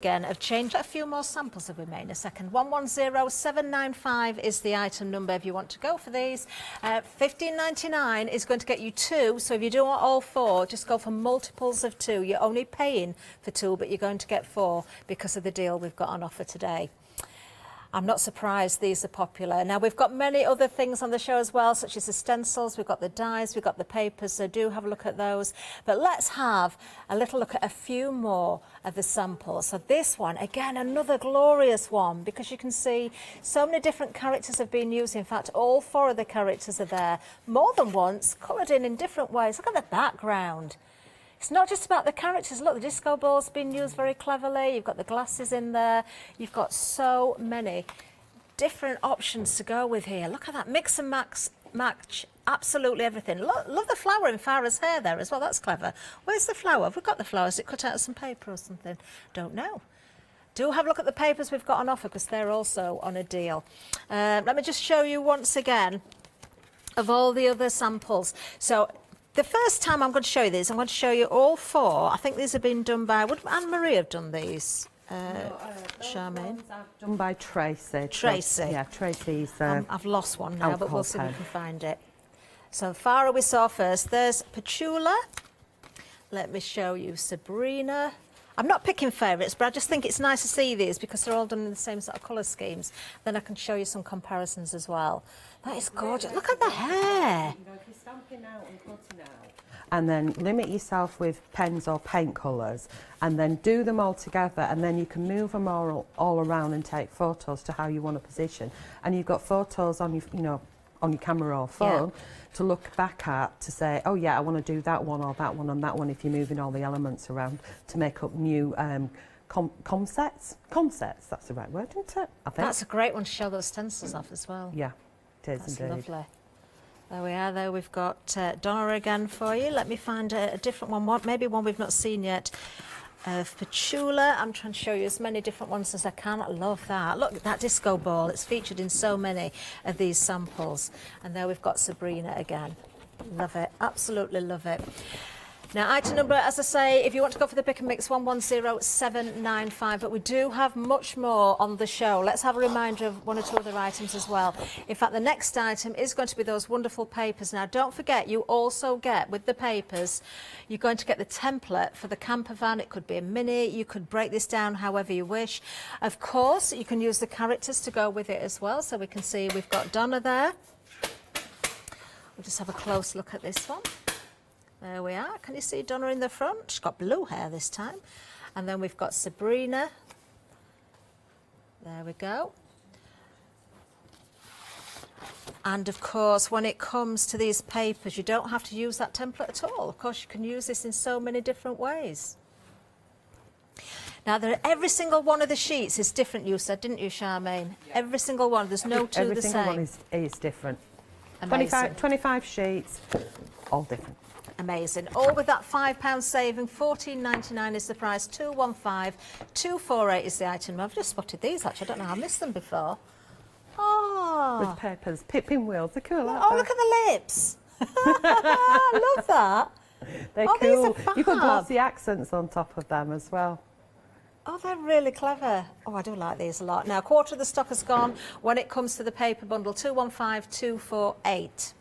Again, I've changed a few more samples have we made in a second. 110795 is the item number if you want to go for these. $15.99 is going to get you 2, so if you don't want all 4, just go for multiples of 2. You're only paying for 2, but you're going to get 4 because of the deal we've got on offer today. I'm not surprised these are popular. Now, we've got many other things on the show as well, such as the stencils, we've got the dies, we've got the papers, so do have a look at those. But let's have a little look at a few more of the samples. So this one, again, another glorious one, because you can see so many different characters have been used. In fact, all 4 of the characters are there, more than once, coloured in different ways. Look at the background. It's not just about the characters. Look, the disco ball's been used very cleverly. You've got the glasses in there. You've got so many different options to go with here. Look at that. Mix and match absolutely everything. Love the flower in Farah's hair there as well. That's clever. Where's the flower? Have we got the flower? Is it cut out of some paper or something? Don't know. Do have a look at the papers we've got on offer because they're also on a deal. Let me just show you once again of all the other samples. So the first time I'm going to show you these, I'm going to show you all 4. I think these have been done by, would Anne-Marie have done these? Charmaine? Done by Tracy. Tracy. Yeah, Tracy's. I've lost one now, but we'll see if we can find it. So Farah we saw first. There's Petula. Let me show you Sabrina. I'm not picking favourites, but I just think it's nice to see these because they're all done in the same sort of colour schemes. Then I can show you some comparisons as well. That is gorgeous. Look at the hair. You know, if you're stamping out and cutting out, and then limit yourself with pens or paint colours, and then do them all together, and then you can move them all around and take photos to how you want to position. And you've got photos on your, on your camera or phone to look back at to say, oh yeah, I want to do that one or that one and that one if you're moving all the elements around to make up new concepts. Concepts, that's the right word, isn't it? I think. That's a great one to show those stencils off as well. Yeah, it is That's indeed. lovely. There we are, there we've got Donna again for you. Let me find a different one, maybe one we've not seen yet. Petula, I'm trying to show you as many different ones as I can. I love that. Look at that disco ball. It's featured in so many of these samples. And there we've got Sabrina again. Love it. Absolutely love it. Now, item number, as I say, if you want to go for the pick and mix, 110795, but we do have much more on the show. Let's have a reminder of 1 or 2 other items as well. In fact, the next item is going to be those wonderful papers. Now, don't forget, you also get, with the papers, you're going to get the template for the camper van. It could be a mini. You could break this down however you wish. Of course, you can use the characters to go with it as well. So we can see we've got Donna there. We'll just have a close look at this one. There we are. Can you see Donna in the front? She's got blue hair this time. And then we've got Sabrina. There we go. And of course, when it comes to these papers, you don't have to use that template at all. Of course, you can use this in so many different ways. Now, every single one of the sheets is different, you said, didn't you, Charmaine? Yeah. Every single one. There's no two the same. Every single one is different. 25 sheets, all different. Amazing. All with that £5 saving. $14.99 is the price. 215248 is the item. I've just spotted these actually. I don't know how I missed them before. Oh. With peppers, pinwheels. They're cool, aren't Oh, they? look at the lips. I love that. They're cool. These are fab. You put glossy accents on top of them as well. Oh, they're really clever. Oh, I do like these a lot. Now, a quarter of the stock has gone when it comes to the paper bundle. 215248.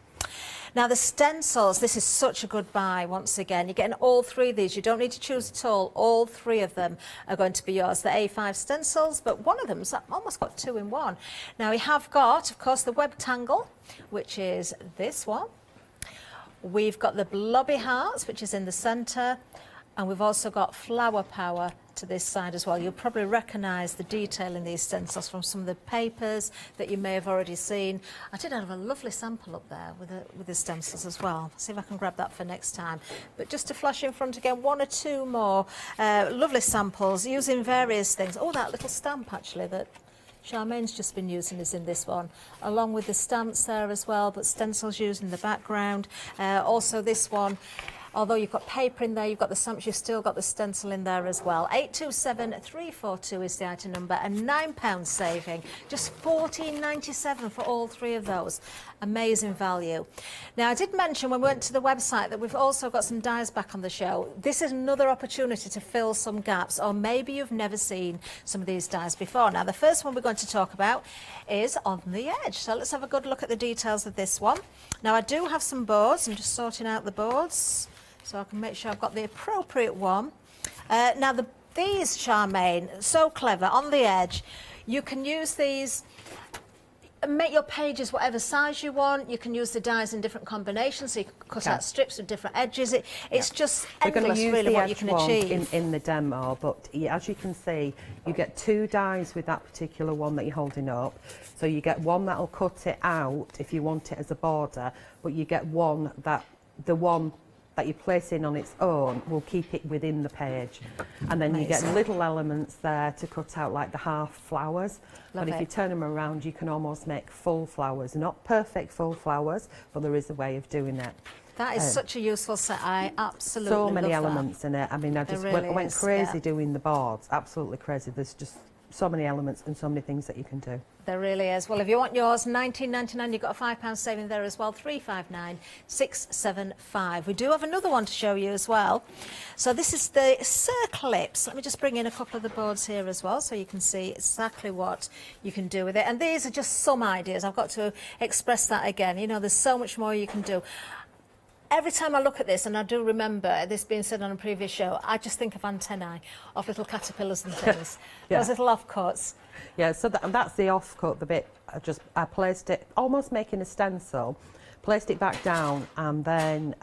Now, the stencils, this is such a good buy once again. You're getting all 3 of these. You don't need to choose at all. All 3 of them are going to be yours. The A5 stencils, but one of them's almost got 2 in 1. Now, we have got, of course, the Webtangle, which is this one. We've got the Blobby Hearts, which is in the centre. And we've also got Flower Power to this side as well. You'll probably recognise the detail in these stencils from some of the papers that you may have already seen. I did have a lovely sample up there with the stencils as well. See if I can grab that for next time. But just to flash in front again, 1 or 2 more lovely samples using various things. Oh, that little stamp actually that Charmaine's just been using is in this one, along with the stamps there as well, but stencils used in the background. Also this one. although you've got paper in there, you've got the stamps, you've still got the stencil in there as well. 827342 is the item number, and £9 saving, just £14.97 for all three of those. Amazing value. Now, I did mention when we went to the website that we've also got some dies back on the show. This is another opportunity to fill some gaps, or maybe you've never seen some of these dies before. Now, the first one we're going to talk about is On the Edge. So let's have a good look at the details of this one. Now, I do have some boards. I'm just sorting out the boards so I can make sure I've got the appropriate one. Now, these, Charmaine, so clever, On the Edge. You can use these, make your pages whatever size you want. You can use the dies in different combinations, so you can cut out strips with different edges. It's just endless, really, what you can achieve. In the demo, but as you can see, you get two dies with that particular one that you're holding up. So you get one that'll cut it out if you want it as a border, but you get one that, the one that you place in on its own will keep it within the page. And then you get little elements there to cut out, like the half flowers. But if you turn them around, you can almost make full flowers. Not perfect full flowers, but there is a way of doing it. That is such a useful set. I absolutely so many love elements in it. I mean, I just went crazy doing the boards. Absolutely crazy. There's just so many elements and so many things that you can do. There really is. Well, if you want yours, £19.99, you've got a £5 saving there as well, 359675. We do have another one to show you as well. So this is the Circlips. Let me just bring in a couple of the boards here as well so you can see exactly what you can do with it. And these are just some ideas. I've got to express that again. You know, there's so much more you can do. Every time I look at this, and I do remember this being said on a previous show, I just think of antennae, of little caterpillars and things. Those little offcuts. Yeah, so that's the offcut, the bit. I placed it, almost making a stencil, placed it back down, and then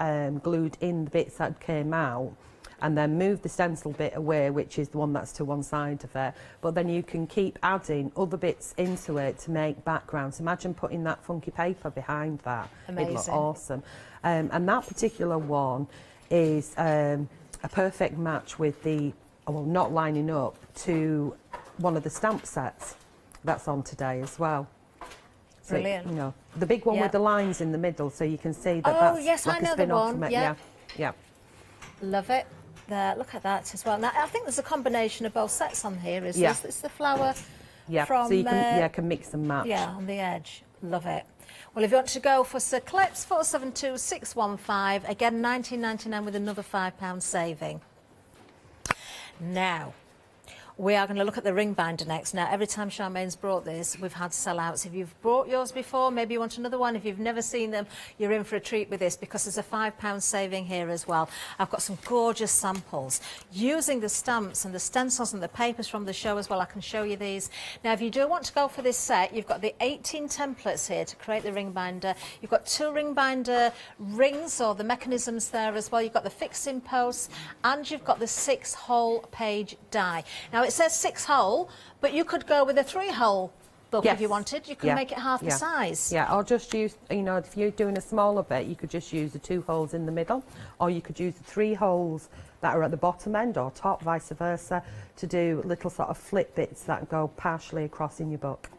glued in the bits that came out, and then moved the stencil bit away, which is the one that's to one side of it. But then you can keep adding other bits into it to make backgrounds. Imagine putting that funky paper behind that. Amazing. It'd look awesome. And that particular one is a perfect match with the, well, not lining up to one of the stamp sets that's on today as well. So, brilliant. You know, the big one with the lines in the middle, so you can see that that's yes, like I know a spin-off the from one. it. Yeah. Love it. There, look at that as well. Now, I think there's a combination of both sets on here. Is this? It's the flower from... so you can, can mix and match. Yeah, On the Edge. Love it. Well, if you want to go for Circlips, 472615, again, £19.99 with another £5 saving. Now, we are going to look at the ring binder next. Now, every time Charmaine's brought this, we've had sellouts. If you've brought yours before, maybe you want another one. If you've never seen them, you're in for a treat with this because there's a £5 saving here as well. I've got some gorgeous samples. Using the stamps and the stencils and the papers from the show as well, I can show you these. Now, if you do want to go for this set, you've got the 18 templates here to create the ring binder. You've got 2 ring binder rings, or the mechanisms there as well. You've got the fixing posts, and you've got the 6-hole page die. Now, it says 6-hole, but you could go with a 3-hole book if you wanted. You can make it half the size. Yeah, or just use, you know, if you're doing a smaller bit, you could just use the 2 holes in the middle, or you could use the 3 holes that are at the bottom end or top, vice versa, to do little sort of flip bits that go partially across in your book.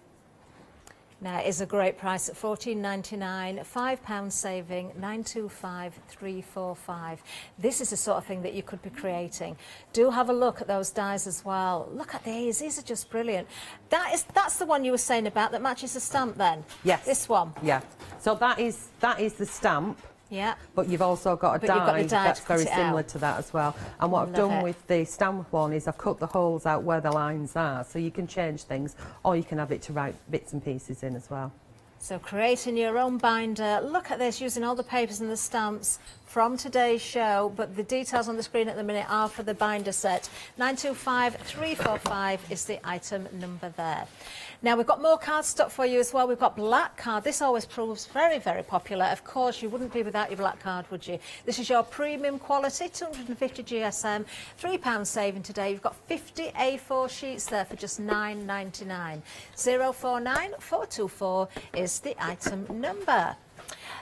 Now, it is a great price at £14.99, £5 saving, £925,345. This is the sort of thing that you could be creating. Do have a look at those dies as well. Look at these are just brilliant. That's the one you were saying about that matches the stamp then? Yes. This one? Yeah. So that is the stamp. Yeah. But you've also got a die that's very similar to that as well. And what I've done with the stamp one is I've cut the holes out where the lines are, so you can change things, or you can have it to write bits and pieces in as well. So creating your own binder. Look at this, using all the papers and the stamps from today's show, but the details on the screen at the minute are for the binder set. 925345 is the item number there. Now, we've got more cardstock for you as well. We've got black card. This always proves very, very popular. Of course, you wouldn't be without your black card, would you? This is your premium quality, 250 GSM, £3 saving today. You've got 50 A4 sheets there for just £9.99. 049424 is the item number.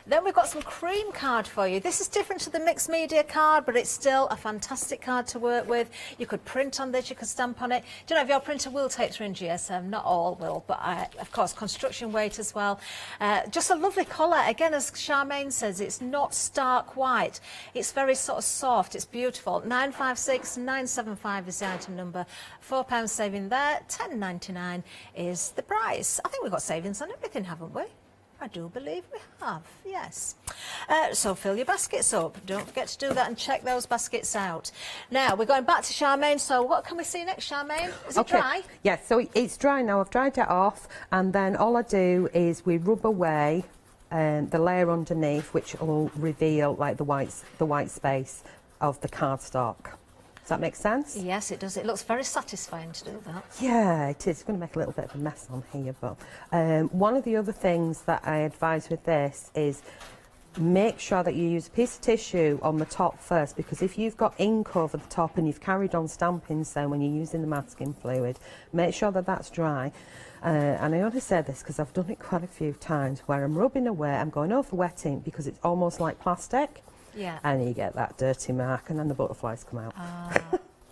Then we've got some cream card for you. This is different to the mixed media card, but it's still a fantastic card to work with. You could print on this, you could stamp on it. Do you know, if your printer will take 3 in GSM, not all will, but of course construction weight as well. Just a lovely colour. Again, as Charmaine says, it's not stark white. It's very sort of soft. It's beautiful. 956975 is the item number. £4 saving there. £10.99 is the price. I think we've got savings on everything, haven't we? I do believe we have, yes. So fill your baskets up. Don't forget to do that and check those baskets out. Now, we're going back to Charmaine. So what can we see next, Charmaine? Is it dry? Yes, so it's dry now. I've dried it off, and then all I do is we rub away the layer underneath, which will reveal like the white space of the cardstock. Does that make sense? Yes, it does. It looks very satisfying to do that. Yeah, it is. It's going to make a little bit of a mess on here, but one of the other things that I advise with this is make sure that you use a piece of tissue on the top first, because if you've got ink over the top and you've carried on stamping, so when you're using the masking fluid, make sure that that's dry. And I only say this because I've done it quite a few times where I'm rubbing away, I'm going over wet ink because it's almost like plastic. Yeah. And you get that dirty mark, and then the butterflies come out.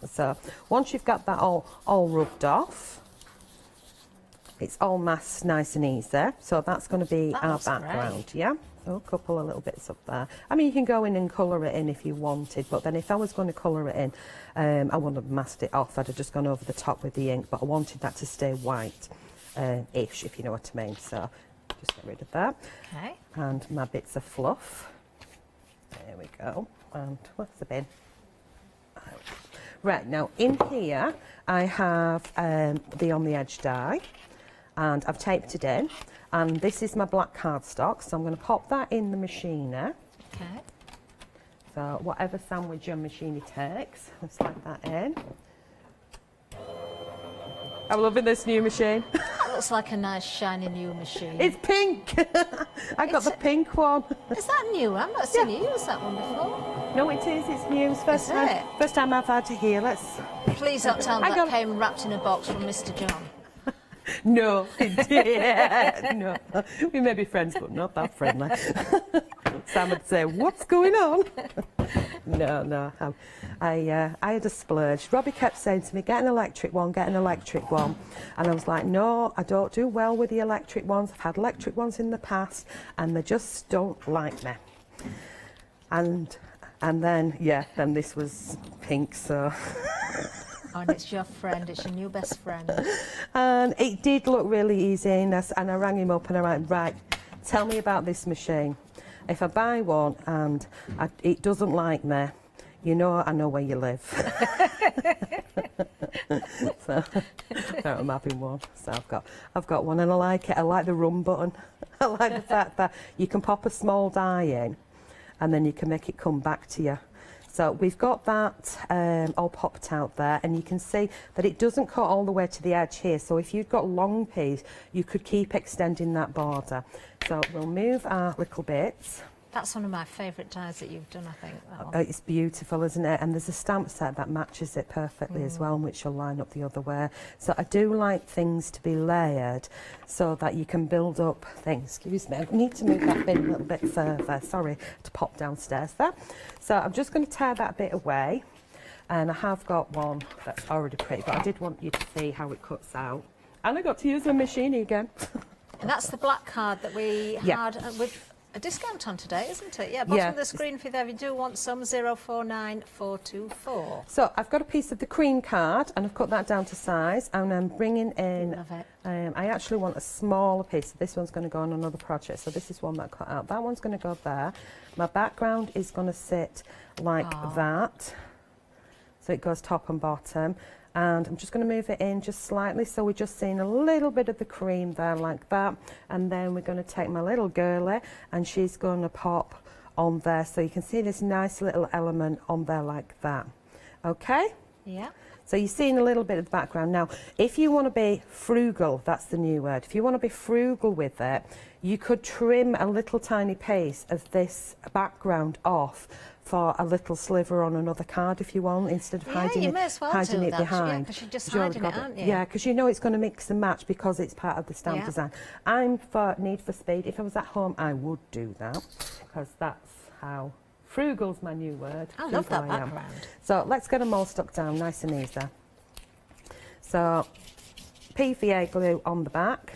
So once you've got that all rubbed off, it's all masked nice and easy. So that's going to be our background. Great. Yeah. Oh, a couple of little bits up there. I mean, you can go in and colour it in if you wanted, but then if I was going to colour it in, I wouldn't have masked it off. I'd have just gone over the top with the ink, but I wanted that to stay white-ish, if you know what I mean. So just get rid of that. Okay. And my bits of fluff. There we go. And what's the bin? Right, now in here I have the on the edge die, and I've taped it in, and this is my black cardstock, so I'm going to pop that in the machiner. Okay. So whatever sandwich your machine takes, let's slide that in. I'm loving this new machine. That looks like a nice shiny new machine. It's pink. I got the pink one. Is that new? I've not seen you use that one before. No, it is. It's new. It's first time I've had it here. Please don't tell me that came wrapped in a box from Mr. John. No, it did. No, we may be friends, but not that friendly. Sam would say, "What's going on?" No. I had a splurge. Robbie kept saying to me, "Get an electric one, get an electric one," and I was like, "No, I don't do well with the electric ones. I've had electric ones in the past, and they just don't like me." And then then this was pink, so. And it's your friend, it's your new best friend. And it did look really easy, and I rang him up and I went, "Right, tell me about this machine. If I buy one and it doesn't like me, you know I know where you live." So I'm having one. So I've got one, and I like it. I like the run button. I like the fact that you can pop a small die in, and then you can make it come back to you. So we've got that all popped out there, and you can see that it doesn't cut all the way to the edge here. So if you've got long piece, you could keep extending that border. So we'll move our little bits. That's one of my favourite dies that you've done, I think. That one. It's beautiful, isn't it? And there's a stamp set that matches it perfectly as well, which will line up the other way. So I do like things to be layered so that you can build up things. Excuse me, I need to move that bin a little bit further. Sorry to pop downstairs there. So I'm just going to tear that bit away. And I have got one that's already pretty, but I did want you to see how it cuts out. And I got to use my machine again. And that's the black card that we had with a discount on today, isn't it? Yeah, bottom of the screen for you there. If you do want some, 049424. So I've got a piece of the cream card, and I've cut that down to size, and I'm bringing in. Love it. I actually want a smaller piece. This one's going to go on another project. So this is one that I cut out. That one's going to go there. My background is going to sit like that. So it goes top and bottom. And I'm just going to move it in just slightly, so we're just seeing a little bit of the cream there like that, and then we're going to take my little girlie and she's going to pop on there, so you can see this nice little element on there like that. Okay? Yeah. So you're seeing a little bit of the background. Now, if you want to be frugal, that's the new word. If you want to be frugal with it, you could trim a little tiny piece of this background off for a little sliver on another card if you want, instead of hiding it, may as well hiding do it that, behind. because you're just You've already hiding it, got aren't you? Yeah, because you know it's going to mix and match because it's part of the stamp design. I'm for Need for Speed. If I was at home, I would do that, because that's how frugal's my new word. I love that Frugal I am. background. So let's get them all stuck down nice and easy. So PVA glue on the back.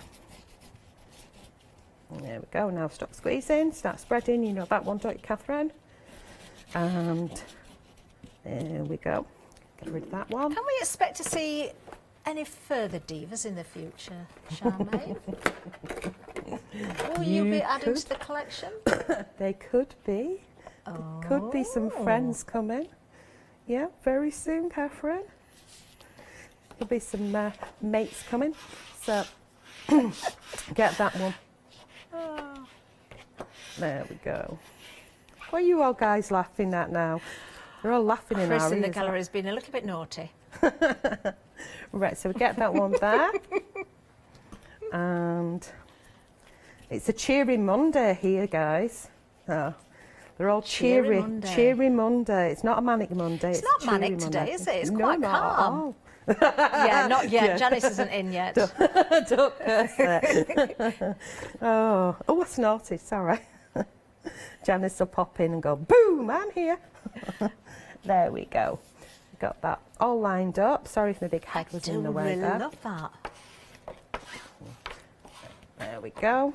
There we go. Now stop squeezing, start spreading. You know that one, don't you, Catherine? And there we go. Get rid of that one. Can we expect to see any further divas in the future, Charmaine? Will you be adding to the collection? They could be. There could be some friends coming. Yeah, very soon, Catherine. There'll be some mates coming. So get that one. There we go. What are you all guys laughing at now? They're all laughing in Chris our in the ears. gallery has been a little bit naughty. Right, so we get that one there. And it's a cheery Monday here, guys. Oh, they're all cheery. Cheery Monday. It's not a manic Monday. It's not manic cheery today, Monday. is it? It's No, quite not at calm. all. Yeah, not yet. Yeah. Janice isn't in yet. Don't curse it. Oh, that's naughty, sorry. Janice will pop in and go, boom, I'm here. There we go. Got that all lined up. Sorry if my big head was in the way really there. love that. There we go.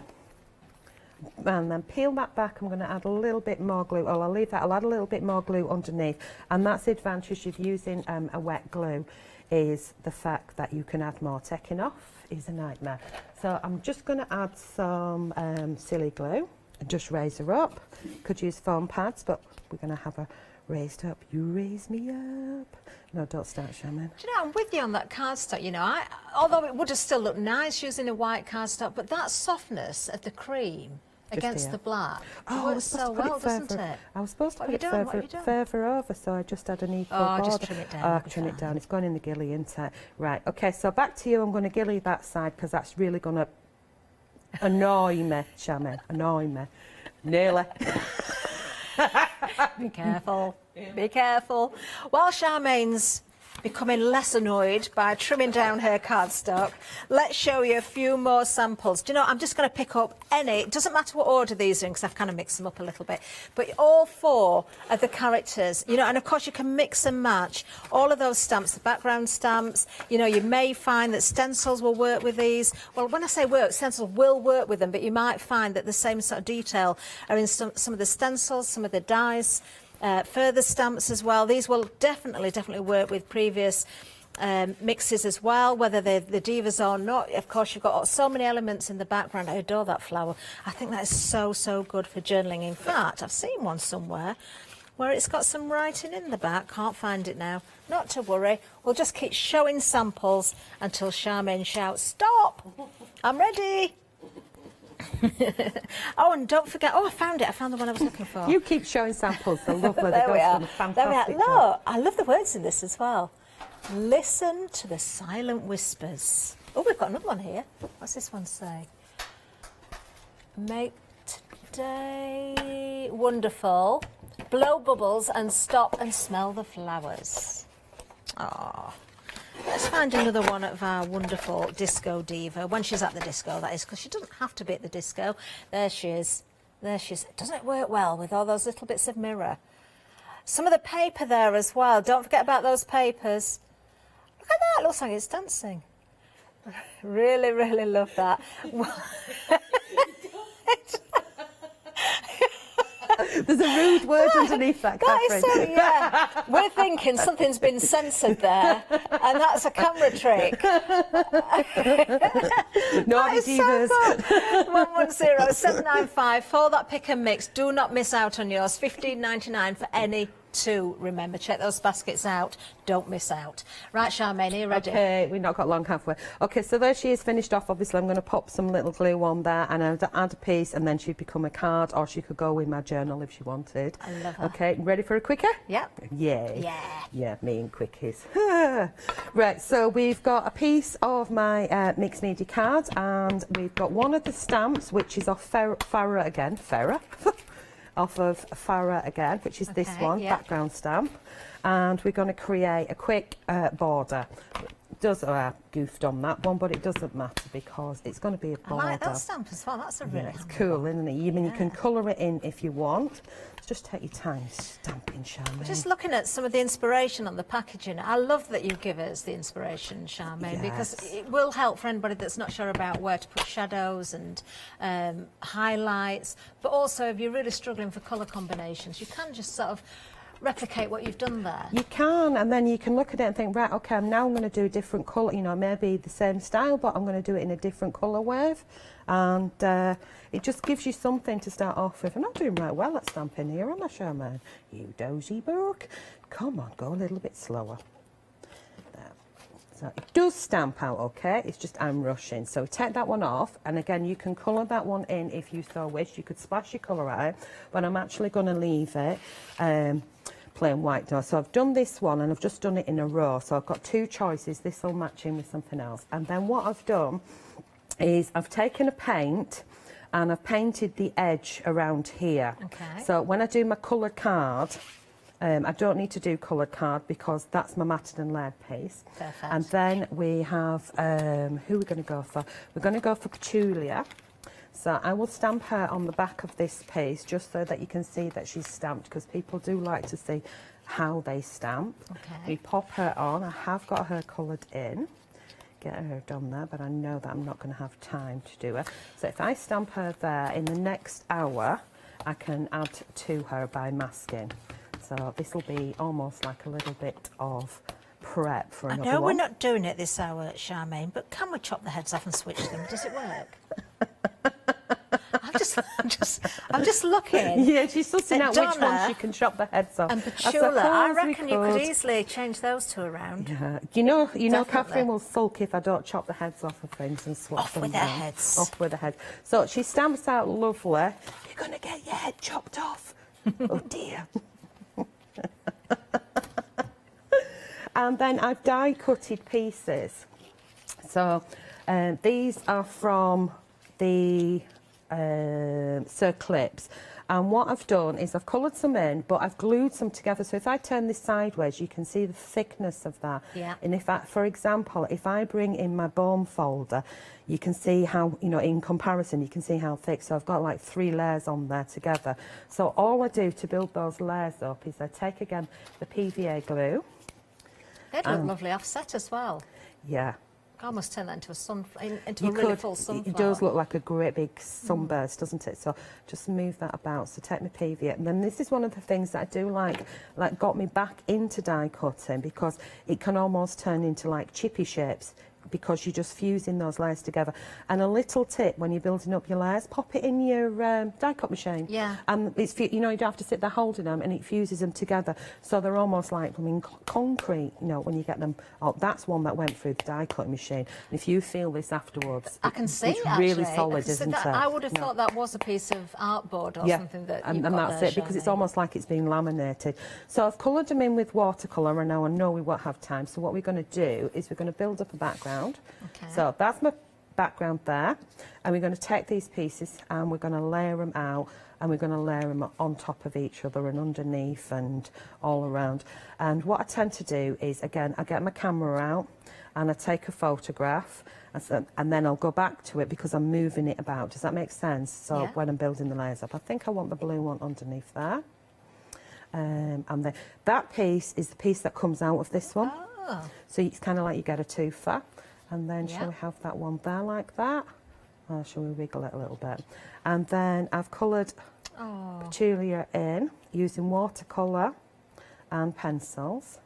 And then peel that back. I'm going to add a little bit more glue. Oh, I'll leave that. I'll add a little bit more glue underneath. And that's the advantage of using a wet glue, is the fact that you can add more. Taking off is a nightmare. So I'm just going to add some silly glue and just raise her up. Could use foam pads, but we're going to have her raised up. You raise me up. No, don't start, Shaman. Do you know, I'm with you on that cardstock. You know, although it would have still looked nice using a white cardstock, but that softness of the cream against the black works so well, doesn't it? I was supposed to put it further over, so I just had an equal border. Just trim it down. Trim it down. It's going in the gilly, isn't it? Right, okay, so back to you. I'm going to gilly that side because that's really going to annoy me, Shaman. Annoy me. Nearly. Be careful. Be careful. While Charmaine's becoming less annoyed by trimming down her cardstock, let's show you a few more samples. Do you know, I'm just going to pick up any, it doesn't matter what order these are in because I've kind of mixed them up a little bit, but all four of the characters, you know, and of course you can mix and match all of those stamps, the background stamps. You know, you may find that stencils will work with these. Well, when I say work, stencils will work with them, but you might find that the same sort of detail are in some of the stencils, some of the dies. Further stamps as well. These will definitely work with previous mixes as well, whether they're the divas or not. Of course, you've got so many elements in the background. I adore that flower. I think that is so good for journaling. In fact, I've seen one somewhere where it's got some writing in the back. Can't find it now. Not to worry. We'll just keep showing samples until Charmaine shouts, "Stop! I'm ready." Oh, and don't forget, I found it. I found the one I was looking for. You keep showing samples. They're lovely. There we are. Fantastic. Look, I love the words in this as well. Listen to the silent whispers. Oh, we've got another one here. What's this one say? Make today wonderful. Blow bubbles and stop and smell the flowers. Oh. Let's find another one of our wonderful disco diva. When she's at the disco, that is, because she doesn't have to be at the disco. There she is. There she is. Doesn't it work well with all those little bits of mirror? Some of the paper there as well. Don't forget about those papers. Look at that. It looks like it's dancing. Really love that. There's a rude word underneath that, Catherine. That is so, yeah. We're thinking something's been censored there, and that's a camera trick. Naughty divas. So good. 110795 for that pick and mix. Do not miss out on yours. $15.99 for any to remember. Check those baskets out. Don't miss out. Right, Charmaine, are you ready? Okay, we've not got long halfway. Okay, so there she is finished off. Obviously, I'm going to pop some little glue on there and I'll add a piece, and then she'd become a card, or she could go with my journal if she wanted. I love her. Okay, ready for a quickie? Yeah. Yay. Yeah. Yeah, me and quickies. Right, so we've got a piece of my mixed media card, and we've got one of the stamps, which is off Farah again. Farah? Off of Farah again, which is this one, yeah. background stamp. And we're going to create a quick border. Goofed on that one, but it doesn't matter because it's going to be a border. I like that stamp as well. That's a really it's cool, isn't it? You mean you can colour it in if you want. Just take your time stamping, Charmaine. Just looking at some of the inspiration on the packaging, I love that you give us the inspiration, Charmaine, because it will help for anybody that's not sure about where to put shadows and highlights, but also if you're really struggling for colour combinations, you can just sort of replicate what you've done there. You can, and then you can look at it and think, right, okay, I'm going to do a different colour, you know, maybe the same style, but I'm going to do it in a different colour wave. And it just gives you something to start off with. I'm not doing right well at stamping here, am I, Charmaine? You dozy book. Come on, go a little bit slower. There. So it does stamp out, okay? It's just I'm rushing. So take that one off, and again, you can colour that one in if you so wish. You could splash your colour out, but I'm actually going to leave it plain white now. So I've done this one, and I've just done it in a row. So I've got two choices. This will match in with something else. And then what I've done is I've taken a paint and I've painted the edge around here. Okay. So when I do my coloured card, I don't need to do coloured card because that's my matted and layered piece. Perfect. And then we have, who are we going to go for? We're going to go for Petulia. So I will stamp her on the back of this piece just so that you can see that she's stamped, because people do like to see how they stamp. Okay. We pop her on. I have got her coloured in. Get her done there, but I know that I'm not going to have time to do her. So if I stamp her there, in the next hour, I can add to her by masking. So this will be almost like a little bit of prep for another one. I know we're not doing it this hour, Charmaine, but can we chop the heads off and switch them? Does it work? I'm just looking. Yeah, she's sussing out which Donna ones she can chop the heads off. And Petula, I suppose reckon we you could easily change those two around. Yeah. You know, Definitely. Catherine will sulk if I don't chop the heads off of things and swap Off them with their down. heads. Off with the head. So she stamps out lovely. You're going to get your head chopped off. Oh dear. And then I've die cutted pieces. So these are from the Clips, and what I've done is I've coloured some in, but I've glued some together. So if I turn this sideways, you can see the thickness of that. Yeah. And if I, for example, if I bring in my bone folder, you can see how, you know, in comparison, you can see how thick. So I've got like 3 layers on there together. So all I do to build those layers up is I take again the PVA glue. They'd look lovely offset as well. Yeah. I almost turn that into a really full sunflower. It does look like a great big sunburst, doesn't it? So just move that about. So take my PVA. And then this is one of the things that I do like got me back into die cutting, because it can almost turn into like chippy shapes, because you're just fusing those layers together. And a little tip when you're building up your layers, pop it in your die cut machine. Yeah. And it's, you know, you don't have to sit there holding them, and it fuses them together. So they're almost like, I mean, concrete, you know, when you get them. Oh, that's one that went through the die cutting machine. And if you feel this afterwards, I can see it's really solid, isn't it? I would have thought that was a piece of artboard or something that you've and got that's there, it, because it's almost like it's been laminated. So I've coloured them in with watercolour, and now I know we won't have time. So what we're going to do is we're going to build up a background. Okay. So that's my background there, and we're going to take these pieces and we're going to layer them out, and we're going to layer them on top of each other and underneath and all around. And what I tend to do is, again, I get my camera out and I take a photograph, and then I'll go back to it because I'm moving it about. Does that make sense? So when I'm building the layers up, I think I want the blue one underneath there. And then that piece is the piece that comes out of this one. Oh. So it's kind of like you get a twofer. And then shall we have that one there like that? Or shall we wiggle it a little bit? And then I've coloured Petulia in using watercolour and pencils.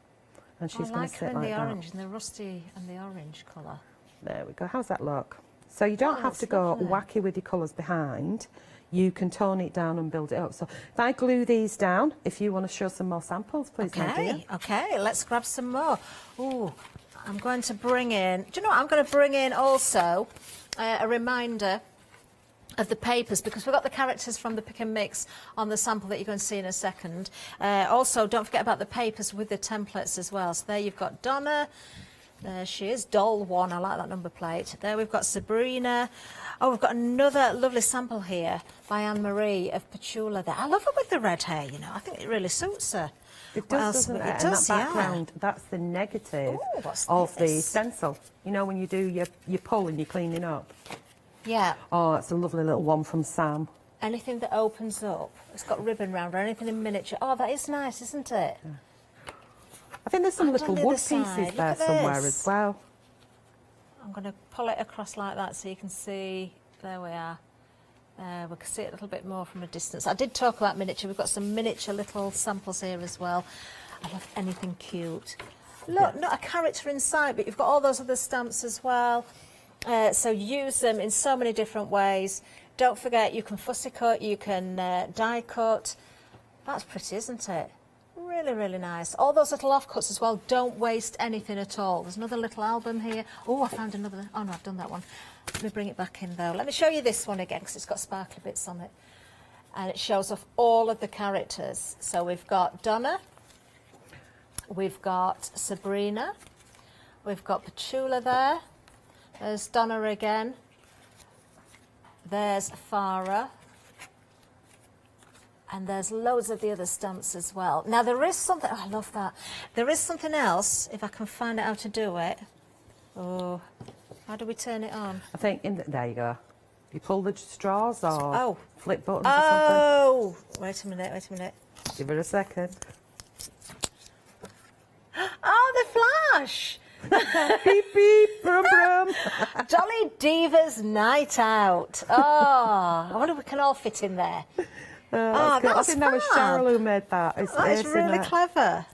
And she's going to sit like that. I like the orange and the rusty and the orange colour. There we go. How's that look? So you don't have to go wacky with your colours behind. you can tone it down and build it up. So if I glue these down, if you want to show some more samples, please, my dear. Okay, let's grab some more. Ooh, I'm going to bring in, do you know what, I'm going to bring in also a reminder of the papers, because we've got the characters from the pick and mix on the sample that you're going to see in a second. Also, don't forget about the papers with the templates as well. So there you've got Donna. There she is, Doll 1, I like that number plate. There we've got Sabrina. Oh, we've got another lovely sample here by Anne-Marie of Petula there. I love her with the red hair, you know. I think it really suits her. It does, doesn't it? It does, and that background, that's the negative of the stencil. You know, when you do your pull and you're cleaning up. Yeah. Oh, it's a lovely little one from Sam. Anything that opens up, it's got ribbon round or anything in miniature. Oh, that is nice, isn't it? Yeah. I think there's some little wood pieces there somewhere as well. I'm going to pull it across like that so you can see. There we are. We can see it a little bit more from a distance. I did talk about miniature. We've got some miniature little samples here as well. I love anything cute. Look, not a character inside, but you've got all those other stamps as well. So use them in so many different ways. Don't forget, you can fussy cut, you can die cut. That's pretty, isn't it? Really, really nice. All those little offcuts as well. Don't waste anything at all. There's another little album here. Oh, I found another. Oh, no, I've done that one. Let me bring it back in, though. Let me show you this one again, because it's got sparkly bits on it. And it shows off all of the characters. So we've got Donna. We've got Sabrina. We've got Petula there. There's Donna again. There's Farah. And there's loads of the other stamps as well. Now, there is something... Oh, I love that. There is something else, if I can find out how to do it. Oh, how do we turn it on? I think... there you go. You pull the straws or flip buttons or something. Oh! Wait a minute, wait a minute. Give it a second. Oh, the flash! Beep, beep, brum, brum. Jolly Divas Night Out. Oh, I wonder if we can all fit in there. I think that was Cheryl who made that. It's really clever.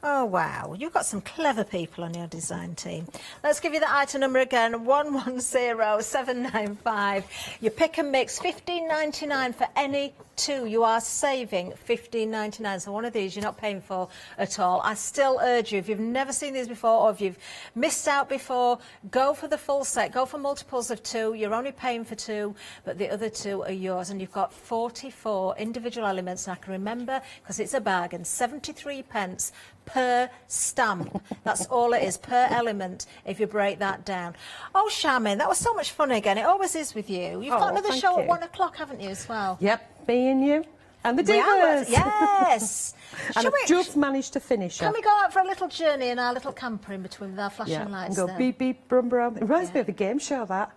Oh, wow. You've got some clever people on your design team. Let's give you the item number again, 110795. You pick and mix, $15.99 for any two. You are saving $15.99. So one of these you're not paying for at all. I still urge you, if you've never seen these before or if you've missed out before, go for the full set. Go for multiples of two. You're only paying for two, but the other two are yours. And you've got 44 individual elements. And I can remember, because it's a bargain, 73 pence per stamp. That's all it is, per element, if you break that down. Oh, Charmaine, that was so much fun again. It always is with you. You've got another show at 1 o'clock, haven't you, as well? Yep, me and you. And the divas. Yes. And I've just managed to finish Can we go out for a little journey in our little camper in between with our flashing lights? And go beep, beep, brum, brum. It reminds me of a game show, that.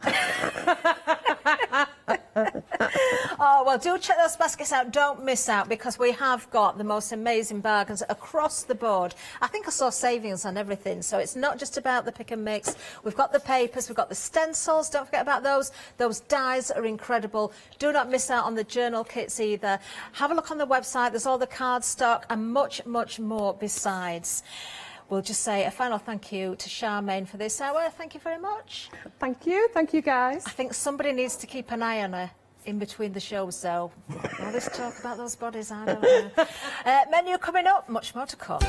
Oh, well, do check those baskets out. Don't miss out, because we have got the most amazing bargains across the board. I think I saw savings on everything, so it's not just about the pick and mix. We've got the papers, we've got the stencils. Don't forget about those. Those dies are incredible. Do not miss out on the journal kits either. Have a look on the website. There's all the card stock and much, much more besides. We'll just say a final thank you to Charmaine for this hour. Thank you very much. Thank you guys. I think somebody needs to keep an eye on her in between the shows, though. All this talk about those bodies, I don't know. Menu coming up, much more to come.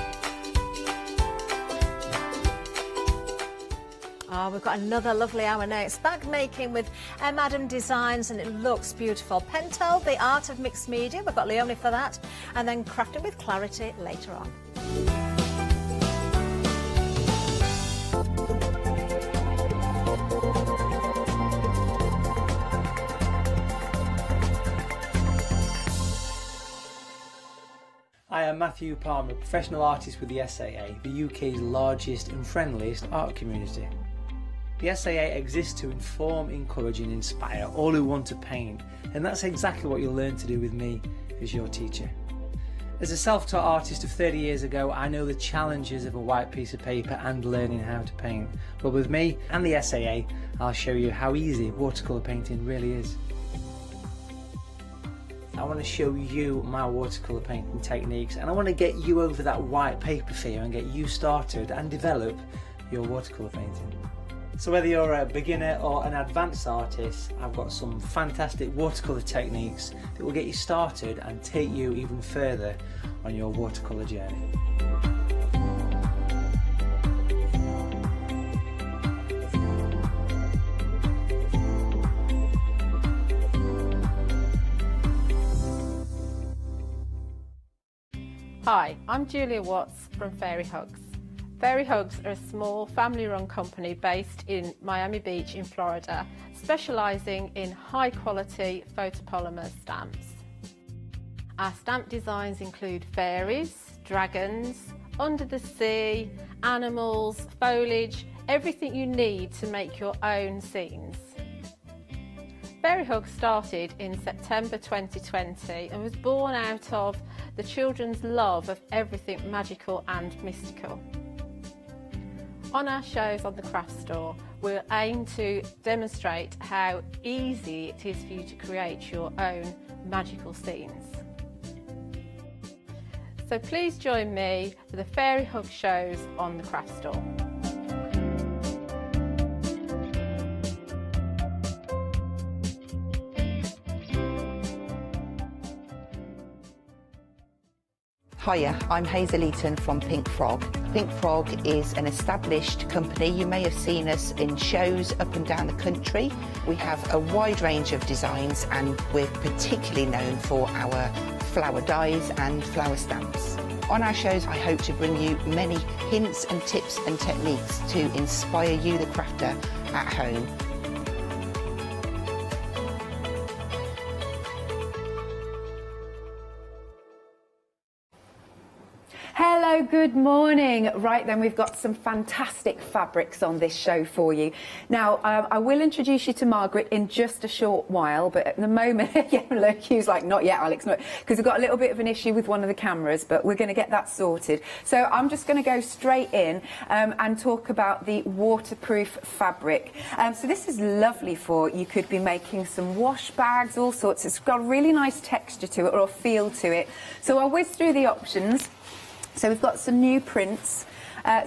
Oh, we've got another lovely hour next. Bag making with Adam Designs, and it looks beautiful. Pentel, the art of mixed media. We've got Leonie for that. And then crafting with clarity later on. I am Matthew Palmer, professional artist with the SAA, the UK's largest and friendliest art community. The SAA exists to inform, encourage and inspire all who want to paint, and that's exactly what you'll learn to do with me as your teacher. As a self-taught artist of 30 years ago, I know the challenges of a white piece of paper and learning how to paint. But with me and the SAA, I'll show you how easy watercolour painting really is. I want to show you my watercolour painting techniques, and I want to get you over that white paper fear and get you started and develop your watercolour painting. So whether you're a beginner or an advanced artist, I've got some fantastic watercolour techniques that will get you started and take you even further on your watercolour journey. Hi, I'm Julia Watts from Fairy Hugs. Fairy Hugs are a small family-run company based in Miami Beach in Florida, specialising in high-quality photopolymer stamps. Our stamp designs include fairies, dragons, under the sea, animals, foliage, everything you need to make your own scenes. Fairy Hugs started in September 2020 and was born out of the children's love of everything magical and mystical. On our shows on the craft store, we'll aim to demonstrate how easy it is for you to create your own magical scenes. So please join me for the Fairy Hug shows on the craft store. Hiya, I'm Hazel Eaton from Pink Frog. Pink Frog is an established company. You may have seen us in shows up and down the country. We have a wide range of designs and we're particularly known for our flower dies and flower stamps. On our shows, I hope to bring you many hints and tips and techniques to inspire you, the crafter, at home. Hello, good morning. Right then, we've got some fantastic fabrics on this show for you. Now, I will introduce you to Margaret in just a short while, but at the moment, yeah, look, Hugh's like, not yet, Alex, because we've got a little bit of an issue with one of the cameras, but we're going to get that sorted. So I'm just going to go straight in and talk about the waterproof fabric. So this is lovely for, you could be making some wash bags, all sorts. It's got a really nice texture to it, or a feel to it. So I'll whiz through the options. So we've got some new prints.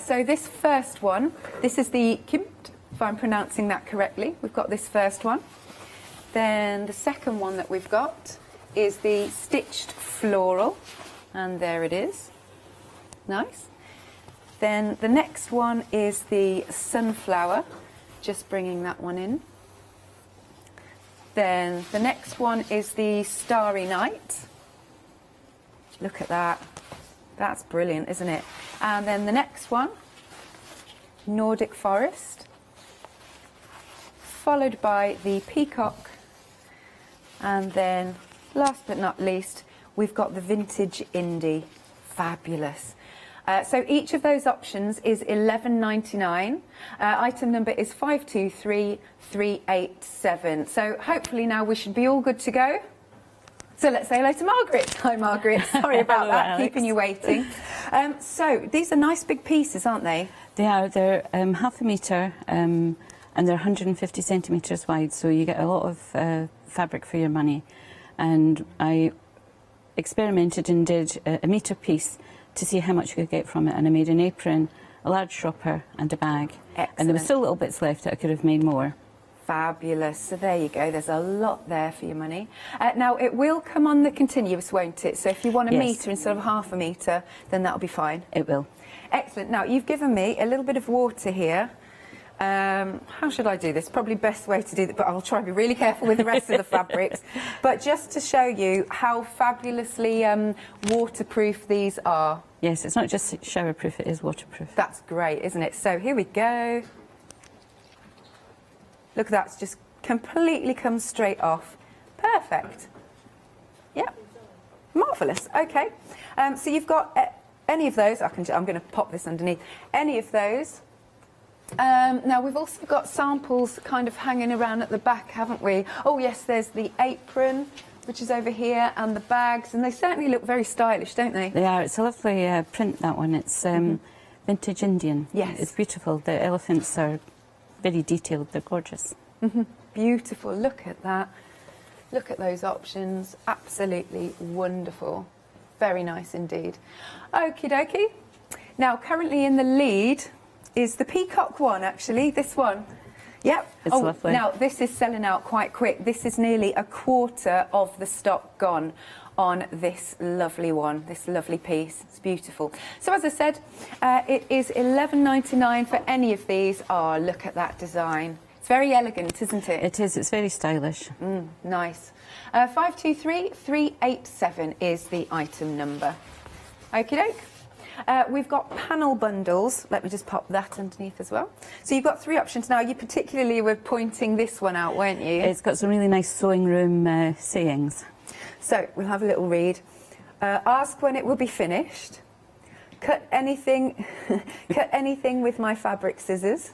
So this first one, this is the Kimt, if I'm pronouncing that correctly. We've got this first one. Then the second one that we've got is the stitched floral, and there it is. Nice. Then the next one is the sunflower, just bringing that one in. Then the next one is the starry night. Look at that. That's brilliant, isn't it? And then the next one, Nordic Forest, followed by the peacock, and then last but not least, we've got the vintage indie. Fabulous. So each of those options is $11.99. Item number is 523387. So hopefully now we should be all good to go. So let's say hello to Margaret. Hi, Margaret. Sorry about Hello, that, Alex. keeping you waiting. So these are nice big pieces, aren't they? They are. They're half a metre and they're 150 centimetres wide, so you get a lot of fabric for your money. And I experimented and did a metre piece to see how much you could get from it, and I made an apron, a large shopper and a bag. Excellent. And there were still little bits left that I could have made more. Fabulous. So there you go. There's a lot there for your money. Now, it will come on the continuous, won't it? So if you want a Yes. metre instead of half a metre, then that'll be fine. It will. Excellent. Now, you've given me a little bit of water here. How should I do this? Probably best way to do that, but I'll try to be really careful with the rest of the fabrics. But just to show you how fabulously waterproof these are. Yes, it's not just showerproof, it is waterproof. That's great, isn't it? So here we go. Look at that, it's just completely comes straight off. Perfect. Yeah, marvellous. Okay, so you've got any of those. I'm going to pop this underneath. Any of those. Now we've also got samples kind of hanging around at the back, haven't we? Oh yes, there's the apron, which is over here, and the bags, and they certainly look very stylish, don't they? They are. It's a lovely print, that one. It's vintage Indian. Yes. It's beautiful. The elephants are very detailed. They're gorgeous. Beautiful. Look at that. Look at those options. Absolutely wonderful. Very nice indeed. Okie dokie. Now, currently in the lead is the peacock one, actually. This one. Yep. It's lovely. Now, this is selling out quite quick. This is nearly a quarter of the stock gone on this lovely one, this lovely piece. It's beautiful. So as I said, it is $11.99 for any of these. Oh, look at that design. It's very elegant, isn't it? It is. It's very stylish. Nice. 523387 is the item number. Okie doke. We've got panel bundles. Let me just pop that underneath as well. So you've got 3 options now. You particularly were pointing this one out, weren't you? It's got some really nice sewing room sayings. So we'll have a little read. Ask when it will be finished. Cut anything, cut anything with my fabric scissors.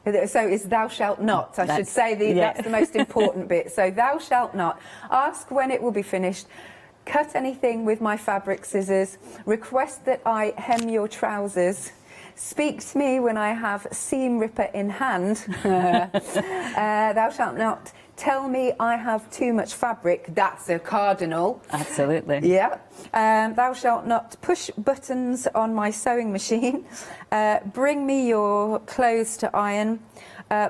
So it's thou shalt not. I should say that's the most important bit. So thou shalt not. Ask when it will be finished. Cut anything with my fabric scissors. Request that I hem your trousers. Speak to me when I have seam ripper in hand. Thou shalt not. Tell me I have too much fabric. That's a cardinal. Absolutely. Yeah. Thou shalt not push buttons on my sewing machine. Bring me your clothes to iron.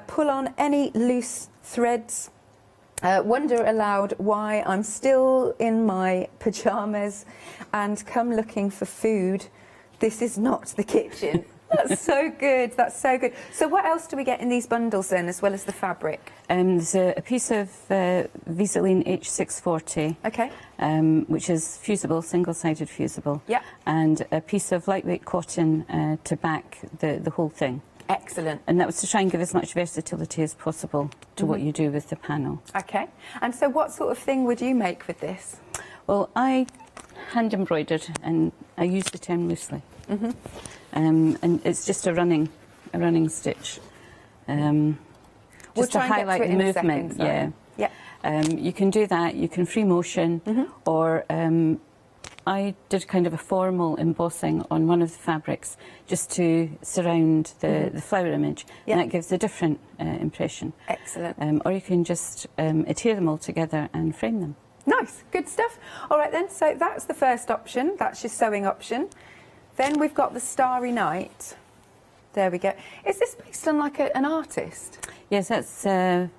Pull on any loose threads. Wonder aloud why I'm still in my pyjamas and come looking for food. This is not the kitchen. That's so good. That's so good. So what else do we get in these bundles then, as well as the fabric? There's a piece of Visaline H640, Okay. which is fusible, single-sided fusible. Yeah. And a piece of lightweight cotton to back the whole thing. Excellent. And that was to try and give as much versatility as possible to what you do with the panel. Okay. And so what sort of thing would you make with this? Well, I hand embroidered, and I use the term loosely. And it's just a running stitch. We'll Just to try and get highlight to it the in a movement. second, sorry. Yeah. You can do that. You can free motion, or I did kind of a formal embossing on one of the fabrics just to surround the flower image, Yeah. and that gives a different impression. Excellent. Or you can just adhere them all together and frame them. Nice, good stuff. All right then, so that's the first option. That's your sewing option. Then we've got the Starry Night. There we go. Is this based on like an artist? Yes, that's Van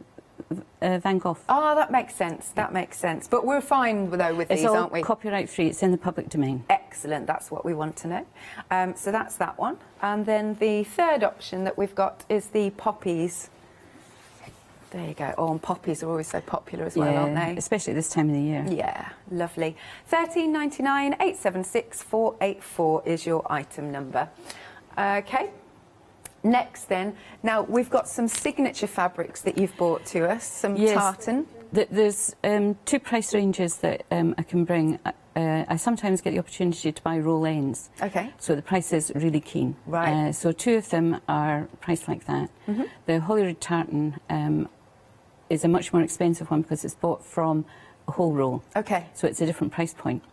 Gogh. Ah, that makes sense. That makes sense. But we're fine though with It's these, all aren't we? copyright free. It's in the public domain. Excellent. That's what we want to know. So that's that one. And then the third option that we've got is the poppies. There you go. Oh, and poppies are always so popular as well, aren't they? Especially this time of the year. Yeah, lovely. $13.99 876 484 is your item number. Okay. Next then, now we've got some signature fabrics that you've brought to us, some tartan. There's 2 price ranges that I can bring. I sometimes get the opportunity to buy roll ends. Okay. So the price is really keen. Right. So 2 of them are priced like that. The Holyrood tartan is a much more expensive one because it's bought from a whole roll. Okay. So it's a different price point.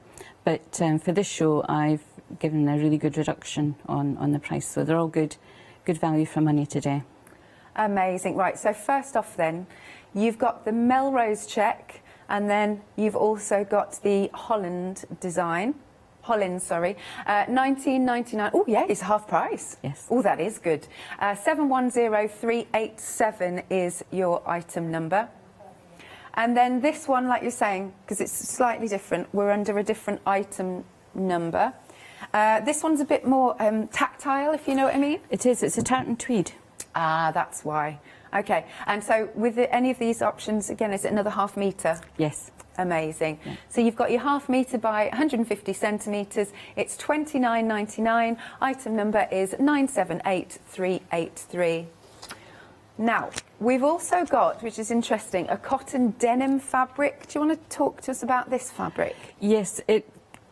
But for this show, I've given a really good reduction on the price. So they're all good value for money today. Amazing. Right, so first off then, you've got the Melrose check, and then you've also got the Holland design. Holland, sorry. $19.99. Oh, yeah, it's half price. Yes. Oh, that is good. 710387 is your item number. And then this one, like you're saying, because it's slightly different, we're under a different item number. This one's a bit more tactile, if you know what I mean. It is. It's a tartan tweed. Ah, that's why. Okay. And so with any of these options, again, is it another half metre? Yes. Amazing. Yeah. So you've got your half metre by 150 centimetres. It's $29.99. Item number is 978383. Now, we've also got, which is interesting, a cotton denim fabric. Do you want to talk to us about this fabric? Yes.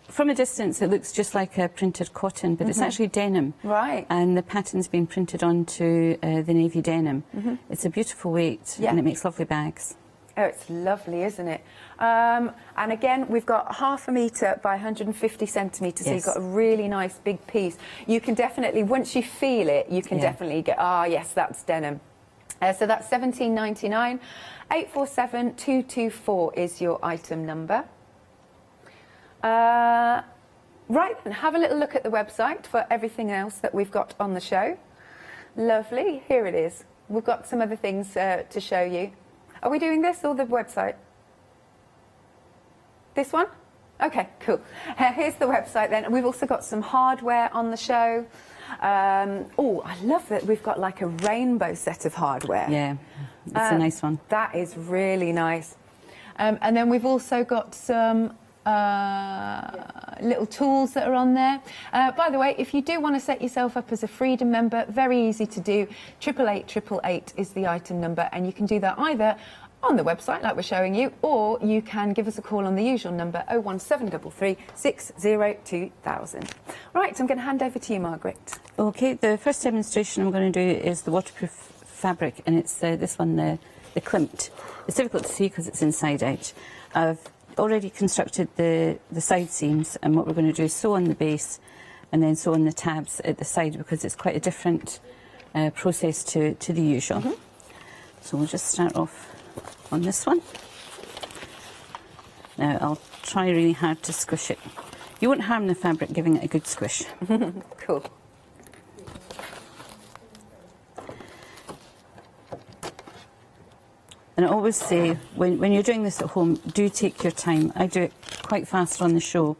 From a distance, it looks just like a printed cotton, but it's actually denim. Right. And the pattern's been printed onto the navy denim. It's a beautiful weight, and it makes lovely bags. Oh, it's lovely, isn't it? And again, we've got half a metre by 150 centimetres, so you've got a really nice big piece. You can definitely, once you feel it, you can definitely get, yes, that's denim. So that's $17.99. 847224 is your item number. Right, and have a little look at the website for everything else that we've got on the show. Lovely. Here it is. We've got some other things to show you. Are we doing this or the website? This one? Okay, cool. Here's the website then. And we've also got some hardware on the show. Oh, I love that we've got like a rainbow set of hardware. Yeah, it's a nice one. That is really nice. And then we've also got some little tools that are on there. By the way, if you do want to set yourself up as a Freedom member, very easy to do. 88888 is the item number, and you can do that either on the website, like we're showing you, or you can give us a call on the usual number, 01733 602,000. Right, I'm going to hand over to you, Margaret. Okay, the first demonstration I'm going to do is the waterproof fabric, and it's this one, the klimt. It's difficult to see because it's inside out. I've already constructed the side seams, and what we're going to do is sew on the base and then sew on the tabs at the side, because it's quite a different process to the usual. So we'll just start off on this one. Now I'll try really hard to squish it. You won't harm the fabric giving it a good squish. Cool. And I always say, when you're doing this at home, do take your time. I do it quite fast on the show,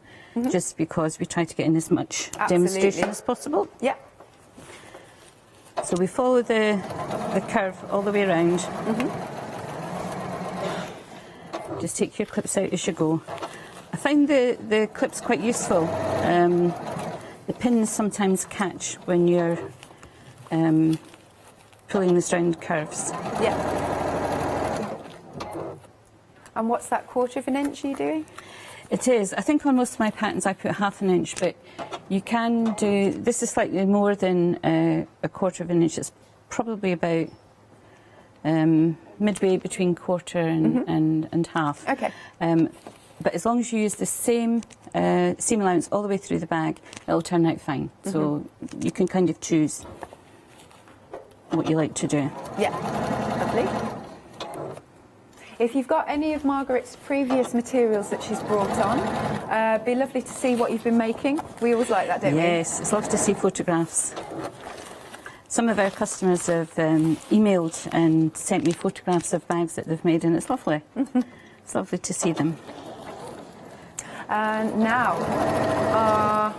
just because we try to get in as much demonstration as possible. Yeah. So we follow the curve all the way around. Just take your clips out as you go. I find the clips quite useful. The pins sometimes catch when you're pulling this round curves. Yeah. And what's that, 1/4 inch you're doing? It is. I think on most of my patterns I put 1/2 inch, but you can do, this is slightly more than a 1/4 inch. It's probably about midway between 1/4 and half. Okay. But as long as you use the same seam allowance all the way through the bag, it'll turn out fine. So you can kind of choose what you like to do. Yeah, lovely. If you've got any of Margaret's previous materials that she's brought on, be lovely to see what you've been making. We always like that, don't we? Yes, it's lovely to see photographs. Some of our customers have emailed and sent me photographs of bags that they've made, and it's lovely. It's lovely to see them. And now, our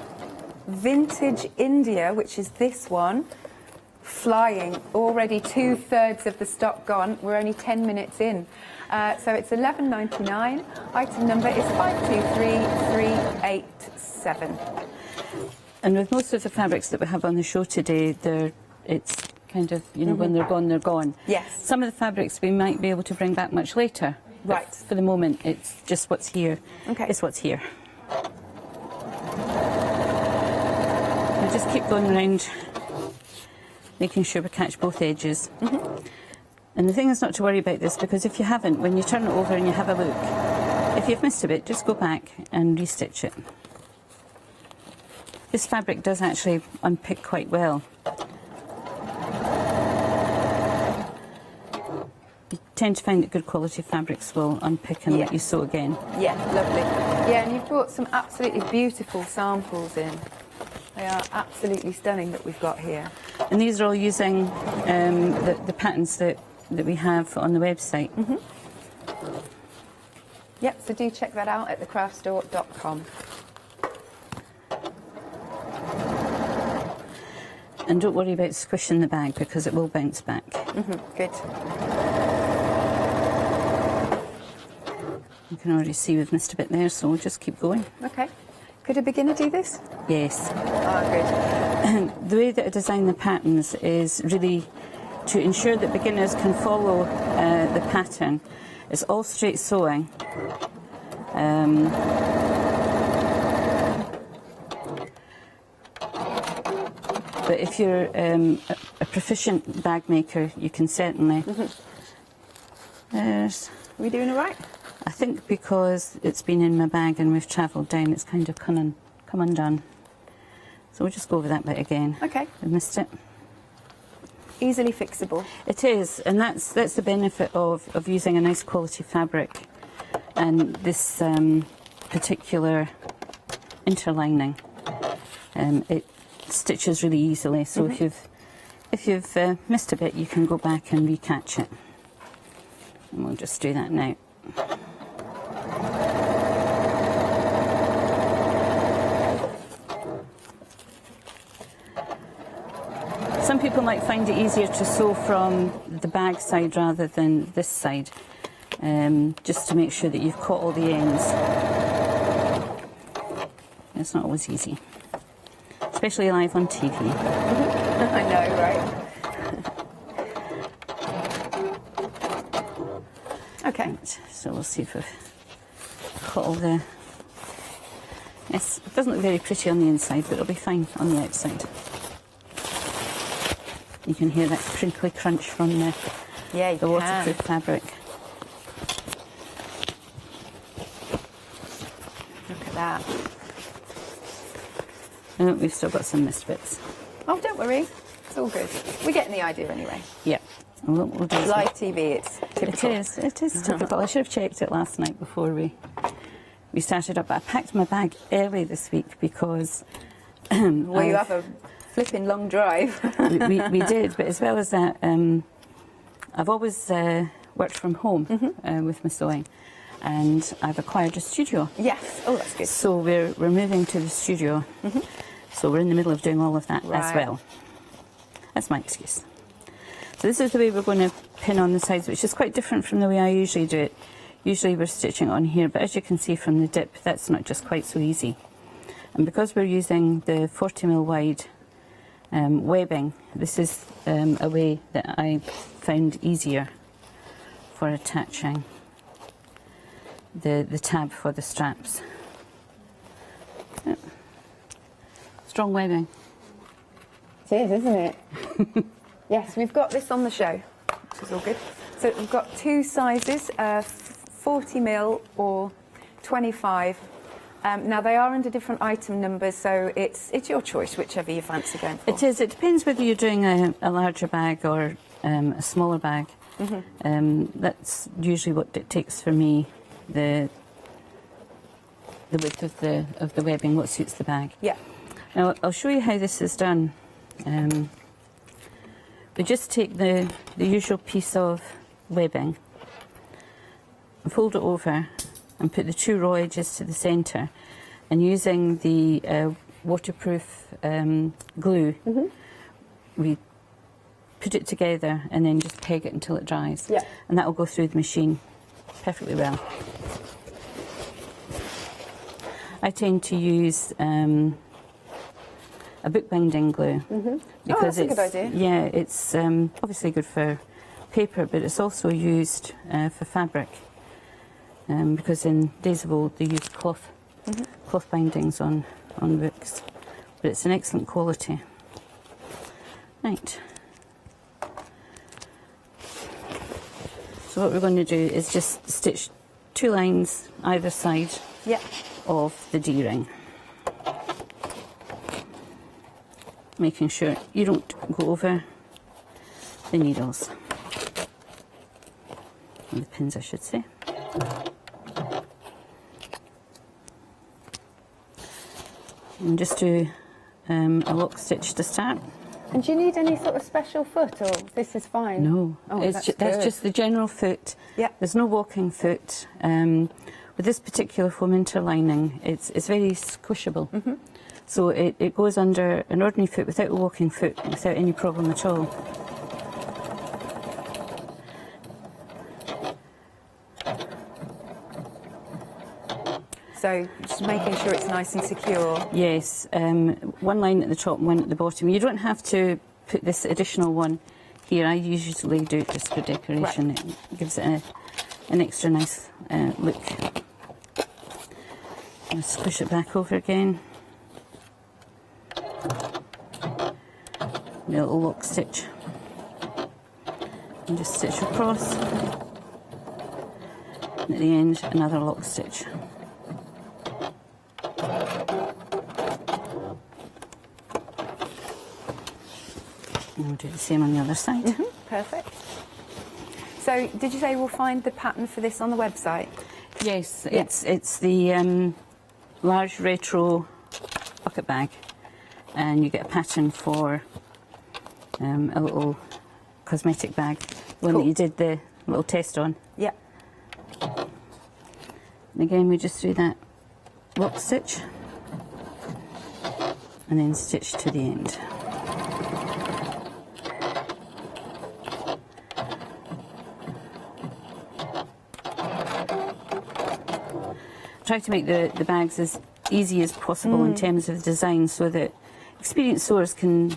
vintage India, which is this one, flying. Already 2/3 of the stock gone. We're only 10 minutes in. So it's £11.99. Item number is 523387. And with most of the fabrics that we have on the show today, it's kind of, you know, when they're gone, they're gone. Yes. Some of the fabrics we might be able to bring back much later. Right. But for the moment, it's just what's here. Okay. It's what's here. We just keep going around, making sure we catch both edges. And the thing is not to worry about this, because if you haven't, when you turn it over and you have a look, if you've missed a bit, just go back and restitch it. This fabric does actually unpick quite well. You tend to find that good quality fabrics will unpick and let you sew again. Yeah, lovely. Yeah, and you've brought some absolutely beautiful samples in. They are absolutely stunning that we've got here. And these are all using the patterns that we have on the website. Yep, so do check that out at thecraftstore.com. And don't worry about squishing the bag, because it will bounce back. Good. You can already see we've missed a bit there, so we'll just keep going. Okay. Could a beginner do this? Yes. Ah, good. The way that I design the patterns is really to ensure that beginners can follow the pattern. It's all straight sewing. But if you're a proficient bag maker, you can certainly... Are we doing all right? I think because it's been in my bag and we've travelled down, it's kind of come undone. So we'll just go over that bit again. Okay. We missed it. Easily fixable. It is, and that's the benefit of using a nice quality fabric and this particular interlining. It stitches really easily, so if If you've missed a bit, you can go back and recatch it. And we'll just do that now. Some people might find it easier to sew from the bag side rather than this side, just to make sure that you've caught all the ends. It's not always easy, especially live on TV. I know, right? Okay. Right, so we'll see if we've caught all the... Yes, it doesn't look very pretty on the inside, but it'll be fine on the outside. You can hear that crinkly crunch from the waterproof fabric. Look at that. Oh, we've still got some missed bits. Oh, don't worry. It's all good. We're getting the idea anyway. Yeah. We'll do Live TV, it's typical. It is typical. I should have checked it last night before we started up. But I packed my bag early this week because... Well, you have a flipping long drive. we did, but as well as that, I've always worked from home with my sewing, and I've acquired a studio. Yes. Oh, that's good. So we're moving to the studio. So we're in the middle of doing all of that as well. That's my excuse. So this is the way we're going to pin on the sides, which is quite different from the way I usually do it. Usually we're stitching it on here, but as you can see from the dip, that's not just quite so easy. And because we're using the 40mm wide webbing, this is a way that I found easier for attaching the tab for the straps. Yep. Strong webbing. It is, isn't it? Yes, we've got this on the show, which is all good. So we've got two sizes, 40mm or 25. Now they are under different item numbers, so it's your choice, whichever you fancy going for. It is. It depends whether you're doing a larger bag or a smaller bag. That's usually what dictates for me the width of the webbing, what suits the bag. Yeah. Now I'll show you how this is done. We just take the usual piece of webbing and fold it over and put the two raw edges to the centre, and using the waterproof glue, we put it together and then just peg it until it dries. Yeah. And that will go through the machine perfectly well. I tend to use a bookbinding glue because that's a good idea. Yeah, it's obviously good for paper, but it's also used for fabric. Because in days of old they used cloth bindings on books, but it's an excellent quality. Right. So what we're going to do is just stitch 2 lines either side of the D-ring, making sure you don't go over the needles, and the pins I should say. And just do a lock stitch to start. And do you need any sort of special foot, or this is fine? No, Oh, that's good. just the general foot. Yeah. There's no walking foot. With this particular foam interlining, it's very squishable. So it goes under an ordinary foot without a walking foot, without any problem at all. So just making sure it's nice and secure. Yes, one line at the top and one at the bottom. You don't have to put this additional one here. I usually do it just for decoration. Right. It gives it an extra nice look. And squish it back over again. A little lock stitch. And just stitch across. And at the end, another lock stitch. And we'll do the same on the other side. Perfect. So did you say we'll find the pattern for this on the website? Yes, it's the large retro bucket bag, and you get a pattern for a little cosmetic bag, one that you did the little test on. Yeah. And again, we just do that lock stitch and then stitch to the end. Try to make the bags as easy as possible in terms of the design, so that experienced sewers can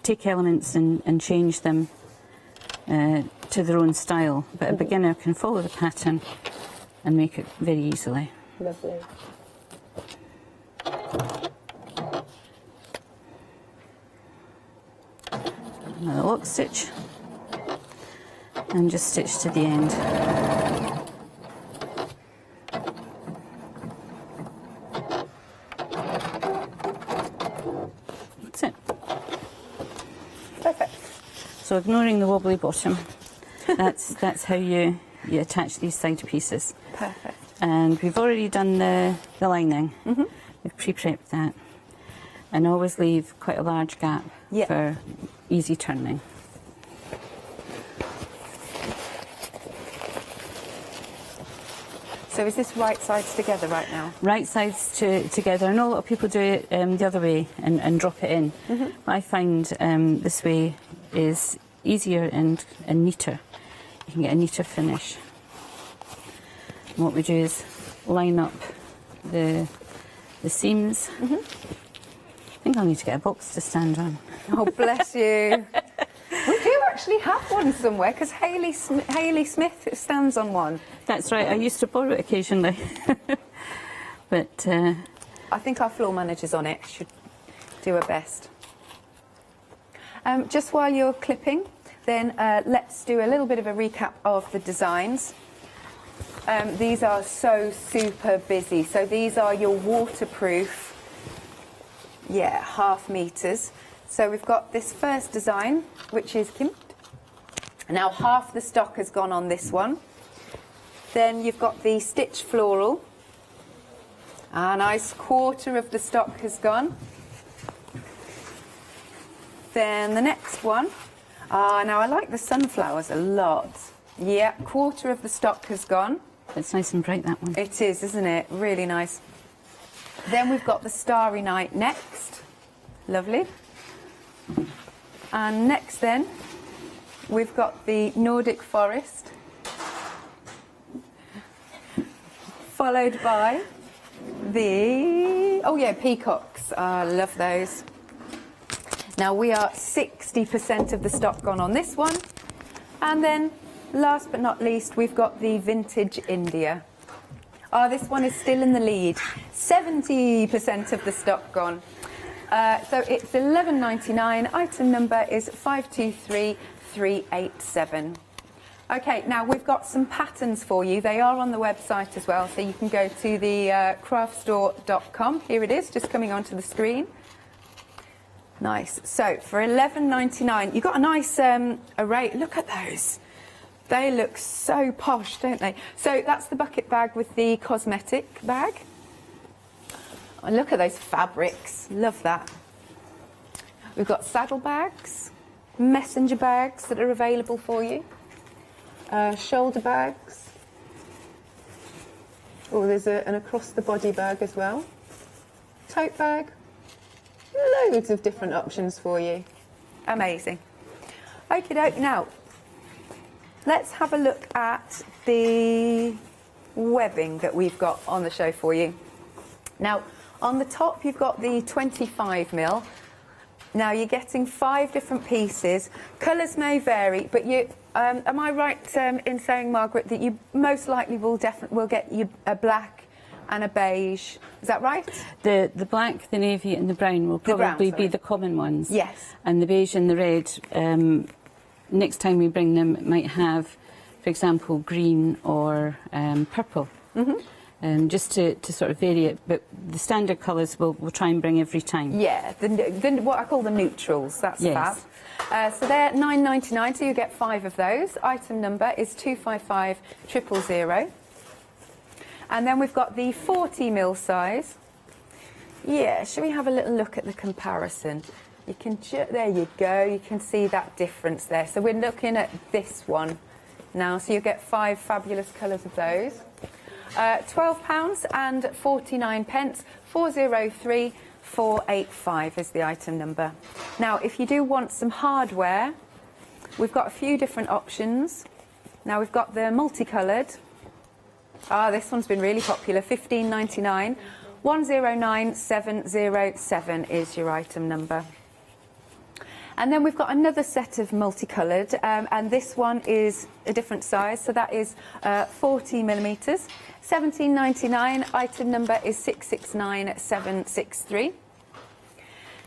take elements and change them to their own style, but a beginner can follow the pattern and make it very easily. Lovely. Another lock stitch and just stitch to the end. That's it. Perfect. So ignoring the wobbly bottom, that's how you attach these side pieces. Perfect. And we've already done the lining. We've pre-prepped that, and always leave quite a large gap for easy turning. So is this right sides together right now? Right sides together. I know a lot of people do it the other way and drop it in. But I find this way is easier and neater. You can get a neater finish. And what we do is line up the seams. I think I'll need to get a box to stand on. Oh, bless you. We do actually have one somewhere, because Hayley Smith stands on one. That's right, I used to borrow it occasionally. But I think our floor manager's on it, should do her best. Just while you're clipping, then let's do a little bit of a recap of the designs. These are so super busy. So these are your waterproof, half meters. So we've got this first design, which is kimped. Now half the stock has gone on this one. Then you've got the stitch floral. A nice quarter of the stock has gone. Then the next one. Now I like the sunflowers a lot. Yeah, quarter of the stock has gone. it's nice and bright, that one. It is, isn't it? Really nice. Then we've got the Starry Night next. Lovely. And next then, we've got the Nordic Forest, followed by the, peacocks. I love those. Now we are 60% of the stock gone on this one. And then, last but not least, we've got the Vintage India. This one is still in the lead. 70% of the stock gone. So it's $11.99. Item number is 523387. Okay, now we've got some patterns for you. They are on the website as well, so you can go to the craftstore.com. Here it is, just coming onto the screen. Nice. So for $11.99, you've got a nice array. Look at those. They look so posh, don't they? So that's the bucket bag with the cosmetic bag. And look at those fabrics. Love that. We've got saddle bags, messenger bags that are available for you, shoulder bags. Oh, there's an across-the-body bag as well. Tote bag. Loads of different options for you. Amazing. Okie doke. Now, let's have a look at the webbing that we've got on the show for you. Now, on the top, you've got the 25mm. Now, you're getting 5 different pieces. Colours may vary, but you, am I right in saying, Margaret, that you most likely will get you a black and a beige? Is that right? The black, the navy and the brown will probably be the common ones. Yes. And the beige and the red, next time we bring them, might have, for example, green or purple. Just to sort of vary it, but the standard colours we'll try and bring every time. Yeah, what I call the neutrals, that's fab. So they're $9.99, so you get 5 of those. Item number is 255000. And then we've got the 40mm size. Yeah, shall we have a little look at the comparison? You can, there you go, you can see that difference there. So we're looking at this one now, so you get 5 fabulous colours of those. £12.49, 403485 is the item number. Now, if you do want some hardware, we've got a few different options. Now, we've got the multicoloured. This one's been really popular, £15.99. 109707 is your item number. And then we've got another set of multicoloured, and this one is a different size, so that is 40 millimetres. £17.99, item number is 669763.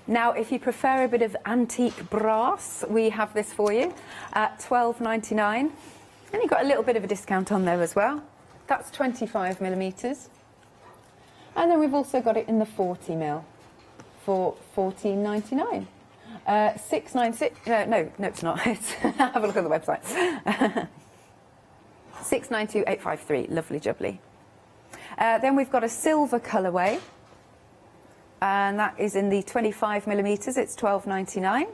Now, if you prefer a bit of antique brass, we have this for you at £12.99. And you've got a little bit of a discount on there as well. That's 25 millimetres. And then we've also got it in the 40 mil for £14.99. 696. No, it's not. Have a look at the website. 692853. Lovely jubbly. Then we've got a silver colourway, and that is in the 25 millimetres. It's £12.99.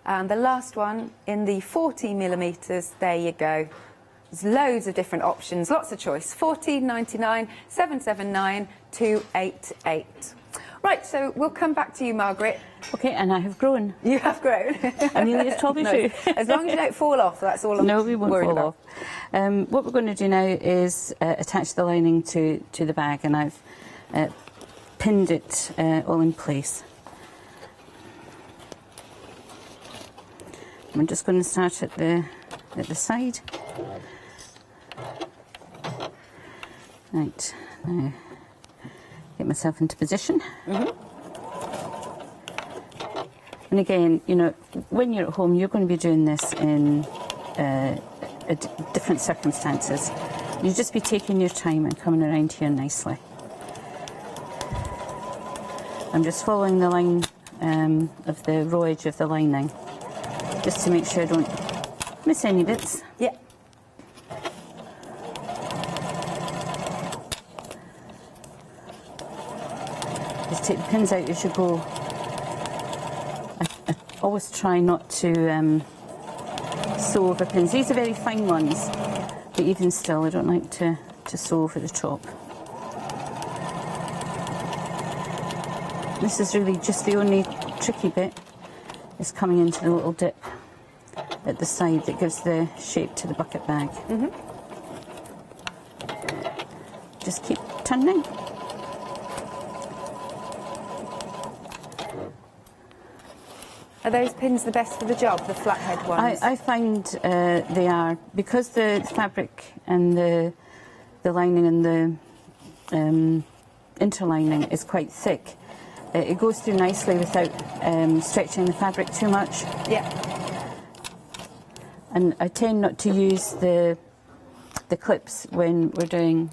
And the last one in the 40 millimetres. There you go. There's loads of different options, lots of choice. £14.99, 779 288. Right, so we'll come back to you, Margaret. Okay, and I have grown. You have grown. Amelia told me to. As long as you don't fall off, that's all I'm No, we won't worried fall about. off. What we're going to do now is attach the lining to the bag, and I've pinned it all in place. I'm just going to start at the side. Right, now get myself into position. And again, you know, when you're at home, you're going to be doing this in different circumstances. You just be taking your time and coming around here nicely. I'm just following the line of the raw edge of the lining, just to make sure I don't miss any bits. Yeah. Just take the pins out as you go. I always try not to sew over pins. These are very fine ones, but even still, I don't like to sew over the top. This is really just the only tricky bit, is coming into the little dip at the side that gives the shape to the bucket bag. Just keep turning. Are those pins the best for the job, the flathead ones? I find they are, because the fabric and the lining and the interlining is quite thick. It goes through nicely without stretching the fabric too much. Yeah. And I tend not to use the clips when we're doing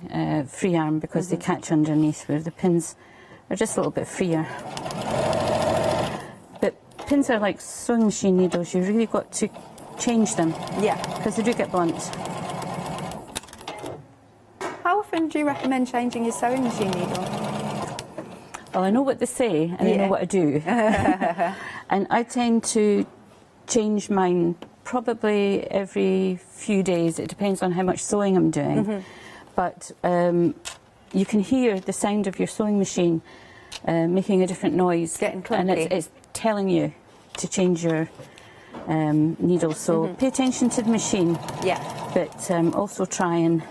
free arm, because they catch underneath, where the pins are just a little bit freer. But pins are like sewing machine needles. You've really got to change them. Yeah. Because they do get blunt. How often do you recommend changing your sewing machine needle? Well, I know what they say, and I know what I do. And I tend to change mine probably every few days. It depends on how much sewing I'm doing. But you can hear the sound of your sewing machine making a different noise. Getting clunky. And it's telling you to change your needle. So pay attention to the machine. Yeah. But also try and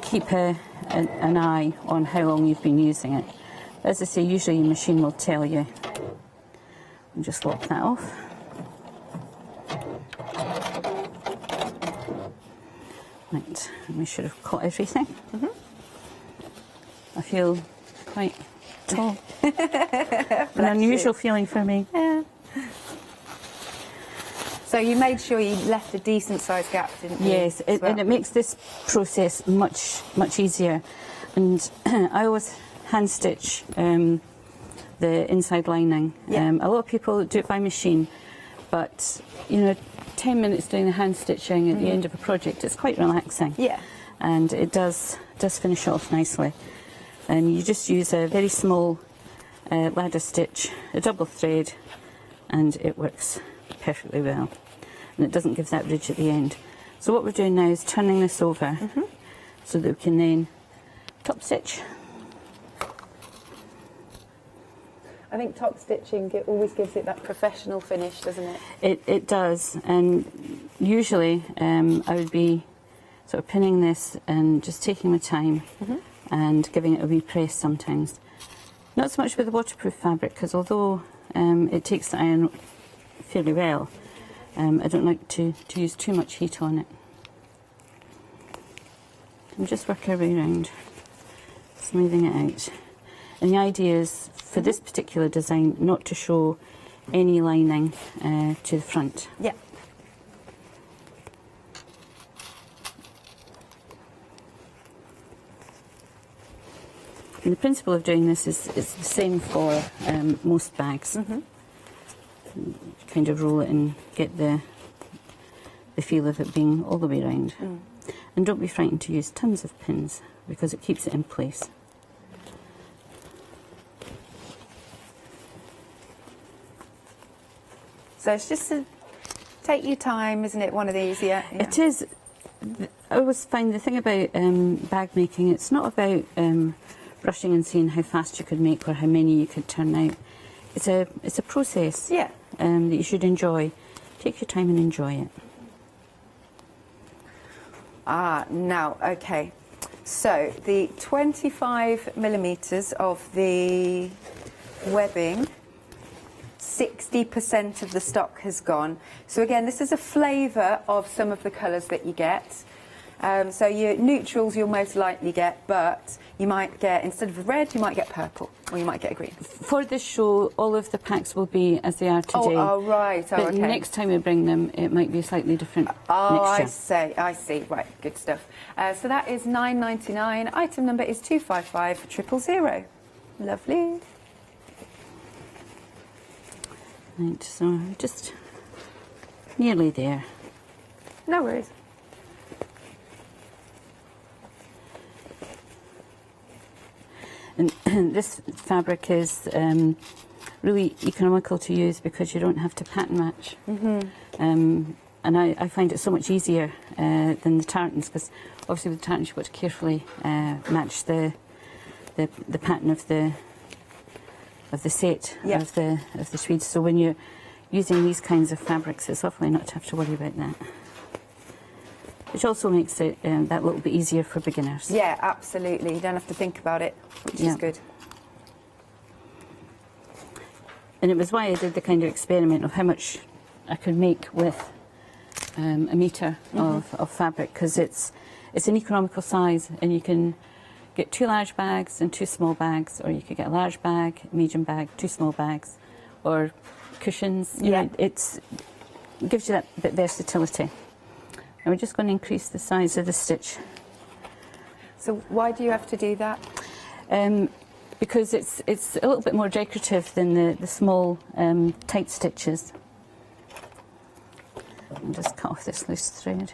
keep an eye on how long you've been using it. As I say, usually your machine will tell you. And just lop that off. Right, we should have caught everything. I feel quite tall. An unusual feeling for me. Yeah. So you made sure you left a decent sized gap, didn't you? Yes, and it makes this process much easier. And I always hand stitch the inside lining. Yeah. A lot of people do it by machine, but you know, 10 minutes doing the hand stitching at the end of a project, it's quite relaxing. Yeah. And it does finish off nicely. And you just use a very small ladder stitch, a double thread, and it works perfectly well. And it doesn't give that ridge at the end. So what we're doing now is turning this over so that we can then top stitch. I think top stitching, it always gives it that professional finish, doesn't it? It does, and usually I would be sort of pinning this and just taking my time and giving it a wee press sometimes. Not so much with the waterproof fabric, because although it takes the iron fairly well, I don't like to use too much heat on it. And just work our way around, smoothing it out. And the idea is, for this particular design, not to show any lining to the front. Yeah. And the principle of doing this is the same for most bags. Kind of roll it and get the feel of it being all the way around. And don't be frightened to use tons of pins, because it keeps it in place. So it's just to take your time, isn't it, one of these? Yeah. It is. I always find the thing about bag making, it's not about rushing and seeing how fast you could make or how many you could turn out. It's a process that you should enjoy. Take your time and enjoy it. Now, okay. So the 25 millimetres of the webbing, 60% of the stock has gone. So again, this is a flavour of some of the colours that you get. So your neutrals you'll most likely get, but you might get, instead of red, you might get purple, or you might get a green. For this show, all of the packs will be as they are today. Oh, right. Oh, but okay. next time we bring them, it might be a slightly different mixture. I see. Right, good stuff. So that is £9.99. Item number is 255000. Lovely. Right, so just nearly there. No worries. And this fabric is really economical to use because you don't have to pattern match. And I find it so much easier than the tartans, because obviously with the tartans you've got to carefully match the pattern of the set of the Swedes. So when you're using these kinds of fabrics, it's lovely not to have to worry about that. Which also makes it that little bit easier for beginners. Yeah, absolutely. You don't have to think about it, which is good. And it was why I did the kind of experiment of how much I could make with a metre of fabric, because it's an economical size, and you can get 2 large bags and 2 small bags, or you could get a large bag, medium bag, 2 small bags, or cushions. You know, it gives you that bit of versatility. And we're just going to increase the size of the stitch. So why do you have to do that? Because it's a little bit more decorative than the small tight stitches. I'll just cut off this loose thread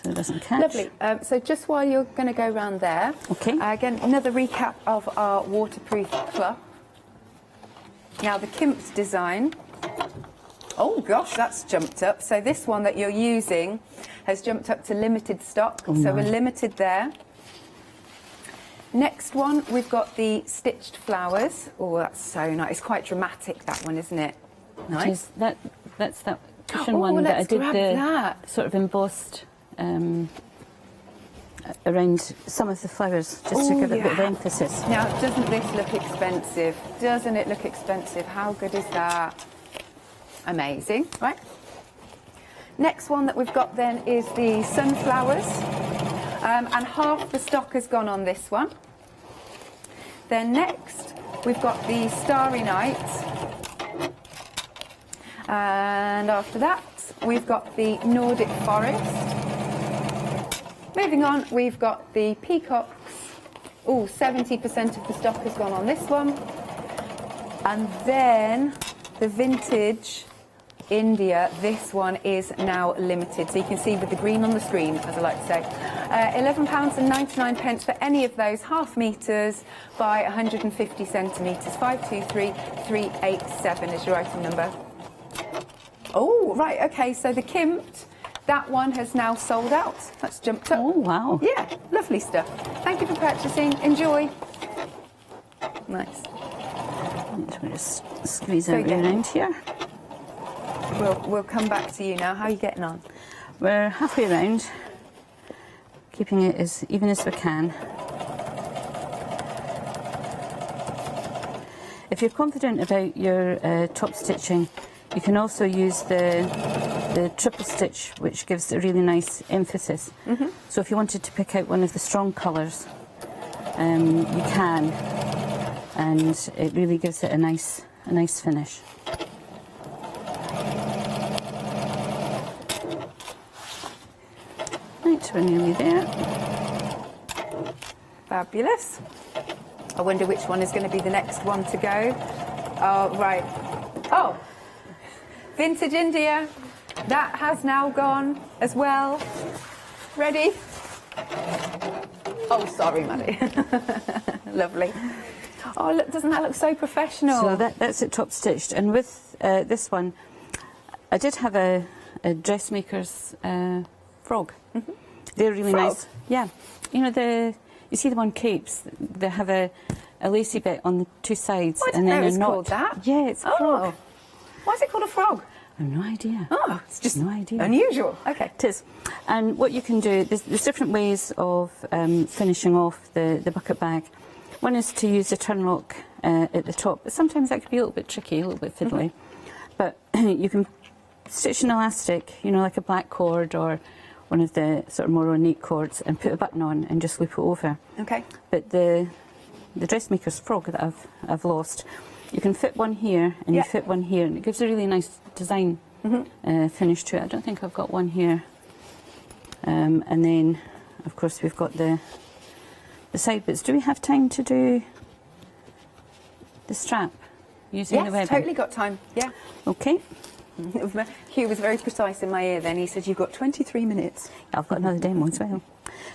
so it doesn't catch. Lovely. So just while you're going to go around there, again, another recap of our waterproof cloth. Now the Kimp's design. Oh gosh, that's jumped up. So this one that you're using has jumped up to limited stock. So we're limited there. Next one, we've got the stitched flowers. Oh, that's so nice. It's quite dramatic, that one, isn't it? Nice. That's that cushion one that I did sort of embossed around some of the flowers, just to give it a bit of emphasis. Now, doesn't this look expensive? Doesn't it look expensive? How good is that? Amazing, right? Next one that we've got then is the sunflowers, and half the stock has gone on this one. Then next we've got the Starry Night, and after that we've got the Nordic Forest. Moving on, we've got the peacocks. Oh, 70% of the stock has gone on this one, and then the vintage India. This one is now limited. So you can see with the green on the screen, as I like to say. £11.99 for any of those, half metres by 150 centimetres. 523387 is your item number. Oh, right, okay, so the Kimped, that one has now sold out. That's jumped up. Oh, wow. Yeah, lovely stuff. Thank you for purchasing. Enjoy. Nice. We'll just squeeze So out again. around here. We'll come back to you now. How are you getting on? We're halfway around, keeping it as even as we can. If you're confident about your top stitching, you can also use the triple stitch, which gives a really nice emphasis. So if you wanted to pick out one of the strong colours, you can, and it really gives it a nice finish. Right, we're nearly there. Fabulous. I wonder which one is going to be the next one to go. Oh, right. Oh, Vintage India. That has now gone as well. Ready? Oh, sorry, Maddie. Lovely. Oh, look, doesn't that look so professional? So that's it top stitched. And with this one, I did have a dressmaker's frog. They're really Frog? nice. Yeah. You know, you see them on capes, they have a lacy bit on the two sides. I didn't and then know a it's knot. called that. Yeah, it's a frog. Why is it called a frog? I have no idea. Oh, it's just No idea. unusual. Okay. It is. And what you can do, there's different ways of finishing off the bucket bag. One is to use a turn lock at the top, but sometimes that can be a little bit tricky, a little bit fiddly. But you can stitch an elastic, you know, like a black cord or one of the sort of more ornate cords, and put a button on and just loop it over. Okay. But the dressmaker's frog that I've lost, you can fit one here and Yeah. you fit one here, and it gives a really nice design finish to it. I don't think I've got one here. And then, of course, we've got the side bits. Do we have time to do the strap using the Yes, webbing? totally got time. Yeah. Okay. Hugh was very precise in my ear then. He said, you've got 23 minutes. I've got another demo as well.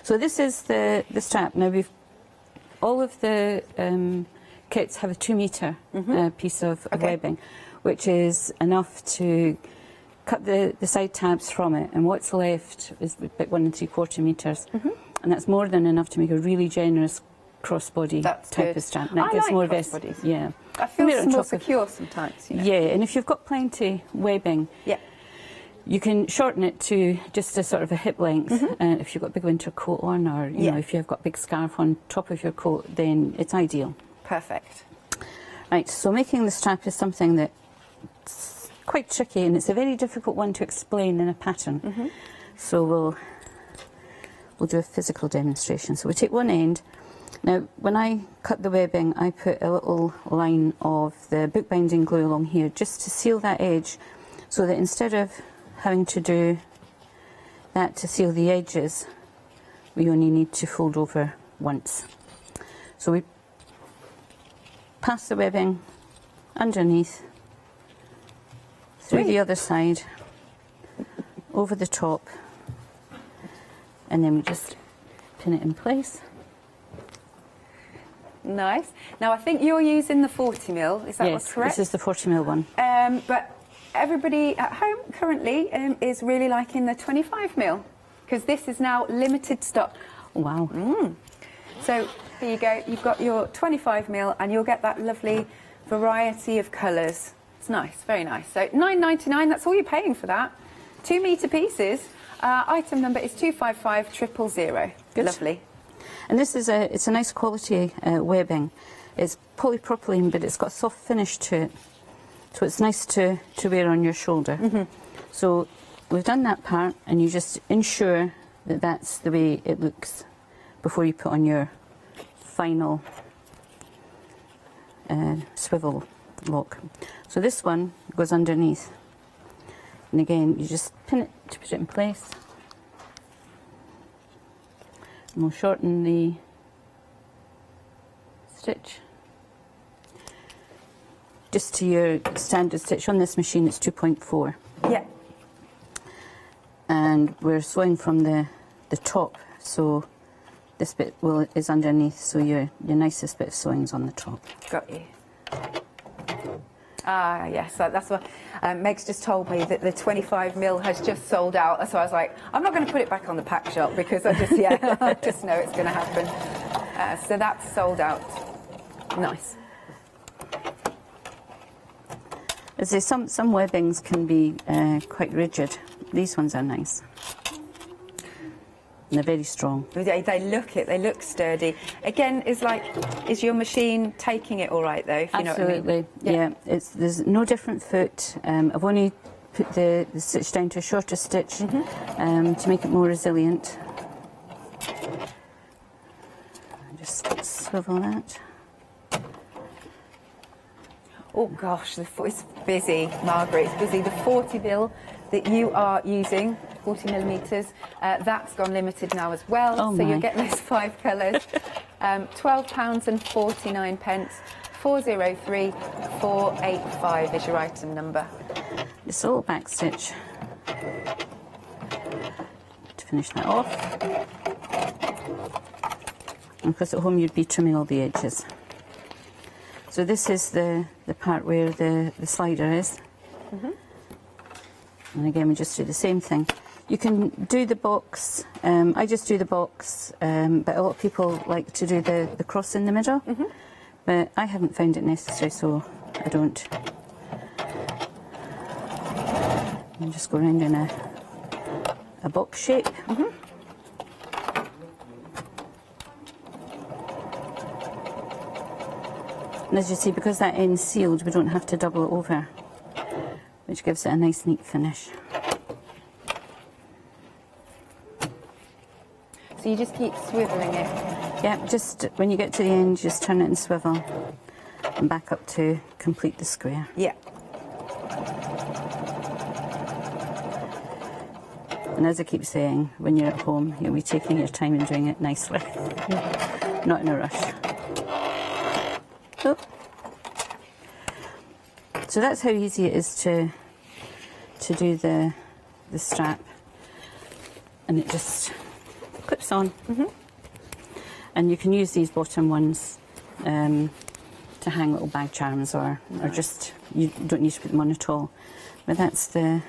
So this is the strap. Now all of the kits have a 2 metre piece of webbing, which is enough to cut the side tabs from it, and what's left is about 1 3/4 metres, and that's more than enough to make a really generous crossbody That's type good. of strap. And that I gives like more crossbodies. yeah. I feel Wear it on more top of- secure sometimes. You know? Yeah, and if you've got plenty webbing, Yeah. you can shorten it to just a sort of a hip length. If you've got a big winter coat on, or you know, if you've got a big scarf on top of your coat, then it's ideal. Perfect. Right, so making the strap is something that's quite tricky, and it's a very difficult one to explain in a pattern. So we'll do a physical demonstration. So we take one end. Now, when I cut the webbing, I put a little line of the bookbinding glue along here just to seal that edge, so that instead of having to do that to seal the edges, we only need to fold over once. So we pass the webbing underneath, through the other side, over the top, and then we just pin it in place. Nice. Now, I think you're using the 40mm. Is that what's Yes, correct? this is the 40mm one. But everybody at home currently is really liking the 25mm, because this is now limited stock. Wow. So here you go. You've got your 25mm, and you'll get that lovely variety of colours. It's nice, very nice. So £9.99. That's all you're paying for that. 2 metre pieces. Item number is 255000. Good. Lovely. And this is it's a nice quality webbing. It's polypropylene, but it's got a soft finish to it, so it's nice to wear on your shoulder. So we've done that part, and you just ensure that that's the way it looks before you put on your final swivel lock. So this one goes underneath, and again you just pin it to put it in place. And we'll shorten the stitch just to your standard stitch. On this machine it's 2.4. Yeah. And we're sewing from the top, so this bit is underneath, so your nicest bit of sewing's on the top. Got you. Ah, yes, that's what Meg's just told me, that the 25mm has just sold out. So I was like, I'm not going to put it back on the pack shop because I just, yeah, I just know it's going to happen. So that's sold out. Nice. As I say, some webbings can be quite rigid. These ones are nice. And they're very strong. They look sturdy. Again, is your machine taking it all right though? If you Absolutely, know what I mean? yeah. There's no different foot. I've only put the stitch down to a shorter stitch to make it more resilient. Just swivel that. Oh gosh, it's busy, Margaret. It's busy. The 40mm that you are using, 40mm, that's gone limited now as well. Oh so my. you're getting those 5 colours. £12.49. 403 485 is your item number. This little back stitch to finish that off. And of course at home you'd be trimming all the edges. So this is the part where the slider is. And again we just do the same thing. You can do the box, I just do the box, but a lot of people like to do the cross in the middle. But I haven't found it necessary, so I don't. And just go around in a box shape. And as you see, because that end's sealed, we don't have to double it over, which gives it a nice neat finish. So you just keep swiveling it. Yeah, just when you get to the end, just turn it and swivel and back up to complete the square. Yeah. And as I keep saying, when you're at home, you'll be taking your time and doing it nicely, not in a rush. Oh. So that's how easy it is to do the strap, and it just clips on. And you can use these bottom ones to hang little bag charms, or just, you don't need to put them on at all. But that's the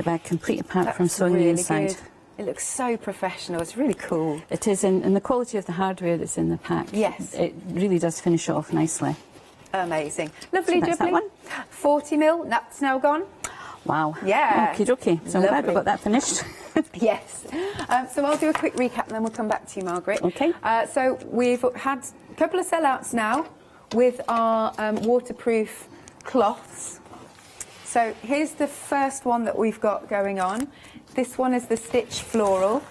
bag complete apart from sewing really the inside. good. It looks so professional. It's really cool. It is, and the quality of the hardware that's in the pack, Yes. it really does finish it off nicely. Amazing. Lovely, So that's that jubbly. one. 40mm, that's now gone. Wow. Yeah. Okie dokie. So I'm glad Lovely. we got that finished. Yes. So I'll do a quick recap and then we'll come back to you, Margaret. Okay. So we've had a couple of sellouts now with our waterproof cloths. So here's the first one that we've got going on. This one is the Stitch Floral.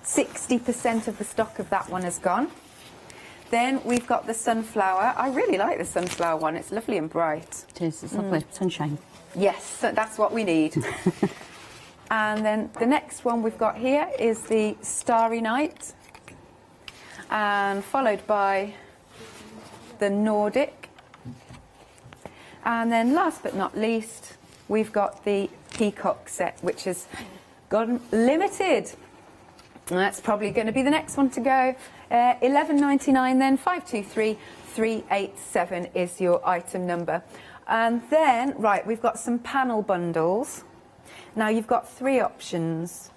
60% of the stock of that one has gone. Then we've got the Sunflower. I really like the Sunflower one. It's lovely and bright. It is. It's lovely. Sunshine. Yes, so that's what we need. And then the next one we've got here is the Starry Night, and followed by the Nordic. And then last but not least, we've got the Peacock set, which has gone limited. And that's probably going to be the next one to go. $11.99 then, 523 387 is your item number. And then, right, we've got some panel bundles. Now you've got 3 options.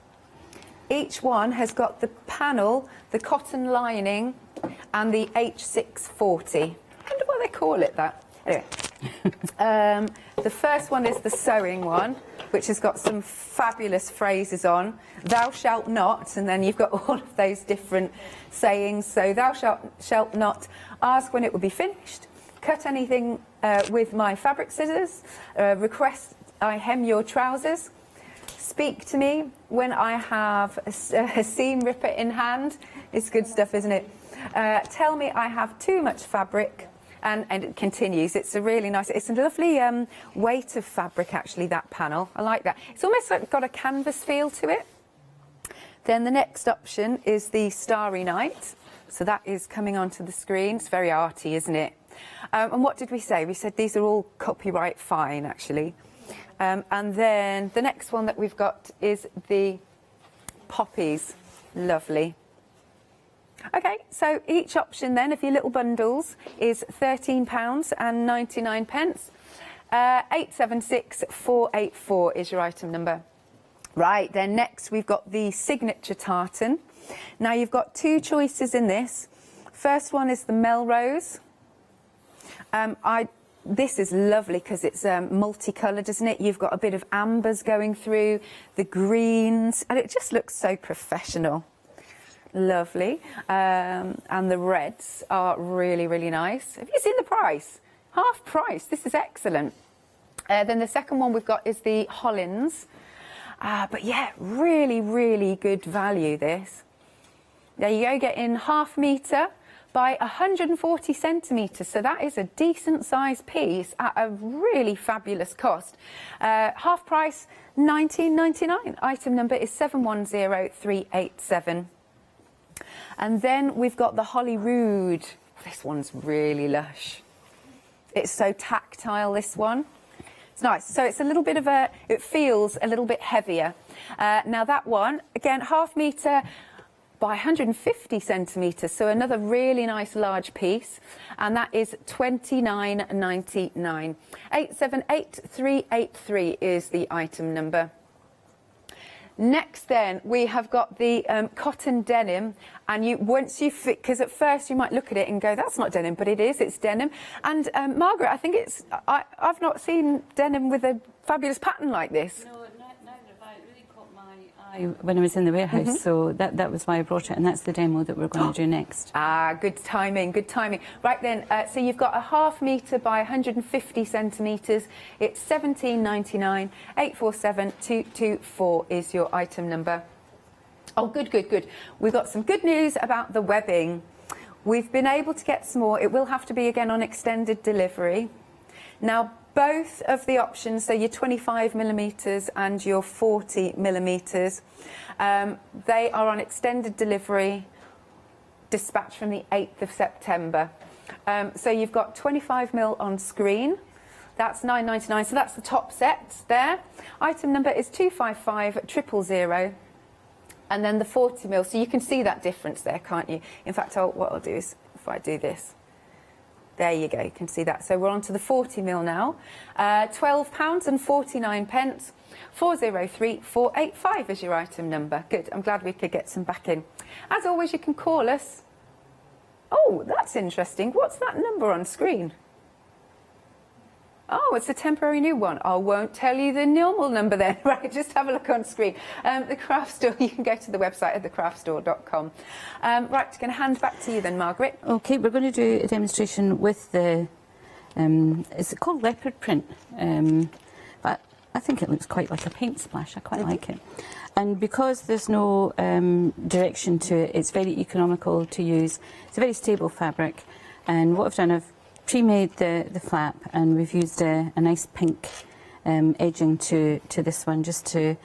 Each one has got the panel, the cotton lining, and the H640. I wonder why they call it that. Anyway, the first one is the sewing one, which has got some fabulous phrases on. Thou shalt not, and then you've got all of those different sayings. So thou shalt not ask when it will be finished, cut anything with my fabric scissors, request I hem your trousers, speak to me when I have a seam ripper in hand. It's good stuff, isn't it? Tell me I have too much fabric. And it continues. It's a really nice, it's a lovely weight of fabric, actually, that panel. I like that. It's almost like got a canvas feel to it. Then the next option is the Starry Night. So that is coming onto the screen. It's very arty, isn't it? And what did we say? We said these are all copyright fine, actually. And then the next one that we've got is the poppies. Lovely. Okay, so each option then of your little bundles is £13.99. 876484 is your item number. Right, then next we've got the signature tartan. Now you've got two choices in this. First one is the Melrose. This is lovely because it's multicoloured, isn't it? You've got a bit of ambers going through, the greens, and it just looks so professional. Lovely. And the reds are really, really nice. Have you seen the price? Half price. This is excellent. Then the second one we've got is the Hollands. But yeah, really, really good value, this. There you go, getting 1/2 metre by 140 centimetres. So that is a decent sized piece at a really fabulous cost. Half price, £19.99. Item number is 710387. And then we've got the Holyrood. This one's really lush. It's so tactile, this one. It's nice. So it's a little bit of it feels a little bit heavier. Now that one, again, 1/2 metre by 150 centimetres. So another really nice large piece. And that is £29.99. 878383 is the item number. Next then, we have got the cotton denim, and once you fit, because at first you might look at it and go, that's not denim, but it is, it's denim. And Margaret, I think I've not seen denim with a fabulous pattern like this. No, neither have I. It really caught my eye when I was in the warehouse, so that was why I brought it, and that's the demo that we're going to do next. Good timing, good timing. Right then, so you've got a 1/2 metre by 150 centimetres. It's £17.99. 847224 is your item number. Oh, good, good, good. We've got some good news about the webbing. We've been able to get some more. It will have to be again on extended delivery. Now, both of the options, so your 25mm and your 40mm, they are on extended delivery, dispatch from the 8th of September. So you've got 25mm on screen. That's £9.99, so that's the top set there. Item number is 255000. And then the 40mm, so you can see that difference there, can't you? In fact, what I'll do is, if I do this, there you go, you can see that. So we're on to the 40mm now. £12.49. 403485 is your item number. Good, I'm glad we could get some back in. As always, you can call us. Oh, that's interesting. What's that number on screen? Oh, it's a temporary new one. I won't tell you the normal number then. Right, just have a look on screen. The craft store, you can go to the website at thecraftstore.com. Right, going to hand back to you then, Margaret. Okay, we're going to do a demonstration with the, it's called leopard print, but I think it looks quite like a paint splash. I quite like it. And because there's no direction to it, it's very economical to use. It's a very stable fabric. And what I've done, I've pre-made the flap, and we've used a nice pink edging to this one, just to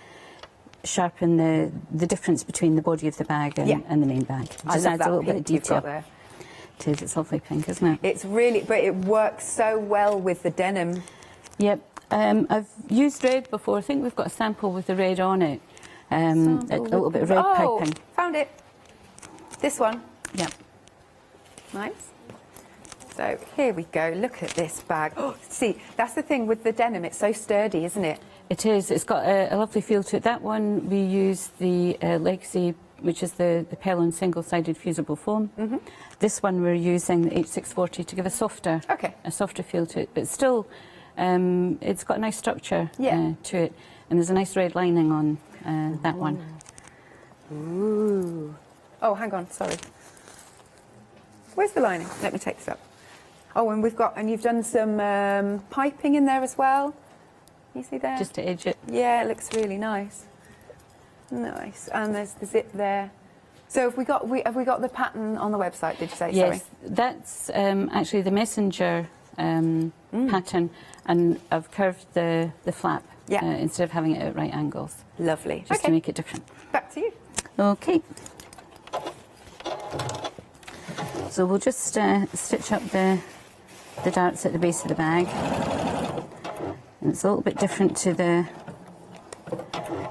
sharpen the difference between the body of the bag and the main bag. Just adds a little bit of detail. There. It is, it's lovely pink, isn't it? It's really, but it works so well with the denim. Yep. I've used red before. I think we've got a sample with the red on it. A little bit of red piping. Found it. This one. Yep. Nice. So here we go. Look at this bag. Oh, see, that's the thing with the denim. It's so sturdy, isn't it? It is. It's got a lovely feel to it. That one we use the Legacy, which is the Pentel single-sided fusible foam. This one we're using the H640 to give a softer feel to it. But still, it's got a nice structure to it, and there's a nice red lining on that one. Ooh. Oh, hang on. Sorry. Where's the lining? Let me take this up. Oh, and you've done some piping in there as well. You see there? Just to edge it. Yeah, it looks really nice. Nice. And there's the zip there. So have we got the pattern on the website, did you say? Yes, sorry? That's actually the messenger pattern, and I've curved the flap instead of having it at right angles. Lovely. Just to make it different. Back to you. Okay. So we'll just stitch up the darts at the base of the bag. And it's a little bit different to the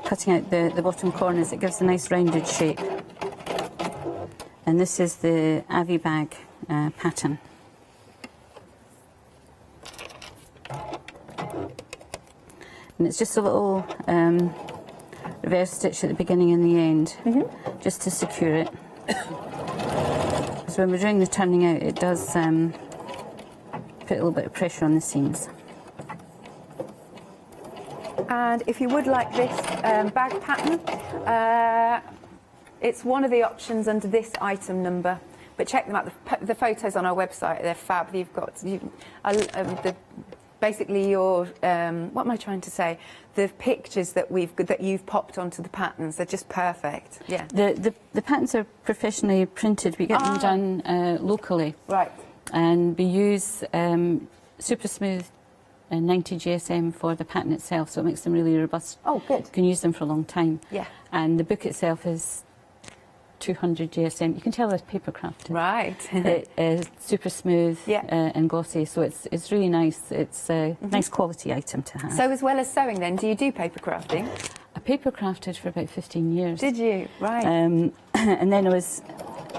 cutting out the bottom corners. It gives a nice rounded shape. And this is the Avi bag pattern. And it's just a little reverse stitch at the beginning and the end, just to secure it. Because when we're doing the turning out, it does put a little bit of pressure on the seams. And if you would like this bag pattern, it's one of the options under this item number. But check them out. The photos on our website, they're fab. You've got basically your what am I trying to say? The pictures that you've popped onto the patterns, they're just perfect. Yeah. The patterns are professionally printed. We get them done locally. Right. And we use super smooth 90 GSM for the pattern itself, so it makes them really robust. Oh, good. You can use them for a long time. Yeah. And the book itself is 200 GSM. You can tell it's paper crafted. Right. It is super smooth and glossy, so it's really nice. It's a nice quality item to have. So as well as sewing then, do you do paper crafting? I paper crafted for about 15 years. Did you? Right. And then I was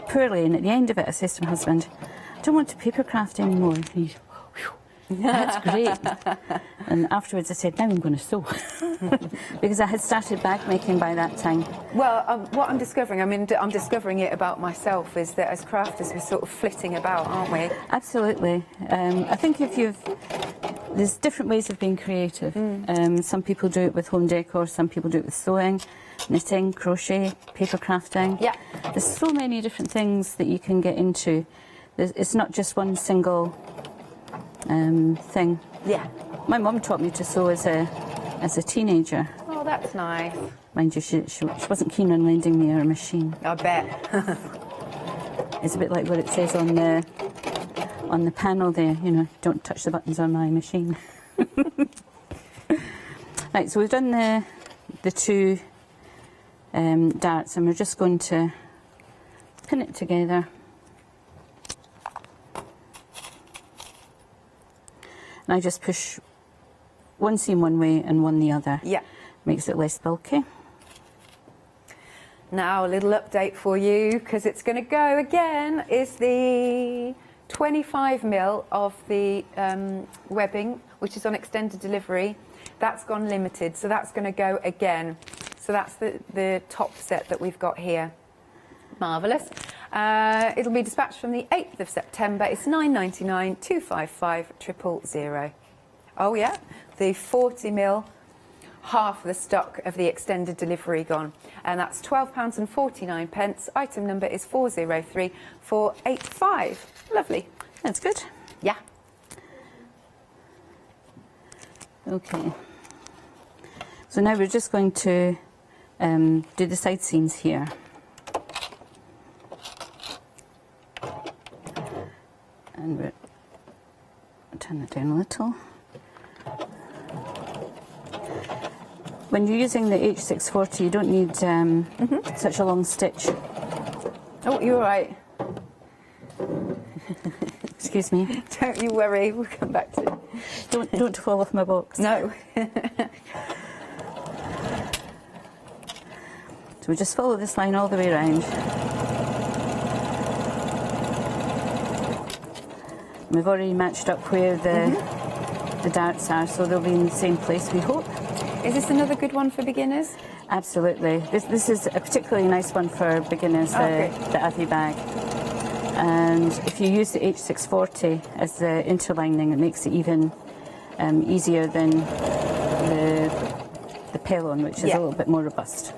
poorly, and at the end of it I said to my husband, I don't want to paper craft anymore. And he, that's great. And afterwards I said, now I'm going to sew. Because I had started bag making by that time. Well, what I'm discovering, I'm discovering it about myself, is that as crafters we're sort of flitting about, aren't we? Absolutely. I think there's different ways of being creative. Some people do it with home decor, some people do it with sewing, knitting, crochet, paper crafting. Yeah. There's so many different things that you can get into. It's not just one single thing. Yeah. My mum taught me to sew as a teenager. Oh, that's nice. Mind you, she wasn't keen on lending me her machine. I bet. It's a bit like what it says on the panel there, you know, don't touch the buttons on my machine. Right, so we've done the two darts, and we're just going to pin it together. And I just push one seam one way and one the other. Yeah. Makes it less bulky. Now a little update for you, because it's going to go again, is the 25mm of the webbing, which is on extended delivery. That's gone limited, so that's going to go again. So that's the top set that we've got here. Marvellous. It'll be dispatched from the 8th of September. It's £9.99, 255 000. Oh yeah, the 40mm, half the stock of the extended delivery gone. And that's £12.49. Item number is 403485. Lovely. That's good. Yeah. Okay. So now we're just going to do the side seams here. And we'll turn it down a little. When you're using the H640, you don't need such a long stitch. Oh, you're right. Excuse me. Don't you worry, we'll come back to it. Don't fall off my box. No. So we just follow this line all the way around. We've already matched up where the darts are, so they'll be in the same place, we hope. Is this another good one for beginners? Absolutely. This is a particularly nice one for beginners, the Avi bag. And if you use the H640 as the interlining, it makes it even easier than the Pellon, which is a little bit more robust.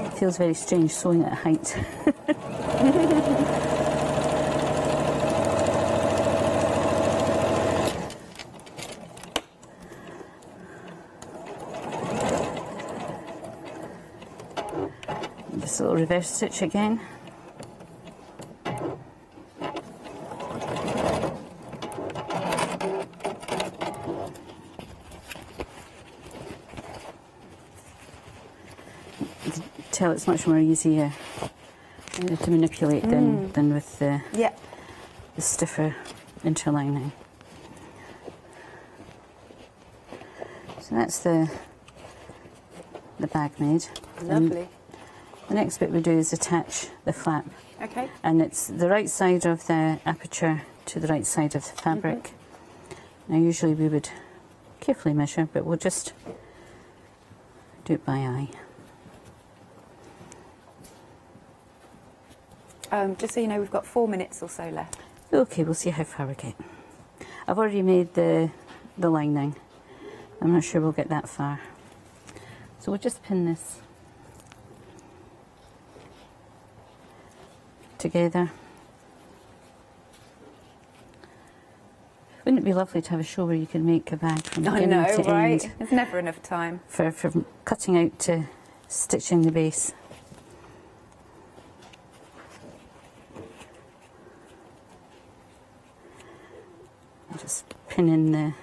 It feels very strange sewing at height. Just a little reverse stitch again. You can tell it's much more easier to manipulate than with the stiffer interlining. So that's the bag made. Lovely. The next bit we do is attach the flap. Okay. And it's the right side of the aperture to the right side of the fabric. Now usually we would carefully measure, but we'll just do it by eye. Just so you know, we've got 4 minutes or so left. Okay, we'll see how far we get. I've already made the lining. I'm not sure we'll get that far. So we'll just pin this together. Wouldn't it be lovely to have a show where you can make a bag from beginning to right? end? There's never enough time. From cutting out to stitching the base. I'll just pin in the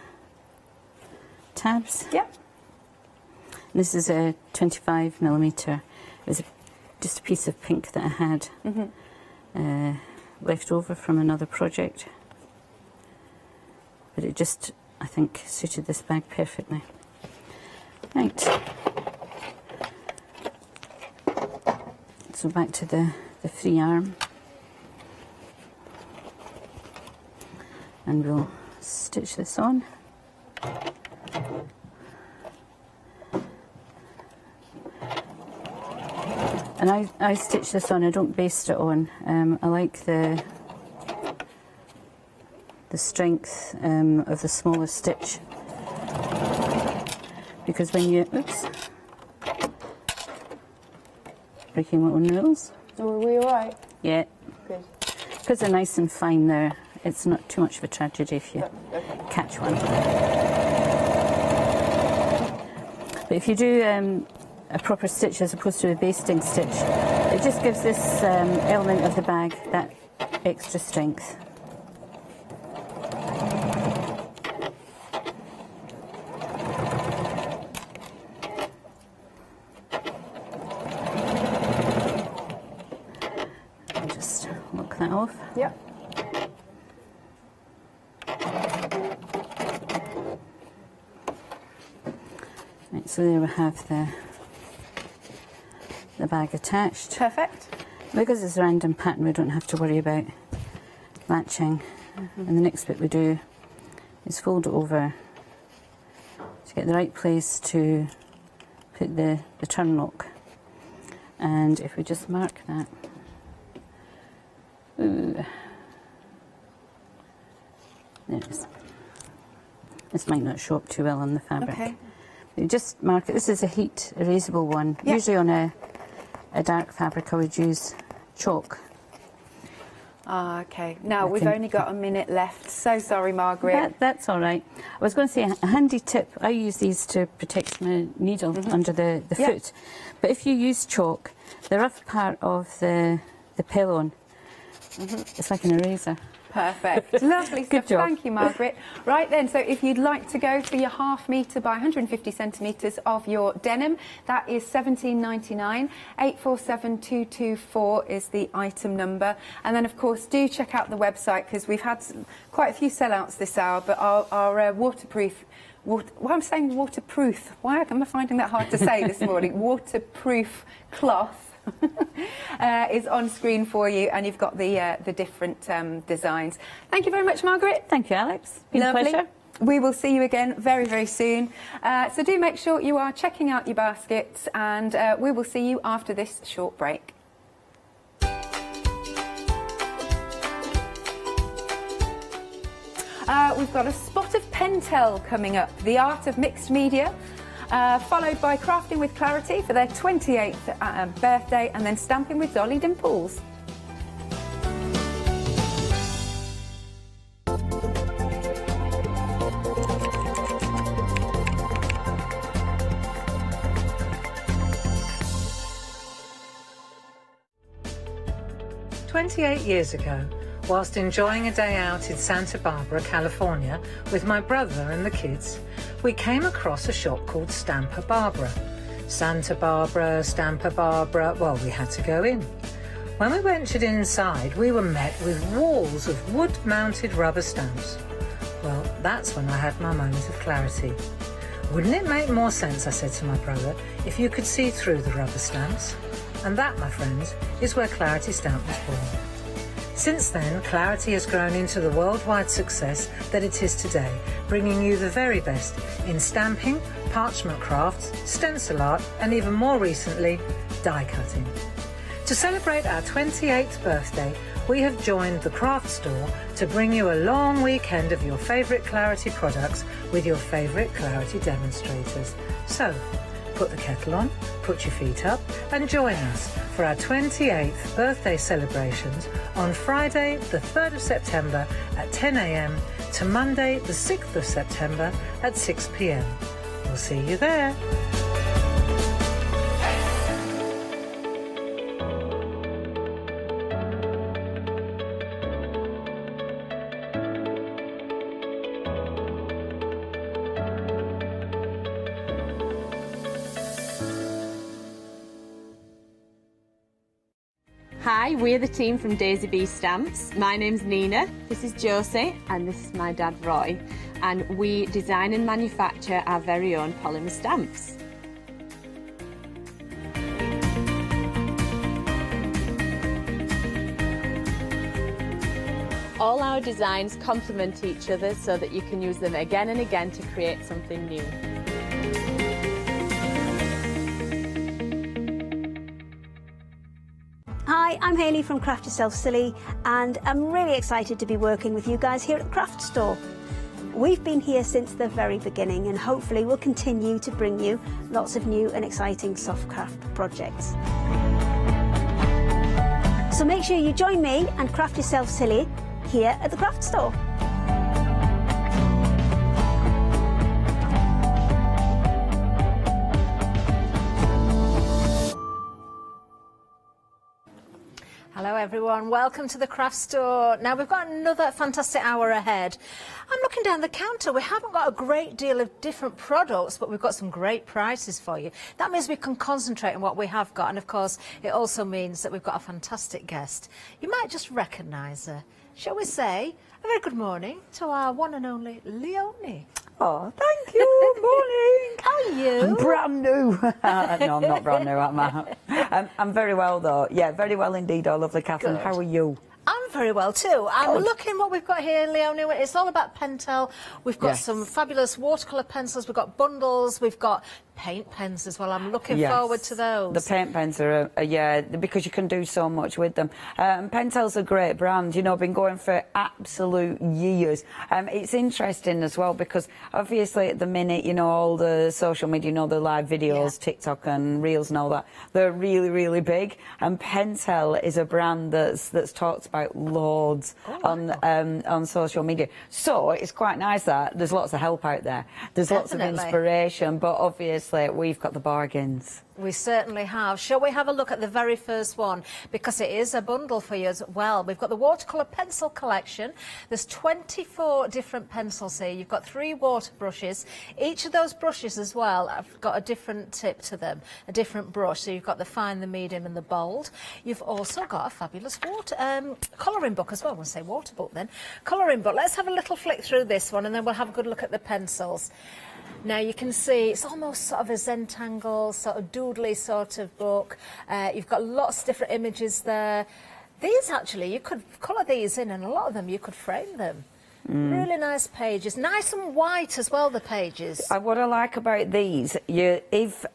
tabs. Yep. This is a 25mm. It was just a piece of pink that I had left over from another project. But it just, I think, suited this bag perfectly. Right. So back to the free arm. And we'll stitch this on. And I stitch this on, I don't baste it on. I like the strength of the smaller stitch, because when you, oops, breaking my own nails. Were we all right? Yeah. Good. Because they're nice and fine there, it's not too much of a tragedy if you catch one. But if you do a proper stitch as opposed to a basting stitch, it just gives this element of the bag that extra strength. I'll just lock that off. Yep. Right, so there we have the bag attached. Perfect. Because it's a random pattern, we don't have to worry about matching. And the next bit we do is fold it over to get the right place to put the turn lock. And if we just mark that, ooh, there it is. This might not show up too well on the fabric. Okay. You just mark it. This is a heat erasable one. Yep. Usually on a dark fabric I would use chalk. Ah, okay. Now, we've only got a minute left. So sorry, Margaret. That's all right. I was going to say a handy tip. I use these to protect my needle under the foot. But if you use chalk, the rough part of the pellon, it's like an eraser. Perfect. Lovely stuff. Good job. Thank you, Margaret. Right then, so if you'd like to go for your 1/2 metre by 150 centimetres of your denim, that is $17.99. 847224 is the item number. And then, of course, do check out the website, because we've had quite a few sellouts this hour, but our waterproof... I'm saying waterproof. Why am I finding that hard to say this morning? Waterproof cloth. Is on screen for you, and you've got the different designs. Thank you very much, Margaret. Thank you, Alex. Been Lovely. a pleasure. We will see you again very, very soon. So do make sure you are checking out your baskets, and we will see you after this short break. We've got a spot of Pentel coming up, the art of mixed media. Followed by Crafting with Clarity for their 28th birthday, and then Stamping with Dolly Dimples. "28 years ago, whilst enjoying a day out in Santa Barbara, California, with my brother and the kids, we came across a shop called Stamper Barbara. Santa Barbara, Stamper Barbara, well, we had to go in. When we ventured inside, we were met with walls of wood-mounted rubber stamps. Well, that's when I had my moment of clarity. Wouldn't it make more sense, I said to my brother, if you could see through the rubber stamps? And that, my friends, is where Clarity Stamp was born. Since then, Clarity has grown into the worldwide success that it is today, bringing you the very best in stamping, parchment crafts, stencil art, and even more recently, die cutting. To celebrate our 28th birthday, we have joined the craft store to bring you a long weekend of your favourite Clarity products with your favourite Clarity demonstrators. So, put the kettle on, put your feet up, and join us for our 28th birthday celebrations on Friday the 3rd of September at 10 a.m. to Monday the 6th of September at 6 p.m. We'll see you there. Hi, we're the team from Daisy Bee Stamps. My name's Nina, this is Josie, and this is my dad Roy. And we design and manufacture our very own polymer stamps. All our designs complement each other so that you can use them again and again to create something new. Hi, I'm Hayley from Craft Yourself Silly, and I'm really excited to be working with you guys here at the craft store. We've been here since the very beginning, and hopefully we'll continue to bring you lots of new and exciting soft craft projects. So make sure you join me and Craft Yourself Silly here at the craft store. Hello everyone, welcome to the craft store. Now we've got another fantastic hour ahead. I'm looking down the counter. We haven't got a great deal of different products, but we've got some great prices for you. That means we can concentrate on what we have got, and of course it also means that we've got a fantastic guest. You might just recognise her. Shall we say a very good morning to our one and only Leonie. Oh, thank you. Morning. How are you? I'm brand new. No, I'm not brand new, am I? I'm very well, though. Yeah, very well indeed. Oh, lovely, Catherine. Good. How are you? I'm very well too. I'm looking what we've got here, Leonie. It's all about Pentel. We've got some fabulous watercolour pencils. We've got bundles. We've got paint pens as well. I'm looking forward to those. The paint pens are, yeah, because you can do so much with them. Pentel's a great brand. You know, been going for absolute years. It's interesting as well because obviously at the minute, you know, all the social media, you know, the live videos, TikTok and Reels and all that, they're really, really big. And Pentel is a brand that's talked about loads on social media. So it's quite nice that there's lots of help out there. There's lots of inspiration, but obviously we've got the bargains. We certainly have. Shall we have a look at the very first one? Because it is a bundle for you as well. We've got the watercolour pencil collection. There's 24 different pencils here. You've got 3 water brushes. Each of those brushes as well have got a different tip to them, a different brush. So you've got the fine, the medium and the bold. You've also got a fabulous colouring book as well. I want to say water book then. Colouring book. Let's have a little flick through this one and then we'll have a good look at the pencils. Now you can see it's almost sort of a Zentangle, sort of doodly sort of book. You've got lots of different images there. These actually, you could colour these in and a lot of them you could frame them. Really nice pages, nice and white as well, the pages. What I like about these, if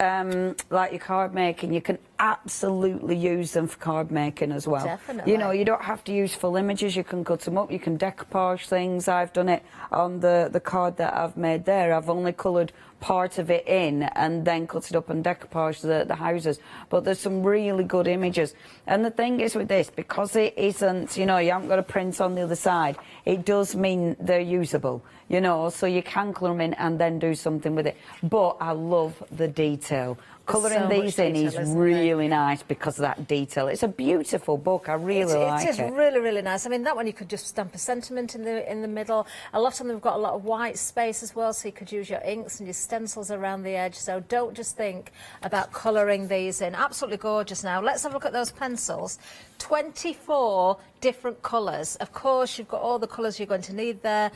like your card making, you can absolutely use them for card making as well. Definitely. You know, you don't have to use full images, you can cut them up, you can decoupage things. I've done it on the card that I've made there. I've only coloured part of it in and then cut it up and decoupage the houses. But there's some really good images. And the thing is with this, because it isn't, you know, you haven't got a print on the other side, it does mean they're usable, you know, so you can colour them in and then do something with it. But I love the detail. Colouring these in is really, really nice because of that detail. It's a beautiful book. I really like it. It is really, really nice. I mean, that one you could just stamp a sentiment in the middle. A lot of them have got a lot of white space as well, so you could use your inks and your stencils around the edge. So don't just think about colouring these in. Absolutely gorgeous. Now, let's have a look at those pencils. 24 different colours. Of course, you've got all the colours you're going to need there.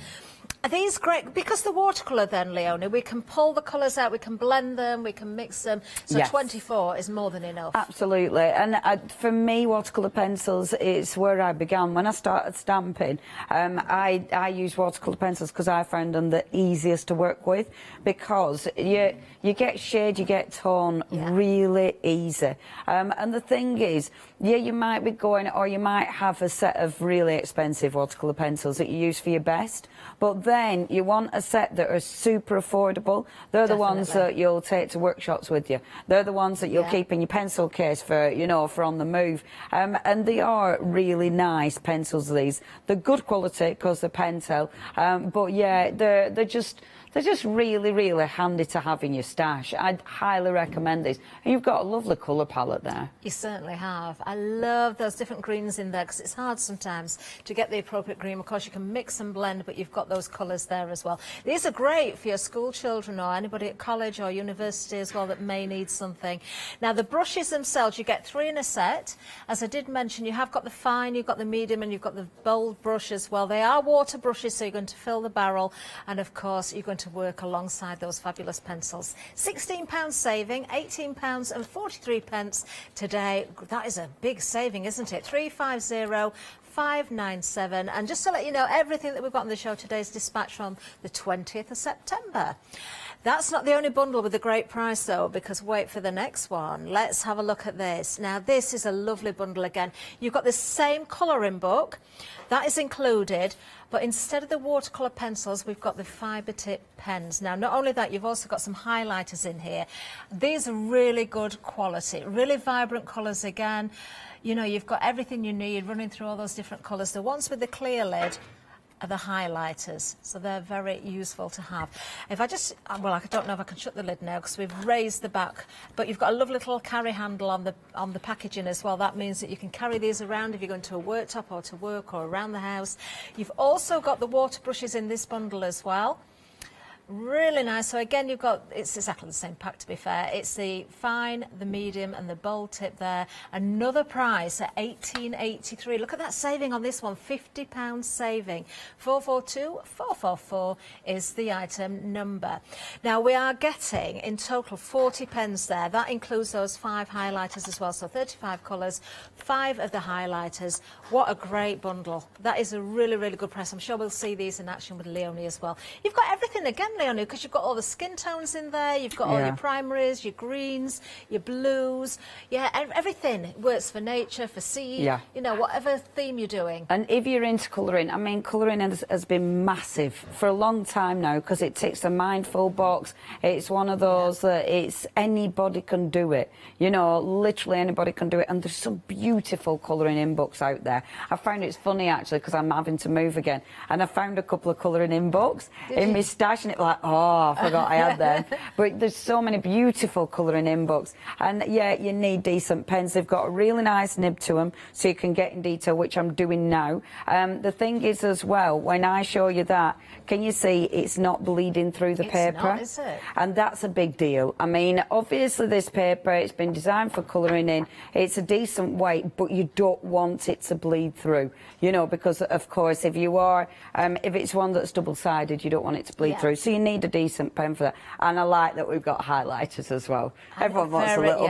Are these great? Because the watercolour then, Leonie, we can pull the colours out, we can blend them, we can mix them. So Yes. 24 is more than enough. Absolutely. And for me, watercolour pencils is where I began. When I started stamping, I use watercolour pencils because I found them the easiest to work with, because you get shade, you get tone really easy. And the thing is, yeah, you might be going, or you might have a set of really expensive watercolour pencils that you use for your best, but then you want a set that are super affordable. They're the ones that you'll take to workshops with you. They're the ones that you'll keep in your pencil case for, you know, for on the move. And they are really nice pencils, these. They're good quality because they're Pentel. But yeah, they're just really, really handy to have in your stash. I'd highly recommend these. And you've got a lovely colour palette there. You certainly have. I love those different greens in there because it's hard sometimes to get the appropriate green. Of course, you can mix and blend, but you've got those colours there as well. These are great for your school children or anybody at college or university as well that may need something. Now, the brushes themselves, you get 3 in a set. As I did mention, you have got the fine, you've got the medium, and you've got the bold brush as well. They are water brushes, so you're going to fill the barrel, and of course, you're going to work alongside those fabulous pencils. £16 saving, £18.43 today. That is a big saving, isn't it? 350597. And just to let you know, everything that we've got on the show today is dispatched from the 20th of September. That's not the only bundle with a great price, though, because wait for the next one. Let's have a look at this. Now, this is a lovely bundle again. You've got the same colouring book. That is included, but instead of the watercolour pencils, we've got the fibre tip pens. Now, not only that, you've also got some highlighters in here. These are really good quality, really vibrant colours again. You know, you've got everything you need running through all those different colours. The ones with the clear lid are the highlighters, so they're very useful to have. If I just, well, I don't know if I can shut the lid now because we've raised the back, but you've got a lovely little carry handle on the packaging as well. That means that you can carry these around if you're going to a worktop or to work or around the house. You've also got the water brushes in this bundle as well. Really nice. So again, you've got, it's exactly the same pack, to be fair. It's the fine, the medium and the bold tip there. Another price at $18.83. Look at that saving on this one, £50 saving. 442444 is the item number. Now, we are getting in total 40 pens there. That includes those 5 highlighters as well. So 35 colours, 5 of the highlighters. What a great bundle. That is a really, really good price. I'm sure we'll see these in action with Leonie as well. You've got everything again, Leonie, because you've got all the skin tones in there, you've got all your primaries, your greens, your blues, everything works for nature, for sea, you know, whatever theme you're doing. And if you're into colouring, I mean, colouring has been massive for a long time now because it ticks the mindful box. It's one of those that it's anybody can do it, you know, literally anybody can do it, and there's some beautiful colouring in books out there. I found it's funny actually because I'm having to move again, and I found a couple of colouring in books in my stash, and it like, oh, I forgot I had them. But there's so many beautiful colouring in books, and yeah, you need decent pens. They've got a really nice nib to them, so you can get in detail, which I'm doing now. The thing is as well, when I show you that, can you see it's not bleeding through the paper? It's not, is it? And that's a big deal. I mean, obviously this paper, it's been designed for colouring in. It's a decent weight, but you don't want it to bleed through, you know, because of course if you are, if it's one that's double-sided, you don't want it to bleed through. So you need a decent pen for that. And I like that we've got highlighters as well. Everyone wants a little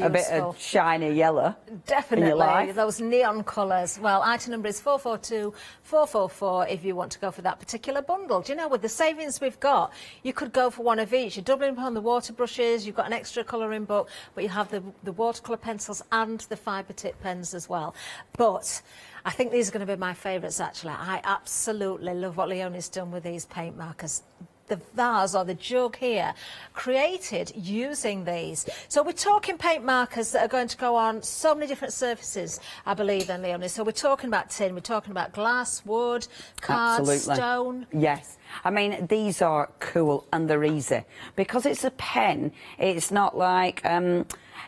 bit of shiny yellow. Definitely, in your life. those neon colours. Well, item number is 442444 if you want to go for that particular bundle. Do you know, with the savings we've got, you could go for one of each. You're doubling up on the water brushes, you've got an extra colouring book, but you have the watercolour pencils and the fibre tip pens as well. But I think these are going to be my favourites, actually. I absolutely love what Leonie's done with these paint markers. the vase or the jug here created using these. So we're talking paint markers that are going to go on so many different surfaces, I believe, then, Leonie. So we're talking about tin, we're talking about glass, wood, card, stone. Yes. I mean, these are cool and they're easy. Because it's a pen, it's not like,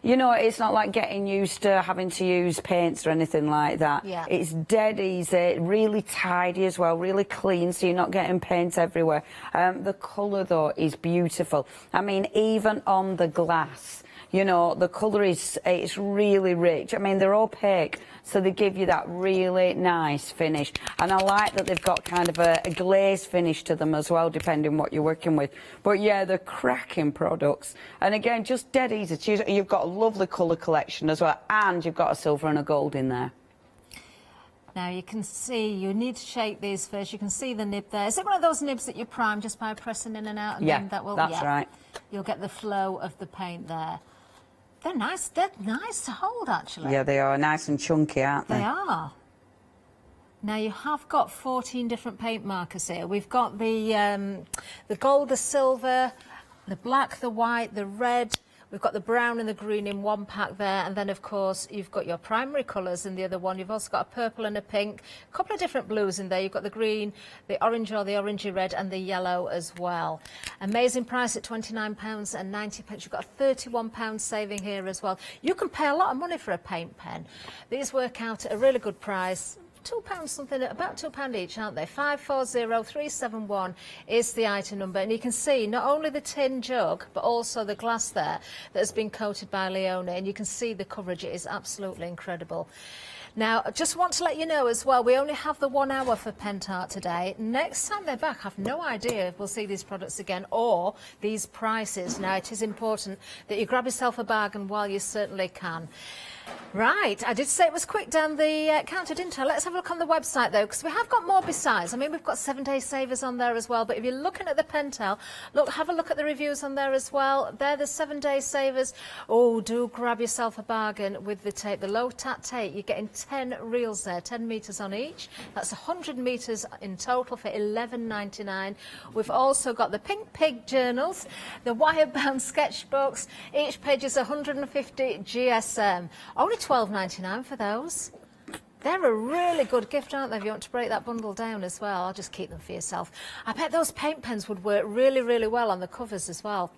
you know, it's not like getting used to having to use paints or anything like that. Yeah. It's dead easy, really tidy as well, really clean, so you're not getting paint everywhere. The colour, though, is beautiful. I mean, even on the glass, you know, the colour it's really rich. I mean, they're opaque, so they give you that really nice finish. And I like that they've got kind of a glaze finish to them as well, depending what you're working with. But yeah, they're cracking products. And again, just dead easy to use. You've got a lovely colour collection as well, and you've got a silver and a gold in there. Now you can see, you need to shake these first. You can see the nib there. Is it one of those nibs that you prime just by pressing in and out? And Yeah, then that will, that's right. You'll get the flow of the paint there. They're nice to hold, actually. Yeah, they are nice and chunky, aren't they? They are. Now you have got 14 different paint markers here. We've got the gold, the silver, the black, the white, the red. We've got the brown and the green in one pack there, and then of course you've got your primary colours in the other one. You've also got a purple and a pink, a couple of different blues in there. You've got the green, the orange or the orangey red, and the yellow as well. Amazing price at £29.90. You've got a £31 saving here as well. You can pay a lot of money for a paint pen. These work out at a really good price. £2 something, about £2 each, aren't they? 540371 is the item number, and you can see not only the tin jug but also the glass there that has been coated by Leonie, and you can see the coverage. It is absolutely incredible. Now, I just want to let you know as well, we only have the 1 hour for Pentart today. Next time they're back, I have no idea if we'll see these products again or these prices. Now, it is important that you grab yourself a bargain while you certainly can. Right, I did say it was quick down the counter, didn't I? Let's have a look on the website, though, because we have got more besides. I mean, we've got 7-day savers on there as well, but if you're looking at the Pentel, look, have a look at the reviews on there as well. They're the 7-day savers. Oh, do grab yourself a bargain with the tape, the low-tat tape. You're getting 10 reels there, 10 metres on each. That's 100 metres in total for $11.99. We've also got the Pink Pig journals, the wire-bound sketchbooks. Each page is 150 GSM. Only $12.99 for those. They're a really good gift, aren't they, if you want to break that bundle down as well. I'll just keep them for yourself. I bet those paint pens would work really, really well on the covers as well.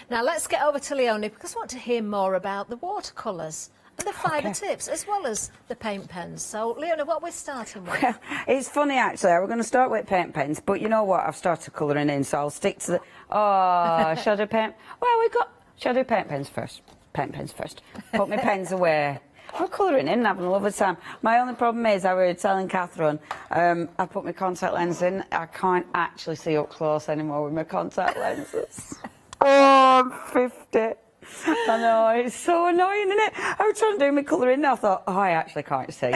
Now, let's get over to Leonie, because I want to hear more about the watercolours and the fibre tips, as well as the paint pens. So, Leonie, what we're starting with? Well, it's funny, actually. We're going to start with paint pens, but you know what? I've started colouring in, so I'll stick to the... Oh, shadow paint... Well, we've got shadow paint pens first. Paint pens first. Put my pens away. We're colouring in and having a lovely time. My only problem is, I was telling Catherine, I put my contact lens in. I can't actually see up close anymore with my contact lenses. Oh, I'm 50. I know, it's so annoying, isn't it? I was trying to do my colouring and I thought, oh, I actually can't see.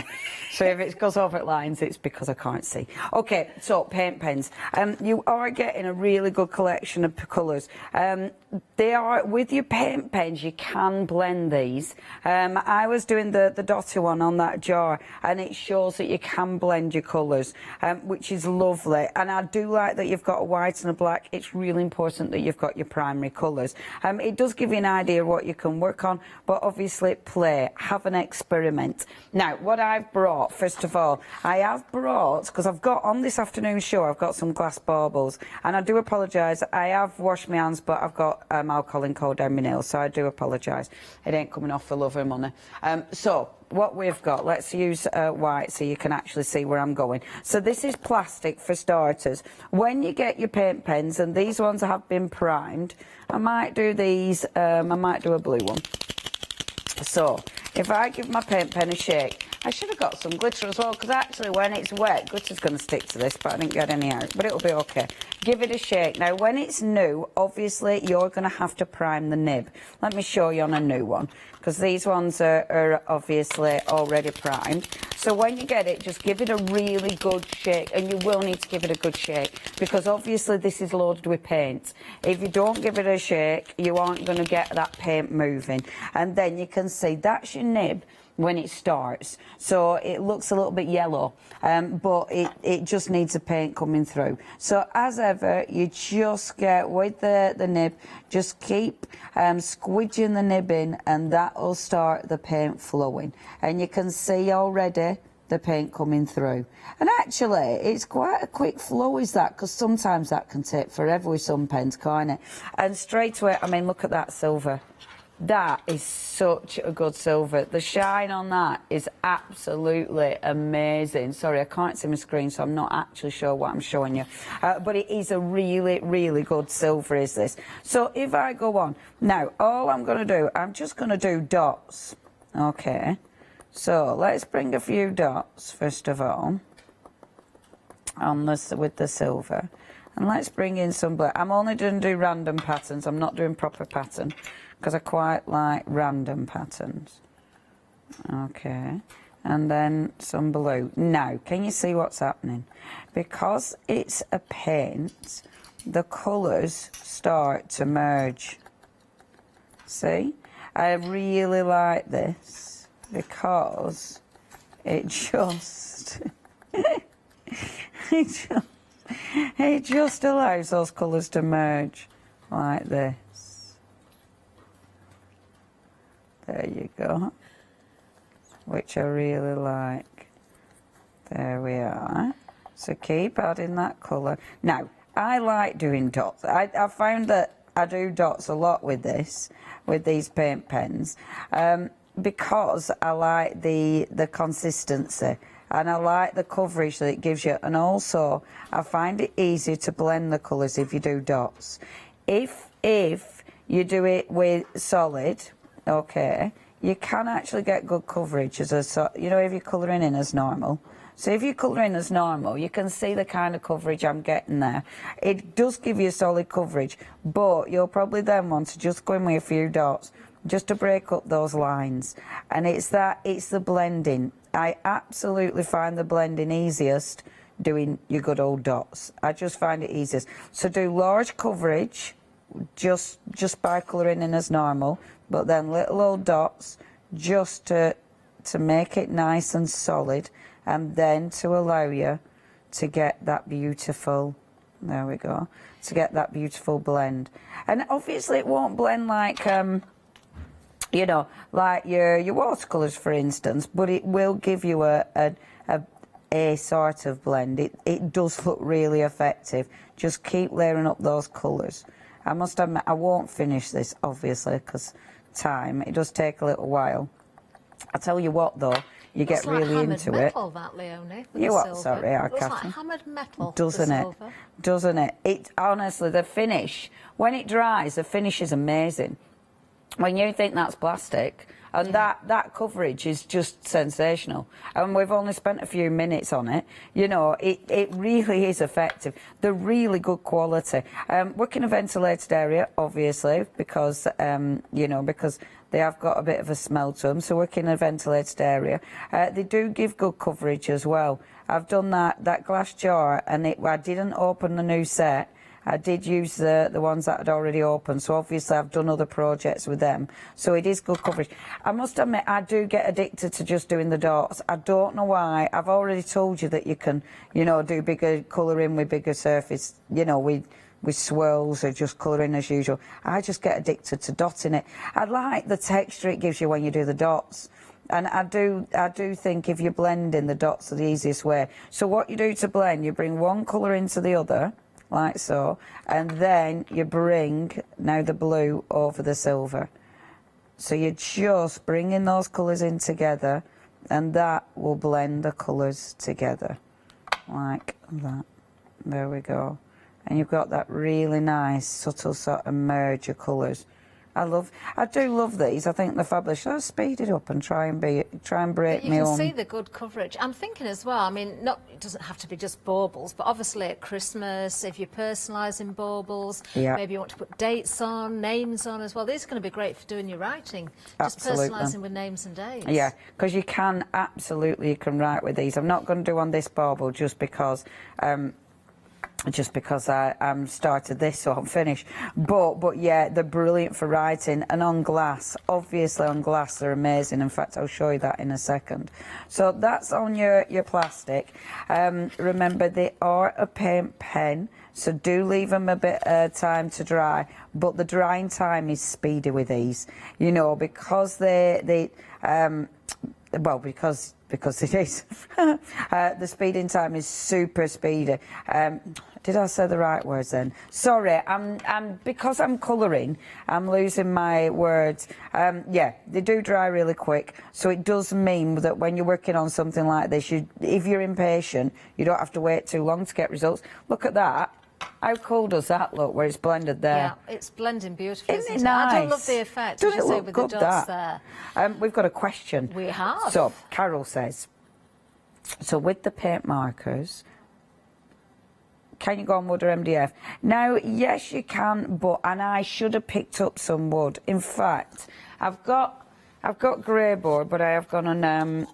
So if it goes over at lines, it's because I can't see. OK, so paint pens. You are getting a really good collection of colours. They are, with your paint pens, you can blend these. I was doing the dotty one on that jar, and it shows that you can blend your colours, which is lovely. And I do like that you've got a white and a black. It's really important that you've got your primary colours. It does give you an idea of what you can work on, but obviously play, have an experiment. Now, what I've brought, first of all, I have brought, because I've got on this afternoon's show, I've got some glass baubles, and I do apologise, I have washed my hands, but I've got alcohol and coal down my nails, so I do apologise. It ain't coming off for love or money. So, what we've got, let's use white so you can actually see where I'm going. So this is plastic for starters. When you get your paint pens, and these ones have been primed, I might do these, I might do a blue one. So, if I give my paint pen a shake, I should have got some glitter as well, because actually when it's wet, glitter's going to stick to this, but I didn't get any out, but it'll be okay. Give it a shake. Now, when it's new, obviously, you're going to have to prime the nib. Let me show you on a new one, because these ones are obviously already primed. So when you get it, just give it a really good shake, and you will need to give it a good shake, because obviously this is loaded with paint. If you don't give it a shake, you aren't going to get that paint moving. And then you can see that's your nib. when it starts, so it looks a little bit yellow, but it just needs the paint coming through. So as ever, you just get with the nib, just keep squidging the nib in, and that will start the paint flowing. And you can see already the paint coming through. And actually, it's quite a quick flow, is that, because sometimes that can take forever with some pens, can't it? And straight away, I mean, look at that silver. That is such a good silver. The shine on that is absolutely amazing. Sorry, I can't see my screen, so I'm not actually sure what I'm showing you. But it is a really, really good silver, is this. So if I go on, now, all I'm going to do, I'm just going to do dots. Okay. So let's bring a few dots, first of all, on this with the silver. And let's bring in some black. I'm only going to do random patterns. I'm not doing proper pattern, because I quite like random patterns. Okay, and then some blue. Now, can you see what's happening? Because it's a paint, the colours start to merge. See? I really like this because it just... it just allows those colours to merge like this. There you go, which I really like. There we are. So keep adding that colour. Now, I like doing dots. I found that I do dots a lot with these paint pens, because I like the consistency, and I like the coverage that it gives you, and also I find it easier to blend the colours if you do dots. If you do it with solid, okay, you can actually get good coverage as you know, if you're colouring in as normal. So if you colour in as normal, you can see the kind of coverage I'm getting there. It does give you solid coverage, but you'll probably then want to just go in with a few dots just to break up those lines. And it's the blending. I absolutely find the blending easiest doing your good old dots. I just find it easiest. So do large coverage just by colouring in as normal, but then little old dots just to make it nice and solid, and then to allow you to get that beautiful, there we go, to get that beautiful blend. And obviously it won't blend like, you know, like your watercolours, for instance, but it will give you a sort of blend. It does look really effective. Just keep layering up those colours. I must admit, I won't finish this, obviously, because time, it does take a little while. I tell you what, though, you get really into it. Metal, that, Leonie. You what? Sorry, I can't. It's can't. like hammered metal. Doesn't it? Doesn't it? It honestly, the finish, when it dries, the finish is amazing. When you think that's plastic, and that coverage is just sensational. And we've only spent a few minutes on it. You know, it really is effective. They're really good quality. Work in a ventilated area, obviously, because you know, because they have got a bit of a smell to them. So work in a ventilated area. They do give good coverage as well. I've done that glass jar, and I didn't open the new set. I did use the ones that had already opened, so obviously I've done other projects with them. So it is good coverage. I must admit, I do get addicted to just doing the dots. I don't know why. I've already told you that you can, you know, do bigger colouring with bigger surface, you know, with swirls or just colouring as usual. I just get addicted to dotting it. I like the texture it gives you when you do the dots. And I do think if you're blending, the dots are the easiest way. So what you do to blend, you bring one colour into the other, like so, and then you bring now the blue over the silver. So you're just bringing those colours in together, and that will blend the colours together like that. There we go. And you've got that really nice subtle sort of merge of colours. I do love these. I think they're fabulous. Should I speed it up and try and break me on? You can see the good coverage. I'm thinking as well, I mean, it doesn't have to be just baubles, but obviously at Christmas, if you're personalising baubles, maybe you want to put dates on, names on as well. These are going to be great for doing your writing. Absolutely. Just personalising with names and dates. Yeah, because you can write with these. I'm not going to do on this bauble just because just because I started this, so I'm finished. But yeah, they're brilliant for writing, and on glass, obviously on glass they're amazing. In fact, I'll show you that in a second. So that's on your plastic. Remember, they are a paint pen, so do leave them a bit of time to dry, but the drying time is speedy with these, you know, because because it is. The speeding time is super speedy. Did I say the right words then? Sorry, because I'm colouring, I'm losing my words. Yeah, they do dry really quick, so it does mean that when you're working on something like this, if you're impatient, you don't have to wait too long to get results. Look at that. How cool does that look, where it's blended there? Yeah, it's blending beautifully, Isn't isn't it it? I nice? do love the effect, Doesn't as you it say, look with good, the dots there. We've got a question. We have. So, Carol says, so with the paint markers, can you go on wood or MDF? Now, yes, you can, and I should have picked up some wood. In fact, I've got grey board, but I have gone and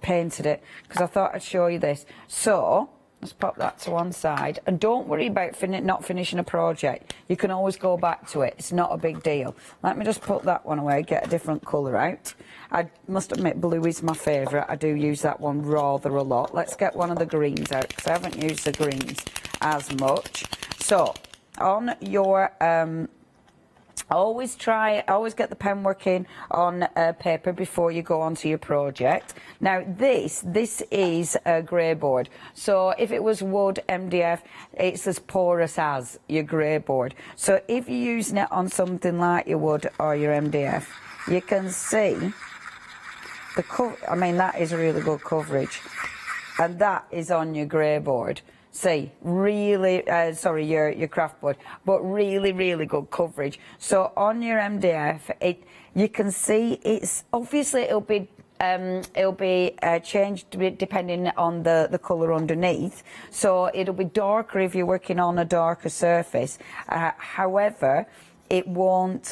painted it because I thought I'd show you this. So let's pop that to one side, and don't worry about not finishing a project. You can always go back to it. It's not a big deal. Let me just put that one away, get a different colour out. I must admit, blue is my favourite. I do use that one rather a lot. Let's get one of the greens out, because I haven't used the greens as much. So, on your... always get the pen working on paper before you go onto your project. Now this is a grey board, so if it was wood MDF, it's as porous as your grey board. So if you're using it on something like your wood or your MDF, you can see the I mean, that is really good coverage, and that is on your grey board. See, really, sorry, your craft board, but really, really good coverage. So on your MDF, you can see it's obviously it'll be changed depending on the colour underneath. So it'll be darker if you're working on a darker surface. However, it won't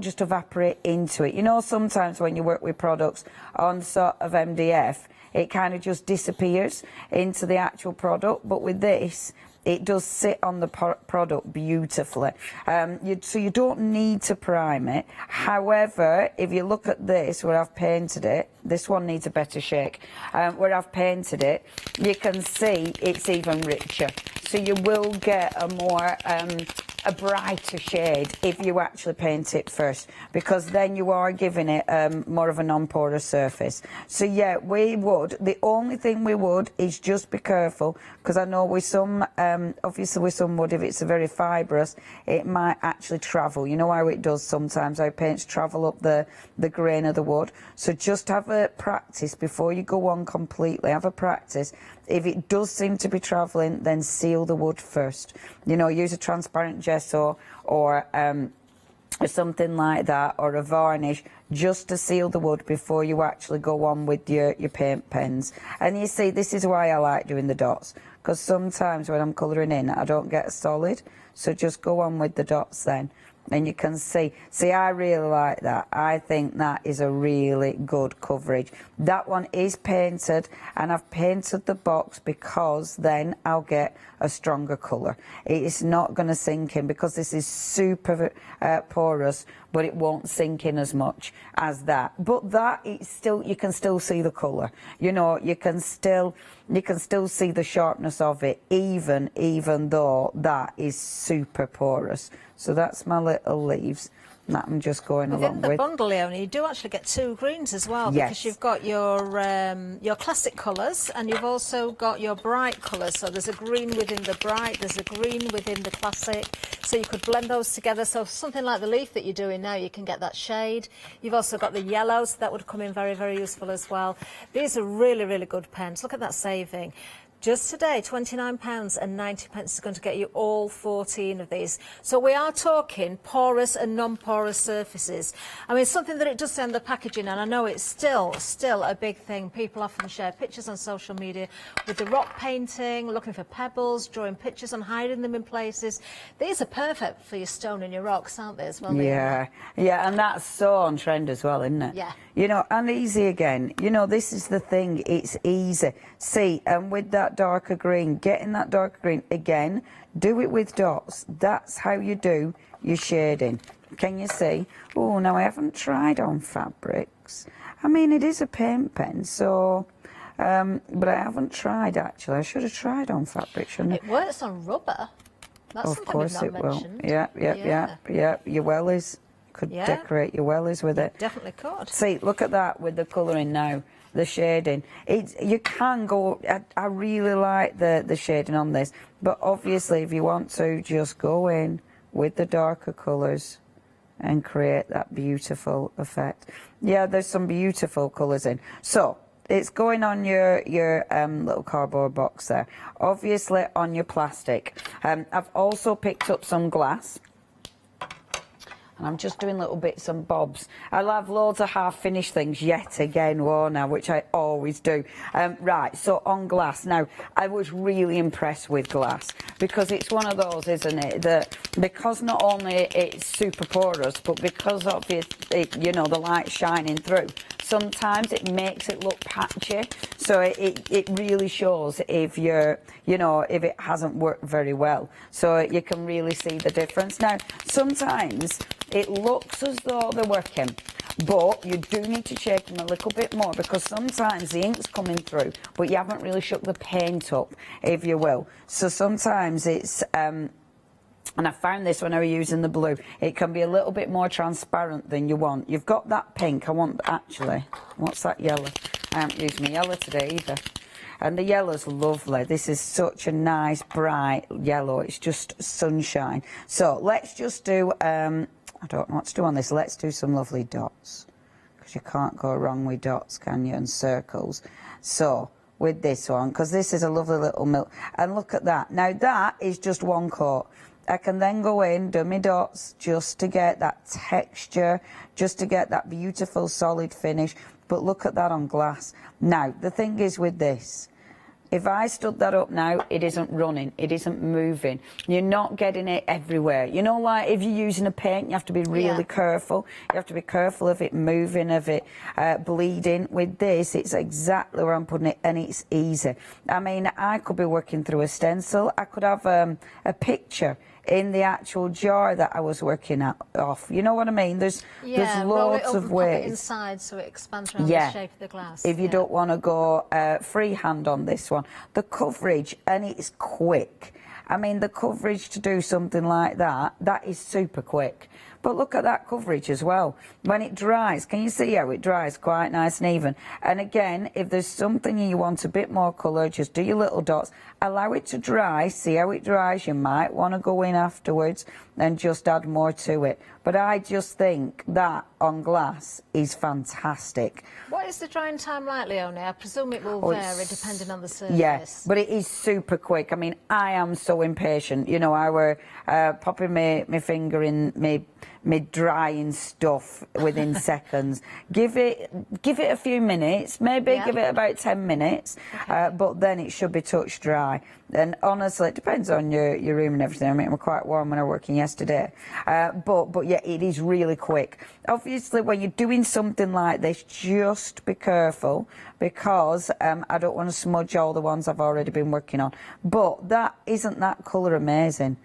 just evaporate into it. You know, sometimes when you work with products on sort of MDF, it kind of just disappears into the actual product, but with this, it does sit on the product beautifully. So you don't need to prime it. However, if you look at this, where I've painted it, this one needs a better shake. Where I've painted it, you can see it's even richer. So you will get a more... a brighter shade if you actually paint it first, because then you are giving it more of a non-porous surface. So yeah, we would. The only thing we would is just be careful, because I know with some, obviously with some wood, if it's a very fibrous, it might actually travel. You know how it does sometimes, how paints travel up the grain of the wood. So just have a practice before you go on completely. Have a practice. If it does seem to be travelling, then seal the wood first. You know, use a transparent gesso or something like that, or a varnish, just to seal the wood before you actually go on with your paint pens. And you see, this is why I like doing the dots, because sometimes when I'm colouring in, I don't get a solid. So just go on with the dots then. And you can see, I really like that. I think that is a really good coverage. That one is painted, and I've painted the box because then I'll get a stronger colour. It is not going to sink in, because this is super porous, but it won't sink in as much as that. But that, it's still, you can still see the colour. You know, you can still see the sharpness of it, even though that is super porous. So that's my little leaves that I'm just going along Within the with. bundle, Leonie, you do actually get two greens as well, Yes. because you've got your classic colours, and you've also got your bright colours. So there's a green within the bright, there's a green within the classic. So you could blend those together. So something like the leaf that you're doing now, you can get that shade. You've also got the yellows, that would come in very, very useful as well. These are really, really good pens. Look at that saving. Just today, £29.90 is going to get you all 14 of these. So we are talking porous and non-porous surfaces. I mean, something that it does say on the packaging, and I know it's still a big thing. People often share pictures on social media with the rock painting, looking for pebbles, drawing pictures and hiding them in places. These are perfect for your stone and your rocks, aren't they, as well? Yeah, yeah, and that's so on trend as well, isn't it? Yeah. You know, and easy again. You know, this is the thing, it's easy. See, and with that that darker green, getting that darker green. Again, do it with dots. That's how you do your shading. Can you see? Oh, now I haven't tried on fabrics. I mean, it is a paint pen, so... but I haven't tried, actually. I should have tried on fabric, shouldn't I? It works on rubber. That's Of course something it we've will. not mentioned. Yeah. Your wellies. Could Yeah. decorate your wellies with it. Definitely could. See, look at that with the colouring now, the shading. You can go, I really like the shading on this, but obviously if you want to, just go in with the darker colours and create that beautiful effect. Yeah, there's some beautiful colours in. So, it's going on your little cardboard box there. Obviously on your plastic. I've also picked up some glass. And I'm just doing little bits and bobs. I'll have loads of half-finished things yet again, won't I? Which I always do. Right, so on glass. Now, I was really impressed with glass because it's one of those, isn't it, that because not only it's super porous, but because of it, you know, the light shining through, sometimes it makes it look patchy. So it really shows if you're, you know, if it hasn't worked very well. So you can really see the difference. Now, sometimes it looks as though they're working, but you do need to shake them a little bit more because sometimes the ink's coming through, but you haven't really shook the paint up, if you will. So sometimes it's, and I found this when I was using the blue, it can be a little bit more transparent than you want. You've got that pink, I want, actually, what's that yellow? I haven't used my yellow today either. And the yellow's lovely. This is such a nice, bright yellow. It's just sunshine. So let's just do, I don't know what to do on this. Let's do some lovely dots. Because you can't go wrong with dots, can you? And circles. So, with this one, because this is a lovely little milk. And look at that. Now, that is just one coat. I can then go in, do my dots, just to get that texture, just to get that beautiful solid finish. But look at that on glass. Now, the thing is with this, if I stood that up now, it isn't running, it isn't moving. You're not getting it everywhere. You know, like if you're using a paint, you have to be really careful. You have to be careful of it moving, of it bleeding. With this, it's exactly where I'm putting it, and it's easy. I mean, I could be working through a stencil. I could have a picture in the actual jar that I was working off. You know what I mean? There's loads of ways. Pop it inside so it expands around the shape of the glass. If you don't want to go freehand on this one. The coverage, and it's quick. I mean, the coverage to do something like that, that is super quick. But look at that coverage as well. When it dries, can you see how it dries quite nice and even? And again, if there's something you want a bit more colour, just do your little dots. Allow it to dry, see how it dries. You might want to go in afterwards and just add more to it. But I just think that on glass is fantastic. What is the drying time like, Leonie? I presume it will vary depending on the surface. Yes, but it is super quick. I mean, I am so impatient. You know, I were popping my finger in me drying stuff within seconds. Give it a few minutes, maybe give it about 10 minutes, but then it should be touch dry. And honestly, it depends on your room and everything. I mean, it was quite warm when I was working yesterday. But yeah, it is really quick. Obviously, when you're doing something like this, just be careful because I don't want to smudge all the ones I've already been working on. But isn't that colour amazing?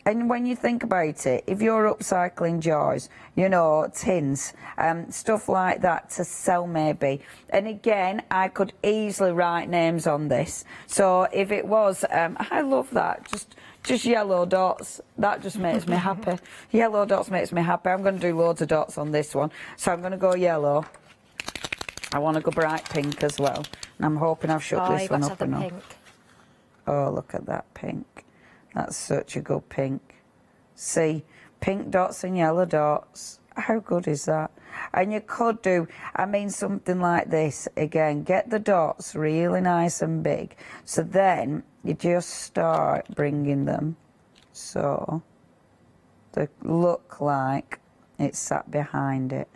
And when you think about it, if you're upcycling jars, you know, tins, stuff like that to sell maybe. And again, I could easily write names on this. So if it was, I love that, just yellow dots, that just makes me happy. Yellow dots makes me happy. I'm going to do loads of dots on this one. So I'm going to go yellow. I want to go bright pink as well. And I'm hoping I've shook this one up enough. Pink. Oh, look at that pink. That's such a good pink. See, pink dots and yellow dots. How good is that? And you could do, I mean, something like this. Again, get the dots really nice and big. So then you just start bringing them so they look like it's sat behind it.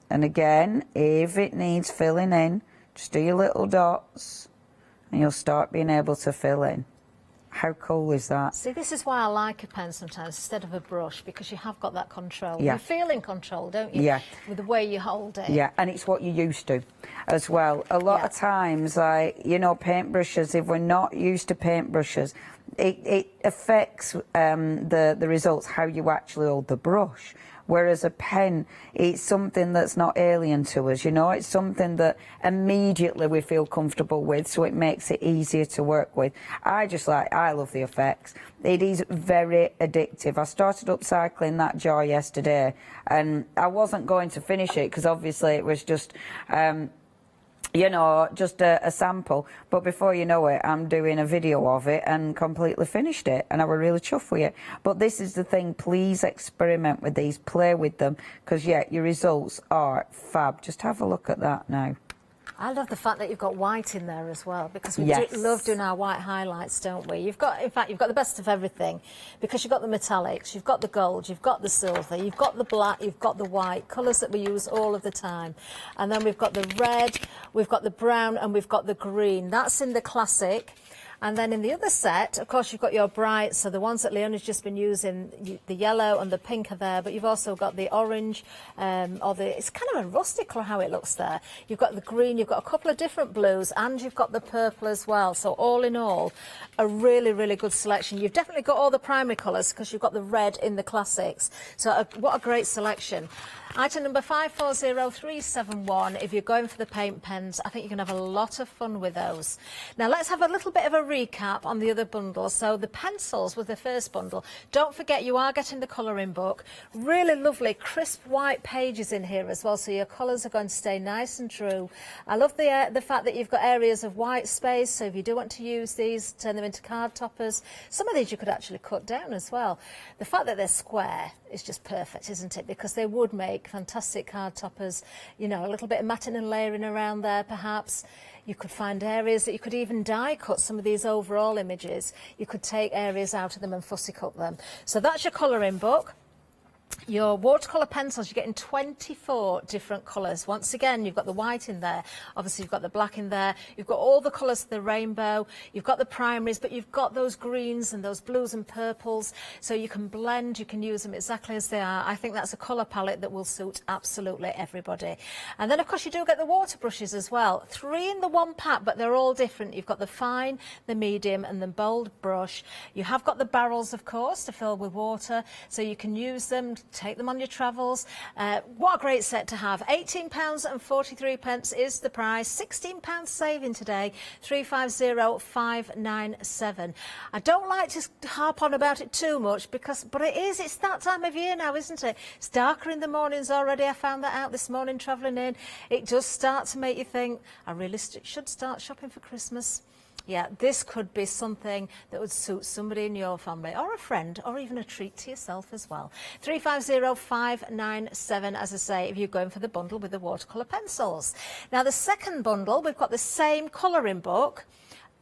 And again, if it needs filling in, just do your little dots and you'll start being able to fill in. How cool is that? See, this is why I like a pen sometimes instead of a brush, because you have got that control. Yeah. You feel in control, don't you? Yeah. With the way you hold it. Yeah, and it's what you're used to as well. A lot of times, like, you know, paintbrushes, if we're not used to paintbrushes, it affects the results, how you actually hold the brush. Whereas a pen, it's something that's not alien to us, you know, it's something that immediately we feel comfortable with, so it makes it easier to work with. I love the effects. It is very addictive. I started upcycling that jar yesterday, and I wasn't going to finish it because obviously it was just you know, just a sample, but before you know it, I'm doing a video of it and completely finished it, and I were really chuffed with it. But this is the thing, please experiment with these, play with them, because yeah, your results are fab. Just have a look at that now. I love the fact that you've got white in there as well, because we Yes. do love doing our white highlights, don't we? You've got, in fact, you've got the best of everything, because you've got the metallics, you've got the gold, you've got the silver, you've got the black, you've got the white, colours that we use all of the time. And then we've got the red, we've got the brown, and we've got the green. That's in the classic. And then in the other set, of course, you've got your bright, so the ones that Leona's just been using, the yellow and the pink are there, but you've also got the orange, it's kind of a rusty colour how it looks there. You've got the green, you've got a couple of different blues, and you've got the purple as well. So all in all, a really, really good selection. You've definitely got all the primary colours because you've got the red in the classics. So what a great selection. Item number 540371, if you're going for the paint pens, I think you're going to have a lot of fun with those. Now let's have a little bit of a recap on the other bundles. So the pencils with the first bundle, don't forget you are getting the colouring book. Really lovely crisp white pages in here as well, so your colours are going to stay nice and true. I love the fact that you've got areas of white space, so if you do want to use these, turn them into card toppers. Some of these you could actually cut down as well. The fact that they're square is just perfect, isn't it? Because they would make fantastic card toppers, you know, a little bit of matting and layering around there perhaps. You could find areas that you could even die cut some of these overall images. You could take areas out of them and fussy cut them. So that's your colouring book. Your watercolour pencils, you're getting 24 different colours. Once again, you've got the white in there. Obviously, you've got the black in there. You've got all the colours of the rainbow. You've got the primaries, but you've got those greens and those blues and purples. So you can blend, you can use them exactly as they are. I think that's a colour palette that will suit absolutely everybody. And then, of course, you do get the water brushes as well. 3 in the one pack, but they're all different. You've got the fine, the medium, and the bold brush. You have got the barrels, of course, to fill with water, so you can use them, take them on your travels. What a great set to have. £18.43 is the price. £16 saving today. 350597. I don't like to harp on about it too much but it's that time of year now, isn't it? It's darker in the mornings already. I found that out this morning travelling in. It does start to make you think, I really should start shopping for Christmas. Yeah, this could be something that would suit somebody in your family, or a friend, or even a treat to yourself as well. 350597, as I say, if you're going for the bundle with the watercolour pencils. Now, the second bundle, we've got the same colouring book,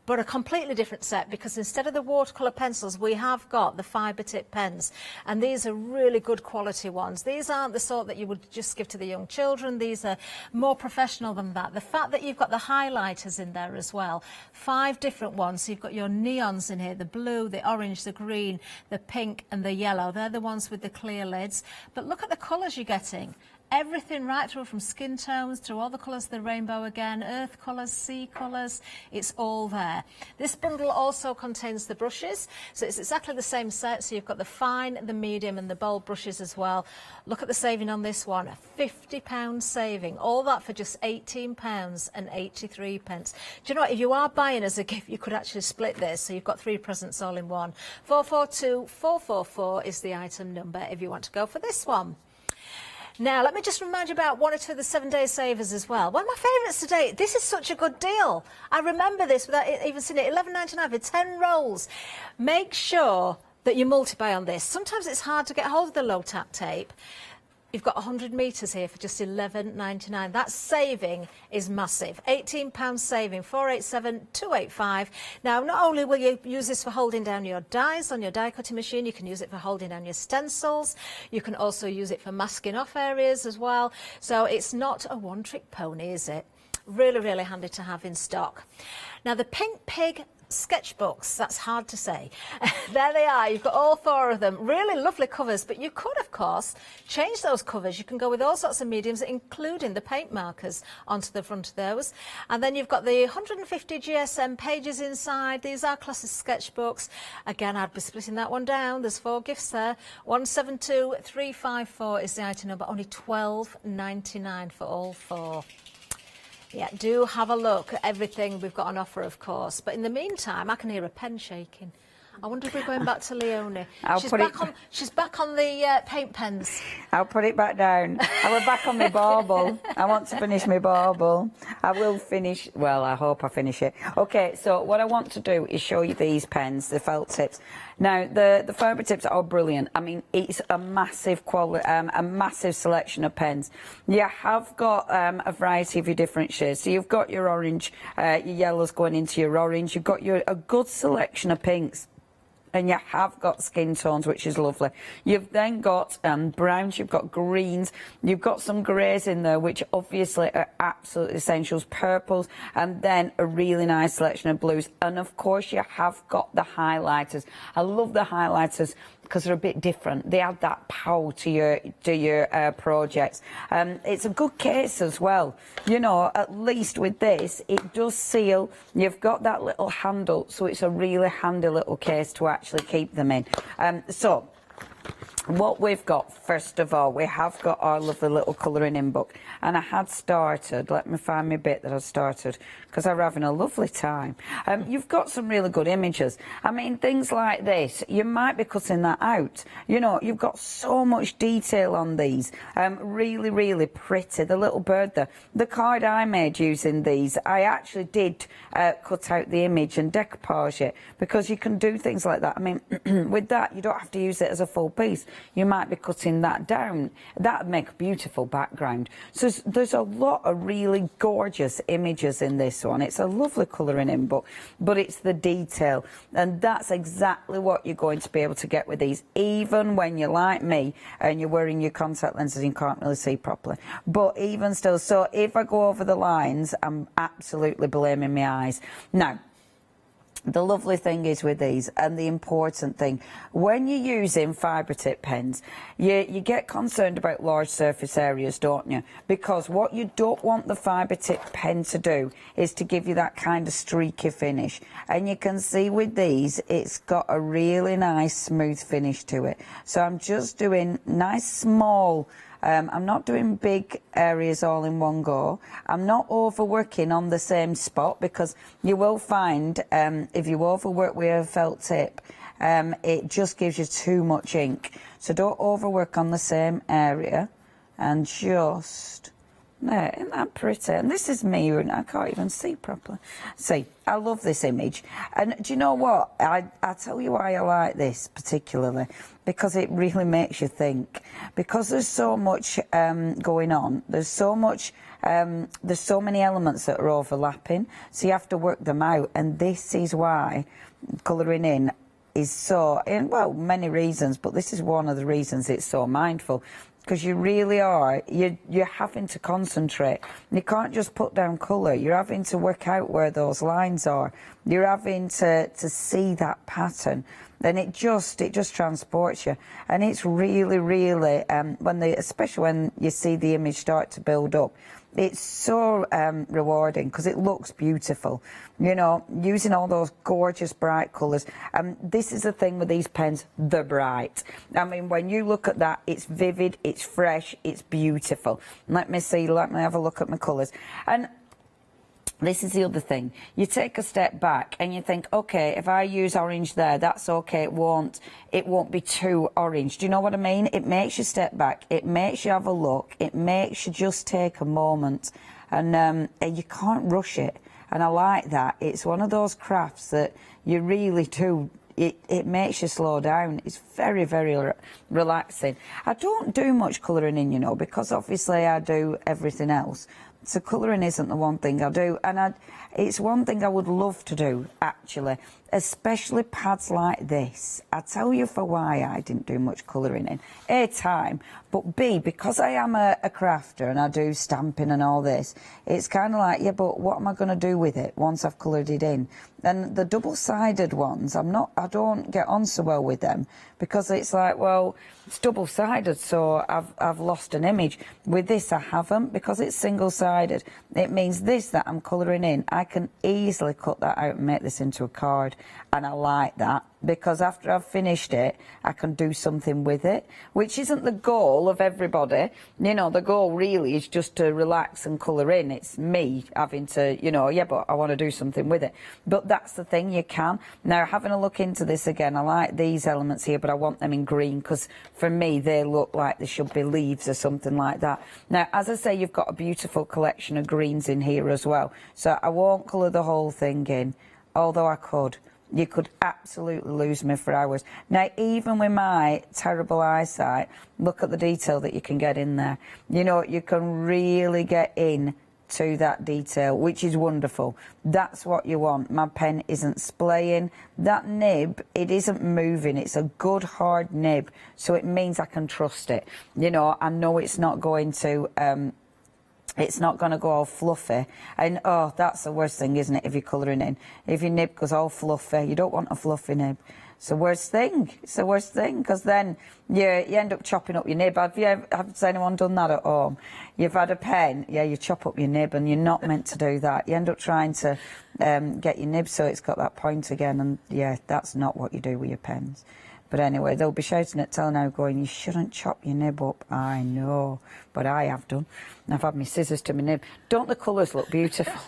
but a completely different set, because instead of the watercolour pencils, we have got the fibre tip pens, and these are really good quality ones. These aren't the sort that you would just give to the young children. These are more professional than that. The fact that you've got the highlighters in there as well, 5 different ones. So you've got your neons in here, the blue, the orange, the green, the pink and the yellow. They're the ones with the clear lids. But look at the colours you're getting. Everything right through from skin tones through all the colours of the rainbow again, earth colours, sea colours, it's all there. This bundle also contains the brushes, so it's exactly the same set. So you've got the fine, the medium and the bold brushes as well. Look at the saving on this one, a £50 saving, all that for just £18.83. Do you know what, if you are buying as a gift, you could actually split this, so you've got 3 presents all in one. 442444 is the item number if you want to go for this one. Now, let me just remind you about 1 or 2 of the 7-day savers as well. One of my favourites today. This is such a good deal. I remember this without even seeing it. £11.99 for 10 rolls. Make sure that you multi-buy on this. Sometimes it's hard to get hold of the low-tap tape. You've got 100 metres here for just £11.99. That saving is massive. £18 saving, 487-285. Now, not only will you use this for holding down your dies on your die cutting machine, you can use it for holding down your stencils. You can also use it for masking off areas as well. So it's not a one-trick pony, is it? Really, really handy to have in stock. Now, the Pink Pig sketchbooks. That's hard to say. There they are. You've got all 4 of them. Really lovely covers, but you could, of course, change those covers. You can go with all sorts of mediums, including the paint markers onto the front of those. And then you've got the 150 GSM pages inside. These are class as sketchbooks. Again, I'd be splitting that one down. There's 4 gifts there. 172354 is the item number. Only $12.99 for all 4. Yeah, do have a look at everything we've got on offer, of course. But in the meantime, I can hear a pen shaking. I wonder if we're going back to Leonie. She's back on the paint pens. I'll put it back down. I was back on my bauble. I want to finish my bauble. I will finish, well, I hope I finish it. Okay, so what I want to do is show you these pens, the felt tips. Now, the fibre tips are brilliant. I mean, it's a massive quality, a massive selection of pens. You have got a variety of your different shades. So you've got your orange, your yellows going into your orange. You've got a good selection of pinks. And you have got skin tones, which is lovely. You've then got browns, you've got greens, you've got some greys in there, which obviously are absolute essentials, purples, and then a really nice selection of blues. And of course, you have got the highlighters. I love the highlighters because they're a bit different. They add that power to your projects. It's a good case as well. You know, at least with this, it does seal. You've got that little handle, so it's a really handy little case to actually keep them in. So what we've got, first of all, we have got our lovely little colouring in book. And I had started, let me find my bit that I started, because I'm having a lovely time. You've got some really good images. I mean, things like this, you might be cutting that out. You know, you've got so much detail on these. Really, really pretty. The little bird there. The card I made using these, I actually did cut out the image and decoupage it, because you can do things like that. I mean, with that, you don't have to use it as a full piece. You might be cutting that down. That would make a beautiful background. So there's a lot of really gorgeous images in this one. It's a lovely colouring in book, but it's the detail, and that's exactly what you're going to be able to get with these, even when you're like me and you're wearing your contact lenses and you can't really see properly. But even still, so if I go over the lines, I'm absolutely blaming my eyes. Now, the lovely thing is with these, and the important thing, when you're using fibre tip pens, you get concerned about large surface areas, don't you? Because what you don't want the fibre tip pen to do is to give you that kind of streaky finish. And you can see with these, it's got a really nice smooth finish to it. So I'm just doing nice small, I'm not doing big areas all in one go. I'm not overworking on the same spot, because you will find if you overwork with a felt tip, it just gives you too much ink. So don't overwork on the same area, and just there. Isn't that pretty? And this is me, and I can't even see properly. See, I love this image. And do you know what? I tell you why I like this particularly, because it really makes you think. Because there's so much going on. There's so much. There's so many elements that are overlapping, so you have to work them out. And this is why colouring in is so, well, many reasons, but this is one of the reasons it's so mindful. Because you really are, you're having to concentrate. You can't just put down colour. You're having to work out where those lines are. You're having to see that pattern. And it just transports you. And it's really, really, especially when you see the image start to build up, it's so rewarding, because it looks beautiful. You know, using all those gorgeous bright colours. This is the thing with these pens, they're bright. I mean, when you look at that, it's vivid, it's fresh, it's beautiful. Let me have a look at my colours. And this is the other thing. You take a step back and you think, okay, if I use orange there, that's okay. It won't be too orange. Do you know what I mean? It makes you step back. It makes you have a look. It makes you just take a moment, and you can't rush it. And I like that. It's one of those crafts that you really do. It makes you slow down. It's very, very relaxing. I don't do much colouring in, you know, because obviously I do everything else. So colouring isn't the one thing I do, and it's one thing I would love to do, actually, especially pads like this. I tell you for why I didn't do much colouring in. A, time, but B, because I am a crafter and I do stamping and all this, it's kind of like, yeah, but what am I going to do with it once I've coloured it in? And the double-sided ones, I don't get on so well with them, because it's like, well, it's double-sided, so I've lost an image. With this, I haven't, because it's single-sided. It means this that I'm colouring in, I can easily cut that out and make this into a card, and I like that, because after I've finished it, I can do something with it, which isn't the goal of everybody. You know, the goal really is just to relax and colour in. It's me having to, you know, yeah, but I want to do something with it. But that's the thing, you can. Now, having a look into this again, I like these elements here, but I want them in green, because for me, they look like they should be leaves or something like that. Now, as I say, you've got a beautiful collection of greens in here as well. So I won't colour the whole thing in, although I could. You could absolutely lose me for hours. Now, even with my terrible eyesight, look at the detail that you can get in there. You know, you can really get in to that detail, which is wonderful. That's what you want. My pen isn't splaying. That nib, it isn't moving. It's a good hard nib, so it means I can trust it. You know, I know it's not going to go all fluffy. And, oh, that's the worst thing, isn't it, if you're colouring in? If your nib goes all fluffy, you don't want a fluffy nib. It's the worst thing. It's the worst thing, because then you end up chopping up your nib. Has anyone done that at home? You've had a pen, yeah, you chop up your nib, and you're not meant to do that. You end up trying to get your nib so it's got that point again, and, yeah, that's not what you do with your pens. But anyway, they'll be shouting at Tell now going, you shouldn't chop your nib up. I know, but I have done. I've had my scissors to my nib. Don't the colours look beautiful?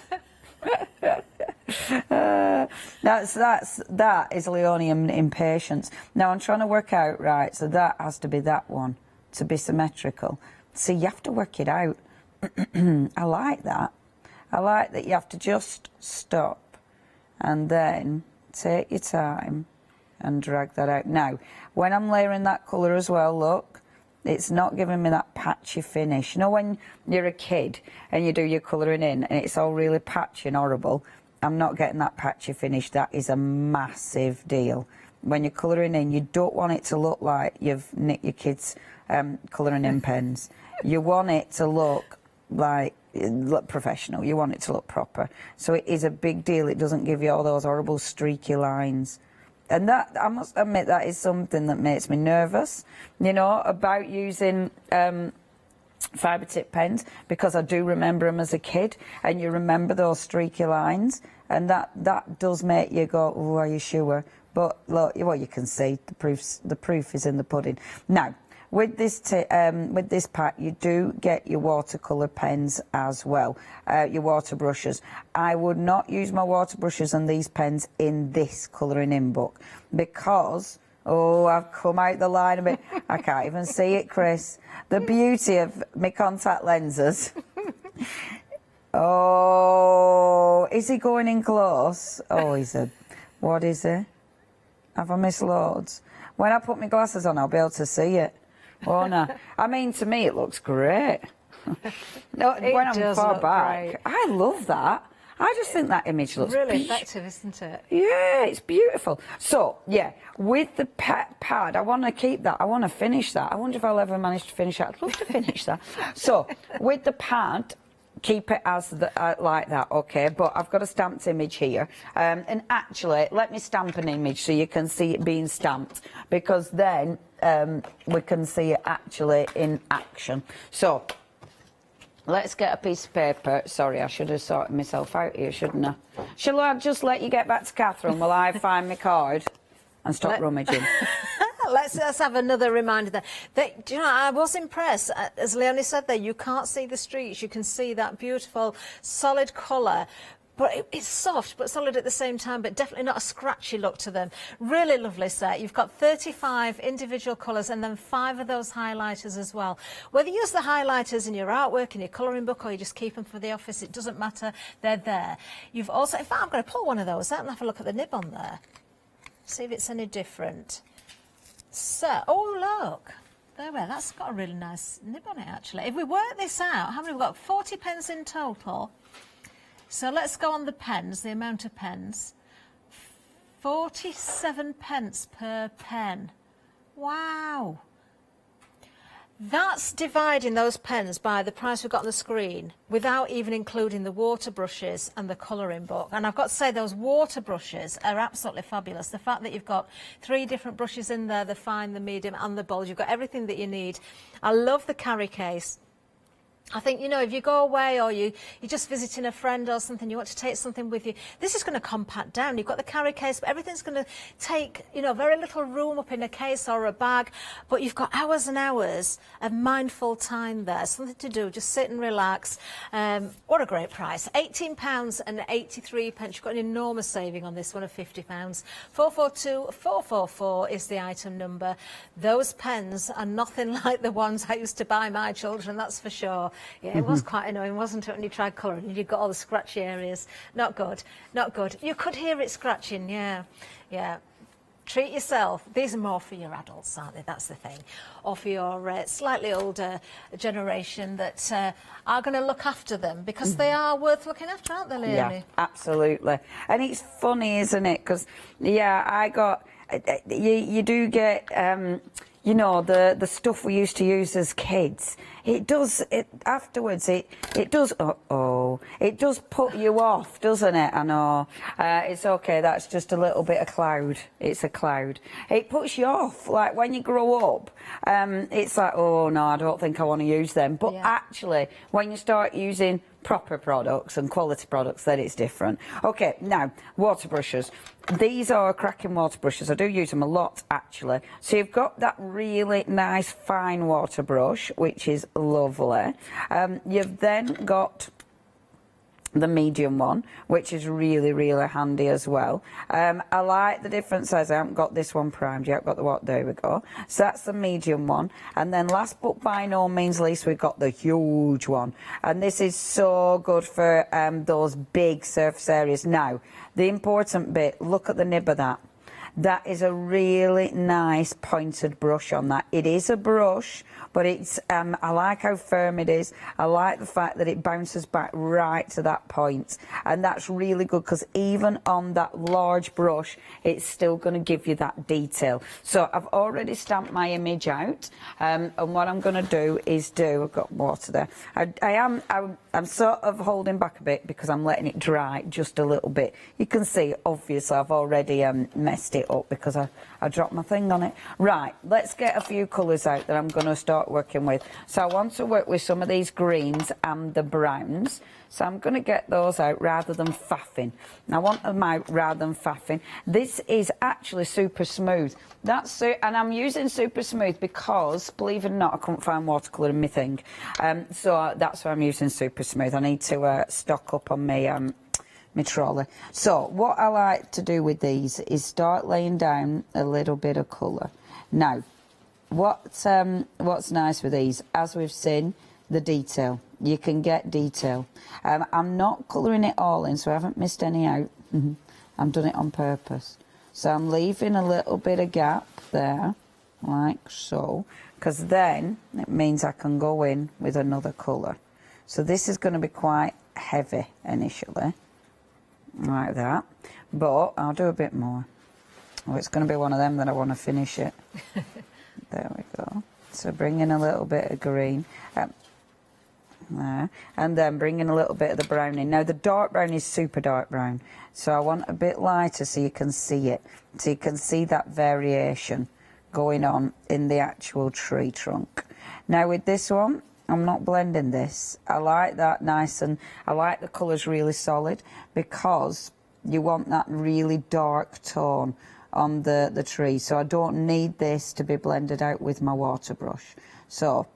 That is Leonian impatience. Now I'm trying to work out, right, so that has to be that one to be symmetrical. So you have to work it out. I like that. I like that you have to just stop and then take your time and drag that out. Now, when I'm layering that colour as well, look, it's not giving me that patchy finish. You know when you're a kid and you do your colouring in and it's all really patchy and horrible? I'm not getting that patchy finish. That is a massive deal. When you're colouring in, you don't want it to look like you've nicked your kids' colouring in pens. You want it to look like professional. You want it to look proper. So it is a big deal. It doesn't give you all those horrible streaky lines. And that, I must admit, that is something that makes me nervous, you know, about using fibre tip pens, because I do remember them as a kid, and you remember those streaky lines, and that does make you go, oh, are you sure? But look, well, you can see the proof is in the pudding. Now, with this pack, you do get your watercolour pens as well, your water brushes. I would not use my water brushes and these pens in this colouring in book, because, oh, I've come out the line a bit. I can't even see it, Chris. The beauty of my contact lenses. Oh, is he going in close? Oh, he's a, what is he? Have I missed loads? When I put my glasses on, I'll be able to see it. Oh no! I mean, to me, it looks great. No, when I'm far back, great. I love that. I just think that image looks really effective, isn't it? Yeah, it's beautiful. So yeah, with the pad, I want to keep that. I want to finish that. I wonder if I'll ever manage to finish that. I'd love to finish that. So with the pad, keep it as like that, okay? But I've got a stamped image here, and actually, let me stamp an image so you can see it being stamped, because then we can see it actually in action. So let's get a piece of paper. Sorry, I should have sorted myself out here, shouldn't I? Shall I just let you get back to Catherine while I find my card and stop rummaging? Let's have another reminder there. Do you know, I was impressed. As Leonie said there, you can't see the streaks. You can see that beautiful, solid colour. But it's soft, but solid at the same time, but definitely not a scratchy look to them. Really lovely set. You've got 35 individual colours and then 5 of those highlighters as well. Whether you use the highlighters in your artwork, in your colouring book, or you just keep them for the office, it doesn't matter. They're there. You've also, in fact, I'm going to pull one of those out and have a look at the nib on there. See if it's any different. So, oh look, There we are. That's got a really nice nib on it, actually. If we work this out, how many we've got? 40 pence in total. So let's go on the pens, the amount of pens. 47 pence per pen. Wow. That's dividing those pens by the price we've got on the screen without even including the water brushes and the colouring book. And I've got to say, those water brushes are absolutely fabulous. The fact that you've got 3 different brushes in there, the fine, the medium and the bold, you've got everything that you need. I love the carry case. I think, you know, if you go away or you're just visiting a friend or something, you want to take something with you, this is going to compact down. You've got the carry case, but everything's going to take, you know, very little room up in a case or a bag, but you've got hours and hours of mindful time there, something to do, just sit and relax. What a great price. £18.83. You've got an enormous saving on this one of £50. 442444 is the item number. Those pens are nothing like the ones I used to buy my children, that's for sure. Yeah, it was quite annoying, wasn't it, when you tried colouring and you got all the scratchy areas. Not good, not good. You could hear it scratching, yeah. Treat yourself. These are more for your adults, aren't they? That's the thing. Or for your slightly older generation that are going to look after them, because they are worth looking after, aren't they, Leonie? Yeah, absolutely. And it's funny, isn't it? Because, yeah, I got... You do get... you know, the stuff we used to use as kids, it does put you off, doesn't it? I know. It's okay, that's just a little bit of cloud. It's a cloud. It puts you off, like when you grow up, it's like, oh no, I don't think I want to use them. But actually, when you start using proper products and quality products, then it's different. Okay, now, water brushes. These are cracking water brushes. I do use them a lot, actually. So you've got that really nice fine water brush, which is lovely. You've then got the medium one, which is really, really handy as well. I like the different size. I haven't got this one primed yet. I've got the what? There we go. So that's the medium one. And then last but by no means least, we've got the huge one. And this is so good for those big surface areas. Now, the important bit, look at the nib of that. That is a really nice pointed brush on that. It is a brush, but it's I like how firm it is. I like the fact that it bounces back right to that point, and that's really good, because even on that large brush, it's still going to give you that detail. So I've already stamped my image out, and what I'm going to do is I've got water there. I'm sort of holding back a bit because I'm letting it dry just a little bit. You can see, obviously, I've already messed it up because I dropped my thing on it. Right, let's get a few colours out that I'm going to start working with. So I want to work with some of these greens and the browns. So I'm going to get those out rather than faffing. I want them out rather than faffing. This is actually super smooth. And I'm using super smooth because, believe it or not, I couldn't find watercolour in my thing. So that's why I'm using super smooth. I need to stock up on my trolley. So what I like to do with these is start laying down a little bit of colour. Now, what's nice with these, as we've seen, the detail. You can get detail. I'm not colouring it all in, so I haven't missed any out. I've done it on purpose. So I'm leaving a little bit of gap there, like so, because then it means I can go in with another colour. So this is going to be quite heavy initially, like that, but I'll do a bit more. Oh, it's going to be one of them that I want to finish it. There we go. So bring in a little bit of green. There, and then bring in a little bit of the brown in. Now the dark brown is super dark brown, so I want a bit lighter so you can see it, so you can see that variation going on in the actual tree trunk. Now with this one, I'm not blending this. I like that nice, and I like the colours really solid, because you want that really dark tone on the tree, so I don't need this to be blended out with my water brush. So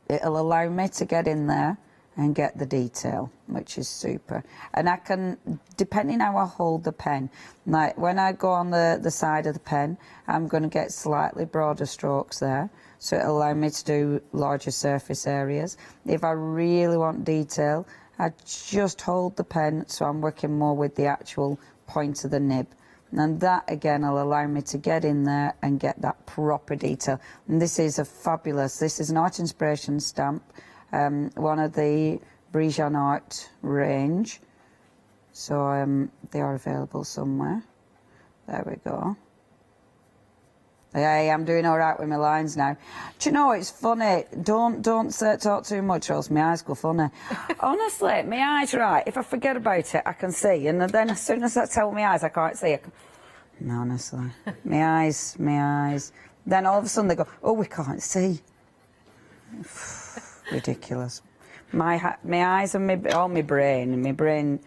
it'll allow me to get in there and get the detail, which is super. And I can, depending how I hold the pen, like when I go on the side of the pen, I'm going to get slightly broader strokes there, so it'll allow me to do larger surface areas. If I really want detail, I just hold the pen, so I'm working more with the actual point of the nib. And that again will allow me to get in there and get that proper detail. And this is a fabulous, this is an art inspiration stamp, one of the Hobbies and Arts range. So they are available somewhere. There we go. Hey, I'm doing all right with my lines now. Do you know, it's funny. Don't talk too much or else my eyes go funny. Honestly, my eyes, right, if I forget about it, I can see. And then as soon as I tell my eyes I can't see, no, honestly. my eyes. Then all of a sudden they go, oh, we can't see. Ridiculous. My eyes and my brain,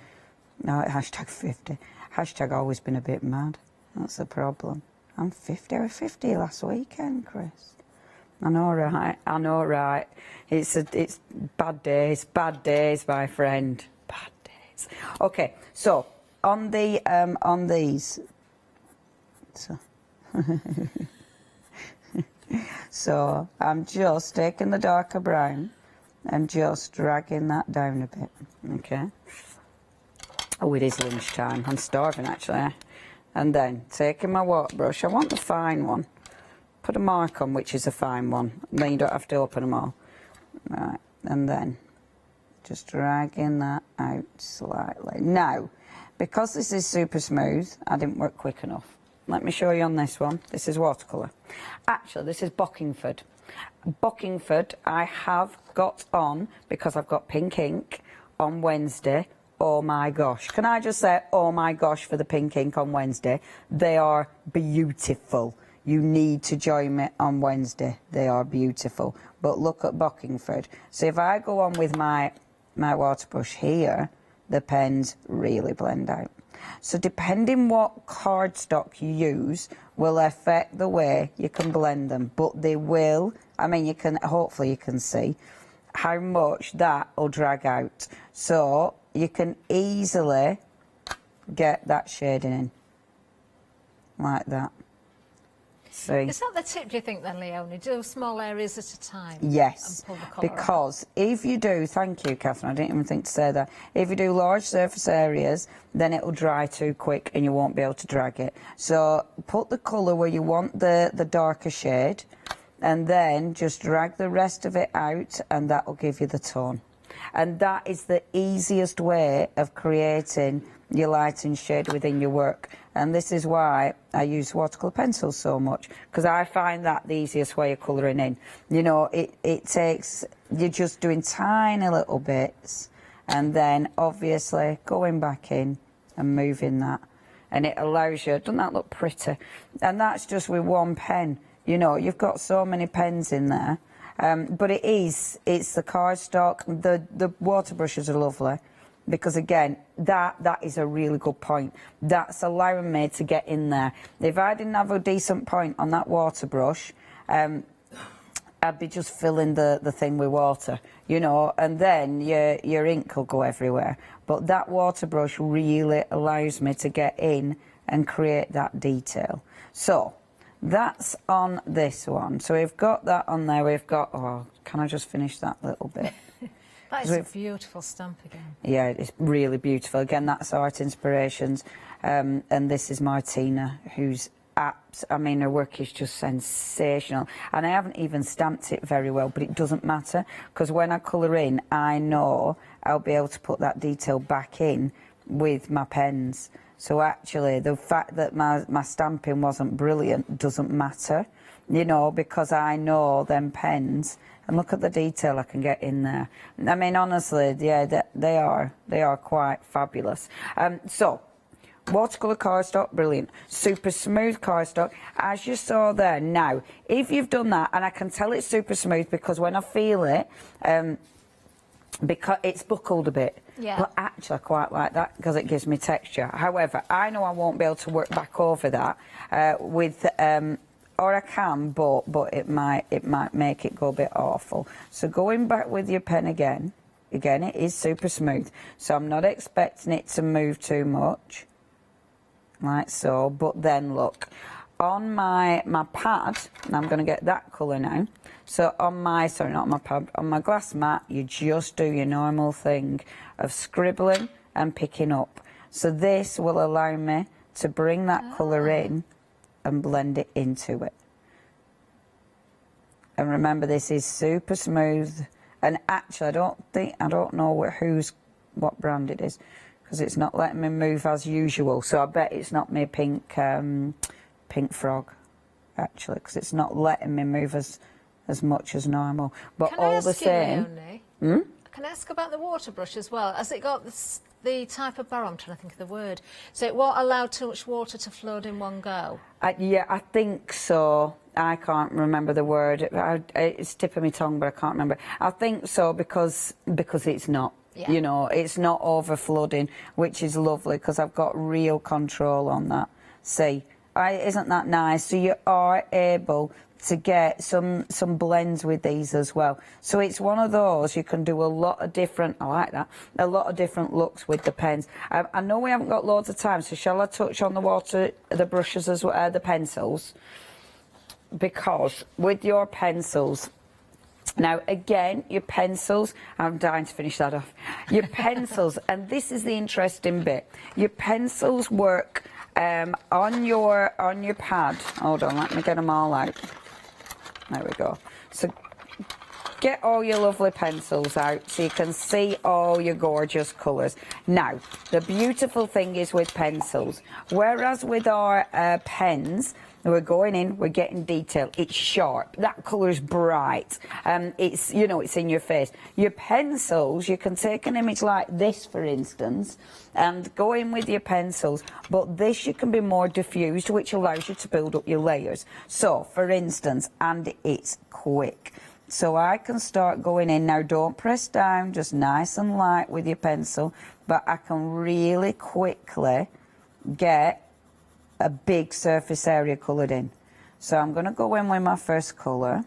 no, hashtag 50. Hashtag always been a bit mad. That's the problem. I'm 50. I was 50 last weekend, Chris. I know, right? It's bad days, my friend. Bad days. Okay, so on these, so I'm just taking the darker brown and just dragging that down a bit. Okay. Oh, it is lunchtime. I'm starving actually. And then taking my water brush, I want the fine one. Put a mark on which is a fine one. And then you don't have to open them all. Right, and then just dragging that out slightly. Now, because this is super smooth, I didn't work quick enough. Let me show you on this one. This is watercolour. Actually, this is Bockingford. Bockingford I have got on because I've got pink ink on Wednesday. Oh my gosh. Can I just say, oh my gosh, for the pink ink on Wednesday? They are beautiful. You need to join me on Wednesday. They are beautiful. But look at Bockingford. So if I go on with my water brush here, the pens really blend out. So depending what cardstock you use will affect the way you can blend them. But they will, I mean, hopefully you can see how much that will drag out. So you can easily get that shading in, like that. See? Is that the tip, do you think, then, Leonie? Do small areas at a time? Yes, and pull the colour because if you do, thank you, Catherine, I didn't even think to say that. If you do large surface areas, then it will dry too quick and you won't be able to drag it. So put the colour where you want the darker shade, and then just drag the rest of it out, and that will give you the tone. And that is the easiest way of creating your light and shade within your work. And this is why I use watercolour pencils so much, because I find that the easiest way of colouring in. You know, it takes, you're just doing tiny little bits, and then obviously going back in and moving that. And it allows you, doesn't that look pretty? And that's just with one pen. You know, you've got so many pens in there. But it's the cardstock. The water brushes are lovely because, again, that is a really good point. That's allowing me to get in there. If I didn't have a decent point on that water brush, I'd be just filling the thing with water, you know, and then your ink will go everywhere. But that water brush really allows me to get in and create that detail. So that's on this one. So we've got that on there. We've got, oh, can I just finish that little bit? That is a beautiful stamp again. Yeah, it's really beautiful. Again, that's Art Inspirations. And this is Martina, who's I mean, her work is just sensational. And I haven't even stamped it very well, but it doesn't matter, because when I colour in, I know I'll be able to put that detail back in with my pens. So actually, the fact that my stamping wasn't brilliant doesn't matter, you know, because I know them pens, and look at the detail I can get in there. I mean, honestly, yeah, they are quite fabulous. So, watercolour cardstock, brilliant. Super smooth cardstock, as you saw there. Now, if you've done that, and I can tell it's super smooth because when I feel it, because it's buckled a bit. Yeah. But actually I quite like that because it gives me texture. However, I know I won't be able to work back over that with, or I can, but it might make it go a bit awful. So going back with your pen again, it is super smooth. So I'm not expecting it to move too much, like so. But then look, on my pad, and I'm going to get that colour now. So on my, sorry, not on my pad, on my glass mat, you just do your normal thing of scribbling and picking up. So this will allow me to bring that colour in and blend it into it. And remember, this is super smooth. And actually, I don't know what brand it is, because it's not letting me move as usual. So I bet it's not my pink frog, actually, because it's not letting me move as much as normal. But Can all the same. Can I ask about the water brush as well? Has it got the type of barrel? I'm trying to think of the word. So it won't allow too much water to flood in one go? Yeah, I think so. I can't remember the word. It's tip of my tongue, but I can't remember. I think so because it's not. Yeah. You know, it's not over flooding, which is lovely because I've got real control on that. See, isn't that nice? So you are able to get some blends with these as well. So it's one of those you can do a lot of different, I like that, a lot of different looks with the pens. I know we haven't got loads of time, so shall I touch on the brushes as well, the pencils? Because with your pencils, now again, your pencils, I'm dying to finish that off. Your pencils, and this is the interesting bit, your pencils work on your pad. Hold on, let me get them all out. There we go. So get all your lovely pencils out so you can see all your gorgeous colours. Now, the beautiful thing is with pencils, whereas with our pens, we're going in, we're getting detail. It's sharp. That colour's bright. It's, you know, it's in your face. Your pencils, you can take an image like this, for instance, and go in with your pencils. But this, you can be more diffused, which allows you to build up your layers. So, for instance, and it's quick. So I can start going in. Now, don't press down, just nice and light with your pencil. But I can really quickly get a big surface area coloured in. So I'm going to go in with my first colour.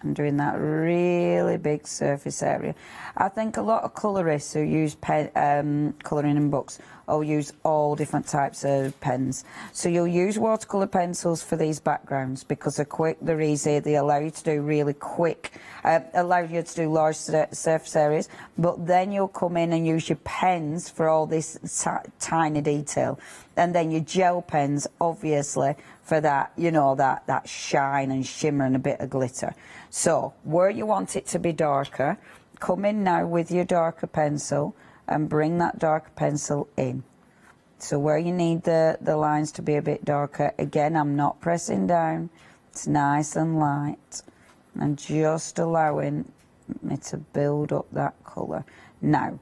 I'm doing that really big surface area. I think a lot of colourists who use colouring in books will use all different types of pens. So you'll use watercolour pencils for these backgrounds because they're quick, they're easy, they allow you to do really quick, allow you to do large surface areas, but then you'll come in and use your pens for all this tiny detail. And then your gel pens, obviously, for that, you know, that shine and shimmer and a bit of glitter. So, where you want it to be darker, come in now with your darker pencil and bring that darker pencil in. So where you need the lines to be a bit darker, again, I'm not pressing down. It's nice and light and just allowing me to build up that colour. Now,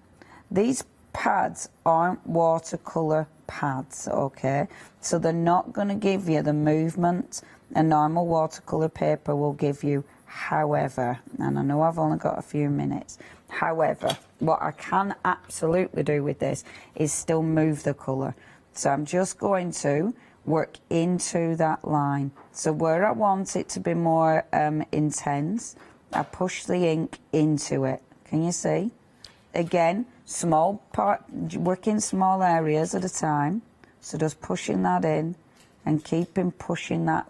these pads aren't watercolour pads, okay? So they're not going to give you the movement a normal watercolour paper will give you. However, and I know I've only got a few minutes, however, what I can absolutely do with this is still move the colour. So I'm just going to work into that line. So where I want it to be more intense, I push the ink into it. Can you see? Again, small part, working small areas at a time. So just pushing that in and keeping pushing that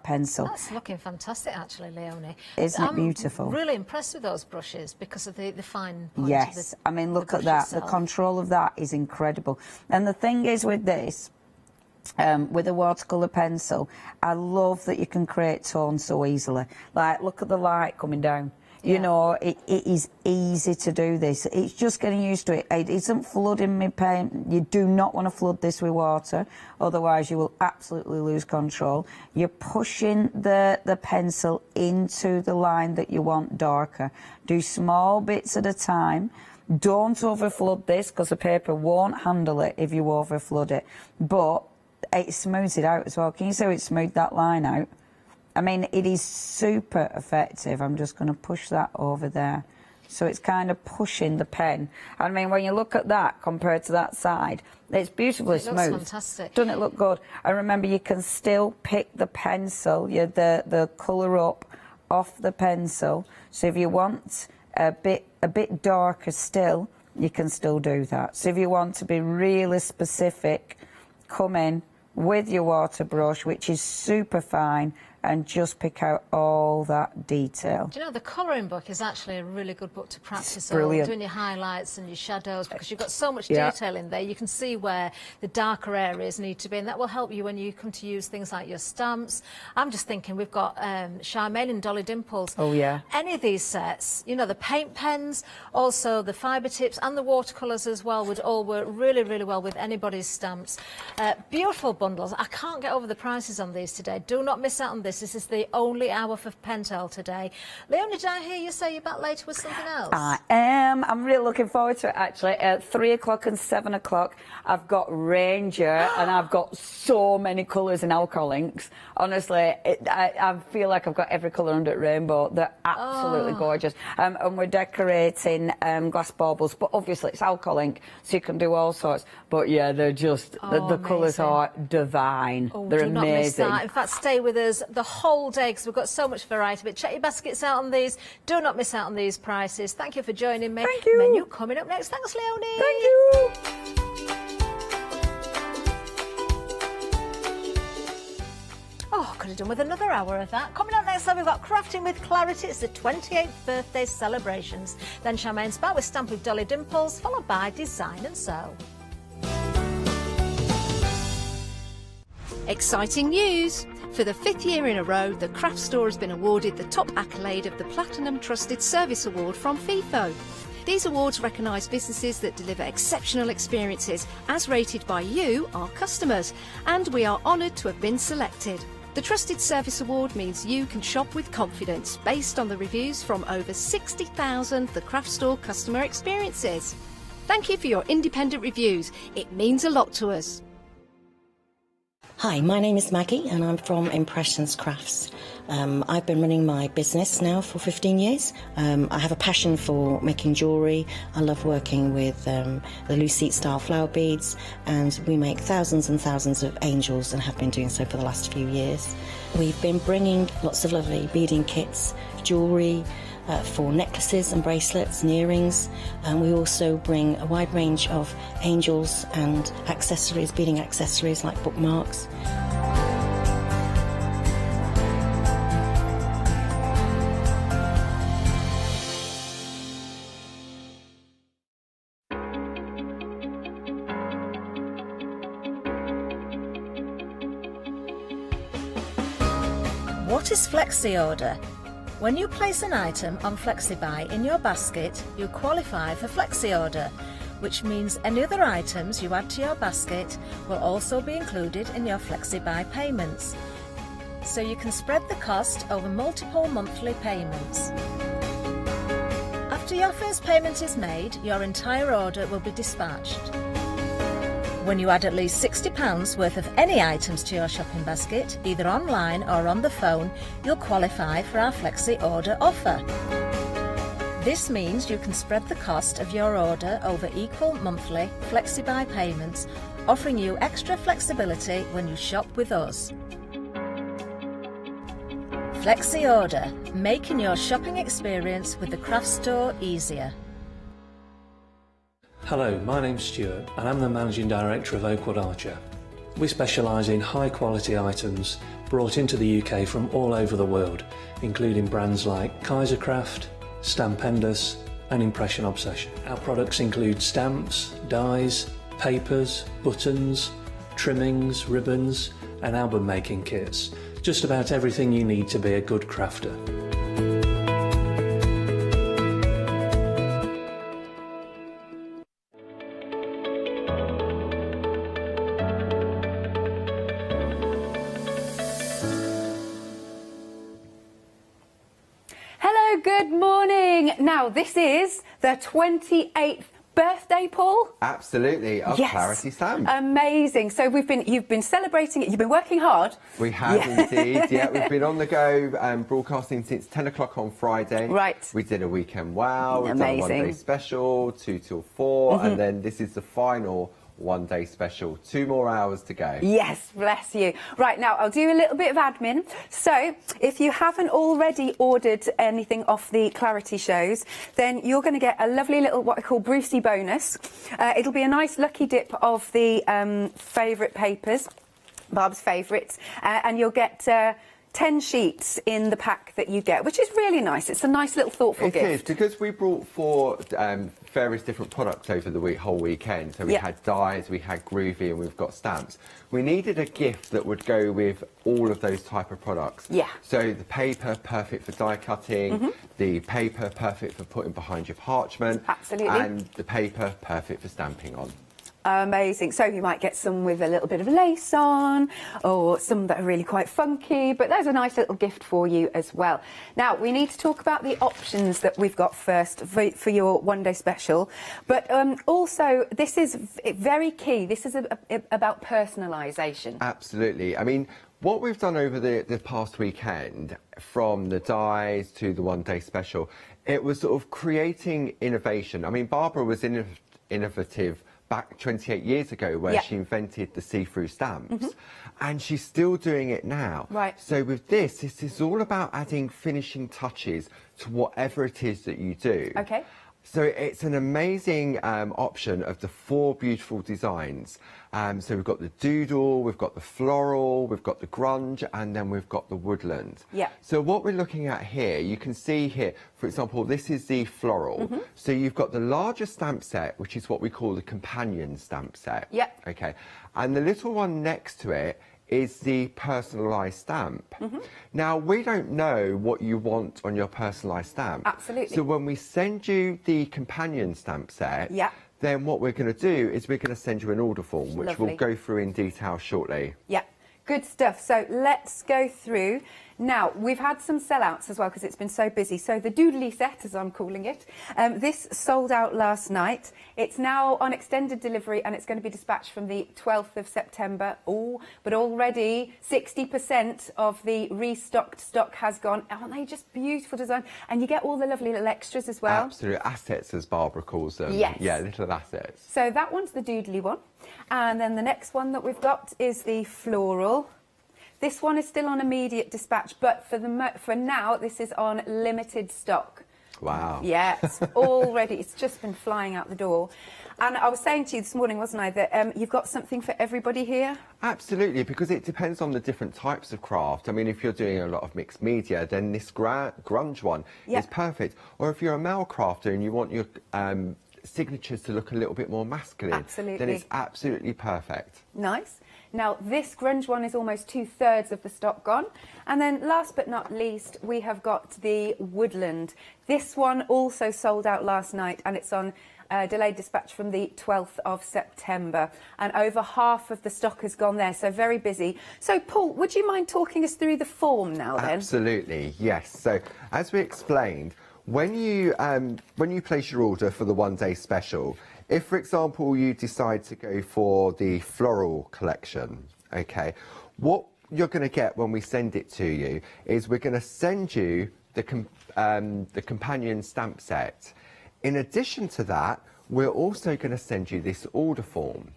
pencil. That's looking fantastic, actually, Leonie. Isn't it beautiful? I'm really impressed with those brushes because of the fine point. Yes, I mean, look at that. The control of that is incredible. And the thing is with this, with a watercolour pencil, I love that you can create tones so easily. Like, look at the light coming down. You know, it is easy to do this. It's just getting used to it. It isn't flooding my pen. You do not want to flood this with water, otherwise you will absolutely lose control. You're pushing the pencil into the line that you want darker. Do small bits at a time. Don't over flood this because the paper won't handle it if you over flood it. But it smooths it out as well. Can you see how it smoothed that line out? I mean, it is super effective. I'm just going to push that over there. So it's kind of pushing the pen. I mean, when you look at that compared to that side, it's beautifully smooth. It looks fantastic. Doesn't it look good? And remember, you can still pick the pencil, the colour up off the pencil. So if you want a bit darker still, you can still do that. So if you want to be really specific, come in with your water brush, which is super fine, and just pick out all that detail. Do you know, the colouring book is actually a really good book to practice on brilliant. doing your highlights and your shadows, because you've got so much Yeah. detail in there. You can see where the darker areas need to be, and that will help you when you come to use things like your stamps. I'm just thinking we've got Charmaine and Dolly Dimples. Oh, yeah. Any of these sets, you know, the paint pens, also the fibre tips and the watercolours as well would all work really, really well with anybody's stamps. Beautiful bundles. I can't get over the prices on these today. Do not miss out on this. This is the only hour for Pentel today. Leonie, did I hear you say you're back later with something else? I am. I'm really looking forward to it, actually. At 3 o'clock and 7 o'clock, I've got Ranger, and I've got so many colours and alcohol inks. Honestly, I feel like I've got every colour under the rainbow. They're absolutely gorgeous. And we're decorating glass baubles, but obviously it's alcohol ink, so you can do all sorts. But yeah, they're just, the colours are divine. Oh, They're do not miss amazing. that. In fact, stay with us the whole day because we've got so much variety. But check your baskets out on these. Do not miss out on these prices. Thank you for joining me. Thank you. Menu coming up next. Thanks, Leonie. Thank you. Oh, could have done with another hour of that. Coming up next, we've got Crafting with Clarity. It's the 28th birthday celebrations. Then Charmaine's back with Stamp with Dolly Dimples, followed by Design and Sew. Exciting news! For the 5th year in a row, the Craft Store has been awarded the top accolade of the Platinum Trusted Service Award from FIFO. These awards recognise businesses that deliver exceptional experiences as rated by you, our customers, and we are honoured to have been selected. The Trusted Service Award means you can shop with confidence based on the reviews from over 60,000 The Craft Store customer experiences. Thank you for your independent reviews. It means a lot to us. Hi, my name is Maggie and I'm from Impressions Crafts. I've been running my business now for 15 years. I have a passion for making jewellery. I love working with the Lucite style flower beads, and we make thousands and thousands of angels and have been doing so for the last few years. We've been bringing lots of lovely beading kits, jewellery, for necklaces and bracelets and earrings, and we also bring a wide range of angels and accessories, beading accessories like bookmarks. What is Flexi Order? When you place an item on FlexiBuy in your basket, you qualify for Flexi Order, which means any other items you add to your basket will also be included in your FlexiBuy payments. So you can spread the cost over multiple monthly payments. After your first payment is made, your entire order will be dispatched. When you add at least £60 worth of any items to your shopping basket, either online or on the phone, you'll qualify for our Flexi Order offer. This means you can spread the cost of your order over equal monthly FlexiBuy payments, offering you extra flexibility when you shop with us. Flexi Order, making your shopping experience with the Craft Store easier. Hello, my name's Stuart and I'm the Managing Director of Oakwood Archer. We specialise in high quality items brought into the UK from all over the world, including brands like Kaisercraft, Stampendous and Impression Obsession. Our products include stamps, dies, papers, buttons, trimmings, ribbons and album making kits. Just about everything you need to be a good crafter. Hello, good morning. Now, this is the 28th birthday, Paul? Absolutely, of Clarity Stamp. Amazing. So you've been celebrating it. You've been working hard. We have indeed. Yeah, we've been on the go, broadcasting since 10 o'clock on Friday. Right. We did a weekend wow. We've Amazing. done a one-day special, 2 till 4, and then this is the final one-day special. 2 more hours to go. Yes, bless you. Right, now I'll do a little bit of admin. So if you haven't already ordered anything off the Clarity shows, then you're going to get a lovely little what I call Brucey bonus. It'll be a nice lucky dip of the favourite papers, Barb's favourites, and you'll get 10 sheets in the pack that you get, which is really nice. It's a nice little thoughtful gift. It is, because we brought 4 various different products over the whole weekend. So we had dies, we had groovy, and we've got stamps. We needed a gift that would go with all of those type of products. Yeah. So the paper, perfect for die cutting, the paper, perfect for putting behind your parchment. Absolutely. And the paper, perfect for stamping on. Amazing. So you might get some with a little bit of lace on, or some that are really quite funky, but there's a nice little gift for you as well. Now, we need to talk about the options that we've got first for your one-day special, but also this is very key. This is about personalisation. Absolutely. I mean, what we've done over the past weekend, from the dies to the one-day special, it was sort of creating innovation. I mean, Barbara was innovative back 28 years ago, where she invented the see-through stamps, and she's still doing it now. Right. So with this is all about adding finishing touches to whatever it is that you do. Okay. So it's an amazing option of the 4 beautiful designs. So we've got the doodle, we've got the floral, we've got the grunge, and then we've got the woodland. Yeah. So what we're looking at here, you can see here, for example, this is the floral. So you've got the larger stamp set, which is what we call the companion stamp set. Yeah. Okay. And the little one next to it is the personalised stamp. Now, we don't know what you want on your personalised stamp. Absolutely. So when we send you the companion stamp set, then what we're going to do is we're going to send you an order form, which Lovely. we'll go through in detail shortly. Yeah, good stuff. So let's go through. Now, we've had some sellouts as well because it's been so busy. So the doodly set, as I'm calling it, this sold out last night. It's now on extended delivery and it's going to be dispatched from the 12th of September. Oh, but already 60% of the restocked stock has gone. Aren't they just beautiful design? And you get all the lovely little extras as well. Absolute assets, as Barbara calls them. Yes. Yeah, little assets. So that one's the doodly one. And then the next one that we've got is the floral. This one is still on immediate dispatch, but for now, this is on limited stock. Wow. Yeah, it's already, it's just been flying out the door. And I was saying to you this morning, wasn't I, that you've got something for everybody here? Absolutely, because it depends on the different types of craft. I mean, if you're doing a lot of mixed media, then this grunge one is perfect. Or if you're a male crafter and you want your signatures to look a little bit more masculine, then it's absolutely perfect. Nice. Now, this grunge one is almost 2/3 of the stock gone. And then last but not least, we have got the woodland. This one also sold out last night and it's on delayed dispatch from the 12th of September. And over half of the stock has gone there, so very busy. So, Paul, would you mind talking us through the form now then? Absolutely, yes. So, as we explained, when you place your order for the one-day special, if, for example, you decide to go for the floral collection, okay, what you're going to get when we send it to you is we're going to send you the companion stamp set. In addition to that, we're also going to send you this order form.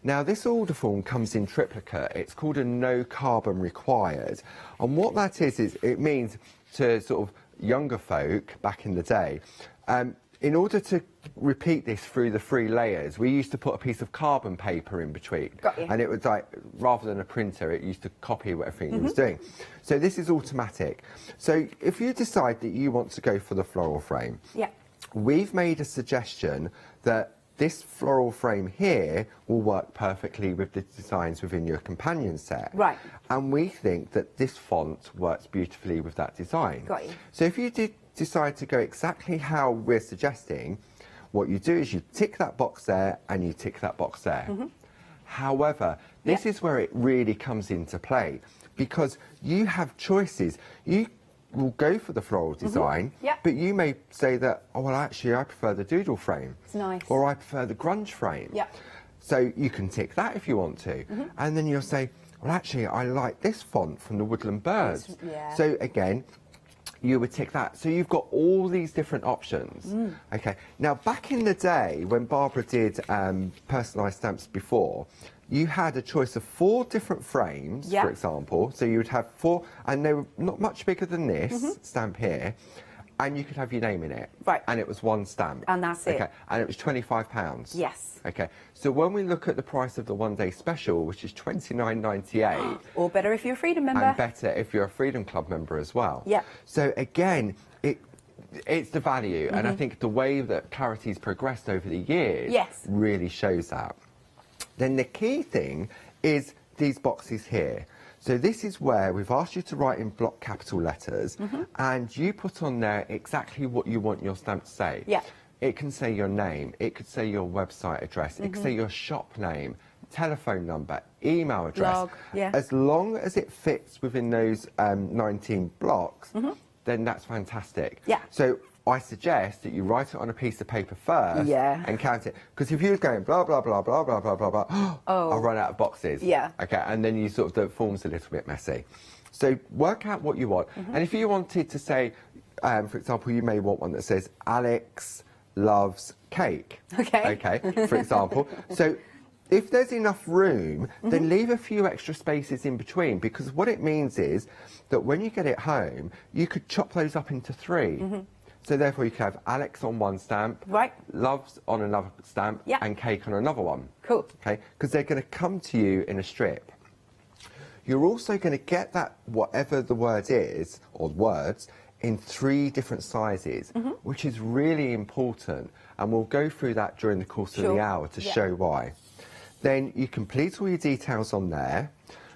Now, this order form comes in triplicate. It's called a no carbon required. And what that is it means to sort of younger folk back in the day, in order to repeat this through the 3 layers, we used to put a piece of carbon paper in between. Got you. And it was like, rather than a printer, it used to copy everything it was doing. So this is automatic. So if you decide that you want to go for the floral frame, we've made a suggestion that this floral frame here will work perfectly with the designs within your companion set. Right. And we think that this font works beautifully with that design. Got you. So if you did decide to go exactly how we're suggesting, what you do is you tick that box there and you tick that box there. However, this is where it really comes into play, because you have choices. You will go for the floral design, but you may say that, oh, well, actually, I prefer the doodle frame. It's nice. Or I prefer the grunge frame. So you can tick that if you want to. And then you'll say, well, actually, I like this font from the Woodland Birds. So again, you would tick that. So you've got all these different options. Okay. Now, back in the day when Barbara did personalised stamps before, you had a choice of 4 different frames, for example. So you would have 4, and they were not much bigger than this stamp here. and you could have your name in it. Right. And it was one stamp. And that's it. Okay. And it was £25. Yes. Okay. So when we look at the price of the one-day special, which is £29.98. Or better if you're a Freedom member. And better if you're a Freedom Club member as well. Yeah. So again, it's the value, and I think the way that Clarity's progressed over the years really shows that. Then the key thing is these boxes here. So this is where we've asked you to write in block capital letters, and you put on there exactly what you want your stamp to say. Yeah. It can say your name, it could say your website address, it could say your shop name, telephone number, email address. Blog, yeah. As long as it fits within those 19 blocks, then that's fantastic. Yeah. So I suggest that you write it on a piece of paper first and count it. Because if you're going blah, blah, blah, blah, blah, blah, blah, blah, I'll run out of boxes. Yeah. Okay, and then you sort of, the form's a little bit messy. So work out what you want. And if you wanted to say, for example, you may want one that says Alex loves cake. Okay. Okay, for example. So if there's enough room, then leave a few extra spaces in between, because what it means is that when you get it home, you could chop those up into 3. So therefore you could have Alex on one stamp, loves on another stamp, and cake on another one. Cool. Okay, because they're going to come to you in a strip. You're also going to get that, whatever the word is, or words, in 3 different sizes, which is really important, and we'll go through that during the course of the hour to show why. Then you complete all your details on there.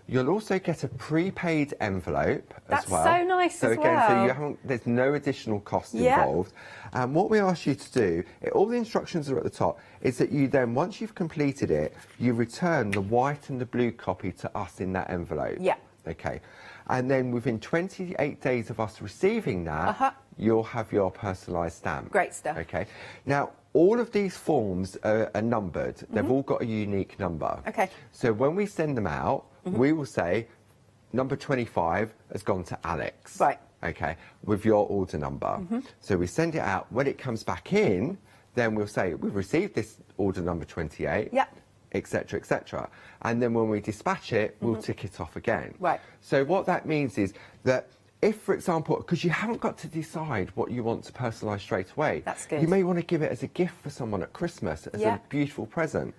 You'll also get a prepaid envelope as well. That's so nice so as again, well. So you haven't, there's no additional cost involved. And what we ask you to do, all the instructions are at the top, is that you then, once you've completed it, you return the white and the blue copy to us in that envelope. Yeah. Okay. And then within 28 days of us receiving that, you'll have your personalised stamp. Great stuff. Okay. Now, all of these forms are numbered. They've all got a unique number. Okay. So when we send them out, we will say, number 25 has gone to Alex. Right. Okay, with your order number. So we send it out. When it comes back in, then we'll say, we've received this order number 28. Yeah. Etc., etc. And then when we dispatch it, we'll tick it off again. Right. So what that means is that if, for example, because you haven't got to decide what you want to personalise straight away. That's good. You may want to give it as a gift for someone at Christmas, as a beautiful present.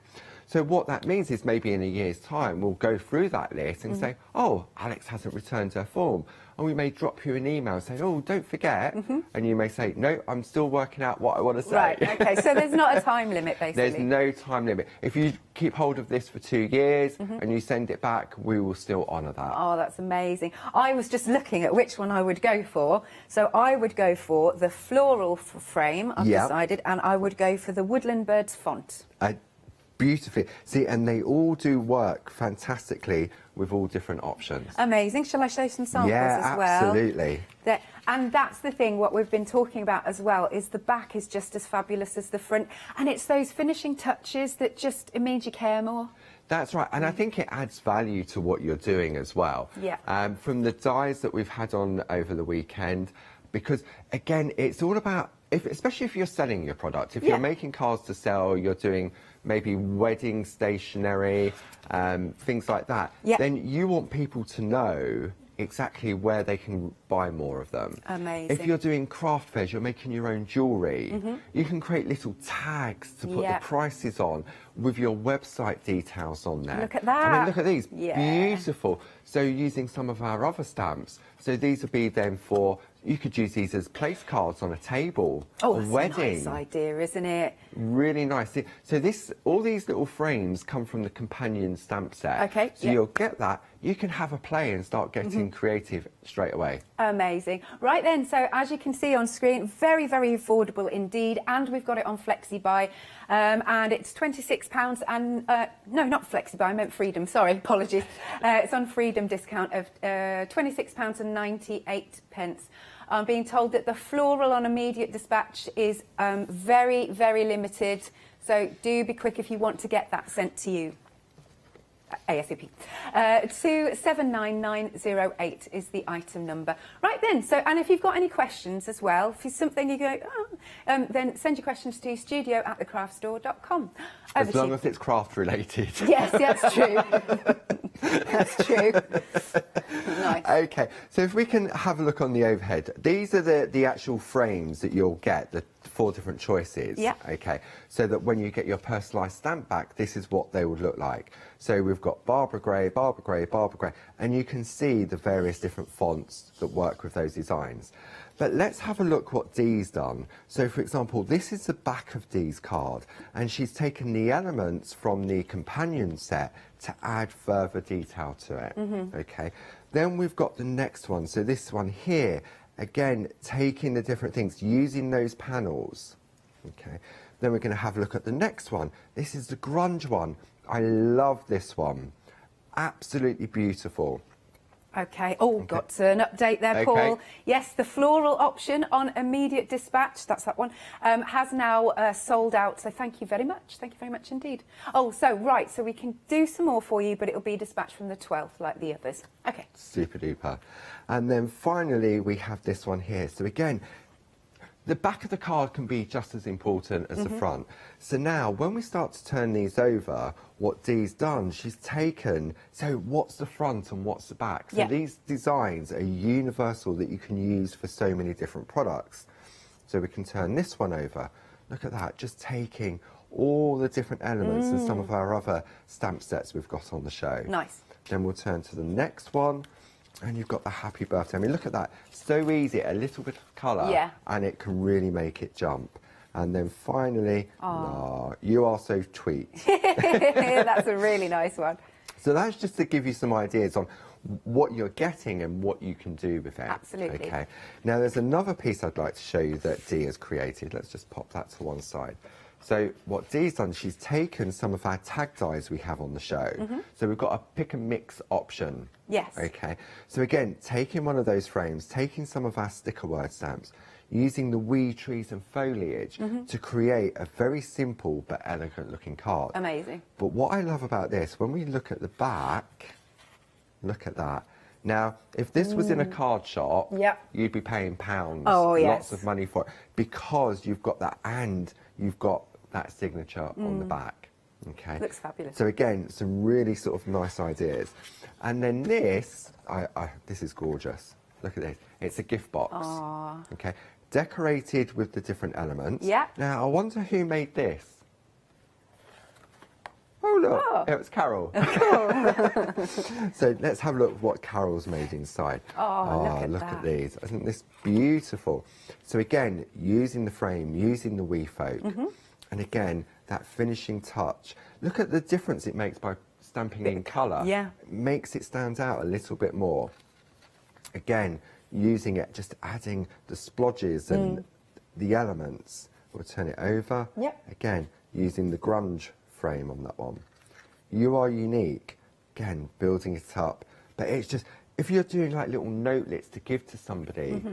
So what that means is maybe in a year's time, we'll go through that list and say, oh, Alex hasn't returned her form. And we may drop you an email saying, oh, don't forget. And you may say, no, I'm still working out what I want to say. Right, okay, so there's not a time limit, basically. There's no time limit. If you keep hold of this for 2 years and you send it back, we will still honour that. Oh, that's amazing. I was just looking at which one I would go for. So I would go for the floral frame, I've decided, and I would go for the Woodland Birds font. Beautifully. See, and they all do work fantastically with all different options. Amazing. Shall I show some samples as well? Absolutely. And that's the thing, what we've been talking about as well, is the back is just as fabulous as the front. And it's those finishing touches that just, it means you care more. That's right, and I think it adds value to what you're doing as well. Yeah. From the dies that we've had on over the weekend, because again, it's all about, especially if you're selling your product, if you're making cards to sell, you're doing maybe wedding stationery, things like that, then you want people to know exactly where they can buy more of them. Amazing. If you're doing craft fairs, you're making your own jewellery, you can create little tags to put the prices on with your website details on there. Look at that. I mean, look at these. Beautiful. So using some of our other stamps. So these would be then for, you could use these as place cards on a table, a wedding. Nice idea, isn't it? Really nice. So all these little frames come from the companion stamp set. Okay. So you'll get that. You can have a play and start getting creative straight away. Amazing. Right then, so as you can see on screen, very, very affordable indeed. And we've got it on FlexiBuy. And it's £26 and, no, not FlexiBuy, I meant Freedom, sorry, apologies. It's on Freedom discount of £26 and 98 pence. I'm being told that the floral on immediate dispatch is very, very limited. So do be quick if you want to get that sent to you. ASAP. 279908 is the item number. Right then, so, and if you've got any questions as well, if it's something you go, then send your questions to studio@thecraftstore.com. As long as it's craft related. Yes, that's true. That's true. Nice. Okay, so if we can have a look on the overhead, these are the actual frames that you'll get, the 4 different choices. Yeah. Okay, so that when you get your personalised stamp back, this is what they would look like. So we've got Barbara Grey, Barbara Grey, Barbara Grey, and you can see the various different fonts that work with those designs. But let's have a look what Dee's done. So for example, this is the back of Dee's card, and she's taken the elements from the companion set to add further detail to it. Okay, then we've got the next one. So this one here, again, taking the different things, using those panels. Okay, then we're going to have a look at the next one. This is the grunge one. I love this one. Absolutely beautiful. Okay. Oh, got an update there, Paul. Okay. Yes, the floral option on immediate dispatch, that's that one, has now sold out. So thank you very much. Thank you very much indeed. Oh, so right, so we can do some more for you, but it'll be dispatched from the 12th like the others. Okay. Super duper. And then finally, we have this one here. So again, the back of the card can be just as important as the front. So now, when we start to turn these over, what Dee's done, she's taken, so what's the front and what's the back? So these designs are universal that you can use for so many different products. So we can turn this one over. Look at that, just taking all the different elements and some of our other stamp sets we've got on the show. Nice. Then we'll turn to the next one. And you've got the happy birthday. I mean, look at that. So easy, a little bit of colour, and it can really make it jump. And then finally, you are so tweet. That's a really nice one. So that's just to give you some ideas on what you're getting and what you can do with it. Absolutely. Okay. Now, there's another piece I'd like to show you that Dee has created. Let's just pop that to one side. So what Dee's done, she's taken some of our tag dies we have on the show. So we've got a pick and mix option. Yes. Okay. So again, taking one of those frames, taking some of our sticker word stamps, using the wee trees and foliage to create a very simple but elegant looking card. Amazing. But what I love about this, when we look at the back, look at that. Now, if this was in a card shop, you'd be paying pounds, lots of money for it, because you've got that and you've got that signature on the back. Okay. Looks fabulous. So again, some really sort of nice ideas. And then this, this is gorgeous. Look at this. It's a gift box. Aww. Okay. Decorated with the different elements. Yeah. Now, I wonder who made this. Oh, look. It was Carol. So let's have a look at what Carol's made inside. Look at these. Isn't this beautiful? So again, using the frame, using the wee folk. And again, that finishing touch. Look at the difference it makes by stamping in colour. Yeah. It makes it stand out a little bit more. Again, using it, just adding the splodges and the elements. We'll turn it over. Yep. Again, using the grunge frame on that one. You are unique. Again, building it up. But it's just, if you're doing like little notelets to give to somebody,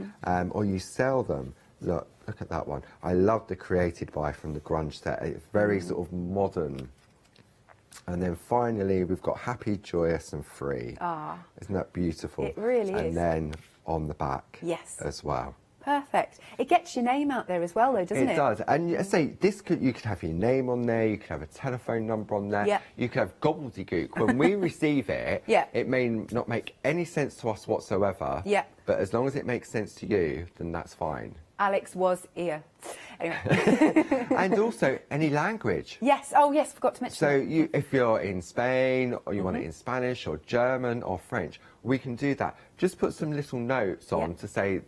or you sell them, look at that one. I love the created by from the grunge set. It's very sort of modern. And then finally, we've got happy, joyous and free. Isn't that beautiful? It really is. And then on the back as well. Perfect. It gets your name out there as well, though, doesn't it? It does. And I say, you could have your name on there, you could have a telephone number on there, Yeah. you could have gobbledygook. When we receive it, it may not make any sense to us whatsoever, but as long as it makes sense to you, then that's fine. Alex was here. Anyway. And also, any language. Yes. Oh, yes, forgot to mention So that. if you're in Spain, or you want it in Spanish, or German, or French, we can do that. Just put some little notes on to say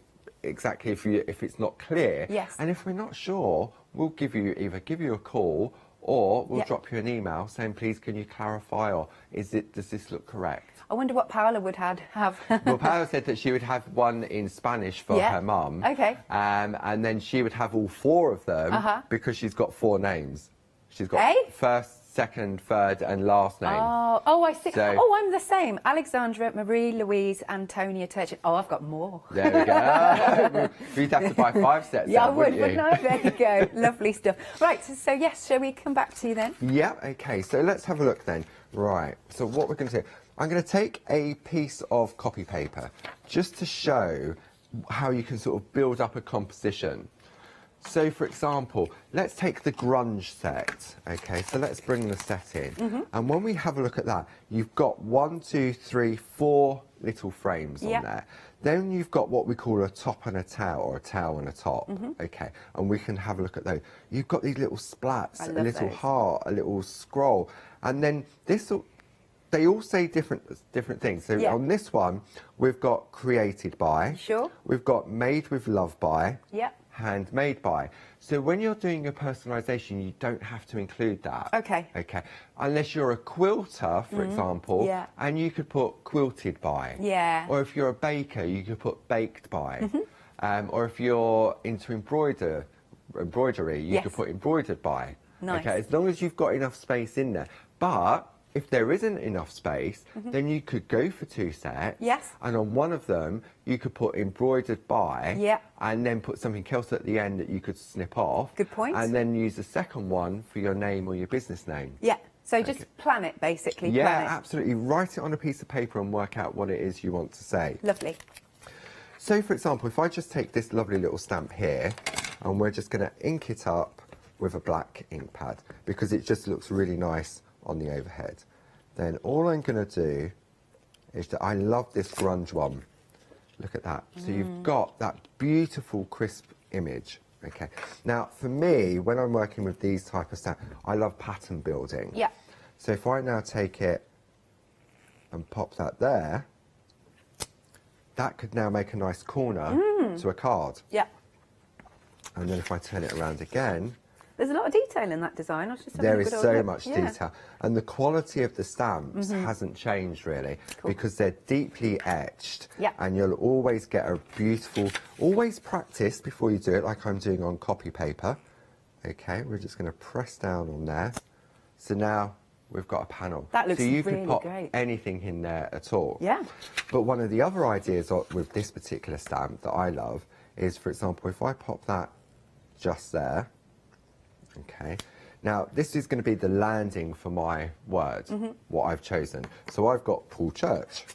exactly if it's not clear. Yes. And if we're not sure, we'll either give you a call, or we'll drop you an email saying, please, can you clarify, or does this look correct? I wonder what Paola would have. Well, Paola said that she would have one in Spanish for her mum. Okay. And then she would have all 4 of them because she's got 4 names. She's got first, second, third and last name. Oh, I see. So, I'm the same. Alexandra, Marie, Louise, Antonia, Turchin. Oh, I've got more. There we go. You'd have to buy 5 sets. Yeah, then, I would, wouldn't wouldn't I? There you go. Lovely stuff. Right, so yes, shall we come back to you then? Yeah, okay. So let's have a look then. Right, so what we're going to do, I'm going to take a piece of copy paper just to show how you can sort of build up a composition. So, for example, let's take the grunge set. Okay, so let's bring the set in. And when we have a look at that, you've got 1, 2, 3, 4 little frames on there. Then you've got what we call a top and a tail, or a tail and a top. Okay, and we can have a look at those. You've got these little splats, a little heart, a little scroll, and then this. They all say different things. So on this one, we've got created by. Sure. We've got made with love by. Yeah. Handmade by. So when you're doing your personalisation, you don't have to include that. Okay. Okay. Unless you're a quilter, for example, and you could put quilted by. Yeah. Or if you're a baker, you could put baked by. Or if you're into embroidery, you could put embroidered by. Nice. Okay. As long as you've got enough space in there. But if there isn't enough space, then you could go for 2 sets. Yes. And on one of them, you could put embroidered by. Yeah. And then put something else at the end that you could snip off. Good point. And then use the second one for your name or your business name. Yeah. So just plan it, basically. Yeah, plan it. absolutely. Write it on a piece of paper and work out what it is you want to say. Lovely. So, for example, if I just take this lovely little stamp here, and we're just going to ink it up with a black ink pad, because it just looks really nice on the overhead. Then all I'm going to do is that I love this grunge one. Look at that. So you've got that beautiful crisp image. Okay. Now, for me, when I'm working with these type of stamps, I love pattern building. Yeah. So if I now take it and pop that there, that could now make a nice corner to a card. Yeah. And then if I turn it around again, there's a lot of detail in that design. I was just having there a is good old so look. much detail, and the quality of the stamps hasn't changed really, because they're deeply etched, and you'll always get a beautiful. Always practice before you do it, like I'm doing on copy paper. Okay, we're just going to press down on there. So now we've got a panel. That looks so you really could pop great. anything in there at all. Yeah. But one of the other ideas with this particular stamp that I love is, for example, if I pop that just there. Okay, now this is going to be the landing for my word, what I've chosen. So I've got Paul Church.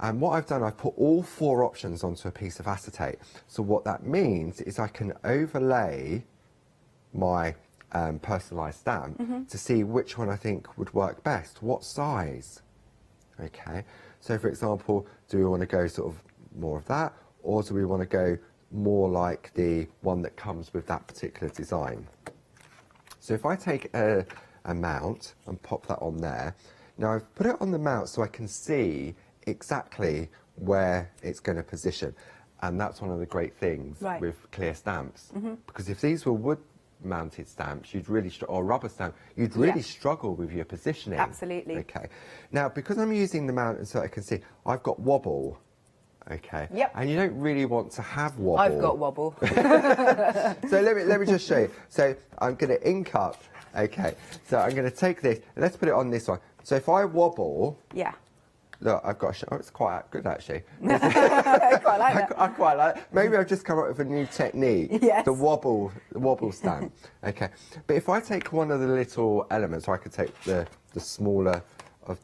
And what I've done, I've put all 4 options onto a piece of acetate. So what that means is I can overlay my personalised stamp to see which one I think would work best, what size. Okay, so for example, do we want to go sort of more of that, or do we want to go more like the one that comes with that particular design? So if I take a mount and pop that on there, now I've put it on the mount so I can see exactly where it's going to position. And that's one of the great things with clear stamps. Because if these were wood-mounted stamps, you'd really or rubber stamp, you'd really struggle with your positioning. Absolutely. Okay. Now, because I'm using the mount so I can see, I've got wobble. Okay. Yep. And you don't really want to have wobble. I've got wobble. So let me just show you. So I'm going to ink up. Okay. So I'm going to take this. Let's put it on this one. So if I wobble. Yeah. Look, I've got. Oh, it's quite good actually. I quite like that. I quite like it. Maybe I've just come up with a new technique. Yes. The wobble stamp. Okay. But if I take one of the little elements, so I could take the smaller of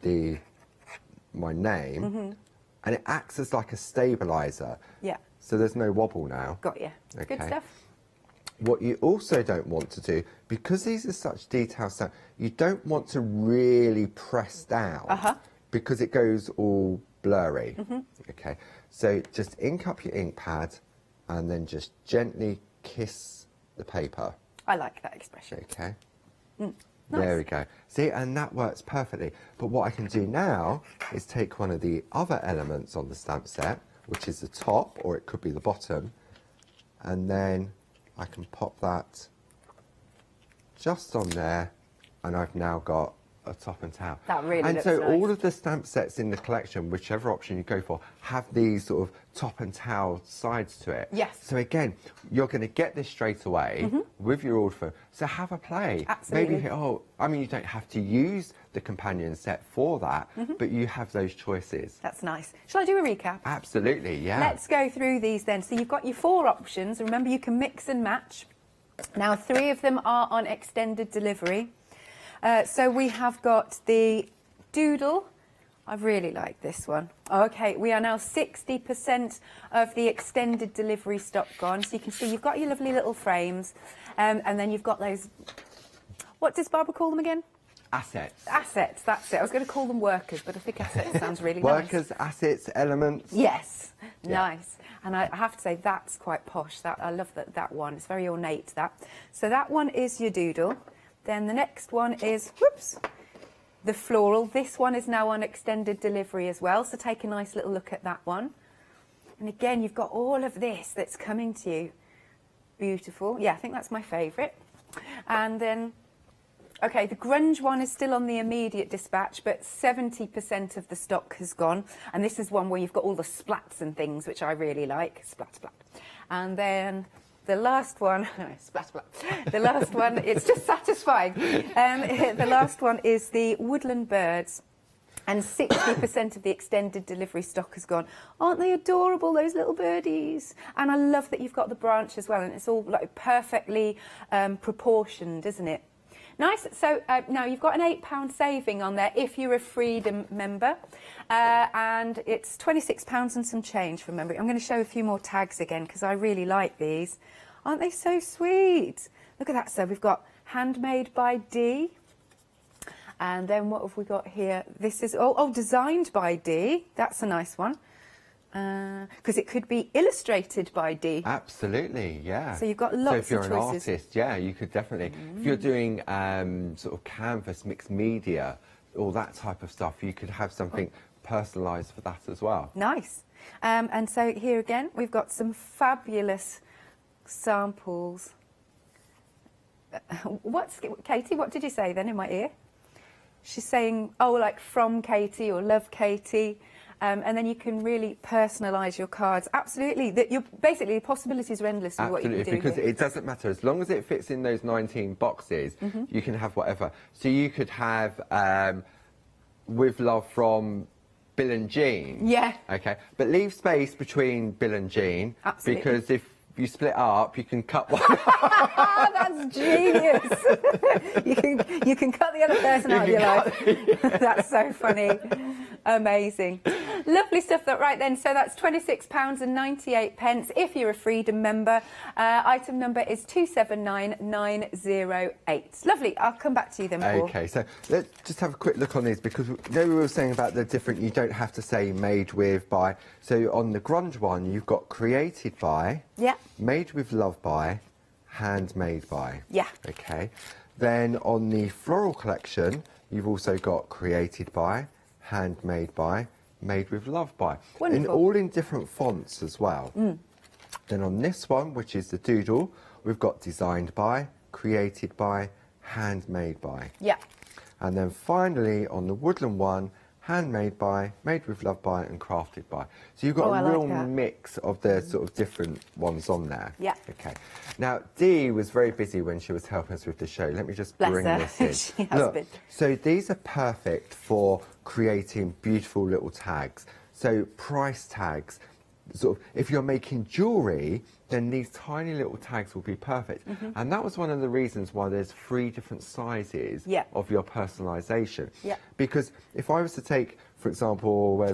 my name. And it acts as like a stabiliser. Yeah. So there's no wobble now. Got you. Okay. Good stuff. What you also don't want to do, because these are such detailed stamps, you don't want to really press down because it goes all blurry. Okay. So just ink up your ink pad and then just gently kiss the paper. I like that expression. Okay. Nice. There we go. See, and that works perfectly. But what I can do now is take one of the other elements on the stamp set, which is the top, or it could be the bottom, and then I can pop that just on there, and I've now got a top and tail. That really and looks so nice. all of the stamp sets in the collection, whichever option you go for, have these sort of top and tail sides to it. Yes. So again, you're going to get this straight away with your order form. So have a play. Absolutely. Maybe, I mean, you don't have to use the companion set for that, but you have those choices. That's nice. Shall I do a recap? Absolutely, yeah. Let's go through these then. So you've got your 4 options. Remember, you can mix and match. Now, 3 of them are on extended delivery. So we have got the doodle. I really like this one. Okay, we are now 60% of the extended delivery stock gone. So you can see you've got your lovely little frames, and then you've got those, what does Barbara call them again? Assets. Assets, that's it. I was going to call them workers, but I think assets sounds really Workers, nice. assets, elements. Yes, Yeah. nice. And I have to say that's quite posh. I love that one. It's very ornate, that. So that one is your doodle. Then the next one is, whoops, the floral. This one is now on extended delivery as well, so take a nice little look at that one. And again, you've got all of this that's coming to you. Beautiful. Yeah, I think that's my favourite. And then, okay, the grunge one is still on the immediate dispatch, but 70% of the stock has gone. And this is one where you've got all the splats and things, which I really like. Splat, splat. And then the last one, splat, splat. The last one, it's just satisfying. The last one is the woodland birds. And 60% of the extended delivery stock has gone. Aren't they adorable, those little birdies? And I love that you've got the branch as well, and it's all like perfectly proportioned, isn't it? Nice. So now you've got an £8 saving on there if you're a Freedom member, and it's £26 and some change from memory. I'm going to show a few more tags again because I really like these. Aren't they so sweet? Look at that. So we've got handmade by D. And then what have we got here? This is, designed by D. That's a nice one. Because it could be illustrated by D. Absolutely, yeah. So you've got lots of choices. So if you're an artist, yeah, you could definitely. If you're doing sort of canvas, mixed media, all that type of stuff, you could have something personalised for that as well. Nice. And so here again, we've got some fabulous samples. Katie, what did you say then in my ear? She's saying, oh, like from Katie or love Katie. And then you can really personalise your cards. Absolutely. Basically, the possibilities are endless with what you can do. Because here. it doesn't matter. As long as it fits in those 19 boxes, you can have whatever. So you could have With Love from Bill and Jean. Yeah. Okay. But leave space between Bill and Jean. Absolutely. Because if you split up, you can cut one. That's genius. you can cut the other person out of your life. That's so funny. Amazing. Lovely stuff. Right then, so that's £26.98 if you're a Freedom member. Item number is 279908. Lovely. I'll come back to you then, Paul. Okay, so let's just have a quick look on these, because we were saying about the different, you don't have to say made with, by. So on the grunge one, you've got created by, yeah, made with love by, handmade by. Yeah. Okay. Then on the floral collection, you've also got created by, handmade by, made with love by. Wonderful. And all in different fonts as well. Then on this one, which is the doodle, we've got designed by, created by, handmade by. Yeah. And then finally on the woodland one, handmade by, made with love by, and crafted by. So you've got a real mix of the sort of different ones on there. Yeah. Okay. Now, Dee was very busy when she was helping us with the show. Let me just bring this in. She has been. So these are perfect for creating beautiful little tags. So price tags. Sort of, if you're making jewellery, then these tiny little tags will be perfect. And that was one of the reasons why there's 3 different sizes of your personalisation. Yeah. Because if I was to take, for example,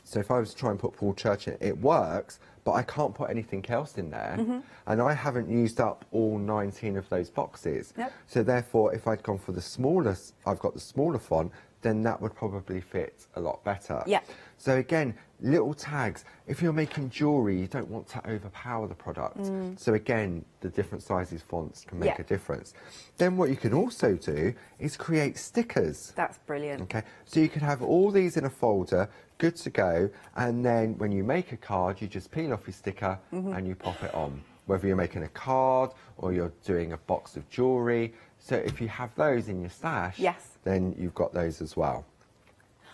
so if I was to try and put Paul Church in, it works, but I can't put anything else in there. And I haven't used up all 19 of those boxes. Yep. So therefore, if I'd gone for the smallest, I've got the smaller font, then that would probably fit a lot better. Yeah. So again, little tags. If you're making jewellery, you don't want to overpower the product. So again, the different sizes fonts can make a difference. Then what you can also do is create stickers. That's brilliant. Okay, so you can have all these in a folder, good to go, and then when you make a card, you just peel off your sticker and you pop it on. Whether you're making a card or you're doing a box of jewellery. So if you have those in your stash, then you've got those as well.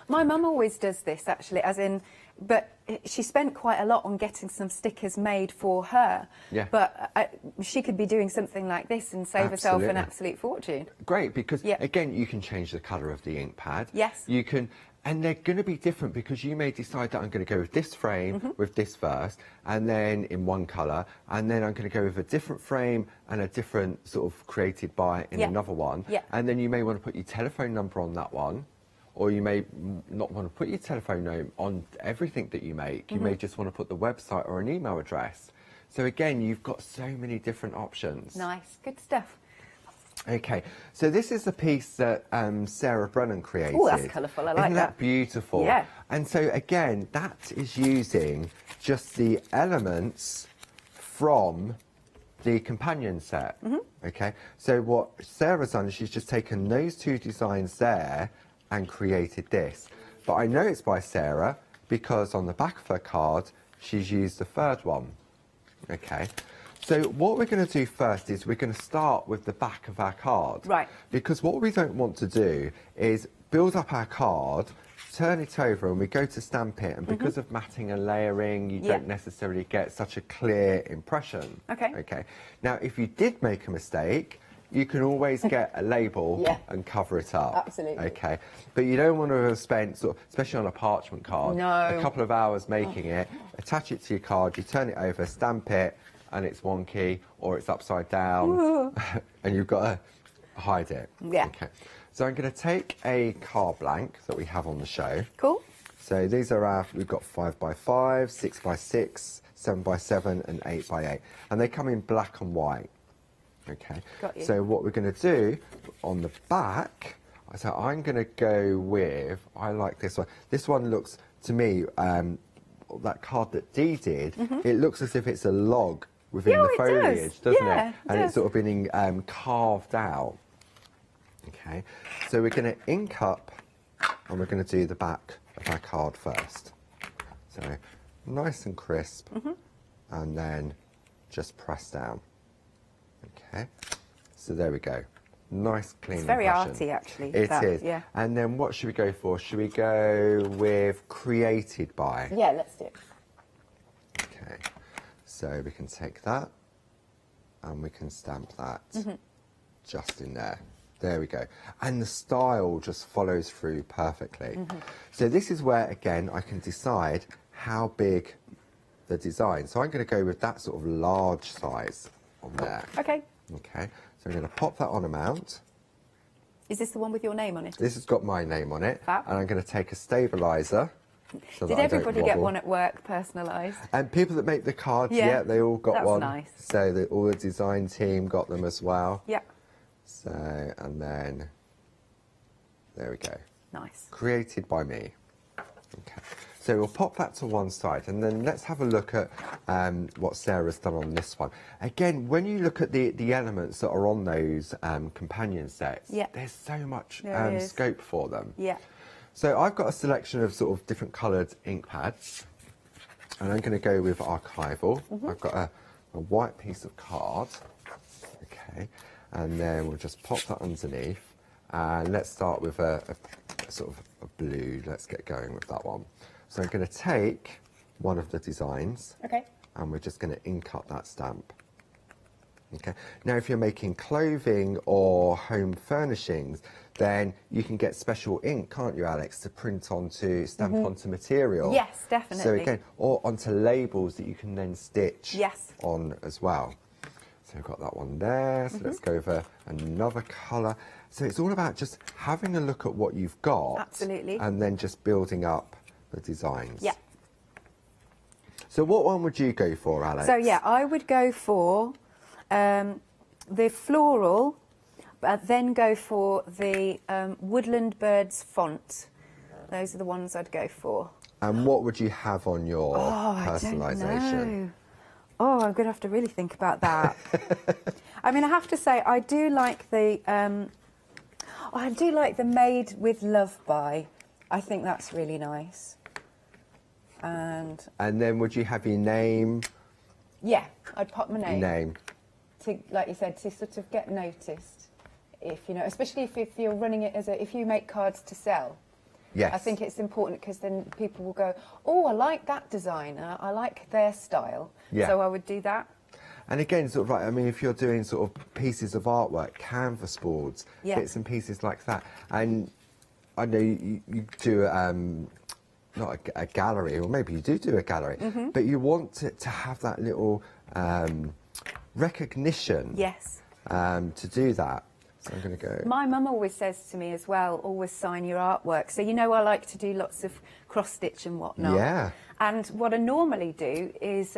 My mum always does this, actually, but she spent quite a lot on getting some stickers made for her. Yeah. But she could be doing something like this and save herself an absolute fortune. Great, because again, you can change the colour of the ink pad. Yes. You can, and they're going to be different because you may decide that I'm going to go with this frame with this first, and then in one colour, and then I'm going to go with a different frame and a different sort of created by in another one. Yeah. And then you may want to put your telephone number on that one. or you may not want to put your telephone name on everything that you make. You may just want to put the website or an email address. So again, you've got so many different options. Nice, good stuff. Okay, so this is the piece that Sarah Brennan created. Oh, that's colourful, I like Isn't that beautiful? Yeah. And so again, that is using just the elements from the companion set. Okay, so what Sarah's done is she's just taken those two designs there and created this. But I know it's by Sarah because on the back of her card, she's used the third one. Okay. So what we're going to do first is we're going to start with the back of our card. Right. Because what we don't want to do is build up our card, turn it over and we go to stamp it, and because of matting and layering, you don't necessarily get such a clear impression. Okay. Okay. Now, if you did make a mistake, you can always get a label and cover it up. Absolutely. Okay. But you don't want to have spent, sort of, especially on a parchment card, No. a couple of hours making it, attach it to your card, you turn it over, stamp it, and it's wonky or it's upside down and you've got to hide it. Yeah. Okay. So I'm going to take a card blank that we have on the show. Cool. So these are our, we've got 5x5, 6x6, 7x7 and 8x8. And they come in black and white. Okay. Got you. So what we're going to do on the back, so I'm going to go with, I like this one. This one looks, to me, that card that Dee did, it looks as if it's a log within the foliage, doesn't it? And it's sort of been carved out. Okay, so we're going to ink up and we're going to do the back of our card first. So nice and crisp, and then just press down. Okay, so there we go. Nice, clean It's very impression. arty, actually. It is. Yeah. And then what should we go for? Should we go with created by? Yeah, let's do it. Okay, so we can take that and we can stamp that just in there. There we go. And the style just follows through perfectly. So this is where, again, I can decide how big the design. So I'm going to go with that sort of large size on there. Okay. Okay, so I'm going to pop that on a mount. Is this the one with your name on it? This has got my name on it. Fab. And I'm going to take a stabiliser. So Did that I don't everybody get wobble. one at work, personalised? And people that make the cards, Yeah, yeah, they all got that's one. nice. So all the design team got them as well. Yeah. So, and then, there we go. Nice. Created by me. Okay. So we'll pop that to one side, and then let's have a look at what Sarah's done on this one. Again, when you look at the elements that are on those companion sets, there's so much scope for them. Yeah. So I've got a selection of sort of different coloured ink pads, and I'm going to go with archival. I've got a white piece of card, okay, and then we'll just pop that underneath, and let's start with a sort of a blue. Let's get going with that one. So I'm going to take one of the designs, and we're just going to ink up that stamp. Okay. Now, if you're making clothing or home furnishings, then you can get special ink, can't you, Alex, to print onto, stamp onto material. Yes, definitely. So again, or onto labels that you can then stitch Yes. on as well. So we've got that one there. So let's go over another colour. So it's all about just having a look at what you've got. Absolutely. And then just building up the designs. Yeah. So what one would you go for, Alex? So yeah, I would go for the floral, but then go for the woodland birds font. Those are the ones I'd go for. And what would you have on your personalisation? I don't know. Oh, I'm going to have to really think about that. I mean, I have to say, I do like the Made with Love by. I think that's really nice. And then would you have your name? yeah, I'd pop my name. Name. To, like you said, to sort of get noticed. If you know, especially if you're running it as if you make cards to sell. Yes. I think it's important because then people will go, oh, I like that designer, I like their style. Yeah. So I would do that. And again, sort of like, I mean, if you're doing sort of pieces of artwork, canvas boards, bits and pieces like that, and I know you do not a gallery, or maybe you do a gallery, but you want to have that little recognition. Yes. To do that. I'm going to go. My mum always says to me as well, always sign your artwork. So, you know, I like to do lots of cross-stitch and whatnot. Yeah. And what I normally do is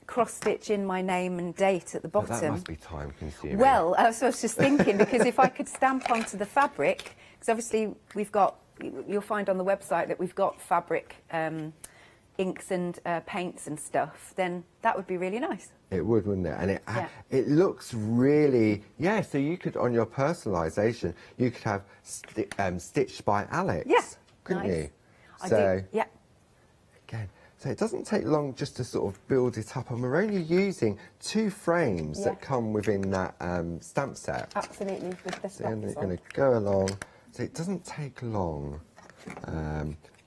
cross-stitch in my name and date at the bottom. That must be time-consuming. Well, I was just thinking, because if I could stamp onto the fabric, because obviously we've got, you'll find on the website that we've got fabric inks and paints and stuff, then that would be really nice. It would, wouldn't it? And it looks really, yeah, so you could, on your personalisation, you could have Stitched by Alex, couldn't you? I do, yeah. Again, so it doesn't take long just to sort of build it up, and we're only using 2 frames that come within that stamp set. Absolutely, with the So you're going to go along, so it doesn't take long.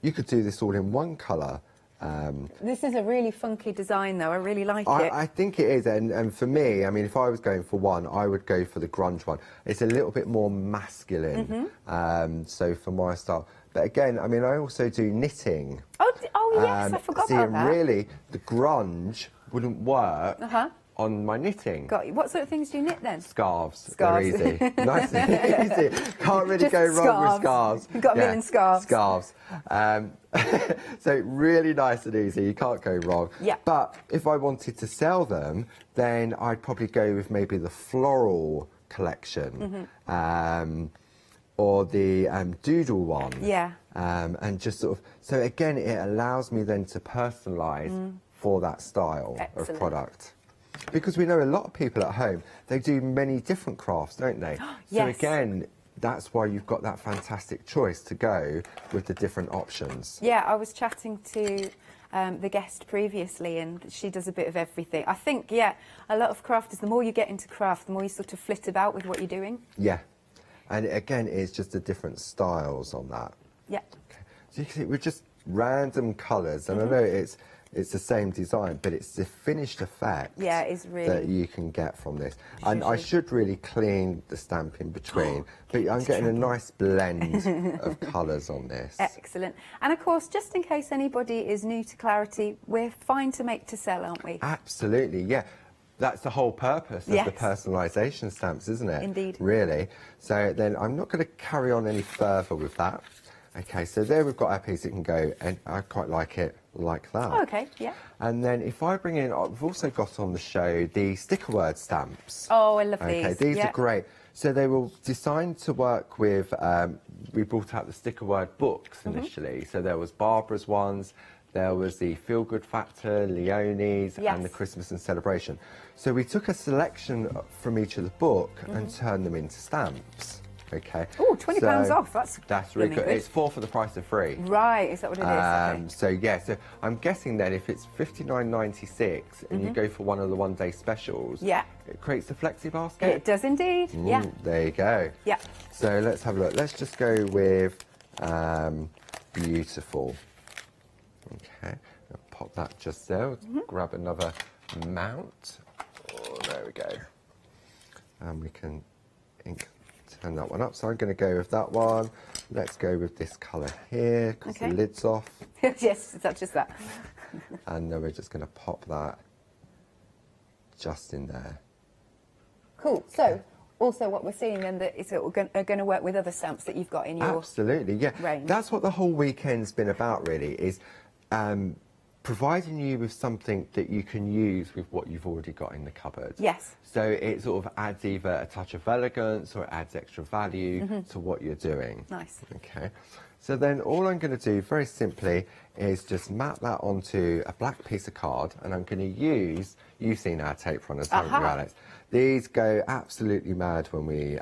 You could do this all in one colour. This is a really funky design, though. I really like it. I think it is, and for me, I mean, if I was going for one, I would go for the grunge one. It's a little bit more masculine, so for my style. But again, I mean, I also do knitting. Oh yes, I forgot about that. Really, the grunge wouldn't work on my knitting. Got you. What sort of things do you knit then? Scarves. They're easy. Nice and easy. Can't really go wrong with scarves. You've got a million scarves. Scarves. So really nice and easy. You can't go wrong. Yeah. But if I wanted to sell them, then I'd probably go with maybe the floral collection. Or the doodle one. Yeah. And just sort of, so again, it allows me then to personalise for that style of product. Because we know a lot of people at home, they do many different crafts, don't they? So again, that's why you've got that fantastic choice to go with the different options. Yeah, I was chatting to the guest previously, and she does a bit of everything. I think, yeah, a lot of crafters, the more you get into craft, the more you sort of flit about with what you're doing. Yeah. And again, it's just the different styles on that. Yeah. Okay. So you can see we're just random colours, and I know it's the same design, but it's the finished effect it's really that you can get from this. And I should really clean the stamp in between, but I'm getting a nice blend of colours on this. Excellent. And of course, just in case anybody is new to Clarity, we're fine to make to sell, aren't we? Absolutely, yeah. That's the whole purpose of the personalisation stamps, isn't it? Indeed. Really. So then I'm not going to carry on any further with that. Okay, so there we've got our piece. It can go, and I quite like it like that. Oh, okay, yeah. And then if I bring in, we've also got on the show the sticker word stamps. Oh, I love these. Okay, these are great. So they were designed to work with, we brought out the sticker word books initially. So there was Barbara's ones, there was the Feel Good Factor, Leonie's, and the Christmas and Celebration. So we took a selection from each of the book and turned them into stamps. Okay. Oh, £20 off. That's really good. It's 4 for the price of 3. Right, is that what it is? Okay. So yeah, so I'm guessing then if it's $59.96 and you go for one of the one-day specials, it creates a flexi basket. It does indeed. Yeah. There you go. Yeah. So let's have a look. Let's just go with beautiful. Okay. I'll pop that just there. Grab another mount. Oh, there we go. And we can turn that one up. So I'm going to go with that one. Let's go with this colour here because the lid's off. Yes, it's just that. And then we're just going to pop that just in there. Cool. So also what we're seeing then that is going to work with other stamps that you've got in your range. That's what the whole weekend's been about really, is providing you with something that you can use with what you've already got in the cupboard. Yes. So it sort of adds either a touch of elegance or it adds extra value to what you're doing. Nice. Okay. So then all I'm going to do very simply is just map that onto a black piece of card, and I'm going to use, you've seen our tape runners, haven't you, Alex? These go absolutely mad when we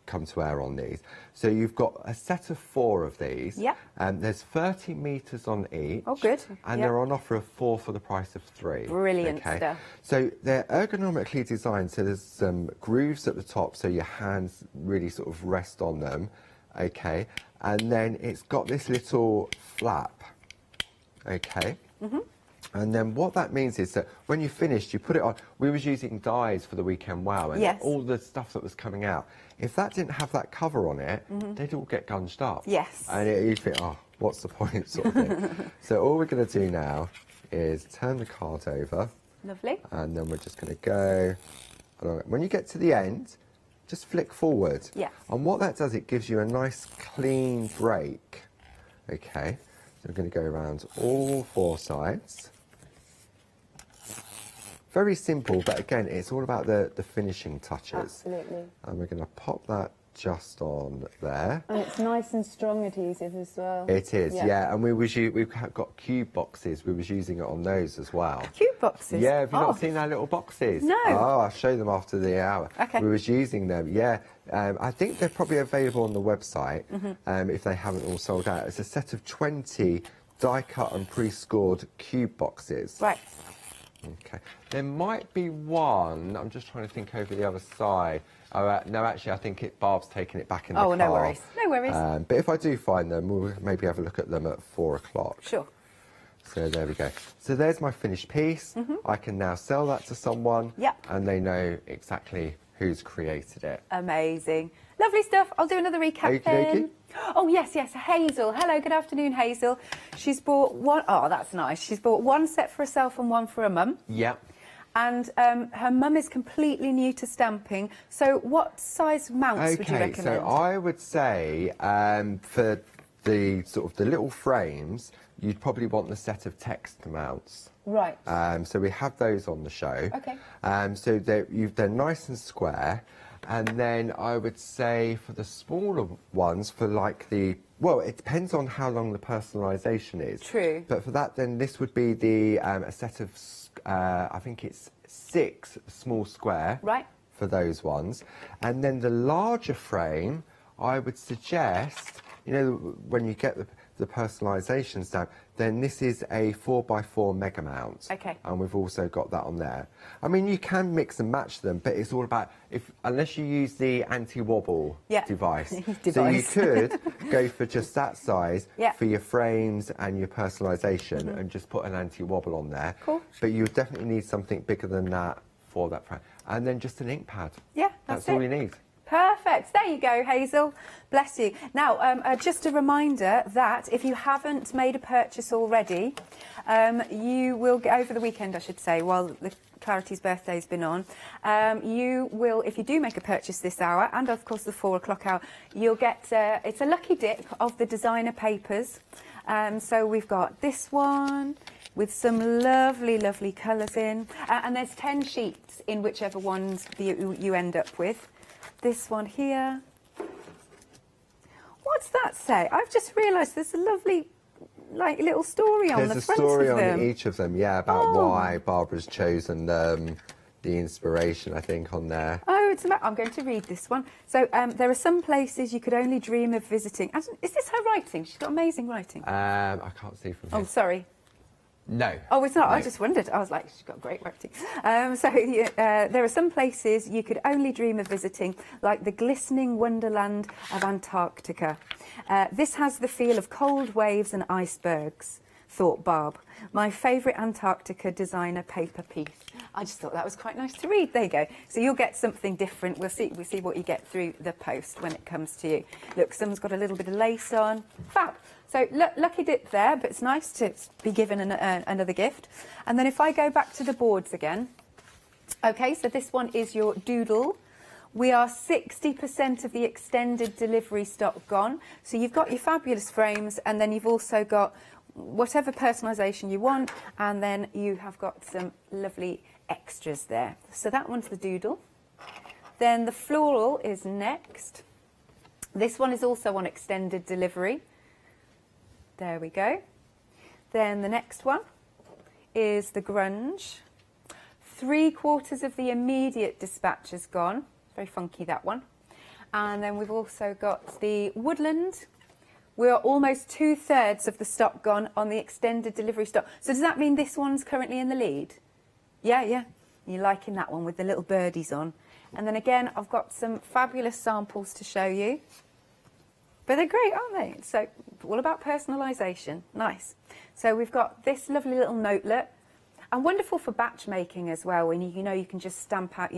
come to air on these. So you've got a set of 4 of these. Yeah. And there's 30 metres on each. Oh, good. And they're on offer of 4 for the price of 3. Brilliant stuff. So they're ergonomically designed, so there's some grooves at the top so your hands really sort of rest on them. Okay. And then it's got this little flap. Okay. And then what that means is that when you finished, you put it on. We was using dyes for the weekend wow, and all the stuff that was coming out. If that didn't have that cover on it, they'd all get gunged up. Yes. And you'd think, oh, what's the point, sort of thing. So all we're going to do now is turn the card over. Lovely. And then we're just going to go along. When you get to the end, just flick forward. Yeah. And what that does, it gives you a nice clean break. Okay, so we're going to go around all 4 sides. Very simple, but again, it's all about the finishing touches. Absolutely. And we're going to pop that just on there. And it's nice and strong adhesive as well. It is, yeah. And we've got cube boxes. We was using it on those as well. Cube boxes? Yeah, have you not seen our little boxes? No. Oh, I'll show them after the hour. Okay. We was using them, yeah. I think they're probably available on the website if they haven't all sold out. It's a set of 20 die-cut and pre-scored cube boxes. Right. Okay. There might be one. I'm just trying to think over the other side. Oh, no, actually, I think Barb's taking it back in the car. Oh, no worries. No worries. But if I do find them, we'll maybe have a look at them at 4 o'clock. Sure. So there we go. So there's my finished piece. I can now sell that to someone. Yep. And they know exactly who's created it. Amazing. Lovely stuff. I'll do another recap then. Oh, yes, Hazel. Hello, good afternoon, Hazel. She's bought one. Oh, that's nice. She's bought one set for herself and one for her mum. Yep. And her mum is completely new to stamping. So what size mounts would you recommend? Okay, so I would say for the sort of the little frames, you'd probably want the set of text mounts. Right. So we have those on the show. Okay. So they're nice and square. And then I would say for the smaller ones, for like well, it depends on how long the personalisation is. True. But for that, then this would be the a set of, I think it's 6 small square. Right. For those ones. And then the larger frame, I would suggest, you know, when you get the personalisation stamp, then this is a 4x4 mega mount. Okay. And we've also got that on there. I mean, you can mix and match them, but it's all about, unless you use the anti-wobble device. So you could go for just that size for your frames and your personalisation and just put an anti-wobble on there. Cool. But you definitely need something bigger than that for that frame. And then just an ink pad. Yeah, that's all you need. Perfect. There you go, Hazel. Bless you. Now, just a reminder that if you haven't made a purchase already, you will get over the weekend, I should say, while Clarity's birthday's been on. You will, if you do make a purchase this hour, and of course the 4 o'clock hour, you'll get it's a lucky dip of the designer papers. So we've got this one with some lovely, lovely colours in, and there's 10 sheets in whichever ones you end up with. This one here. What's that say? I've just realised there's a lovely, little story on the front of them. There's a story on each of them, yeah, about why Barbara's chosen the inspiration, I think, on there. Oh, I'm going to read this one. So there are some places you could only dream of visiting. Is this her writing? She's got amazing writing. I can't see from here. Oh, sorry. No. Oh, it's not. No. I just wondered. I was like, she's got great writing. There are some places you could only dream of visiting, like the glistening wonderland of Antarctica. This has the feel of cold waves and icebergs, thought Barb. My favourite Antarctica designer paper piece. I just thought that was quite nice to read. There you go. So you'll get something different. We'll see what you get through the post when it comes to you. Look, someone's got a little bit of lace on. Fab. So lucky dip there, but it's nice to be given another gift. And then if I go back to the boards again. Okay, so this one is your doodle. We are 60% of the extended delivery stock gone. So you've got your fabulous frames, and then you've also got whatever personalisation you want, and then you have got some lovely extras there. So that one's the doodle. Then the floral is next. This one is also on extended delivery. There we go. Then the next one is the grunge. 3/4 of the immediate dispatch is gone. Very funky, that one. And then we've also got the woodland. We are almost 2/3 of the stock gone on the extended delivery stock. So does that mean this one's currently in the lead? Yeah. You're liking that one with the little birdies on. And then again, I've got some fabulous samples to show you. But they're great, aren't they? So all about personalisation. Nice. So we've got this lovely little notelet. And wonderful for batch making as well, when you can just stamp out,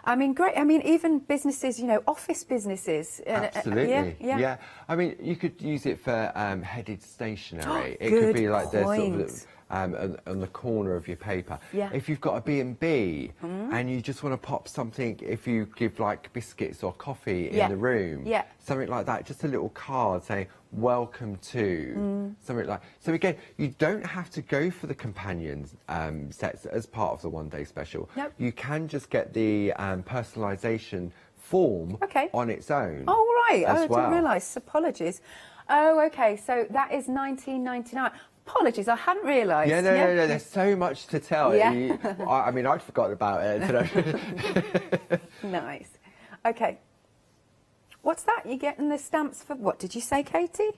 I mean, great. I mean, even businesses, office businesses. Absolutely. Yeah. I mean, you could use it for headed stationery. It Good could be like the sort of, on the corner of your paper. Yeah. If you've got a B&B and you just want to pop something, if you give like biscuits or coffee in the room, something like that, just a little card saying welcome to, something like. So again, you don't have to go for the companion sets as part of the one-day special. Nope. You can just get the personalisation form on its own. Oh, right. As I well. didn't realise. Apologies. Oh, okay. So that is $19.99. Apologies, I hadn't realised. Yeah, no, there's so much to tell. Yeah. I mean, I'd forgotten about it. Nice. Okay. What's that? You're getting the stamps for, what did you say, Katie?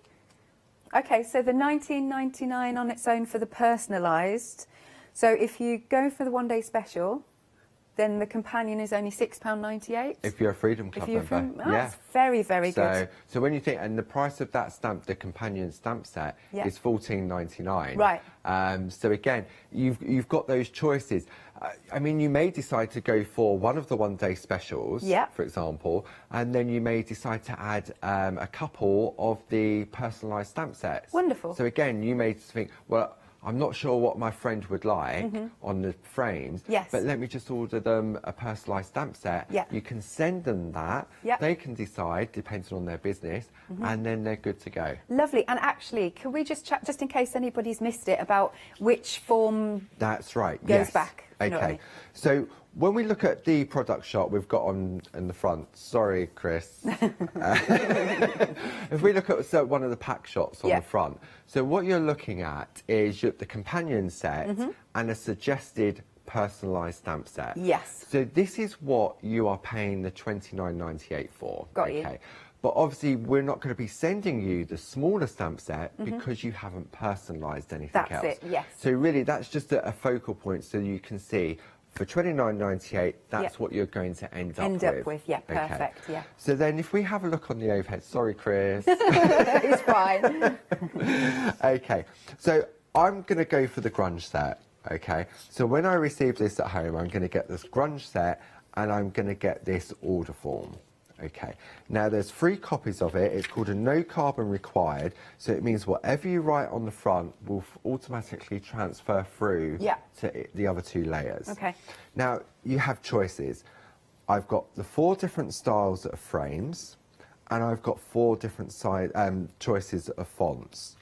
Okay, so the $19.99 on its own for the personalised. So if you go for the one-day special, then the companion is only £6.98. If you're a Freedom Club member. That's very, very good. So when you think, and the price of that stamp, the companion stamp set, is $14.99. Right. So again, you've got those choices. I mean, you may decide to go for one of the one-day specials, for example, and then you may decide to add a couple of the personalised stamp sets. Wonderful. So again, you may think, well, I'm not sure what my friend would like on the frames, but let me just order them a personalised stamp set. You can send them that. They can decide, depending on their business, and then they're good to go. Lovely. And actually, can we just chat, just in case anybody's missed it, about which form That's right. goes back? You know what I Okay. mean? So when we look at the product shot we've got on in the front, sorry, Chris. If we look at one of the pack shots on the front, so what you're looking at is the companion set and a suggested personalised stamp set. Yes. So this is what you are paying the $29.98 for. Got you. But obviously, we're not going to be sending you the smaller stamp set because you haven't personalised anything else. That's it, yes. So really, that's just a focal point so you can see for $29.98, that's what you're going to end up with. Yeah, perfect, yeah. So then if we have a look on the overhead, sorry, Chris. It's fine. Okay, so I'm going to go for the grunge set, okay? So when I receive this at home, I'm going to get this grunge set and I'm going to get this order form. Okay, now there's 3 copies of it. It's called a no carbon required, so it means whatever you write on the front will automatically transfer through to the other 2 layers. Okay. Now you have choices. I've got the 4 different styles of frames, and I've got 4 different choices of fonts.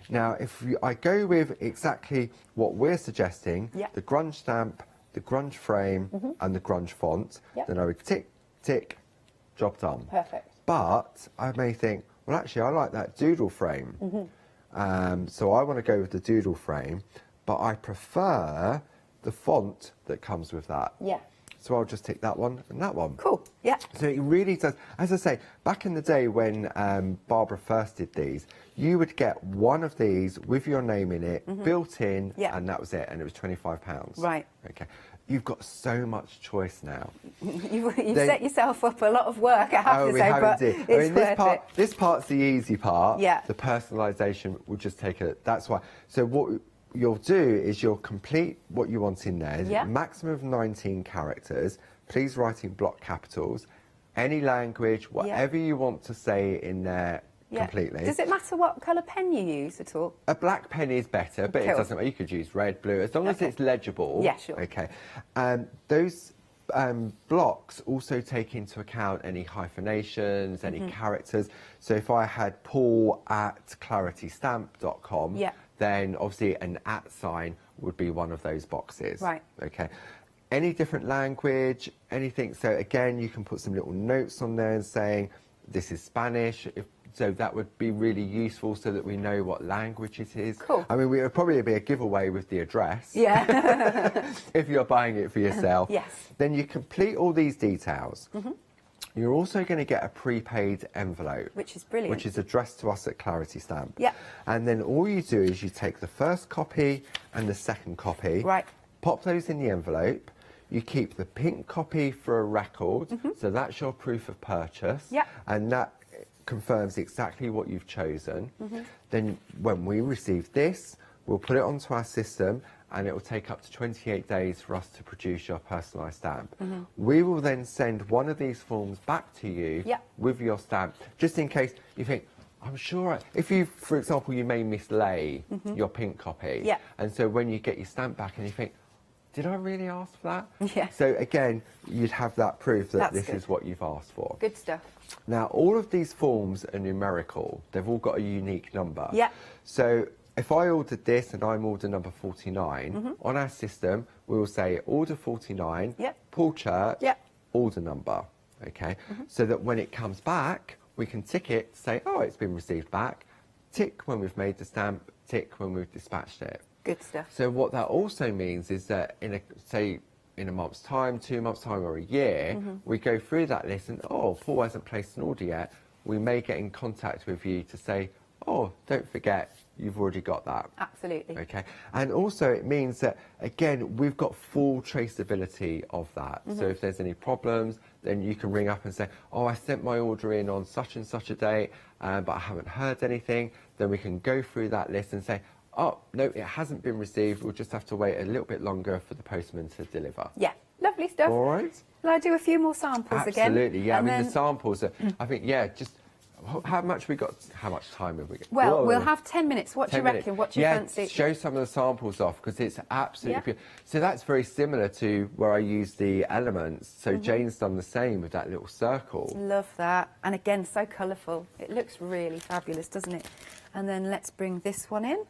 Now, if I go with exactly what we're suggesting, the grunge stamp, the grunge frame, and the grunge font, then I would tick, tick, job done. Perfect. But I may think, well, actually, I like that doodle frame. So I want to go with the doodle frame, but I prefer the font that comes with that. Yeah. So I'll just tick that one and that one. Cool, yeah. So it really does, as I say, back in the day when Barbara first did these, you would get one of these with your name in it, built in, and that was it, and it was £25. Right. Okay. You've got so much choice now. You've set yourself up a lot of work, I have to say, but it's worth it. This part's the easy part. Yeah. The personalisation will just take that's why. So what you'll do is you'll complete what you want in there. Yeah. Maximum of 19 characters. Please write in block capitals. Any language, whatever you want to say in there. Completely. Does it matter what colour pen you use at all? A black pen is better, but it doesn't matter. You could use red, blue, as long as it's legible. Yeah, sure. Okay. Those blocks also take into account any hyphenations, any characters. So if I had paul@claritystamp.com, then obviously an @ sign would be one of those boxes. Right. Okay. Any different language, anything. So again, you can put some little notes on there and saying, this is Spanish. So that would be really useful so that we know what language it is. Cool. I mean, it would probably be a giveaway with the address. Yeah. If you're buying it for yourself. Yes. Then you complete all these details. You're also going to get a prepaid envelope. Which is brilliant. Which is addressed to us at Clarity Stamp. Yeah. And then all you do is you take the first copy and the second copy. Right. Pop those in the envelope. You keep the pink copy for a record. So that's your proof of purchase. Yeah. And that confirms exactly what you've chosen. Then when we receive this, we'll put it onto our system and it will take up to 28 days for us to produce your personalised stamp. We will then send one of these forms back to you with your stamp, just in case you think, I'm sure if you, for example, you may mislay your pink copy. Yeah. And so when you get your stamp back and you think, did I really ask for that? Yeah. So again, you'd have that proof that That's this good. is what you've asked for. Good stuff. Now, all of these forms are numerical. They've all got a unique number. Yeah. So if I ordered this and I'm order number 49, on our system, we will say order 49, Paul Church, order number. Okay. So that when it comes back, we can tick it, say, oh, it's been received back, tick when we've made the stamp, tick when we've dispatched it. Good stuff. So what that also means is that in a month's time, 2 months' time, or a year, we go through that list and, oh, Paul hasn't placed an order yet. We may get in contact with you to say, oh, don't forget, you've already got that. Absolutely. Okay. And also it means that, again, we've got full traceability of that. So if there's any problems, then you can ring up and say, oh, I sent my order in on such and such a date, but I haven't heard anything. Then we can go through that list and say, oh, no, it hasn't been received. We'll just have to wait a little bit longer for the postman to deliver. Yeah, lovely stuff. All right. Will I do a few more samples again? Absolutely, yeah. And I mean, then- the samples, I think, yeah, just how much time have we got? Well, Whoa. we'll have 10 minutes. What do you 10 minutes. reckon? What do you yeah, fancy? show some of the samples off because it's absolutely Yeah. beautiful. So that's very similar to where I use the elements. So Jane's done the same with that little circle. Love that. And again, so colourful. It looks really fabulous, doesn't it? And then let's bring this one in.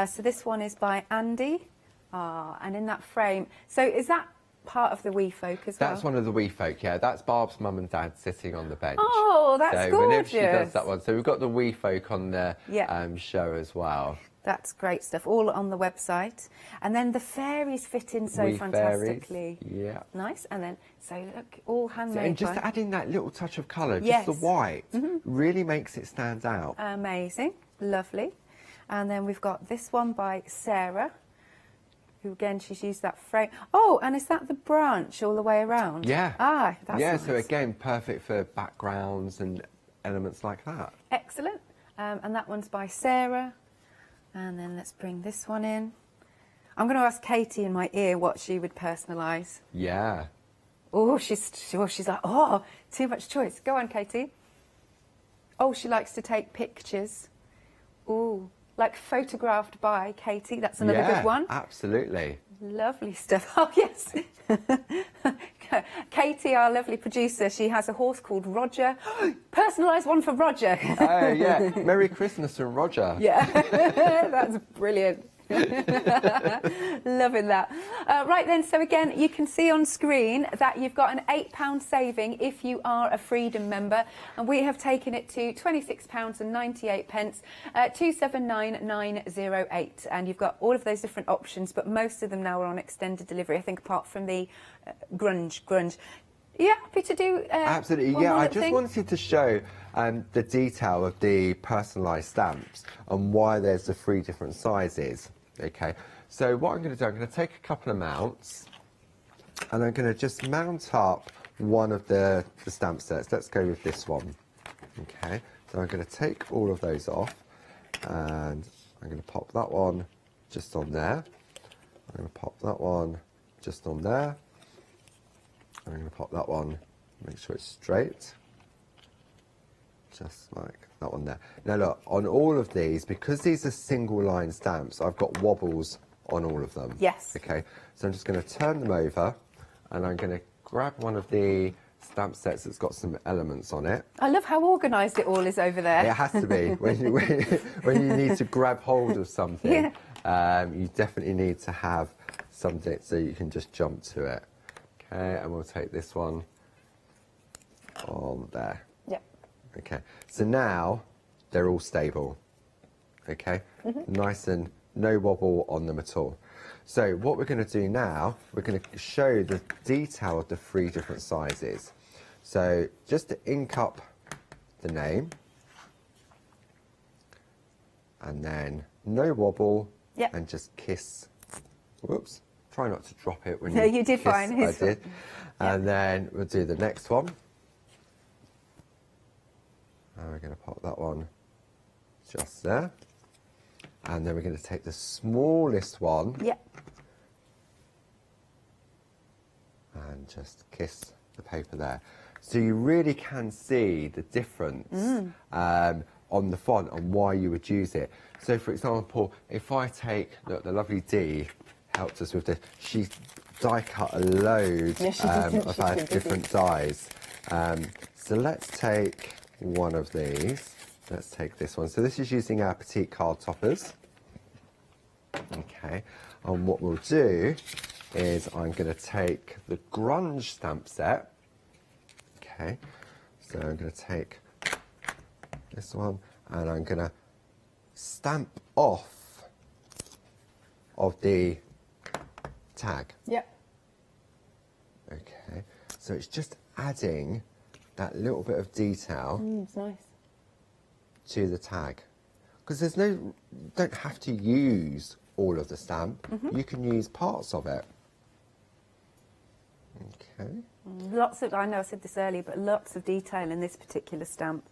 So this one is by Andy. And in that frame. So is that part of the wee folk as well? That's one of the wee folk, yeah. That's Barb's mum and dad sitting on the bench. Oh, that's so gorgeous. whenever she does that one. So we've got the wee folk on the Yeah. show as well. That's great stuff. All on the website. And then the fairies fit in so Wee fantastically. fairies, yeah. Nice. And then, so look, all handmade. And just by- adding that little touch of colour, Yes. just the white, really makes it stand out. Amazing. Lovely. And then we've got this one by Sarah, who again, she's used that frame. Oh, and is that the branch all the way around? Yeah. Ah, that's yeah, nice. so again, perfect for backgrounds and elements like that. Excellent. And that one's by Sarah. And then let's bring this one in. I'm going to ask Katie in my ear what she would personalise. Yeah. Oh, she's like, oh, too much choice. Go on, Katie. Oh, she likes to take pictures. Oh, like photographed by Katie. That's another Yeah, good one. Absolutely. Lovely stuff. Oh, yes. Katie, our lovely producer, she has a horse called Roger. Personalised one for Roger. Oh, yeah. Merry Christmas from Roger. Yeah, that's brilliant. Loving that. Right then, so again, you can see on screen that you've got an £8 saving if you are a Freedom member, and we have taken it to £26.98, 279908, and you've got all of those different options, but most of them now are on extended delivery, I think, apart from the grunge. Yeah, happy to do Absolutely, one yeah. more I little just thing? wanted to show the detail of the personalised stamps and why there's the 3 different sizes. Okay, so what I'm going to do, I'm going to take a couple of mounts and I'm going to just mount up one of the stamp sets. Let's go with this one. Okay, so I'm going to take all of those off and I'm going to pop that one just on there. I'm going to pop that one just on there. I'm going to pop that one, make sure it's straight, just like that one there. Now look, on all of these, because these are single line stamps, I've got wobbles on all of them. Yes. Okay, so I'm just going to turn them over and I'm going to grab one of the stamp sets that's got some elements on it. I love how organised it all is over there. It has to be. when you need to grab hold of something, you definitely need to have something so you can just jump to it. Okay, and we'll take this one on there. Yep. Okay, so now they're all stable. Okay, nice and no wobble on them at all. So what we're going to do now, we're going to show the detail of the 3 different sizes. So just to ink up the name, and then no wobble, and just kiss. Whoops. Try not to drop it when you No, you did kiss. fine. I did. And then we'll do the next one. And we're going to pop that one just there. And then we're going to take the smallest one. And just kiss the paper there. So you really can see the difference on on the font and why you would use it. So for example, if I take, look, the lovely Dee helped us with this. She die cut a load of our different dies. So let's take one of these. Let's take this one. So this is using our petite card toppers. Okay, and what we'll do is I'm going to take the grunge stamp set. Okay, so I'm going to take this one and I'm going to stamp off of the tag. Yep. Okay, so it's just adding that little bit of detail It's nice. to the tag, because there's no, don't have to use all of the stamp. You can use parts of it. Okay. Lots of, I know I said this earlier, but lots of detail in this particular stamp.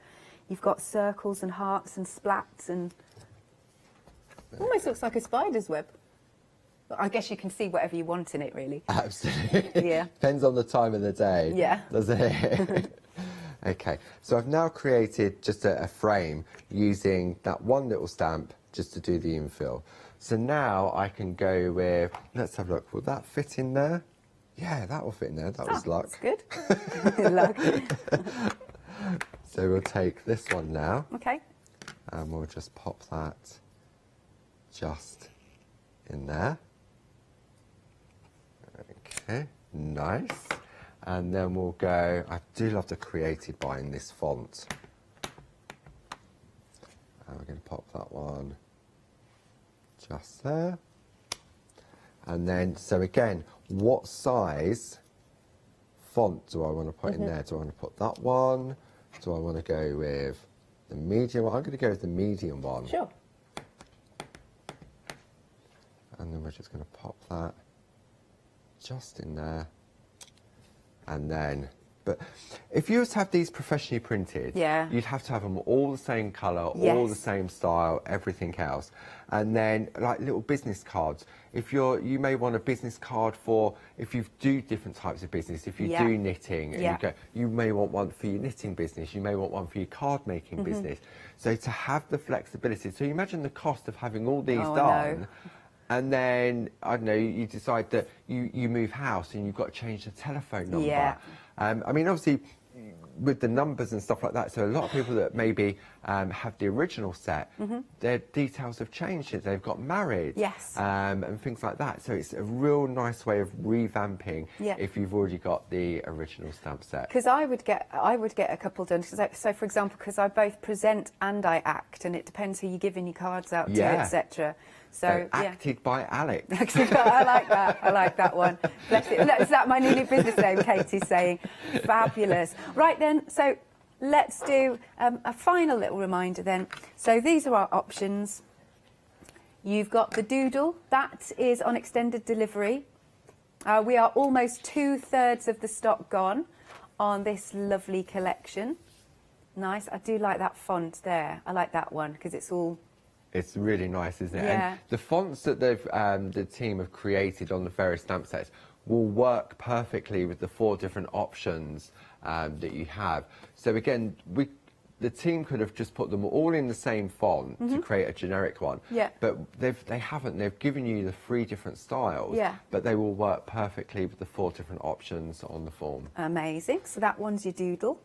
You've got circles and hearts and splats and almost looks like a spider's web. I guess you can see whatever you want in it, really. Absolutely. Yeah. Depends on the time of the day. Yeah. Doesn't it? Okay, so I've now created just a frame using that one little stamp just to do the infill. So now I can go with, let's have a look, will that fit in there? Yeah, that will fit in there, that was luck. That's good. Luck. So we'll take this one now. Okay. And we'll just pop that just in there. Okay, nice. And then we'll go, I do love the created by in this font. And we're going to pop that one just there. And then, so again, what size font do I want to put in there? Do I want to put that one? Do I want to go with the medium one? I'm going to go with the medium one. Sure. And then we're just going to pop that just in there. And then, but if you were to have these professionally printed, you'd have to have them all the same colour, all the same style, everything else. And then, like little business cards, if you may want a business card for, if you do different types of business, if you do knitting, and you may want one for your knitting business, you may want one for your card making business. So to have the flexibility, so you imagine the cost of having all these done. And then, I don't know, you decide that you move house and you've got to change the telephone number. Yeah. I mean, obviously, with the numbers and stuff like that, so a lot of people that maybe have the original set, their details have changed since they've got married. Yes. And things like that. So it's a real nice way of revamping if you've already got the original stamp set. Because I would get a couple done. So, for example, because I both present and I act, and it depends who you're giving your cards out to, etc. So acted by Alex. I like that. I like that one. Bless it. Is that my new business name? Katie's saying. Fabulous. Right then. So let's do a final little reminder then. So these are our options. You've got the doodle. That is on extended delivery. We are almost 2/3 of the stock gone on this lovely collection. Nice. I do like that font there. I like that one because it's all. It's really nice, isn't it? Yeah. And the fonts that the team have created on the various stamp sets will work perfectly with the 4 different options that you have. So again, the team could have just put them all in the same font to create a generic one. Yeah. But they haven't. They've given you the 3 different styles. Yeah. But they will work perfectly with the 4 different options on the form. Amazing. So that one's your doodle.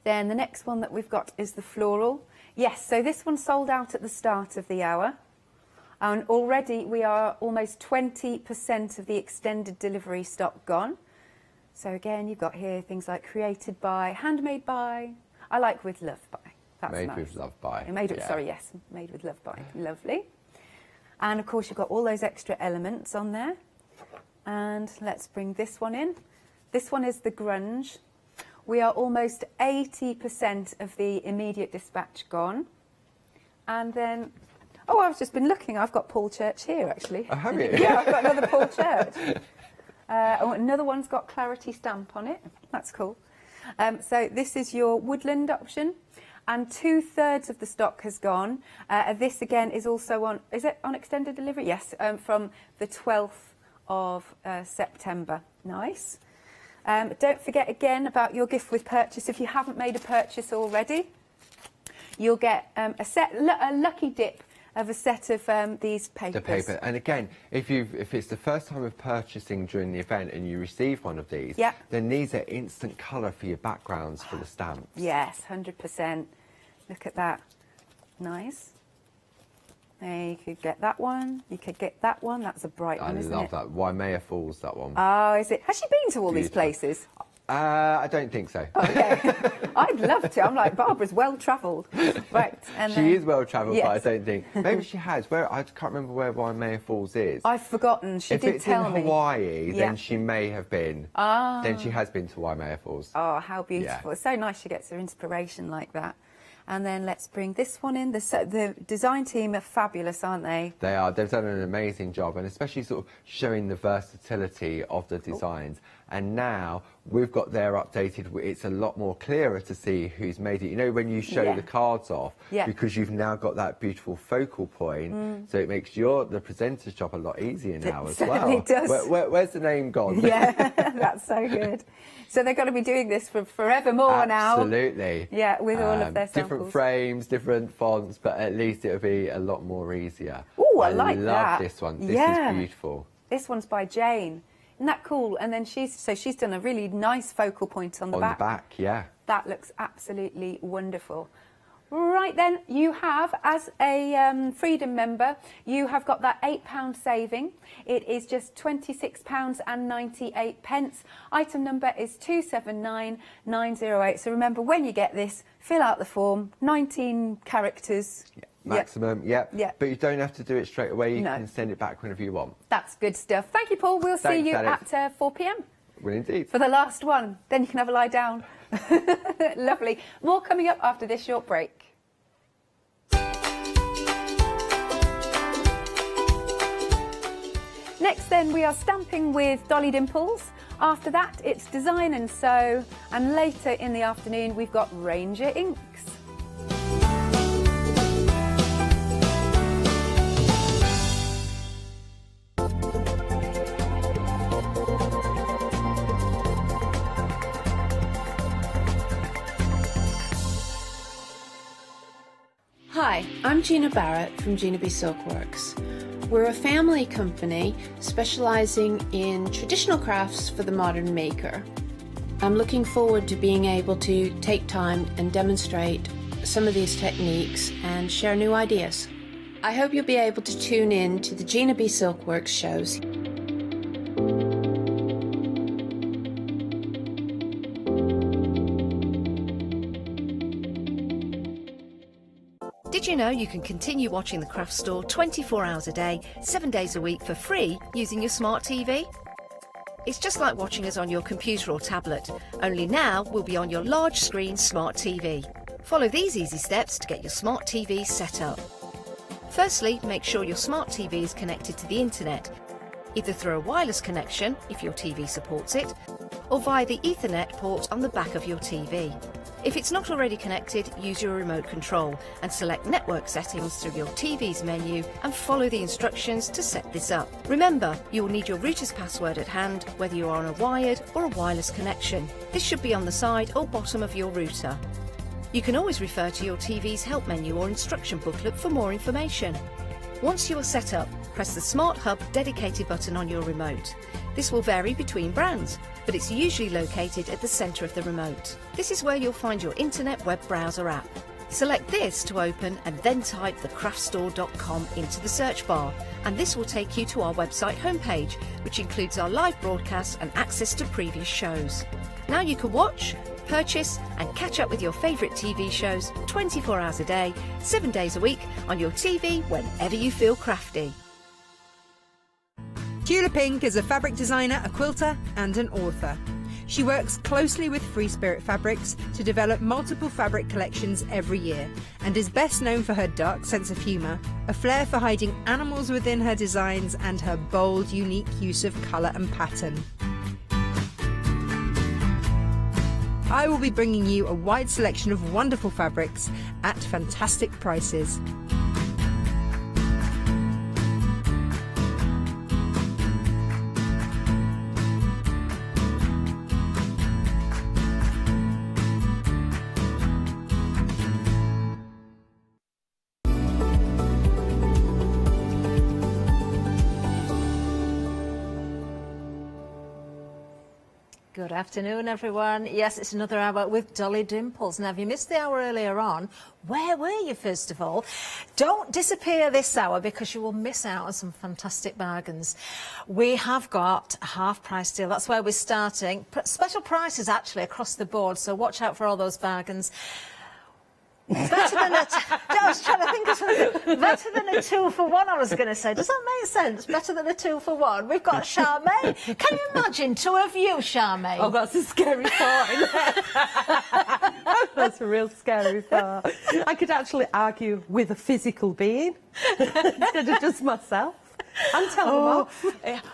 Then the next one that we've got is the floral. Yes, so this one sold out at the start of the hour. And already we are almost 20% of the extended delivery stock gone. So again, you've got here things like created by, handmade by. I like with love by. That's Made nice. with love by. Made with, sorry, yes, made with love by. Lovely. And of course, you've got all those extra elements on there. And let's bring this one in. This one is the grunge. We are almost 80% of the immediate dispatch gone. And then, oh, I've just been looking. I've got Paul Church here, actually. Oh, have you? Yeah, I've got another Paul Church. Another one's got clarity stamp on it. That's cool. So this is your woodland option. And 2/3 of the stock has gone. This, again, is also on, is it on extended delivery? Yes, from the 12th of September. Nice. Don't forget again about your gift with purchase. If you haven't made a purchase already, you'll get a lucky dip of a set of these papers. The paper, and again, if it's the first time of purchasing during the event and you receive one of these, then these are instant colour for your backgrounds for the stamps. Yes, 100%. Look at that, nice. There, you could get that one. You could get that one. That's a bright one, isn't it? I love that. Waimea Falls, that one. Oh, is it? Has she been to all these places? I don't think so. Okay. I'd love to. I'm like, Barbara's well travelled. Right. And she is well travelled, yes. but I don't think. Maybe she has. I can't remember where Waimea Falls is. I've forgotten. She did tell me. If it's in Hawaii, then she may have been. Ah. Then she has been to Waimea Falls. Oh, how beautiful. Yeah. It's so nice she gets her inspiration like that. And then let's bring this one in. The design team are fabulous, aren't they? They are. They've done an amazing job, and especially sort of showing the versatility of the designs. And now we've got their updated. It's a lot more clearer to see who's made it. You know, when you show the cards off, because you've now got that beautiful focal point, so it makes the presenter's job a lot easier now as well. It does. Where's the name gone? Yeah, that's so good. So they're going to be doing this for forevermore now. Absolutely. Yeah, with all of their samples. Different frames, different fonts, but at least it'll be a lot more easier. Oh, I like that. I love this one. This is beautiful. This one's by Jane. Isn't that cool? And then she's done a really nice focal point on the back. On the back, yeah. That looks absolutely wonderful. Right then, you have, as a Freedom member, you have got that £8 saving. It is just £26.98. Item number is 279908. So remember, when you get this, fill out the form, 19 characters. Maximum, But you don't have to do it straight away. You can send it back whenever you want. That's good stuff. Thank you, Paul. We'll see you at 4 p.m. Well, indeed. For the last one. Then you can have a lie down. Lovely. More coming up after this short break. Next then, we are stamping with Dolly Dimples. After that, it's Design and Sew. And later in the afternoon, we've got Ranger Inks. Hi, I'm Gina Barrett from Gina B Silkworks. We're a family company specialising in traditional crafts for the modern maker. I'm looking forward to being able to take time and demonstrate some of these techniques and share new ideas. I hope you'll be able to tune in to the Gina B Silkworks shows. Did you know you can continue watching the Craft Store 24 hours a day, 7 days a week for free using your smart TV? It's just like watching us on your computer or tablet, only now we'll be on your large screen smart TV. Follow these easy steps to get your smart TV set up. Firstly, make sure your smart TV is connected to the internet, either through a wireless connection if your TV supports it, or via the Ethernet port on the back of your TV. If it's not already connected, use your remote control and select network settings through your TV's menu and follow the instructions to set this up. Remember, you will need your router's password at hand, whether you are on a wired or a wireless connection. This should be on the side or bottom of your router. You can always refer to your TV's help menu or instruction booklet for more information. Once you are set up, press the Smart Hub dedicated button on your remote. This will vary between brands, but it's usually located at the centre of the remote. This is where you'll find your internet web browser app. Select this to open and then type thecraftstore.com into the search bar, and this will take you to our website homepage, which includes our live broadcasts and access to previous shows. Now you can watch, purchase and catch up with your favourite TV shows 24 hours a day, 7 days a week on your TV whenever you feel crafty. Tula Pink is a fabric designer, a quilter and an author. She works closely with Free Spirit Fabrics to develop multiple fabric collections every year and is best known for her dark sense of humour, a flair for hiding animals within her designs and her bold, unique use of colour and pattern. I will be bringing you a wide selection of wonderful fabrics at fantastic prices. Good afternoon, everyone. Yes, it's another hour with Dolly Dimples. Now, if you missed the hour earlier on, where were you, first of all? Don't disappear this hour because you will miss out on some fantastic bargains. We have got a half-price deal. That's where we're starting. Special prices, actually, across the board, so watch out for all those bargains. Better than I was trying to think of something. Better than a 2 for 1, I was going to say. Does that make sense? Better than a 2 for 1. We've got Charmaine. Can you imagine 2 of you, Charmaine? Oh, that's a scary thought. That's a real scary thought. I could actually argue with a physical being instead of just myself. And tell them off.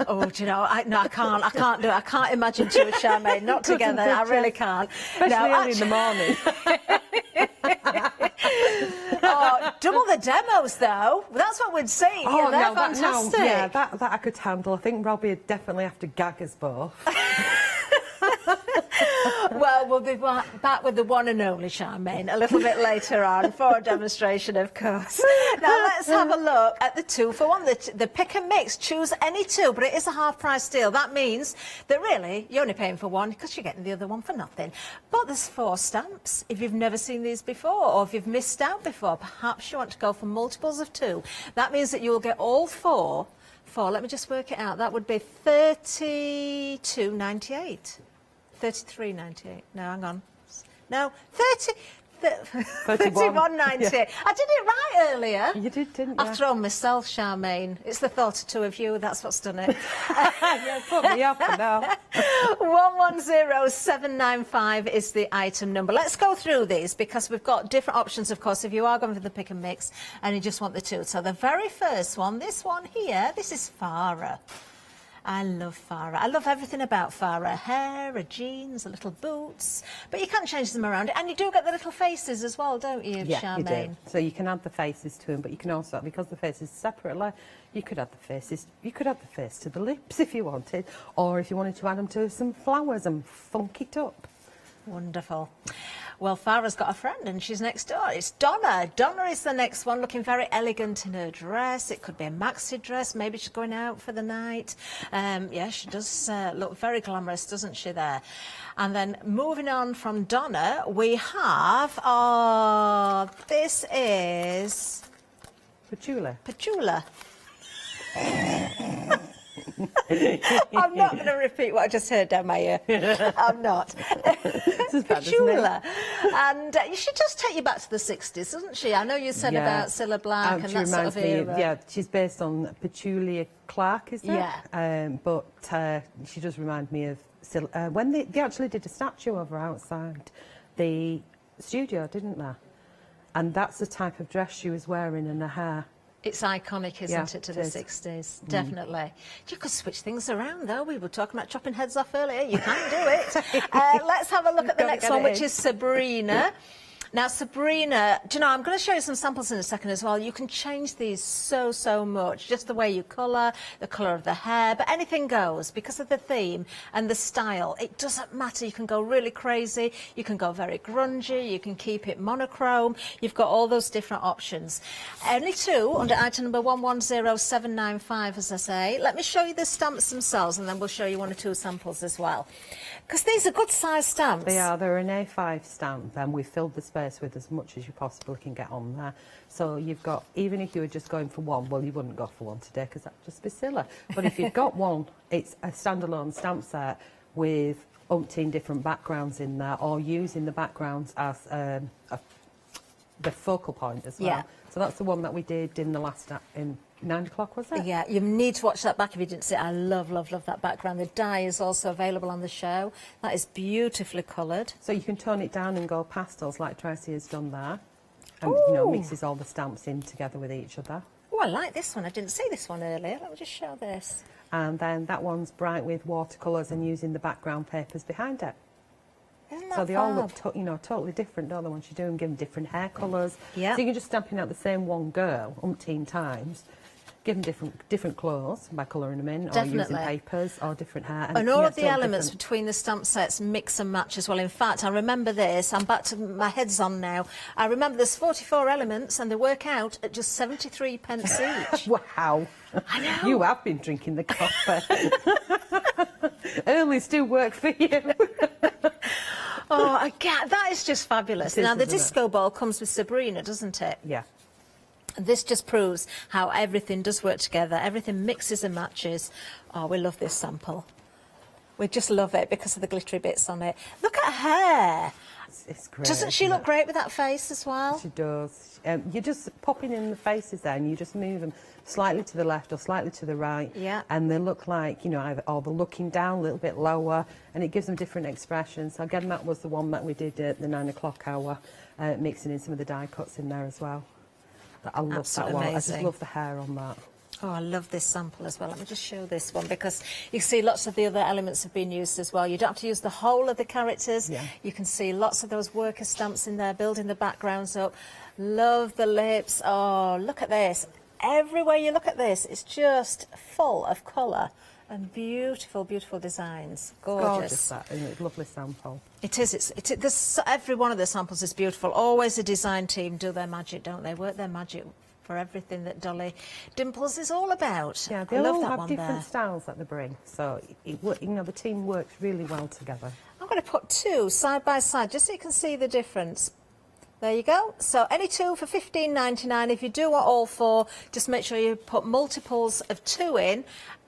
Oh, do you know, I can't do it. I can't imagine 2 of Charmaine, not together. I really can't. Especially early in the morning. Oh, double the demos, though. That's what we'd see. Oh, they're no, fantastic. that I could handle. I think Robbie would definitely have to gag us both. Well, we'll be back with the one and only Charmaine a little bit later on for a demonstration, of course. Now, let's have a look at the 2 for 1, the pick and mix. Choose any 2, but it is a half-price deal. That means that really you're only paying for 1 because you're getting the other 1 for nothing. But there's 4 stamps. If you've never seen these before, or if you've missed out before, perhaps you want to go for multiples of 2. That means that you will get all 4 for, let me just work it out, that would be $32.98. 33.98. No, hang on. No, 31.98. Yeah. I did it right earlier. You did, didn't you? After all, myself, Charmaine. It's the thought of 2 of you. That's what's done it. Yeah, put me up now. 110795 is the item number. Let's go through these because we've got different options, of course, if you are going for the pick and mix and you just want the 2. So the very first one, this one here, this is Farah. I love Farah. I love everything about Farah. Her hair, her jeans, her little boots. But you can change them around. And you do get the little faces as well, don't you, Charmaine? You do. So you can add the faces to them, but you can also, because the faces separately, you could add the faces. You could add the face to the lips if you wanted, or if you wanted to add them to some flowers and funk it up. Wonderful. Well, Farah's got a friend and she's next door. It's Donna. Donna is the next one, looking very elegant in her dress. It could be a maxi dress. Maybe she's going out for the night. Yeah, she does look very glamorous, doesn't she, there? And then moving on from Donna, we have... Oh, this is... Patchouli. Patchouli. I'm not going to repeat what I just heard down my ear. I'm not. Patchouli. And she does take you back to the 60s, doesn't she? I know you said about Cilla Black and that sort of era. Yeah, she's based on Patchouli Clark, is it? Yeah. But she does remind me of Cilla. When they actually did a statue of her outside the studio, didn't they? And that's the type of dress she was wearing and her hair. It's iconic, isn't it, to the 60s? Definitely. You could switch things around, though. We were talking about chopping heads off earlier. You can do it. Let's have a look at the next one, which is Sabrina. Now, Sabrina, do you know, I'm going to show you some samples in a second as well. You can change these so much, just the way you colour, the colour of the hair, but anything goes because of the theme and the style. It doesn't matter. You can go really crazy. You can go very grungy. You can keep it monochrome. You've got all those different options. Only 2 under item number 110795, as I say. Let me show you the stamps themselves and then we'll show you 1 or 2 samples as well. Because these are good size stamps. They are. They're an A5 stamp and we filled the space with as much as you possibly can get on there. So you've got, even if you were just going for 1, well, you wouldn't go for 1 today because that'd just be silly. But if you've got 1, it's a standalone stamp set with umpteen different backgrounds in there, or using the backgrounds as the focal point as well. Yeah. So that's the one that we did in the last, in 9 o'clock, was it? Yeah, you need to watch that back if you didn't see it. I love that background. The dye is also available on the show. That is beautifully coloured. So you can tone it down and go pastels like Tracy has done there. And, you know, mixes all the stamps in together with each other. Oh, I like this one. I didn't see this one earlier. Let me just show this. And then that one's bright with watercolours and using the background papers behind it. So they all look, totally different, don't they, once you do them, give them different hair colours. Yeah. So you can just stamping out the same one girl umpteen times, give them different clothes by colouring them in, or using papers, or different hair. And all of the elements between the stamp sets mix and match as well. In fact, I remember this, I'm back to my head's on now. I remember there's 44 elements and they work out at just 73 pence each. Wow. I know. You have been drinking the coffee. Early families do work for you. Oh, again, that is just fabulous. Now, the disco ball comes with Sabrina, doesn't it? Yeah. And this just proves how everything does work together. Everything mixes and matches. Oh, we love this sample. We just love it because of the glittery bits on it. Look at her. It's great. Doesn't she look great with that face as well? She does. You're just popping in the faces there and you just move them slightly to the left or slightly to the right. Yeah. And they look like, you know, either or they're looking down a little bit lower, and it gives them different expressions. So again, that was the one that we did at the 9 o'clock hour, mixing in some of the die cuts in there as well. I love Absolutely that one. amazing. I just love the hair on that. Oh, I love this sample as well. Let me just show this one because you see lots of the other elements have been used as well. You don't have to use the whole of the characters. Yeah. You can see lots of those worker stamps in there, building the backgrounds up. Love the lips. Oh, look at this. Everywhere you look at this, it's just full of colour and beautiful, beautiful designs. Gorgeous. That, isn't it? Lovely sample. It is. Every one of the samples is beautiful. Always a design team do their magic, don't they? Work their magic for everything that Dolly Dimples is all about. Yeah, I they love all that have one different there. styles that they bring, so you know the team works really well together. I'm going to put two side by side just so you can see the difference. There you go. So any two for $15.99. If you do want all four, just make sure you put multiples of 2 in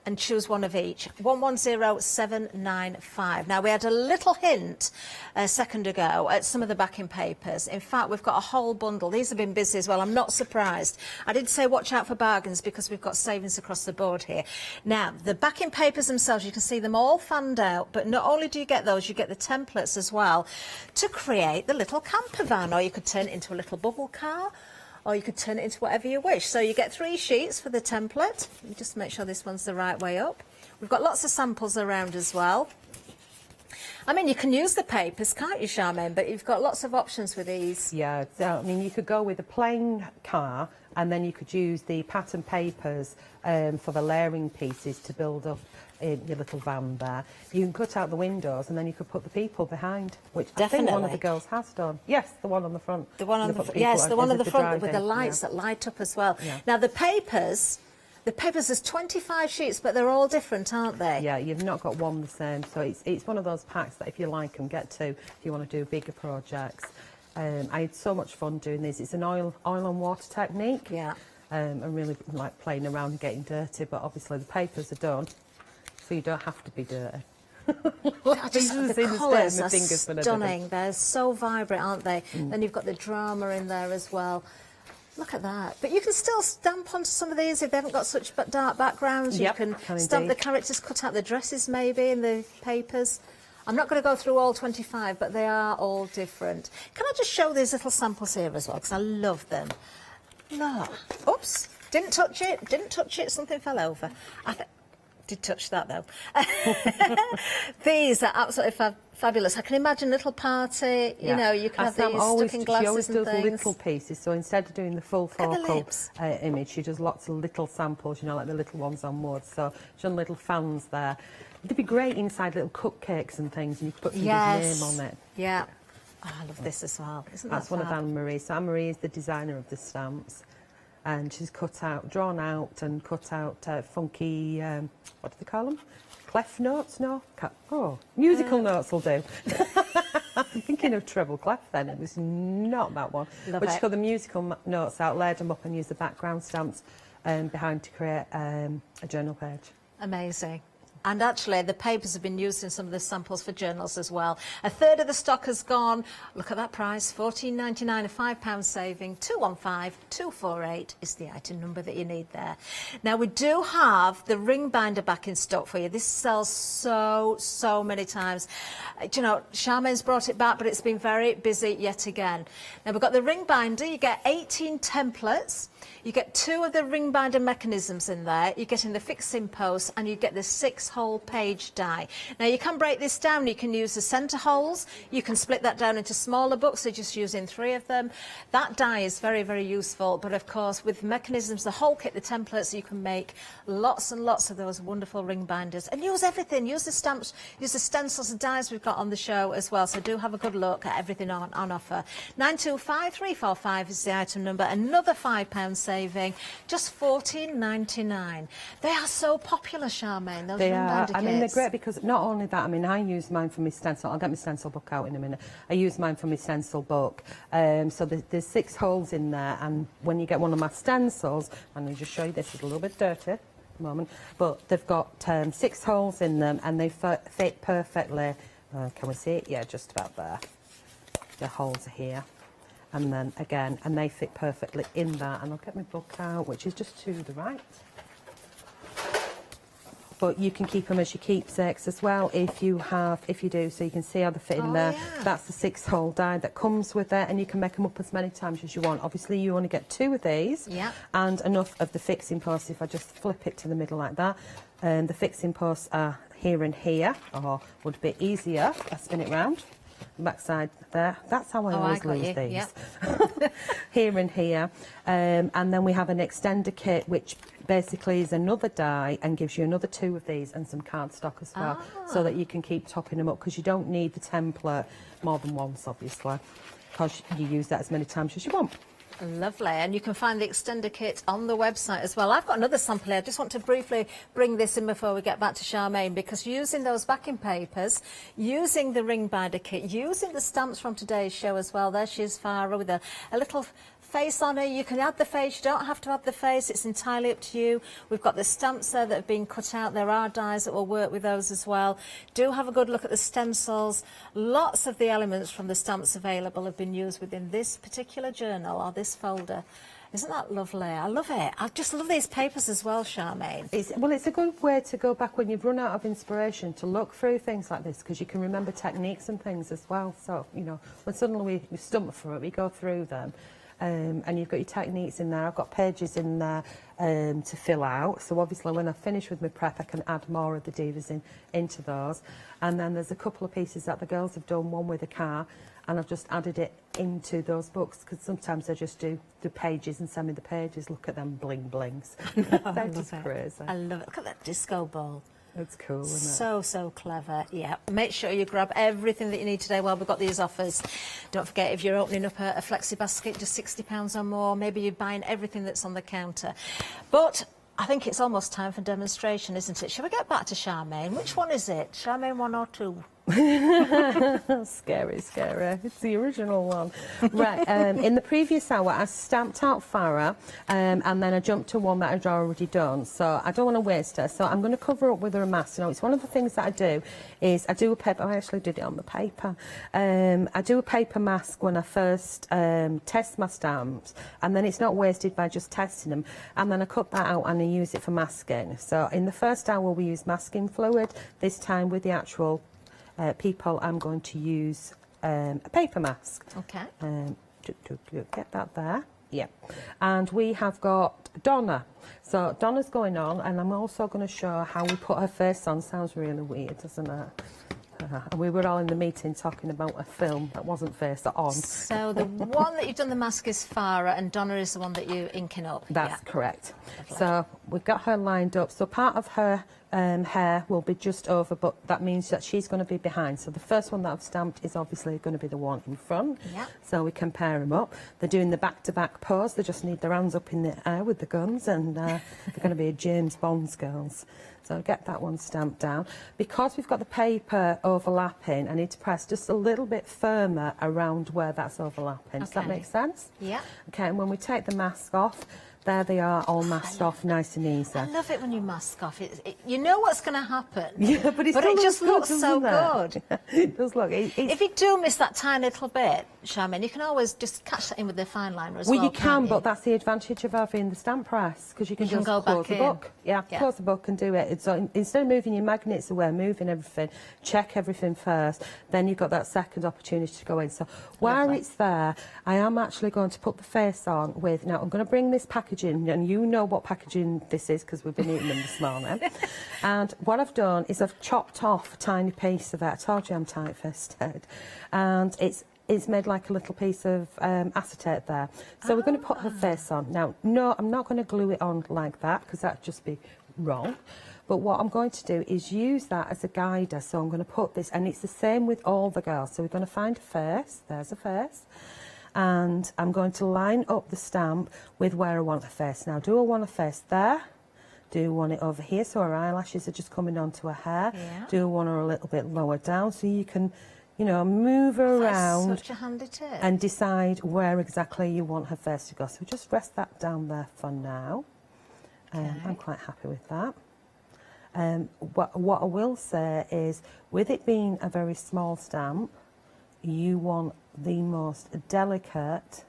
and choose one of each. 110795. Now, we had a little hint a second ago at some of the backing papers. In fact, we've got a whole bundle. These have been busy as well. I'm not surprised. I did say watch out for bargains because we've got savings across the board here. Now, the backing papers themselves, you can see them all fanned out, but not only do you get those, you get the templates as well to create the little camper van, or you could turn it into a little bubble car, or you could turn it into whatever you wish. So you get 3 sheets for the template. Let me just make sure this one's the right way up. We've got lots of samples around as well. I mean, you can use the papers, can't you, Charmaine? But you've got lots of options with these. Yeah, so, I mean, you could go with a plain car, and then you could use the pattern papers for the layering pieces to build up your little van there. You can cut out the windows, and then you could put the people behind, which I think one of the girls has done. Yes, the one on the front. The one on the yes, the one on the front with the lights that light up as well. Yeah. Now the papers there's 25 sheets, but they're all different, aren't they? Yeah, you've not got one the same, so it's one of those packs that if you like them, get 2 if you want to do bigger projects. I had so much fun doing this. It's an oil and water technique. Yeah. I really like playing around and getting dirty, but obviously the papers are done, so you don't have to be dirty. The colours are stunning. They're so vibrant, aren't they? Then you've got the drama in there as well. Look at that. But you can still stamp onto some of these if they haven't got such dark backgrounds. Yep, you can stamp the characters, cut out the dresses maybe in the papers. I'm not going to go through all 25, but they are all different. Can I just show these little samples here as well, because I love them. Look. Oops. Didn't touch it. Something fell over. Did touch that though. These are absolutely fabulous. I can imagine a little party. You know, you can have these stuck in glasses. She always and does things. little pieces, so instead of doing the full focal image, she does lots of little samples, you know, like the little ones on wood. So she's done little fans there. They'd be great inside little cupcakes and things, and you could put somebody's name on it. Yeah. Oh, I love this as well. Isn't that That's one of fab? Anne-Marie's. So Anne-Marie is the designer of the stamps, and she's drawn out and cut out funky, what do they call them? Clef notes? No? Musical notes will do. I'm thinking of treble clef then. It was not that one. But she cut the musical notes out, layered them up and used the background stamps behind to create a journal page. Amazing. And actually, the papers have been used in some of the samples for journals as well. A third of the stock has gone. Look at that price, £14.99, a £5 saving. 215248 is the item number that you need there. Now, we do have the ring binder back in stock for you. This sells so many times. You know, Charmaine's brought it back, but it's been very busy yet again. Now, we've got the ring binder. You get 18 templates. You get 2 of the ring binder mechanisms in there. You get in the fixing post, and you get the 6-hole page die. Now, you can break this down. You can use the centre holes. You can split that down into smaller books, so just using 3 of them. That die is very, very useful. But, of course, with mechanisms, the whole kit, the templates, you can make lots and lots of those wonderful ring binders. And use everything. Use the stamps, use the stencils and dies we've got on the show as well. So do have a good look at everything on offer. 925345 is the item number. Another £5 saving. Just $14.99. They are so popular, Charmaine, those They ring are. binder I mean, they're kits. great because not only that, I mean, I use mine for my stencil. I'll get my stencil book out in a minute. I use mine for my stencil book. So there's 6 holes in there, and when you get one of my stencils, and I'll just show you this, it's a little bit dirty at the moment, but they've got 6 holes in them, and they fit perfectly. Can we see it? Yeah, just about there. The holes are here. And then again, and they fit perfectly in that. And I'll get my book out, which is just to the right. But you can keep them as your keepsakes as well if you do, so you can see how they fit in there. Yeah. That's the 6-hole die that comes with it, and you can make them up as many times as you want. Obviously, you only get 2 of these, yeah, and enough of the fixing posts. If I just flip it to the middle like that, the fixing posts are here and here, or would be easier. I spin it round. Backside there. That's how I always lose these. Yep. Here and here. And then we have an extender kit, which basically is another die and gives you another 2 of these and some cardstock as well, so that you can keep topping them up, because you don't need the template more than once, obviously, because you use that as many times as you want. Lovely, and you can find the extender kit on the website as well. I've got another sample here. I just want to briefly bring this in before we get back to Charmaine, because using those backing papers, using the ring binder kit, using the stamps from today's show as well. There she is, Farah, with a little face on her. You can add the face, you don't have to add the face, it's entirely up to you. We've got the stamps there that have been cut out. There are dies that will work with those as well. Do have a good look at the stencils. Lots of the elements from the stamps available have been used within this particular journal or this folder. Isn't that lovely? I love it. I just love these papers as well, Charmaine. It's a good way to go back when you've run out of inspiration to look through things like this, because you can remember techniques and things as well. So, you know, when suddenly we stumble through it, we go through them. And you've got your techniques in there. I've got pages in there to fill out. So obviously when I finish with my prep, I can add more of the divas into those. And then there's a couple of pieces that the girls have done, one with a car, and I've just added it into those books, because sometimes they just do the pages and send me the pages. Look at them bling blings. They're just crazy. I love it. Look at that disco ball. It's cool, isn't it? So clever. Yeah. Make sure you grab everything that you need today while we've got these offers. Don't forget, if you're opening up a flexi basket, just £60 or more, maybe you're buying everything that's on the counter. But I think it's almost time for demonstration, isn't it? Shall we get back to Charmaine? Which one is it? Charmaine 1 or 2? Scary. It's the original one. Right, in the previous hour, I stamped out Farah, and then I jumped to one that I'd already done. So I don't want to waste her. So I'm going to cover up with her a mask. You know, it's one of the things that I do is I do a paper. I actually did it on the paper. I do a paper mask when I first test my stamps, and then it's not wasted by just testing them. And then I cut that out and I use it for masking. So in the first hour, we use masking fluid. This time with the actual people, I'm going to use a paper mask. Okay. Get that there. Yeah. And we have got Donna. So Donna's going on, and I'm also going to show how we put her face on. Sounds really weird, doesn't it? We were all in the meeting talking about a film that wasn't face on. So the one that you've done the mask is Farah, and Donna is the one that you're inking up. That's correct. So we've got her lined up. So part of her hair will be just over, but that means that she's going to be behind. So the first one that I've stamped is obviously going to be the one in front. Yeah. So we can pair them up. They're doing the back-to-back pose. They just need their hands up in the air with the guns, and they're going to be James Bond's girls. So I'll get that one stamped down. Because we've got the paper overlapping, I need to press just a little bit firmer around where that's overlapping. Does that make sense? Yeah. Okay, and when we take the mask off, there they are, all masked off, nice and easy. I love it when you mask off. You know what's going to happen. Yeah, but it just looks so good. It does look. If you do miss that tiny little bit, Charmaine, you can always just catch that in with the fine liner as well. Well, you can, but that's the advantage of having the stamp press, because you can just go close back the book. Yeah, close the book and do it. So instead of moving your magnets away, moving everything, check everything first, then you've got that second opportunity to go in. So while it's there, I am actually going to put the face on with, now I'm going to bring this packaging, and you know what packaging this is because we've been eating them this morning. And what I've done is I've chopped off a tiny piece of it. I told you I'm tight-fisted. And it's made like a little piece of acetate there. So we're going to put her face on. Now, no, I'm not going to glue it on like that, because that'd just be wrong. But what I'm going to do is use that as a guider. So I'm going to put this, and it's the same with all the girls. So we're going to find a face. There's a face. and I'm going to line up the stamp with where I want the face. Now, do I want a face there? Do I want it over here so her eyelashes are just coming onto her hair? Yeah. Do I want her a little bit lower down so you can, you know, move her around That's such a handy tip. and decide where exactly you want her face to go. So just rest that down there for now. I'm quite happy with that. What I will say is, with it being a very small stamp, you want the most delicate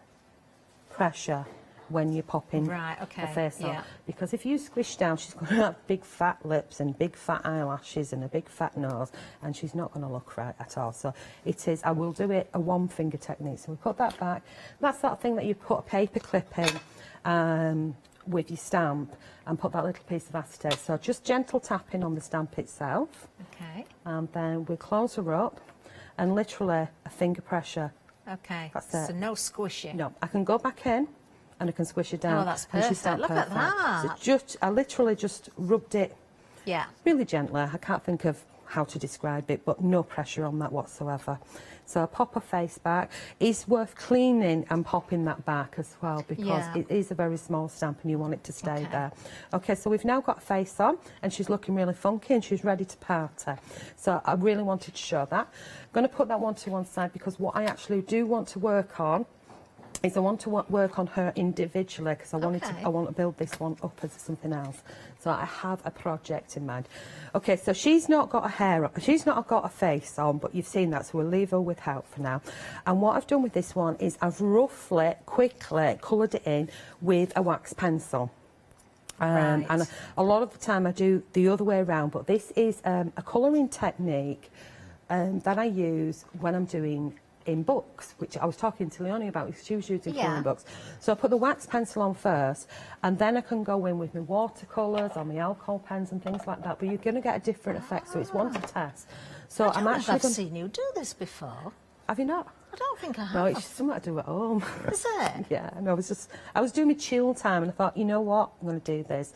pressure when you're popping the face on. Because if you squish down, she's going to have big fat lips and big fat eyelashes and a big fat nose, and she's not going to look right at all. So it is, I will do it a one finger technique. So we put that back. That's that thing that you put a paper clip in with your stamp and put that little piece of acetate. So just gentle tapping on the stamp itself. Okay. And then we close her up and literally a finger pressure. Okay. That's it. So no squishing. No, I can go back in and I can squish it down. Oh, that's and she's perfect. stamped Look at that. So I literally just rubbed it really gently. I can't think of how to describe it, but no pressure on that whatsoever. So I pop her face back. It's worth cleaning and popping that back as well, because it is a very small stamp and you want it to stay there. Okay, so we've now got a face on and she's looking really funky and she's ready to party. So I really wanted to show that. I'm going to put that one to one side, because what I actually do want to work on is I want to work on her individually, because I want to build this one up as something else. So I have a project in mind. Okay, so she's not got a hair up, she's not got a face on, but you've seen that, so we'll leave her without for now. And what I've done with this one is I've roughly, quickly coloured it in with a wax pencil. And a lot of the time I do the other way around, but this is a colouring technique that I use when I'm doing in books, which I was talking to Leonie about, because she was using colouring books. So I put the wax pencil on first, and then I can go in with my watercolours or my alcohol pens and things like that, but you're going to get a different effect, so it's one to test. So I've seen you do this before. Have you not? I don't think I have. No, it's just something I do at home. Is it? Yeah, and I was doing my chill time and I thought, you know what, I'm going to do this.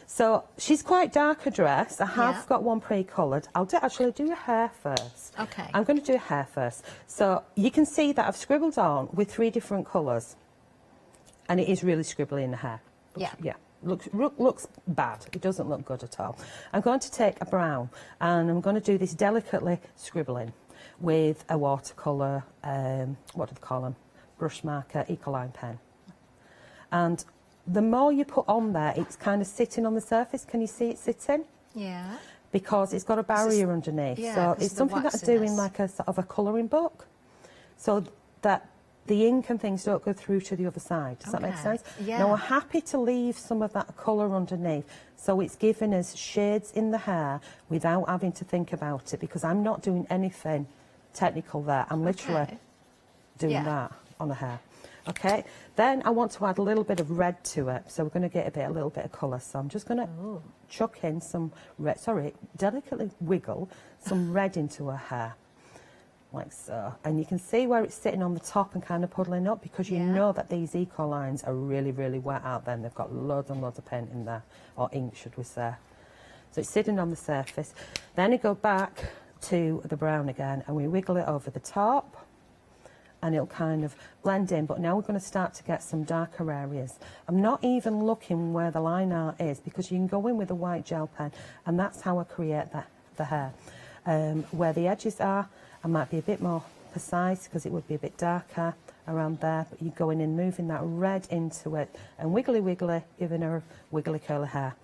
So she's quite dark, a dress. I have got one pre-coloured. I'll actually do her hair first. Okay. I'm going to do her hair first. So you can see that I've scribbled on with 3 different colours, and it is really scribbly in the hair. Yeah. Looks bad. It doesn't look good at all. I'm going to take a brown and I'm going to do this delicately scribbling with a watercolour, what do they call them? Brush marker, Ecoline pen. And the more you put on there, it's kind of sitting on the surface. Can you see it sitting? Yeah. Because it's got a barrier underneath. So it's something that I do in like a sort of a colouring book, so that the ink and things don't go through to the other side. Does that make sense? Yeah. Now, we're happy to leave some of that colour underneath, so it's giving us shades in the hair without having to think about it, because I'm not doing anything technical there. I'm literally doing that on the hair. Okay, then I want to add a little bit of red to it, so we're going to get a little bit of colour. So I'm just going to chuck in some red, delicately wiggle some red into her hair, like so. And you can see where it's sitting on the top and kind of puddling up, because you know that these eco lines are really, really wet out there, and they've got loads and loads of paint in there, or ink, should we say. So it's sitting on the surface. Then you go back to the brown again, and we wiggle it over the top, and it'll kind of blend in. But now we're going to start to get some darker areas. I'm not even looking where the line art is, because you can go in with a white gel pen, and that's how I create the hair. Where the edges are, I might be a bit more precise, because it would be a bit darker around there, but you're going in, moving that red into it, and wiggly wiggly, giving her wiggly curly hair,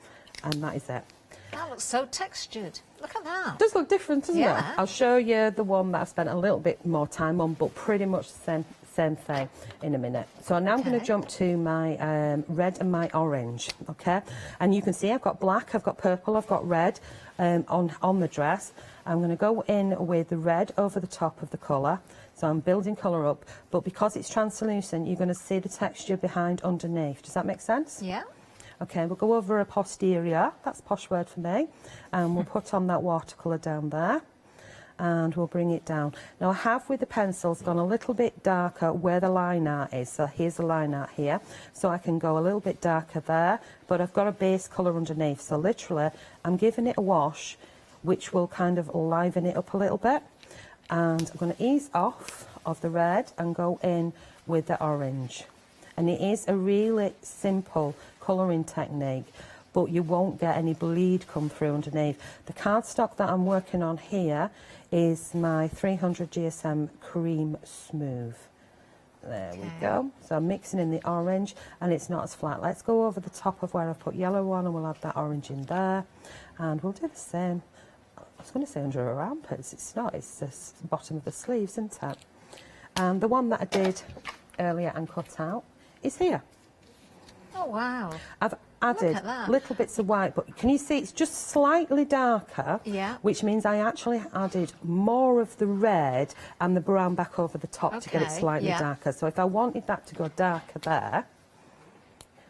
and that is it. That looks so textured. Look at that. It does look different, doesn't it? I'll show you the one that I've spent a little bit more time on, but pretty much the same thing in a minute. So now I'm going to jump to my red and my orange, okay? And you can see I've got black, I've got purple, I've got red on the dress. I'm going to go in with the red over the top of the colour. So I'm building colour up, but because it's translucent, you're going to see the texture behind underneath. Does that make sense? Yeah. Okay, we'll go over a posterior, that's a posh word for me, and we'll put on that watercolour down there, and we'll bring it down. Now I have, with the pencils, gone a little bit darker where the line art is, so here's the line art here, so I can go a little bit darker there, but I've got a base colour underneath, so literally I'm giving it a wash, which will kind of liven it up a little bit, and I'm going to ease off of the red and go in with the orange. And it is a really simple colouring technique, but you won't get any bleed come through underneath. The cardstock that I'm working on here is my 300 GSM Cream Smooth. There we go. So I'm mixing in the orange and it's not as flat. Let's go over the top of where I've put yellow on and we'll add that orange in there. And we'll do the same. I was going to say under her armpits. It's not. It's the bottom of the sleeves, isn't it? And the one that I did earlier and cut out is here. Oh, wow. I've added little bits of white, but can you see it's just slightly darker? Yeah. Which means I actually added more of the red and the brown back over the top to get it slightly darker. So if I wanted that to go darker there,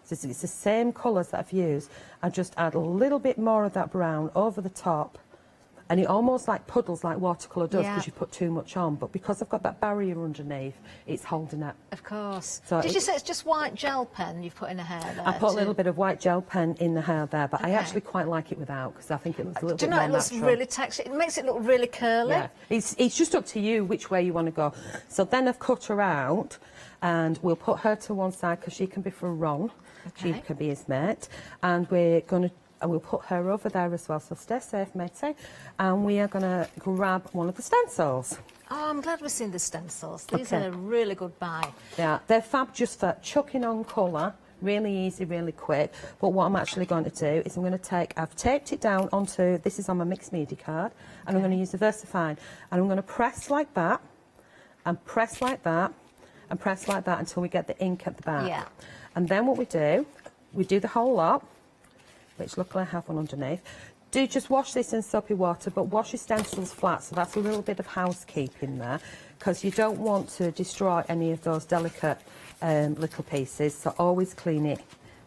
so it's the same colours that I've used, I just add a little bit more of that brown over the top. And it almost like puddles like watercolour does because you put too much on. But because I've got that barrier underneath, it's holding it. Of course. So Did you say it's just white gel pen you've put in the hair there? I put a little bit of white gel pen in the hair there, but I actually quite like it without because I think it looks a little bit more natural. Do you know, it looks really textured. It makes it look really curly. Yeah. It's just up to you which way you want to go. So then I've cut her out and we'll put her to one side because she can be for Ron. She can be his mate. And we're going to... And we'll put her over there as well, so stay safe, matey. And we are going to grab one of the stencils. Oh, I'm glad we've seen the stencils. These are a really good buy. Yeah, they're fab just for chucking on colour, really easy, really quick. But what I'm actually going to do is I'm going to take, I've taped it down onto, this is on my mixed media card, and I'm going to use the VersaFine. And I'm going to press like that, and press like that, and press like that until we get the ink at the back. Yeah. And then what we do the whole lot, which luckily I have one underneath. Do just wash this in soapy water, but wash your stencils flat, so that's a little bit of housekeeping there, because you don't want to destroy any of those delicate little pieces, so always clean it.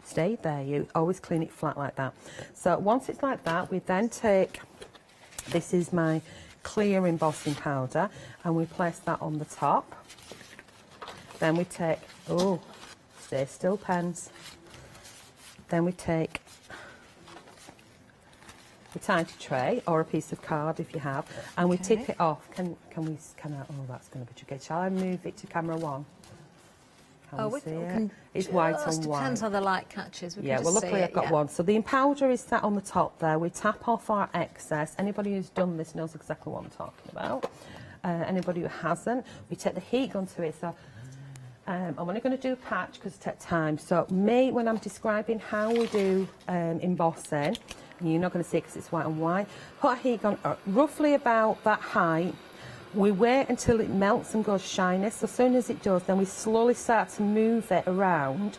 Stay there, you always clean it flat like that. So once it's like that, we then take, this is my clear embossing powder, and we place that on the top. Then we take, oh, stay still pens. Then we take a tidy tray or a piece of card if you have, and we tip it off. Can I, oh, that's going to be tricky. Shall I move it to camera one? Can we see it? It's white on white. Depends how the light catches. We Yeah, well, luckily I've got one. So the powder is sat on the top there. We tap off our excess. Anybody who's done this knows exactly what I'm talking about. Anybody who hasn't, we take the heat gun to it. So I'm only going to do a patch because it takes time. So me, when I'm describing how we do embossing, you're not going to see it because it's white on white, put a heat gun roughly about that height. We wait until it melts and goes shiny. So as soon as it does, then we slowly start to move it around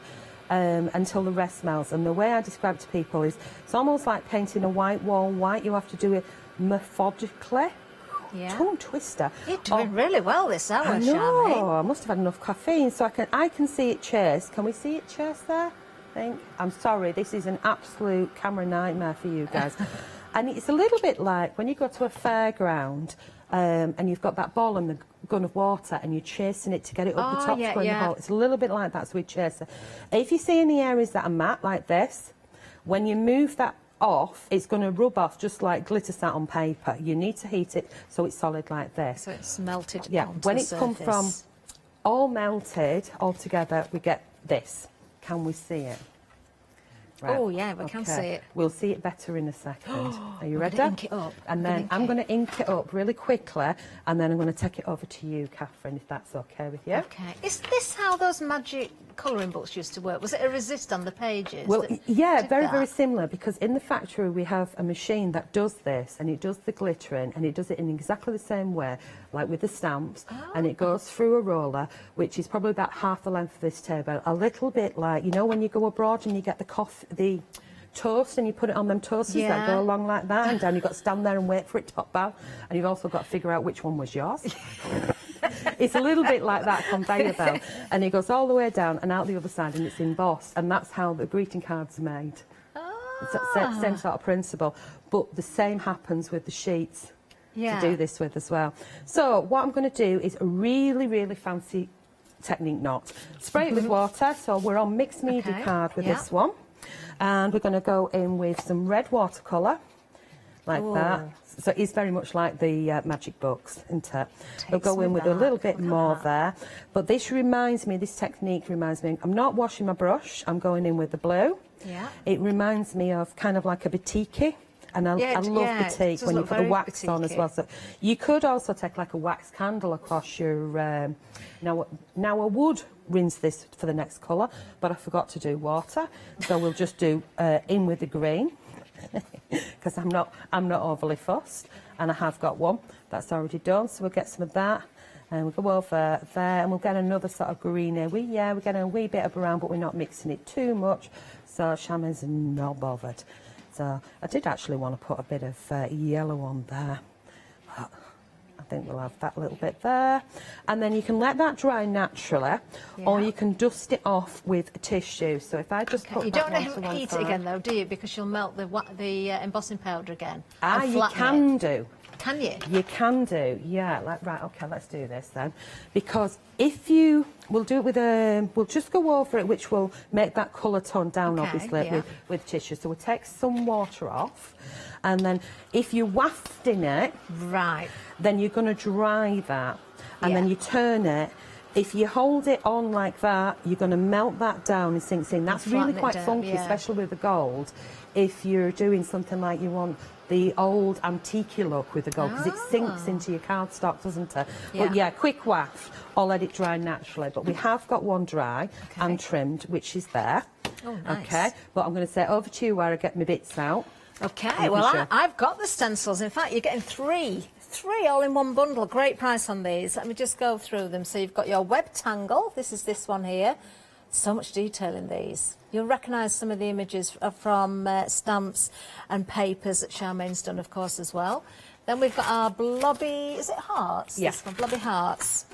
until the rest melts. And the way I describe it to people is it's almost like painting a white wall white. You have to do it methodically. Yeah. Tongue twister. You're doing really well this hour, I know. Charmaine. I must have had enough caffeine, so I can see it chase. Can we see it chase there? I'm sorry, this is an absolute camera nightmare for you guys. And it's a little bit like when you go to a fairground and you've got that ball and the gun of water and you're chasing it to get it up the top to go in the hole. It's a little bit like that, so we chase it. If you see any areas that are matte like this, when you move that off, it's going to rub off just like glitter sat on paper. You need to heat it so it's solid like this. So it's melted Yeah, onto when the it's come surface. from all melted all together, we get this. Can we see it? Right. Oh, yeah, we can see it. We'll see it better in a second. Are you We're ready? gonna ink it up. And then I'm going to ink it up really quickly, and then I'm going to take it over to you, Catherine, if that's okay with you. Okay. Is this how those magic colouring books used to work? Was it a resist on the pages? Well, that yeah, did very, that? very similar, because in the factory we have a machine that does this, and it does the glittering, and it does it in exactly the same way, like with the stamps, and it goes through a roller, which is probably about half the length of this table, a little bit like, you know, when you go abroad and you get the toast and you put it on them toasters that go along like that, and then you've got to stand there and wait for it to pop out, and you've also got to figure out which one was yours. It's a little bit like that conveyor belt, and it goes all the way down and out the other side, and it's embossed, and that's how the greeting cards are made. It's that same sort of principle, but the same happens with the sheets to do this with as well. So what I'm going to do is a really, really fancy technique knot. Spray it with water, so we're on mixed media card with this one. And we're going to go in with some red watercolour. like Ooh. that. So it's very much like the magic books, isn't it? We'll Takes go me in with a little back. bit Look at more that. there. But this technique reminds me, I'm not washing my brush, I'm going in with the blue. Yeah. It reminds me of kind of like a batik. And I Yeah, love yeah, it batik does when you look put the very wax on as batik-y. well. So you could also take like a wax candle across your... now I would rinse this for the next colour, but I forgot to do water. So we'll just do in with the green, because I'm not overly fussed. And I have got one that's already done, so we'll get some of that. And we'll go over there, and we'll get another sort of green here. We're getting a wee bit of brown, but we're not mixing it too much, so Charmaine's not bothered. So I did actually want to put a bit of yellow on there. But I think we'll have that little bit there. And then you can let that dry naturally, or you can dust it off with tissue. So if I just put You that don't one want to to one heat it side. again though, do you? Because you'll melt the embossing powder again. Ah, and you flatten can it. do. Can you? You can do, yeah. Right, okay, let's do this then. Because if you, we'll do it with we'll just go over it, which will make that colour tone down, Okay, obviously, yeah. with tissue. So we'll take some water off, and then if you're wafting it, right, then you're going to dry that, and then you turn it. If you hold it on like that, you're going to melt that down and sinks in. That's really flatten it quite down, funky, yeah. especially with the gold. If you're doing something like you want the old antique look with the gold, because it sinks into your cardstock, doesn't it? Yeah. But yeah, quick waft, or let it dry naturally. But we have got one dry and trimmed, which is there. Oh, nice. Okay, but I'm going to say over to you where I get my bits out. Okay, well, I've got the stencils. In fact, you're getting three all in one bundle. Great price on these. Let me just go through them. So you've got your web tangle. This is this one here. So much detail in these. You'll recognise some of the images from stamps and papers that Charmaine's done, of course, as well. Then we've got our blobby, is it hearts? Yeah. This one, blobby hearts,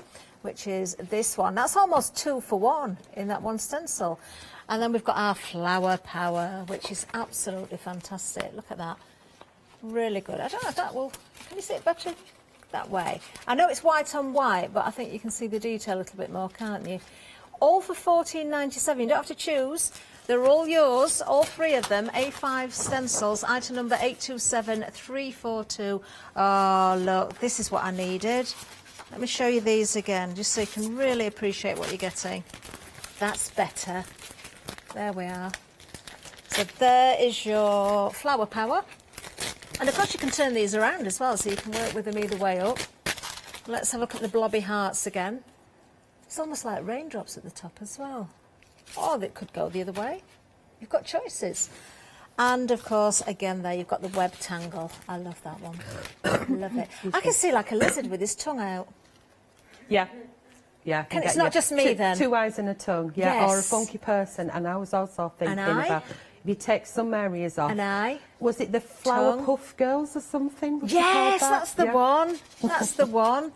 which is this one. That's almost 2 for 1 in that one stencil. And then we've got our flower power, which is absolutely fantastic. Look at that. Really good. I don't know if that will... Can you see it better that way? I know it's white on white, but I think you can see the detail a little bit more, can't you? All for $14.97. You don't have to choose. They're all yours, all three of them. A5 stencils, item number 827342. Oh, look, this is what I needed. Let me show you these again, just so you can really appreciate what you're getting. That's better. There we are. So there is your flower power. And of course you can turn these around as well, so you can work with them either way up. Let's have a look at the blobby hearts again. It's almost like raindrops at the top as well. Or it could go the other way. You've got choices. And of course, again there, you've got the web tangle. I love that one. Love it. I can see like a lizard with his tongue out. Yeah. Yeah, Can it's not just me then? Two eyes and a tongue, yeah, or a Yes. funky person. And I was also thinking An eye? about if you take some areas off. An eye? Was it the flower Tongue? puff girls or something? Was it called Yes, that? that's the Yeah. one. That's the one.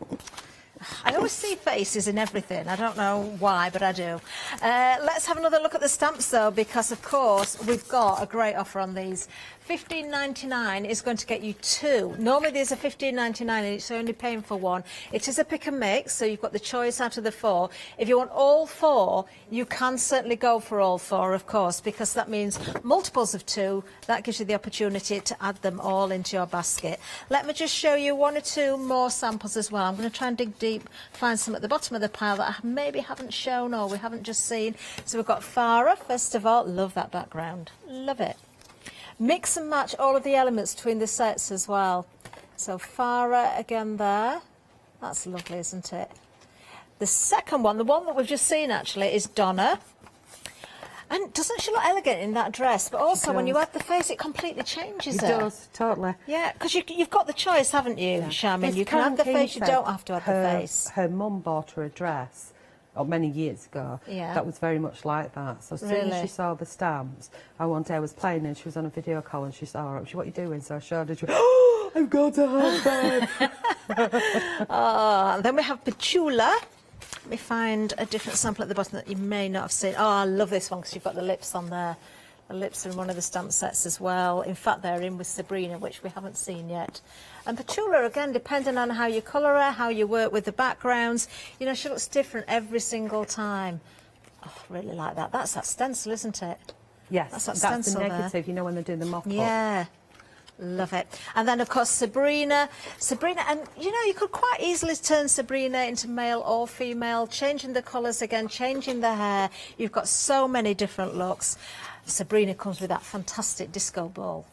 I always see faces in everything. I don't know why, but I do. Let's have another look at the stamps, though, because, of course, we've got a great offer on these. $15.99 is going to get you 2. Normally, these are $15.99 and it's only paying for 1. It is a pick and mix, so you've got the choice out of the 4. If you want all 4, you can certainly go for all 4, of course, because that means multiples of 2. That gives you the opportunity to add them all into your basket. Let me just show you 1 or 2 more samples as well. I'm going to try and dig deep, find some at the bottom of the pile that I maybe haven't shown or we haven't just seen. So we've got Farah, first of all. Love that background. Love it. Mix and match all of the elements between the sets as well. So Farah again there. That's lovely, isn't it? The second one, the one that we've just seen actually, is Donna. And doesn't she look elegant in that dress? But also when you add the face, it completely changes It does, totally. Yeah, because you've got the choice, haven't you, Charmaine? Miss You can add the Karen face, you King don't said have to add her, the face. Her mum bought her a dress many years ago. Yeah. That was very much like that. So as soon as Really? she saw the stamps, one day I was playing and she was on a video call and she saw her. She, what are you doing? So I showed her. She went, oh, I've got a husband. And then we have Petula. Let me find a different sample at the bottom that you may not have seen. Oh, I love this one because you've got the lips on there. The lips are in one of the stamp sets as well. In fact, they're in with Sabrina, which we haven't seen yet. And Petula, again, depending on how you colour her, how you work with the backgrounds, you know, she looks different every single time. Oh, I really like that. That's that stencil, isn't it? Yes, That's that that's the stencil there. negative, you know, when they're doing the mock-up. Yeah. Love it. And then, of course, Sabrina, and you know, you could quite easily turn Sabrina into male or female, changing the colours again, changing the hair. You've got so many different looks. Sabrina comes with that fantastic disco ball,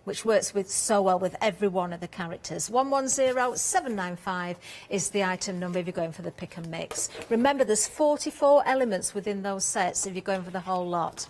which works with so well with every one of the characters. 110795 is the item number if you're going for the pick and mix. Remember, there's 44 elements within those sets if you're going for the whole lot.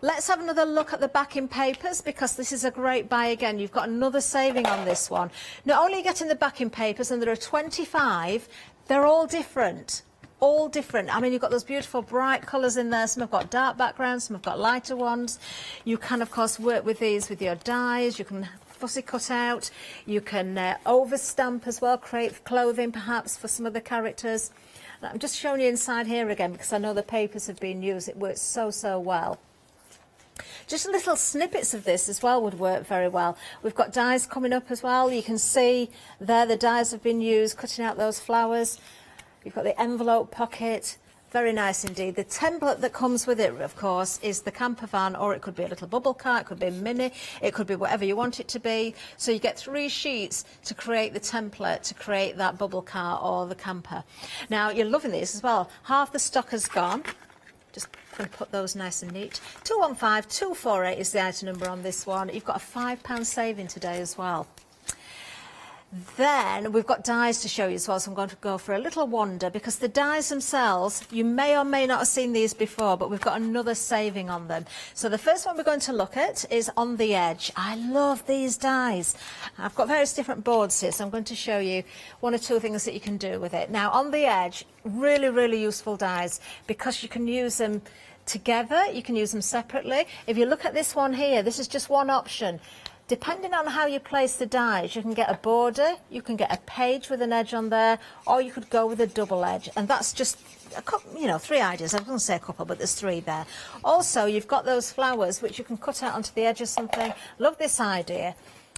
Let's have another look at the backing papers, because this is a great buy again. You've got another saving on this one. Not only are you getting the backing papers, and there are 25, they're all different. All different. I mean, you've got those beautiful bright colours in there. Some have got dark backgrounds, some have got lighter ones. You can, of course, work with these with your dies. You can fussy cut out. You can overstamp as well, create clothing perhaps for some of the characters. I'm just showing you inside here again because I know the papers have been used. It works so, so well. Just little snippets of this as well would work very well. We've got dies coming up as well. You can see there the dies have been used, cutting out those flowers. You've got the envelope pocket. Very nice indeed. The template that comes with it, of course, is the camper van, or it could be a little bubble car, it could be a mini, it could be whatever you want it to be. So you get 3 sheets to create the template, to create that bubble car or the camper. Now, you're loving these as well. Half the stock has gone. Just going to put those nice and neat. 215248 is the item number on this one. You've got a £5 saving today as well. Then we've got dies to show you as well, so I'm going to go for a little wander, because the dies themselves, you may or may not have seen these before, but we've got another saving on them. So the first one we're going to look at is On the Edge. I love these dies. I've got various different boards here, so I'm going to show you 1 or 2 things that you can do with it. Now, On the Edge, really, really useful dies, because you can use them together, you can use them separately. If you look at this one here, this is just one option. Depending on how you place the dies, you can get a border, you can get a page with an edge on there, or you could go with a double edge. And that's just, a couple, you know, 3 ideas. I was going to say a couple, but there's 3 there. Also, you've got those flowers, which you can cut out onto the edge of something. Love this idea,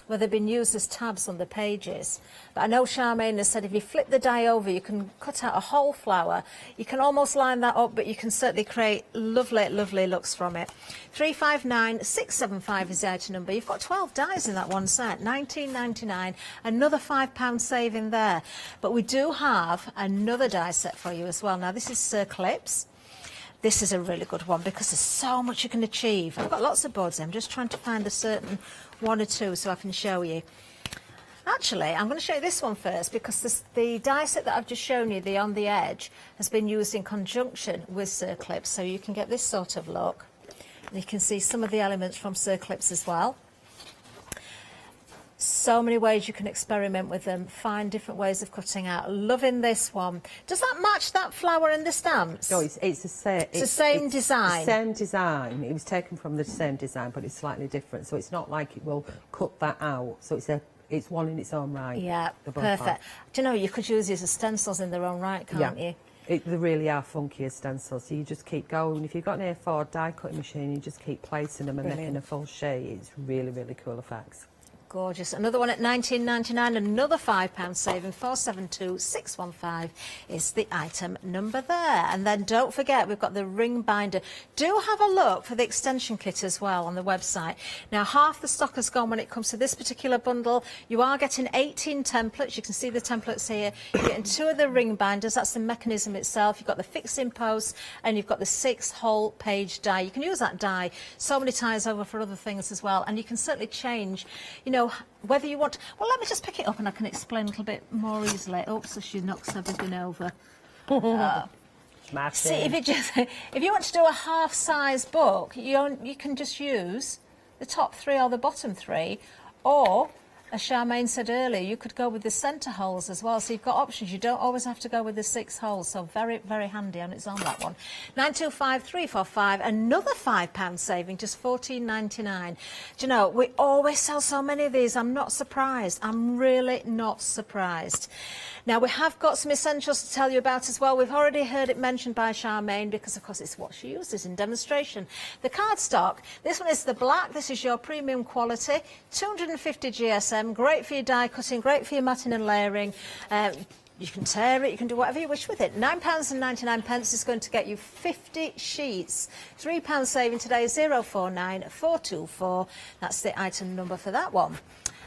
where they've been used as tabs on the pages. But I know Charmaine has said if you flip the die over, you can cut out a whole flower. You can almost line that up, but you can certainly create lovely, lovely looks from it. 359675 is the item number. You've got 12 dies in that one set, £19.99, another £5 saving there. But we do have another die set for you as well. Now, this is Sir Clips. This is a really good one because there's so much you can achieve. I've got lots of boards here. I'm just trying to find a certain 1 or 2 so I can show you. Actually, I'm going to show you this one first, because the die set that I've just shown you, the On the Edge, has been used in conjunction with Sir Clips, so you can get this sort of look. And you can see some of the elements from Sir Clips as well. So many ways you can experiment with them, find different ways of cutting out. Loving this one. Does that match that flower and the stamps? No, it's the same. It's the same design. The same design. It was taken from the same design, but it's slightly different. So it's not like it will cut that out. So it's one in its own right. Yeah, perfect. Do you know, you could use these as stencils in their own right, can't you? They really are funky as stencils. So you just keep going. If you've got an A4 die cutting machine, you just keep placing them and making a full sheet. It's really, really cool effects. Gorgeous. Another one at £19.99, another £5 saving. 472615 is the item number there. And then don't forget, we've got the ring binder. Do have a look for the extension kit as well on the website. Now, half the stock has gone when it comes to this particular bundle. You are getting 18 templates. You can see the templates here. You're getting 2 of the ring binders. That's the mechanism itself. You've got the fixing post, and you've got the 6 whole page die. You can use that die so many times over for other things as well. And you can certainly change, you know, whether you want. Well, let me just pick it up and I can explain a little bit more easily. Oops, so she knocks everything over. See, if you want to do a half-size book, you can just use the top 3 or the bottom 3, or, as Charmaine said earlier, you could go with the centre holes as well. So you've got options. You don't always have to go with the 6 holes. So very, very handy on its own, that one. 925345, another £5 saving, just $14.99. Do you know, we always sell so many of these. I'm not surprised. I'm really not surprised. Now, we have got some essentials to tell you about as well. We've already heard it mentioned by Charmaine because, of course, it's what she uses in demonstration. The cardstock, this one is the black. This is your premium quality, 250 GSM, great for your die cutting, great for your matting and layering. You can tear it, you can do whatever you wish with it. £9.99 is going to get you 50 sheets. £3 saving today, 049424. That's the item number for that one.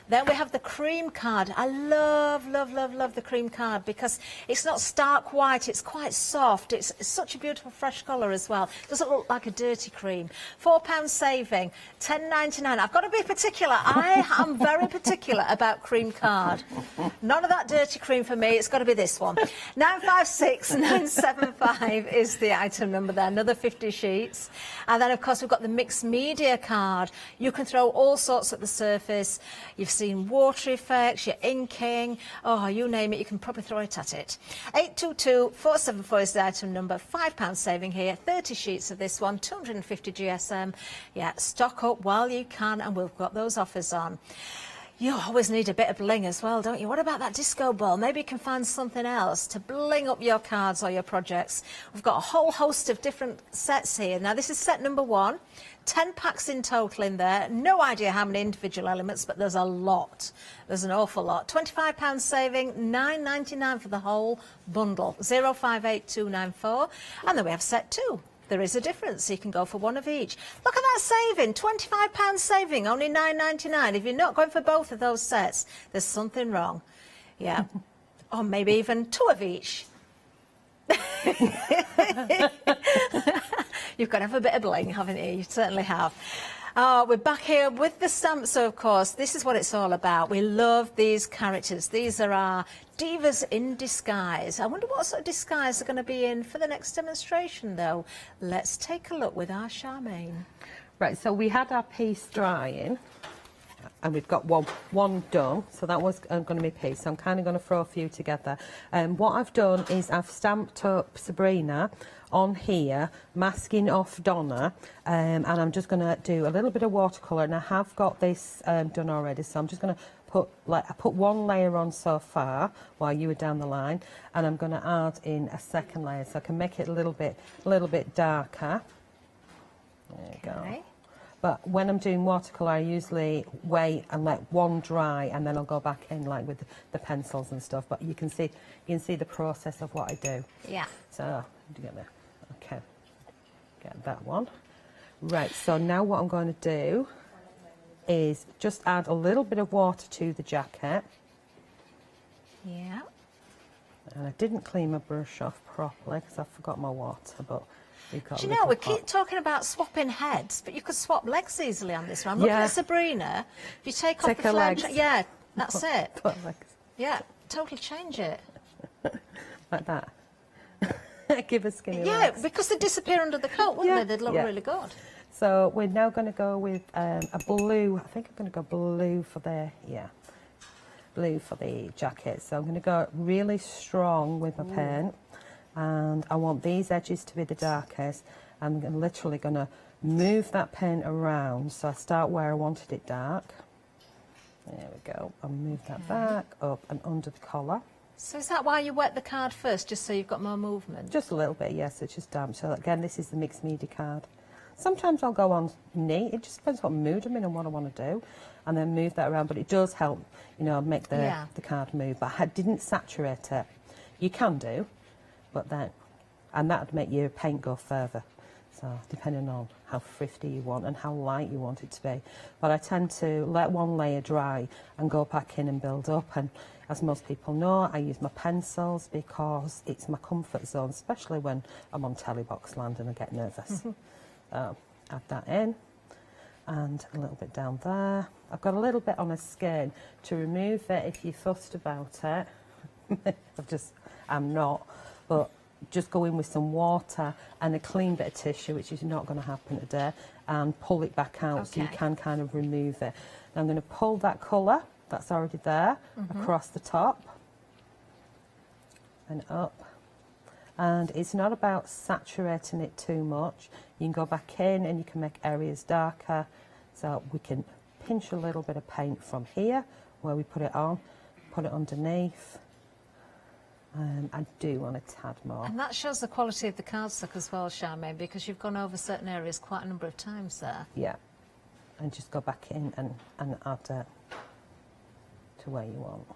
Then we have the cream card. I love, love, love, love the cream card because it's not stark white, it's quite soft. It's such a beautiful fresh colour as well. It doesn't look like a dirty cream. £4 saving, £10.99. I've got to be particular. I am very particular about cream card. None of that dirty cream for me. It's got to be this one. 956975 is the item number there. Another 50 sheets. And then, of course, we've got the mixed media card. You can throw all sorts at the surface. You've seen water effects, your inking, oh, you name it, you can probably throw it at it. 822474 is the item number, £5 saving here, 30 sheets of this one, 250 GSM. Yeah, stock up while you can, and we've got those offers on. You always need a bit of bling as well, don't you? What about that disco ball? Maybe you can find something else to bling up your cards or your projects. We've got a whole host of different sets here. Now, this is set number 1. 10 packs in total in there. No idea how many individual elements, but there's a lot. There's an awful lot. £25 saving, £9.99 for the whole bundle. 058294. And then we have set 2. There is a difference, so you can go for one of each. Look at that saving, £25 saving, only £9.99. If you're not going for both of those sets, there's something wrong. Yeah, or maybe even 2 of each. You've got to have a bit of bling, haven't you? You certainly have. We're back here with the stamps, so of course, this is what it's all about. We love these characters. These are our divas in disguise. I wonder what sort of disguise they're going to be in for the next demonstration, though. Let's take a look with our Charmaine. Right, so we had our piece drying, and we've got one done, so that was going to be a piece. So I'm kind of going to throw a few together. What I've done is I've stamped up Sabrina on here, masking off Donna, and I'm just going to do a little bit of watercolour, and I have got this done already, so I'm just going to put, I put one layer on so far while you were down the line, and I'm going to add in a second layer so I can make it a little bit darker. There you go. But when I'm doing watercolour, I usually wait and let one dry, and then I'll go back in like with the pencils and stuff. But you can see the process of what I do. Yeah. So together. Okay. Get that one. Right. So now what I'm going to do is just add a little bit of water to the jacket. Yeah. And I didn't clean my brush off properly because I forgot my water, but. Do you know, we keep talking about swapping heads, but you could swap legs easily on this one. I'm looking at Sabrina. If you take off the flag, yeah, that's it. Yeah, totally change it. Like that. Give a skinny Yeah, legs. because they'd disappear under the coat, wouldn't they? They'd look really good. So we're now going to go with a blue. I think I'm going to go blue for blue for the jacket. So I'm going to go really strong with my pen. And I want these edges to be the darkest. I'm literally going to move that pen around, so I start where I wanted it dark. There we go. I'll move that back, up and under the collar. So is that why you wet the card first, just so you've got more movement? Just a little bit, yes, it's just damp. So again, this is the mixed media card. Sometimes I'll go on neat, it just depends what mood I'm in and what I want to do, and then move that around, but it does help, you know, make the card move. But I didn't saturate it. You can do. But then, and that would make your paint go further. So depending on how thrifty you want and how light you want it to be. But I tend to let one layer dry and go back in and build up. And as most people know, I use my pencils because it's my comfort zone, especially when I'm on Telebox Land and I get nervous. Add that in, and a little bit down there. I've got a little bit on my skin to remove it if you're fussed about it. I'm not. But just go in with some water and a clean bit of tissue, which is not going to happen today, and pull it back out so you can kind of remove it. Now I'm going to pull that colour that's already there across the top and up. And it's not about saturating it too much. You can go back in and you can make areas darker. So we can pinch a little bit of paint from here where we put it on, put it underneath. I do want a tad more. And that shows the quality of the cardstock as well, Charmaine, because you've gone over certain areas quite a number of times there. Yeah. And just go back in and add it to where you want.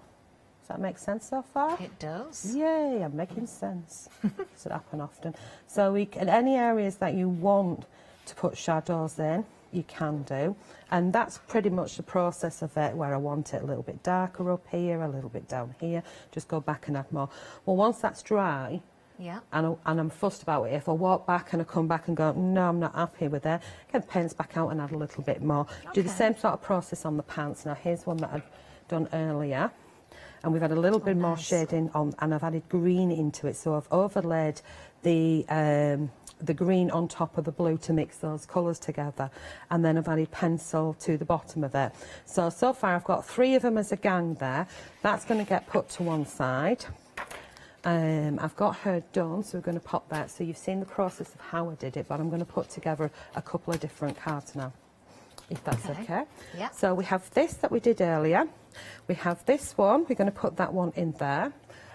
Does that make sense so far? It does. Yay, I'm making sense. Does it happen often? So we can, any areas that you want to put shadows in, you can do. And that's pretty much the process of it, where I want it a little bit darker up here, a little bit down here. Just go back and add more. Well, once that's dry, yeah, and I'm fussed about it, if I walk back and I come back and go, no, I'm not happy with it, get the paints back out and add a little bit more. Do the same sort of process on the pants. Now, here's one that I've done earlier. And we've had a little bit more shading on, and I've added green into it. So I've overlaid the green on top of the blue to mix those colours together. And then I've added pencil to the bottom of it. So far I've got 3 of them as a gang there. That's going to get put to one side. I've got her done, so we're going to pop that. So you've seen the process of how I did it, but I'm going to put together a couple of different cards now, if that's okay. Yeah. So we have this that we did earlier. We have this one. We're going to put that one in there.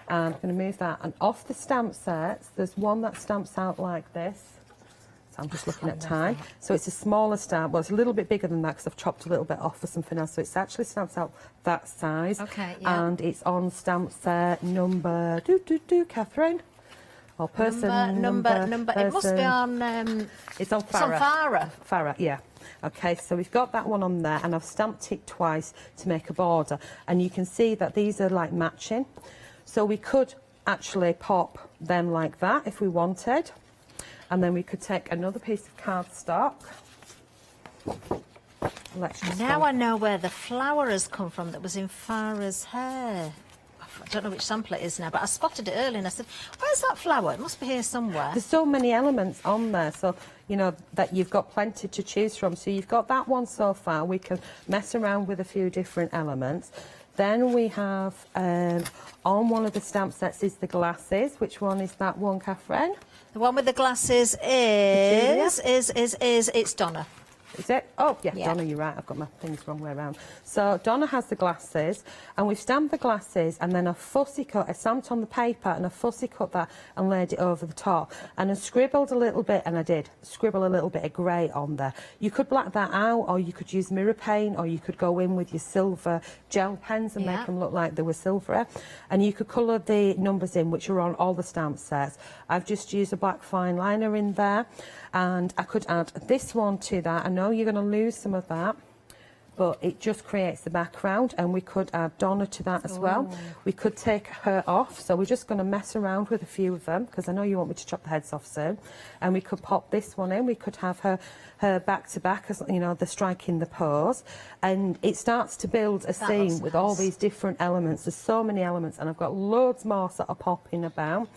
And I'm going to move that. And off the stamp sets, there's one that stamps out like this. So I'm just looking at time. So it's a smaller stamp. Well, it's a little bit bigger than that because I've chopped a little bit off for something else. So it's actually stamps out that size. Okay, yeah. And it's on stamp set number, Catherine. Or person, number. It must be on... it's on Farah. It's on Farah. Farah, yeah. Okay, so we've got that one on there, and I've stamped it twice to make a border. And you can see that these are like matching. So we could actually pop them like that if we wanted. And then we could take another piece of cardstock. Let's just Now I know where the flower has come from that was in Farah's hair. I don't know which sample it is now, but I spotted it earlier and I said, where's that flower? It must be here somewhere. There's so many elements on there, so, you know, that you've got plenty to choose from. So you've got that one so far. We can mess around with a few different elements. Then we have, on one of the stamp sets is the glasses. Which one is that one, Catherine? The one with the glasses is it's Donna. Is it? Oh, yeah, Donna, you're right. I've got my things the wrong way around. So Donna has the glasses, and we've stamped the glasses, and then I stamped on the paper, and I fussy cut that and laid it over the top. And I scribbled a little bit, and I did scribble a little bit of grey on there. You could black that out, or you could use mirror paint, or you could go in with your silver gel pens and make them look like they were silver. And you could colour the numbers in, which are on all the stamp sets. I've just used a black fine liner in there, and I could add this one to that. I know you're going to lose some of that, but it just creates the background, and we could add Donna to that as well. We could take her off, so we're just going to mess around with a few of them, because I know you want me to chop the heads off soon. And we could pop this one in. We could have her back to back, as you know, the striking the pose, and it starts to build a scene with all these different elements. There's so many elements, and I've got loads more that are popping about.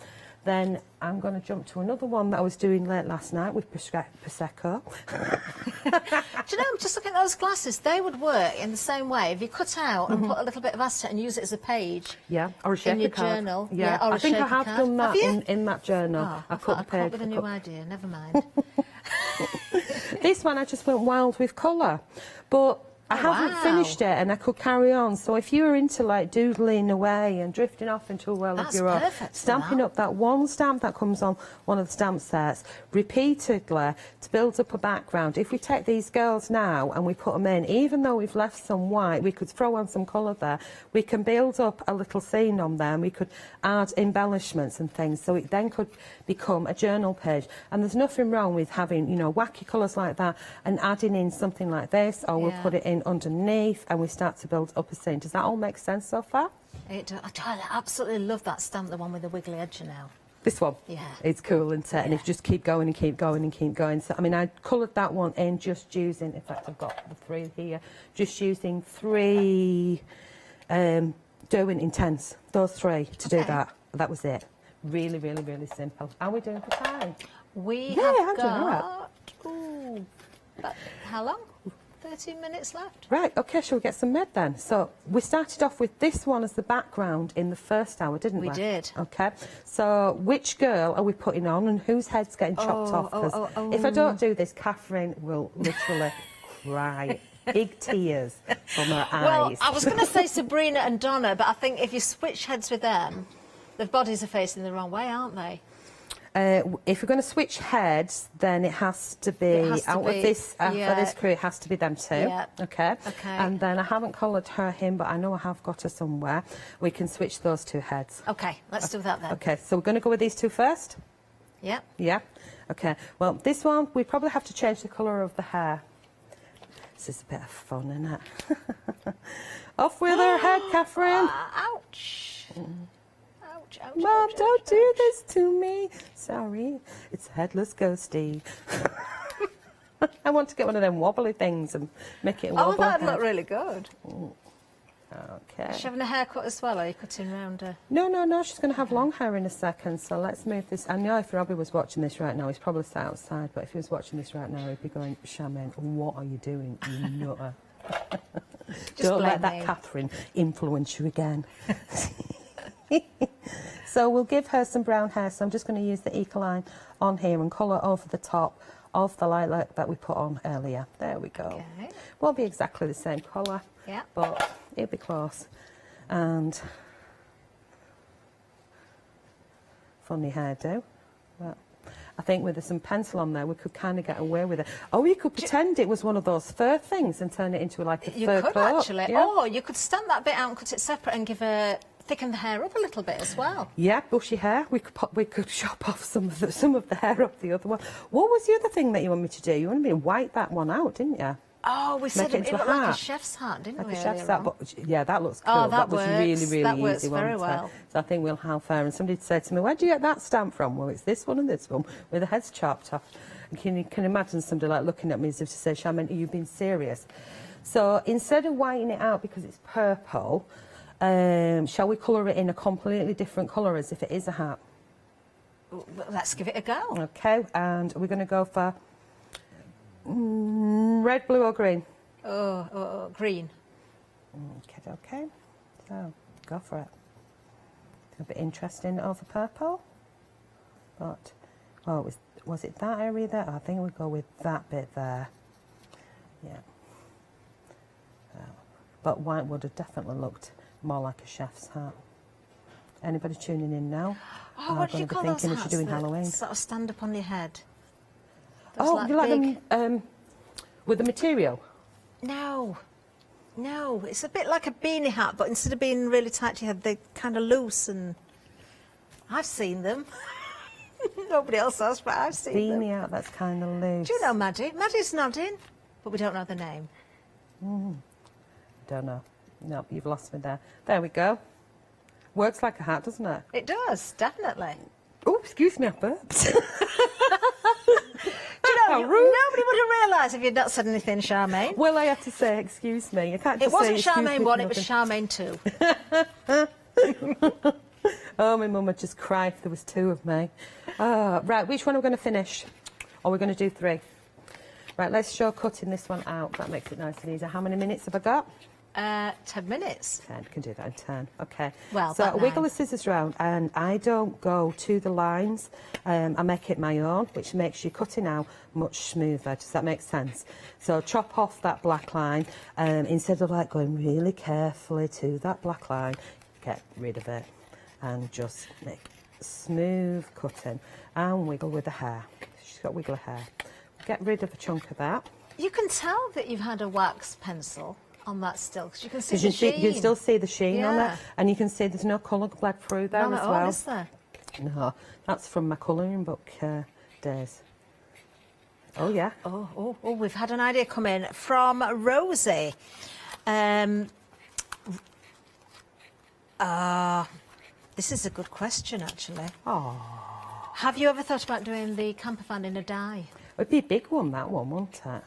Then I'm going to jump to another one that I was doing late last night with Prosecco. Do you know, I'm just looking at those glasses. They would work in the same way if you cut out and put a little bit of acetate and use it as a page. Yeah, or a shaker in your card. journal. Yeah, or I a think I shaker have card. done that Have you? in that journal. Oh, I cut the I'd come up page. with a new idea. Never mind. This one I just went wild with colour, but I haven't finished it, and I could carry on. So if you were into like doodling away and drifting off into a world of your own, stamping up that one stamp that comes on one of the stamp sets repeatedly to build up a background. If we take these girls now and we put them in, even though we've left some white, we could throw on some colour there. We can build up a little scene on there, and we could add embellishments and things. So it then could become a journal page. And there's nothing wrong with having, you know, wacky colours like that and adding in something like this, or we'll put it in underneath, and we start to build up a scene. Does that all make sense so far? I absolutely love that stamp, the one with the wiggly edge now. This one? Yeah. It's cool, isn't it? And if you just keep going and keep going and keep going. So, I mean, I coloured that one in just using, in fact, I've got the 3 here, just using 3 Derwent Intense, those 3 to do that. That was it. Really, really, really simple. How are we doing for time? We I'm have doing all right. got... Ooh, but how long? 13 minutes left. Right, OK, shall we get some made then? So we started off with this one as the background in the first hour, didn't we? We did. OK, so which girl are we putting on, and whose head's getting chopped off? 'Cause if I don't do this, Catherine will literally cry. Big tears from her eyes. Well, I was going to say Sabrina and Donna, but I think if you switch heads with them, the bodies are facing the wrong way, aren't they? If we're going to switch heads, then it has to be of this for this crew. It has to be them two. Yeah. Okay. Okay. And then I haven't collared her him, but I know I have got her somewhere. We can switch those two heads. Okay, let's do that then. Okay. So we're going to go with these two first. Yeah. Yeah. Okay. Well, this one we probably have to change the colour of the hair. This is a bit of fun, isn't it? Off with her head, Catherine. Ouch. Ouch, ouch, Mom, ouch, don't ouch, do ouch. this to me. Sorry. It's headless ghosty. I want to get one of them wobbly things and make it wobble. Oh, that'd look really good. Okay. Is she having a haircut as well, or are you cutting round her? No, she's going to have long hair in a second, so let's move this. I know if Robbie was watching this right now, he's probably sat outside, but if he was watching this right now, he'd be going, Charmaine, what are you doing, you nutter? Don't let that Catherine influence you again. So we'll give her some brown hair, so I'm just going to use the Ecoline on here and colour over the top of the lilac that we put on earlier. There we go. Okay. Won't be exactly the same colour, Yeah. but it'll be close. And funny hairdo. But I think with some pencil on there, we could kind of get away with it. Oh, you could pretend it was one of those fur things and turn it into like a fur could coat. actually. Yeah. Or you could stand that bit out and cut it separate and give her thicken the hair up a little bit as well. Yeah, bushy hair. We could chop off some of the hair off the other one. What was the other thing that you wanted me to do? You wanted me to white that one out, didn't you? Oh, we said Make it into a looked like a hat. chef's hat, didn't Like we? a chef's earlier hat, on? but yeah, that looks cool. Oh, that was works. really, really That easy. works very wasn't it? well. So I think we'll have her. And somebody said to me, "Where do you get that stamp from?" Well, it's this one and this one with the heads chopped off. And you can imagine somebody like looking at me as if to say, "Charmaine, are you being serious?" So instead of whitening it out because it's purple, shall we colour it in a completely different colour as if it is a hat? Let's give it a go. Okay, and we're going to go for red, blue or green? Green. Okay, so go for it. It's a bit interesting over purple, but was it that area there? I think we'll go with that bit there. Yeah. But white would have definitely looked more like a chef's hat. Anybody tuning in now? Oh, what do you call those thinking hats if you're doing that Halloween. sort of stand up on your head? Those Oh, you like big... them with the material? No, it's a bit like a beanie hat, but instead of being really tight to your head, they're kind of loose, and I've seen them. Nobody else has, but I've seen them. Beanie hat that's kind of loose. Do you know Maddie? Maddie's nodding, but we don't know the name. Don't know. No, you've lost me there. There we go. Works like a hat, doesn't it? It does, definitely. Oh, excuse me, I burped. Do you know, nobody would have realised if you'd not said anything, Charmaine. Well, I had to say, excuse me. I can't It just wasn't say, excuse Charmaine me 1, for it was nothing. Charmaine 2. Oh, my mum would just cry if there was two of me. Right, which one are we going to finish? Or we're going to do 3? Right, let's show cutting this one out. That makes it nice and easy. How many minutes have I got? 10 minutes. 10, can do that in 10. Okay. Well, so I about wiggle 9. the scissors round and I don't go to the lines. I make it my own, which makes your cutting out much smoother. Does that make sense? So chop off that black line instead of like going really carefully to that black line. Get rid of it and just make smooth cutting and wiggle with the hair. She's got wiggle hair. Get rid of a chunk of that. You can tell that you've had a wax pencil on that still, because you can see Because the you sheen. you can still see the sheen on Yeah. it, and you can see there's no colour bled through there None as at well. all, is there? No, that's from my colouring book days. Oh yeah. Oh, we've had an idea come in from Rosie. This is a good question, actually. Oh. Have you ever thought about doing the camper van in a dye? It'd be a big one, that one, wouldn't it?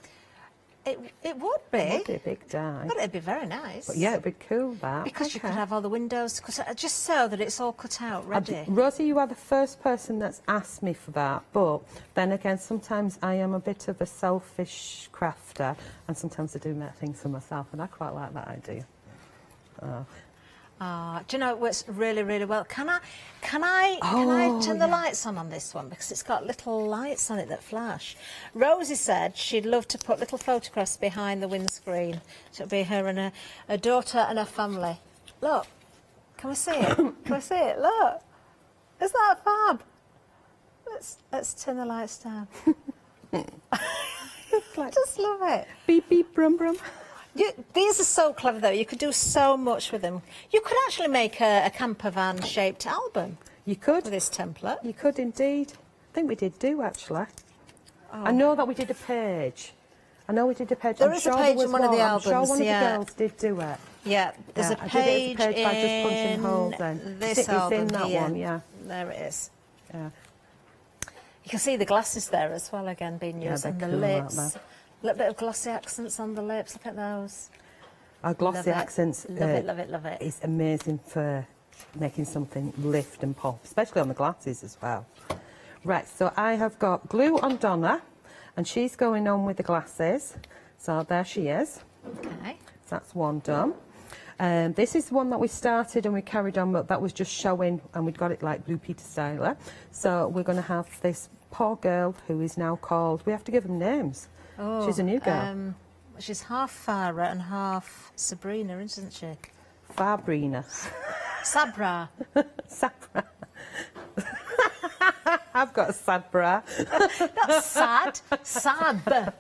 It would be. It would be a big die. But it'd be very nice. But yeah, it'd be cool, that. Because you Okay. could have all the windows, just so that it's all cut out, ready. Rosie, you are the first person that's asked me for that, but then again, sometimes I am a bit of a selfish crafter, and sometimes I do make things for myself, and I quite like that idea. Do you know it works really, really well? Can I turn the lights on this one, because it's got little lights on it that flash? Rosie said she'd love to put little photographs behind the windscreen. So it'll be her and her daughter and her family. Look, can we see it? Can we see it? Look, isn't that fab? Let's turn the lights down. I just love it. Beep, beep, brum, brum. These are so clever, though. You could do so much with them. You could actually make a camper van shaped album. You could. With this template. You could indeed. I think we did do, actually. Oh. I know that we did a page. There is a page in one of the albums. I'm sure one of yeah. the girls did do it. Yeah, there's a I page, did it as a page by just punching holes in. This album it's in that here. one, yeah. There it is. Yeah. You can see the glasses there as well, again, being used, they're and the cool, aren't lips. A little bit of glossy accents on the lips. Look at those. Our glossy Love it. accents Love it, love it, love it. is amazing for making something lift and pop, especially on the glasses as well. Right, so I have got glue on Donna, and she's going on with the glasses. So there she is. Okay. So that's one done. This is one that we started and we carried on, but that was just showing, and we'd got it like Blue Peter Styler. So we're going to have this poor girl who is now called, we have to give them names. Oh, she's a new girl. She's half Farah and half Sabrina, isn't she? Fabrina. Sabra. Sabra. I've got a sad bra. Not sad. Sab.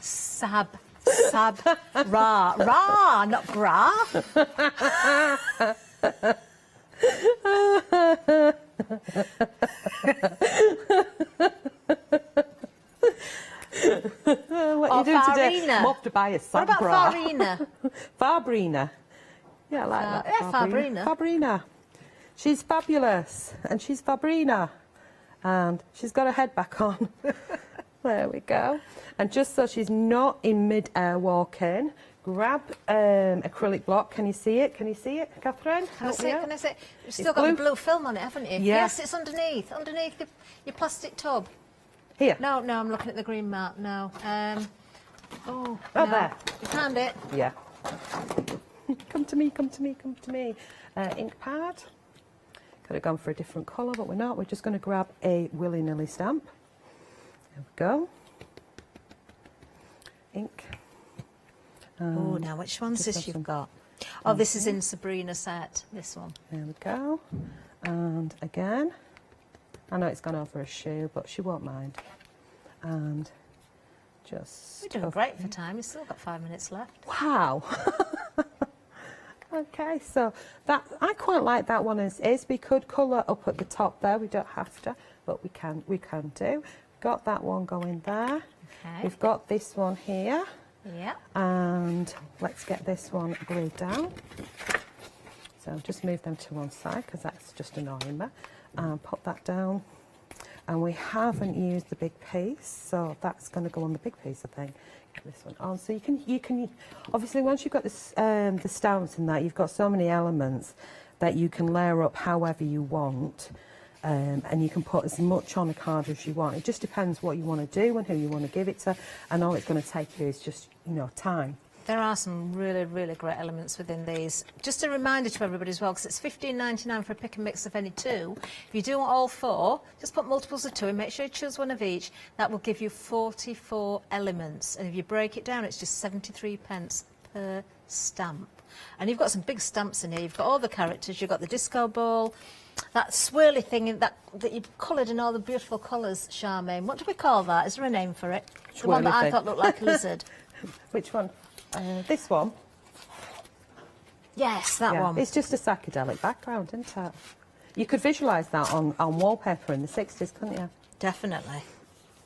Sab. Sab. Ra. Ra, not bra. What are you doing today? Farina. Mobbed to buy a sad What about bra. Farina? Fabrina. Yeah, I like that. Yeah, Fabrina. Fabrina. She's fabulous, and she's Fabrina, and she's got her head back on. There we go. And just so she's not in mid-air walking, grab acrylic block. Can you see it? Can you see it, Catherine? Can I see it? Can I see it? You've still It's got blue. the blue film on it, haven't you? Yeah. Yes, it's underneath your plastic tub. Here. No, I'm looking at the green mark. No. Oh, Oh, no. there. You found it. Yeah. Come to me, come to me, come to me. Ink pad. Could have gone for a different colour, but we're not. We're just going to grab a willy-nilly stamp. There we go. Ink. Oh, now which one's this you've got? Oh, this is in Sabrina set, this one. There we go. And again, I know it's gone over a shoe, but she won't mind. And just... We're doing great for time. We've still got 5 minutes left. Wow. Okay, so that I quite like that one as is. We could colour up at the top there. We don't have to, but we can do. Got that one going there. Okay. We've got this one here. Yeah. And let's get this one glued down. So just move them to one side because that's just annoying me. And pop that down. And we haven't used the big piece, so that's going to go on the big piece, I think. Get this one on. So you can obviously once you've got this, the stamps and that, you've got so many elements that you can layer up however you want. And you can put as much on a card as you want. It just depends what you want to do and who you want to give it to. And all it's going to take you is just, time. There are some really, really great elements within these. Just a reminder to everybody as well, because it's $15.99 for a pick and mix of any two. If you do all four, just put multiples of two and make sure you choose one of each. That will give you 44 elements. And if you break it down, it's just 73 pence per stamp. And you've got some big stamps in here. You've got all the characters. You've got the disco ball, that swirly thing that you've coloured in all the beautiful colours, Charmaine. What do we call that? Is there a name for it? The one that I thought looked like a lizard. Which one? This one? Yes, that one. It's just a psychedelic background, isn't it? You could visualise that on wallpaper in the 60s, couldn't you? Definitely.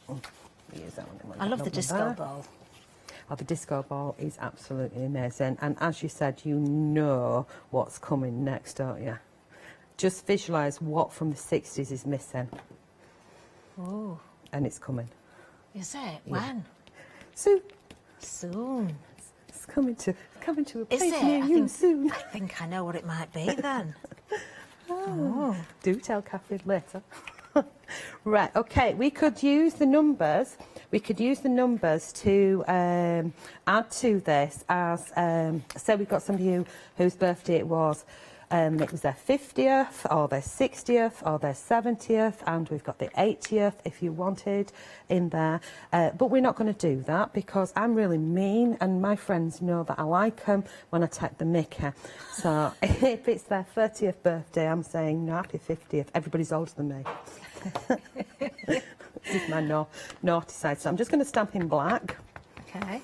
Use that one. I love the disco ball. Oh, the disco ball is absolutely amazing. And as you said, you know what's coming next, don't you? Just visualise what from the 60s is missing. Oh. And it's coming. Is it? Yeah. When? Soon. Soon. It's coming to a place Is it? near you soon. I think I know what it might be then. Oh. Do tell Catherine later. Right, okay, we could use the numbers. We could use the numbers to add to this as, say we've got somebody whose birthday it was, It was their 50th or their 60th or their 70th, and we've got the 80th if you wanted in there. But we're not going to do that because I'm really mean, and my friends know that I like them when I take the mickey. So if it's their 30th birthday, I'm saying no, happy 50th. Everybody's older than me. This is my naughty side. So I'm just going to stamp in black. Okay.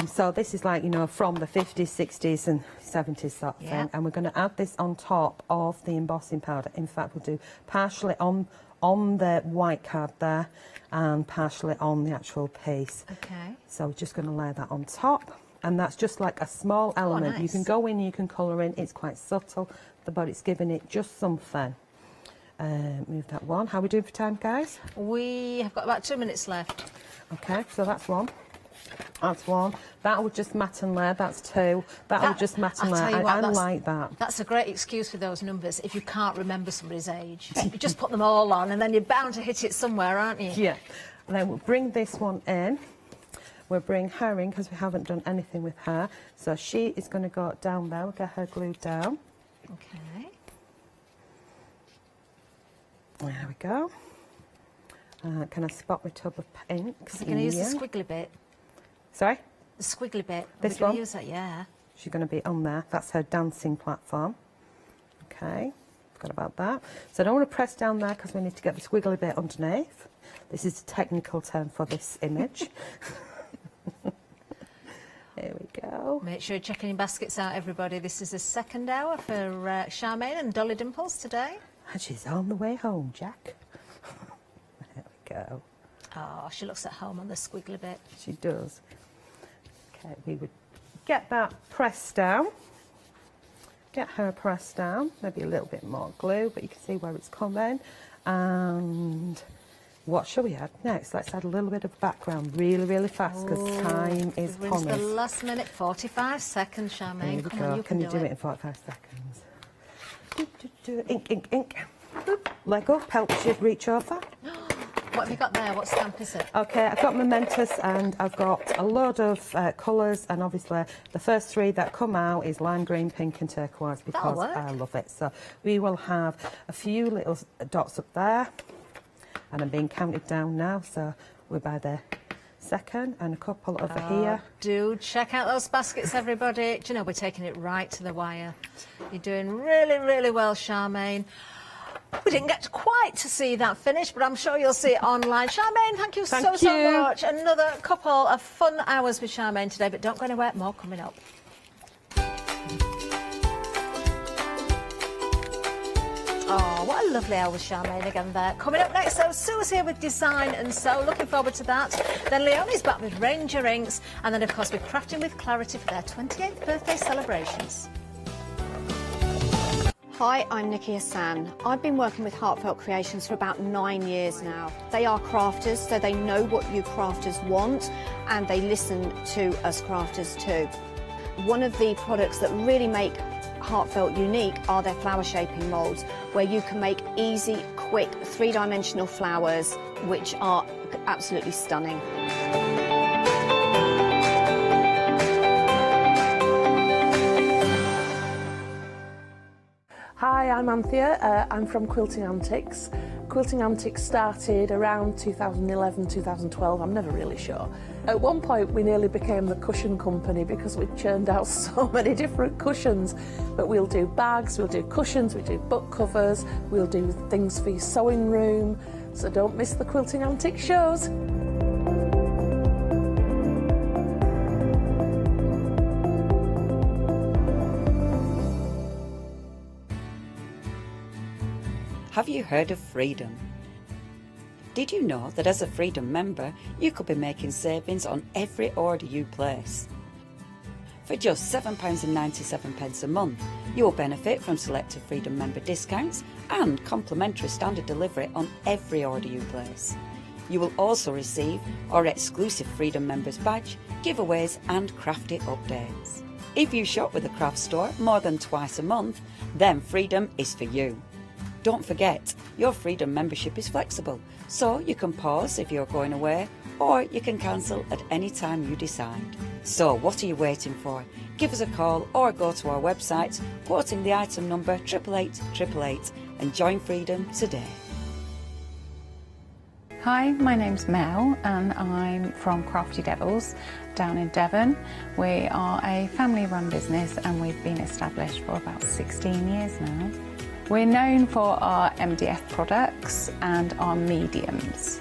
So this is like, you know, from the 50s, 60s and 70s sort of thing. And we're going to add this on top of the embossing powder. In fact, we'll do partially on the white card there and partially on the actual piece. Okay. So we're just going to lay that on top. And that's just like a small element. Nice. You can go in, you can colour in. It's quite subtle, but it's giving it just something. Move that one. How are we doing for time, guys? We have got about 2 minutes left. Okay, so that's one. That's one. That would just matte and layer. That's two. That would just matte and layer. I like that. That's a great excuse for those numbers if you can't remember somebody's age. You just put them all on and then you're bound to hit it somewhere, aren't you? Yeah. And then we'll bring this one in. We'll bring her in because we haven't done anything with her. So she is going to go down there. We'll get her glued down. Okay. There we go. Can I spot my tub of inks? Are you going to use the squiggly bit? Sorry? The squiggly bit. This We're one? going to use that, yeah. She's going to be on there. That's her dancing platform. Okay, forgot about that. So I don't want to press down there because we need to get the squiggly bit underneath. This is a technical term for this image. There we go. Make sure you're checking your baskets out, everybody. This is the second hour for Charmaine and Dolly Dimples today. And she's on the way home, Jack. There we go. Oh, she looks at home on the squiggly bit. She does. Okay, we would get that pressed down. Get her pressed down. Maybe a little bit more glue, but you can see where it's coming. And what shall we add next? Let's add a little bit of background really, really fast because time is upon The us. last minute, 45 seconds, Charmaine. There we Come go. on, you Can you do it. it in 45 seconds? Ink, ink, ink. Lego helps you reach over. What have you got there? What stamp is it? Okay, I've got Momentous and I've got a load of colours, and obviously the first three that come out is lime green, pink and turquoise because I love it. So we will have a few little dots up there, and I'm being counted down now, so we're by the second, and a couple over here. Do check out those baskets, everybody. Do you know, we're taking it right to the wire. You're doing really, really well, Charmaine. We didn't get quite to see that finish, but I'm sure you'll see it online. Charmaine, thank you so much. Another couple of fun hours with Charmaine today, but don't go anywhere, more coming up. Oh, what a lovely hour with Charmaine again there. Coming up next, so Sue's here with Design and Sew. Looking forward to that. Then Leonie's back with Ranger Inks. And then, of course, we're Crafting with Clarity for their 28th birthday celebrations. Hi, I'm Nikki Hassan. I've been working with Heartfelt Creations for about 9 years now. They are crafters, so they know what you crafters want, and they listen to us crafters too. One of the products that really make Heartfelt unique are their flower shaping moulds, where you can make easy, quick, three-dimensional flowers, which are absolutely stunning. Hi, I'm Anthea. I'm from Quilting Antics. Quilting Antics started around 2011, 2012, I'm never really sure. At one point we nearly became the cushion company because we churned out so many different cushions. But we'll do bags, we'll do cushions, we do book covers, we'll do things for your sewing room. So don't miss the Quilting Antics shows. Have you heard of Freedom? Did you know that as a Freedom member, you could be making savings on every order you place? For just £7.97 a month, you will benefit from selected Freedom member discounts and complimentary standard delivery on every order you place. You will also receive our exclusive Freedom members badge, giveaways and crafty updates. If you shop with the craft store more than twice a month, then Freedom is for you. Don't forget, your Freedom membership is flexible, so you can pause if you're going away, or you can cancel at any time you decide. So what are you waiting for? Give us a call or go to our website, quoting the item number 88888 and join Freedom today. Hi, my name's Mel and I'm from Crafty Devils down in Devon. We are a family-run business and we've been established for about 16 years now. We're known for our MDF products and our mediums.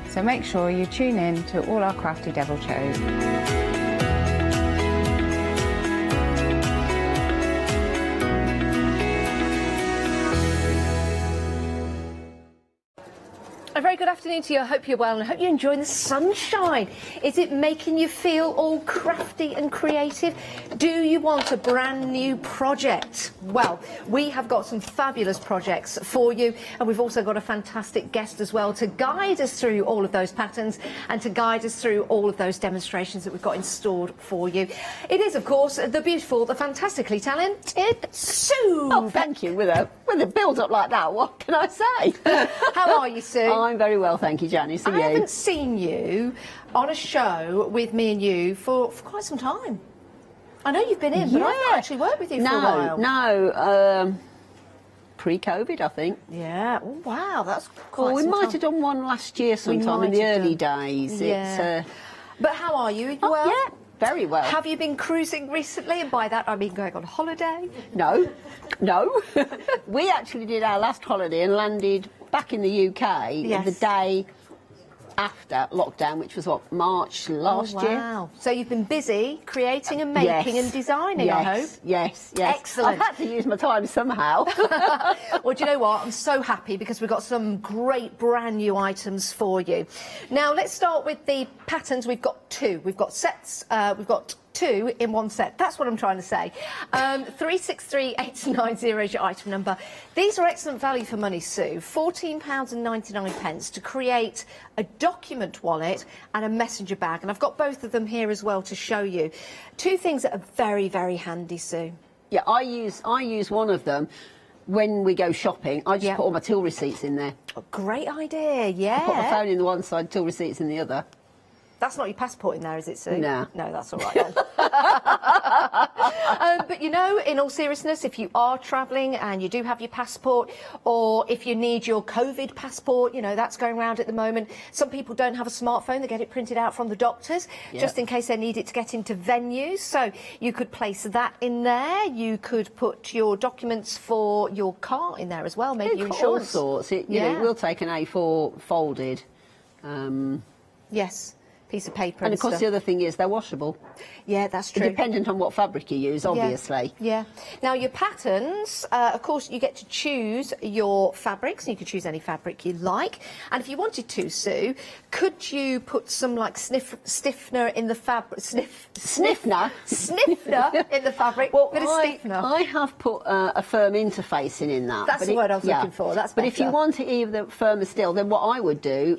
So make sure you tune in to all our Crafty Devil shows. A very good afternoon to you. I hope you're well and I hope you're enjoying the sunshine. Is it making you feel all crafty and creative? Do you want a brand new project? Well, we have got some fabulous projects for you, and we've also got a fantastic guest as well to guide us through all of those patterns and to guide us through all of those demonstrations that we've got installed for you. It is, of course, the beautiful, the fantastically talented Sue. Oh, thank you. With a build-up like that, what can I say? How are you, Sue? I'm very well, thank you, Janice. I haven't seen you on a show with me and you for quite some time. I know you've been in, but I've not actually worked with you for a while. No, pre-COVID, I think. Yeah. Oh, wow, that's quite. We might have done one last year sometime in the early days. Yeah. But how are you? Are you well? Yeah, very well. Have you been cruising recently? And by that I mean going on holiday? No. We actually did our last holiday and landed back in the UK the day after lockdown, which was what, March last year. Wow. So you've been busy creating and making and designing, I hope? Yes. Excellent. I've had to use my time somehow. Well, do you know what? I'm so happy because we've got some great brand new items for you. Now, let's start with the patterns. We've got two. We've got sets. We've got two in one set. That's what I'm trying to say. 363890 is your item number. These are excellent value for money, Sue. £14.99 to create a document wallet and a messenger bag. And I've got both of them here as well to show you. Two things that are very, very handy, Sue. Yeah, I use one of them when we go shopping. I just put all my till receipts in there. Oh, great idea, yeah. I put my phone in the one side, till receipts in the other. That's not your passport in there, is it, Sue? No. No, that's all right then. But, you know, in all seriousness, if you are travelling and you do have your passport, or if you need your COVID passport, you know, that's going around at the moment. Some people don't have a smartphone. They get it printed out from the doctors, just in case they need it to get into venues. So you could place that in there. You could put your documents for your car in there as well, maybe your insurance. All sorts. You know, we'll take an A4 folded. Yes. Piece of paper and of course stuff. the other thing is they're washable. Yeah, that's true. Dependent on what fabric you use, obviously. Yeah. Now your patterns, of course, you get to choose your fabrics. You can choose any fabric you like. And if you wanted to, Sue, could you put some like stiffener in the fabric? Sniffer in the fabric. Well, bit of stiffener. I have put a firm interfacing in that. That's the word I was looking for. That's better. But if you want it even firmer still, then what I would do.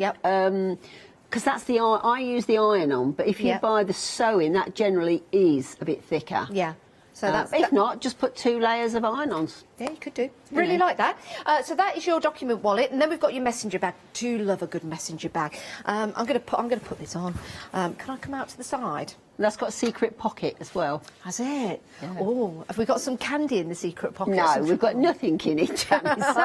Because that's I use the iron-on, but if you buy the sewing, that generally is a bit thicker. Yeah. So that's if not, just put 2 layers of iron-ons. Yeah, you could do. Really like that. So that is your document wallet, and then we've got your messenger bag. Do love a good messenger bag. I'm going to put this on. Can I come out to the side? That's got a secret pocket as well. Has it? Yeah. Oh, have we got some candy in the secret pocket? No, we've got nothing in it, Janice.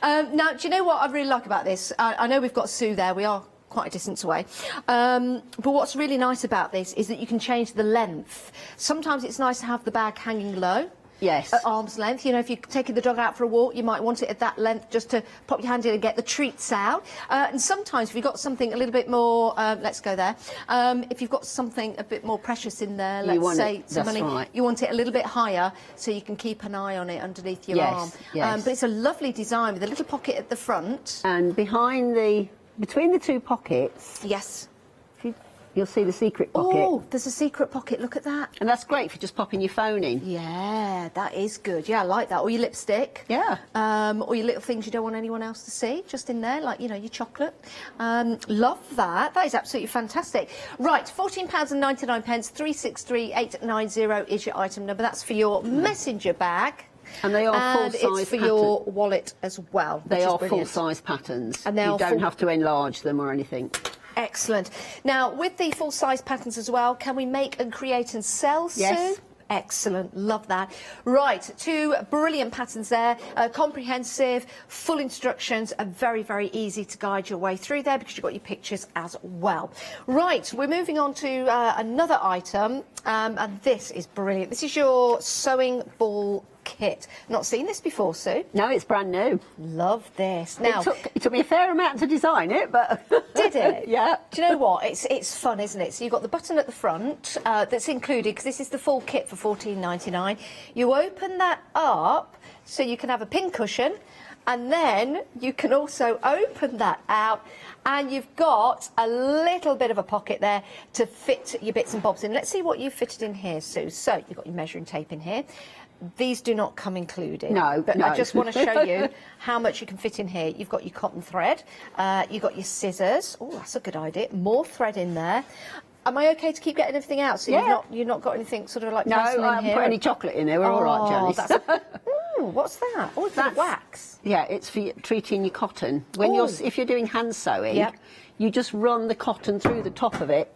Now, do you know what I really like about this? I know we've got Sue there. We are quite a distance away. But what's really nice about this is that you can change the length. Sometimes it's nice to have the bag hanging low. Yes. At arm's length. You know, if you're taking the dog out for a walk, you might want it at that length just to pop your hand in and get the treats out. And sometimes if you've got something a little bit more, let's go there, if you've got something a bit more precious in there, let's say some money, you want it a little bit higher so you can keep an eye on it underneath your arm. Yes. But it's a lovely design with a little pocket at the front. And between the 2 pockets. Yes. If you you'll see the secret pocket. Oh, there's a secret pocket, look at that. And that's great for just popping your phone in. Yeah, that is good. Yeah, I like that. Or your lipstick. Yeah. Or your little things you don't want anyone else to see, just in there, like, you know, your chocolate. Love that. That is absolutely fantastic. Right, £14.99, 363890 is your item number. That's for your messenger bag. And they are And full-size it's for your wallet as well. They which is are brilliant. full-size patterns. And they you are don't full- have to enlarge them or anything. Excellent. Now, with the full-size patterns as well, can we make and create and sell, Yes. Sue? Excellent, love that. Right, 2 brilliant patterns there, comprehensive, full instructions, and very, very easy to guide your way through there because you've got your pictures as well. Right, we're moving on to another item, and this is brilliant. This is your sewing ball kit. Not seen this before, Sue? No, it's brand new. Love this. Now, it took me a fair amount to design it, but... Did it? Yeah. Do you know what? It's fun, isn't it? So you've got the button at the front that's included, because this is the full kit for £14.99. You open that up so you can have a pin cushion, and then you can also open that out and you've got a little bit of a pocket there to fit your bits and bobs in. Let's see what you've fitted in here, Sue. So you've got your measuring tape in here. These do not come included. No, but no. I just want to show you how much you can fit in here. You've got your cotton thread, you've got your scissors. Oh, that's a good idea. More thread in there. Am I okay to keep getting everything out? So Yeah. you've not got anything sort of like No, pressing in I haven't here? put any chocolate in there. We're all right, Janice. Ooh, what's that? Oh, it's That's wax. Yeah, it's for treating your cotton. If you're doing hand sewing, Yep. you just run the cotton through the top of it.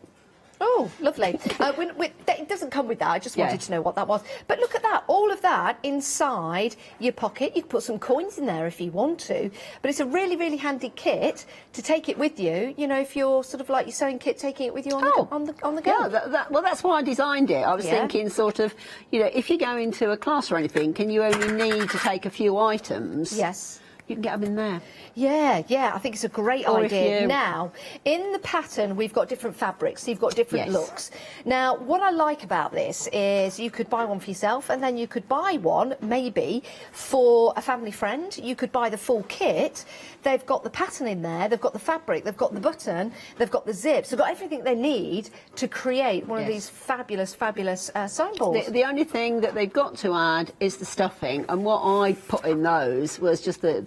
Oh, lovely. It doesn't come with that. I just Yeah. wanted to know what that was. But look at that. All of that inside your pocket. You can put some coins in there if you want to. But it's a really, really handy kit to take it with you. You know, if you're sort of like your sewing kit, taking it with you on the go. Yeah, well, that's why I designed it. I was Yeah. thinking sort of, you know, if you go into a class or anything, and you only need to take a few items. Yes. You can get them in there. Yeah, I think it's a great Or if idea. you- Now, in the pattern, we've got different fabrics, so you've got different Yes. looks. Now, what I like about this is you could buy one for yourself, and then you could buy one, maybe, for a family friend. You could buy the full kit. They've got the pattern in there, they've got the fabric, they've got the button, they've got the zips, they've got everything they need to create one of Yes. these fabulous sewing balls. The only thing that they've got to add is the stuffing, and what I put in those was just the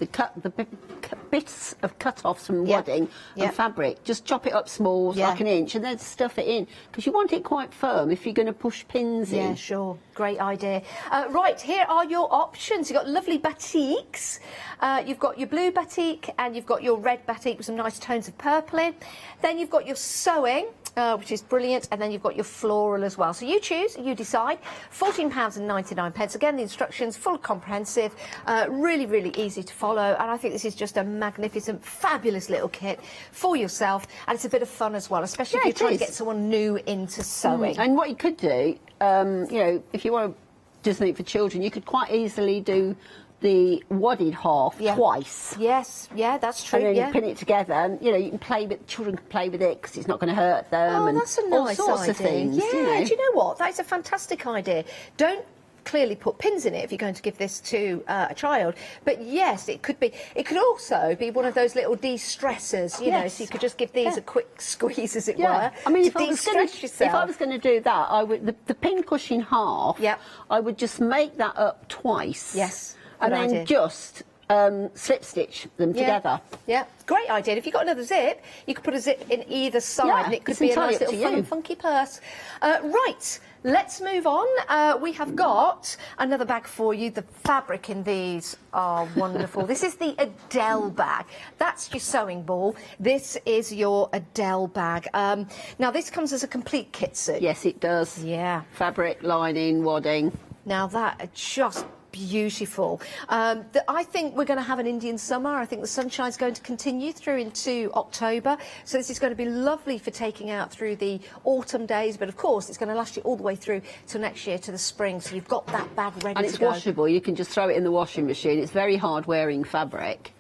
bits of cut-offs from wadding and fabric. Just chop it up small, like an inch, and then stuff it in, because you want it quite firm if you're going to push pins in. Yeah, sure. Great idea. Right, here are your options. You've got lovely batiks. You've got your blue batik and you've got your red batik with some nice tones of purple in. Then you've got your sewing, which is brilliant, and then you've got your floral as well. So you choose, you decide. £14.99. Again, the instructions, full comprehensive, really, really easy to follow, and I think this is just a magnificent, fabulous little kit for yourself, and it's a bit of fun as well, especially if Yeah, you're it trying is. to get someone new into sewing. And what you could do, you know, if you want to do something for children, you could quite easily do the wadded half twice. Yes, yeah, that's true. And then yeah. you pin it together, and you know you can play with children can play with it because it's not going to hurt them. Oh, and that's a nice all sorts idea. of things. Yeah, you know. do you know what? That is a fantastic idea. Don't clearly put pins in it if you're going to give this to a child, but yes, it could be. It could also be one of those little de-stressors, you know, Yes. so you could just give these a quick squeeze, as it Yeah. were. I mean, to if I was de-stress going to do that, I would the pin cushion half. Yep. I would just make that up twice. Yes, and good then idea. just slip stitch them together. Yeah, great idea. If you've got another zip, you could put a zip in either side, Yeah, and it could it's be a entirely nice up to little fun you. and funky purse. Right, let's move on. We have got another bag for you. The fabric in these are wonderful. This is the Adele bag. That's your sewing ball. This is your Adele bag. Now, this comes as a complete kit suit. Yes, it does. Yeah. Fabric, lining, wadding. Now, that are just beautiful. I think we're going to have an Indian summer. I think the sunshine's going to continue through into October. So this is going to be lovely for taking out through the autumn days. But of course, it's going to last you all the way through till next year to the spring. So you've got that bag ready And to it's go. washable. You can just throw it in the washing machine. It's very hard wearing fabric.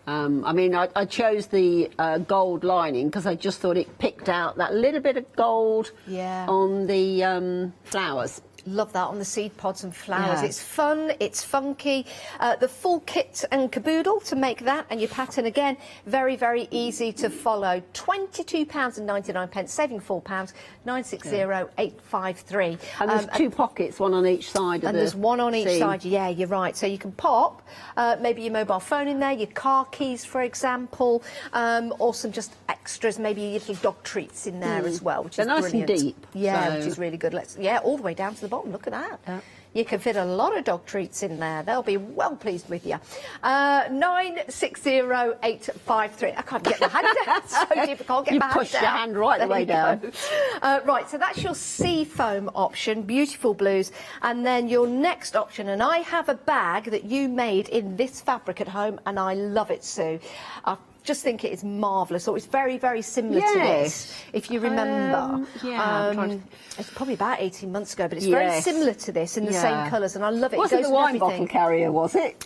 I mean, I chose the gold lining because I just thought it picked out that little bit of gold on the flowers. Love that on the seed pods and flowers. Yeah. It's fun, it's funky. The full kit and caboodle to make that, and your pattern again, very, very easy to follow. £22.99, saving £4, 960853. And there's two pockets, one on each side of and the there's one on each seam. side, yeah, you're right. So you can pop maybe your mobile phone in there, your car keys, for example, or some just extras, maybe your little dog treats in there as well, which They're is nice brilliant. and deep. Yeah, so- which is really good. All the way down to the bottom. Look at that. You can fit a lot of dog treats in there. They'll be well pleased with you. 960853. I can't get my hand down. It's so difficult. Get You my hand pushed down. your hand right the There way you down. go. Right, so that's your sea foam option, beautiful blues. And then your next option, and I have a bag that you made in this fabric at home, and I love it, Sue. I just think it is marvellous. So it's very, very similar to this, if you remember. It's probably about 18 months ago, but it's very similar to this in the same colours, and I love it. Wasn't it goes the wine with everything. bottle carrier, was it?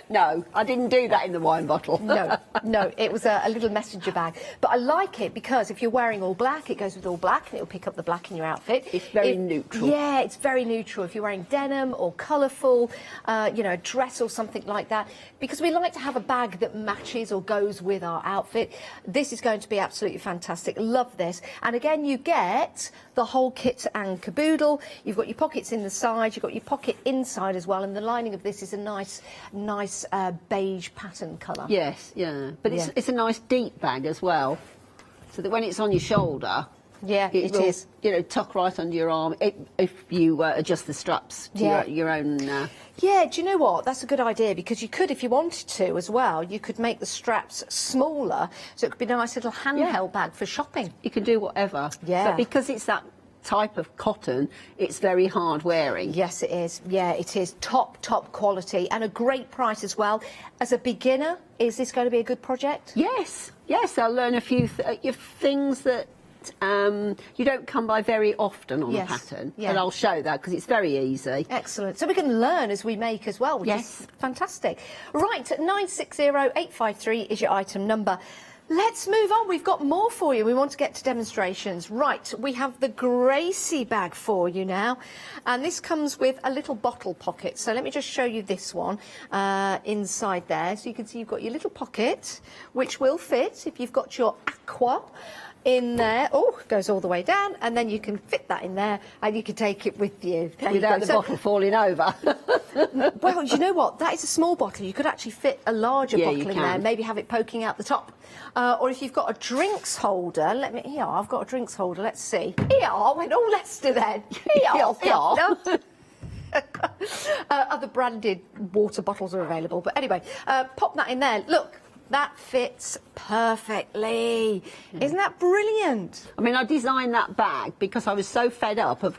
No, I didn't do that in the wine bottle. No, it was a little messenger bag. But I like it because if you're wearing all black, it goes with all black and it'll pick up the black in your outfit. It's very neutral. Yeah, it's very neutral. If you're wearing denim or colourful, you know, a dress or something like that, because we like to have a bag that matches or goes with our outfit. This is going to be absolutely fantastic. Love this. And again, you get the whole kit and caboodle. You've got your pockets in the side, you've got your pocket inside as well, and the lining of this is a nice beige pattern colour. Yes, yeah. But it's a nice deep bag as well, so that when it's on your shoulder, it will, is. You know, tuck right under your arm if you adjust the straps to your own. Yeah, do you know what? That's a good idea, because you could, if you wanted to as well, you could make the straps smaller, so it could be a nice little handheld bag for shopping. You can do whatever. Yeah. But because it's that type of cotton, it's very hard wearing. Yes, it is. Yeah, it is. Top quality, and a great price as well. As a beginner, is this going to be a good project? Yes, I'll learn a few things that you don't come by very often on a pattern, and I'll show that because it's very easy. Excellent. So we can learn as we make as well, which is fantastic. Right, 960853 is your item number. Let's move on. We've got more for you. We want to get to demonstrations. Right, we have the Gracie bag for you now. And this comes with a little bottle pocket. So let me just show you this one inside there. So you can see you've got your little pocket, which will fit if you've got your aqua in there. Oh, it goes all the way down, and then you can fit that in there, and you can take it with you. Without the bottle falling over. Well, you know what? That is a small bottle. You could actually fit a larger bottle in there, maybe have it poking out the top. Or if you've got a drinks holder, here, I've got a drinks holder, let's see. Here, went all Leicester then. Here. Other branded water bottles are available, but anyway, pop that in there. Look, that fits perfectly. Isn't that brilliant? I mean, I designed that bag because I was so fed up of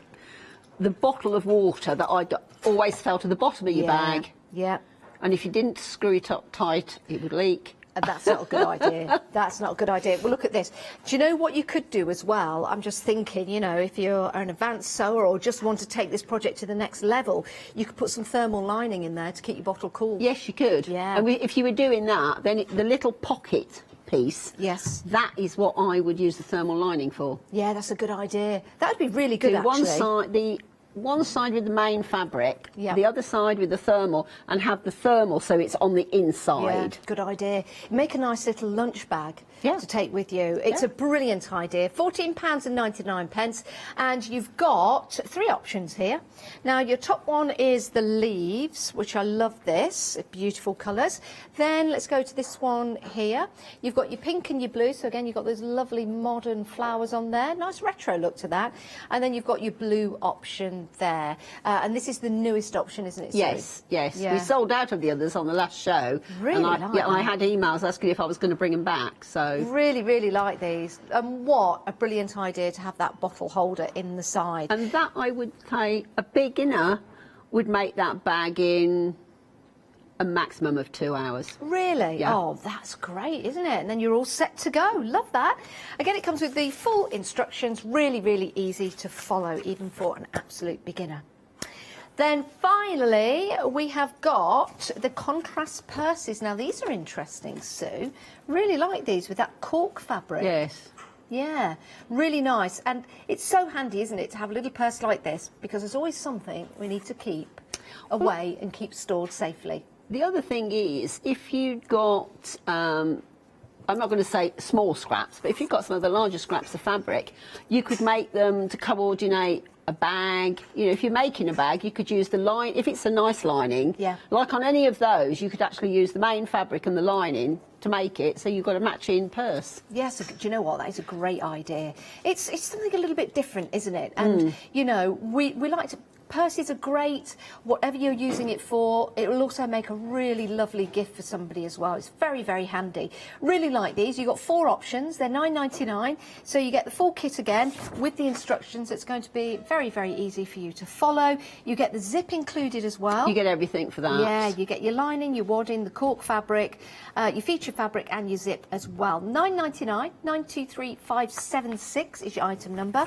the bottle of water that I always fell to the bottom of your bag. Yeah. And if you didn't screw it up tight, it would leak. And that's not a good idea. That's not a good idea. Well, look at this. Do you know what you could do as well? I'm just thinking, you know, if you're an advanced sewer or just want to take this project to the next level, you could put some thermal lining in there to keep your bottle cool. Yes, you could. Yeah. And if you were doing that, then the little pocket piece, that is what I would use the thermal lining for. Yeah, that's a good idea. That would be really good, actually. One side with the main fabric, the other side with the thermal, and have the thermal so it's on the inside. Yeah, good idea. Make a nice little lunch bag to take with you. It's a brilliant idea. £14.99, and you've got 3 options here. Now, your top one is the leaves, which I love this, beautiful colours. Then let's go to this one here. You've got your pink and your blue, so again, you've got those lovely modern flowers on there. Nice retro look to that. And then you've got your blue option there, and this is the newest option, isn't it, Sue? Yes. Yeah. We sold out of the others on the last show. Really and I had emails asking if I was going to bring them back. So really like these. And what a brilliant idea to have that bottle holder in the side. And that, I would say, a beginner would make that bag in a maximum of 2 hours. Really? Yeah. Oh, that's great, isn't it? And then you're all set to go. Love that. Again, it comes with the full instructions. Really easy to follow, even for an absolute beginner. Then finally, we have got the contrast purses. Now, these are interesting, Sue. Really like these with that cork fabric. Yes. Yeah, really nice. And it's so handy, isn't it, to have a little purse like this, because there's always something we need to keep away and keep stored safely. The other thing is, if you've got, I'm not going to say small scraps, but if you've got some of the larger scraps of fabric, you could make them to coordinate a bag. You know, if you're making a bag, you could use the line, if it's a nice lining, like on any of those, you could actually use the main fabric and the lining to make it, so you've got a matching purse. Yes, do you know what? That is a great idea. It's something a little bit different, isn't it? And, you know, we like to... Purses are great, whatever you're using it for. It will also make a really lovely gift for somebody as well. It's very, very handy. Really like these. You've got 4 options. They're $9.99. So you get the full kit again with the instructions. It's going to be very, very easy for you to follow. You get the zip included as well. You get everything for that. Yeah, you get your lining, your wadding, the cork fabric, your feature fabric and your zip as well. $9.99, 923576 is your item number.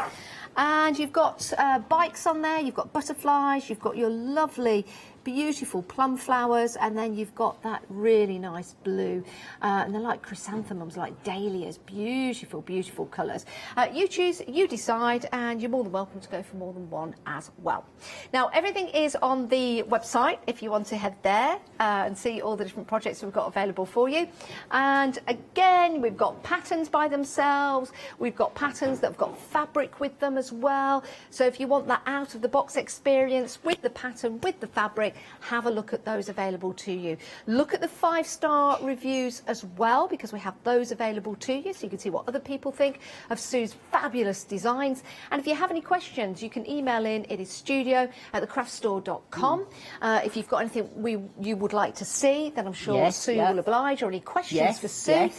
And you've got bikes on there, you've got butterflies, you've got your lovely, beautiful plum flowers, and then you've got that really nice blue. And they're like chrysanthemums, like dahlias, beautiful, beautiful colours. You choose, you decide, and you're more than welcome to go for more than one as well. Now, everything is on the website if you want to head there and see all the different projects we've got available for you. And again, we've got patterns by themselves, we've got patterns that have got fabric with them as well. So if you want that out-of-the-box experience with the pattern, with the fabric, have a look at those available to you. Look at the 5-star reviews as well, because we have those available to you, so you can see what other people think of Sue's fabulous designs. And if you have any questions, you can email in. It is studio@thecraftstore.com. If you've got anything you would like to see, then I'm sure Sue will oblige, or any questions for Sue,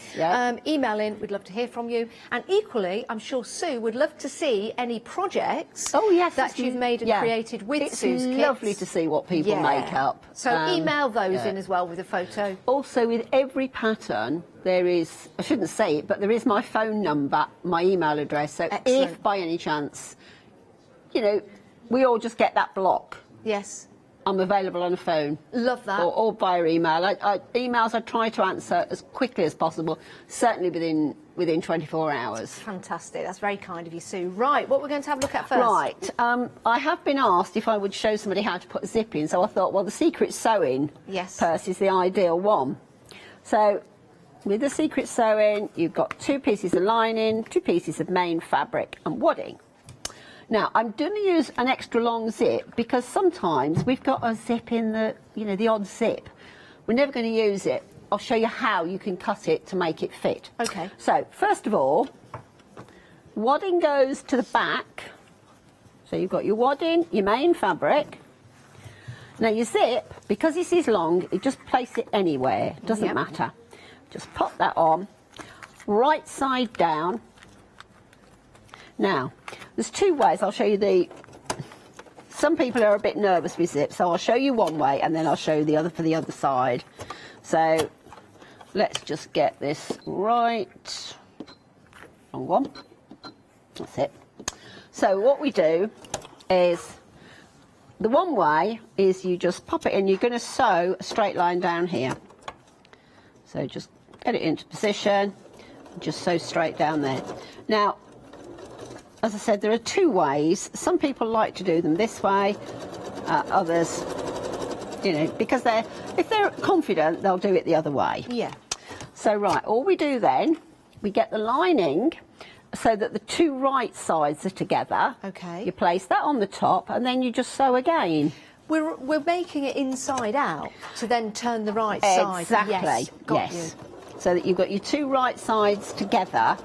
email in. We'd love to hear from you. And equally, I'm sure Sue would love to see any projects that you've made and created with Sue's kits. It's lovely to see what people make up. So email those in as well with a photo. Also, with every pattern, there is, I shouldn't say it, but there is my phone number, my email address. So if by any chance, you know, we all just get that block. Yes. I'm available on the phone. Love that. Or via email. Emails I try to answer as quickly as possible, certainly within 24 hours. Fantastic. That's very kind of you, Sue. Right, what we're going to have a look at first. Right. I have been asked if I would show somebody how to put a zip in, so I thought, well, the secret sewing purse is the ideal one. So with the secret sewing, you've got 2 pieces of lining, 2 pieces of main fabric and wadding. Now, I'm going to use an extra long zip because sometimes we've got a zip in the, you know, the odd zip. We're never going to use it. I'll show you how you can cut it to make it fit. Okay. So, first of all, wadding goes to the back. So you've got your wadding, your main fabric. Now your zip, because this is long, you just place it anywhere. It doesn't matter. Just pop that on, right side down. Now, there's 2 ways. I'll show you some people are a bit nervous with zip, so I'll show you one way and then I'll show you the other for the other side. So, let's just get this right. Wrong one. That's it. So what we do is, the one way is you just pop it in. You're going to sew a straight line down here. So just get it into position, just sew straight down there. Now, as I said, there are 2 ways. Some people like to do them this way, others, you know, because if they're confident, they'll do it the other way. Yeah. So, right, all we do then, we get the lining so that the 2 right sides are together. Okay. You place that on the top and then you just sew again. We're making it inside out to then turn the right side. Exactly. Yes. Got you. So that you've got your 2 right sides together,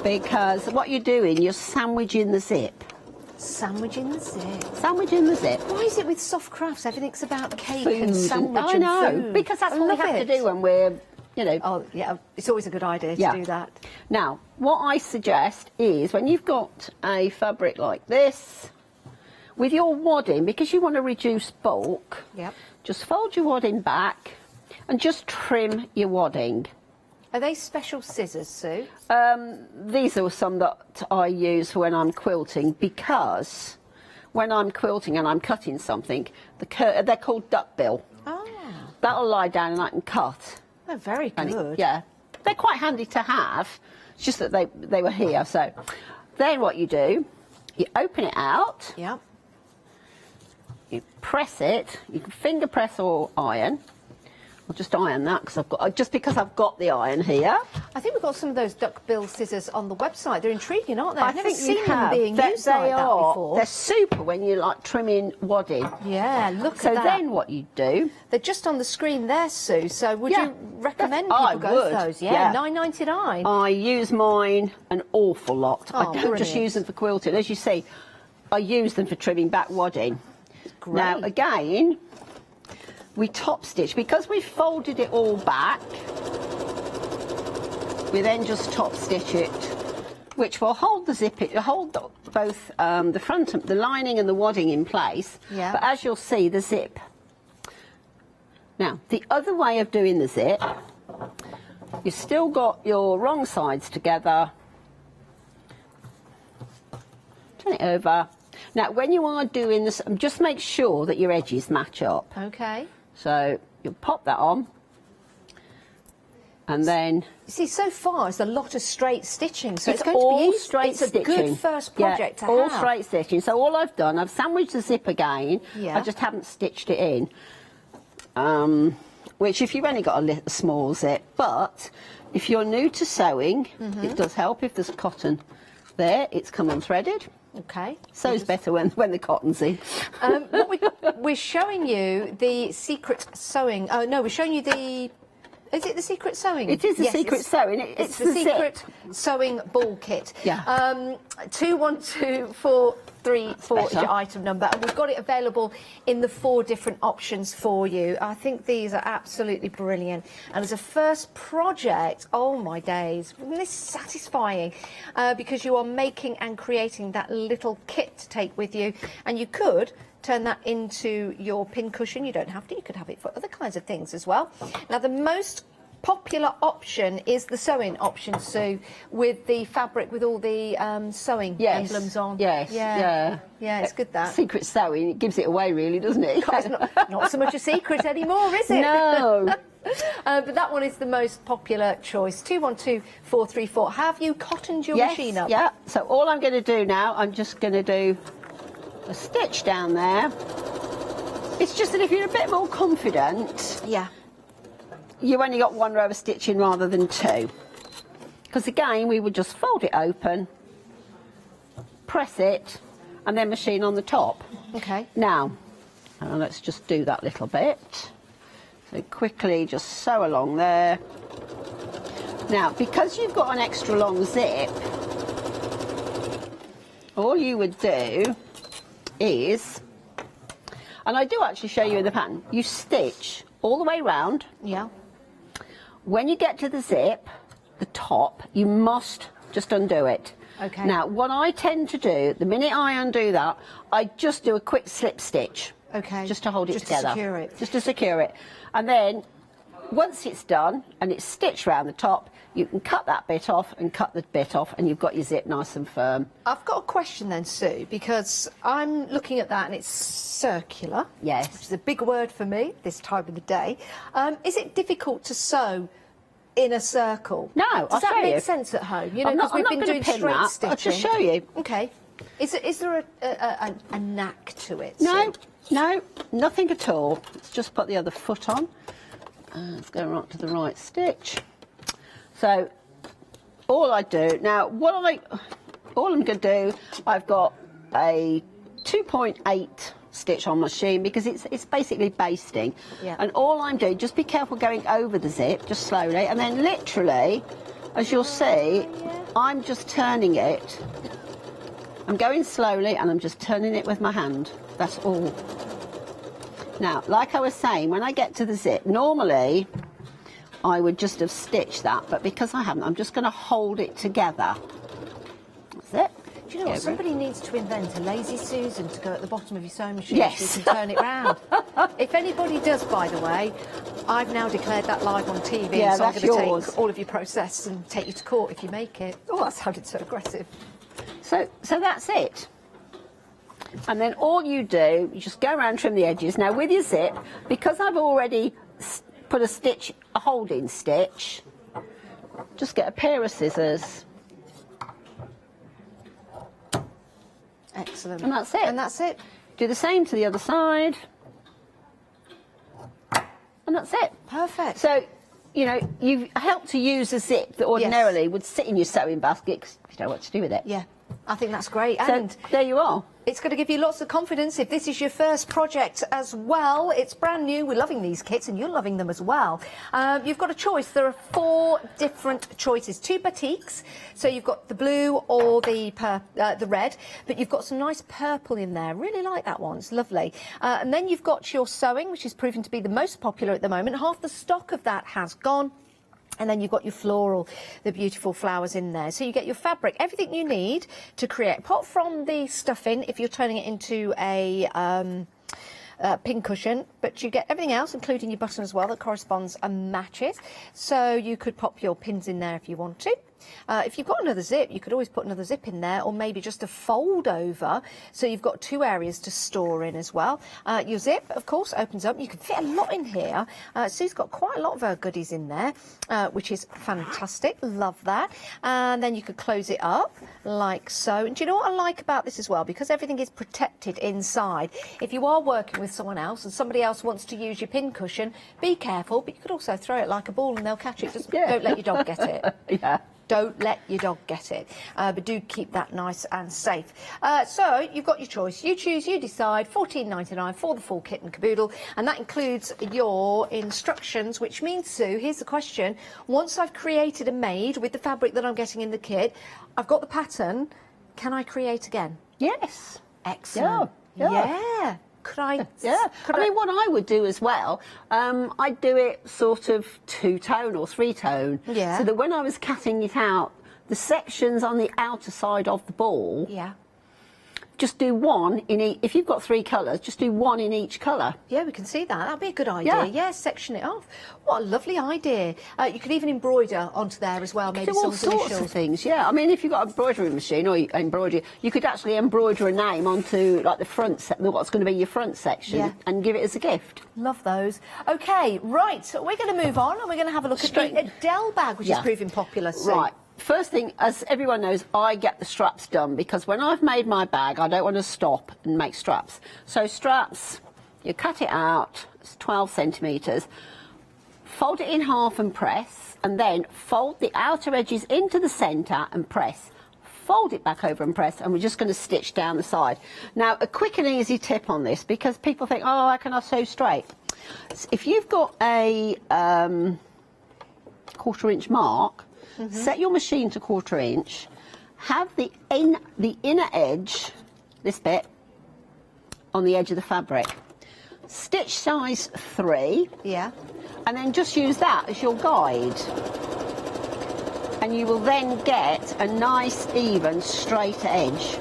because what you're doing, you're sandwiching the zip. Sandwiching the zip. Sandwiching the zip. Why is it with soft crafts everything's about cake Food and sandwich I and know, food? because that's I what we love have it. to do when we're, you know. Oh, yeah, it's always a good idea to do that. Now, what I suggest is when you've got a fabric like this, with your wadding, because you want to reduce bulk, just fold your wadding back and just trim your wadding. Are they special scissors, Sue? These are some that I use for when I'm quilting, because when I'm quilting and I'm cutting something, they're called duckbill. Oh. That'll lie down and I can cut. Oh, very good. Yeah. They're quite handy to have, It's just that they were here. So then what you do, you open it out. Yeah. You press it. You can finger press or iron. I'll just iron that because I've got the iron here. I think we've got some of those duckbill scissors on the website. They're intriguing, aren't they? I I've never think seen you them have. being used like that before. They're super when you like trimming wadding. Yeah, look So at that. then what you do? They're just on the screen there, Sue. So would Yeah, you recommend I people go would, for those? yeah. $9.99. I use mine an awful lot. I Oh, don't just brilliant. use them for quilting. As you see, I use them for trimming back wadding. Great. Now again, we top stitch because we folded it all back. We then just top stitch it, which will hold the both the front, the lining and the wadding in place. Yeah. But as you'll see, the zip. Now the other way of doing the zip, you've still got your wrong sides together. Turn it over. Now, when you are doing this, just make sure that your edges match up. Okay. So you'll pop that on, and then You see, so far it's a lot of straight stitching, so it's going all to be easy. straight It's a stitching. good first project to all have. straight stitching. So all I've done, I've sandwiched the zip again. Yeah. I just haven't stitched it in. Which, if you've only got a small zip, but if you're new to sewing, it does help if there's cotton there. It's come unthreaded. Okay. Sews better when the cotton's in. We're showing you the secret sewing. Oh no, we're showing you the. Is it the secret sewing? It is the Yes, secret sewing. It's the the zip. secret sewing ball kit. Yeah. 212434 is Better. your item number, and we've got it available in the 4 different options for you. I think these are absolutely brilliant. And as a first project, oh my days, this is satisfying because you are making and creating that little kit to take with you, and you could turn that into your pin cushion. You don't have to. You could have it for other kinds of things as well. Now, the most popular option is the sewing option, Sue, with the fabric with all the sewing emblems on. Yes, yeah. Yeah, it's good that. Secret sewing, it gives it away really, doesn't it? It's not so much a secret anymore, is it? No. But that one is the most popular choice. 212434. Have you cottoned your machine up? Yeah. So all I'm going to do now, I'm just going to do a stitch down there. It's just that if you're a bit more confident, you only got 1 row of stitching rather than 2. Because again, we would just fold it open, press it, and then machine on the top. Okay. Now, let's just do that little bit. So quickly just sew along there. Now, because you've got an extra long zip, all you would do is, and I do actually show you in the pattern, you stitch all the way round. Yeah. When you get to the zip, the top, you must just undo it. Okay. Now, what I tend to do, the minute I undo that, I just do a quick slip stitch. Okay. Just to hold it Just together. to secure it. Just to secure it. And then, once it's done and it's stitched round the top, you can cut that bit off and cut the bit off, and you've got your zip nice and firm. I've got a question then, Sue, because I'm looking at that and it's circular. Yes. Which is a big word for me this time of the day. Is it difficult to sew in a circle? No, Does I'll that show make you. sense at home? You know, I'm not- because we've I'm been not doing gonna pin straight that. stitching. I'll just show you. Okay. Is there a knack to it? No, no, nothing at all. Let's just put the other foot on. Let's go right to the right stitch. So, all I do now, all I'm going to do, I've got a 2.8 stitch on my machine because it's basically basting. Yeah. And all I'm doing, just be careful going over the zip, just slowly, and then literally, as you'll see, I'm just turning it. I'm going slowly and I'm just turning it with my hand. That's all. Now, like I was saying, when I get to the zip, normally I would just have stitched that, but because I haven't, I'm just going to hold it together. That's it. Do you know what? Somebody needs to invent a lazy Susan to go at the bottom of your sewing machine Yes. so you can turn it round. If anybody does, by the way, I've now declared that live on TV, Yeah, so I'm that's going to yours. take all of your process and take you to court if you make it. Oh, that sounded so aggressive. So that's it. And then all you do, you just go around, trim the edges. Now with your zip, because I've already put a holding stitch, just get a pair of scissors Excellent. And that's it. And that's it. Do the same to the other side. And that's it. Perfect. So, you know, you've helped to use a zip that ordinarily would sit in your sewing basket because you don't know what to do with it. Yeah, I think that's great. So And there you are. it's going to give you lots of confidence if this is your first project as well. It's brand new. We're loving these kits and you're loving them as well. You've got a choice. There are 4 different choices. 2 batiks. So you've got the blue or the red, but you've got some nice purple in there. Really like that one. It's lovely. And then you've got your sewing, which is proving to be the most popular at the moment. Half the stock of that has gone. And then you've got your floral, the beautiful flowers in there. So you get your fabric, everything you need to create, apart from the stuffing, if you're turning it into a pin cushion, but you get everything else, including your button as well, that corresponds and matches. So you could pop your pins in there if you want to. If you've got another zip, you could always put another zip in there, or maybe just a fold over, so you've got 2 areas to store in as well. Your zip, of course, opens up. You can fit a lot in here. Sue's got quite a lot of her goodies in there, which is fantastic. Love that. And then you could close it up like so. And do you know what I like about this as well? Because everything is protected inside. If you are working with someone else and somebody else wants to use your pin cushion, be careful, but you could also throw it like a ball and they'll catch it. Just don't let your dog get it. Yeah. Don't let your dog get it, but do keep that nice and safe. So you've got your choice. You choose, you decide. $14.99 for the full kit and caboodle, and that includes your instructions, which means, Sue, here's the question. Once I've created and made with the fabric that I'm getting in the kit, I've got the pattern, can I create again? Yes. Excellent. Yeah. Could I? Yeah. I mean, what I would do as well, I'd do it sort of 2-tone or 3-tone. Yeah. So that when I was cutting it out, the sections on the outer side of the ball, just do 1 in each. If you've got 3 colours, just do 1 in each colour. Yeah, we can see that. That'd be a good idea. Yeah, section it off. What a lovely idea. You could even embroider onto there as well, maybe Do all some sorts of things, yeah. I mean, if you've got an embroidery machine or embroidery, you could actually embroider a name onto like the front, what's going to be your front section, and give it as a gift. Love those. Okay, right, so we're going to move on and we're going to have a look at the Adele bag, which is proving popular soon. Right. First thing, as everyone knows, I get the straps done because when I've made my bag, I don't want to stop and make straps. So straps, you cut it out, it's 12 centimetres, fold it in half and press, and then fold the outer edges into the centre and press. Fold it back over and press, and we're just going to stitch down the side. Now, a quick and easy tip on this, because people think, oh, how can I sew straight? If you've got a 1/4 inch mark, set your machine to 1/4 inch, have the inner edge, this bit, on the edge of the fabric. Stitch size 3. Yeah. And then just use that as your guide. And you will then get a nice, even, straight edge.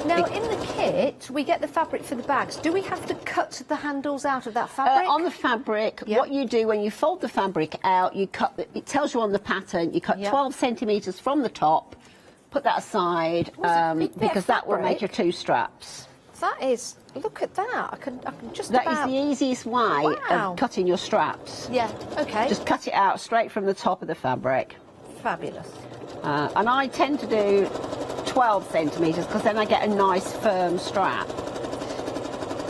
Now, in the kit, we get the fabric for the bags. Do we have to cut the handles out of that fabric? On the fabric, what you do when you fold the fabric out, you cut. It tells you on the pattern. You cut 12 centimetres from the top. Put that aside because that will make your 2 straps. That is. Look at that. I can just That is the easiest way of cutting your straps. Yeah. Okay. Just cut it out straight from the top of the fabric. Fabulous. And I tend to do 12 centimetres because then I get a nice firm strap.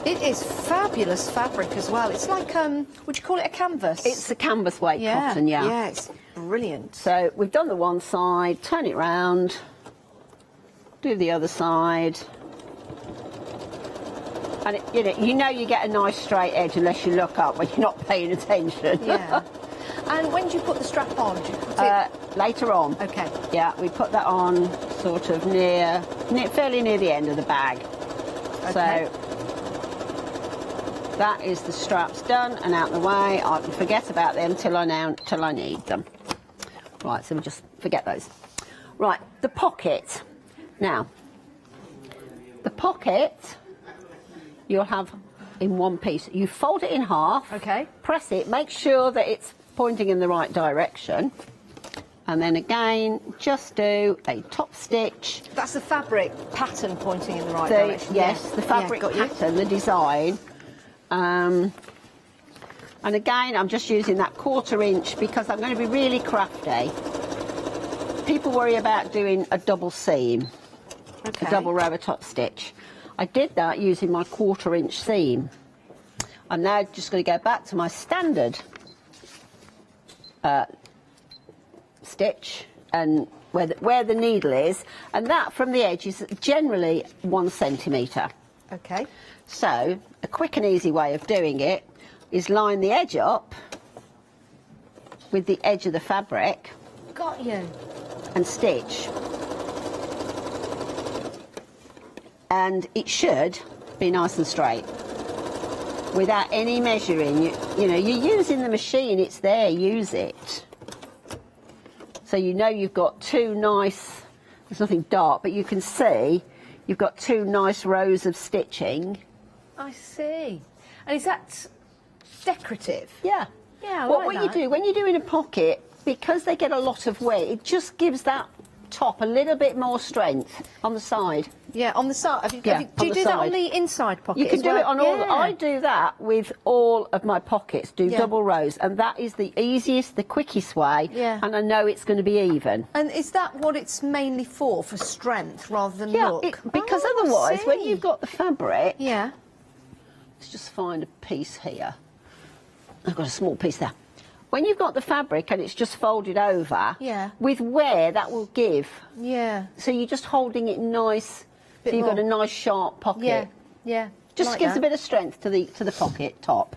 It is fabulous fabric as well. It's like, would you call it a canvas? It's a canvas weight cotton, yeah. Yeah, it's brilliant. So we've done the one side, turn it round, do the other side. And you know you get a nice straight edge unless you look up when you're not paying attention. Yeah. And when do you put the strap on? Do you put it... Later on. Okay. Yeah, we put that on sort of fairly near the end of the bag. Okay. So that is the straps done and out the way. I can forget about them till I need them. Right, so we just forget those. Right, the pocket. Now, the pocket you'll have in one piece. You fold it in half. Okay. Press it. Make sure that it's pointing in the right direction. And then again, just do a top stitch. That's the fabric pattern pointing in the right direction. Yes, the fabric pattern, the design. And again, I'm just using that 1/4 inch because I'm going to be really crafty. People worry about doing a double seam. a double row of top stitch. I did that using my 1/4 inch seam. I'm now just going to go back to my standard stitch and where the needle is, and that from the edge is generally 1 centimetre. Okay. So a quick and easy way of doing it is line the edge up with the edge of the fabric. Got you. And stitch. And it should be nice and straight without any measuring. You know, you're using the machine, it's there, use it. So you know you've got two nice, there's nothing dark, but you can see you've got two nice rows of stitching. I see. And is that decorative? Yeah. Yeah, I Well, like what that. you do, when you're doing a pocket, because they get a lot of weight, it just gives that top a little bit more strength on the side. Yeah, on the side. Do you on do the that on side. the inside pocket You can as do well? it on all. Yeah. I do that with all of my pockets. Do Yeah. double rows, and that is the easiest, the quickest way. Yeah. And I know it's going to be even. And is that what it's mainly for strength rather than Yeah, look? because Oh, I otherwise, when see. you've got the fabric, yeah. Let's just find a piece here. I've got a small piece there. When you've got the fabric and it's just folded over, Yeah. with wear that will give. Yeah. So you're just holding it nice. Bit so you've got a more. nice sharp pocket. Yeah. Yeah. Just Like gives that. a bit of strength to the pocket top.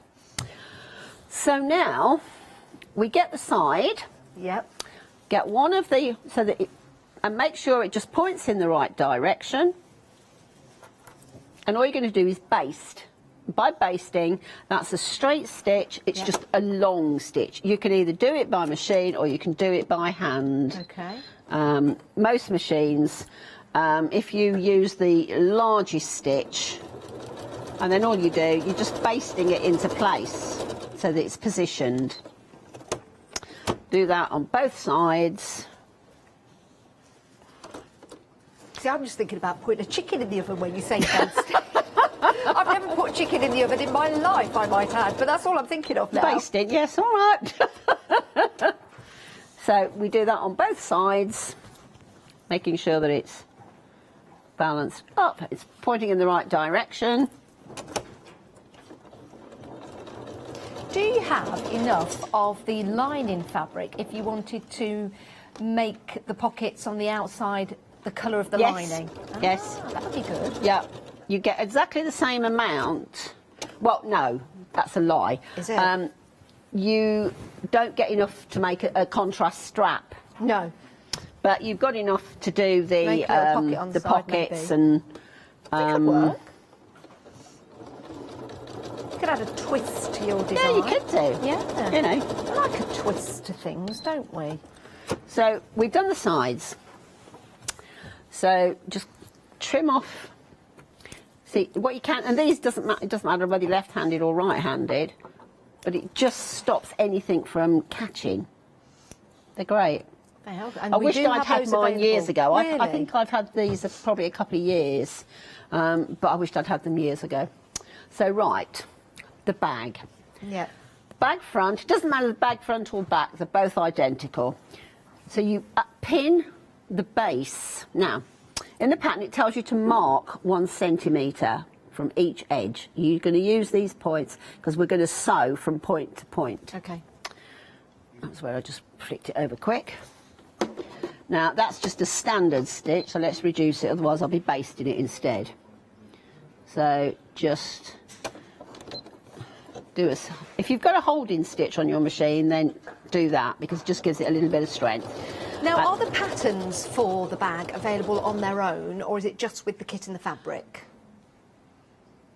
So now we get the side. Yep. Get one of the and make sure it just points in the right direction. And all you're going to do is baste. By basting, that's a straight stitch. It's just a long stitch. You can either do it by machine or you can do it by hand. Okay. Most machines, if you use the largest stitch, and then all you do, you're just basting it into place so that it's positioned. Do that on both sides. See, I'm just thinking about putting a chicken in the oven when you say toast. I've never put chicken in the oven in my life, I might add, but that's all I'm thinking of now. Basting, yes, all right. So we do that on both sides, making sure that it's balanced up, it's pointing in the right direction. Do you have enough of the lining fabric if you wanted to make the pockets on the outside the colour of the Yes. lining? Yes. Ah, that would be good. Yeah, you get exactly the same amount. Well, no, that's a lie. Is it? You don't get enough to make a contrast strap. No. But you've got enough to do the Make a little pocket on the side, pockets maybe. and. It could work. You could add a twist to your design. Yeah, you could do. Yeah. You know. We like a twist to things, don't we? So we've done the sides. So just trim off. See what you can, and these doesn't matter. It doesn't matter whether you're left-handed or right-handed, but it just stops anything from catching. They're great. They help. And I we wished do I'd have had those mine years ago. available. I Really? think I've had these for probably a couple of years, but I wished I'd had them years ago. So right, the bag. Yeah. Bag front, it doesn't matter the bag front or back, they're both identical. So you pin the base. Now, in the pattern it tells you to mark 1 centimetre from each edge. You're going to use these points because we're going to sew from point to point. Okay. That's where I just flicked it over quick. Now, that's just a standard stitch, so let's reduce it, otherwise I'll be basting it instead. So just do if you've got a holding stitch on your machine, then do that because it just gives it a little bit of strength. Now, are the patterns for the bag available on their own, or is it just with the kit and the fabric?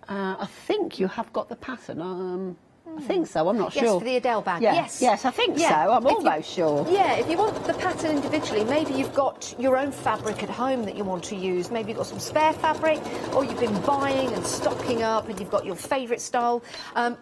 I think you have got the pattern. I think so, I'm not sure. Yes, for the Adele bag. Yeah. Yes. Yes, I think Yeah. so. I'm If you- almost sure. Yeah, if you want the pattern individually, maybe you've got your own fabric at home that you want to use. Maybe you've got some spare fabric, or you've been buying and stocking up and you've got your favourite style.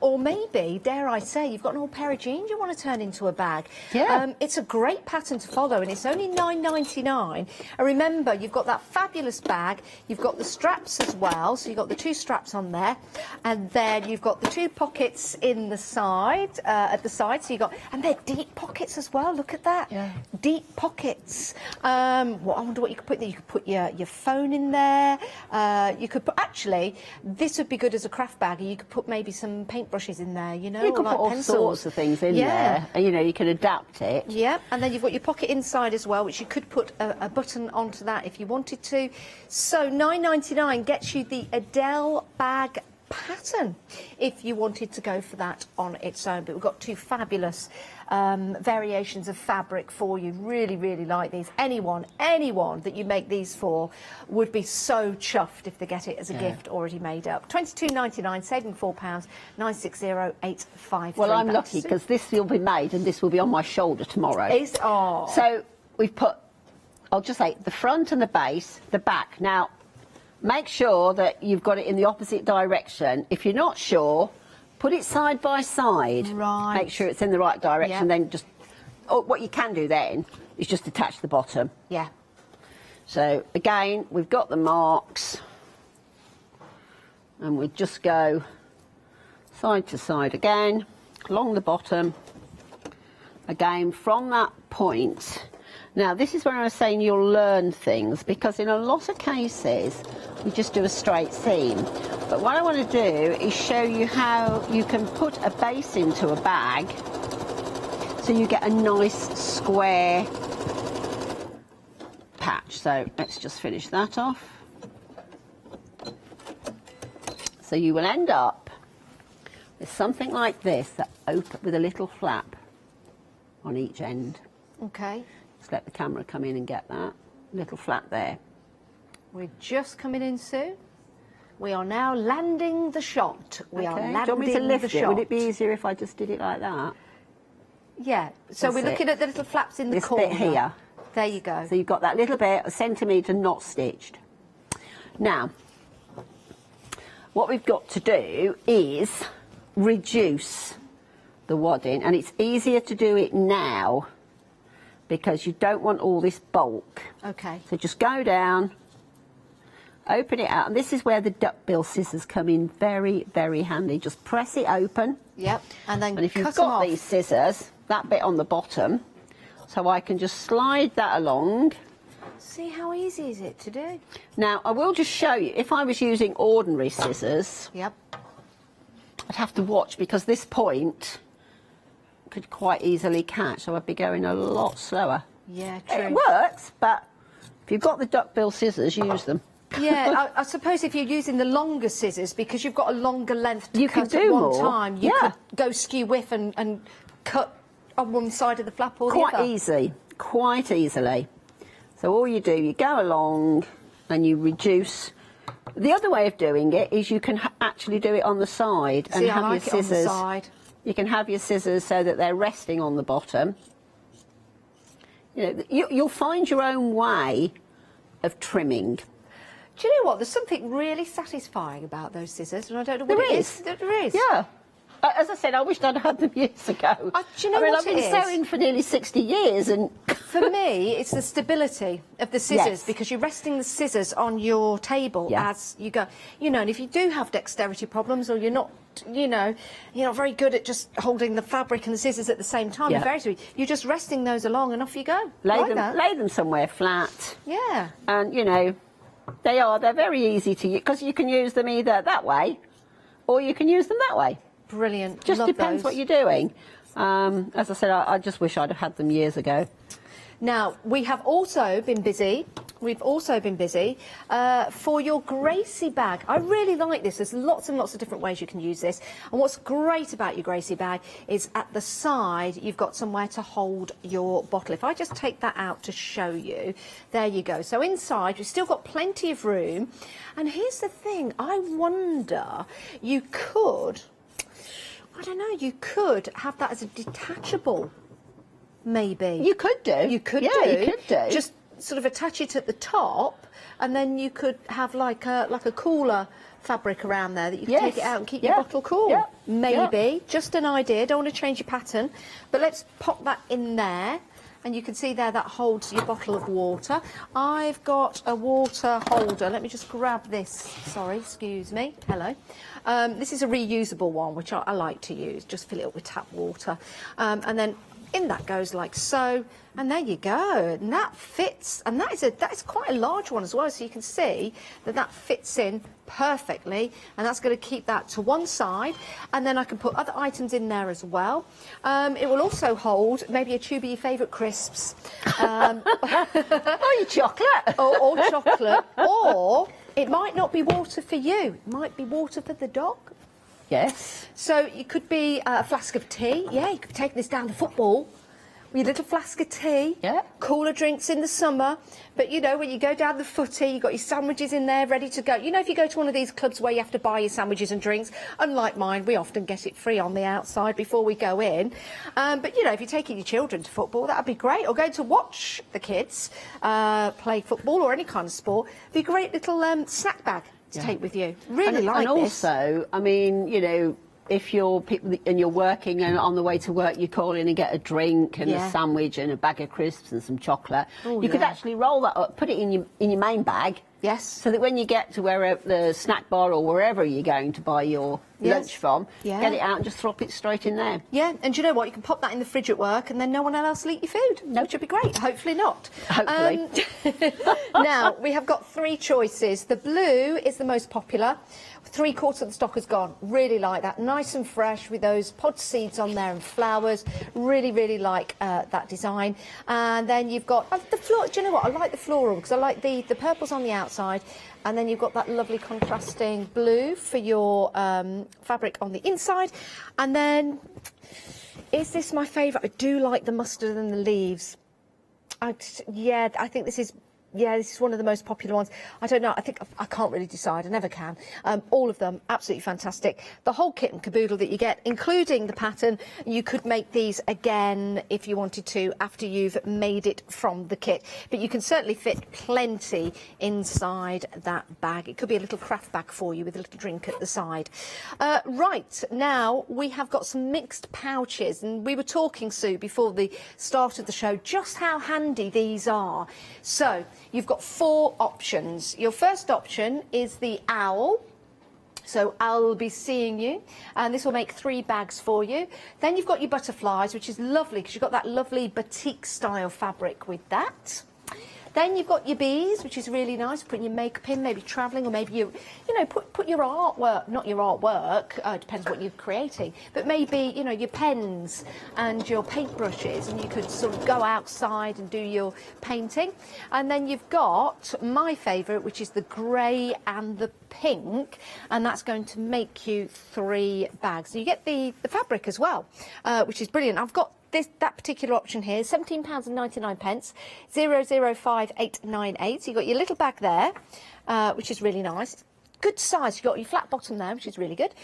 Or maybe, dare I say, you've got an old pair of jeans you want to turn into a bag. Yeah. It's a great pattern to follow, and it's only $9.99. And remember, you've got that fabulous bag, you've got the straps as well, so you've got the 2 straps on there, and then you've got the 2 pockets in in the side, at the side, so you got, and they're deep pockets as well. Look at that, deep pockets. I wonder what you could put there. You could put your phone in there. You could put, actually, this would be good as a craft bag. You could put maybe some paintbrushes in there. You know, You could or like put all pencils. sorts of things in there. And, you know, you can adapt it. Yeah, and then you've got your pocket inside as well, which you could put a button onto that if you wanted to. So $9.99 gets you the AALL bag pattern if you wanted to go for that on its own. But we've got two fabulous variations of fabric for you. Really, really like these. Anyone that you make these for would be so chuffed if they get it as a gift already made up. $22.99, saving £4, 960853. Well, I'm lucky because this will be made and this will be on my shoulder tomorrow. Oh. So we've put, I'll just say, the front and the base, the back. Now, make sure that you've got it in the opposite direction. If you're not sure, put it side by side. Right. Make sure it's in the right direction. Then just, what you can do then is just attach the bottom. Yeah. So again, we've got the marks, and we just go side to side again, along the bottom. Again, from that point. Now, this is where I was saying you'll learn things, because in a lot of cases, we just do a straight seam. But what I want to do is show you how you can put a base into a bag so you get a nice square patch. So let's just finish that off. So you will end up with something like this that open with a little flap on each end. Okay. Just let the camera come in and get that little flap there. We're just coming in soon. We are now landing the shot. We are landing Do you want me to lift the it? shot. Would it be easier if I just did it like that? Yeah. So That's we're looking it. at the little flaps in the This corner. bit here. There you go. So you've got that little bit, a centimetre not stitched. Now, what we've got to do is reduce the wadding, and it's easier to do it now because you don't want all this bulk. Okay. So just go down, open it out, and this is where the duckbill scissors come in very, very handy. Just press it open. Yep. And then And if you've cut 'em got off. these scissors, that bit on the bottom, so I can just slide that along. See how easy is it to do? Now, I will just show you, if I was using ordinary scissors, Yep. I'd have to watch because this point could quite easily catch, so I'd be going a lot slower. Yeah, true. It works, but if you've got the duckbill scissors, use them. Yeah, I suppose if you're using the longer scissors, because you've got a longer length to You can cut at do one more. time, you Yeah. could go skew whiff and cut on one side of the flap or the other. Quite easily. So all you do, you go along and you reduce. The other way of doing it is you can actually do it on the side and See, I have like your it on the scissors. side. You can have your scissors so that they're resting on the bottom. You know, you'll find your own way of trimming. Do you know what? There's something really satisfying about those scissors, and I don't know what There it is. There is. Yeah. As I said, I wished I'd had them years ago. Do you know I mean, what I've been it is? sewing for nearly 60 years, and For me, it's the stability of the scissors, Yes. because you're resting the scissors on your table Yeah. as you go. You know, and if you do have dexterity problems, or you're not, you know, you're not very good at just holding the fabric and the scissors at the same time, Yeah. you're just resting those along, and off you go. lay Like that. them somewhere flat. Yeah. And you know, they're very easy to use because you can use them either that way, or you can use them that way. Brilliant. Just Love depends those. what you're doing. As I said, I just wish I'd have had them years ago. Now, we have also been busy. We've also been busy for your Gracie bag. I really like this. There's lots and lots of different ways you can use this. And what's great about your Gracie bag is at the side, you've got somewhere to hold your bottle. If I just take that out to show you, there you go. So inside, you've still got plenty of room. And here's the thing. I wonder, you could, I don't know, you could have that as a detachable, maybe. You could do. You could Yeah, do. you could do. Just sort of attach it at the top, and then you could have like a cooler fabric around there that you can take it out and keep your bottle cool. Yeah. Maybe. Just an idea. Don't want to change your pattern, but let's pop that in there. and you can see there that holds your bottle of water. I've got a water holder. Let me just grab this. Sorry, excuse me. Hello. This is a reusable one, which I like to use. Just fill it up with tap water. And then in that goes like so, and there you go, and that fits, and that's quite a large one as well, so you can see that fits in perfectly, and that's going to keep that to one side, and then I can put other items in there as well. It will also hold maybe a tube of your favourite crisps, or your chocolate, or chocolate, or it might not be water for you, it might be water for the dog. Yes. So it could be a flask of tea. Yeah, you could take this down to football with your little flask of tea. Yeah. Cooler drinks in the summer. But, you know, when you go down the footy, you've got your sandwiches in there ready to go. You know, if you go to one of these clubs where you have to buy your sandwiches and drinks, unlike mine, we often get it free on the outside before we go in. But, you know, if you're taking your children to football, that would be great. Or going to watch the kids play football or any kind of sport, it'd be a great little snack bag to take with you. Really like and this. Also, I mean, you know, if you're people and you're working and on the way to work, you call in and get a drink and a sandwich and a bag of crisps and some chocolate. Ooh, you could actually roll that up, put it in your main bag. Yes. So that when you get to wherever the snack bar or wherever you're going to buy your lunch from, get it out and just drop it straight in there. Yeah, and do you know what? You can pop that in the fridge at work and then no one else will eat your food, which would be great. Hopefully not. Hopefully. Now, we have got three choices. The blue is the most popular. 3/4 of the stock has gone. Really like that. Nice and fresh with those pod seeds on there and flowers. Really, really like that design. And then you've got the floor. Do you know what? I like the floral because I like the purples on the outside. And then you've got that lovely contrasting blue for your fabric on the inside. And then, is this my favourite? I do like the mustard and the leaves. I think this is... Yeah, this is one of the most popular ones. I don't know. I can't really decide. I never can. All of them, absolutely fantastic. The whole kit and caboodle that you get, including the pattern, you could make these again if you wanted to after you've made it from the kit. But you can certainly fit plenty inside that bag. It could be a little craft bag for you with a little drink at the side. Right, now we have got some mixed pouches. And we were talking, Sue, before the start of the show, just how handy these are. So... you've got 4 options. Your first option is the owl. So owl will be seeing you, and this will make 3 bags for you. Then you've got your butterflies, which is lovely because you've got that lovely batik style fabric with that. Then you've got your bees, which is really nice, putting your makeup in, maybe travelling, or maybe you know, put your artwork, not your artwork, depends what you're creating, but maybe, you know, your pens and your paintbrushes, and you could sort of go outside and do your painting. And then you've got my favourite, which is the grey and the pink, and that's going to make you 3 bags. So you get the fabric as well, which is brilliant. I've got that particular option here, £17.99, 005898. So you've got your little bag there, which is really nice. Good size. You've got your flat bottom there, which is really good.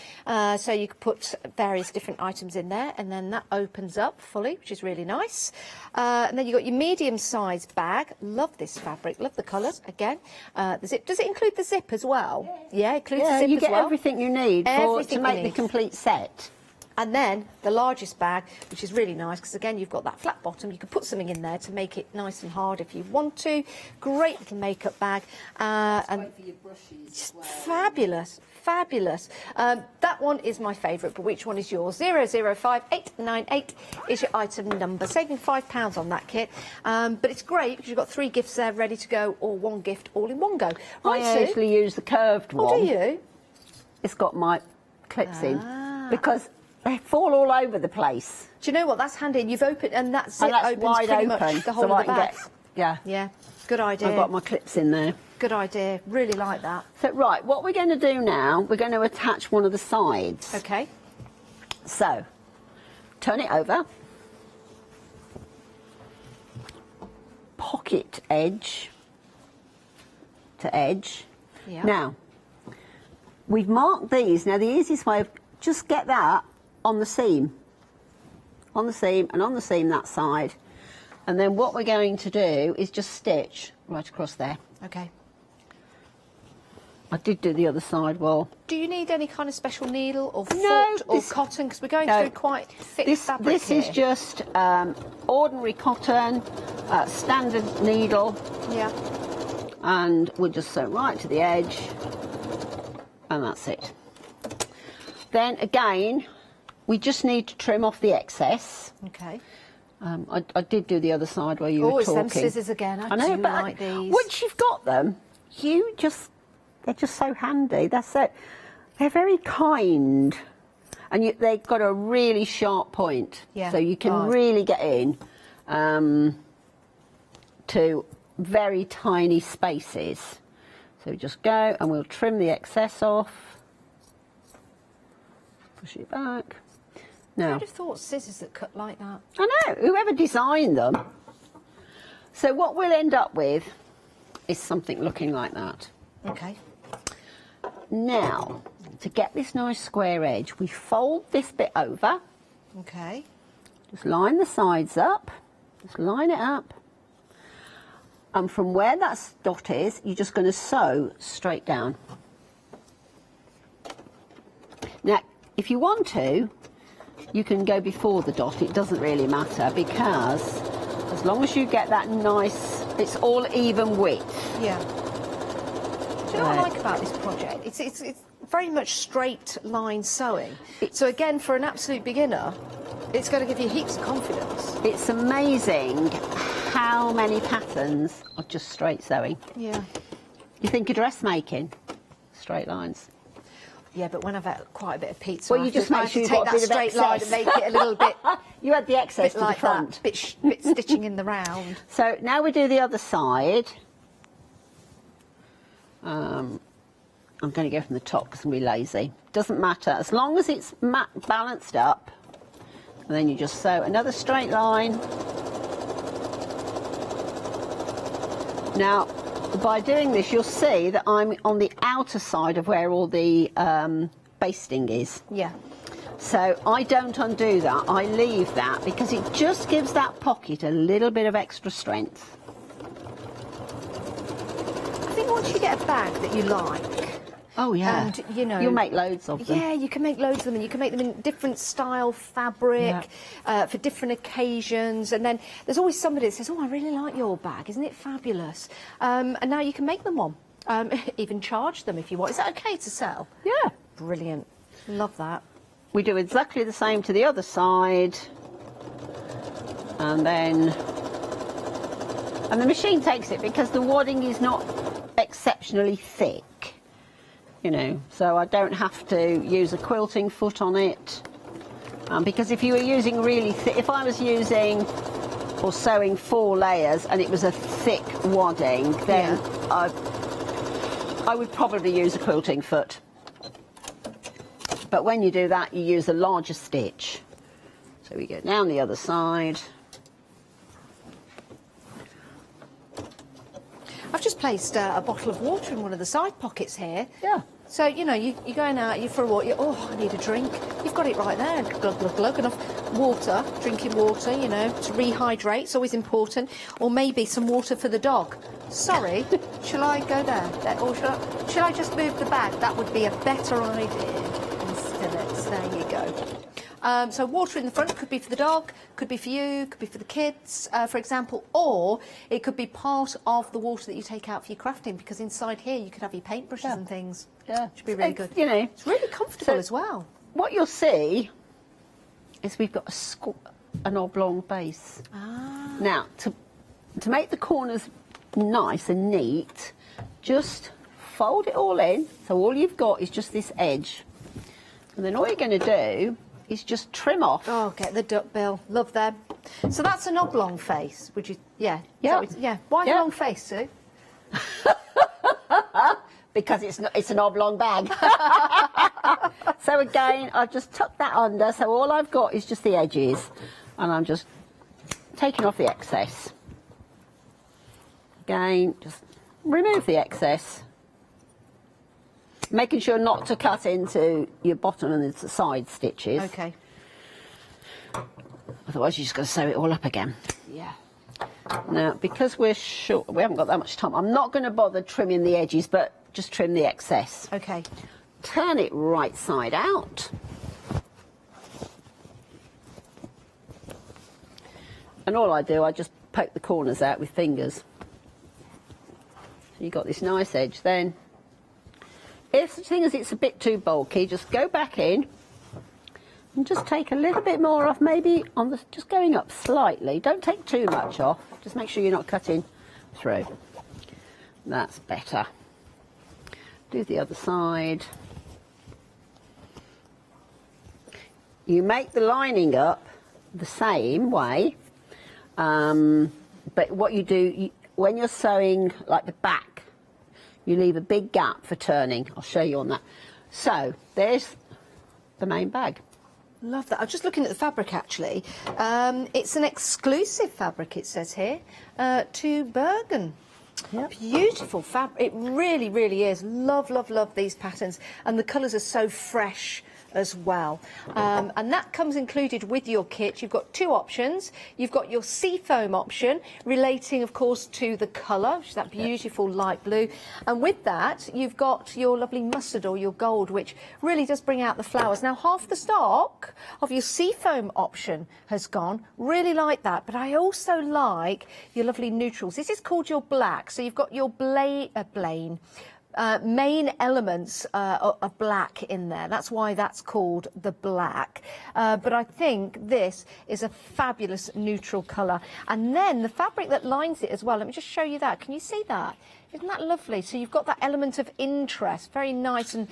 So you can put various different items in there, and then that opens up fully, which is really nice. And then you've got your medium-sized bag. Love this fabric. Love the colours. Again, the zip. Does it include the zip as well? Yeah, it includes the zip you as get well. everything you need to make the complete set. And then the largest bag, which is really nice, because again, you've got that flat bottom. You can put something in there to make it nice and hard if you want to. Great little makeup bag. And for your brushes as well. Fabulous, fabulous. That one is my favourite, but which one is yours? 005898 is your item number. Saving £5 on that kit. But it's great because you've got 3 gifts there ready to go, or 1 gift all in one go. Right, I actually use the curved one. Oh, do you? It's got my clips in because they fall all over the place. Do you know what? That's handy. You've opened, and that's it. That's Opens wide pretty open, much the whole so of I the can bag. Yeah. Good idea. I've got my clips in there. Good idea. Really like that. So, right, what we're going to do now, we're going to attach one of the sides. Okay. So, turn it over. Pocket edge to edge. Yeah. Now, we've marked these. Now, the easiest way of just get that on the seam. On the seam and on the seam that side. And then what we're going to do is just stitch right across there. Okay. I did do the other side well. Do you need any kind of special needle or foot No, or cotton? Because we're going through quite thick fabric This is just ordinary cotton, standard needle. Yeah. And we'll just sew right to the edge, and that's it. Then again, we just need to trim off the excess. Okay. I did do the other side where you were it's talking. them scissors again. I know, do but like these. once you've got them, they're just so handy. That's it. They're very kind, and they've got a really sharp point, Yeah. so you can Right. really get in to very tiny spaces. So just go, and we'll trim the excess off. Push it back. Now, I'd have thought scissors that cut like that. I know, whoever designed them. So what we'll end up with is something looking like that. Okay. Now, to get this nice square edge, we fold this bit over. Okay. Just line the sides up. Just line it up. And from where that dot is, you're just going to sew straight down. Now, if you want to, you can go before the dot. It doesn't really matter, because as long as you get that nice, it's all even width. Yeah. Do you know what I like about this project? It's very much straight line sewing. So again, for an absolute beginner, it's going to give you heaps of confidence. It's amazing how many patterns are just straight sewing. Yeah. You think of dressmaking, straight lines. Yeah, but when I've had quite a bit of pizza, Well, you just make sure you've got a bit of straight line and excess. make it a little bit. You had the excess bit to like the front. That, bit stitching in the round. So now we do the other side. I'm going to go from the top because I'm going to be lazy. Doesn't matter, as long as it's balanced up. And then you just sew another straight line. Now, by doing this, you'll see that I'm on the outer side of where all the basting is. Yeah. So I don't undo that, I leave that, because it just gives that pocket a little bit of extra strength. I think once you get a bag that you like. Oh yeah, And, you know, you'll make loads of them. Yeah, you can make loads of them, and you can make them in different style fabric for different occasions. And then there's always somebody that says, "Oh, I really like your bag. Isn't it fabulous?" And now you can make them one. Even charge them if you want. Is that okay to sell? Yeah. Brilliant. Love that. We do exactly the same to the other side, and the machine takes it because the wadding is not exceptionally thick. You know, so I don't have to use a quilting foot on it, because if you were using really thick, if I was using or sewing 4 layers and it was a thick wadding, then I would probably use a quilting foot. But when you do that, you use a larger stitch. So we go down the other side. I've just placed a bottle of water in one of the side pockets here. Yeah. So, you know, you're going out, you're for a walk, I need a drink. You've got it right there, glug, glug, glug, enough water, drinking water, you know, to rehydrate, it's always important. Or maybe some water for the dog. Sorry, shall I go there? Or shall I just move the bag? That would be a better idea. There you go. So water in the front could be for the dog, could be for you, could be for the kids, for example, or it could be part of the water that you take out for your crafting, because inside here you could have your paintbrushes and things. Yeah. Which would be really good. You know, it's really comfortable as well. What you'll see is we've got an oblong base. Ah. Now, to make the corners nice and neat, just fold it all in, so all you've got is just this edge. And then all you're going to do is just trim off. Oh, get the duckbill. Love them. So that's an oblong face, would you? Yeah. Yeah. Yeah. Why an long face, Sue? Because it's an oblong bag. So again, I've just tucked that under, so all I've got is just the edges, and I'm just taking off the excess. Again, just remove the excess. Making sure not to cut into your bottom and the side stitches. Okay. Otherwise you're just going to sew it all up again. Yeah. Now, because we're short, we haven't got that much time, I'm not going to bother trimming the edges, but just trim the excess. Okay. Turn it right side out. And all I do, I just poke the corners out with fingers. So you've got this nice edge then. If the thing is it's a bit too bulky, just go back in and just take a little bit more off, maybe on the, just going up slightly. Don't take too much off, just make sure you're not cutting through. That's better. Do the other side. You make the lining up the same way, but what you do, when you're sewing like the back, you leave a big gap for turning. I'll show you on that. So there's the main bag. Love that. I'm just looking at the fabric actually. It's an exclusive fabric, it says here, to Bergen. Yep. Beautiful fabric. It really, really is. Love, love, love these patterns. And the colours are so fresh as well. And that comes included with your kit. You've got two options. You've got your seafoam option, relating, of course, to the colour, which is that beautiful light blue. And with that, you've got your lovely mustard or your gold, which really does bring out the flowers. Now, half the stock of your seafoam option has gone. Really like that. But I also like your lovely neutrals. This is called your black. So you've got your main elements of black in there. That's why that's called the black. But I think this is a fabulous neutral colour. And then the fabric that lines it as well. Let me just show you that. Can you see that? Isn't that lovely? So you've got that element of interest, very nice and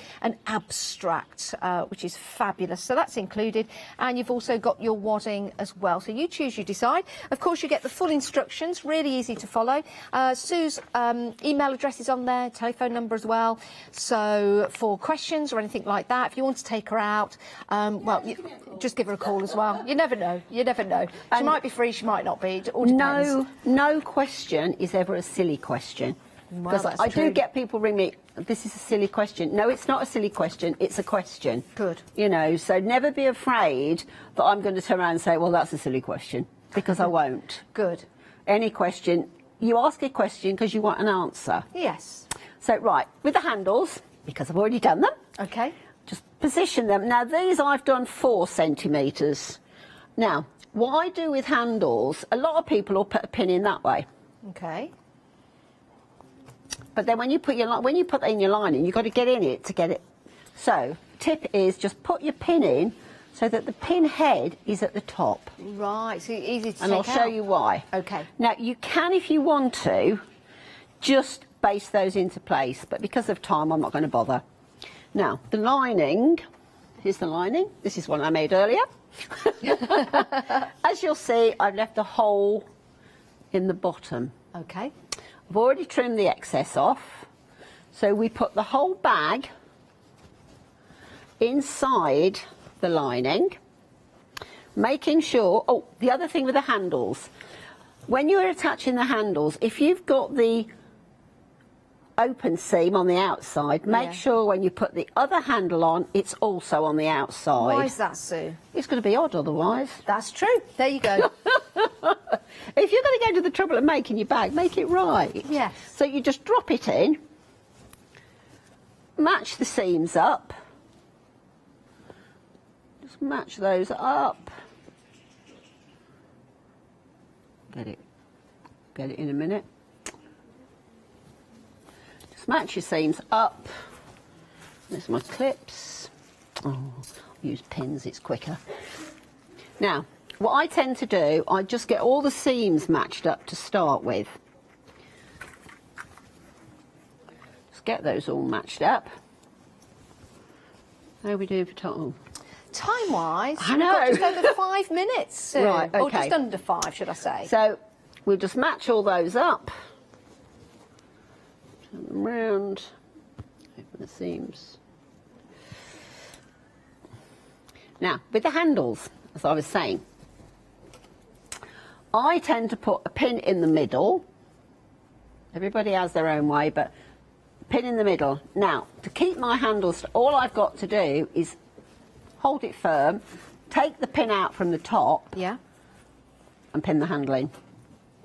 abstract, which is fabulous. So that's included. And you've also got your wadding as well. So you choose, you decide. Of course, you get the full instructions, really easy to follow. Sue's email address is on there, telephone number as well. So for questions or anything like that, if you want to take her out, well, just give her a call as well. You never know. You never know. She might be free, she might not be. It all depends. No question is ever a silly question. Because I do get people ring me, this is a silly question. No, it's not a silly question, it's a question. Good. You know, so never be afraid that I'm going to turn around and say, well, that's a silly question, because I won't. Good. Any question, you ask a question because you want an answer. Yes. So, right, with the handles, because I've already done them. Okay. Just position them. Now, these I've done 4 centimetres. Now, what I do with handles, a lot of people will put a pin in that way. Okay. But then when you put that in your lining, you've got to get in it to get it. So, tip is just put your pin in so that the pin head is at the top. Right, so easy to and take I'll show out. you why. Okay. Now, you can, if you want to, just baste those into place, but because of time, I'm not going to bother. Now, the lining, here's the lining. This is one I made earlier. As you'll see, I've left a hole in the bottom. Okay. I've already trimmed the excess off, so we put the whole bag inside the lining, making sure, oh, the other thing with the handles, when you're attaching the handles, if you've got the open seam on the outside, make sure when you put the other handle on, it's also on the outside. Why is that, Sue? It's going to be odd otherwise. That's true. There you go. If you're going to go to the trouble of making your bag, make it right. Yes. So you just drop it in, match the seams up, just match those up. Get it in a minute. Just match your seams up. There's my clips. Oh, I'll use pins, it's quicker. Now, what I tend to do, I just get all the seams matched up to start with. Just get those all matched up. How are we doing for time? Time-wise, I know. we've got just over 5 minutes, Sue. Right, okay. Or just under 5, should I say. So, we'll just match all those up. Turn them round. Open the seams. Now, with the handles, as I was saying, I tend to put a pin in the middle. Everybody has their own way, but pin in the middle. Now, to keep my handles, all I've got to do is hold it firm, take the pin out from the top, and pin the handle in.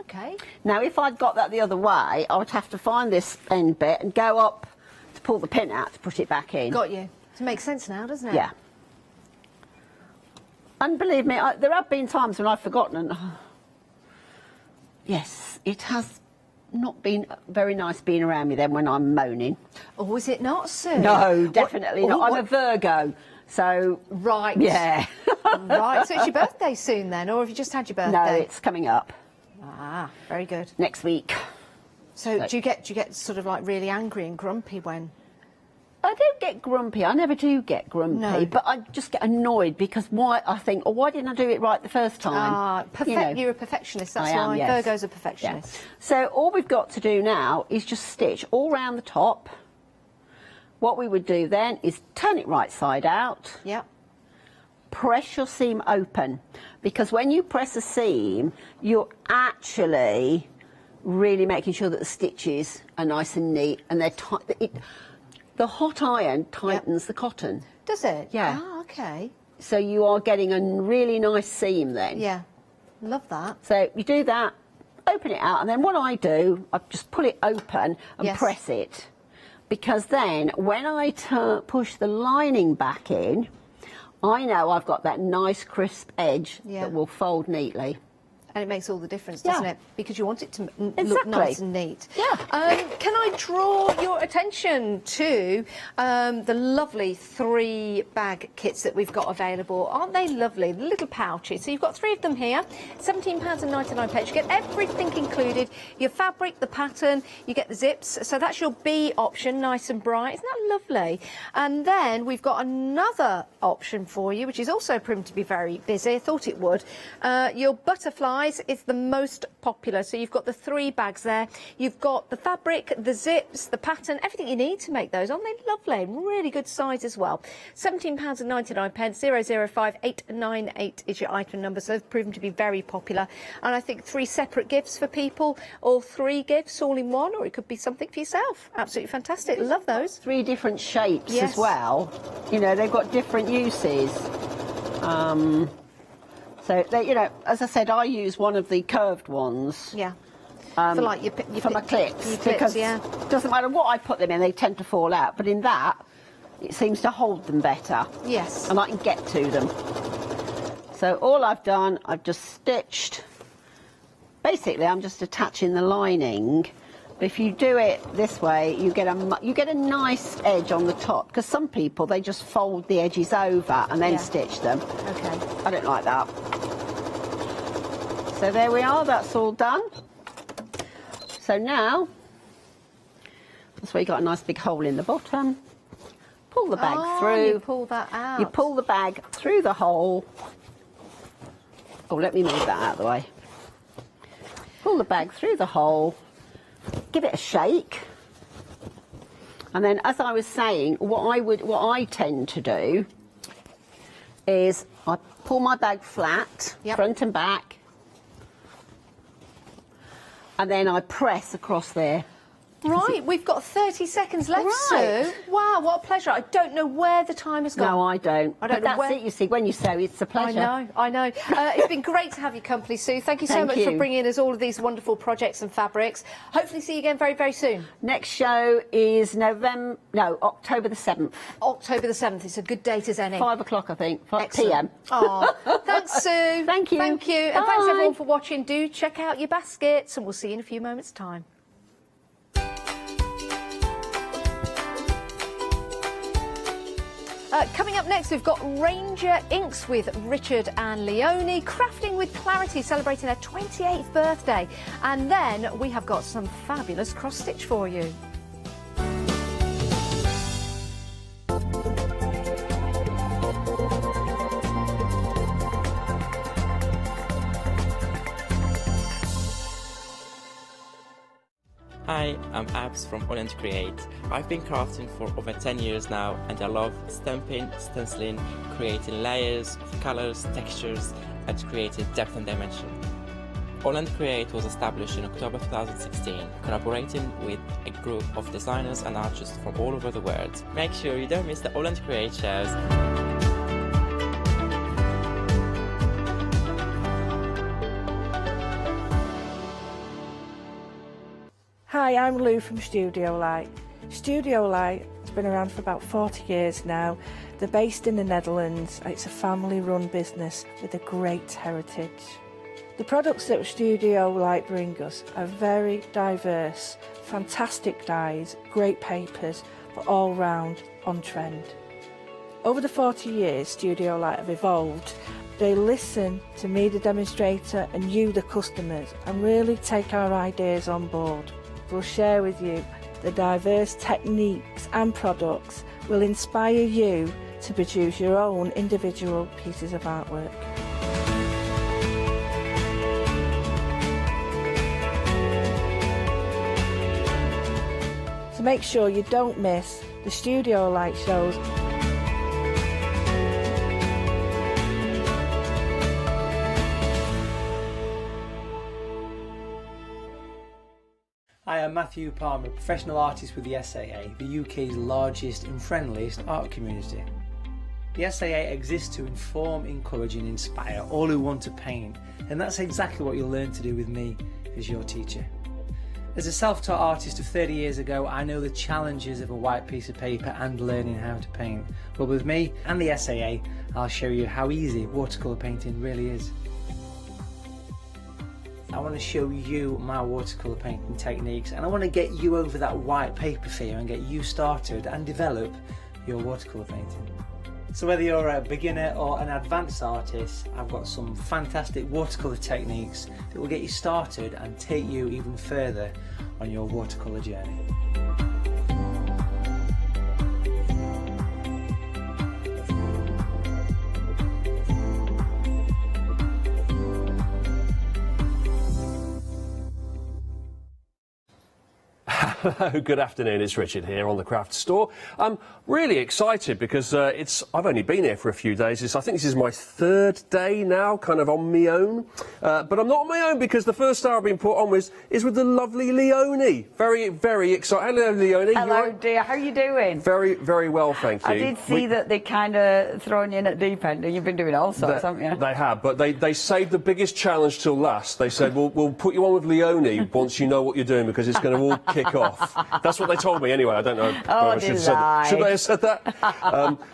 Okay. Now, if I'd got that the other way, I would have to find this end bit and go up pull the pin out to put it back in. Got you. It makes sense now, doesn't it? Yeah. And believe me, there have been times when I've forgotten. And, yes, it has not been very nice being around me then when I'm moaning. Oh, is it not, Sue? No, definitely not. I'm a Virgo, so... Right. Yeah. Right, so it's your birthday soon then, or have you just had your birthday? No, it's coming up. Ah, very good. Next week. So do you get sort of like really angry and grumpy when... I don't get grumpy. I never do get grumpy, No. but I just get annoyed because why didn't I do it right the first time? You're a perfectionist, that's I am, why. yes. Virgo's a perfectionist. Yeah. So all we've got to do now is just stitch all round the top. What we would do then is turn it right side out. Yep. Press your seam open, because when you press a seam, you're actually really making sure that the stitches are nice and neat and they're tight. The hot iron tightens the cotton. Does it? Yeah. Ah, okay. So you are getting a really nice seam then. Yeah. Love that. So you do that, open it out, and then what I do, I just pull it open and Yes. press it. Because then when I push the lining back in, I know I've got that nice crisp edge that will fold neatly. And it makes all the difference, doesn't Yeah. it? Because you want it to look Exactly. nice and neat. Yeah. Can I draw your attention to the lovely 3 bag kits that we've got available? Aren't they lovely? The little pouches. So you've got 3 of them here. £17.99. You get everything included. Your fabric, the pattern, you get the zips. So that's your B option, nice and bright. Isn't that lovely? And then we've got another option for you, which is also proven to be very busy. I thought it would. Your butterflies is the most popular. So you've got the 3 bags there. You've got the fabric, the zips, the pattern, everything you need to make those. Aren't they lovely? Really good size as well. £17.99. 005898 is your item number. So they've proven to be very popular. And I think 3 separate gifts for people, or 3 gifts all in one, or it could be something for yourself. Absolutely fantastic. Love those. 3 different shapes Yes. as well. You know, they've got different uses. So, as I said, I use one of the curved ones. Yeah. For like your for my clips, your clips, because yeah. it doesn't matter what I put them in, they tend to fall out. But in that, it seems to hold them better. Yes. And I can get to them. So all I've done, I've just stitched. Basically, I'm just attaching the lining. But if you do it this way, you get a nice edge on the top. Because some people, they just fold the edges over and then stitch them. Okay. I don't like that. So there we are, that's all done. So now, that's where you got a nice big hole in the bottom. Pull the bag through. You pull that out. You pull the bag through the hole. Oh, let me move that out of the way. Pull the bag through the hole. Give it a shake. And then, as I was saying, what I tend to do is I pull my bag flat, front and back, and then I press across there. Right, we've got 30 seconds left, Right. Sue. Wow, what a pleasure. I don't know where the time has gone. No, I don't. I don't But know that's where... it, you see, when you sew, it's a pleasure. I know. It's been great to have your company, Sue. Thank you so Thank much for you. bringing us all of these wonderful projects and fabrics. Hopefully see you again very, very soon. Next show is October the 7th. October the 7th. It's a good date as any. 5 o'clock, I think. 5 Excellent. p.m. Oh, thanks, Sue. Thank you. Thank you. And Bye. thanks, everyone, for watching. Do check out your baskets, and we'll see you in a few moments' time. Coming up next, we've got Ranger Inks with Richard and Leonie, Crafting with Clarity, celebrating their 28th birthday. And then we have got some fabulous cross-stitch for you. Hi, I'm Abs from AALL Create. I've been crafting for over 10 years now, and I love stamping, stenciling, creating layers of colors, textures, and creating depth and dimension. AALL Create was established in October 2016, collaborating with a group of designers and artists from all over the world. Make sure you don't miss the AALL Create shows. Hi, I'm Lou from Studio Light. Studio Light It's been around for about 40 years now. They're based in the Netherlands. It's a family-run business with a great heritage. The products that Studio Light bring us are very diverse, fantastic dyes, great papers, but all round on trend. Over the 40 years Studio Light have evolved. They listen to me, the demonstrator, and you, the customers, and really take our ideas on board. We'll share with you the diverse techniques and products will inspire you to produce your own individual pieces of artwork. So make sure you don't miss the Studio Light shows. Hi, I'm Matthew Palmer, professional artist with the SAA, the UK's largest and friendliest art community. The SAA exists to inform, encourage and inspire all who want to paint, and that's exactly what you'll learn to do with me as your teacher. As a self-taught artist of 30 years ago, I know the challenges of a white piece of paper and learning how to paint. But with me and the SAA, I'll show you how easy watercolour painting really is. I want to show you my watercolour painting techniques, and I want to get you over that white paper fear and get you started and develop your watercolour painting. So whether you're a beginner or an advanced artist, I've got some fantastic watercolour techniques that will get you started and take you even further on your watercolour journey. Hello, good afternoon, it's Richard here on the Craft Store. I'm really excited because I've only been here for a few days. I think this is my third day now, kind of on my own. But I'm not on my own because the first star I've been put on with is with the lovely Leonie. Very, very excited. Hello, Leonie. Hello, dear. How are you doing? Very, very well, thank you. I did see that they kind of thrown you in at deep end, and you've been doing all sorts, haven't you? They have, but they saved the biggest challenge till last. They said, we'll put you on with Leonie once you know what you're doing because it's going to all kick off. That's what they told me anyway. I don't know. Oh, Should they have said that?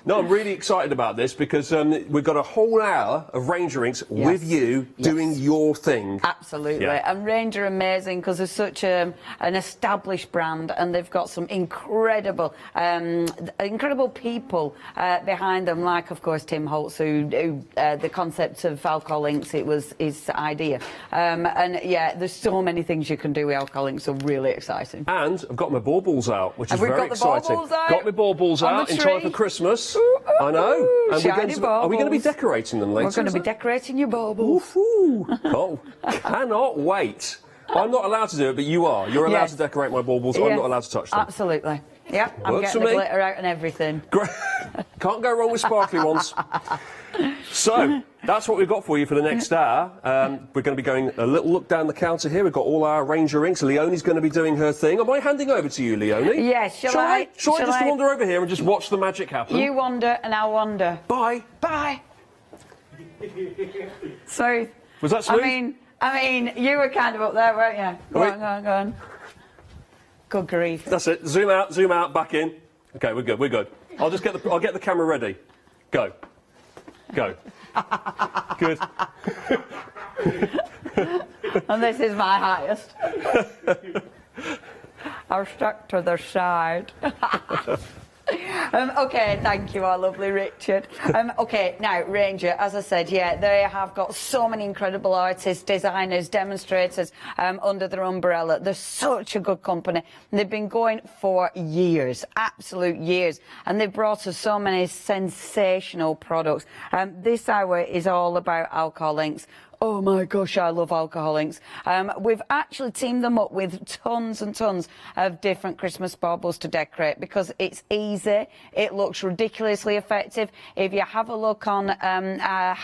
No, I'm really excited about this because we've got a whole hour of Ranger Inks with you doing your thing. Absolutely. Yeah. And Ranger are amazing because they're such an established brand, and they've got some incredible people behind them, like, of course, Tim Holtz, who the concept of alcohol inks, it was his idea. And yeah, there's so many things you can do with alcohol inks, so really exciting. And I've got my baubles out, which is very exciting. Out? Got my baubles out in time for Christmas. I know. And are we going to be decorating them later? We're going to be decorating your baubles. Oh, cannot wait. I'm not allowed to do it, but you are. You're allowed to decorate my baubles. I'm not allowed to touch them. Absolutely. Yeah, I'm Works getting for the me. glitter out and everything. Great. Can't go wrong with sparkly ones. So, that's what we've got for you for the next hour. We're going to be going a little look down the counter here. We've got all our Ranger inks. Leonie's going to be doing her thing. Am I handing over to you, Leonie? Yes, shall I just wander over here and just watch the magic happen? You wander and I'll wander. Bye. Bye. So, was that smooth? I mean, you were kind of up there, weren't you? Go on. Good grief. That's it. Zoom out, back in. Okay, we're good. I'll get the camera ready. Go. Good. And this is my highest. I'll stuck to the side. Okay, thank you, our lovely Richard. Okay, now, Ranger, as I said, yeah, they have got so many incredible artists, designers, demonstrators under their umbrella. They're such a good company. They've been going for years, absolute years, and they've brought us so many sensational products. This hour is all about alcohol inks. Oh my gosh, I love alcohol inks. We've actually teamed them up with tons and tons of different Christmas baubles to decorate because it's easy, it looks ridiculously effective. If you have a look on a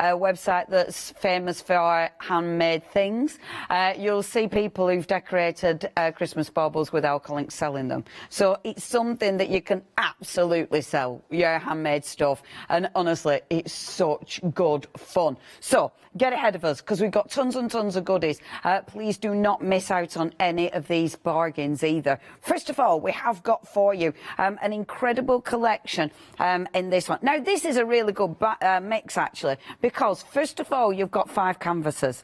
website that's famous for our handmade things, you'll see people who've decorated Christmas baubles with alcohol inks selling them. So it's something that you can absolutely sell, your handmade stuff, and honestly, it's such good fun. So get ahead of us because we've got tons and tons of goodies. Please do not miss out on any of these bargains either. First of all, we have got for you an incredible collection in this one. Now, this is a really good mix, actually, because first of all, you've got 5 canvases.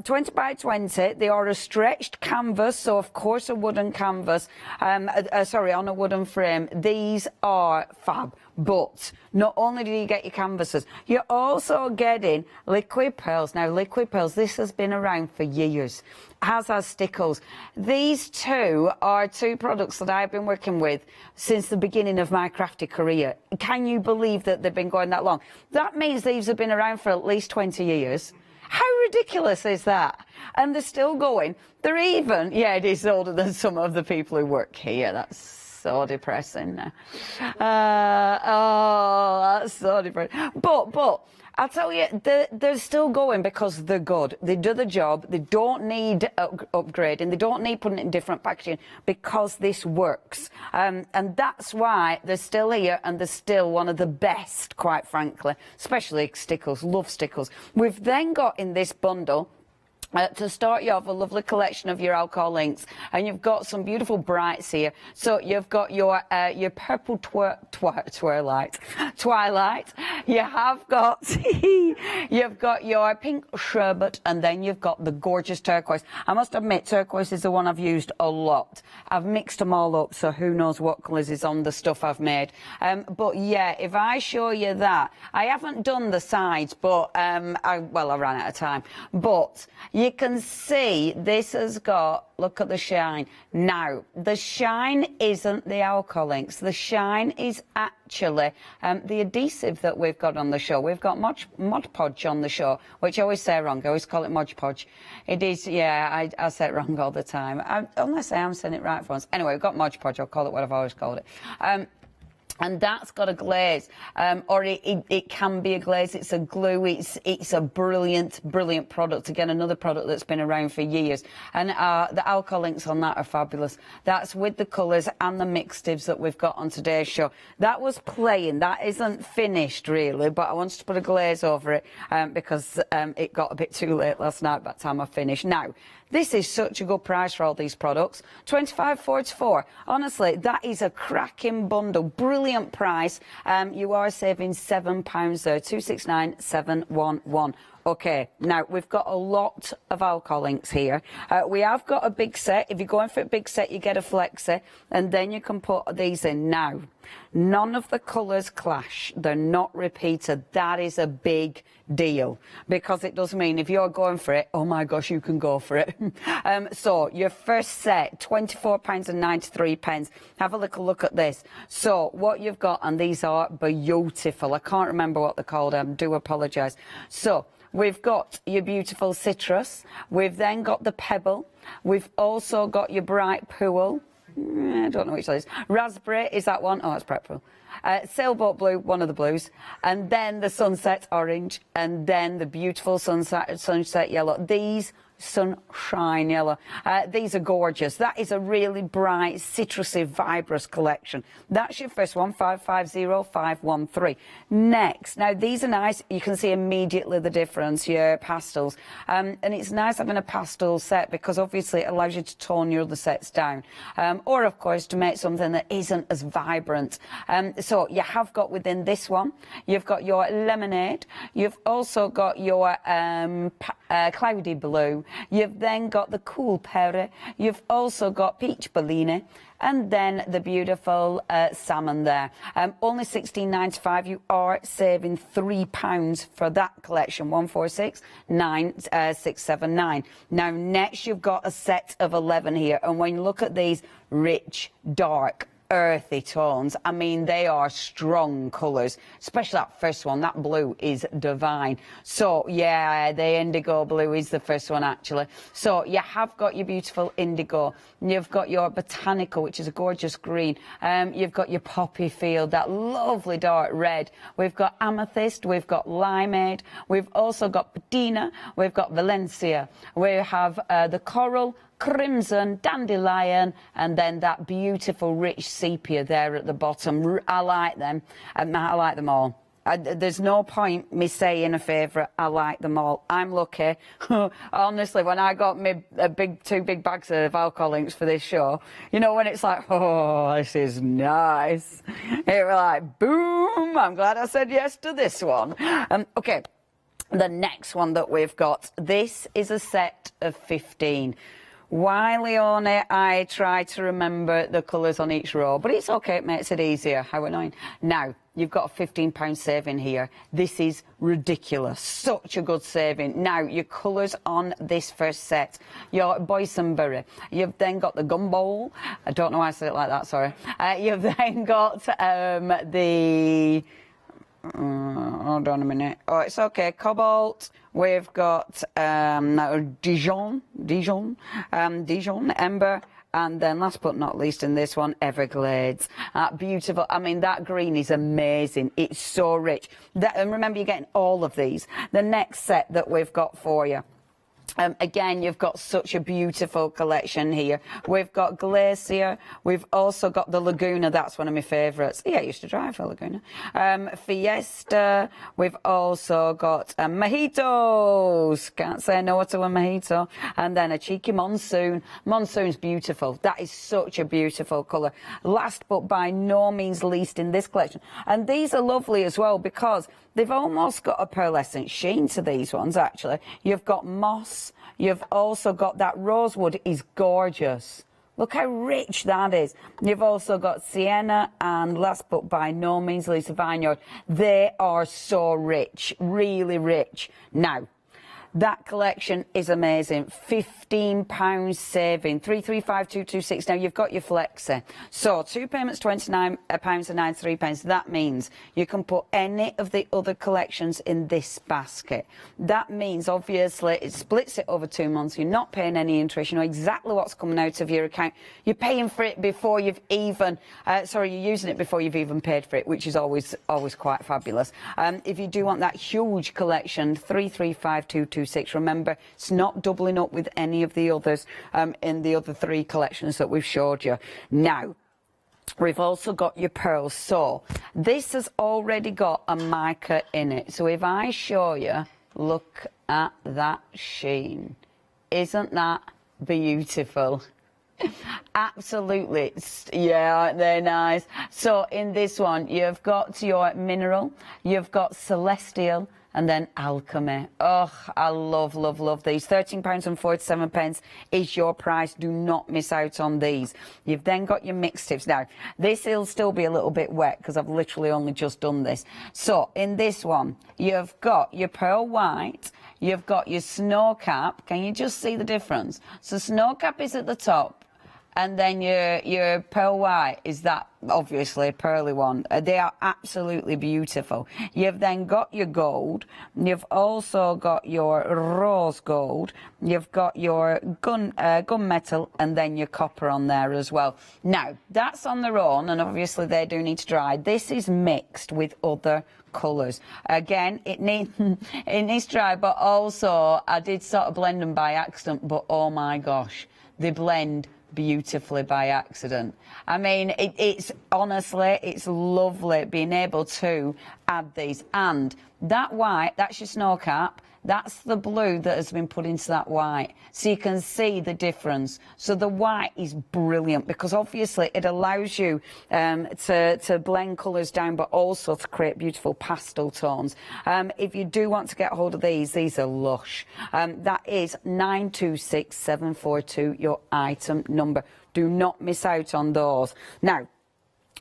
20 by 20, they are a stretched canvas, so of course a wooden canvas, on a wooden frame. These are fab. But not only do you get your canvases, you're also getting liquid pearls. Now, liquid pearls, this has been around for years, as has stickles. These two are 2 products that I've been working with since the beginning of my crafty career. Can you believe that they've been going that long? That means these have been around for at least 20 years. How ridiculous is that? And they're still going. They're even, yeah, it is older than some of the people who work here. That's so depressing now. That's so depressing. But I'll tell you, they're still going because they're good. They do the job. They don't need upgrading. They don't need putting it in different packaging because this works. And that's why they're still here and they're still one of the best, quite frankly, especially stickles. Love stickles. We've then got in this bundle, to start you off, a lovely collection of your alcohol inks, and you've got some beautiful brights here. So you've got your purple twilight. You have got you've got your pink sherbet, and then you've got the gorgeous turquoise. I must admit, turquoise is the one I've used a lot. I've mixed them all up, so who knows what colours is on the stuff I've made. But yeah, if I show you that, I haven't done the sides, but I ran out of time. But you can see this has got, look at the shine. Now, the shine isn't the alcohol inks. The shine is actually the adhesive that we've got on the show. We've got Mod Podge on the show, which I always say wrong. I always call it Mod Podge. It is, yeah, I say it wrong all the time. Unless I am saying it right for once. Anyway, we've got Mod Podge. I'll call it what I've always called it. And that's got a glaze, or it can be a glaze. It's a glue. It's a brilliant product. Again, another product that's been around for years. And the alcohol inks on that are fabulous. That's with the colours and the mixtives that we've got on today's show. That was plain. That isn't finished really, but I wanted to put a glaze over it because it got a bit too late last night by the time I finished. Now, this is such a good price for all these products. $25.44. Honestly, that is a cracking bundle. Brilliant price. You are saving £7 there. $269,711. Okay, now we've got a lot of alcohol inks here. We have got a big set. If you're going for a big set, you get a flexi, and then you can put these in. Now, none of the colours clash. They're not repeated. That is a big deal because it does mean if you're going for it, oh my gosh, you can go for it. So your first set, £24.93. Have a little look at this. So what you've got, and these are beautiful. I can't remember what they're called. I do apologise. So we've got your beautiful citrus. We've then got the pebble. We've also got your bright pool. I don't know which that is. Raspberry, is that one? Oh, it's purple. Sailboat blue, one of the blues. And then the sunset orange. And then the beautiful sunset yellow. These sunshine yellow. These are gorgeous. That is a really bright, citrusy, vibrant collection. That's your first one, 550513. Next, now these are nice. You can see immediately the difference, your pastels. And it's nice having a pastel set because obviously it allows you to tone your other sets down. Or, of course, to make something that isn't as vibrant. So you have got within this one, you've got your lemonade. You've also got your cloudy blue. You've then got the cool peri. You've also got peach bellini. And then the beautiful salmon there. Only $16.95. You are saving £3 for that collection. 146,679. Now, next you've got a set of 11 here. And when you look at these rich, dark, earthy tones, I mean, they are strong colours, especially that first one. That blue is divine. So yeah, the indigo blue is the first one actually. So you have got your beautiful indigo, you've got your botanical, which is a gorgeous green, you've got your poppy field, that lovely dark red, we've got amethyst, we've got limeade, we've also got patina, we've got valencia, we have the coral, crimson, dandelion, and then that beautiful rich sepia there at the bottom. I like them. I like them all. There's no point me saying a favourite. I like them all. I'm lucky. Honestly, when I got me two big bags of alcohol inks for this show, you know, when it's like, oh, this is nice. It was like, boom, I'm glad I said yes to this one. Okay, the next one that we've got, this is a set of 15. While on it, I try to remember the colours on each row, but it's okay, it makes it easier. How annoying. Now, you've got a £15 saving here. This is ridiculous. Such a good saving. Now, your colours on this first set, your boysenberry. You've then got the gumball. I don't know why I said it like that, sorry. You've then got the... hold on a minute. Oh, it's okay. Cobalt. We've got Dijon, Ember, and then last but not least in this one, Everglades. Beautiful. I mean, that green is amazing. It's so rich. And remember, you're getting all of these. The next set that we've got for you. Again, you've got such a beautiful collection here. We've got Glacier. We've also got the Laguna. That's one of my favourites. Yeah, I used to drive a Laguna. Fiesta. We've also got Mojitos. Can't say no to a Mojito. And then a cheeky Monsoon. Monsoon's beautiful. That is such a beautiful colour. Last but by no means least in this collection. And these are lovely as well because they've almost got a pearlescent sheen to these ones, actually. You've got moss. You've also got that rosewood is gorgeous. Look how rich that is. You've also got sienna and last but by no means least vineyard. They are so rich, really rich. Now, that collection is amazing. £15 saving, 335226. Now you've got your flexi. So 2 payments, £29.93. That means you can put any of the other collections in this basket. That means obviously it splits it over 2 months. You're not paying any interest. You know exactly what's coming out of your account. You're paying for it before you've even, you're using it before you've even paid for it, which is always quite fabulous. If you do want that huge collection, 335226. Remember, it's not doubling up with any of the others in the other 3 collections that we've showed you. Now, we've also got your pearls. So, this has already got a mica in it. So, if I show you, look at that sheen. Isn't that beautiful? Absolutely. Yeah, they're nice. So, in this one, you've got your mineral, you've got celestial, and then alchemy. Oh, I love, love, love these. £13.47 is your price. Do not miss out on these. You've then got your mixed tips. Now, this will still be a little bit wet because I've literally only just done this. So, in this one, you've got your pearl white, you've got your snow cap. Can you just see the difference? So, snow cap is at the top. And then your pearl white is that, obviously, pearly one. They are absolutely beautiful. You've then got your gold. You've also got your rose gold. You've got your gunmetal and then your copper on there as well. Now, that's on their own, and obviously they do need to dry. This is mixed with other colours. Again, it needs to dry, but also I did sort of blend them by accident, but oh my gosh, they blend beautifully by accident. I mean, it's honestly, it's lovely being able to add these. And that white, that's your snow cap. That's the blue that has been put into that white. So you can see the difference. So the white is brilliant because obviously it allows you to blend colours down but also to create beautiful pastel tones. If you do want to get hold of these are lush. That is 926742, your item number. Do not miss out on those. Now,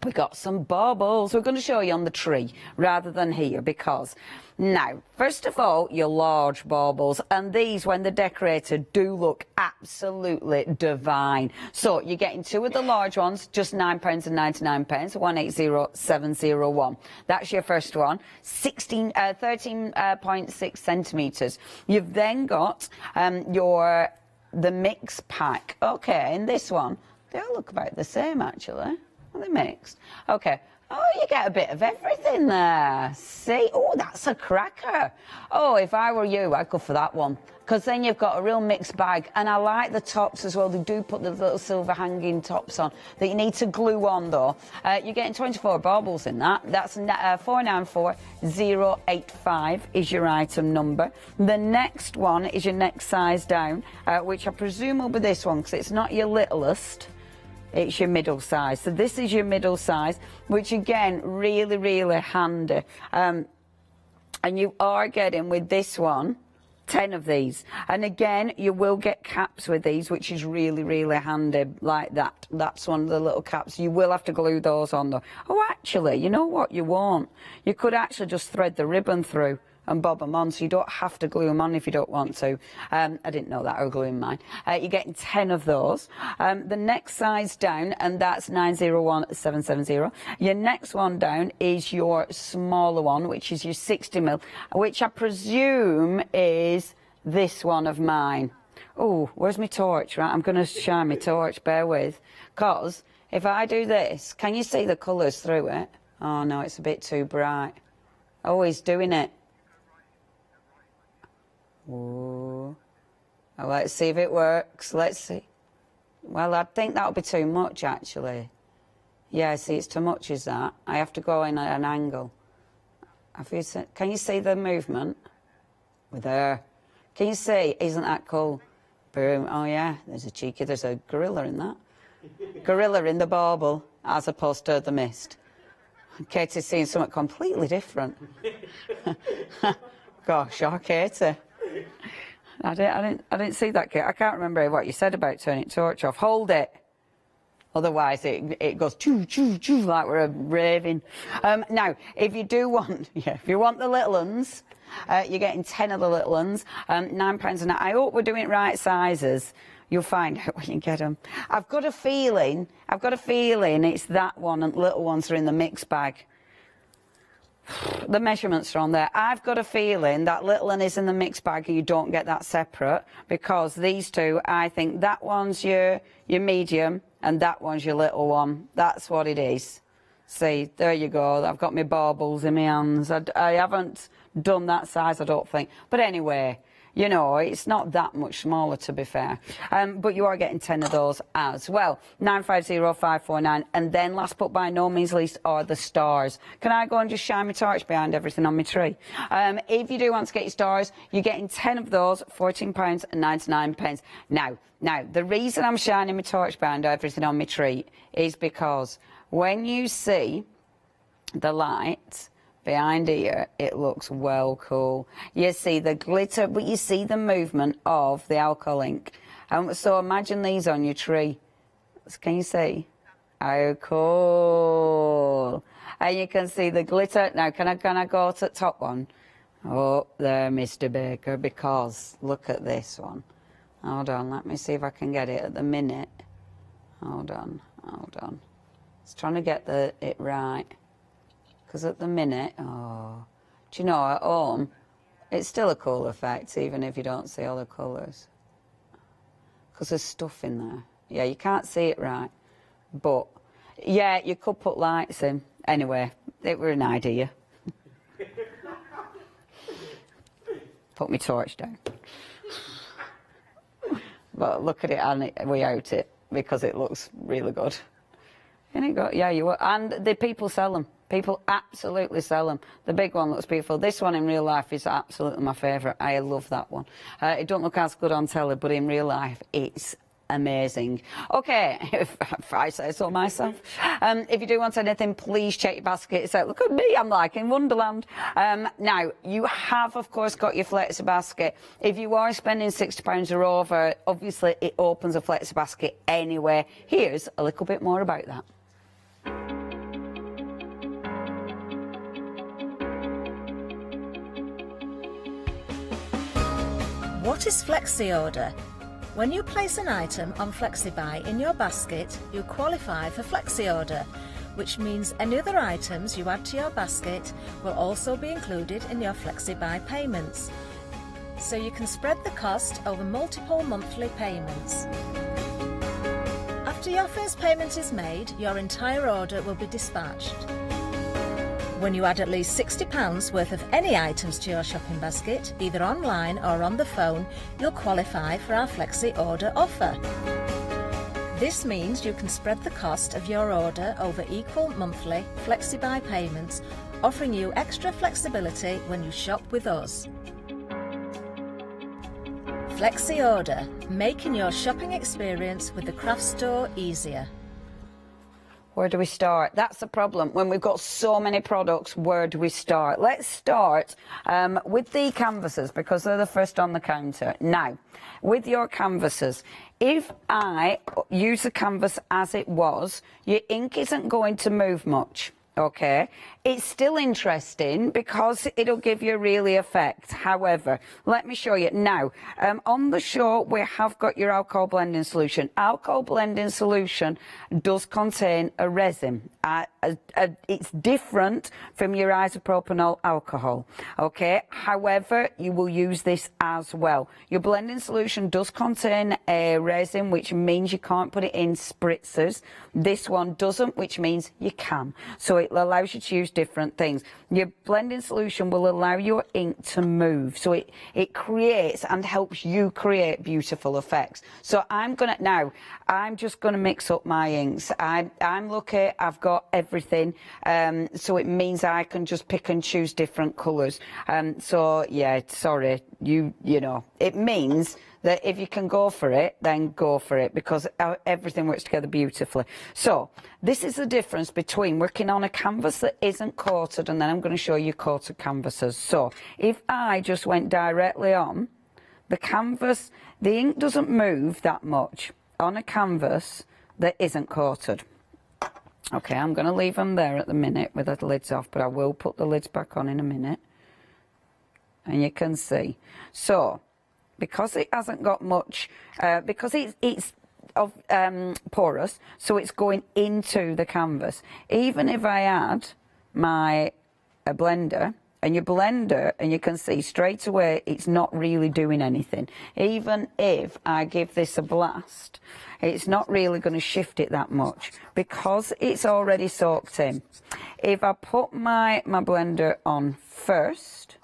we got some baubles. We're going to show you on the tree rather than here because now, first of all, your large baubles, and these, when they're decorated, do look absolutely divine. So you're getting 2 of the large ones, just £9.99, 180701. That's your first one, 13.6 centimetres. You've then got the mix pack. Okay, in this one, they all look about the same actually. Are they mixed? Okay. Oh, you get a bit of everything there. See? Oh, that's a cracker. Oh, if I were you, I'd go for that one. Because then you've got a real mixed bag. And I like the tops as well. They do put the little silver hanging tops on that you need to glue on, though. You're getting 24 baubles in that. That's 494085 is your item number. The next one is your next size down, which I presume will be this one, because it's not your littlest. It's your middle size. So this is your middle size, which again, really, really handy. And you are getting with this one 10 of these. And again, you will get caps with these, which is really, really handy, like that. That's one of the little caps. You will have to glue those on, though. Oh, actually, you know what? You won't. You could actually just thread the ribbon through and bob them on, so you don't have to glue them on if you don't want to. I didn't know that, I was gluing mine. You're getting 10 of those. The next size down, and that's 901770. Your next one down is your smaller one, which is your 60mm, which I presume is this one of mine. Oh, where's my torch? Right, I'm going to shine my torch, bear with. Because if I do this, can you see the colours through it? Oh, no, it's a bit too bright. Oh, he's doing it. Oh, let's see if it works. Let's see. Well, I think that'll be too much, actually. Yeah, see, it's too much, is that? I have to go in at an angle. Can you see the movement? With her. Can you see? Isn't that cool? Boom. Oh, yeah, there's a gorilla in that. Gorilla in the bauble, as opposed to the mist. Katie's seeing something completely different. Gosh, oh, Katie. I didn't see that, Kate. I can't remember what you said about turning torch off. Hold it. Otherwise, it goes choo, choo, choo, like we're raving. Now, if you do want, if you want the little ones, you're getting 10 of the little ones, £9 a night. I hope we're doing right sizes. You'll find out when you get them. I've got a feeling it's that one and little ones are in the mix bag. The measurements are on there. I've got a feeling that little one is in the mixed bag and you don't get that separate, because these two, I think that one's your medium and that one's your little one. That's what it is. See, there you go. I've got my baubles in my hands. I haven't done that size, I don't think. But anyway, you know, it's not that much smaller, to be fair. But you are getting 10 of those as well. 950549. And then last but by no means least are the stars. Can I go and just shine my torch behind everything on my tree? If you do want to get your stars, you're getting 10 of those, £14.99. Now, the reason I'm shining my torch behind everything on my tree is because when you see the light behind here, it looks well cool. You see the glitter, but you see the movement of the alcohol ink. So imagine these on your tree. Can you see? Oh, cool. And you can see the glitter. Now, can I go to the top one? Oh, there, Mr. Baker, because look at this one. Hold on, let me see if I can get it at the minute. Hold on. It's trying to get it right. Because at the minute, do you know, at home, it's still a cool effect, even if you don't see all the colours. Because there's stuff in there. Yeah, you can't see it right. But, yeah, you could put lights in. Anyway, it were an idea. Put my torch down. But look at it and without it, because it looks really good. And it got, yeah, you will. And the people sell them. People absolutely sell them. The big one looks beautiful. This one in real life is absolutely my favourite. I love that one. It don't look as good on telly, but in real life, it's amazing. Okay, if I say so myself. If you do want anything, please check your basket. So look at me, I'm like in Wonderland. Now, you have, of course, got your flexi basket. If you are spending £60 or over, obviously it opens a flexi basket anyway. Here's a little bit more about that. What is Flexi Order? When you place an item on FlexiBuy in your basket, you qualify for Flexi Order, which means any other items you add to your basket will also be included in your FlexiBuy payments. So you can spread the cost over multiple monthly payments. After your first payment is made, your entire order will be dispatched. When you add at least £60 worth of any items to your shopping basket, either online or on the phone, you'll qualify for our Flexi Order offer. This means you can spread the cost of your order over equal monthly Flexi-Buy payments, offering you extra flexibility when you shop with us. Flexi Order, making your shopping experience with the craft store easier. Where do we start? That's the problem. When we've got so many products, where do we start? Let's start with the canvases, because they're the first on the counter. Now, with your canvases, if I use the canvas as it was, your ink isn't going to move much. Okay, it's still interesting because it'll give you a really effect. However, let me show you now. On the show, we have got your alcohol blending solution. Alcohol blending solution does contain a resin. It's different from your isopropanol alcohol. Okay, however, you will use this as well. Your blending solution does contain a resin, which means you can't put it in spritzers. This one doesn't, which means you can. So it allows you to use different things. Your blending solution will allow your ink to move. So it creates and helps you create beautiful effects. So I'm just gonna mix up my inks. I'm lucky, I've got everything. So it means I can just pick and choose different colours. So yeah, sorry, you know, it means that if you can go for it, then go for it, because everything works together beautifully. So this is the difference between working on a canvas that isn't coated, and then I'm going to show you coated canvases. So if I just went directly on the canvas, the ink doesn't move that much on a canvas that isn't coated. Okay, I'm going to leave them there at the minute with the lids off, but I will put the lids back on in a minute. And you can see. So, because it hasn't got much, because it's porous, so it's going into the canvas. Even if I add my blender, and your blender, and you can see straight away it's not really doing anything. Even if I give this a blast, it's not really going to shift it that much because it's already soaked in. If I put my blender on first,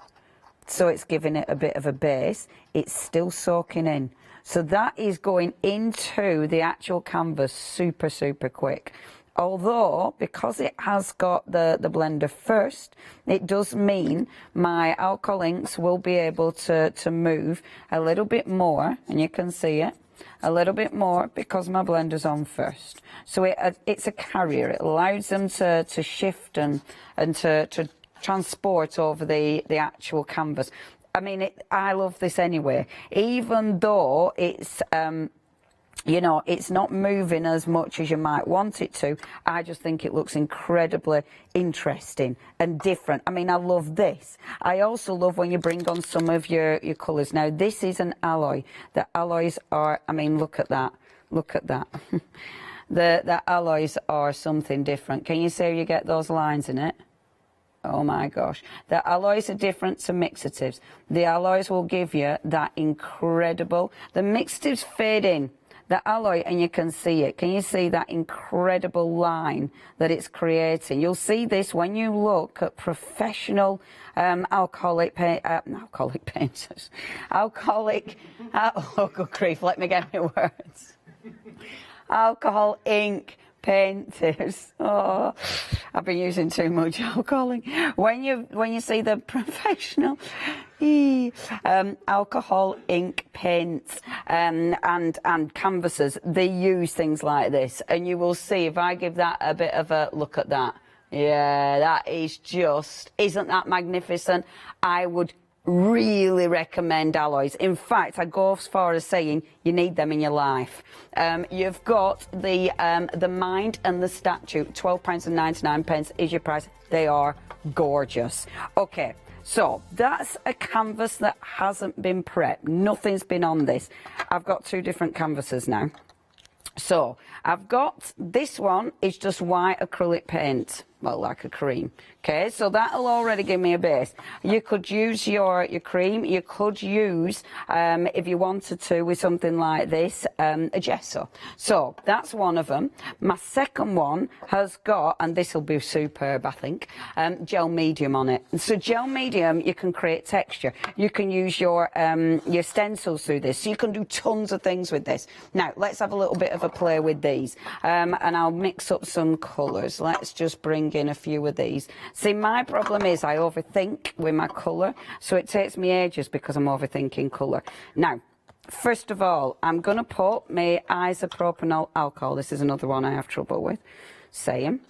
so it's giving it a bit of a base, it's still soaking in. So that is going into the actual canvas super, super quick. Although, because it has got the blender first, it does mean my alcohol inks will be able to move a little bit more, and you can see it, a little bit more because my blender's on first. So it's a carrier. It allows them to shift and to transport over the actual canvas. I mean, I love this anyway, even though it's you know, it's not moving as much as you might want it to. I just think it looks incredibly interesting and different. I mean, I love this. I also love when you bring on some of your colours. Now, this is an alloy. The alloys are, I mean, look at that. Look at that. The alloys are something different. Can you see how you get those lines in it? Oh my gosh. The alloys are different to mixatives. The alloys will give you that incredible... The mixatives fade in the alloy and you can see it. Can you see that incredible line that it's creating? You'll see this when you look at professional alcoholic painters. Oh, good grief, let me get my words. Alcohol ink painters. Oh, I've been using too much alcohol ink. When you see the professional alcohol ink paints and canvases, they use things like this, and you will see if I give that a bit of a look at that. Yeah, that is just, isn't that magnificent? I would really recommend alloys. In fact, I go as far as saying you need them in your life. You've got the Mind and the Statue, £12.99 is your price. They are gorgeous. Okay, so that's a canvas that hasn't been prepped. Nothing's been on this. I've got two different canvases now. So I've got this one is just white acrylic paint. well, like a cream. Okay, so that'll already give me a base. You could use your cream. You could use, if you wanted to, with something like this, a gesso. So that's one of them. My second one has got, and this will be superb, I think, gel medium on it. So gel medium, you can create texture. You can use your stencils through this. So you can do tons of things with this. Now, let's have a little bit of a play with these. And I'll mix up some colours. Let's just bring in a few of these. See, my problem is I overthink with my colour, so it takes me ages because I'm overthinking colour. Now, first of all, I'm going to put my isopropyl alcohol. This is another one I have trouble with saying.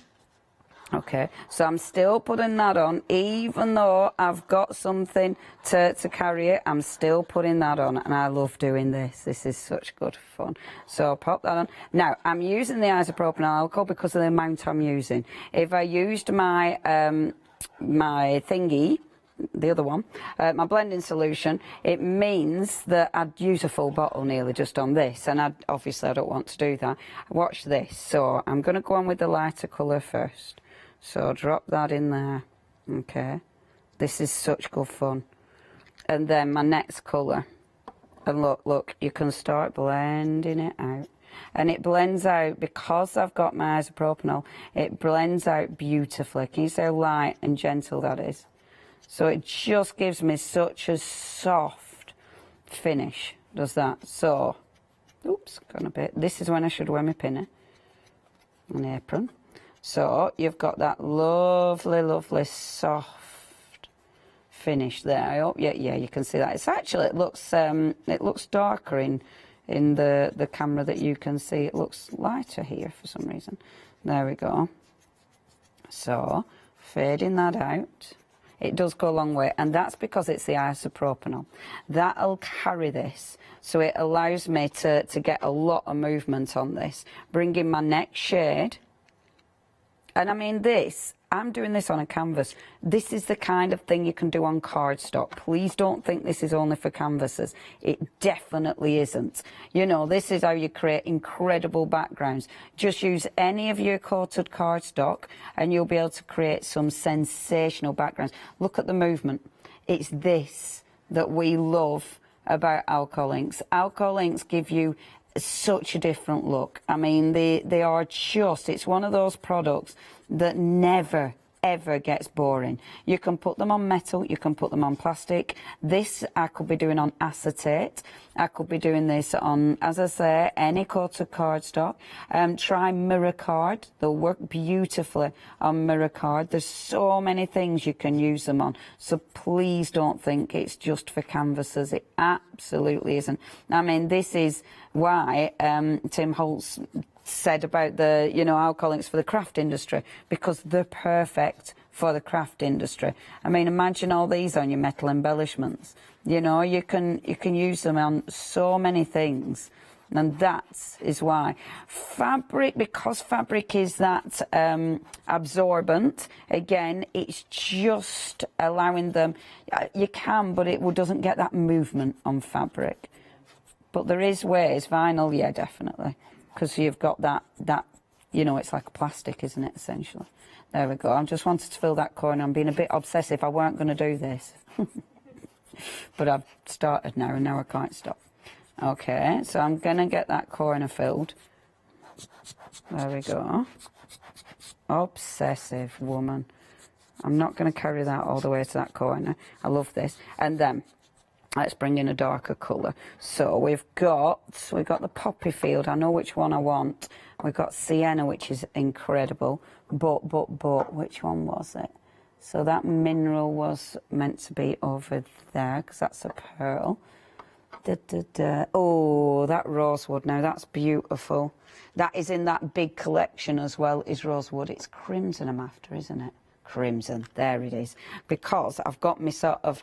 Okay, so I'm still putting that on, even though I've got something to carry it, I'm still putting that on, and I love doing this. This is such good fun. So I'll pop that on. Now, I'm using the isopropyl alcohol because of the amount I'm using. If I used my, my thingy, the other one, my blending solution, it means that I'd use a full bottle nearly just on this, and obviously I don't want to do that. Watch this. So I'm going to go on with the lighter colour first. So drop that in there. Okay, this is such good fun. And then my next colour, and look, you can start blending it out, and it blends out because I've got my isopropyl. It blends out beautifully. Can you see how light and gentle that is? So it just gives me such a soft finish, does that? So, oops, gone a bit. This is when I should wear my pinner, an apron. So you've got that lovely, lovely soft finish there. I hope, yeah, you can see that. It's actually, it looks darker in the camera that you can see. It looks lighter here for some reason. There we go. So fading that out. It does go a long way, and that's because it's the isopropyl. That'll carry this, so it allows me to get a lot of movement on this. Bring in my next shade. And I mean this, I'm doing this on a canvas. This is the kind of thing you can do on cardstock. Please don't think this is only for canvases. It definitely isn't. You know, this is how you create incredible backgrounds. Just use any of your coated cardstock and you'll be able to create some sensational backgrounds. Look at the movement. It's this that we love about alcohol inks. Alcohol inks give you such a different look. I mean, they are just, it's one of those products that never ever gets boring. You can put them on metal, you can put them on plastic. This I could be doing on acetate. I could be doing this on, as I say, any coated cardstock. Try mirror card. They'll work beautifully on mirror card. There's so many things you can use them on. So please don't think it's just for canvases. It absolutely isn't. I mean, this is why Tim Holtz said about the, you know, alcohol inks for the craft industry, because they're perfect for the craft industry. I mean, imagine all these on your metal embellishments. You know, you can use them on so many things, and that is why. Fabric, because fabric is that absorbent, again, it's just allowing them, you can, but it doesn't get that movement on fabric. But there is ways, vinyl, yeah, definitely. Because you've got that, you know, it's like a plastic, isn't it, essentially? There we go. I just wanted to fill that corner. I'm being a bit obsessive. I weren't going to do this. But I've started now, and now I can't stop. Okay, so I'm going to get that corner filled. There we go. Obsessive woman. I'm not going to carry that all the way to that corner. I love this. And then let's bring in a darker colour. So we've got the poppy field. I know which one I want. We've got sienna, which is incredible. But which one was it? So that mineral was meant to be over there, because that's a pearl. Oh, that rosewood. Now that's beautiful. That is in that big collection as well, is rosewood. It's crimson I'm after, isn't it? Crimson. There it is. Because I've got my sort of,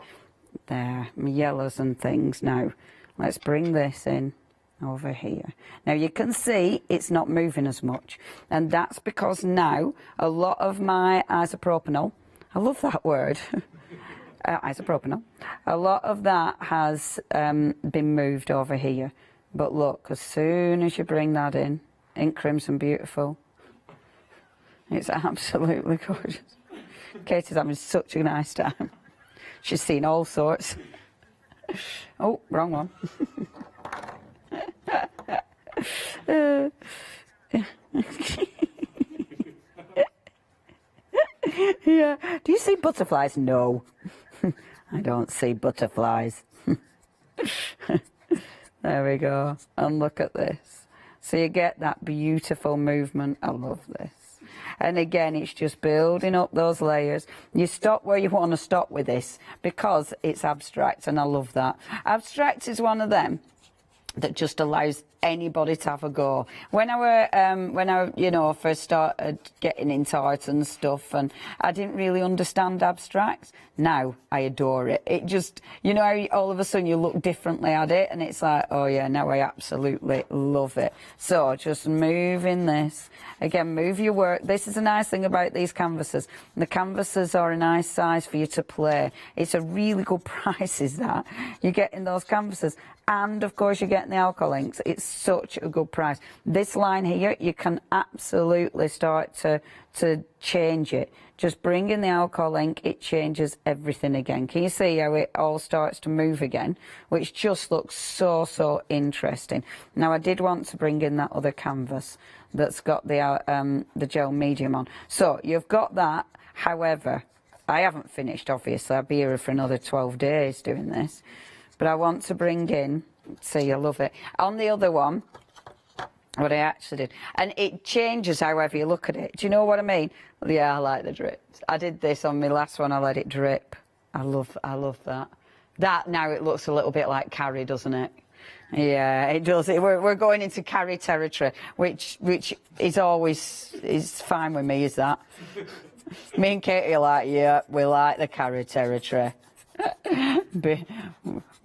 there, my yellows and things. Now, let's bring this in over here. Now, you can see it's not moving as much. And that's because now a lot of my isopropyl, I love that word, isopropyl, a lot of that has been moved over here. But look, as soon as you bring that in Crimson Beautiful, It's absolutely gorgeous. Katie's having such a nice time. She's seen all sorts. Oh, wrong one. Yeah. Do you see butterflies? No. I don't see butterflies. There we go. And look at this. So you get that beautiful movement. I love this. And again, it's just building up those layers. You stop where you want to stop with this because it's abstract, and I love that. Abstract is one of them that just allows anybody to have a go. When I you know, first started getting into art and stuff, and I didn't really understand abstract. Now I adore it. It just, you know, how all of a sudden you look differently at it, and it's like, oh yeah, now I absolutely love it. So just moving this. Again, move your work. This is a nice thing about these canvases. The canvases are a nice size for you to play. It's a really good price, is that. You're getting those canvases. And of course you're getting the alcohol inks. It's such a good price. This line here, you can absolutely start to change it. Just bring in the alcohol ink, it changes everything again. Can you see how it all starts to move again? Which just looks so interesting. Now I did want to bring in that other canvas that's got the gel medium on. So you've got that. However, I haven't finished, obviously. I'll be here for another 12 days doing this. But I want to bring in, see, I love it. On the other one, what I actually did, and it changes however you look at it. Do you know what I mean? Yeah, I like the drips. I did this on my last one, I let it drip. I love that. That, now it looks a little bit like Carrie, doesn't it? Yeah, it does. We're going into Carrie territory, which is always fine with me, is that? Me and Katie are like, yeah, we like the Carrie territory. We're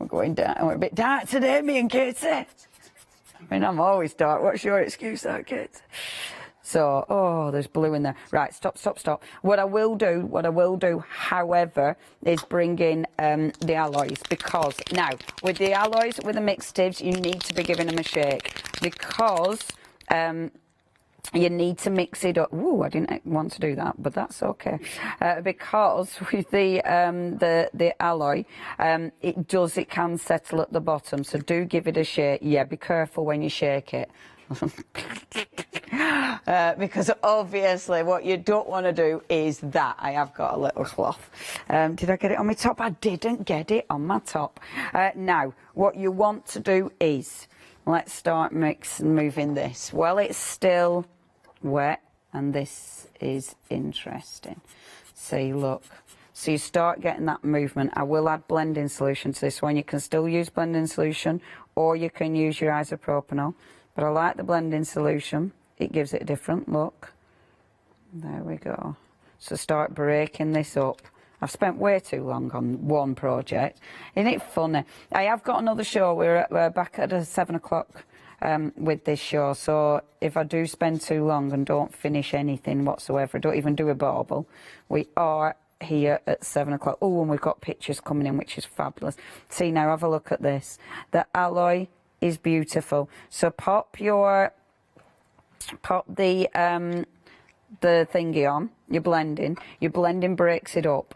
going down. We're a bit dark today, me and Katie. I mean, I'm always dark. What's your excuse, that, Katie? So, oh, there's blue in there. Right, stop. What I will do, however, is bring in the alloys, because now with the alloys, with the mixtives, you need to be giving them a shake, because you need to mix it up. Ooh, I didn't want to do that, but that's okay. Because with the alloy, it can settle at the bottom. So do give it a shake. Yeah, be careful when you shake it. Because obviously what you don't want to do is that. I have got a little cloth. Did I get it on my top? I didn't get it on my top. Now, what you want to do is, let's start moving this. Well, it's still wet, and this is interesting. See, look. So you start getting that movement. I will add blending solution to this one. You can still use blending solution, or you can use your isopropanol. But I like the blending solution. It gives it a different look. There we go. So start breaking this up. I've spent way too long on one project. Isn't it funny? I have got another show. We're back at 7 o'clock with this show. So if I do spend too long and don't finish anything whatsoever, don't even do a bauble, we are here at 7 o'clock. Oh, and we've got pictures coming in, which is fabulous. See, now have a look at this. The alloy is beautiful. So pop the thingy on, your blending breaks it up.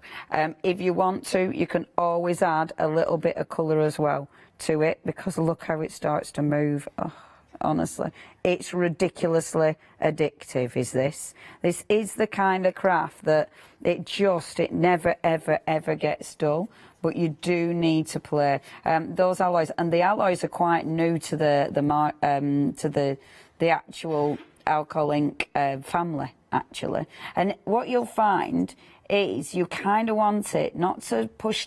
If you want to, you can always add a little bit of colour as well to it, because look how it starts to move. Oh, honestly, it's ridiculously addictive, is this. This is the kind of craft that it never ever gets dull. But you do need to play those alloys, and the alloys are quite new to the actual alcohol ink family, actually. And what you'll find is you kind of want it not to push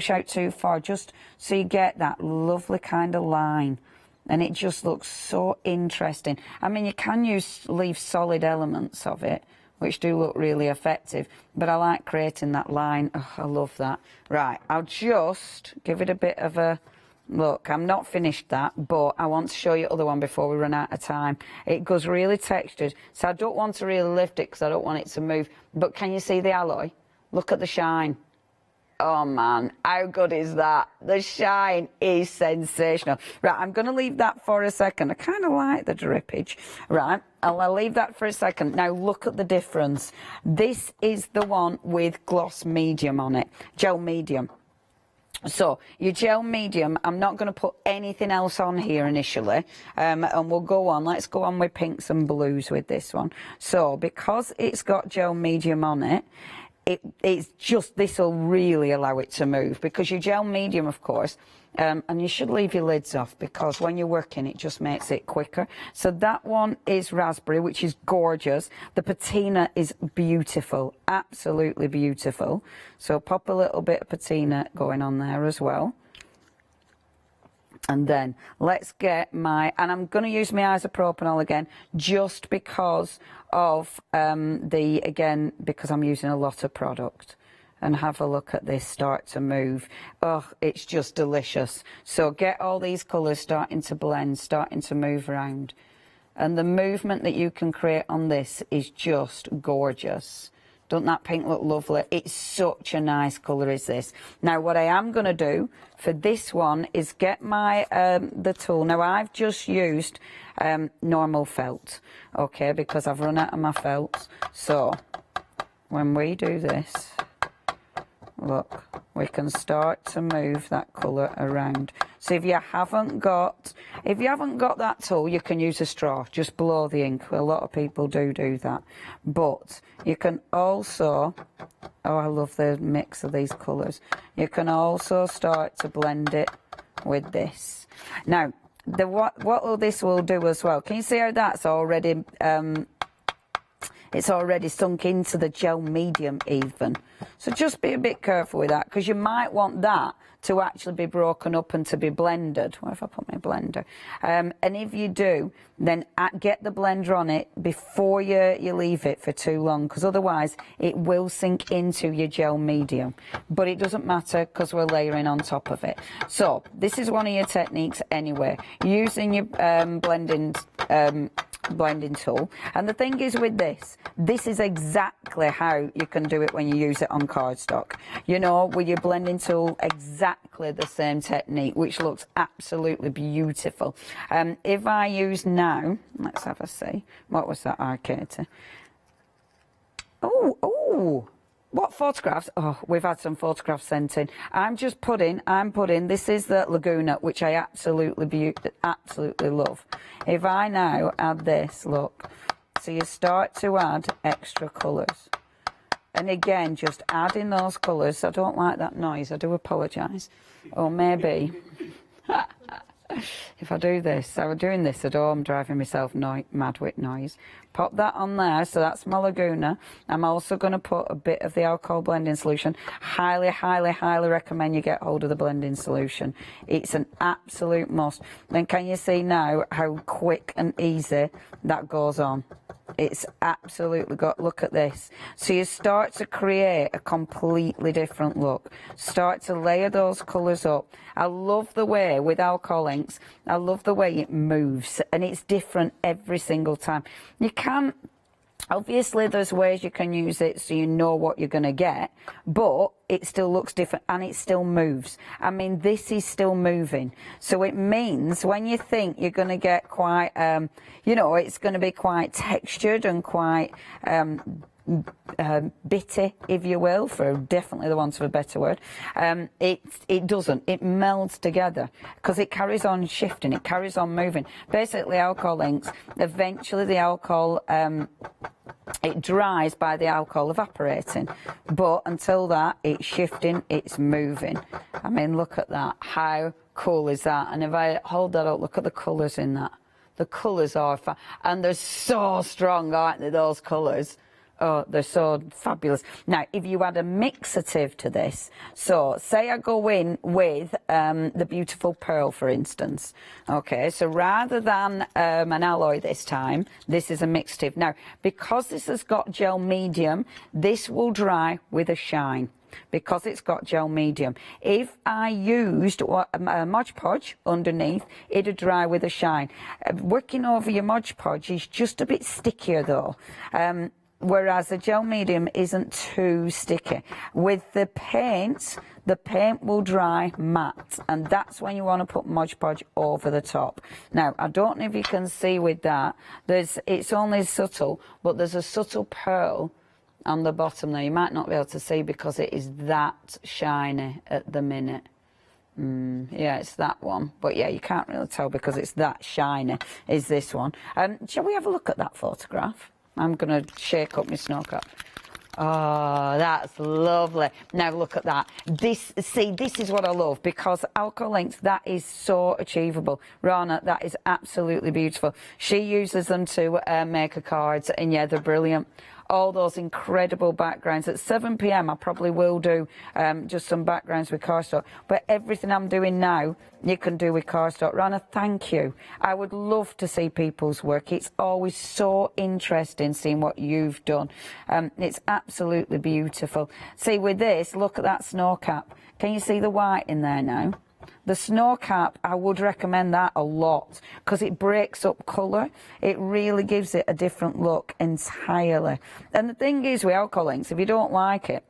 out too far, just so you get that lovely kind of line, and it just looks so interesting. I mean, you can leave solid elements of it, which do look really effective, but I like creating that line. Oh, I love that. Right, I'll just give it a bit of a look. I'm not finished that, but I want to show you the other one before we run out of time. It goes really textured, so I don't want to really lift it because I don't want it to move. But can you see the alloy? Look at the shine. Oh man, how good is that? The shine is sensational. Right, I'm going to leave that for a second. I kind of like the drippage. Right, I'll leave that for a second. Now look at the difference. This is the one with gloss medium on it, gel medium. So your gel medium, I'm not going to put anything else on here initially, and we'll go on. Let's go on with pinks and blues with this one. So because it's got gel medium on it, it's just, this will really allow it to move, because your gel medium, of course, and you should leave your lids off, because when you're working it just makes it quicker. So that one is raspberry, which is gorgeous. The patina is beautiful, absolutely beautiful. So pop a little bit of patina going on there as well. And then let's get my, and I'm going to use my isopropanol again, just because of because I'm using a lot of product. And have a look at this start to move. Oh, it's just delicious. So get all these colours starting to blend, starting to move around. And the movement that you can create on this is just gorgeous. Doesn't that pink look lovely? It's such a nice colour, is this. Now, what I am going to do for this one is get my the tool. Now, I've just used normal felt, okay, because I've run out of my felts. So, when we do this, look, we can start to move that colour around. So if you haven't got that tool, you can use a straw. Just blow the ink. A lot of people do that. But you can also, oh, I love the mix of these colours. You can also start to blend it with this. Now, what this will do as well, can you see how that's already, it's already sunk into the gel medium even. So just be a bit careful with that, because you might want that to actually be broken up and to be blended. Where have I put my blender? And if you do, then get the blender on it before you leave it for too long, because otherwise it will sink into your gel medium. But it doesn't matter, because we're layering on top of it. So this is one of your techniques anyway, using your blending tool. And the thing is with this is exactly how you can do it when you use it on cardstock. You know, with your blending tool, exactly the same technique, which looks absolutely beautiful. If I use now, let's have a see. What was that, Arcata? Oh, what photographs? Oh, we've had some photographs sent in. I'm putting, this is the Laguna, which I absolutely love. If I now add this, look, so you start to add extra colours. And again, just adding those colours. I don't like that noise, I do apologise. Or maybe, if I do this, I was doing this at home, driving myself mad with noise. Pop that on there, so that's my Laguna. I'm also going to put a bit of the alcohol blending solution. Highly, highly, highly recommend you get hold of the blending solution. It's an absolute must. Then can you see now how quick and easy that goes on? It's absolutely look at this. So you start to create a completely different look. Start to layer those colours up. I love the way, with alcohol inks, I love the way it moves, and it's different every single time. You can, obviously there's ways you can use it so you know what you're going to get, but it still looks different and it still moves. I mean, this is still moving. So it means when you think you're going to get quite, it's going to be quite textured and quite bitty, if you will, for definitely the want of a better word, it doesn't. It melds together because it carries on shifting, it carries on moving. Basically, alcohol inks, eventually the alcohol, it dries by the alcohol evaporating, but until that, it's shifting, it's moving. I mean, look at that. How cool is that? And if I hold that up, look at the colours in that. The colours are and they're so strong, aren't they, those colours? Oh, they're so fabulous. Now, if you add a mixative to this, so say I go in with the beautiful pearl, for instance. Okay, so rather than an alloy this time, this is a mixative. Now, because this has got gel medium, this will dry with a shine, because it's got gel medium. If I used a Mod Podge underneath, it'd dry with a shine. Working over your Mod Podge is just a bit stickier though. whereas the gel medium isn't too sticky. With the paint will dry matte, and that's when you want to put Mod Podge over the top. Now, I don't know if you can see with that, it's only subtle, but there's a subtle pearl on the bottom there. You might not be able to see because it is that shiny at the minute. Yeah, it's that one. But yeah, you can't really tell because it's that shiny, is this one. Shall we have a look at that photograph? I'm going to shake up my snow cap. Oh, that's lovely. Now look at that. This is what I love, because alcohol inks, that is so achievable. Rana, that is absolutely beautiful. She uses them to make her cards, and yeah, they're brilliant. All those incredible backgrounds. At 7 p.m. I probably will do just some backgrounds with cardstock, but everything I'm doing now you can do with cardstock. Rana, thank you. I would love to see people's work. It's always so interesting seeing what you've done. It's absolutely beautiful. See, with this, look at that snow cap. Can you see the white in there now? The snow cap, I would recommend that a lot because it breaks up colour. It really gives it a different look entirely. And the thing is with alcohol inks, if you don't like it,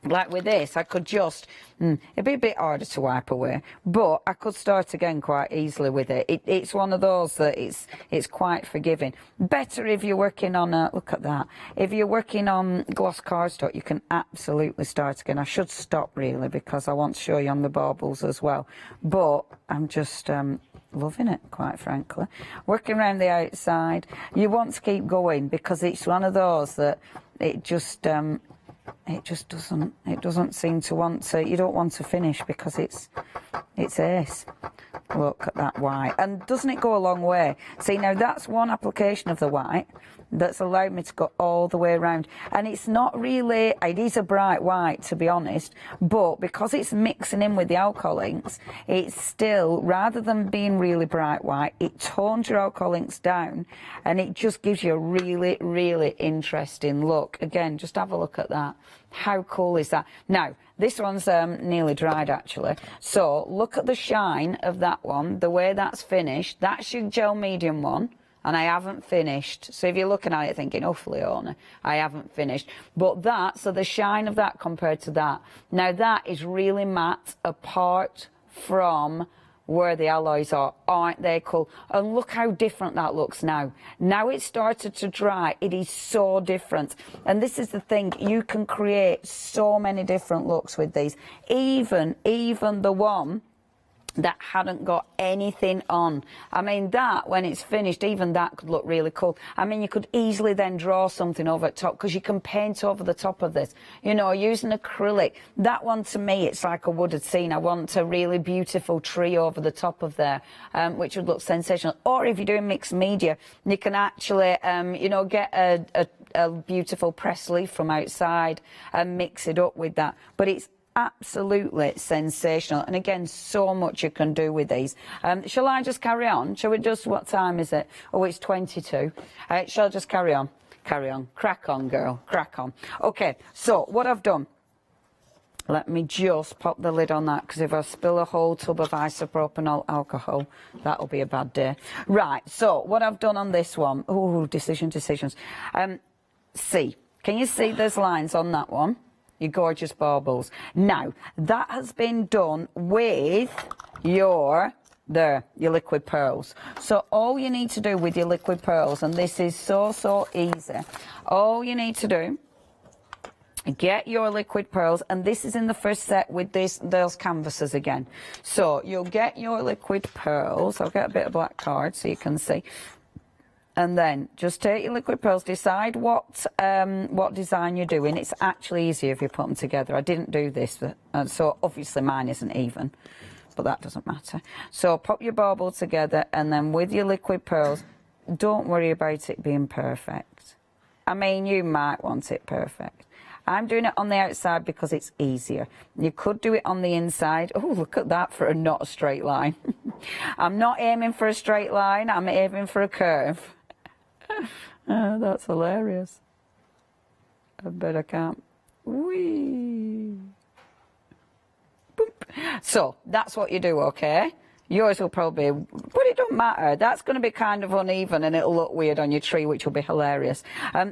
like with this, I could just, it'd be a bit harder to wipe away, but I could start again quite easily with it. It's one of those that it's quite forgiving. Better if you're working on look at that. If you're working on gloss cardstock, you can absolutely start again. I should stop really because I want to show you on the baubles as well. But I'm just loving it, quite frankly. Working around the outside, you want to keep going because it's one of those that it just doesn't seem to want to. You don't want to finish because it's ace. Look at that white, and doesn't it go a long way? See, now that's one application of the white that's allowed me to go all the way around, and it's not really, it is a bright white to be honest, but because it's mixing in with the alcohol inks, it's still, rather than being really bright white, it tones your alcohol inks down and it just gives you a really, really interesting look. Again, just have a look at that. How cool is that? Now, this one's nearly dried actually, so look at the shine of that one, the way that's finished. That's your gel medium one, and I haven't finished. So if you're looking at it thinking, oh, Leona, I haven't finished. But that, so the shine of that compared to that, now that is really matte apart from where the alloys are. Aren't they cool? And look how different that looks now. Now it's started to dry, it is so different. And this is the thing, you can create so many different looks with these. Even the one that hadn't got anything on. I mean, that, when it's finished, even that could look really cool. I mean, you could easily then draw something over the top because you can paint over the top of this. You know, using acrylic. That one, to me, it's like a wooded scene. I want a really beautiful tree over the top of there, which would look sensational. Or if you're doing mixed media, you can actually, you know, get a beautiful press leaf from outside and mix it up with that. But it's absolutely sensational, and again, so much you can do with these. Shall I just carry on? Shall we just, what time is it? Oh, it's 22. Shall I just carry on? Carry on. Crack on, girl. Crack on. Okay, so what I've done, let me just pop the lid on that, because if I spill a whole tub of isopropyl alcohol, that'll be a bad day. Right, so what I've done on this one, oh, decisions. See, can you see there's lines on that one? Your gorgeous baubles. Now, that has been done with your liquid pearls. So all you need to do with your liquid pearls, and this is so easy, all you need to do, get your liquid pearls, and this is in the first set with those canvases again. So you'll get your liquid pearls. I'll get a bit of black card so you can see. And then just take your liquid pearls, decide what design you're doing. It's actually easier if you put them together. I didn't do this, so obviously mine isn't even, but that doesn't matter. So pop your bauble together, and then with your liquid pearls, don't worry about it being perfect. I mean, you might want it perfect. I'm doing it on the outside because it's easier. You could do it on the inside. Oh, look at that for not a straight line. I'm not aiming for a straight line, I'm aiming for a curve. Oh, that's hilarious. I bet I can't. Whee! Boop. So that's what you do, okay? Yours will probably, but it don't matter. That's going to be kind of uneven and it'll look weird on your tree, which will be hilarious.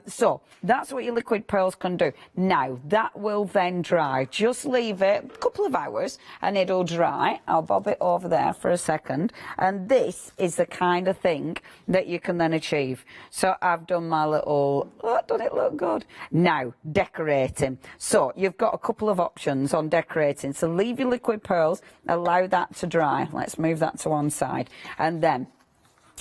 So that's what your liquid pearls can do. Now, that will then dry. Just leave it a couple of hours and it'll dry. I'll bob it over there for a second. And this is the kind of thing that you can then achieve. So I've done my little, oh, doesn't it look good? Now, decorating. So you've got a couple of options on decorating. So leave your liquid pearls, allow that to dry. Let's move that to one side. And then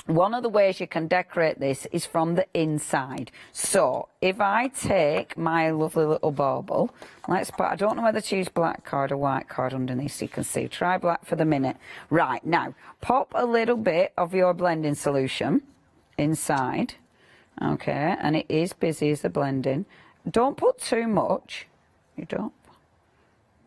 one of the ways you can decorate this is from the inside. So if I take my lovely little bauble, let's put, I don't know whether to use black card or white card underneath so you can see. Try black for the minute. Right, now pop a little bit of your blending solution inside. Okay, and it is busy as the blending. Don't put too much. You don't.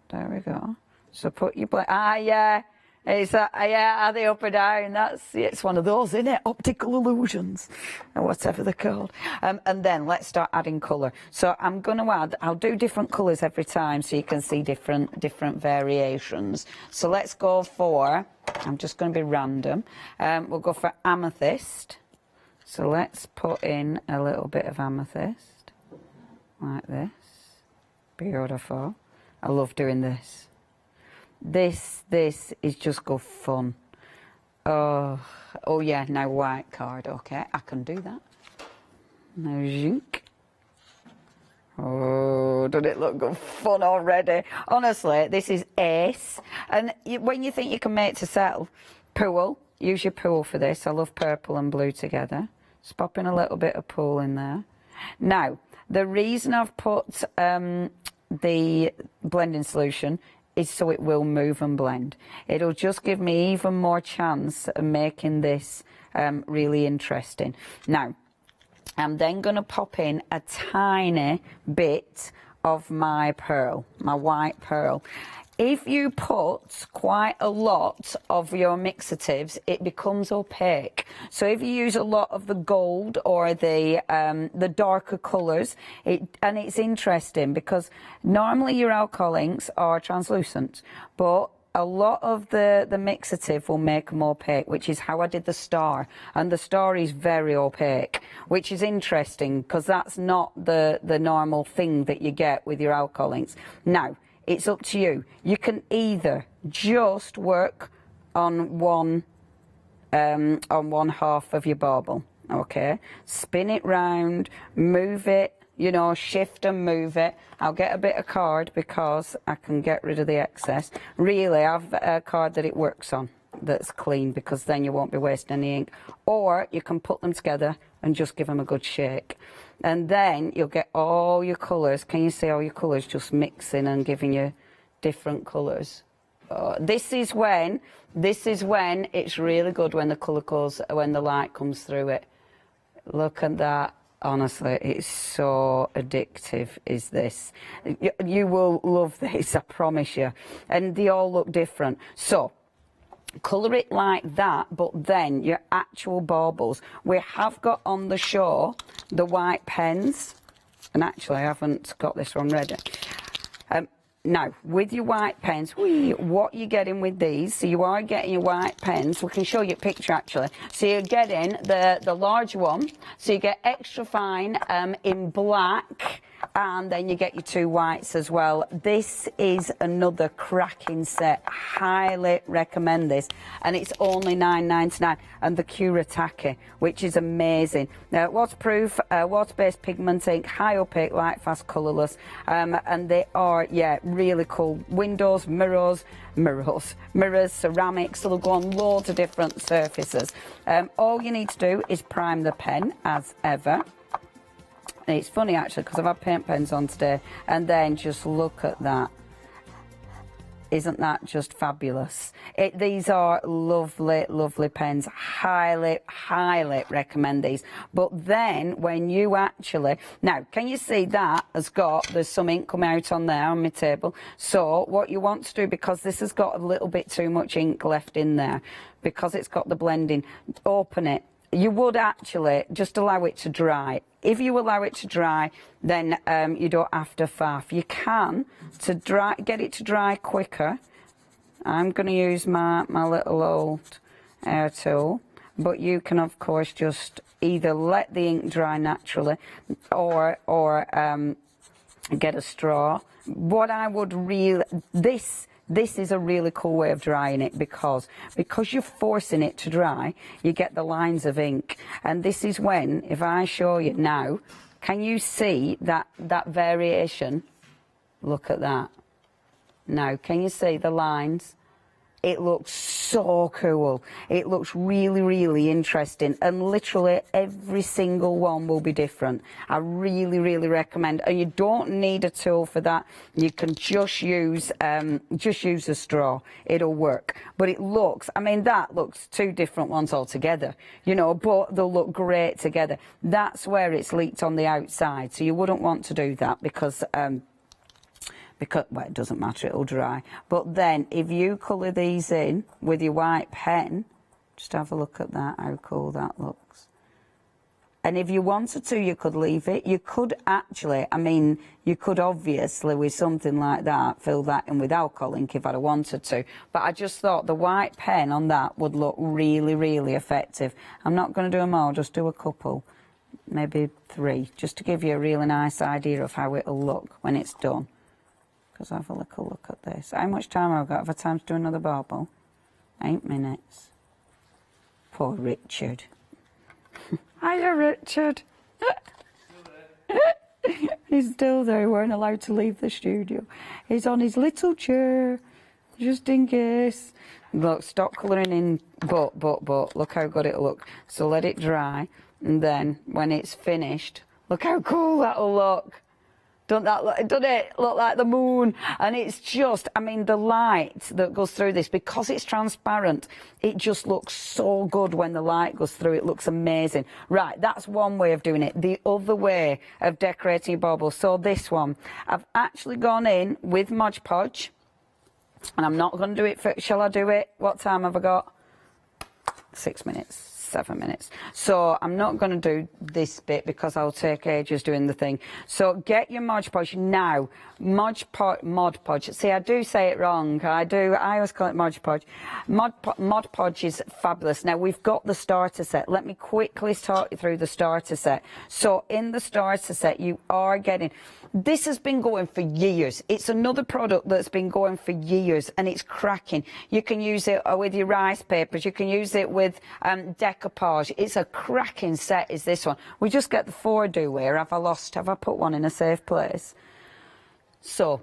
There we go. So put your yeah. It's are they up or down? It's one of those, isn't it? Optical illusions, or whatever they're called. And then let's start adding colour. So I'm going to add. I'll do different colours every time, so you can see different variations. So let's go for. I'm just going to be random. We'll go for amethyst. So let's put in a little bit of amethyst, like this. Beautiful. I love doing this. This is just good fun. Oh yeah, now white card, okay, I can do that. Now zinc. Oh, doesn't it look good fun already? Honestly, this is ace. And when you think you can make it to sell, pool, use your pool for this. I love purple and blue together. Just pop in a little bit of pool in there. Now, the reason I've put the blending solution is so it will move and blend. It'll just give me even more chance of making this really interesting. Now, I'm then going to pop in a tiny bit of my pearl, my white pearl. If you put quite a lot of your mixatives, it becomes opaque. So if you use a lot of the gold or the darker colours, and it's interesting because normally your alcohol inks are translucent, but a lot of the mixative will make them opaque, which is how I did the star. And the star is very opaque, which is interesting because that's not the normal thing that you get with your alcohol inks. Now, it's up to you. You can either just work on one half of your bauble, okay? Spin it round, move it, you know, shift and move it. I'll get a bit of card because I can get rid of the excess. Really, I've a card that it works on that's clean because then you won't be wasting any ink. Or you can put them together and just give them a good shake. And then you'll get all your colours. Can you see all your colours just mixing and giving you different colours? This is when it's really good when the colour goes, when the light comes through it. Look at that. Honestly, it's so addictive, is this. You will love this, I promise you. And they all look different. So, colour it like that, but then your actual baubles. We have got on the show the white pens, and actually I haven't got this one ready. Now, with your white pens, what you're getting with these, so you are getting your white pens, we can show you a picture actually. So you're getting the large one, so you get extra fine in black, and then you get your two whites as well. This is another cracking set. Highly recommend this, and it's only $9.99. And the Kuretake, which is amazing. Waterproof, water-based pigment ink, high opaque, light fast, colourless, and they are really cool. Windows, mirrors, ceramics, so they'll go on loads of different surfaces. All you need to do is prime the pen as ever. It's funny actually because I've had paint pens on today, and then just look at that. Isn't that just fabulous? These are lovely, lovely pens. Highly, highly recommend these. But then when you actually... Now, can you see that has got... There's some ink coming out on there on my table. So what you want to do, because this has got a little bit too much ink left in there, because it's got the blending, open it. You would actually just allow it to dry. If you allow it to dry, then you don't have to faff. You can, to get it to dry quicker, I'm going to use my little old air tool, but you can of course just either let the ink dry naturally or get a straw. What I would really, this is a really cool way of drying it because you're forcing it to dry, you get the lines of ink. And this is when, if I show you now, can you see that variation? Look at that. Now, can you see the lines? It looks so cool. It looks really, really interesting. And literally every single one will be different. I really, really recommend. And you don't need a tool for that. You can just use a straw. It'll work. But it looks, I mean, that looks two different ones altogether, you know, but they'll look great together. That's where it's leaked on the outside. So you wouldn't want to do that because well, it doesn't matter, it'll dry. But then if you colour these in with your white pen, just have a look at that, how cool that looks. And if you wanted to, you could leave it. You could actually, I mean, you could obviously with something like that fill that in with alcohol ink if I'd have wanted to. But I just thought the white pen on that would look really, really effective. I'm not going to do them all, just do a couple, maybe 3, just to give you a really nice idea of how it'll look when it's done. Have a little look at this. How much time have I got? Have I time to do another bauble? 8 minutes. Poor Richard. Hiya, Richard. He's still there. He weren't allowed to leave the studio. He's on his little chair, just in case. Look, stop colouring in, but, look how good it'll look. So let it dry, and then when it's finished, look how cool that'll look. Doesn't it look like the moon? And it's just, I mean, the light that goes through this, because it's transparent, it just looks so good when the light goes through. It looks amazing. Right, that's one way of doing it. The other way of decorating your bauble, so this one, I've actually gone in with Mod Podge, and I'm not going to do it for, shall I do it? What time have I got? 6 minutes. 7 minutes. So I'm not going to do this bit because I'll take ages doing the thing. So get your Mod Podge now. Mod Podge. See, I do say it wrong. I always call it Mod Podge. Mod Podge is fabulous. Now we've got the starter set. Let me quickly talk you through the starter set. So in the starter set, you are getting. This has been going for years. It's another product that's been going for years, and it's cracking. You can use it with your rice papers. You can use it with decoupage. It's a cracking set, is this one. We just get the 4 do here. Have I put one in a safe place? So,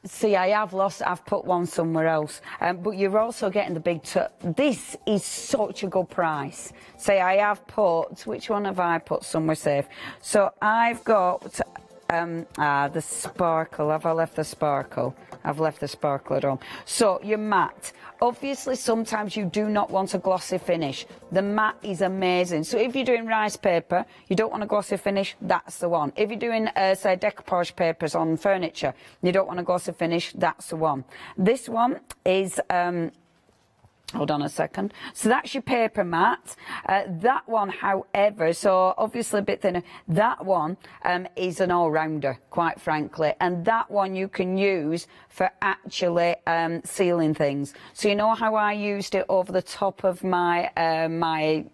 see, I've put one somewhere else. But you're also getting the big, this is such a good price. See, I have put, which one have I put somewhere safe? So I've got, the sparkle. Have I left the sparkle? I've left the sparkle at home. So your matte. Obviously, sometimes you do not want a glossy finish. The matte is amazing. So if you're doing rice paper, you don't want a glossy finish, that's the one. If you're doing, say, decoupage papers on furniture, you don't want a glossy finish, that's the one. This one is... hold on a second. So that's your paper mat. That one, however, so obviously a bit thinner, that one is an all-rounder, quite frankly. And that one you can use for actually sealing things. So you know how I used it over the top of my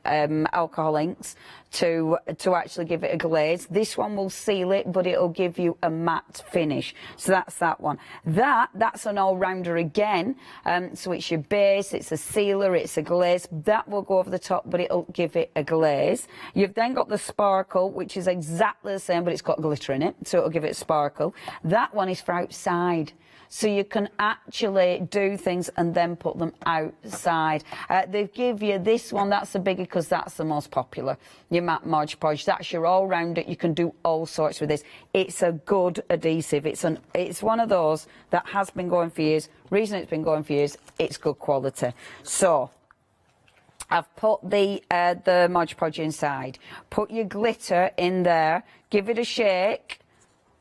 alcohol inks to actually give it a glaze? This one will seal it, but it'll give you a matte finish. So that's that one. That's an all-rounder again. So it's your base, it's a sealer, it's a glaze. That will go over the top, but it'll give it a glaze. You've then got the sparkle, which is exactly the same, but it's got glitter in it, so it'll give it a sparkle. That one is for outside. So you can actually do things and then put them outside. They give you this one, that's the biggie because that's the most popular. Your matte Mod Podge, that's your all-rounder. You can do all sorts with this. It's a good adhesive. It's one of those that has been going for years. Reason it's been going for years, it's good quality. So I've put the Mod Podge inside. Put your glitter in there, give it a shake,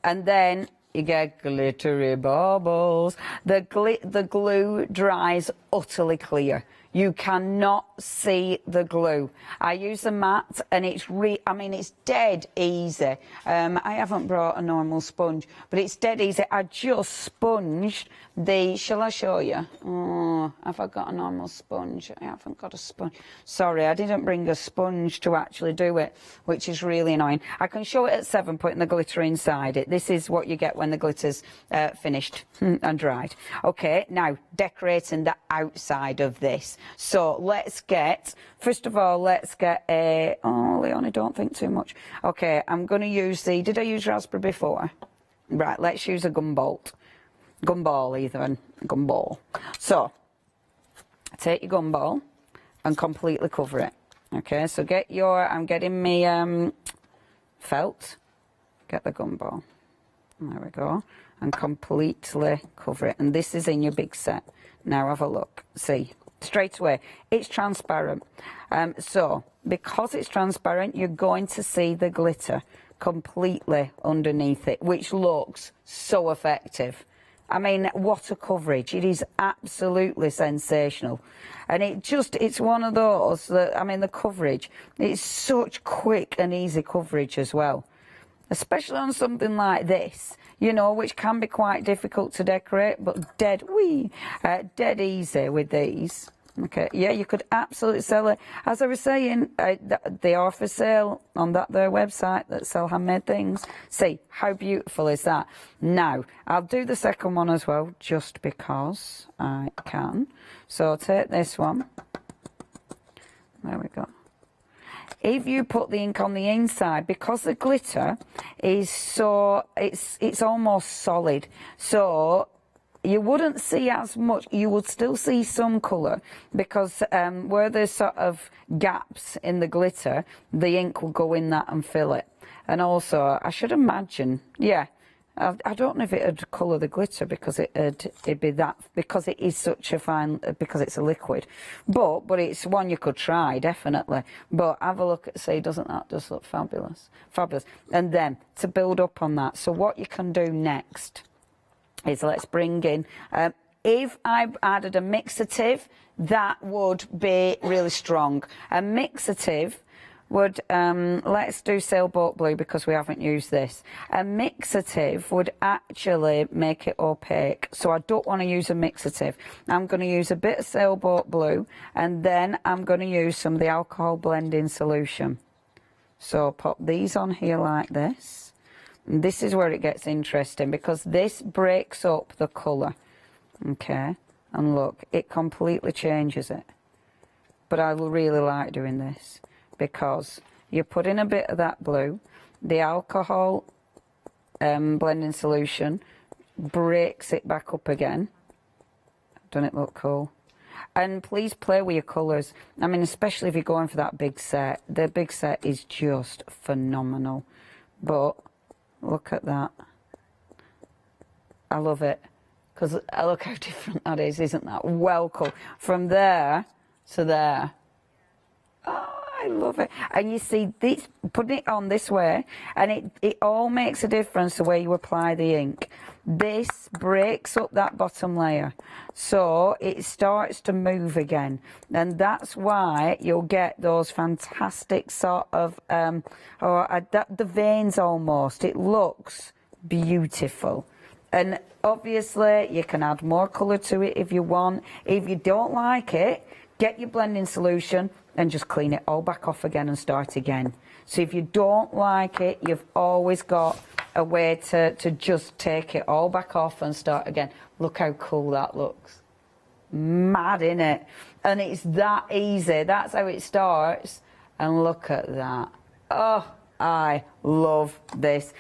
and then you get glittery baubles. The glue dries utterly clear. You cannot see the glue. I use a mat, and it's it's dead easy. I haven't brought a normal sponge, but it's dead easy. I just sponged the, shall I show you? Oh, have I got a normal sponge? I haven't got a sponge. Sorry, I didn't bring a sponge to actually do it, which is really annoying. I can show it at 7, putting the glitter inside it. This is what you get when the glitter's finished and dried. Okay, now decorating the outside of this. So let's get, first of all, let's get a, oh, Leonie, don't think too much. Okay, I'm going to use the, did I use raspberry before? Right, let's use a gumball even, gumball. So, take your gumball and completely cover it. Okay, so get your, I'm getting me felt, get the gumball. There we go. And completely cover it. And this is in your big set. Now have a look. See, straight away, it's transparent. So, because it's transparent, you're going to see the glitter completely underneath it, which looks so effective. I mean, what a coverage. It is absolutely sensational. And it's one of those that, I mean, the coverage, it's such quick and easy coverage as well. Especially on something like this, you know, which can be quite difficult to decorate, but dead easy with these. Okay, yeah, you could absolutely sell it. As I was saying, they are for sale on their website that sell handmade things. See, how beautiful is that? Now, I'll do the second one as well, just because I can. So take this one. There we go. If you put the ink on the inside, because the glitter is so, it's almost solid, so you wouldn't see as much. You would still see some colour, because where there's sort of gaps in the glitter, the ink will go in that and fill it. And also, I should imagine, yeah, I don't know if it'd colour the glitter, because it'd be that, because it is such a fine, because it's a liquid. But it's one you could try, definitely. But have a look at, see, doesn't that just look fabulous? Fabulous. And then, to build up on that, so what you can do next is, let's bring in, if I added a mixative, that would be really strong. A mixative would, let's do sailboat blue, because we haven't used this. A mixative would actually make it opaque, so I don't want to use a mixative. I'm going to use a bit of sailboat blue, and then I'm going to use some of the alcohol blending solution. So pop these on here like this. And this is where it gets interesting, because this breaks up the colour. Okay, and look, it completely changes it. But I really like doing this, because you put in a bit of that blue, the alcohol blending solution breaks it back up again. Doesn't it look cool? And please play with your colours. I mean, especially if you're going for that big set. The big set is just phenomenal. But look at that. I love it. Because look how different that is, isn't that? Well cool. From there to there. Oh, I love it. And you see, this, putting it on this way, and it all makes a difference the way you apply the ink. This breaks up that bottom layer, so it starts to move again. And that's why you'll get those fantastic sort of, the veins almost. It looks beautiful. And obviously, you can add more colour to it if you want. If you don't like it, get your blending solution and just clean it all back off again and start again. So if you don't like it, you've always got a way to just take it all back off and start again. Look how cool that looks. Mad, innit? And it's that easy. That's how it starts. And look at that. Oh, I love this.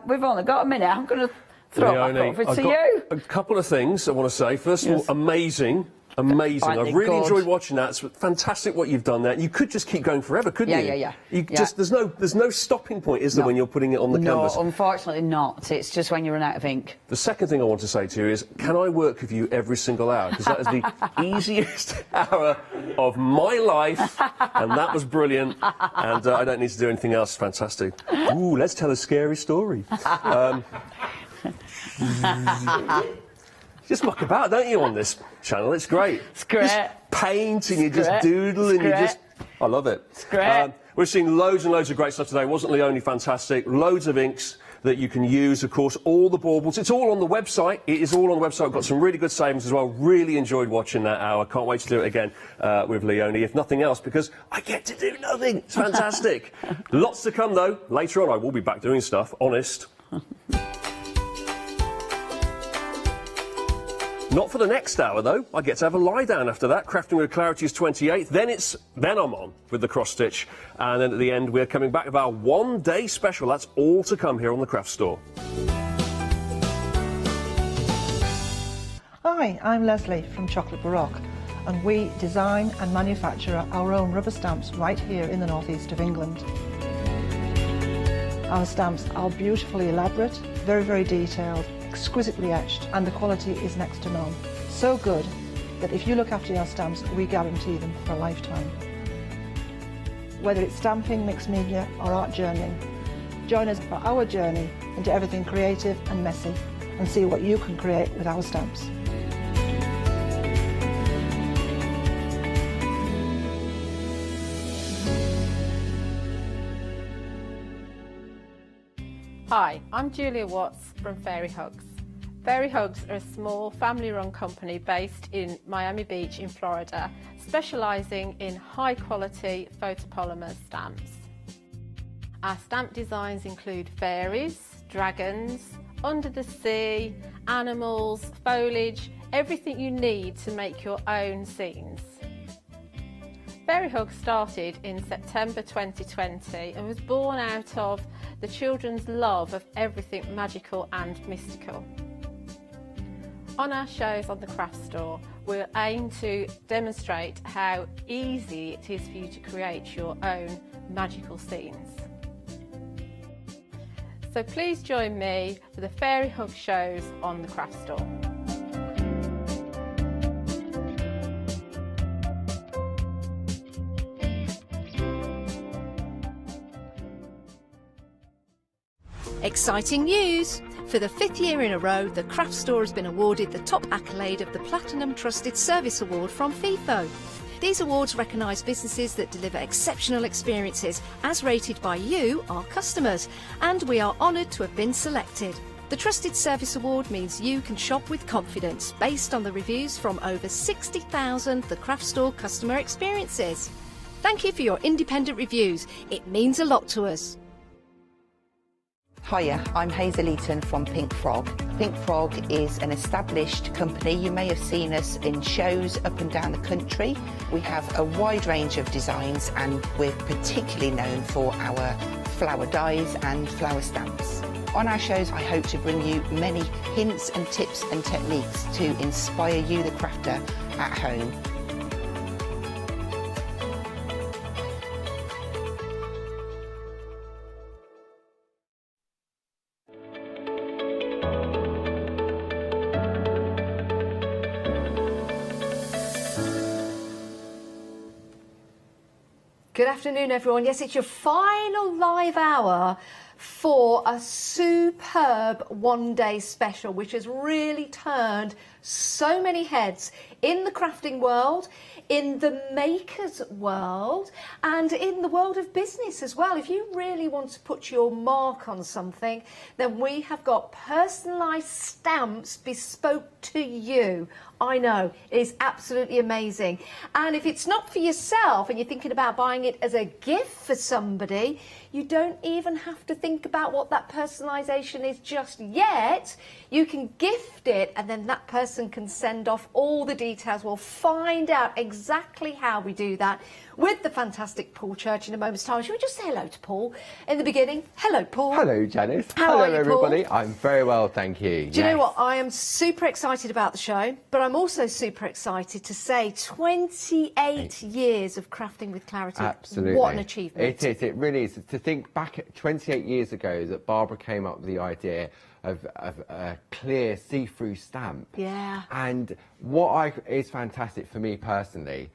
We've only got a minute. I'm going to throw it back over to you. A couple of things I want to say. First of all, amazing. Amazing. Aren't I've they really good? enjoyed watching that. It's fantastic what you've done there. You could just keep going forever, couldn't you? Yeah. Just there's no stopping point, is there, when you're putting it on the canvas? No, unfortunately not. It's just when you run out of ink. The second thing I want to say to you is, can I work with you every single hour? Because that is the easiest hour of my life, and that was brilliant. And I don't need to do anything else. Fantastic. Ooh, let's tell a scary story. Just muck about, don't you, on this channel? It's great. It's great. Just paint and you just doodle and you just... I love it. It's great. We're seeing loads and loads of great stuff today. Wasn't Leonie fantastic? Loads of inks that you can use, of course, all the baubles. It's all on the website. It is all on the website. I've got some really good savings as well. Really enjoyed watching that hour. Can't wait to do it again with Leonie, if nothing else, because I get to do nothing. It's fantastic. Lots to come, though. Later on, I will be back doing stuff, honest. Not for the next hour, though. I get to have a lie down after that. Crafting with Clarity is 28th. Then I'm on with the cross stitch. And then at the end, we're coming back with our one-day special. That's all to come here on the Craft Store. Hi, I'm Leslie from Chocolate Baroque, and we design and manufacture our own rubber stamps right here in the northeast of England. Our stamps are beautifully elaborate, very, very detailed, exquisitely etched, and the quality is next to none. So good that if you look after your stamps, we guarantee them for a lifetime. Whether it's stamping, mixed media or art journaling, join us for our journey into everything creative and messy and see what you can create with our stamps. Hi, I'm Julia Watts from Fairy Hugs. Fairy Hugs are a small family-run company based in Miami Beach in Florida, specialising in high-quality photopolymer stamps. Our stamp designs include fairies, dragons, under the sea, animals, foliage, everything you need to make your own scenes. Fairy Hugs started in September 2020 and was born out of the children's love of everything magical and mystical. On our shows on the Craft Store, we'll aim to demonstrate how easy it is for you to create your own magical scenes. So please join me for the Fairy Hug shows on the Craft Store. Exciting news! For the 5th year in a row, the Craft Store has been awarded the top accolade of the Platinum Trusted Service Award from FIFO. These awards recognise businesses that deliver exceptional experiences as rated by you, our customers, and we are honoured to have been selected. The Trusted Service Award means you can shop with confidence based on the reviews from over 60,000 The Craft Store customer experiences. Thank you for your independent reviews. It means a lot to us. Hiya, I'm Hazel Eaton from Pink Frog. Pink Frog is an established company. You may have seen us in shows up and down the country. We have a wide range of designs and we're particularly known for our flower dies and flower stamps. On our shows, I hope to bring you many hints and tips and techniques to inspire you, the crafter, at home. Good afternoon, everyone. Yes, it's your final live hour for a superb one-day special, which has really turned so many heads in the crafting world, in the makers world, and in the world of business as well. If you really want to put your mark on something, then we have got personalised stamps bespoke to you. I know, it is absolutely amazing. And if it's not for yourself and you're thinking about buying it as a gift for somebody, you don't even have to think about what that personalisation is just yet. You can gift it and then that person can send off all the details. We'll find out exactly how we do that with the fantastic Paul Church in a moment's time. Should we just say hello to Paul in the beginning? Hello, Paul. Hello, Janice. How are you, everybody. Paul? I'm very well, thank you. Do you know what? I am super excited about the show, but I'm also super excited to say 28 years of crafting with clarity. Absolutely. What an achievement. It is, it really is. To think back at 28 years ago that Barbara came up with the idea of a clear see-through stamp. Yeah. And what is fantastic for me personally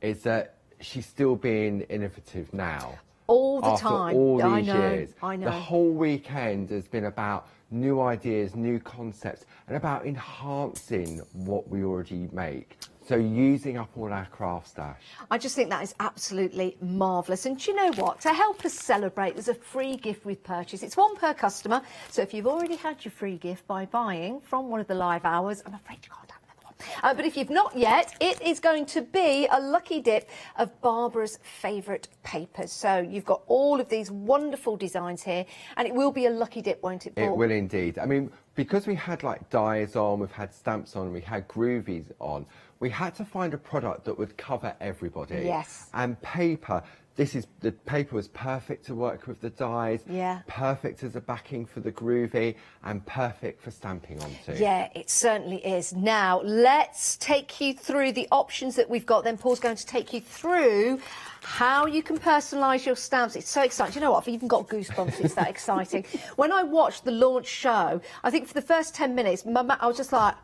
is that she's still being innovative now. all the after time. all I these know, years. I know. The whole weekend has been about new ideas, new concepts, and about enhancing what we already make. So using up all our craft stash. I just think that is absolutely marvellous. And do you know what? To help us celebrate, there's a free gift with purchase. It's one per customer. So if you've already had your free gift by buying from one of the live hours, I'm afraid you can't have another one. But if you've not yet, it is going to be a lucky dip of Barbara's favourite papers. So you've got all of these wonderful designs here, and it will be a lucky dip, won't it, Paul? It will indeed. I mean, because we had like dies on, we've had stamps on, we had groovies on, we had to find a product that would cover everybody. Yes. And paper, the paper was perfect to work with the dies, Yeah. perfect as a backing for the groovy, and perfect for stamping onto. Yeah, it certainly is. Now, let's take you through the options that we've got. Then Paul's going to take you through how you can personalise your stamps. It's so exciting. Do you know what? I've even got goosebumps. It's that exciting. When I watched the launch show, I think for the first 10 minutes, I was just like,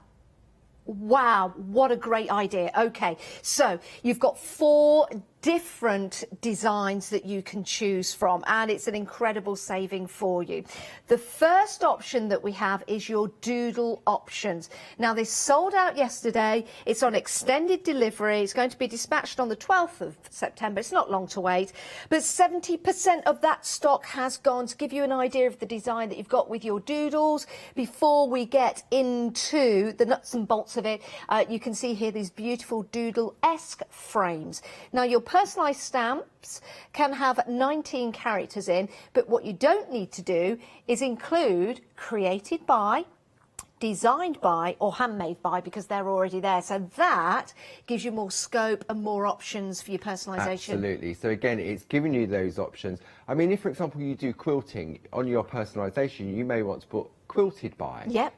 wow, what a great idea. Okay, so you've got 4 different designs that you can choose from, and it's an incredible saving for you. The first option that we have is your doodle options. Now, this sold out yesterday. It's on extended delivery. It's going to be dispatched on the 12th of September. It's not long to wait, but 70% of that stock has gone. To give you an idea of the design that you've got with your doodles, before we get into the nuts and bolts of it, you can see here these beautiful doodle-esque frames. Now, your personalised stamps can have 19 characters in, but what you don't need to do is include created by, designed by or handmade by, because they're already there. So that gives you more scope and more options for your personalisation. Absolutely. So again, it's giving you those options. I mean, if, for example, you do quilting, on your personalisation, you may want to put quilted by. Yep.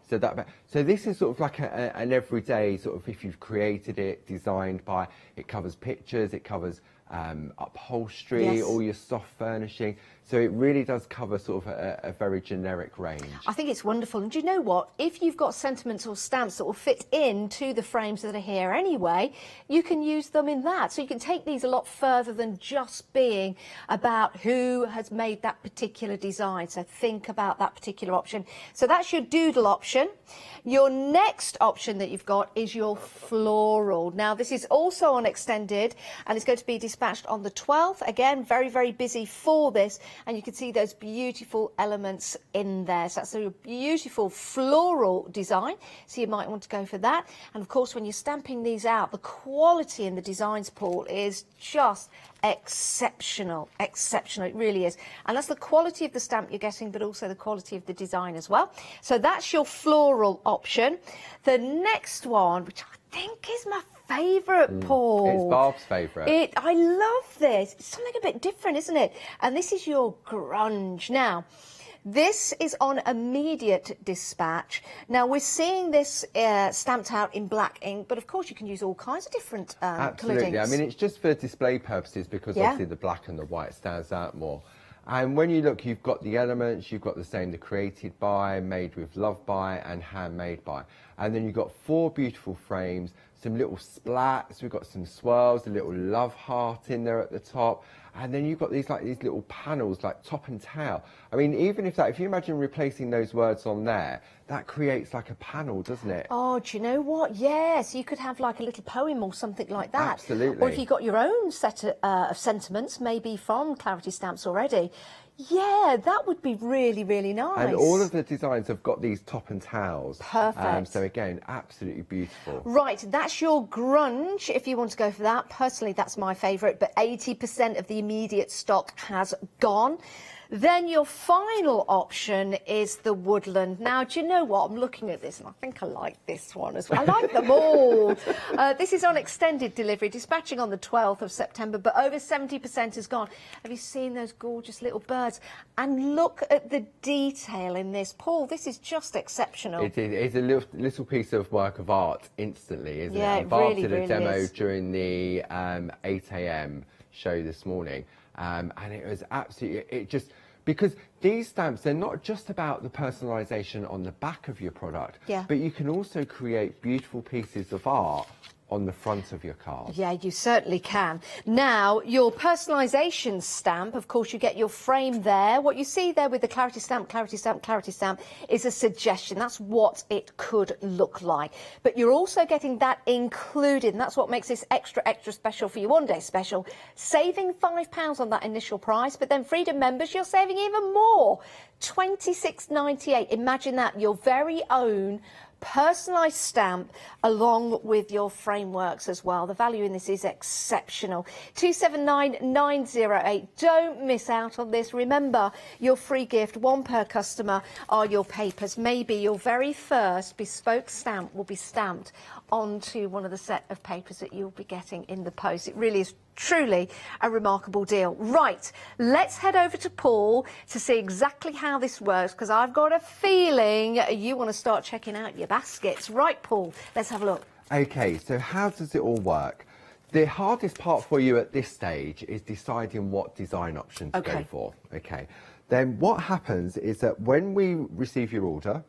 So this is sort of like an everyday sort of, if you've created it, designed by, it covers pictures, it covers upholstery, Yes. all your soft furnishing. So it really does cover sort of a very generic range. I think it's wonderful. And do you know what? If you've got sentiments or stamps that will fit into the frames that are here anyway, you can use them in that. So you can take these a lot further than just being about who has made that particular design. So think about that particular option. So that's your doodle option. Your next option that you've got is your floral. Now, this is also on extended, and it's going to be dispatched on the 12th. Again, very, very busy for this. And you can see those beautiful elements in there. So that's a beautiful floral design. So you might want to go for that. And of course, when you're stamping these out, the quality in the designs, Paul, is just exceptional. Exceptional. It really is. And that's the quality of the stamp you're getting, but also the quality of the design as well. So that's your floral option. The next one, which I think is my favourite, Paul. It's Barb's favourite. I love this. It's something a bit different, isn't it? And this is your grunge. Now, this is on immediate dispatch. Now, we're seeing this stamped out in black ink, but of course you can use all kinds of different coloured Absolutely. inks. I mean, it's just for display purposes, because Yeah. obviously the black and the white stands out more. And when you look, you've got the elements, you've got the same, the created by, made with love by, and handmade by. And then you've got 4 beautiful frames, some little splats, we've got some swirls, a little love heart in there at the top. And then you've got these little panels, like top and tail. I mean, even if you imagine replacing those words on there, that creates like a panel, doesn't it? Oh, do you know what? Yes, you could have like a little poem or something like that. Absolutely. Or if you've got your own set of sentiments, maybe from Clarity Stamps already, yeah, that would be really, really nice. And all of the designs have got these top and tails. Perfect. So again, absolutely beautiful. Right, that's your grunge, if you want to go for that. Personally, that's my favourite, but 80% of the immediate stock has gone. Then your final option is the woodland. Now, do you know what? I'm looking at this and I think I like this one as well. I like them all. This is on extended delivery, dispatching on the 12th of September, but over 70% has gone. Have you seen those gorgeous little birds? And look at the detail in this. Paul, this is just exceptional. It is a little piece of work of art instantly, isn't Yeah, it? it And Barb really, did a really demo is. during the 8 a.m. show this morning. And it was absolutely, because these stamps, they're not just about the personalisation on the back of your product, Yeah. but you can also create beautiful pieces of art on the front of your card. Yeah, you certainly can. Now, your personalisation stamp, of course, you get your frame there. What you see there with the clarity stamp, clarity stamp, clarity stamp is a suggestion. That's what it could look like. But you're also getting that included, and that's what makes this extra, extra special for your one-day special. Saving £5 on that initial price, but then Freedom members, you're saving even more. £26.98. Imagine that, your very own personalised stamp along with your frameworks as well. The value in this is exceptional. 279908. Don't miss out on this. Remember, your free gift, one per customer, are your papers. Maybe your very first bespoke stamp will be stamped onto one of the set of papers that you'll be getting in the post. It really is truly a remarkable deal. Right, let's head over to Paul to see exactly how this works, because I've got a feeling you want to start checking out your baskets. Right, Paul, let's have a look. Okay, so how does it all work? The hardest part for you at this stage is deciding what design option to go for. Okay, then what happens is that when we receive your order,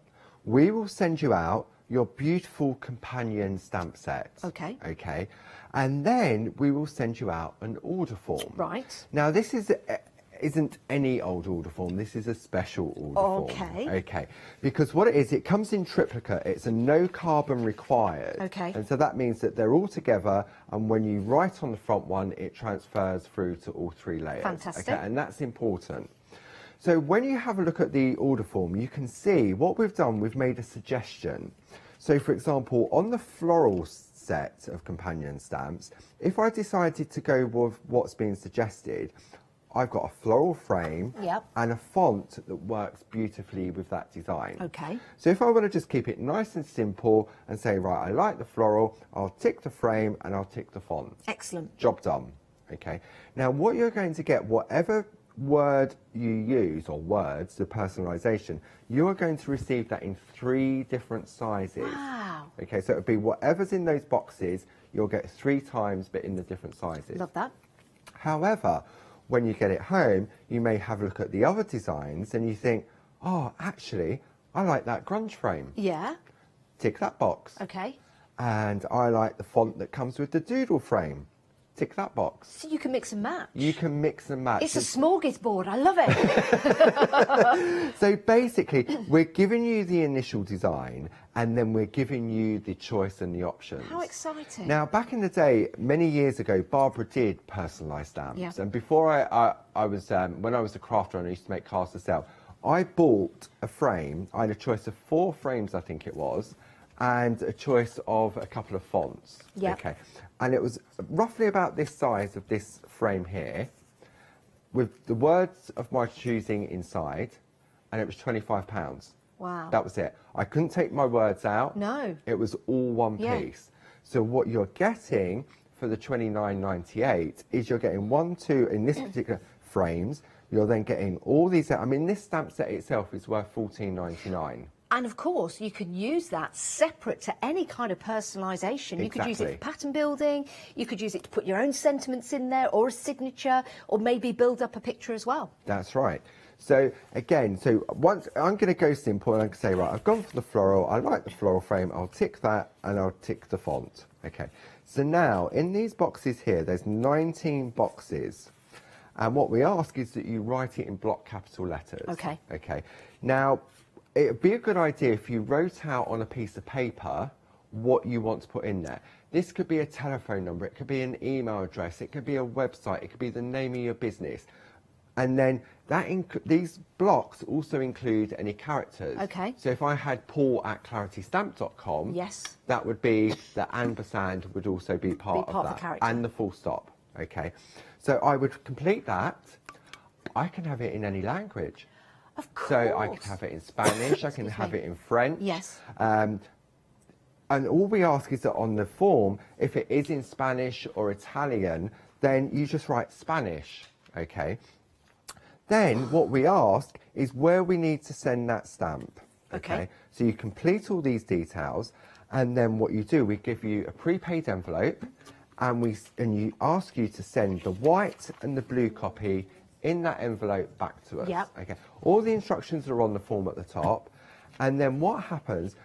we will send you out your beautiful companion stamp set. Okay. Okay. And then we will send you out an order form. Right. Now, this isn't any old order form. This is a special order form. Okay. Because what it is, it comes in triplicate. It's a no carbon required. Okay. And so that means that they're all together, and when you write on the front one, it transfers through to all three layers. Fantastic. Okay. And that's important. So when you have a look at the order form, you can see what we've done. We've made a suggestion. So, for example, on the floral set of companion stamps, if I decided to go with what's been suggested, I've got a floral frame and a font that works beautifully with that design. Okay. So if I want to just keep it nice and simple and say, right, I like the floral, I'll tick the frame and I'll tick the font. Excellent. Job done. Okay. Now, what you're going to get, whatever word you use, or words, the personalisation, you are going to receive that in 3 different sizes. Wow. Okay, so it'll be whatever's in those boxes, you'll get 3 times, but in the different sizes. Love that. However, when you get it home, you may have a look at the other designs and you think, oh, actually, I like that grunge frame. Yeah. Tick that box. Okay. And I like the font that comes with the doodle frame. Tick that box. So you can mix and match. You can mix and match. It's a smorgasbord. I love it. So basically, we're giving you the initial design, and then we're giving you the choice and the options. How exciting. Now, back in the day, many years ago, Barbara did personalised stamps. Yeah. And before I was, when I was a crafter and I used to make cards to sell, I bought a frame. I had a choice of 4 frames, I think it was, and a choice of a couple of fonts. Yeah. Okay. And it was roughly about this size of this frame here, with the words of my choosing inside, and it was £25. Wow. That was it. I couldn't take my words out. No. It was all one piece. So what you're getting for the £29.98 is you're getting 1, 2, in this particular frames, you're then getting all these. I mean, this stamp set itself is worth £14.99. And of course, you can use that separate to any kind of personalisation. You could use it for pattern building, you could use it to put your own sentiments in there, or a signature, or maybe build up a picture as well. That's right. So again, once I'm going to go simple and I can say, right, I've gone for the floral, I like the floral frame, I'll tick that and I'll tick the font. Okay. So now in these boxes here, there's 19 boxes. And what we ask is that you write it in block capital letters. Okay. Okay. Now, it would be a good idea if you wrote out on a piece of paper what you want to put in there. This could be a telephone number, it could be an email address, it could be a website, it could be the name of your business. And then these blocks also include any characters. Okay. So if I had paul@claritystamp.com, yes, that would be the ampersand would also be part of the that, character. and the full stop. Okay. So I would complete that. I can have it in any language. Of course. So I could have it in Spanish, I can have it in French. Yes. And all we ask is that on the form, if it is in Spanish or Italian, then you just write Spanish, okay? Then what we ask is where we need to send that stamp, okay? So you complete all these details, and then what you do, we give you a prepaid envelope, and you ask you to send the white and the blue copy in that envelope back to us. Yep. Okay. All the instructions are on the form at the top, and then what happens,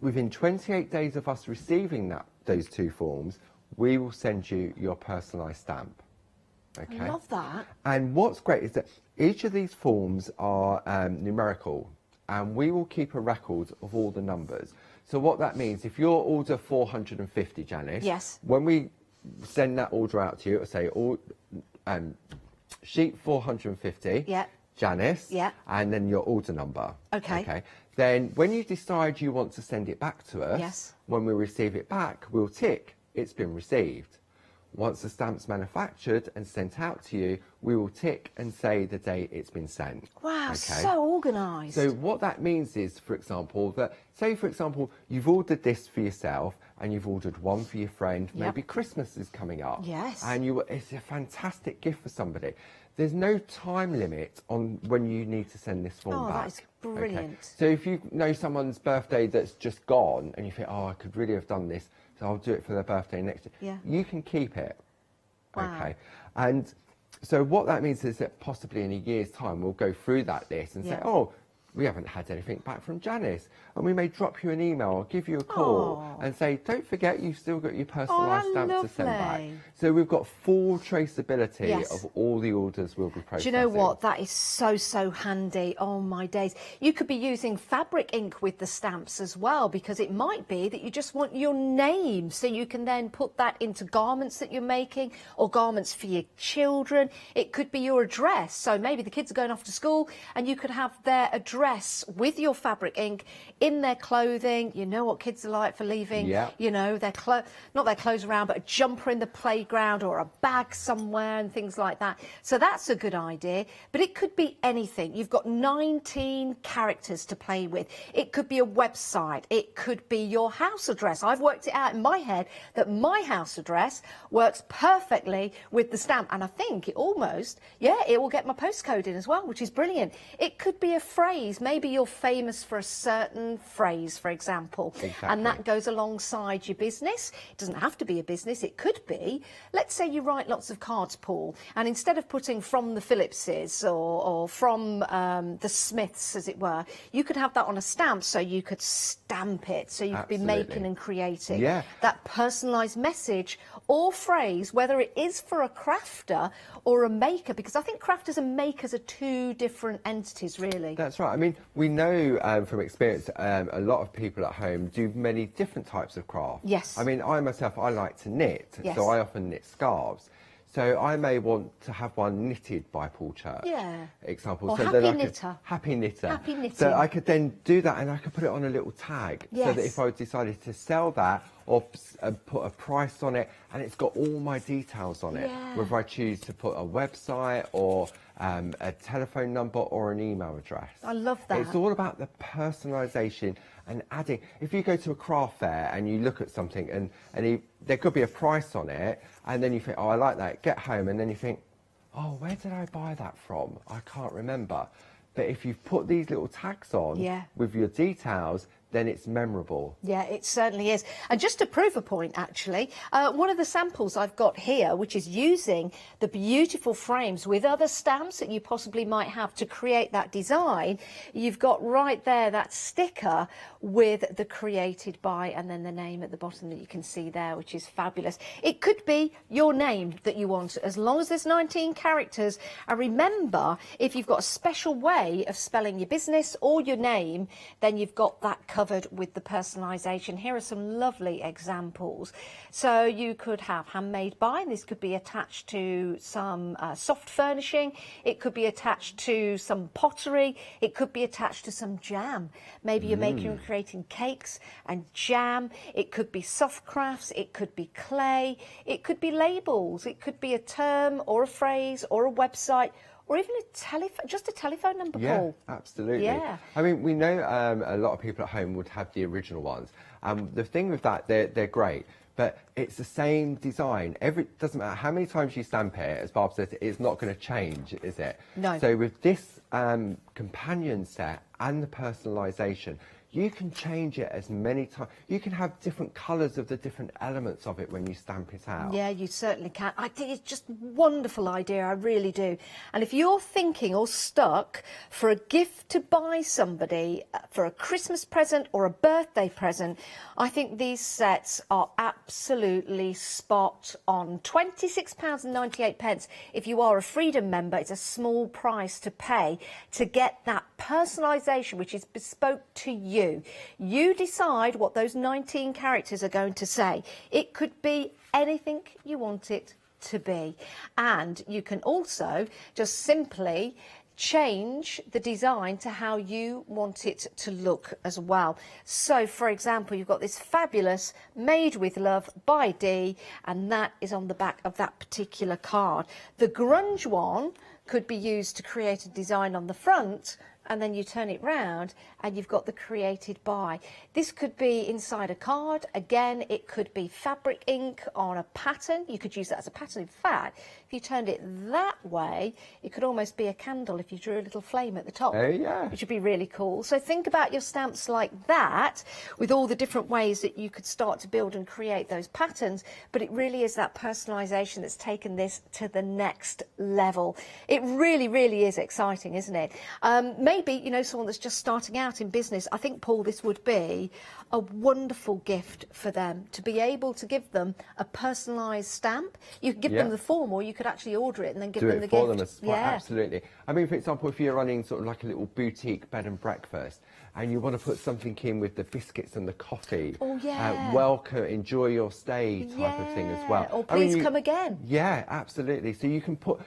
within 28 days of us receiving those 2 forms, we will send you your personalised stamp. Okay. I love that. And what's great is that each of these forms are numerical, and we will keep a record of all the numbers. So what that means, if your order 450, Janice, yes, when we send that order out to you, it'll say sheet 450, yeah, Janice, yeah, and then your order number. Okay. Okay. Then when you decide you want to send it back to us, yes, when we receive it back, we'll tick it's been received. Once the stamp's manufactured and sent out to you, we will tick and say the date it's been sent. Wow, okay? so organised. So what that means is, for example, that, say, for example, you've ordered this for yourself and you've ordered one for your friend, Yep. maybe Christmas is coming up. Yes. And it's a fantastic gift for somebody. There's no time limit on when you need to send this form back. Oh, that is brilliant. So if you know someone's birthday that's just gone and you think, oh, I could really have done this, so I'll do it for their birthday next year. Yeah. You can keep it. Wow. Okay. And so what that means is that possibly in a year's time, we'll go through that list and say, Yeah. oh, we haven't had anything back from Janice. And we may drop you an email or give you a call and say, don't forget, you've still got your personalised stamp to send back. lovely. So we've got full traceability Yes. of all the orders we'll be processing. Do you know what? That is so handy. Oh my days. You could be using fabric ink with the stamps as well, because it might be that you just want your name, so you can then put that into garments that you're making or garments for your children. It could be your address. So maybe the kids are going off to school and you could have their address with your fabric ink in their clothing. You know what kids are like for leaving, Yeah. you know, their not their clothes around, but a jumper in the playground or a bag somewhere and things like that. So that's a good idea. But it could be anything. You've got 19 characters to play with. It could be a website. It could be your house address. I've worked it out in my head that my house address works perfectly with the stamp. And I think it almost, it will get my postcode in as well, which is brilliant. It could be a phrase. Maybe you're famous for a certain phrase, for example, and that goes alongside your business. It doesn't have to be a business. It could be, let's say you write lots of cards, Paul, and instead of putting from the Phillipses or from the Smiths, as it were, you could have that on a stamp, so you could stamp it, so you could be making and creating that personalised message or phrase, whether it is for a crafter or a maker, because I think crafters and makers are 2 different entities, really. That's right. I mean, we know from experience a lot of people at home do many different types of craft. Yes. I mean, I myself, I like to knit, Yes. so I often knit scarves. So I may want to have one knitted by Paul Church. Yeah. Example. Or so happy then knitter. Happy knitter. Happy knitting. So I could then do that and I could put it on a little tag. So that Yes. if I decided to sell that or put a price on it, and it's got all my details on it, Yeah. whether I choose to put a website or a telephone number or an email address. I love that. It's all about the personalisation and adding. If you go to a craft fair and you look at something and there could be a price on it, and then you think, oh, I like that, get home, and then you think, oh, where did I buy that from? I can't remember. But if you've put these little tags on with your details, then it's memorable. Yeah, it certainly is. And just to prove a point, actually, one of the samples I've got here, which is using the beautiful frames with other stamps that you possibly might have to create that design, you've got right there that sticker with the created by and then the name at the bottom that you can see there, which is fabulous. It could be your name that you want, as long as there's 19 characters. And remember, if you've got a special way of spelling your business or your name, then you've got that covered with the personalisation. Here are some lovely examples. So you could have handmade by, this could be attached to some soft furnishing, it could be attached to some pottery, it could be attached to some jam. Maybe you're making and creating cakes and jam. It could be soft crafts, it could be clay, it could be labels, it could be a term or a phrase or a website, or even just a telephone number, Paul. Yeah, absolutely. Yeah. I mean, we know a lot of people at home would have the original ones. The thing with that, they're great, but it's the same design. Doesn't matter how many times you stamp it, as Barb said, it's not going to change, is it? No. So with this companion set and the personalisation, you can change it as many times. You can have different colours of the different elements of it when you stamp it out. Yeah, you certainly can. I think it's just a wonderful idea, I really do. And if you're thinking or stuck for a gift to buy somebody for a Christmas present or a birthday present, I think these sets are absolutely spot on. £26.98. If you are a Freedom member, it's a small price to pay to get that personalisation, which is bespoke to you. You decide what those 19 characters are going to say. It could be anything you want it to be. And you can also just simply change the design to how you want it to look as well. So, for example, you've got this fabulous Made with Love by Dee, and that is on the back of that particular card. The grunge one could be used to create a design on the front, and then you turn it round and you've got the created by. This could be inside a card. Again, it could be fabric ink on a pattern. You could use that as a pattern. In fact, if you turned it that way, it could almost be a candle if you drew a little flame at the top. Oh, yeah. Which would be really cool. So think about your stamps like that, with all the different ways that you could start to build and create those patterns. But it really is that personalisation that's taken this to the next level. It really, really is exciting, isn't it? Maybe, you know, someone that's just starting out in business, I think, Paul, this would be a wonderful gift for them, to be able to give them a personalised stamp. You could give them the form, or you could actually order it and then give them the gift. Do it for them as well, absolutely. I mean, for example, if you're running sort of like a little boutique bed and breakfast, and you want to put something in with the biscuits and the coffee, welcome, enjoy your stay type of thing as well. Or please come again. Yeah, absolutely. So you can put,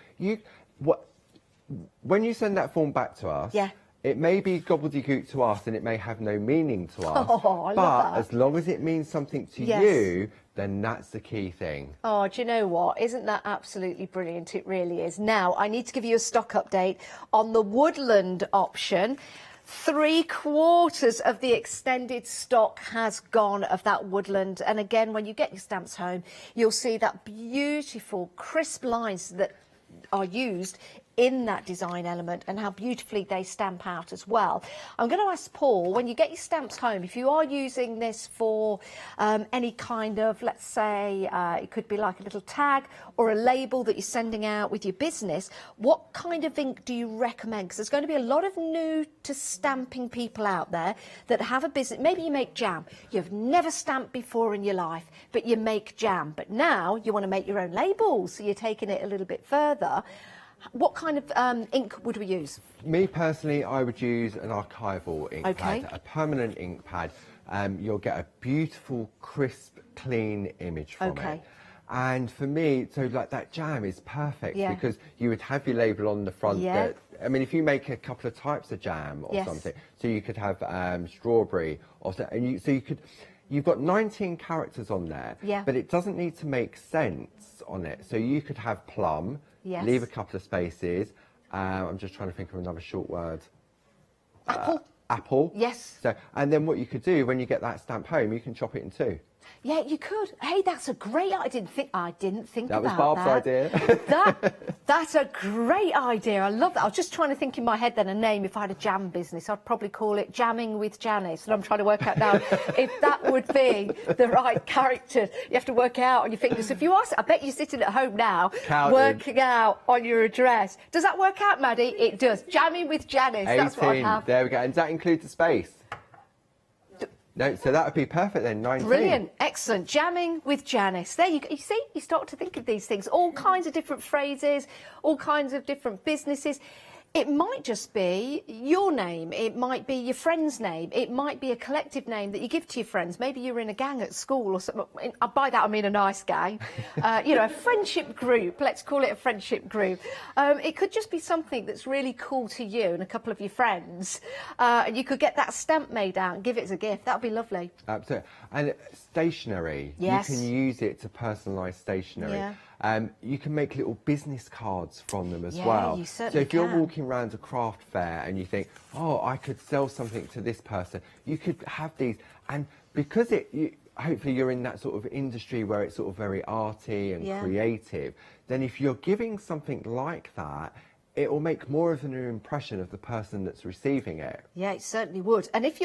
when you send that form back to us, it may be gobbledygook to us and it may have no meaning to us, but as long as it means something to you, then that's the key thing. Oh, do you know what? Isn't that absolutely brilliant? It really is. Now, I need to give you a stock update on the woodland option. 3/4 of the extended stock has gone of that woodland. And again, when you get your stamps home, you'll see that beautiful crisp lines that are used in that design element and how beautifully they stamp out as well. I'm going to ask Paul, when you get your stamps home, if you are using this for any kind of, let's say, it could be like a little tag or a label that you're sending out with your business, what kind of ink do you recommend? Because there's going to be a lot of new to stamping people out there that have a business. Maybe you make jam. You've never stamped before in your life, but you make jam. But now you want to make your own labels, so you're taking it a little bit further. What kind of ink would we use? Me personally, I would use an archival ink pad, a permanent ink pad. You'll get a beautiful, crisp, clean image from it. And for me, so like that jam is perfect because you would have your label on the front. That, I mean, if you make a couple of types of jam or something, so you could have strawberry or so, and you've got 19 characters on there, but it doesn't need to make sense on it. So you could have plum. Leave a couple of spaces. I'm just trying to think of another short word. Apple. Apple. Yes. So, and then what you could do when you get that stamp home, you can chop it in two. Yeah, you could. Hey, that's a great. I didn't think about that. Was Barb's idea. That's a great idea. I love that. I was just trying to think in my head then a name. If I had a jam business, I'd probably call it Jamming with Janice. And I'm trying to work out now if that would be the right character. You have to work out on your fingers. If you ask, I bet you're sitting at home now working out on your address. Does that work out, Maddie? It does. Jamming with Janice. 18. That's what I have. There we go. And does that include the space? No, so that would be perfect then, 19. Brilliant, excellent. Jamming with Janice. There you go. You see, you start to think of these things, all kinds of different phrases, all kinds of different businesses. It might just be your name. It might be your friend's name. It might be a collective name that you give to your friends. Maybe you're in a gang at school or something. By that, I mean a nice gang. You know, a friendship group. Let's call it a friendship group. It could just be something that's really cool to you and a couple of your friends. And you could get that stamp made out and give it as a gift. That would be lovely. Absolutely. And stationery. Yes. You can use it to personalise stationery. Yeah. You can make little business cards from them as Yeah, well. you certainly so if you're can. walking around a craft fair and you think, oh, I could sell something to this person, you could have these. And because hopefully you're in that sort of industry where it's sort of very arty and creative, then if you're giving something like that, it will make more of an impression of the person that's receiving it. Yeah, it certainly would. And if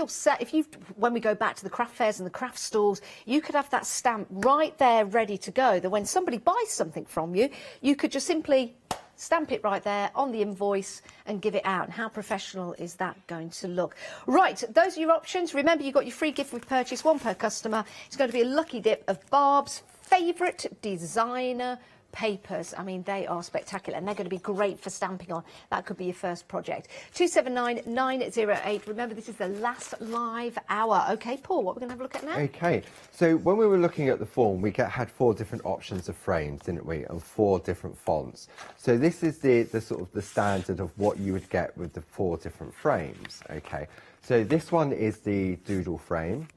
when we go back to the craft fairs and the craft stalls, you could have that stamp right there ready to go, that when somebody buys something from you, you could just simply stamp it right there on the invoice and give it out. And how professional is that going to look? Right, those are your options. Remember, you've got your free gift with purchase, one per customer. It's going to be a lucky dip of Barb's favourite designer papers. I mean, they are spectacular and they're going to be great for stamping on. That could be your first project. 279908. Remember, this is the last live hour. OK, Paul, what we're going to have a look at now? OK, so when we were looking at the form, we had 4 different options of frames, didn't we, and 4 different fonts. So this is the sort of the standard of what you would get with the 4 different frames. OK, so this one is the doodle frame.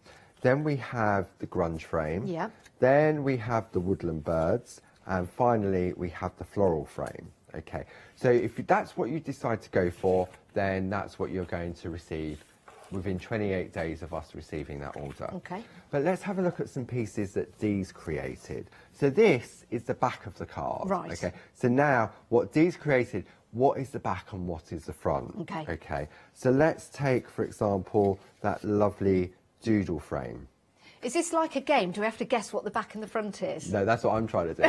Then we have the grunge frame. Yeah. Then we have the woodland birds. And finally, we have the floral frame. Okay, so if that's what you decide to go for, then that's what you're going to receive within 28 days of us receiving that order. Okay. But let's have a look at some pieces that Dee's created. So this is the back of the card. Right. Okay. So now, what Dee's created, what is the back and what is the front? Okay. Okay. So let's take, for example, that lovely doodle frame. Is this like a game? Do we have to guess what the back and the front is? No, that's what I'm trying to do.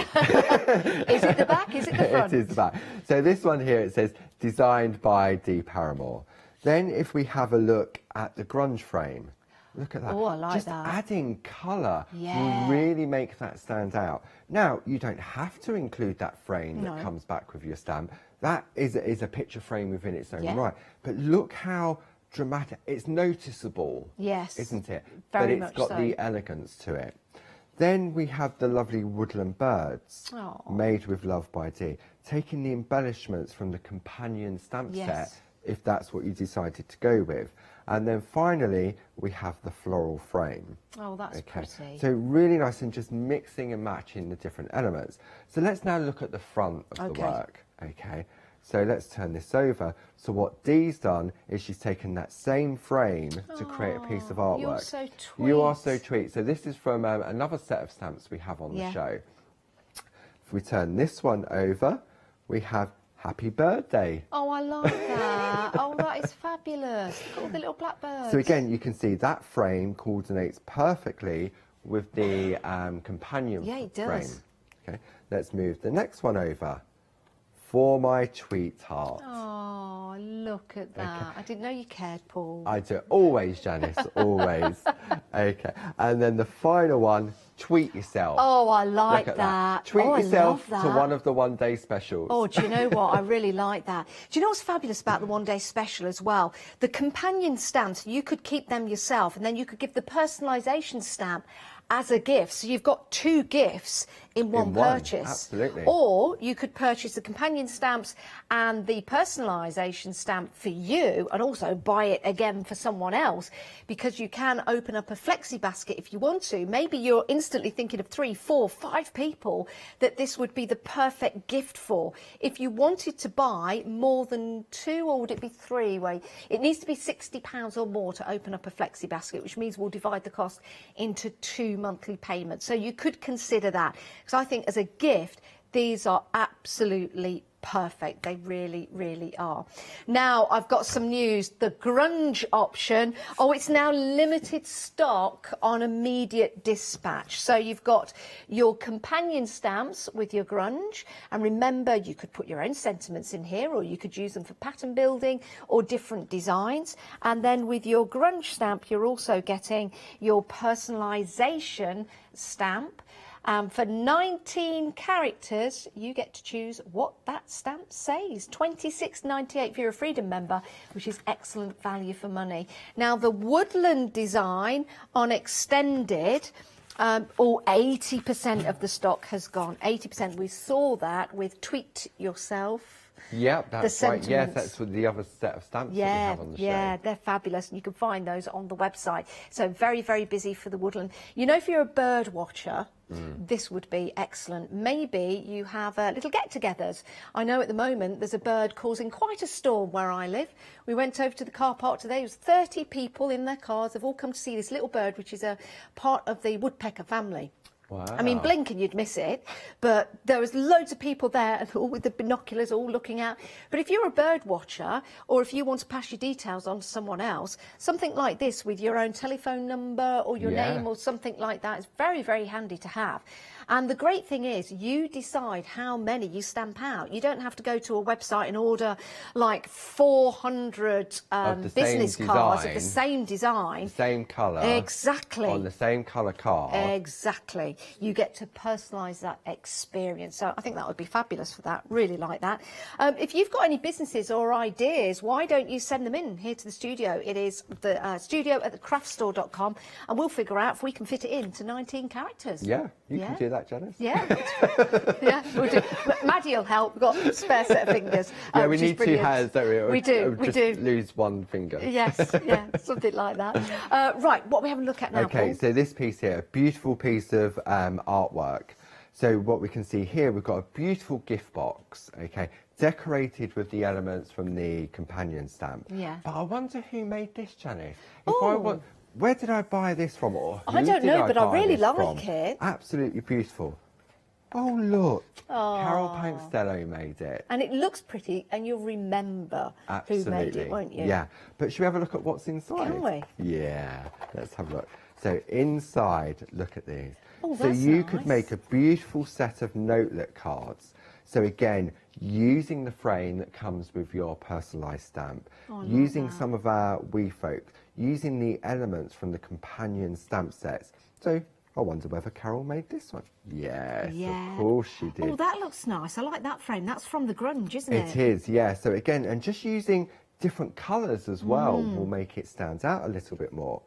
Is it the back? Is it the front? It is the back. So this one here, it says, designed by Dee Paramore. Then if we have a look at the grunge frame, look at that. Oh, I like Just that. adding colour Yeah. will really make that stand out. Now, you don't have to include that frame No. that comes back with your stamp. That is a picture frame within its own Yeah. right. But look how dramatic. It's noticeable. Yes. Isn't it? Very but it's much got so. the elegance to it. Then we have the lovely woodland birds, Aw. made with love by Dee, taking the embellishments from the companion stamp Yes. set, if that's what you decided to go with. And then finally, we have the floral frame. Oh, that's pretty. So really nice and just mixing and matching the different elements. So let's now look at the front of Okay. the work. Okay. So let's turn this over. So what Dee's done is she's taken that same frame to create a piece of artwork. You're so You are tweet. so tweet. So this is from another set of stamps we have on Yeah. the show. If we turn this one over, we have Happy Birthday. Oh, I like that. Oh, that is fabulous. Look at all the little blackbirds. So again, you can see that frame coordinates perfectly with the companion Yeah, it frame. does. Okay, let's move the next one over. For my tweetheart. Oh, look at that. I didn't know you cared, Paul. I do. Always, Janice, always. Okay. And then the final one, tweet yourself. Oh, I like Look at that. Tweet Oh, I yourself love to that. one of the one-day specials. Oh, do you know what? I really like that. Do you know what's fabulous about the one-day special as well? The companion stamps, you could keep them yourself, and then you could give the personalisation stamp as a gift. So you've got 2 gifts in one purchase. Absolutely. Or you could purchase the companion stamps and the personalisation stamp for you, and also buy it again for someone else, because you can open up a flexi basket if you want to. Maybe you're instantly thinking of 3, 4, 5 people that this would be the perfect gift for. If you wanted to buy more than 2, or would it be 3? Wait, it needs to be £60 or more to open up a flexi basket, which means we'll divide the cost into 2 monthly payments. So you could consider that, because I think as a gift, these are absolutely perfect. They really, really are. Now, I've got some news. The grunge option, oh, it's now limited stock on immediate dispatch. So you've got your companion stamps with your grunge. And remember, you could put your own sentiments in here, or you could use them for pattern building or different designs. And then with your grunge stamp, you're also getting your personalisation stamp. For 19 characters, you get to choose what that stamp says. £26.98 if you're a Freedom member, which is excellent value for money. Now, the woodland design on extended, 80% of the stock has gone. 80%. We saw that with Tweet Yourself. Yeah, that's right. Yes, sentiments. that's with the other set of stamps that we have on the show. Yeah, they're fabulous, and you can find those on the website. So very, very busy for the woodland. You know, if you're a bird watcher, this would be excellent. Maybe you have little get-togethers. I know at the moment there's a bird causing quite a storm where I live. We went over to the car park today. There was 30 people in their cars. They've all come to see this little bird, which is a part of the woodpecker family. Wow. I mean, blink and you'd miss it, but there was loads of people there and all with the binoculars all looking out. But if you're a bird watcher, or if you want to pass your details on to someone else, something like this with your own telephone number or your name or something like that is very, very handy to have. And the great thing is you decide how many you stamp out. You don't have to go to a website and order like 400 business cards of the same design. Same colour. Exactly. On the same colour card. Exactly. You get to personalise that experience. So I think that would be fabulous for that. Really like that. If you've got any businesses or ideas, why don't you send them in here to the studio? It is the studio@thecraftstore.com, and we'll figure out if we can fit it into 19 characters. Yeah, you can do that, Janice. Yeah, yeah, we'll do. Maddie will help. We've got a spare set of fingers. Yeah, we need 2 hands, don't we? We do, we do. Lose 1 finger. Yes, yeah, something like that. Right, what are we having a look at now, Okay, Paul? so this piece here, a beautiful piece of artwork. So what we can see here, we've got a beautiful gift box, okay, decorated with the elements from the companion stamp. Yeah. But I wonder who made this, Janice. Where did I buy this from? Or I don't know, but I really like it. Absolutely beautiful. Oh, look. Aww. Carol Pankstello made it. And it looks pretty, and you'll remember who made it, won't you? Yeah. But should we have a look at what's inside? Can we? Yeah. Let's have a look. So inside, look at these. Oh, so that's you could nice. make a beautiful set of notelet cards. So again, using the frame that comes with your personalised stamp, using some of our wee folk, using the elements from the companion stamp sets. So I wonder whether Carol made this one. Yes, of course she did. Oh, that looks nice. I like that frame. That's from the grunge, isn't it? It is, yeah. So again, and just using different colours as well will make it stand out a little bit more.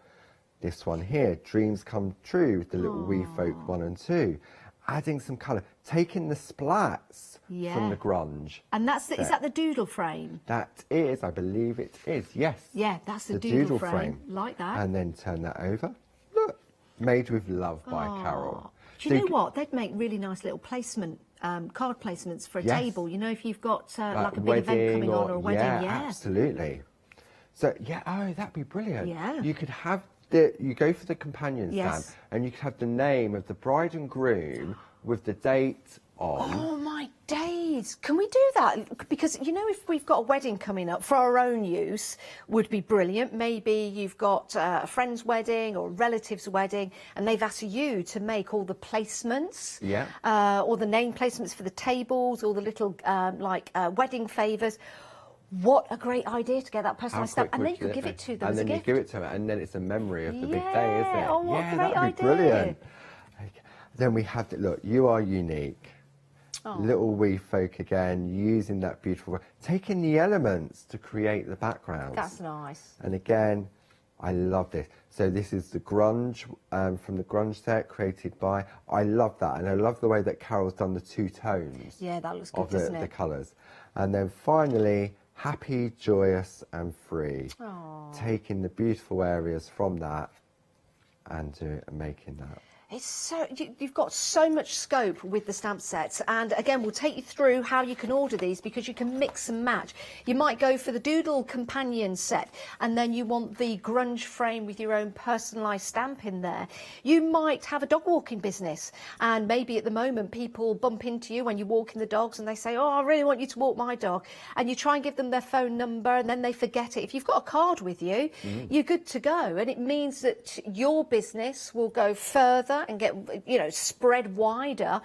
This one here, Dreams Come True, with the little wee folk 1 and 2. Adding some colour, taking the splats from the grunge. And that's is that the doodle frame? That is, I believe it is, yes. Yeah, that's the doodle frame. Like that. And then turn that over. Look, Made with Love by Carol. Do you know what? They'd make really nice little placement, card placements for a table. You know, if you've got like a big event coming on or a wedding. Yeah, absolutely. So, that'd be brilliant. Yeah. You could have you go for the companion stamp, and you could have the name of the bride and groom with the date on. Oh my days! Can we do that? Because you know, if we've got a wedding coming up for our own use, would be brilliant. Maybe you've got a friend's wedding or a relative's wedding, and they've asked you to make all the placements, or the name placements for the tables, or the little wedding favours. What a great idea to get that personalised stamp, and then you could give it to them as a gift. And then you give it to them, and then it's a memory of the big day, isn't it? Oh, what a great that'd be idea. brilliant. Okay. Then we have look, you are unique. Little wee folk again, using that beautiful, taking the elements to create the backgrounds. That's nice. And again, I love this. So this is the grunge from the grunge set created by. I love that, and I love the way that Carol's done the 2 tones. Yeah, that looks good, of doesn't the it? colours. And then finally, happy, joyous, and free. Aww. Taking the beautiful areas from that and making that. It's so you've got so much scope with the stamp sets, and again we'll take you through how you can order these, because you can mix and match. You might go for the doodle companion set, and then you want the grunge frame with your own personalised stamp in there. You might have a dog walking business, and maybe at the moment people bump into you when you're walking the dogs and they say, oh, I really want you to walk my dog, and you try and give them their phone number and then they forget it. If you've got a card with you, you're good to go, and it means that your business will go further and get, spread wider.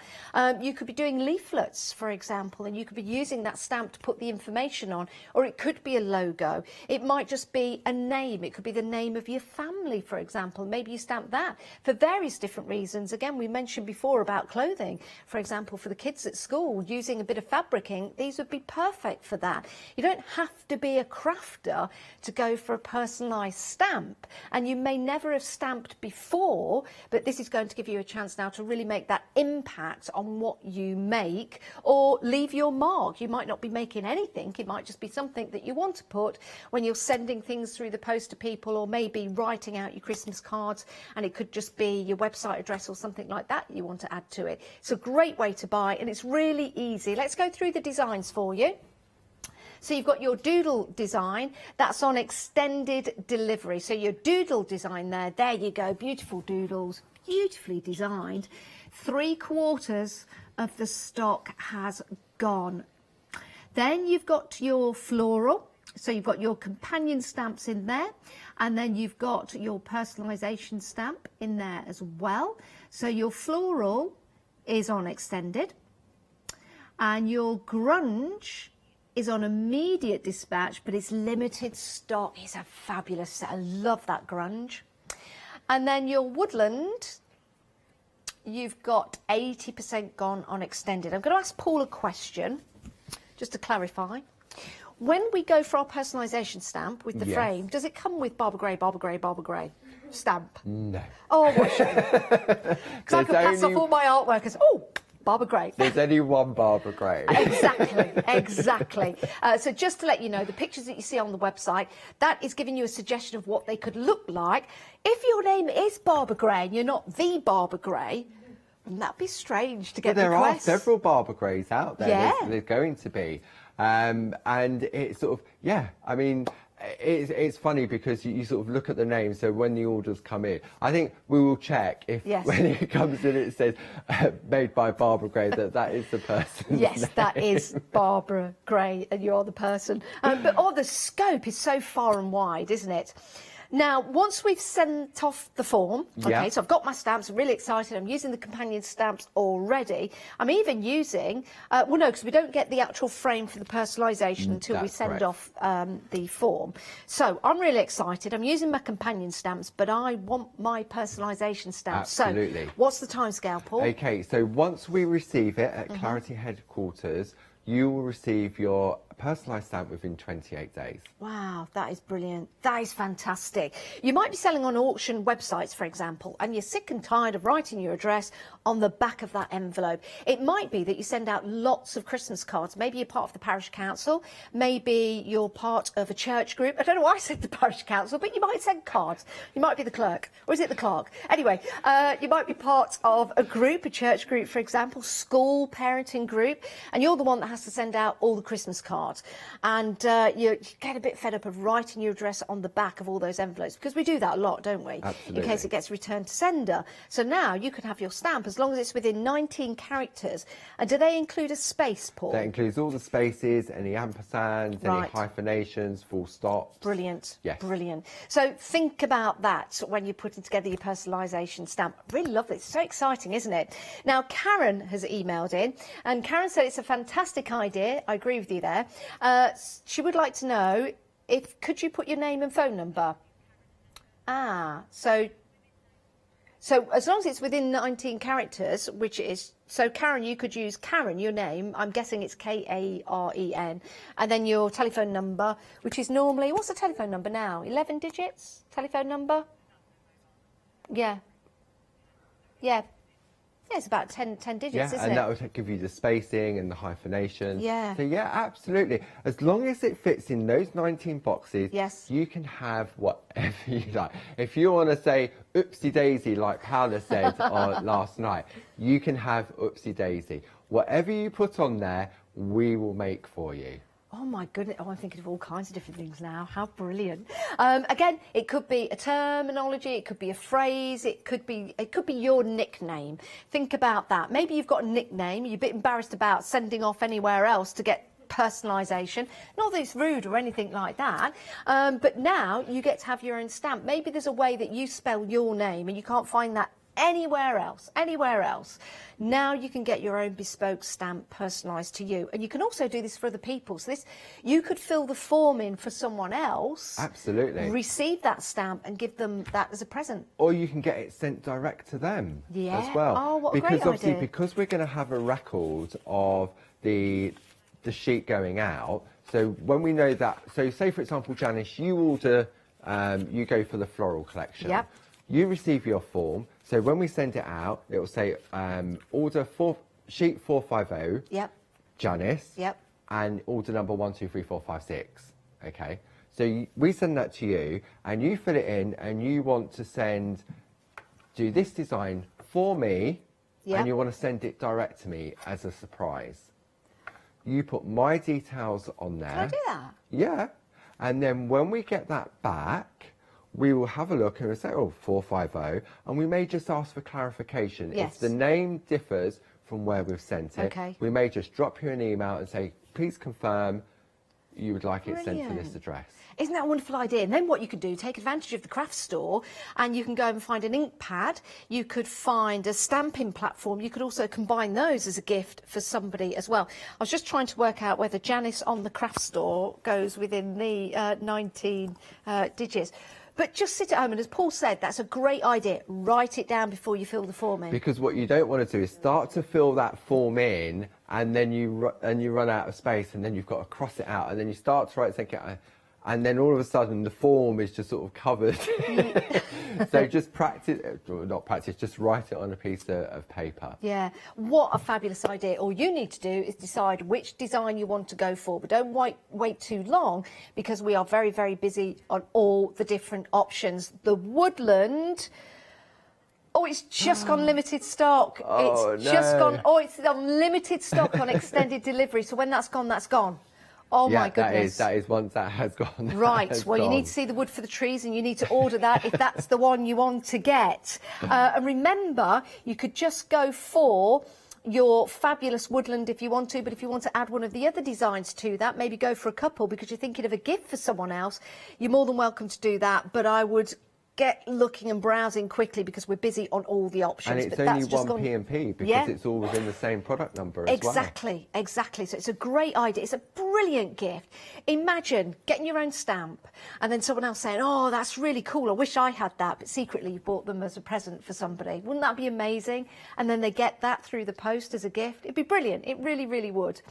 You could be doing leaflets, for example, and you could be using that stamp to put the information on, or it could be a logo. It might just be a name. It could be the name of your family, for example. Maybe you stamp that for various different reasons. Again, we mentioned before about clothing. For example, for the kids at school, using a bit of fabric ink, these would be perfect for that. You don't have to be a crafter to go for a personalised stamp, and you may never have stamped before, but this is going to give you a chance now to really make that impact on what you make, or leave your mark. You might not be making anything. It might just be something that you want to put when you're sending things through the post to people, or maybe writing out your Christmas cards, and it could just be your website address or something like that you want to add to it. It's a great way to buy, and it's really easy. Let's go through the designs for you. So you've got your doodle design, that's on extended delivery. So your doodle design there you go, beautiful doodles, beautifully designed. 3/4 of the stock has gone. Then you've got your floral. So you've got your companion stamps in there, and then you've got your personalisation stamp in there as well. So your floral is on extended, and your grunge is on immediate dispatch, but it's limited stock. It's a fabulous set. I love that grunge. And then your woodland, you've got 80% gone on extended. I'm going to ask Paul a question, just to clarify. When we go for our personalisation stamp with the frame, does it come with Barbara Gray stamp? No. Oh, what a shame. Because I could pass off all my artwork as, oh, Barbara Gray. There's only one Barbara Gray. Exactly. So just to let you know, the pictures that you see on the website, that is giving you a suggestion of what they could look like. If your name is Barbara Gray and you're not the Barbara Gray, wouldn't that be strange to get requests? There are several Barbara Grays out there. Yeah. There's going to be. And it's sort of, I mean, it's funny because you sort of look at the name. So when the orders come in, I think we will check if when it comes in it says made by Barbara Gray, that is the person. Yes, that is Barbara Gray and you're the person. But the scope is so far and wide, isn't it? Now, once we've sent off the form, okay, so I've got my stamps, I'm really excited, I'm using the companion stamps already. I'm even using, well, no, because we don't get the actual frame for the personalisation until we send off the form. So I'm really excited, I'm using my companion stamps, but I want my personalisation stamps. Absolutely. So what's the timescale, Paul? Okay, so once we receive it at Clarity Headquarters, you will receive your personalised stamp within 28 days. Wow, that is brilliant. That is fantastic. You might be selling on auction websites, for example, and you're sick and tired of writing your address on the back of that envelope. It might be that you send out lots of Christmas cards. Maybe you're part of the parish council. Maybe you're part of a church group. I don't know why I said the parish council, but you might send cards. You might be the clerk. Or is it the clerk? Anyway, you might be part of a group, a church group, for example, school parenting group, and you're the one that has to send out all the Christmas cards. And you get a bit fed up of writing your address on the back of all those envelopes, because we do that a lot, don't we? Absolutely. In case it gets returned to sender. So now you can have your stamp as long as it's within 19 characters. And do they include a space, Paul? That includes all the spaces, any ampersands, any hyphenations, full stops. Brilliant. Yes. Brilliant. So think about that when you're putting together your personalisation stamp. I really love this. It's so exciting, isn't it? Now, Karen has emailed in, and Karen said it's a fantastic idea. I agree with you there. She would like to know could you put your name and phone number? So as long as it's within 19 characters, which is, so Karen, you could use Karen, your name, I'm guessing it's Karen, and then your telephone number, which is normally, what's the telephone number now? 11 digits? Telephone number? Yeah. Yeah. Yeah, it's about 10 digits, isn't it? And that would give you the spacing and the hyphenations. Yeah. So yeah, absolutely. As long as it fits in those 19 boxes, yes, you can have whatever you like. If you want to say oopsie daisy, like Paula said last night, you can have oopsie daisy. Whatever you put on there, we will make for you. Oh my goodness, I'm thinking of all kinds of different things now. How brilliant. Again, it could be a terminology, it could be a phrase, it could be your nickname. Think about that. Maybe you've got a nickname, you're a bit embarrassed about sending off anywhere else to get personalisation. Not that it's rude or anything like that, but now you get to have your own stamp. Maybe there's a way that you spell your name and you can't find that anywhere else. Now you can get your own bespoke stamp personalised to you, and you can also do this for other people. So you could fill the form in for someone else, absolutely, receive that stamp and give them that as a present, or you can get it sent direct to them as well. Oh, what a because great obviously idea. Because we're going to have a record of the sheet going out, so when we know that, so say for example, Janice, you order, you go for the floral collection. Yep. You receive your form, so when we send it out, it will say order sheet 450, yep, Janice, yep, and order number 123456. Okay, so we send that to you, and you fill it in, and you want to do this design for me, yep, and you want to send it direct to me as a surprise. You put my details on there. Can I do that? Yeah, and then when we get that back, we will have a look and we'll say, oh, 450, and we may just ask for clarification. Yes. If the name differs from where we've sent it, Okay. we may just drop you an email and say, please confirm you would like it sent to this Brilliant. address. Isn't that a wonderful idea? And then what you could do, take advantage of the craft store, and you can go and find an ink pad. You could find a stamping platform. You could also combine those as a gift for somebody as well. I was just trying to work out whether Janice on the craft store goes within the 19 digits. But just sit at home, and as Paul said, that's a great idea. Write it down before you fill the form in. Because what you don't want to do is start to fill that form in, and then you run out of space, and then you've got to cross it out, and then you start to write something, and then all of a sudden the form is just sort of covered. So just practice, not practice, just write it on a piece of paper. Yeah, what a fabulous idea. All you need to do is decide which design you want to go for, but don't wait too long, because we are very, very busy on all the different options. The woodland... Oh, it's just gone limited stock. Oh, it's just gone. Oh, it's on limited stock on extended delivery. So when that's gone, that's gone. Oh, Yeah, my goodness. that is once that has gone. Right, has well, you gone. need to see the wood for the trees, and you need to order that if that's the one you want to get. And remember, you could just go for your fabulous woodland if you want to, but if you want to add one of the other designs to that, maybe go for a couple because you're thinking of a gift for someone else, you're more than welcome to do that. But I would get looking and browsing quickly because we're busy on all the options. And it's but only that's just one gone... P&P because Yeah. it's all within the same product number as well. Exactly. So it's a great idea. It's a brilliant gift. Imagine getting your own stamp and then someone else saying, oh, that's really cool. I wish I had that. But secretly you bought them as a present for somebody. Wouldn't that be amazing? And then they get that through the post as a gift. It'd be brilliant. It really, really would.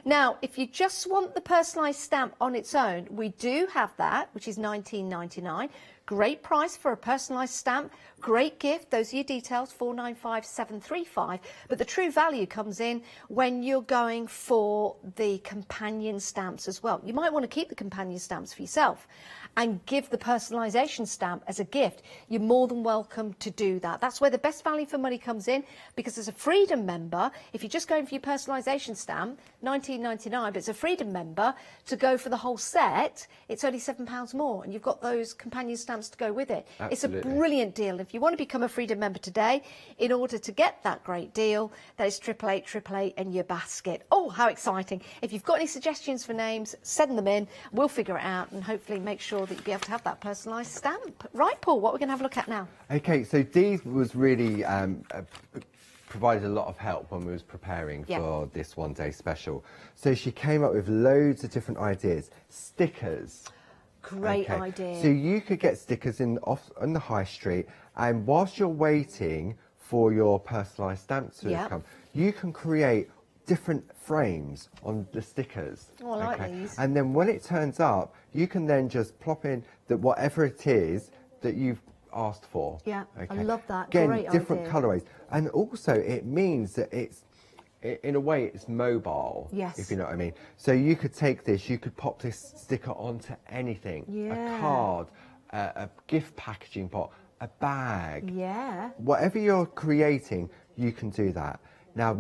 Now, if you just want the personalised stamp on its own, we do have that, which is $19.99. Great price for a personalised stamp, great gift. Those are your details, 495735. But the true value comes in when you're going for the companion stamps as well. You might want to keep the companion stamps for yourself and give the personalisation stamp as a gift. You're more than welcome to do that. That's where the best value for money comes in, because as a Freedom member, if you're just going for your personalisation stamp, $19.99, but it's a Freedom member, to go for the whole set, it's only £7 more, and you've got those companion stamps to go with it. Absolutely. It's a brilliant deal. If you want to become a Freedom member today, in order to get that great deal, that is 888 in your basket. Oh, how exciting. If you've got any suggestions for names, send them in. We'll figure it out and hopefully make sure that you'll be able to have that personalised stamp. Right, Paul, what we're going to have a look at now? Okay, so Dee was really provided a lot of help when we was preparing for this one-day special. So she came up with loads of different ideas. Stickers. Great idea. So you could get stickers on the high street, and whilst you're waiting for your personalised stamps to come, you can create different frames on the stickers. Oh, I like these. And then when it turns up, you can then just plop in that whatever it is that you've asked for. Yeah, I love that. Again, Great different idea. colourways. And also it means that it's, in a way, it's mobile, Yes. if you know what I mean. So you could take this, you could pop this sticker onto anything. Yeah. A card, a gift packaging pot, a bag. Yeah. Whatever you're creating, you can do that. Now,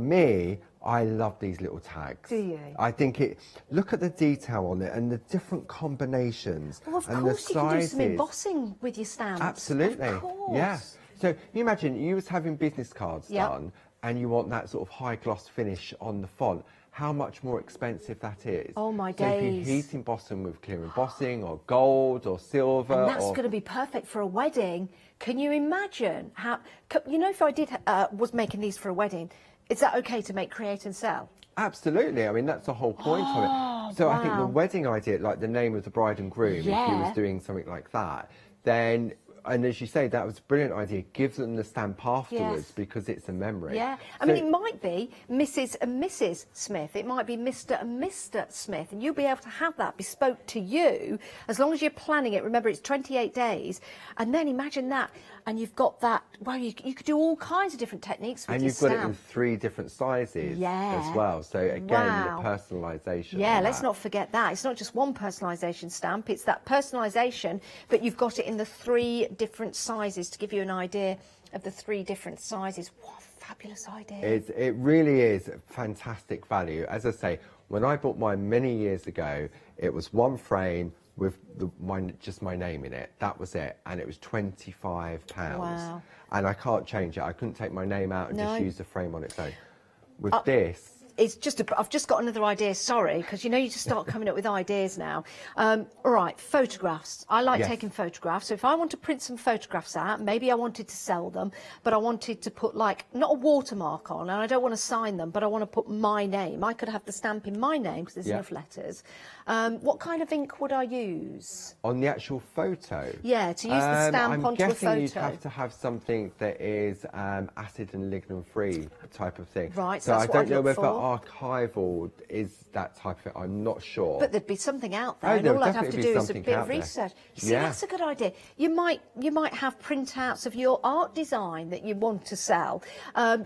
I love these little tags. Do you? I think look at the detail on it and the different combinations Well, of and course the you can do sizes. some embossing with your stamps. Absolutely. Of course. Yeah. So you imagine you was having business cards Yep. done and you want that sort of high gloss finish on the font. How much more expensive that is. Oh, my So if you days. heat emboss them with clear embossing or gold or silver. And that's or... going to be perfect for a wedding. Can you imagine how... You know, if I was making these for a wedding, is that okay to make, create and sell? Absolutely. I mean, that's the whole point of it. So I think the wow. wedding idea, like the name of the bride and groom, if you Yeah. was doing something like that, then, and as you say, that was a brilliant idea. Give them the stamp afterwards Yes. because it's a memory. Yeah. I So- mean, it might be Mrs. and Mrs. Smith. It might be Mr. and Mr. Smith. And you'll be able to have that bespoke to you as long as you're planning it. Remember, it's 28 days. And then imagine that. And you've got that. Well, you could do all kinds of different techniques with And your you've got it in stamp. 3 different sizes Yeah. as well. So again, Wow. the personalisation. Yeah, on let's that. not forget that. It's not just one personalisation stamp, it's that personalisation, but you've got it in the 3 different sizes to give you an idea of the 3 different sizes. What a fabulous idea. It really is fantastic value. As I say, when I bought mine many years ago, it was 1 frame, with just my name in it. That was it, and it was £25. Wow. And I can't change it. I couldn't take my name out and just use the frame on its own. With this, it's just I've just got another idea, sorry, because you know you just start coming up with ideas now. All right, photographs. I like taking photographs. So if I want to print some photographs out, maybe I wanted to sell them, but I wanted to put like, not a watermark on, and I don't want to sign them, but I want to put my name. I could have the stamp in my name because there's enough letters. What kind of ink would I use? on the actual photo. Yeah, to use the stamp onto a photo. I'm guessing you'd have to have something that is acid and lignin free type of thing. Right, so that's I what don't I'd know look whether for. archival is that type of thing. I'm not sure. But there'd be something out there, Oh, and there all would I'd have to definitely do be is a something bit out of there. research. You see, Yeah. that's a good idea. You might have printouts of your art design that you want to sell.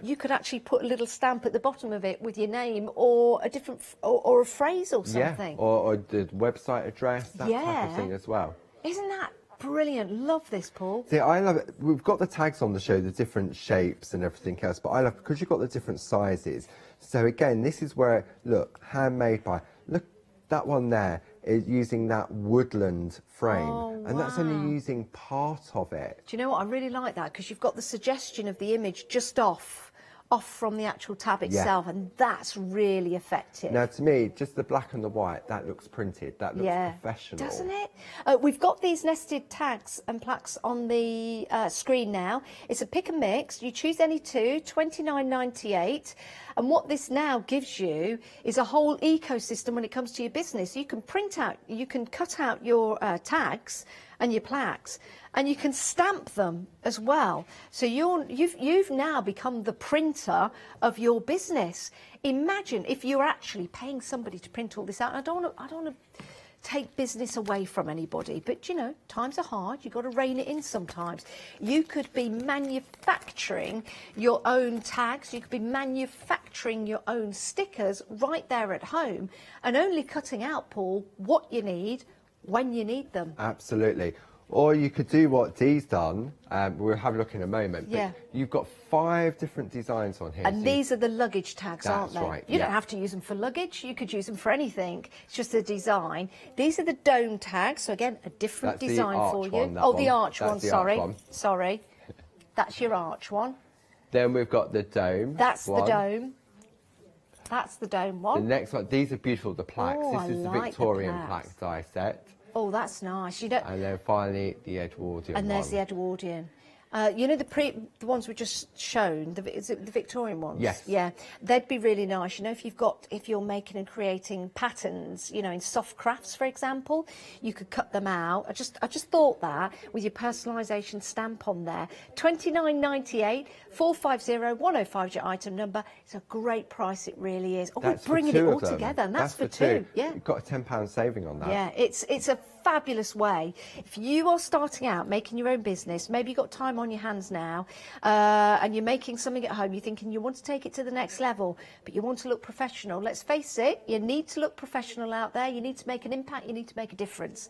You could actually put a little stamp at the bottom of it with your name or a different or a phrase or something. Yeah, or the website address, that type of thing as well. Isn't that brilliant? Love this, Paul. See, I love it. We've got the tags on the show, the different shapes and everything else, but I love, because you've got the different sizes. So again, this is where, look, handmade by, look, that one there is using that woodland frame. Oh, and that's only wow. using part of it. Do you know what? I really like that because you've got the suggestion of the image just off from the actual tab itself, and that's really effective. Now, to me, just the black and the white, that looks printed, that looks professional. Doesn't it? We've got these nested tags and plaques on the screen now. It's a pick and mix. You choose any two, $29.98. And what this now gives you is a whole ecosystem when it comes to your business. You can print out, you can cut out your tags and your plaques, and you can stamp them as well. So you've now become the printer of your business. Imagine if you're actually paying somebody to print all this out. I don't want to take business away from anybody, but you know, times are hard. You've got to rein it in sometimes. You could be manufacturing your own tags. You could be manufacturing your own stickers right there at home, and only cutting out, Paul, what you need when you need them. Absolutely. Or you could do what Dee's done, we'll have a look in a moment. But Yeah. you've got 5 different designs on here. And so these are the luggage tags, aren't they? That's right, You don't yeah. have to use them for luggage. You could use them for anything. It's just the design. These are the dome tags. So again, a different That's the design arch for you. one, that Oh, the one. arch That's one. the Sorry, arch one. sorry. That's your arch one. Then we've got the dome. That's one. the dome. That's the dome The one. next one, these are beautiful, the plaques. Oh, this I is the like the Victorian plaques. plaque die set. Oh, that's nice. You don't. And then finally the Edwardian And there's one. the Edwardian. You know the ones we just shown, is it the Victorian ones? Yes. Yeah, they'd be really nice. You know, if you're making and creating patterns, you know, in soft crafts, for example, you could cut them out. I just thought that with your personalisation stamp on there, $29.98, 450-105 is your item number. It's a great price. It really is. Oh, That's we're for bringing 2 it of all them. together, and that's for two. two. Yeah. You've got a £10 saving on that. Yeah, it's a fabulous way. If you are starting out making your own business, maybe you've got time on your hands now, and you're making something at home, you're thinking you want to take it to the next level, but you want to look professional. Let's face it, you need to look professional out there. You need to make an impact. You need to make a difference.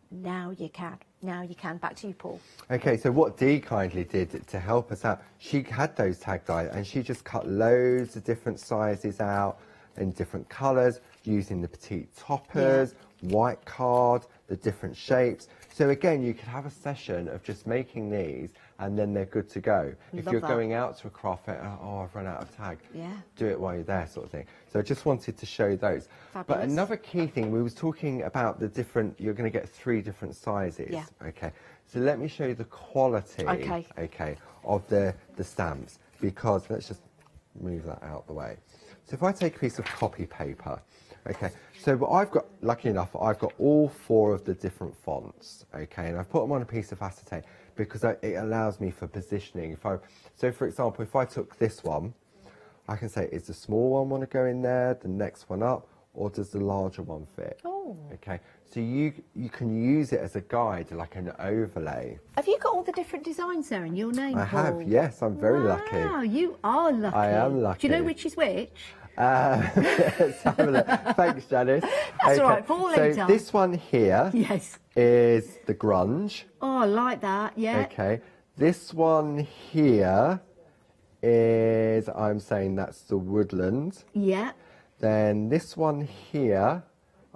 Now you can. Now you can. Back to you, Paul. Okay, so what Dee kindly did to help us out, she had those tag dies and she just cut loads of different sizes out in different colours using the petite toppers, white card, the different shapes. So again, you could have a session of just making these and then they're good to go. If Love you're that. going out to a craft fair, oh, I've run out of tag. Yeah. Do it while you're there, sort of thing. So I just wanted to show those. But Fabulous. another key thing, we was talking about the different, you're going to get 3 different sizes. Yeah. Okay. So let me show you the quality, Okay. of the stamps, because let's just move that out the way. So if I take a piece of copy paper, okay, so what I've got, lucky enough, I've got all 4 of the different fonts, okay, and I've put them on a piece of acetate because it allows me for positioning. So for example, if I took this one, I can say, is the small one want to go in there, the next one up, or does the larger one fit? Oh. Okay, so you can use it as a guide, like an overlay. Have you got all the different designs there in your name, I Paul? have, yes, I'm very lucky. Wow, you are lucky. I am lucky. Do you know which is which? Let's have a look. Thanks, Janice. That's all right, Paul, So later. this one here is the grunge. Oh, I like that, yeah. Okay. This one here is, I'm saying that's the woodland. Yeah. Then this one here,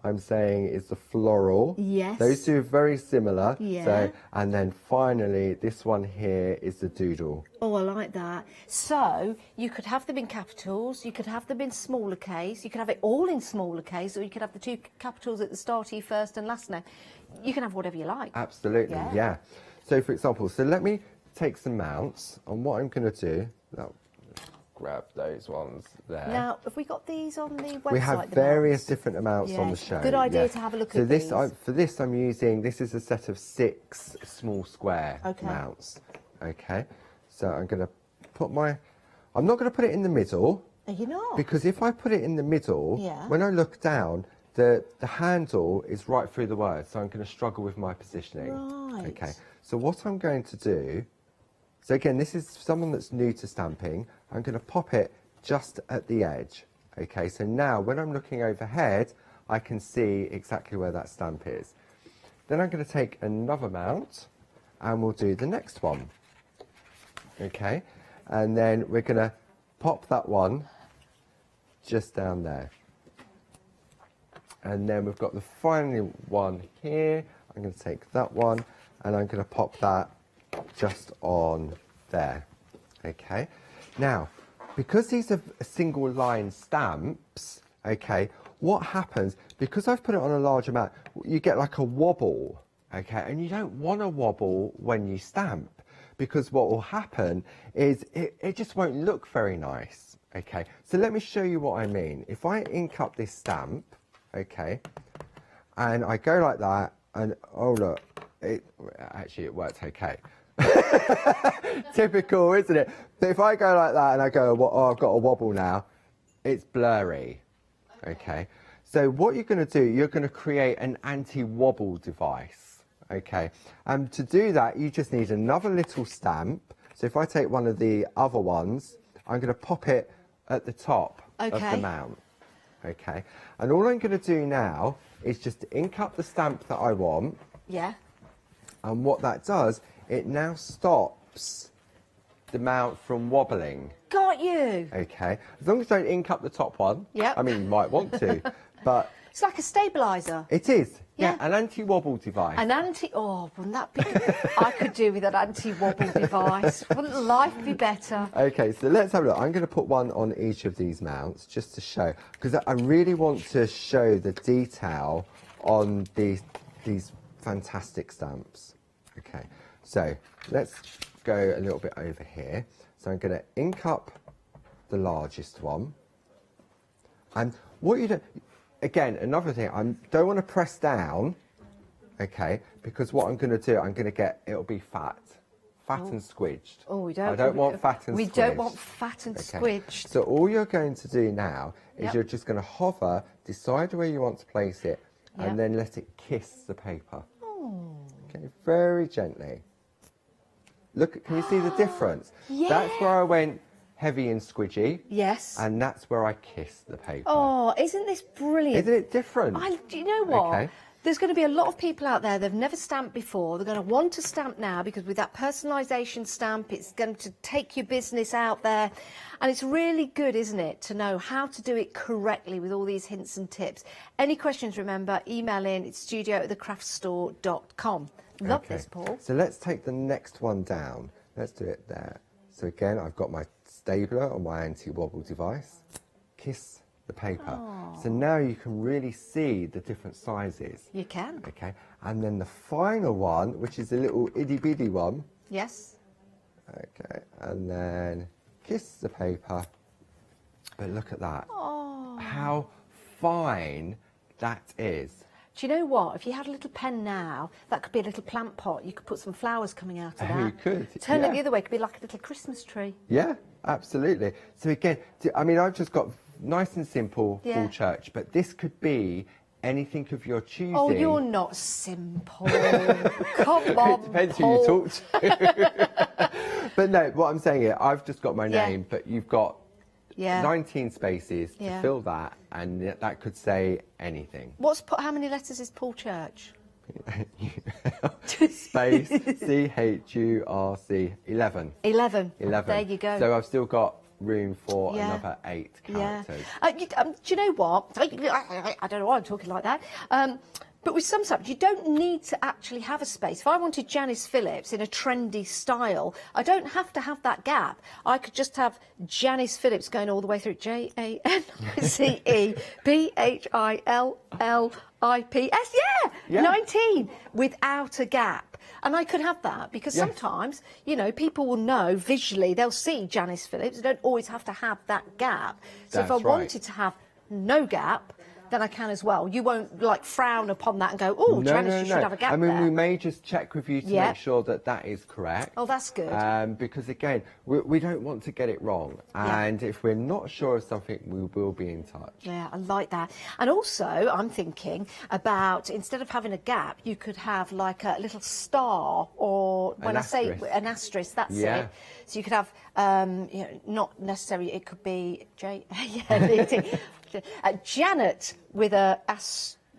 I'm saying is the floral. Yes. Those two are very similar. Yeah. So, and then finally, this one here is the doodle. Oh, I like that. So you could have them in capitals, you could have them in smaller case, you could have it all in smaller case, or you could have the two capitals at the start of your first and last name. You can have whatever you like. Absolutely, yeah. So for example, so let me take some mounts, and what I'm going to do, now, grab those ones there. Now, have we got these on the website? We have various different amounts on the show. Good idea yeah. to have a look so at this, these. for this I'm using, this is a set of 6 small square mounts. Okay, so I'm going to put I'm not going to put it in the middle. Are you not? Because if I put it in the middle, when I look down, the handle is right through the word, so I'm going to struggle with my positioning. Right. Okay, so what I'm going to do, so again, this is someone that's new to stamping, I'm going to pop it just at the edge. Okay, so now when I'm looking overhead, I can see exactly where that stamp is. Then I'm going to take another mount and we'll do the next one. Okay, and then we're going to pop that one just down there. And then we've got the final one here. I'm going to take that one and I'm going to pop that just on there. Okay, now because these are single line stamps, okay, what happens, because I've put it on a large amount, you get like a wobble, okay, and you don't want a wobble when you stamp, because what will happen is it just won't look very nice. Okay, so let me show you what I mean. If I ink up this stamp, okay, and I go like that, and oh look, actually it worked okay. Typical, isn't it? But if I go like that and I go, oh, I've got a wobble now, it's blurry. Okay, so what you're going to do, you're going to create an anti-wobble device. Okay, and to do that, you just need another little stamp. So if I take one of the other ones, I'm going to pop it at the top of the mount. Okay, and all I'm going to do now is just ink up the stamp that I want. Yeah. And what that does, it now stops the mount from wobbling. Got you. Okay, as long as you don't ink up the top one. Yep. I mean, you might want to, but It's like a stabiliser. it is. Yeah. An anti-wobble device. Oh, wouldn't that be good? I could do with an anti-wobble device. Wouldn't life be better? Okay, so let's have a look. I'm going to put one on each of these mounts just to show, because I really want to show the detail on these fantastic stamps. Okay, so let's go a little bit over here. So I'm going to ink up the largest one. And what you do, again, another thing, I don't want to press down, okay, because what I'm going to do, I'm going to get, it'll be fat and squidged. Oh, we don't. I don't want fat and squidged. We don't want fat and squidged. So all you're going to do now is you're just going to hover, decide where you want to place it, and then let it kiss the paper. Oh. Okay, very gently. Look, can you see the difference? Yeah. That's where I went heavy and squidgy. Yes. And that's where I kissed the paper. Oh, isn't this brilliant? Isn't it different? Do you know what? Okay. There's going to be a lot of people out there that have never stamped before. They're going to want to stamp now because with that personalisation stamp, it's going to take your business out there. And it's really good, isn't it, to know how to do it correctly with all these hints and tips. Any questions, remember, email in. It's studio@thecraftstore.com. Love this, Paul. So let's take the next one down. Let's do it there. So again, I've got my stapler on my anti-wobble device. Kiss the paper. So now you can really see the different sizes. You can. Okay, and then the final one, which is a little itty-bitty one. Yes. Okay, and then kiss the paper. But look at that. Oh. How fine that is. Do you know what? If you had a little pen now, that could be a little plant pot. You could put some flowers coming out of that. You could. Turn it the other way, it could be like a little Christmas tree. Yeah, absolutely. So again, I mean, I've just got nice and simple full church, but this could be anything of your choosing. Oh, you're not simple. Come on, It depends who you talk to. But no, what I'm saying here, I've just got my name, but you've got 19 spaces to fill that, and that could say anything. How many letters is Paul Church? Space C-H-U-R-C 11. 11. 11. There you go. So I've still got room for another 8 characters. Do you know what? I don't know why I'm talking like that. But with some stamps, you don't need to actually have a space. If I wanted Janice Phillips in a trendy style, I don't have to have that gap. I could just have Janice Phillips going all the way through JANICEPHILLIPS. Yeah, 19 without a gap. And I could have that because sometimes, you know, people will know visually, they'll see Janice Phillips. They don't always have to have that gap. So if I wanted to have no gap, then I can as well. You won't like frown upon that and go, oh, Janice, you should have a gap I mean, there. we may just check with you to make sure that that is correct. Oh, that's good. Because again, we don't want to get it wrong. And if we're not sure of something, we will be in touch. Yeah, I like that. And also, I'm thinking about, instead of having a gap, you could have like a little star, or when I say an asterisk, that's it. So you could have, you know, not necessarily, it could be Janet with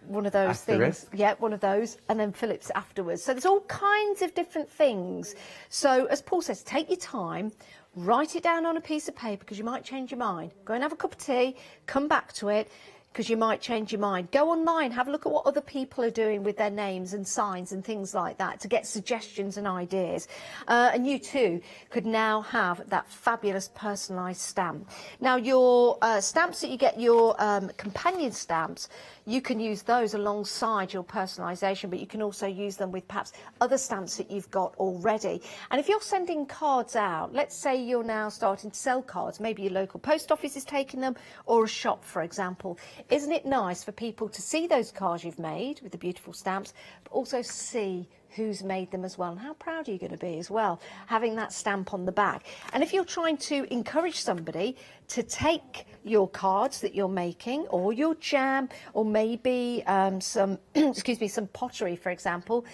one of those things. Yeah, one of those, and then Phillips afterwards. So there's all kinds of different things. So as Paul says, take your time, write it down on a piece of paper because you might change your mind. Go and have a cup of tea, come back to it, because you might change your mind. Go online, have a look at what other people are doing with their names and signs and things like that to get suggestions and ideas. And you too could now have that fabulous personalised stamp. Now your stamps that you get, your companion stamps, you can use those alongside your personalisation, but you can also use them with perhaps other stamps that you've got already. And if you're sending cards out, let's say you're now starting to sell cards, maybe your local post office is taking them, or a shop, for example. Isn't it nice for people to see those cards you've made with the beautiful stamps, but also see who's made them as well, and how proud are you going to be as well, having that stamp on the back. And if you're trying to encourage somebody to take your cards that you're making, or your jam, or maybe some excuse me, some pottery, for example,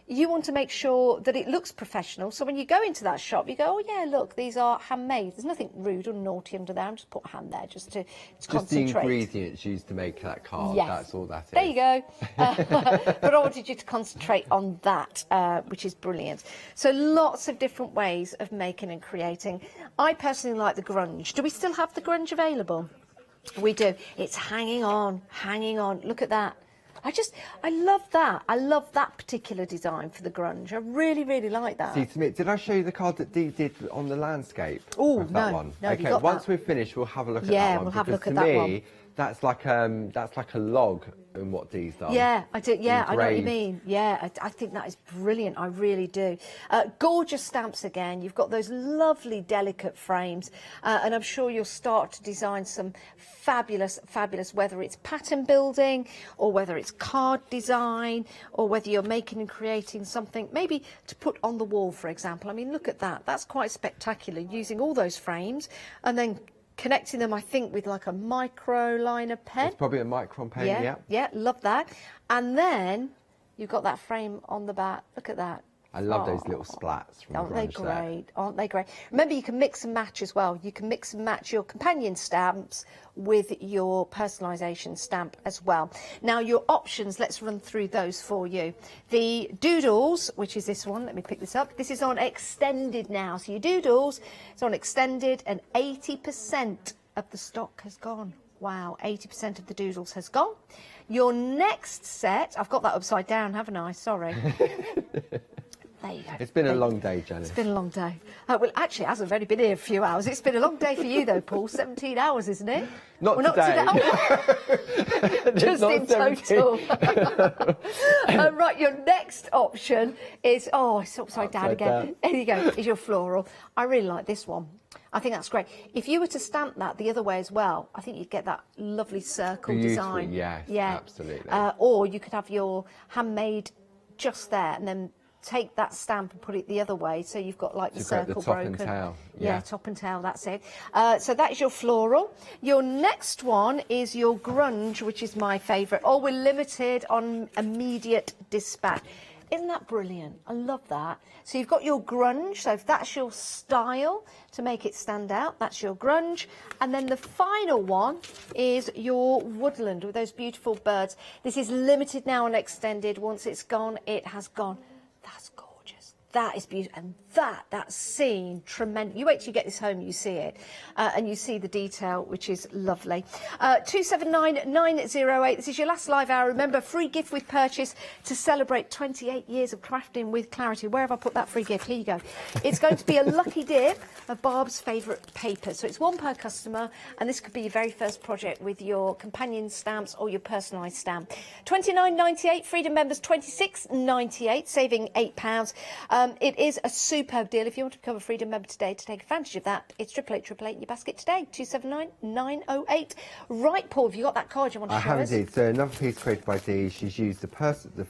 you want to make sure that it looks professional. So when you go into that shop, you go, oh yeah, look, these are handmade. There's nothing rude or naughty under there. I'm just put a hand there just to concentrate. Just the ingredients used to make that card. Yes. That's all that is. There you go. But I wanted you to concentrate on that, which is brilliant. So lots of different ways of making and creating. I personally like the grunge. Do we still have the grunge available? We do. It's hanging on, hanging on. Look at that. I love that. I love that particular design for the grunge. I really, really like that. See, Smith, did I show you the card that Dee did on the landscape? Oh, that no. one? No, okay, once we've finished, we'll have a look at that one. Yeah, we'll have a look at that one. To me, that's like a log in what Dee's done. Yeah, I do. Yeah, I know what you Engraved. mean. Yeah, I think that is brilliant. I really do. Gorgeous stamps again. You've got those lovely, delicate frames, and I'm sure you'll start to design some fabulous, whether it's pattern building or whether it's card design or whether you're making and creating something maybe to put on the wall, for example. I mean, look at that. That's quite spectacular, using all those frames and then connecting them, I think, with like a micro liner pen. It's probably a micron pen, yeah. Yeah, love that. And then you've got that frame on the back. Look at that. I love those little splats from Aren't they grunge there. great? Aren't they great? Remember, you can mix and match as well. You can mix and match your companion stamps with your personalisation stamp as well. Now, your options, let's run through those for you. The doodles, which is this one, let me pick this up. This is on extended now. So your doodles, it's on extended, and 80% of the stock has gone. Wow, 80% of the doodles has gone. Your next set, I've got that upside down, haven't I? Sorry. There you go. It's been a long day, Janice. It's been a long day. Well, actually, it hasn't only been here a few hours. It's been a long day for you, though, Paul. 17 hours, isn't it? Not today. Just in total. Right, your next option is, it's upside down again. There you go, is your floral. I really like this one. I think that's great. If you were to stamp that the other way as well, I think you'd get that lovely circle design. Yes, yeah, absolutely. Or you could have your handmade just there and then take that stamp and put it the other way, so you've got like the circle broken. The top and tail. Yeah, top and tail, that's it. So that is your floral. Your next one is your grunge, which is my favourite. Oh, we're limited on immediate dispatch. Isn't that brilliant? I love that. So you've got your grunge, so if that's your style to make it stand out, that's your grunge. And then the final one is your woodland with those beautiful birds. This is limited now and extended. Once it's gone, it has gone. That's gorgeous. That is beautiful, and that's seen tremendous. You wait till you get this home, you see it, and you see the detail, which is lovely. 279908. This is your last live hour. Remember, free gift with purchase to celebrate 28 years of crafting with clarity. Where have I put that free gift? Here you go. It's going to be a lucky dip of Barb's favourite paper. So it's one per customer, and this could be your very first project with your companion stamps or your personalised stamp. £29.98. Freedom members £26.98, saving £8. It is a superb deal. If you want to become a Freedom member today to take advantage of that, it's 88888 in your basket today. 279908. Right, Paul, have you got that card you want to show us? I have indeed. So another piece created by Dee. She's used the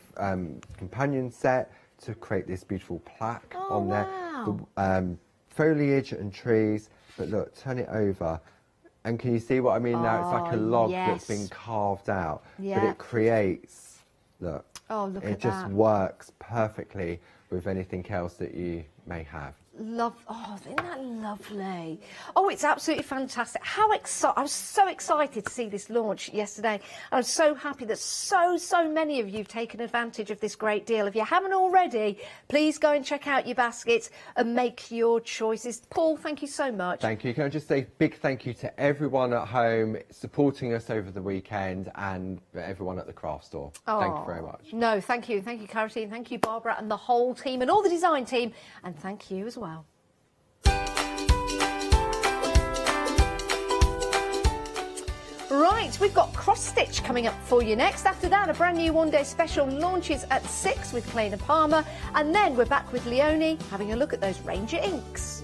companion set to create this beautiful plaque on there. The, foliage and trees. But look, turn it over. And can you see what I mean now? It's like a log that's been carved out. Yeah. But it creates, look, look it just works perfectly with anything else that you may have. Isn't that lovely? Oh, it's absolutely fantastic. How excited! I was so excited to see this launch yesterday. I'm so happy that so many of you have taken advantage of this great deal. If you haven't already, please go and check out your baskets and make your choices. Paul, thank you so much. Thank you. Can I just say a big thank you to everyone at home supporting us over the weekend and everyone at the craft store. Thank you very much. No, thank you. Thank you, Clarity. Thank you, Barbara, and the whole team and all the design team. And thank you as well. Right, we've got cross stitch coming up for you next. After that, a brand new one-day special launches at 6 with Kleina Palmer, and then we're back with Leonie having a look at those Ranger inks.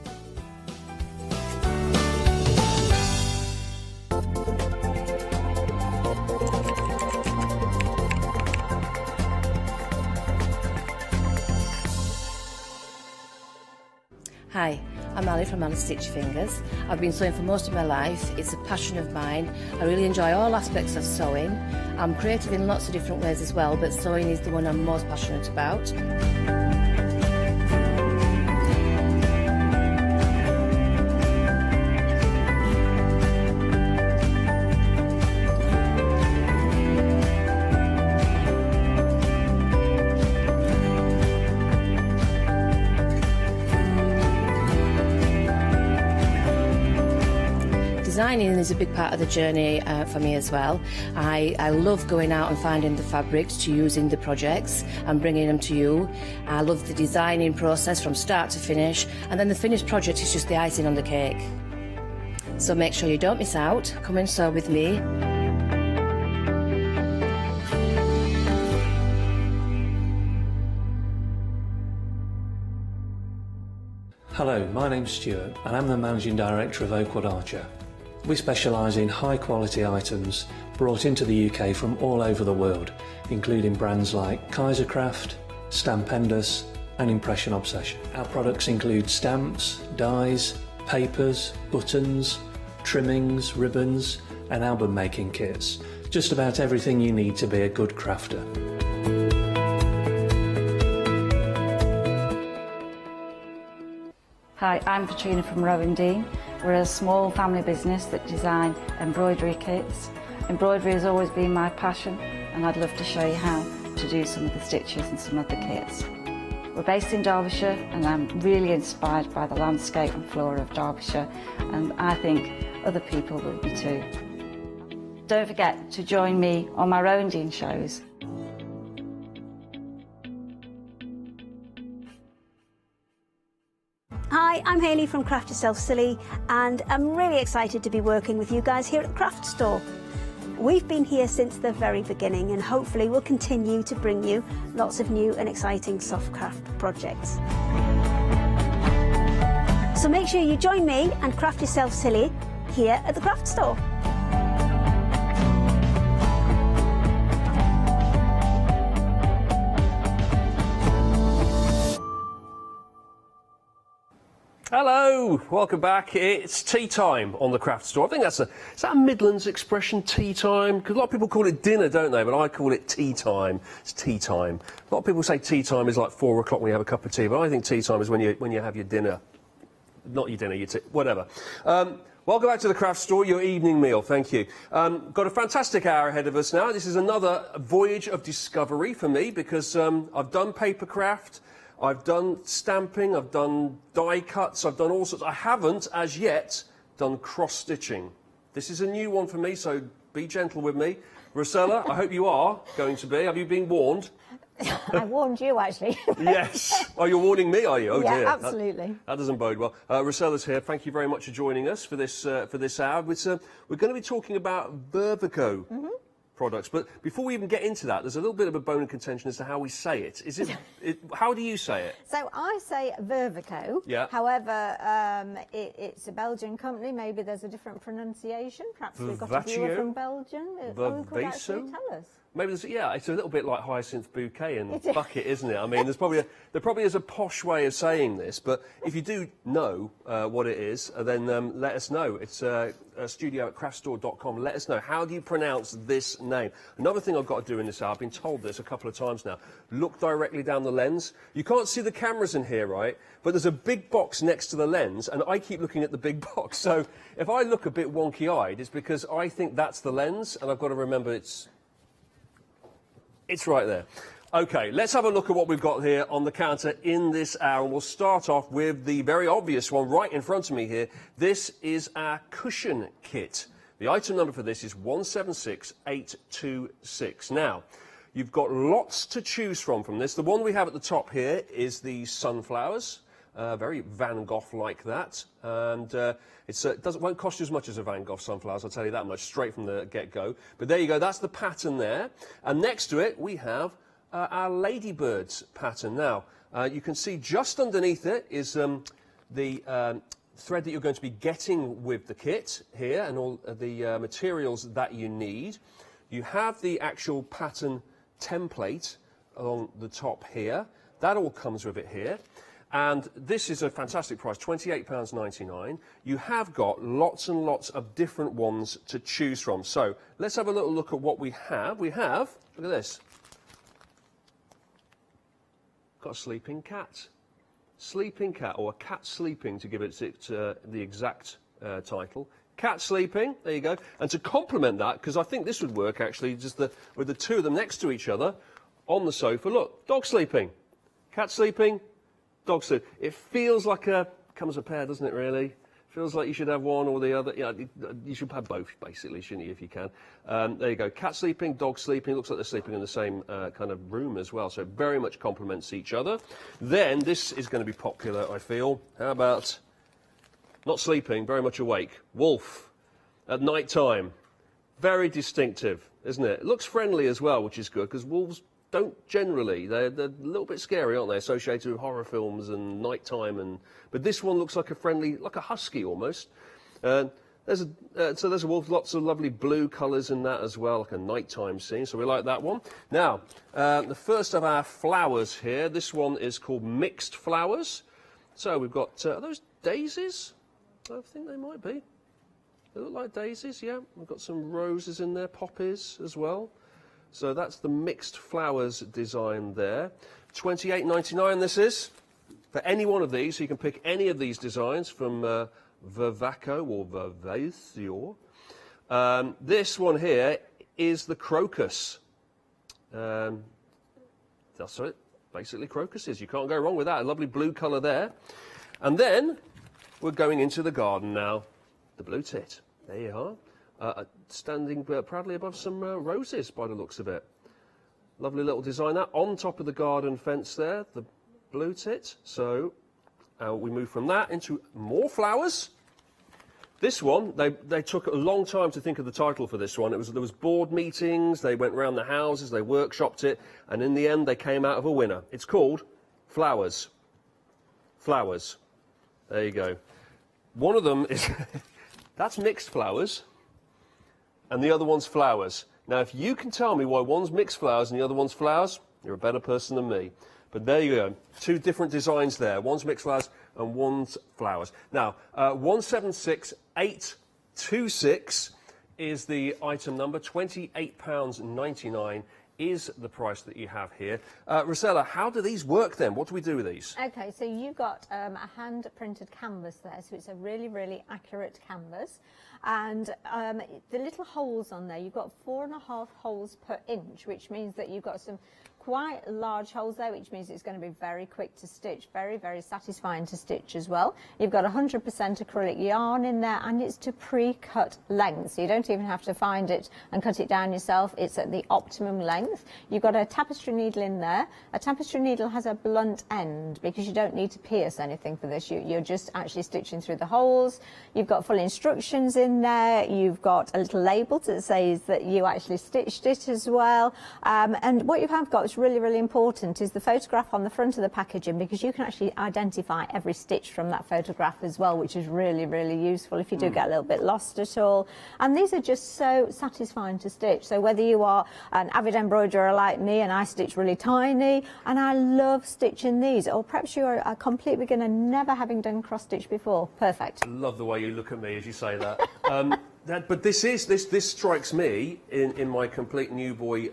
Hi, I'm Ali from Ali Stitch Fingers. I've been sewing for most of my life. It's a passion of mine. I really enjoy all aspects of sewing. I'm creative in lots of different ways as well, but sewing is the one I'm most passionate about. Designing is a big part of the journey for me as well. I love going out and finding the fabrics to use in the projects and bringing them to you. I love the designing process from start to finish, and then the finished project is just the icing on the cake. So make sure you don't miss out. Come and sew with me. Hello, my name's Stuart and I'm the Managing Director of Oakwood Archer. We specialise in high quality items brought into the UK from all over the world, including brands like Kaisercraft, Stampendous and Impression Obsession. Our products include stamps, dies, papers, buttons, trimmings, ribbons and album making kits. Just about everything you need to be a good crafter. Hi, I'm Katrina from Rowan Dean. We're a small family business that design embroidery kits. Embroidery has always been my passion, and I'd love to show you how to do some of the stitches and some of the kits. We're based in Derbyshire, and I'm really inspired by the landscape and flora of Derbyshire, and I think other people will be too. Don't forget to join me on my Rowan Dean shows. Hi, I'm Hayley from Craft Yourself Silly, and I'm really excited to be working with you guys here at the Craft Store. We've been here since the very beginning, and hopefully we'll continue to bring you lots of new and exciting soft craft projects. So make sure you join me and Craft Yourself Silly here at the Craft Store. Hello, welcome back. It's tea time on the Craft Store. I think is that a Midlands expression, tea time? Because a lot of people call it dinner, don't they? But I call it tea time. It's tea time. A lot of people say tea time is like 4 o'clock when you have a cup of tea, but I think tea time is when you have your dinner. Not your dinner, your tea, whatever. Welcome back to the Craft Store, your evening meal, thank you. Got a fantastic hour ahead of us now. This is another voyage of discovery for me because I've done paper craft, I've done stamping, I've done die cuts, I've done all sorts. I haven't, as yet, done cross-stitching. This is a new one for me, so be gentle with me. Rosella, I hope you are going to be. Have you been warned? I warned you, actually. Yes. Oh, you're warning me, are you? Oh, yeah, dear. absolutely. That doesn't bode well. Rosella's here. Thank you very much for joining us for this hour. We're going to be talking about Vervico products, but before we even get into that, there's a little bit of a bone of contention as to how we say it. Is it? How do you say it? So I say Vervico. Yeah. However, it's a Belgian company. Maybe there's a different pronunciation. Perhaps we've got a viewer from Belgium who could actually tell us. Maybe there's, yeah, it's a little bit like hyacinth bouquet and bucket, isn't it? I mean, there probably is a posh way of saying this, but if you do know what it is, then let us know. It's studio@craftstore.com. Let us know. How do you pronounce this name? Another thing I've got to do in this hour, I've been told this a couple of times now, look directly down the lens. You can't see the cameras in here, right? But there's a big box next to the lens, and I keep looking at the big box. So if I look a bit wonky-eyed, it's because I think that's the lens, and I've got to remember it's right there. OK, let's have a look at what we've got here on the counter in this hour. And we'll start off with the very obvious one right in front of me here. This is our cushion kit. The item number for this is 176826. Now, you've got lots to choose from this. The one we have at the top here is the sunflowers. Very Van Gogh like that, and won't cost you as much as a Van Gogh sunflowers, I'll tell you that much, straight from the get-go. But there you go, that's the pattern there, and next to it we have our ladybirds pattern. Now, you can see just underneath it is the thread that you're going to be getting with the kit here, and all the materials that you need. You have the actual pattern template along the top here. That all comes with it here. And this is a fantastic price, £28.99. You have got lots and lots of different ones to choose from. So let's have a little look at what we have. We have, look at this, got a sleeping cat. Sleeping cat, or a cat sleeping to give it the exact title. Cat sleeping, there you go. And to complement that, because I think this would work actually, just with the two of them next to each other on the sofa. Look, dog sleeping, cat sleeping, dog sleep. It feels like comes a pair, doesn't it, really? Feels like you should have one or the other. Yeah, you should have both, basically, shouldn't you, if you can? There you go. Cat sleeping, dog sleeping. Looks like they're sleeping in the same kind of room as well, so it very much complements each other. Then, this is going to be popular, I feel. How about not sleeping, very much awake? Wolf at night time. Very distinctive, isn't it? It looks friendly as well, which is good, because wolves don't generally. They're a little bit scary, aren't they? Associated with horror films and nighttime, but this one looks like a friendly, like a husky almost. There's a wolf, lots of lovely blue colours in that as well, like a nighttime scene. So we like that one. Now, the first of our flowers here. This one is called mixed flowers. So we've got are those daisies? I think they might be. They look like daisies. Yeah, we've got some roses in there, poppies as well. So that's the mixed flowers design there. £28.99 this is. For any one of these, so you can pick any of these designs from Vervico or Vervico. This one here is the crocus. That's what it basically crocus is. You can't go wrong with that. A lovely blue colour there. And then we're going into the garden now. The blue tit. There you are. Standing proudly above some roses by the looks of it. Lovely little design that on top of the garden fence there, the blue tit. So we move from that into more flowers. This one, they took a long time to think of the title for this one. There was board meetings, they went round the houses, they workshopped it, and in the end they came out of a winner. It's called Flowers. Flowers. There you go. One of them is, that's mixed flowers. And the other one's flowers. Now, if you can tell me why one's mixed flowers and the other one's flowers, you're a better person than me. But there you go. Two different designs there. One's mixed flowers and one's flowers. Now, 176826 is the item number, £28.99 is the price that you have here. Rosella, how do these work then? What do we do with these? Okay, so you've got a hand-printed canvas there, so it's a really, really accurate canvas. And the little holes on there, you've got 4.5 holes per inch, which means that you've got some quite large holes there, which means it's going to be very quick to stitch, very, very satisfying to stitch as well. You've got 100% acrylic yarn in there, and it's to pre-cut length, so you don't even have to find it and cut it down yourself. It's at the optimum length. You've got a tapestry needle in there. A tapestry needle has a blunt end because you don't need to pierce anything for this. You're just actually stitching through the holes. You've got full instructions in there. You've got a little label that says that you actually stitched it as well. And what you have got is really, really important is the photograph on the front of the packaging, because you can actually identify every stitch from that photograph as well, which is really, really useful if you do get a little bit lost at all. And these are just so satisfying to stitch. So whether you are an avid embroiderer like me, and I stitch really tiny, and I love stitching these, or perhaps you're a complete beginner, never having done cross stitch before, perfect. I love the way you look at me as you say that. But this strikes me in my complete new boy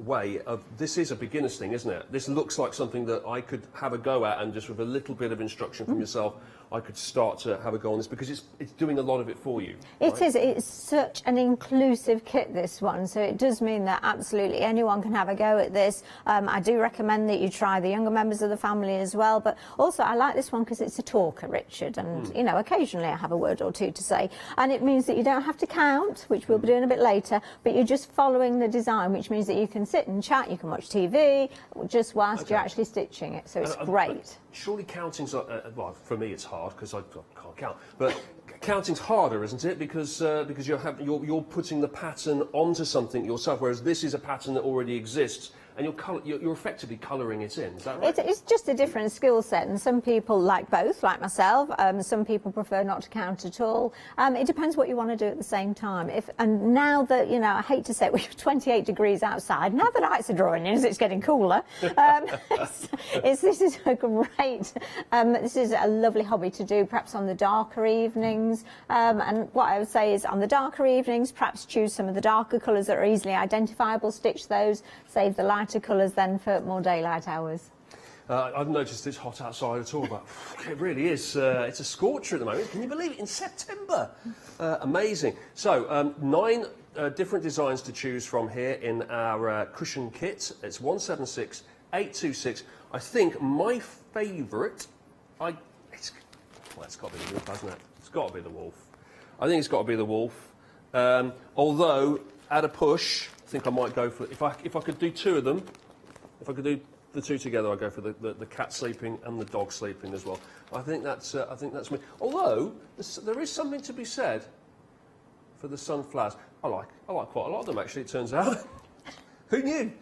way of, this is a beginner's thing, isn't it? This looks like something that I could have a go at, and just with a little bit of instruction from yourself, I could start to have a go on this, because it's doing a lot of it for you. It is. It's such an inclusive kit, this one, so it does mean that absolutely anyone can have a go at this. I do recommend that you try the younger members of the family as well, but also I like this one because it's a talker, Richard, and you know, occasionally I have a word or two to say, and it means that you don't have to count, which we'll be doing a bit later, but you're just following the design, which means that you can sit and chat, you can watch TV just whilst you're actually stitching it, so it's great. Surely counting's, well, for me it's hard because I can't count, but counting's harder, isn't it? Because you're putting the pattern onto something yourself, whereas this is a pattern that already exists, and you're effectively colouring it in. Is that right? It's just a different skill set, and some people like both, like myself. Some people prefer not to count at all. It depends what you want to do at the same time. And now that, you know, I hate to say it, we're 28 degrees outside. Now the nights are drawing in, as it's getting cooler. This is a great. This is a lovely hobby to do, perhaps on the darker evenings. And what I would say is, on the darker evenings, perhaps choose some of the darker colours that are easily identifiable. Stitch those. Save the lighter colours then for more daylight hours. I've noticed it's hot outside at all, but it really is. It's a scorcher at the moment. Can you believe it? In September. Amazing. So 9 different designs to choose from here in our cushion kit. It's 176826. I think my favourite, it's got to be the wolf, hasn't it? It's got to be the wolf. I think it's got to be the wolf. Although at a push, I think I might go for, if I could do 2 of them, if I could do the 2 together, I'd go for the cat sleeping and the dog sleeping as well. I think that's me. Although there is something to be said for the sunflowers. I like quite a lot of them, actually, it turns out. Who knew?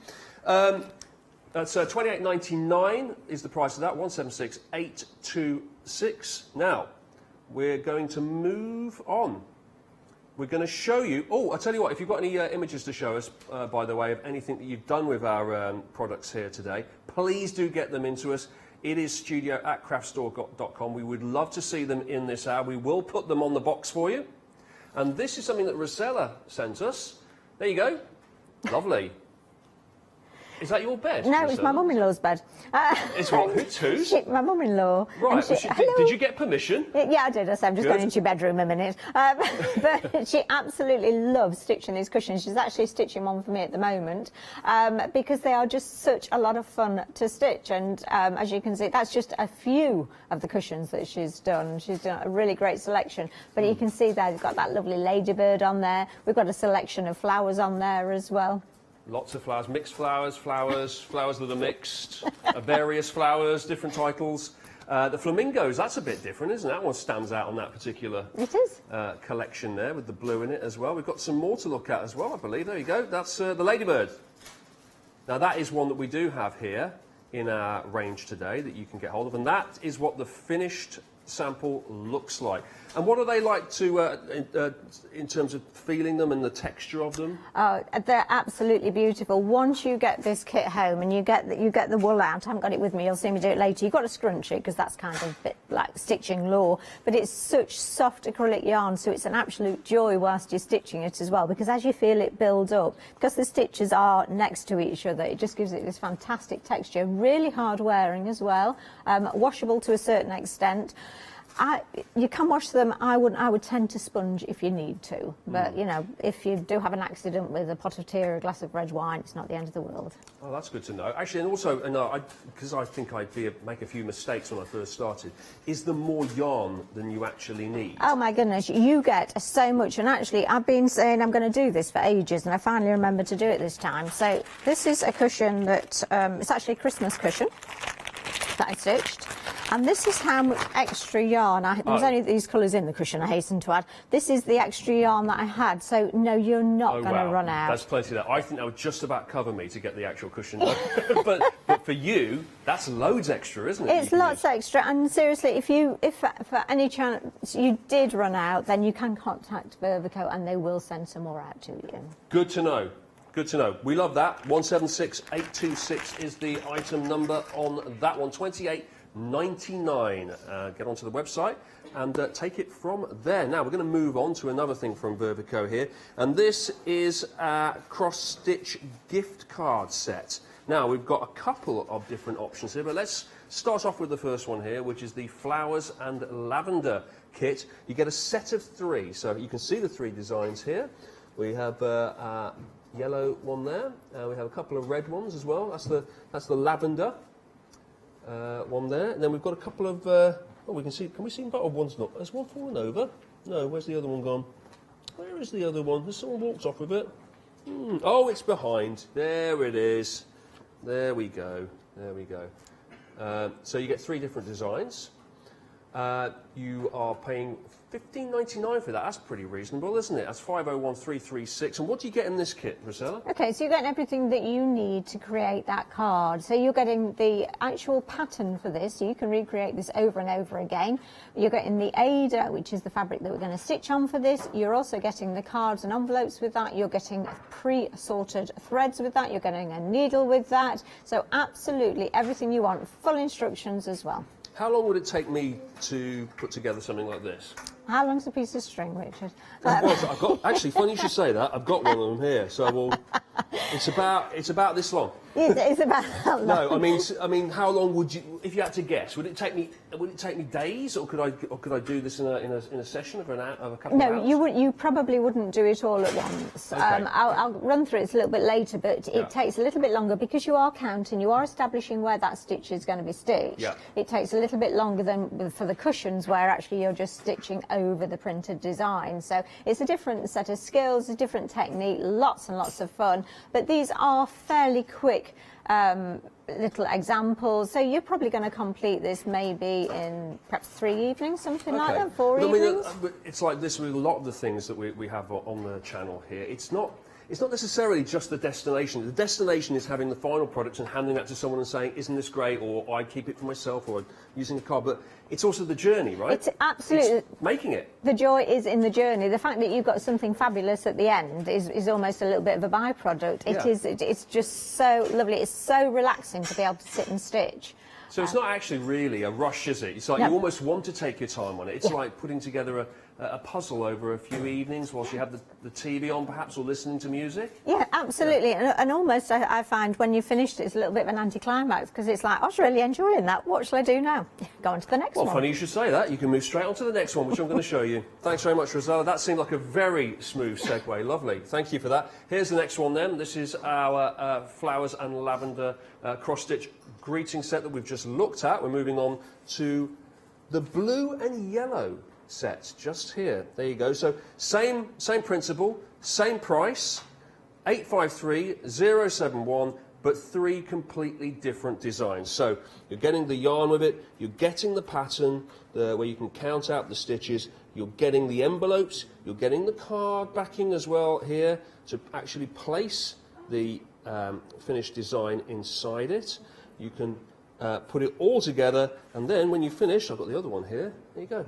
That's $28.99 is the price of that. 176826. Now we're going to move on. We're going to show you. Oh, I'll tell you what. If you've got any images to show us, by the way, of anything that you've done with our products here today, please do get them into us. It is studio@craftstore.com. We would love to see them in this hour. We will put them on the box for you. And this is something that Rosella sent us. There you go. Lovely. Is that your bed? No, it's my mum-in-law's bed. It's what? Whose? My mum-in-law. Right. Did you get permission? Yeah, I did. I said, I'm just going into your bedroom a minute. But she absolutely loves stitching these cushions. She's actually stitching one for me at the moment because they are just such a lot of fun to stitch. And as you can see, that's just a few of the cushions that she's done. She's done a really great selection. But you can see there, we've got that lovely ladybird on there. We've got a selection of flowers on there as well. Lots of flowers, mixed flowers that are mixed, various flowers, different titles. The flamingos, that's a bit different, isn't it? That one stands out on that particular collection there with the blue in it as well. We've got some more to look at as well, I believe. There you go. That's the ladybird. Now, that is one that we do have here in our range today that you can get hold of, and that is what the finished sample looks like. And what are they like to, in terms of feeling them and the texture of them? Oh, they're absolutely beautiful. Once you get this kit home and you get the wool out, I haven't got it with me, you'll see me do it later. You've got to scrunch it because that's kind of a bit like stitching law. But it's such soft acrylic yarn, so it's an absolute joy whilst you're stitching it as well, because as you feel it build up, because the stitches are next to each other, it just gives it this fantastic texture. Really hard wearing as well, washable to a certain extent. You can wash them. I would tend to sponge if you need to, but you know, if you do have an accident with a pot of tea or a glass of red wine, it's not the end of the world. Oh, that's good to know. Actually, and also, because I think I'd make a few mistakes when I first started, is there more yarn than you actually need? Oh my goodness, you get so much, and actually I've been saying I'm going to do this for ages, and I finally remembered to do it this time. So this is a cushion that, it's actually a Christmas cushion that I stitched. And this is how much extra yarn there's only these colours in the cushion, I hasten to add. This is the extra yarn that I had, so no, you're not going to run out. That's plenty there. I think that would just about cover me to get the actual cushion. but for you, that's loads extra, isn't it? It's lots extra, and seriously, if for any chance you did run out, then you can contact Vervico and they will send some more out to you. Good to know. Good to know. We love that. 176826 is the item number on that one. 28.99. Get onto the website and take it from there. Now we're going to move on to another thing from Vervico here, and this is a cross-stitch gift card set. Now we've got a couple of different options here, but let's start off with the first one here, which is the Flowers and Lavender kit. You get a set of 3, so you can see the 3 designs here. We have yellow one there. We have a couple of red ones as well. That's the lavender one there. And then we've got a couple of. We can see. Can we see? Oh, one's not. Has one fallen over? No. Where's the other one gone? Where is the other one? Has someone walked off with it? Oh, it's behind. There it is. There we go. There we go. So you get 3 different designs. You are paying $15.99 for that. That's pretty reasonable, isn't it? That's 501336. And what do you get in this kit, Rosella? Okay, so you're getting everything that you need to create that card. So you're getting the actual pattern for this, so you can recreate this over and over again. You're getting the Ada, which is the fabric that we're going to stitch on for this. You're also getting the cards and envelopes with that. You're getting pre-sorted threads with that. You're getting a needle with that. So absolutely everything you want. Full instructions as well. How long would it take me to put together something like this? How long's a piece of string, Richard? Actually, funny you should say that. I've got one of them here. So it's about this long. It's about that long. No, I mean, how long would you, if you had to guess? Would it take me days, or could I do this in a session of a couple of hours? No, you probably wouldn't do it all at once. Okay. I'll run through it a little bit later, but it takes a little bit longer because you are counting, you are establishing where that stitch is going to be stitched. Yeah. It takes a little bit longer than for the cushions, where actually you're just stitching over the printed design. So it's a different set of skills, a different technique, lots and lots of fun. But these are fairly quick little examples, so you're probably going to complete this maybe in perhaps 3 evenings, something like that, 4 evenings. It's like this with a lot of the things that we have on the channel here. It's not necessarily just the destination. The destination is having the final product and handing that to someone and saying, isn't this great, or I keep it for myself, or using the card, but it's also the journey, right? It's absolutely... It's making it. The joy is in the journey. The fact that you've got something fabulous at the end is almost a little bit of a byproduct. It's just so lovely. It's so relaxing to be able to sit and stitch. So it's not actually really a rush, is it? It's like you almost want to take your time on it. It's like putting together a puzzle over a few evenings whilst you have the TV on, perhaps, or listening to music. Yeah, absolutely. Yeah. And almost I find when you've finished it's a little bit of an anticlimax, because it's like, I was really enjoying that. What shall I do now? Go on to the next one. Well, funny you should say that. You can move straight on to the next one, which I'm going to show you. Thanks very much, Rosella. That seemed like a very smooth segue. Lovely. Thank you for that. Here's the next one then. This is our Flowers and Lavender cross-stitch greeting set that we've just looked at. We're moving on to the blue and yellow set just here. There you go. So same principle, same price, 853071, but 3 completely different designs. So you're getting the yarn with it, you're getting the pattern where you can count out the stitches, you're getting the envelopes, you're getting the card backing as well here to actually place the finished design inside it. You can put it all together, and then when you finish, I've got the other one here, there you go.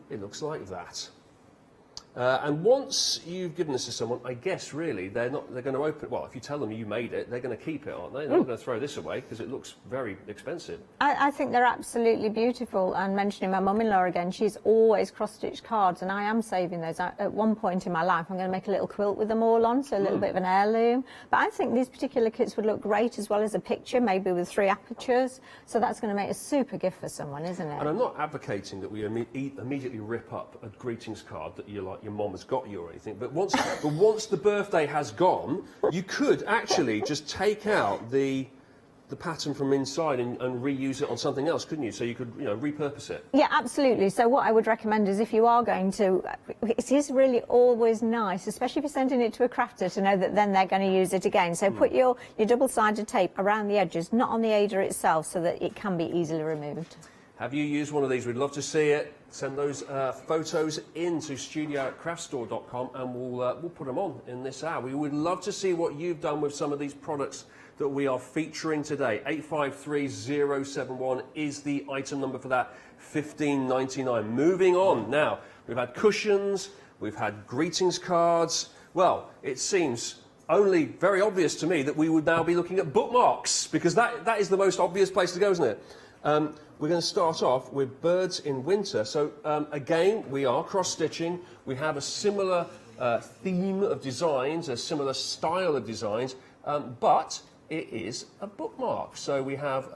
It looks like that. And once you've given this to someone, I guess really they're going to open. Well, if you tell them you made it, they're going to keep it, aren't they? They're not going to throw this away because it looks very expensive. I think they're absolutely beautiful. And mentioning my mum-in-law again, she's always cross-stitched cards, and I am saving those. At one point in my life, I'm going to make a little quilt with them all on, so a little bit of an heirloom. But I think these particular kits would look great as well as a picture, maybe with 3 apertures. So that's going to make a super gift for someone, isn't it? And I'm not advocating that we immediately rip up a greetings card that your mom has got you or anything. But once the birthday has gone, you could actually just take out the pattern from inside and reuse it on something else, couldn't you? So you could, repurpose it. Yeah, absolutely. So what I would recommend is if you are going to, it is really always nice, especially if you're sending it to a crafter, to know that then they're going to use it again. So put your double-sided tape around the edges, not on the Ada itself, so that it can be easily removed. Have you used one of these? We'd love to see it. Send those photos into studio@craftstore.com and we'll put them on in this hour. We would love to see what you've done with some of these products that we are featuring today. 853071 is the item number for that, $15.99. Moving on now, we've had cushions, we've had greetings cards. Well, it seems only very obvious to me that we would now be looking at bookmarks, because that is the most obvious place to go, isn't it? We're going to start off with birds in winter. So again, we are cross-stitching. We have a similar theme of designs, a similar style of designs, but it is a bookmark. So we have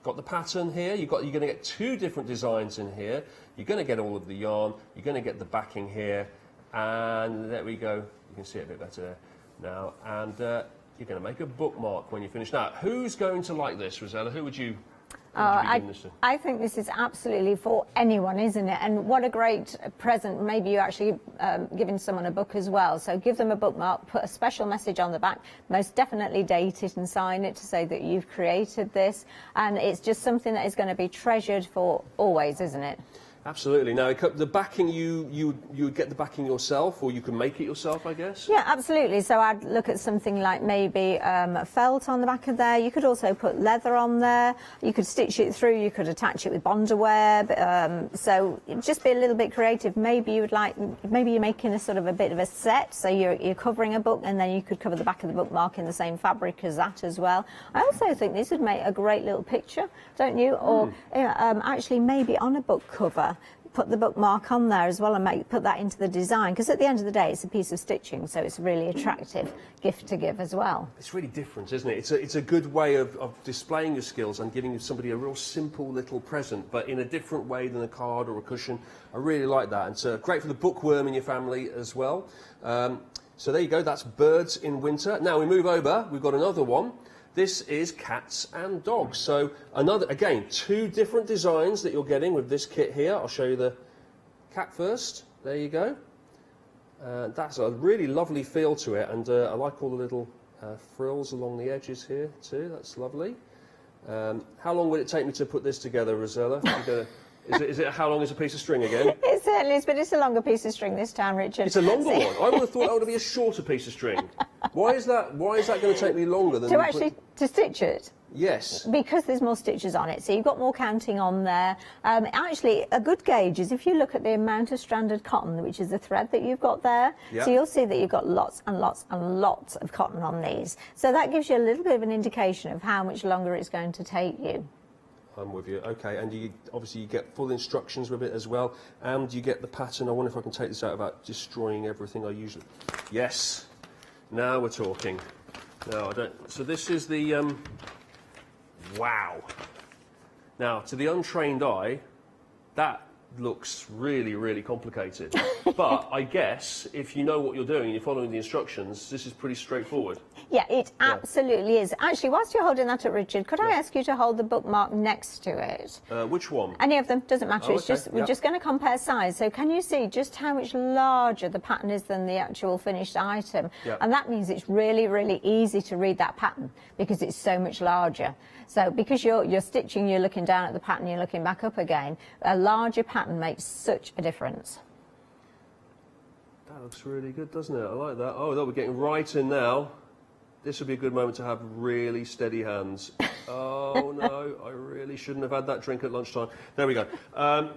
got the pattern here. You're going to get 2 different designs in here. You're going to get all of the yarn. You're going to get the backing here, and there we go. You can see it a bit better now. And you're going to make a bookmark when you finish. Now, who's going to like this, Rosella? Who would you? I think this is absolutely for anyone, isn't it? And what a great present. Maybe you're actually giving someone a book as well. So give them a bookmark, put a special message on the back, most definitely date it and sign it to say that you've created this. And it's just something that is going to be treasured for always, isn't it? Absolutely. Now, the backing, you would get the backing yourself, or you can make it yourself, I guess? Yeah, absolutely. So I'd look at something like maybe felt on the back of there. You could also put leather on there. You could stitch it through. You could attach it with bondaware. So just be a little bit creative. Maybe you're making a sort of a bit of a set. So you're covering a book, and then you could cover the back of the bookmark in the same fabric as that as well. I also think this would make a great little picture, don't you? Or actually maybe on a book cover, put the bookmark on there as well and put that into the design, because at the end of the day it's a piece of stitching, so it's a really attractive gift to give as well. It's really different, isn't it? It's a good way of displaying your skills and giving somebody a real simple little present, but in a different way than a card or a cushion. I really like that, and it's great for the bookworm in your family as well. So there you go, that's birds in winter. Now we move over, we've got another one. This is cats and dogs. So again, 2 different designs that you're getting with this kit here. I'll show you the cat first. There you go. That's a really lovely feel to it, and I like all the little frills along the edges here too. That's lovely. How long would it take me to put this together, Rosella? Is it how long is a piece of string again? It certainly is, but it's a longer piece of string this time, Richard. It's a longer one. I would have thought that would be a shorter piece of string. Why is that going to take me longer than to stitch it? Yes. Because there's more stitches on it, so you've got more counting on there. Actually, a good gauge is if you look at the amount of stranded cotton, which is the thread that you've got there. Yep. So you'll see that you've got lots and lots and lots of cotton on these. So that gives you a little bit of an indication of how much longer it's going to take you. I'm with you. Okay, and obviously you get full instructions with it as well, and you get the pattern. I wonder if I can take this out without destroying everything I usually... Yes. Now we're talking. No, I don't... So this is the... Wow. Now, to the untrained eye, that looks really, really complicated. But I guess if you know what you're doing and you're following the instructions, this is pretty straightforward. Yeah, it absolutely is. Actually, whilst you're holding that up, Richard, could I ask you to hold the bookmark next to it? Which one? Any of them, doesn't matter. Oh, it's just we're just going to compare size. So can you see just how much larger the pattern is than the actual finished item? Yep. And that means it's really, really easy to read that pattern because it's so much larger. So because you're stitching, you're looking down at the pattern, you're looking back up again, a larger pattern makes such a difference. That looks really good, doesn't it? I like that. Oh, we're getting right in now. this would be a good moment to have really steady hands. Oh no, I really shouldn't have had that drink at lunchtime. There we go.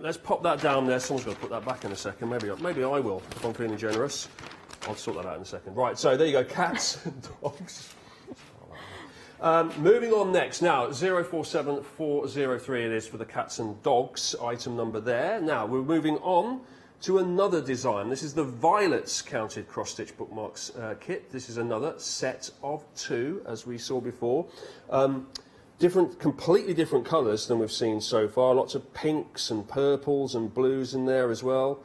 Let's pop that down there. Someone's got to put that back in a second. Maybe I will, if I'm feeling generous. I'll sort that out in a second. Right, so there you go, cats and dogs. Moving on next. Now, 047403 it is for the cats and dogs item number there. Now, we're moving on to another design. This is the Violets Counted Cross-Stitch Bookmarks kit. This is another set of 2, as we saw before. Completely different colours than we've seen so far. Lots of pinks and purples and blues in there as well.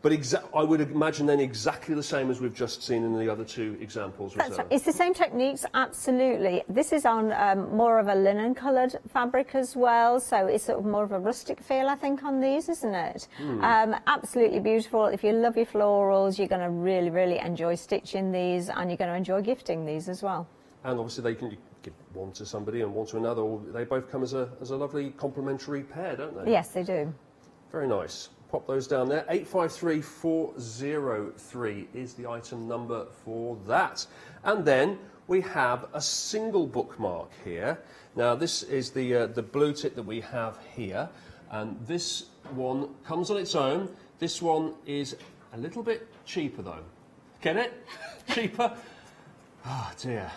But I would imagine then exactly the same as we've just seen in the other 2 examples. That's right. It's the same techniques, absolutely. This is on more of a linen coloured fabric as well, so it's sort of more of a rustic feel, I think, on these, isn't it? Absolutely beautiful. If you love your florals, you're going to really, really enjoy stitching these, and you're going to enjoy gifting these as well. And obviously they can give one to somebody and one to another, or they both come as a lovely complementary pair, don't they? Yes, they do. Very nice. Pop those down there. 853403 is the item number for that. And then we have a single bookmark here. Now this is the blue tip that we have here, and this one comes on its own. This one is a little bit cheaper though. Get it? Cheaper? Oh dear.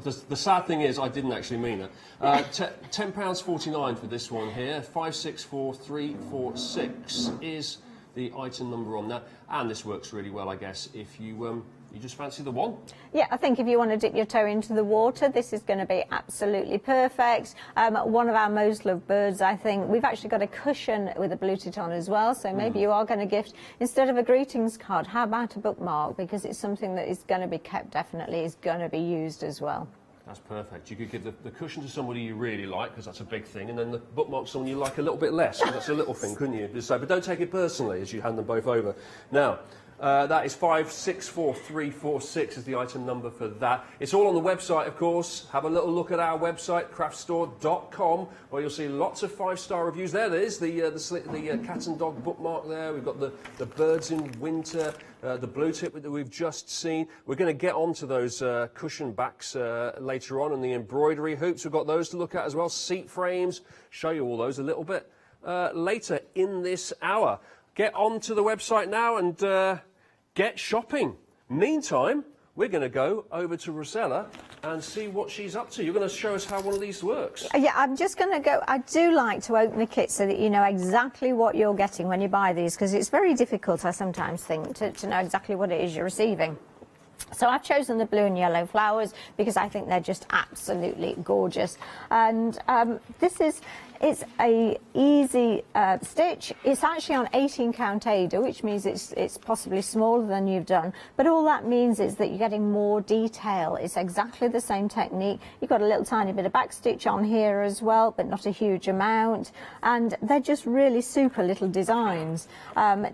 The sad thing is I didn't actually mean it. £10.49 for this one here. 564346 is the item number on that, and this works really well, I guess, if you just fancy the one. Yeah, I think if you want to dip your toe into the water, this is going to be absolutely perfect. One of our most loved birds, I think. We've actually got a cushion with a blue tit on as well, so maybe you are going to gift, instead of a greetings card, how about a bookmark? Because it's something that is going to be kept, definitely, is going to be used as well. That's perfect. You could give the cushion to somebody you really like, because that's a big thing, and then the bookmark to someone you like a little bit less, because that's a little thing, couldn't you? So, but don't take it personally as you hand them both over. Now, that is 564346 is the item number for that. It's all on the website, of course. Have a little look at our website, craftstore.com, where you'll see lots of 5-star reviews. There it is, the cat and dog bookmark there. We've got the birds in winter, the blue tip that we've just seen. We're going to get onto those cushion backs later on, and the embroidery hoops. We've got those to look at as well. Seat frames. Show you all those a little bit later in this hour. Get onto the website now and get shopping. Meantime, we're going to go over to Rosella and see what she's up to. You're going to show us how one of these works. Yeah, I'm just going to go. I do like to open the kit so that you know exactly what you're getting when you buy these, because it's very difficult, I sometimes think, to know exactly what it is you're receiving. So I've chosen the blue and yellow flowers because I think they're just absolutely gorgeous. And it's a easy stitch. It's actually on 18 count Ada, which means it's possibly smaller than you've done. But all that means is that you're getting more detail. It's exactly the same technique. You've got a little tiny bit of back stitch on here as well, but not a huge amount. And they're just really super little designs.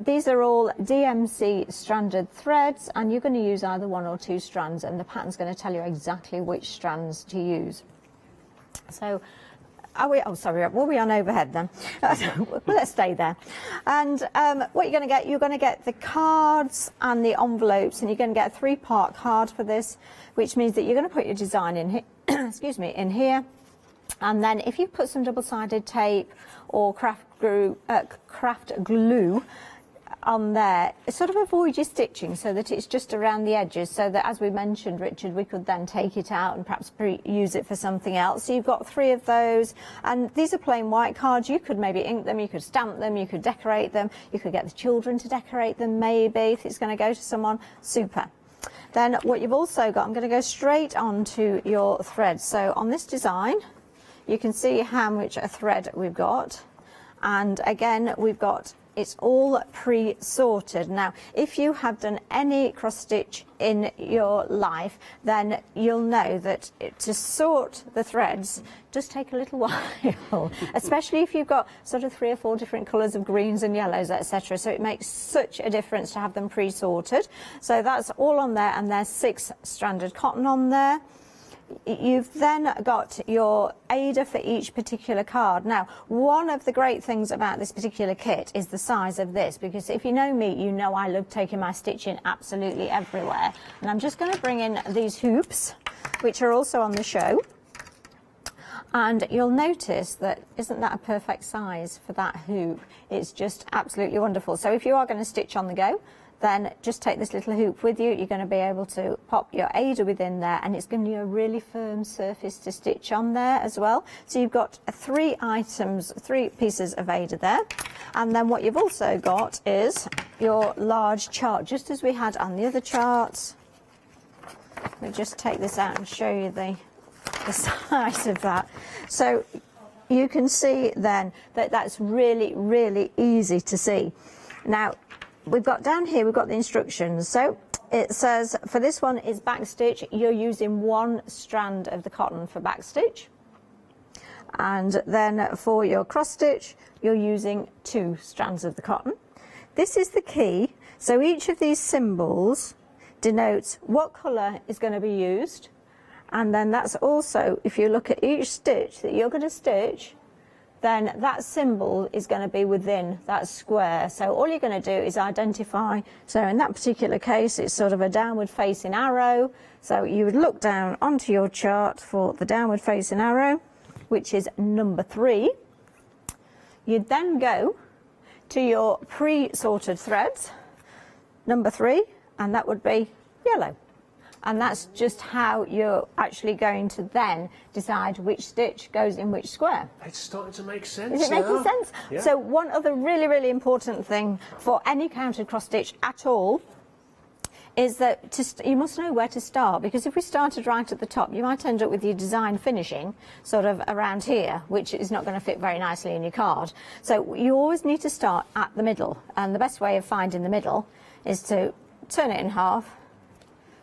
These are all DMC stranded threads, and you're going to use either 1 or 2 strands, and the pattern's going to tell you exactly which strands to use. So, were we on overhead then? Well, let's stay there. And what you're going to get the cards and the envelopes, and you're going to get a 3-part card for this, which means that you're going to put your design in here, excuse me, in here. And then if you put some double-sided tape or craft glue on there, sort of avoid your stitching so that it's just around the edges, so that, as we mentioned, Richard, we could then take it out and perhaps use it for something else. So you've got 3 of those, and these are plain white cards. You could maybe ink them, you could stamp them, you could decorate them, you could get the children to decorate them maybe if it's going to go to someone. Super. Then what you've also got, I'm going to go straight on to your thread. So on this design you can see how much a thread we've got, and again we've got, it's all pre-sorted. Now, if you have done any cross stitch in your life, then you'll know that to sort the threads does take a little while, especially if you've got sort of 3 or 4 different colours of greens and yellows, etc. So it makes such a difference to have them pre-sorted. So that's all on there, and there's 6 stranded cotton on there. you've then got your aider for each particular card. Now, one of the great things about this particular kit is the size of this, because if you know me, you know I love taking my stitching absolutely everywhere. And I'm just going to bring in these hoops, which are also on the show. And you'll notice that, isn't that a perfect size for that hoop? It's just absolutely wonderful. So if you are going to stitch on the go, then just take this little hoop with you. You're going to be able to pop your aider within there, and it's giving you a really firm surface to stitch on there as well. So you've got 3 items, 3 pieces of aider there. And then what you've also got is your large chart, just as we had on the other charts. Let me just take this out and show you the size of that. So you can see then that that's really, really easy to see. Now, we've got down here, we've got the instructions. So it says for this one is backstitch. You're using 1 strand of the cotton for backstitch. And then for your cross stitch, you're using 2 strands of the cotton. This is the key. So each of these symbols denotes what colour is going to be used. And then that's also, if you look at each stitch that you're going to stitch, then that symbol is going to be within that square. So all you're going to do is identify. So in that particular case, it's sort of a downward facing arrow. So you would look down onto your chart for the downward facing arrow, which is number 3. You'd then go to your pre-sorted threads, number 3, and that would be yellow. And that's just how you're actually going to then decide which stitch goes in which square. It's starting to make sense. Is it making sense? Yeah. So one other really, really important thing for any counted cross stitch at all is that you must know where to start, because if we started right at the top, you might end up with your design finishing sort of around here, which is not going to fit very nicely in your card. So you always need to start at the middle, and the best way of finding the middle is to turn it in half,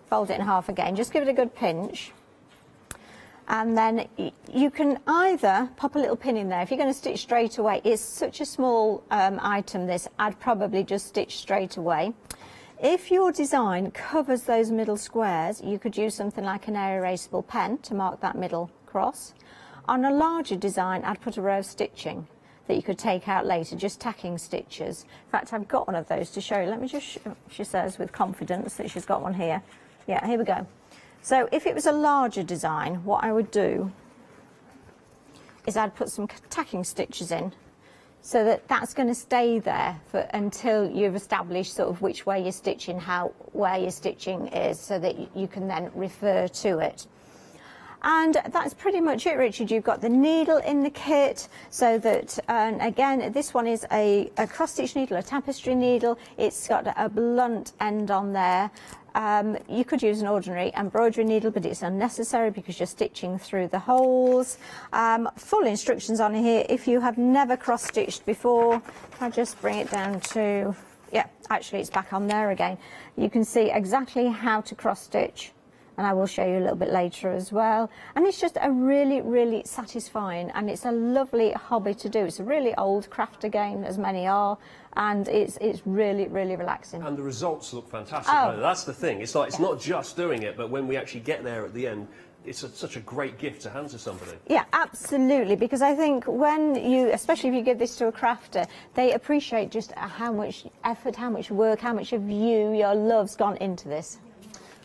fold it in half again, just give it a good pinch, and then you can either pop a little pin in there. If you're going to stitch straight away, it's such a small item this, I'd probably just stitch straight away. If your design covers those middle squares, you could use something like an air erasable pen to mark that middle cross. On a larger design, I'd put a row of stitching that you could take out later, just tacking stitches. In fact, I've got one of those to show you. Let me just, she says with confidence that she's got one here. Yeah, here we go. So if it was a larger design, what I would do is I'd put some tacking stitches in, so that that's going to stay there until you've established sort of which way you're stitching, where your stitching is, so that you can then refer to it. And that's pretty much it, Richard. You've got the needle in the kit, so that, again, this one is a cross-stitch needle, a tapestry needle. It's got a blunt end on there. You could use an ordinary embroidery needle, but it's unnecessary because you're stitching through the holes. Full instructions on here. If you have never cross-stitched before, if I just bring it down to, yeah, actually it's back on there again. You can see exactly how to cross-stitch, and I will show you a little bit later as well. And it's just a really, really satisfying, and it's a lovely hobby to do. It's a really old craft again, as many are, and it's really, really relaxing. And the results look fantastic. Oh. That's the thing. It's like, it's not just doing it, but when we actually get there at the end, it's such a great gift to hand to somebody. Yeah, absolutely, because I think when you, especially if you give this to a crafter, they appreciate just how much effort, how much work, how much of your love's gone into this.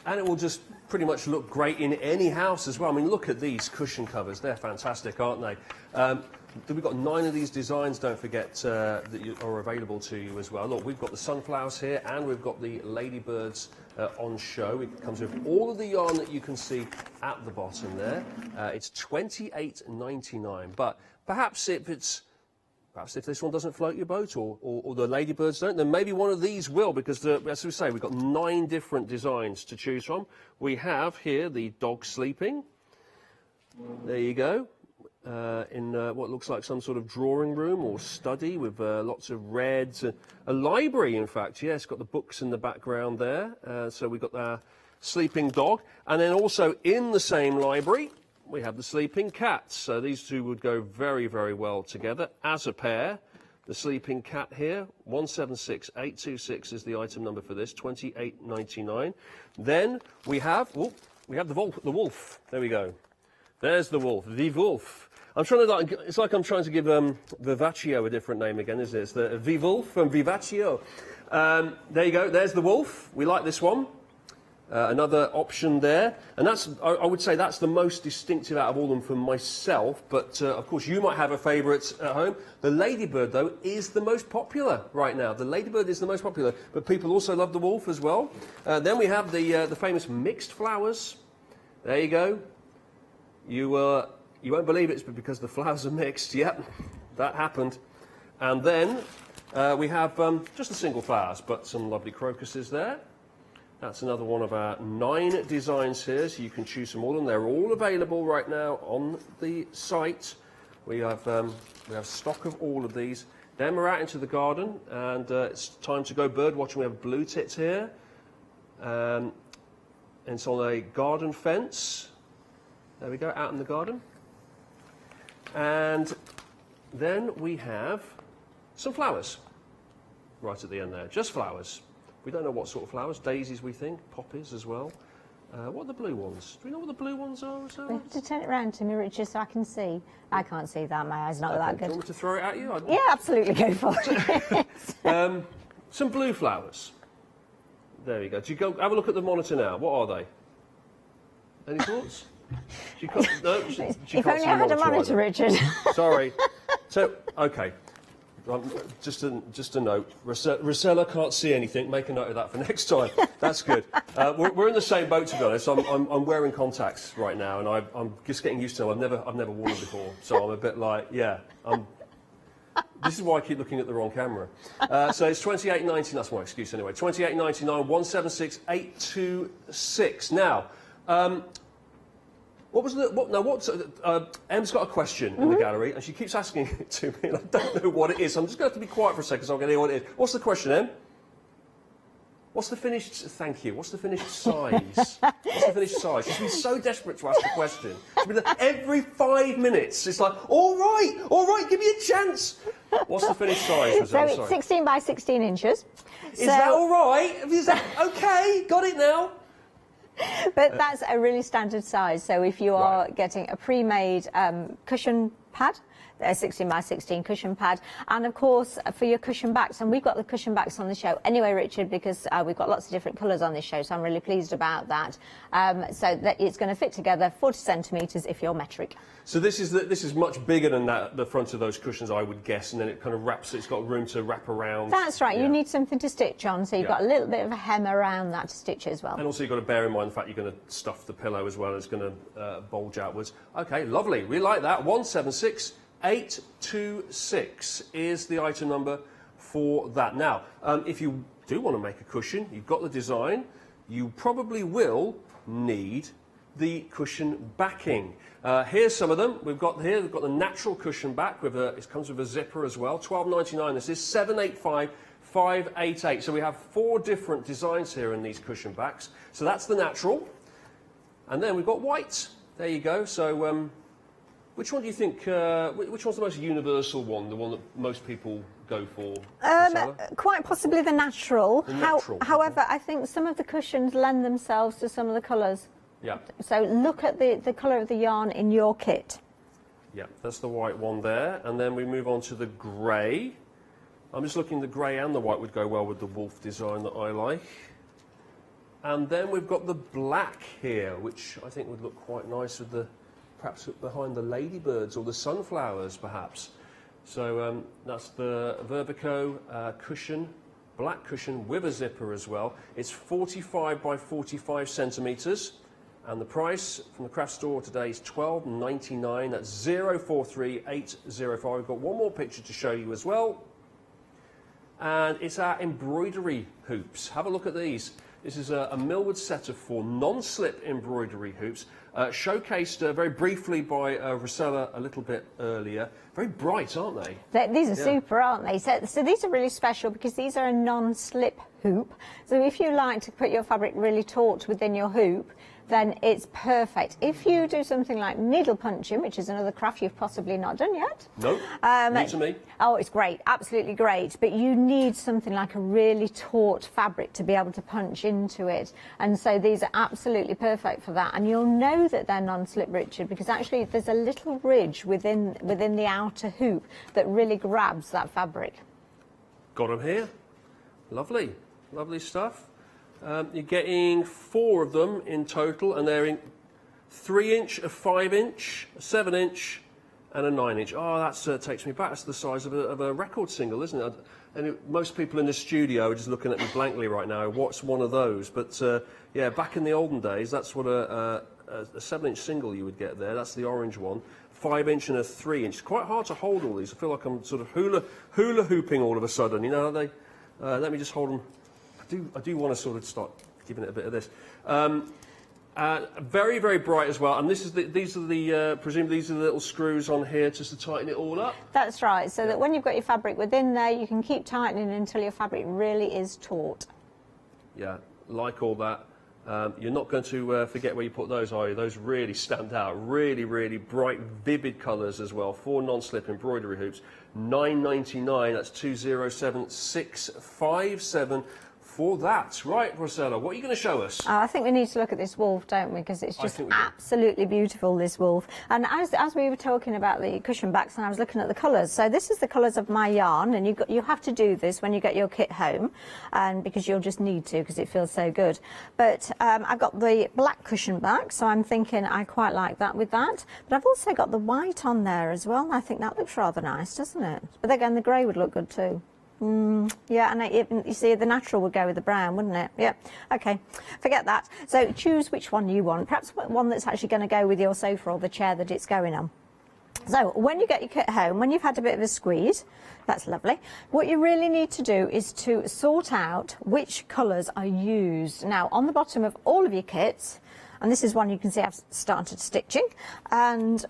And it will just pretty much look great in any house as well. I mean, look at these cushion covers. They're fantastic, aren't they? We've got 9 of these designs, don't forget, that are available to you as well. Look, we've got the sunflowers here, and we've got the ladybirds on show. It comes with all of the yarn that you can see at the bottom there. It's $28.99, but perhaps if this one doesn't float your boat, or the ladybirds don't, then maybe one of these will, because as we say, we've got 9 different designs to choose from. We have here the dog sleeping. There you go. In what looks like some sort of drawing room or study with lots of reds. A library, in fact, yes, got the books in the background there. So we've got the sleeping dog. And then also in the same library, we have the sleeping cat. So these two would go very, very well together as a pair. The sleeping cat here, 176826 is the item number for this, $28.99. Then we have we have the wolf. There we go. There's the wolf. The wolf. I'm trying to like. It's like I'm trying to give Vivaccio a different name again, isn't it? It's the Vivulf from Vivaccio. There you go. There's the wolf. We like this one. Another option there, and that's, I would say that's the most distinctive out of all of them for myself, but of course you might have a favourite at home. The ladybird, though, is the most popular right now. The ladybird is the most popular, but people also love the wolf as well. Then we have the famous mixed flowers. There you go. You won't believe it's because the flowers are mixed. Yep, that happened. And then we have just the single flowers, but some lovely crocuses there. That's another one of our 9 designs here, so you can choose from all of them. They're all available right now on the site. We have stock of all of these. Then we're out into the garden, and it's time to go bird watching. We have blue tits here, and it's on a garden fence. There we go, out in the garden. And then we have some flowers right at the end there, just flowers. We don't know what sort of flowers. Daisies, we think. Poppies as well. What are the blue ones? Do we know what the blue ones are? You have to turn it round to me, Richard, so I can see. I can't see that. My eyes not that good. Do you want me to throw it at you? Yeah, absolutely. Go for it. Some blue flowers. There you go. Do you go have a look at the monitor now? What are they? Any thoughts? If only I had a monitor, Richard. Sorry. So, okay. Just a note. Rosella can't see anything. Make a note of that for next time. That's good. We're in the same boat, to be honest. I'm wearing contacts right now, and I'm just getting used to them. I've never worn them before, so I'm a bit like, yeah. This is why I keep looking at the wrong camera. So it's $28.99. That's my excuse anyway. $28.99. 176-826. Now. What was the... Em's got a question in the gallery, and she keeps asking it to me, and I don't know what it is. So I'm just going to have to be quiet for a second so I can hear what it is. What's the question, Em? What's the finished... Thank you. What's the finished size? What's the finished size? She's been so desperate to ask the question. She's been like, every 5 minutes, it's like, all right, give me a chance. What's the finished size, Rosella? So it's 16 by 16 inches. Is that all right? Is that okay? Got it now? But that's a really standard size. So if you are getting a pre-made cushion pad, a 16 by 16 cushion pad, and of course for your cushion backs, and we've got the cushion backs on the show anyway, Richard, because we've got lots of different colours on this show, so I'm really pleased about that. So that it's going to fit together 40 centimetres if you're metric. So this is much bigger than the front of those cushions, I would guess, and then it kind of wraps. It's got room to wrap around. That's right. Yeah. You need something to stitch on, so you've got a little bit of a hem around that to stitch as well. And also you've got to bear in mind the fact you're going to stuff the pillow as well. It's going to bulge outwards. Okay, lovely. We like that. 176-826 is the item number for that. Now, if you do want to make a cushion, you've got the design. You probably will need the cushion backing. Here's some of them. We've got the natural cushion back with it comes with a zipper as well. $12.99. This is $785,588. So we have 4 different designs here in these cushion backs. So that's the natural, and then we've got white. There you go. So which one do you think? Which one's the most universal one? The one that most people go for? Quite possibly the natural. The natural. However, I think some of the cushions lend themselves to some of the colours. Yeah. So look at the colour of the yarn in your kit. Yeah, that's the white one there. And then we move on to the grey. I'm just looking, the grey and the white would go well with the wolf design that I like. And then we've got the black here, which I think would look quite nice with perhaps behind the ladybirds or the sunflowers, perhaps. So that's the Verbico cushion, black cushion with a zipper as well. It's 45 by 45 centimetres. And the price from the craft store today is $12.99. That's 043805. We've got one more picture to show you as well. And it's our embroidery hoops. Have a look at these. This is a Millwood set of 4 non-slip embroidery hoops, showcased very briefly by Rosella a little bit earlier. Very bright, aren't they? These are super, aren't they? So these are really special because these are a non-slip hoop. So if you like to put your fabric really taut within your hoop, then it's perfect. If you do something like needle punching, which is another craft you've possibly not done yet. No, new to me. Oh, it's great, absolutely great. But you need something like a really taut fabric to be able to punch into it. And so these are absolutely perfect for that. And you'll know that they're non-slip, Richard, because actually there's a little ridge within the outer hoop that really grabs that fabric. Got them here. Lovely, lovely stuff. You're getting 4 of them in total, and they're in 3-inch, a 5-inch, a 7-inch, and a 9-inch. Oh, that takes me back. That's the size of a record single, isn't it? And most people in the studio are just looking at me blankly right now. What's one of those? But yeah, back in the olden days, that's what a 7-inch single you would get there. That's the orange one. 5-inch and a 3-inch. It's quite hard to hold all these. I feel like I'm sort of hula hooping all of a sudden. You know, let me just hold them. I do want to sort of start giving it a bit of this. Very, very bright as well. And these are the presumably these are the little screws on here just to tighten it all up. That's right. So that when you've got your fabric within there, you can keep tightening until your fabric really is taut. Yeah, like all that. You're not going to forget where you put those, are you? Those really stand out. Really, really bright, vivid colours as well. 4 non-slip embroidery hoops. £9.99. That's 207657 for that. Right, Rosella, what are you going to show us? I think we need to look at this wolf, don't we? Because it's just absolutely beautiful, this wolf. And as we were talking about the cushion backs, and I was looking at the colours. So this is the colours of my yarn, and you have to do this when you get your kit home, and because you'll just need to, because it feels so good. But I've got the black cushion back, so I'm thinking I quite like that with that. But I've also got the white on there as well, and I think that looks rather nice, doesn't it? But again, the grey would look good too. Yeah, and you see, the natural would go with the brown, wouldn't it? Yeah. Okay, forget that. So choose which one you want. Perhaps one that's actually going to go with your sofa or the chair that it's going on. So when you get your kit home, when you've had a bit of a squeeze, that's lovely. What you really need to do is to sort out which colours are used. Now, on the bottom of all of your kits, and this is one you can see I've started stitching, and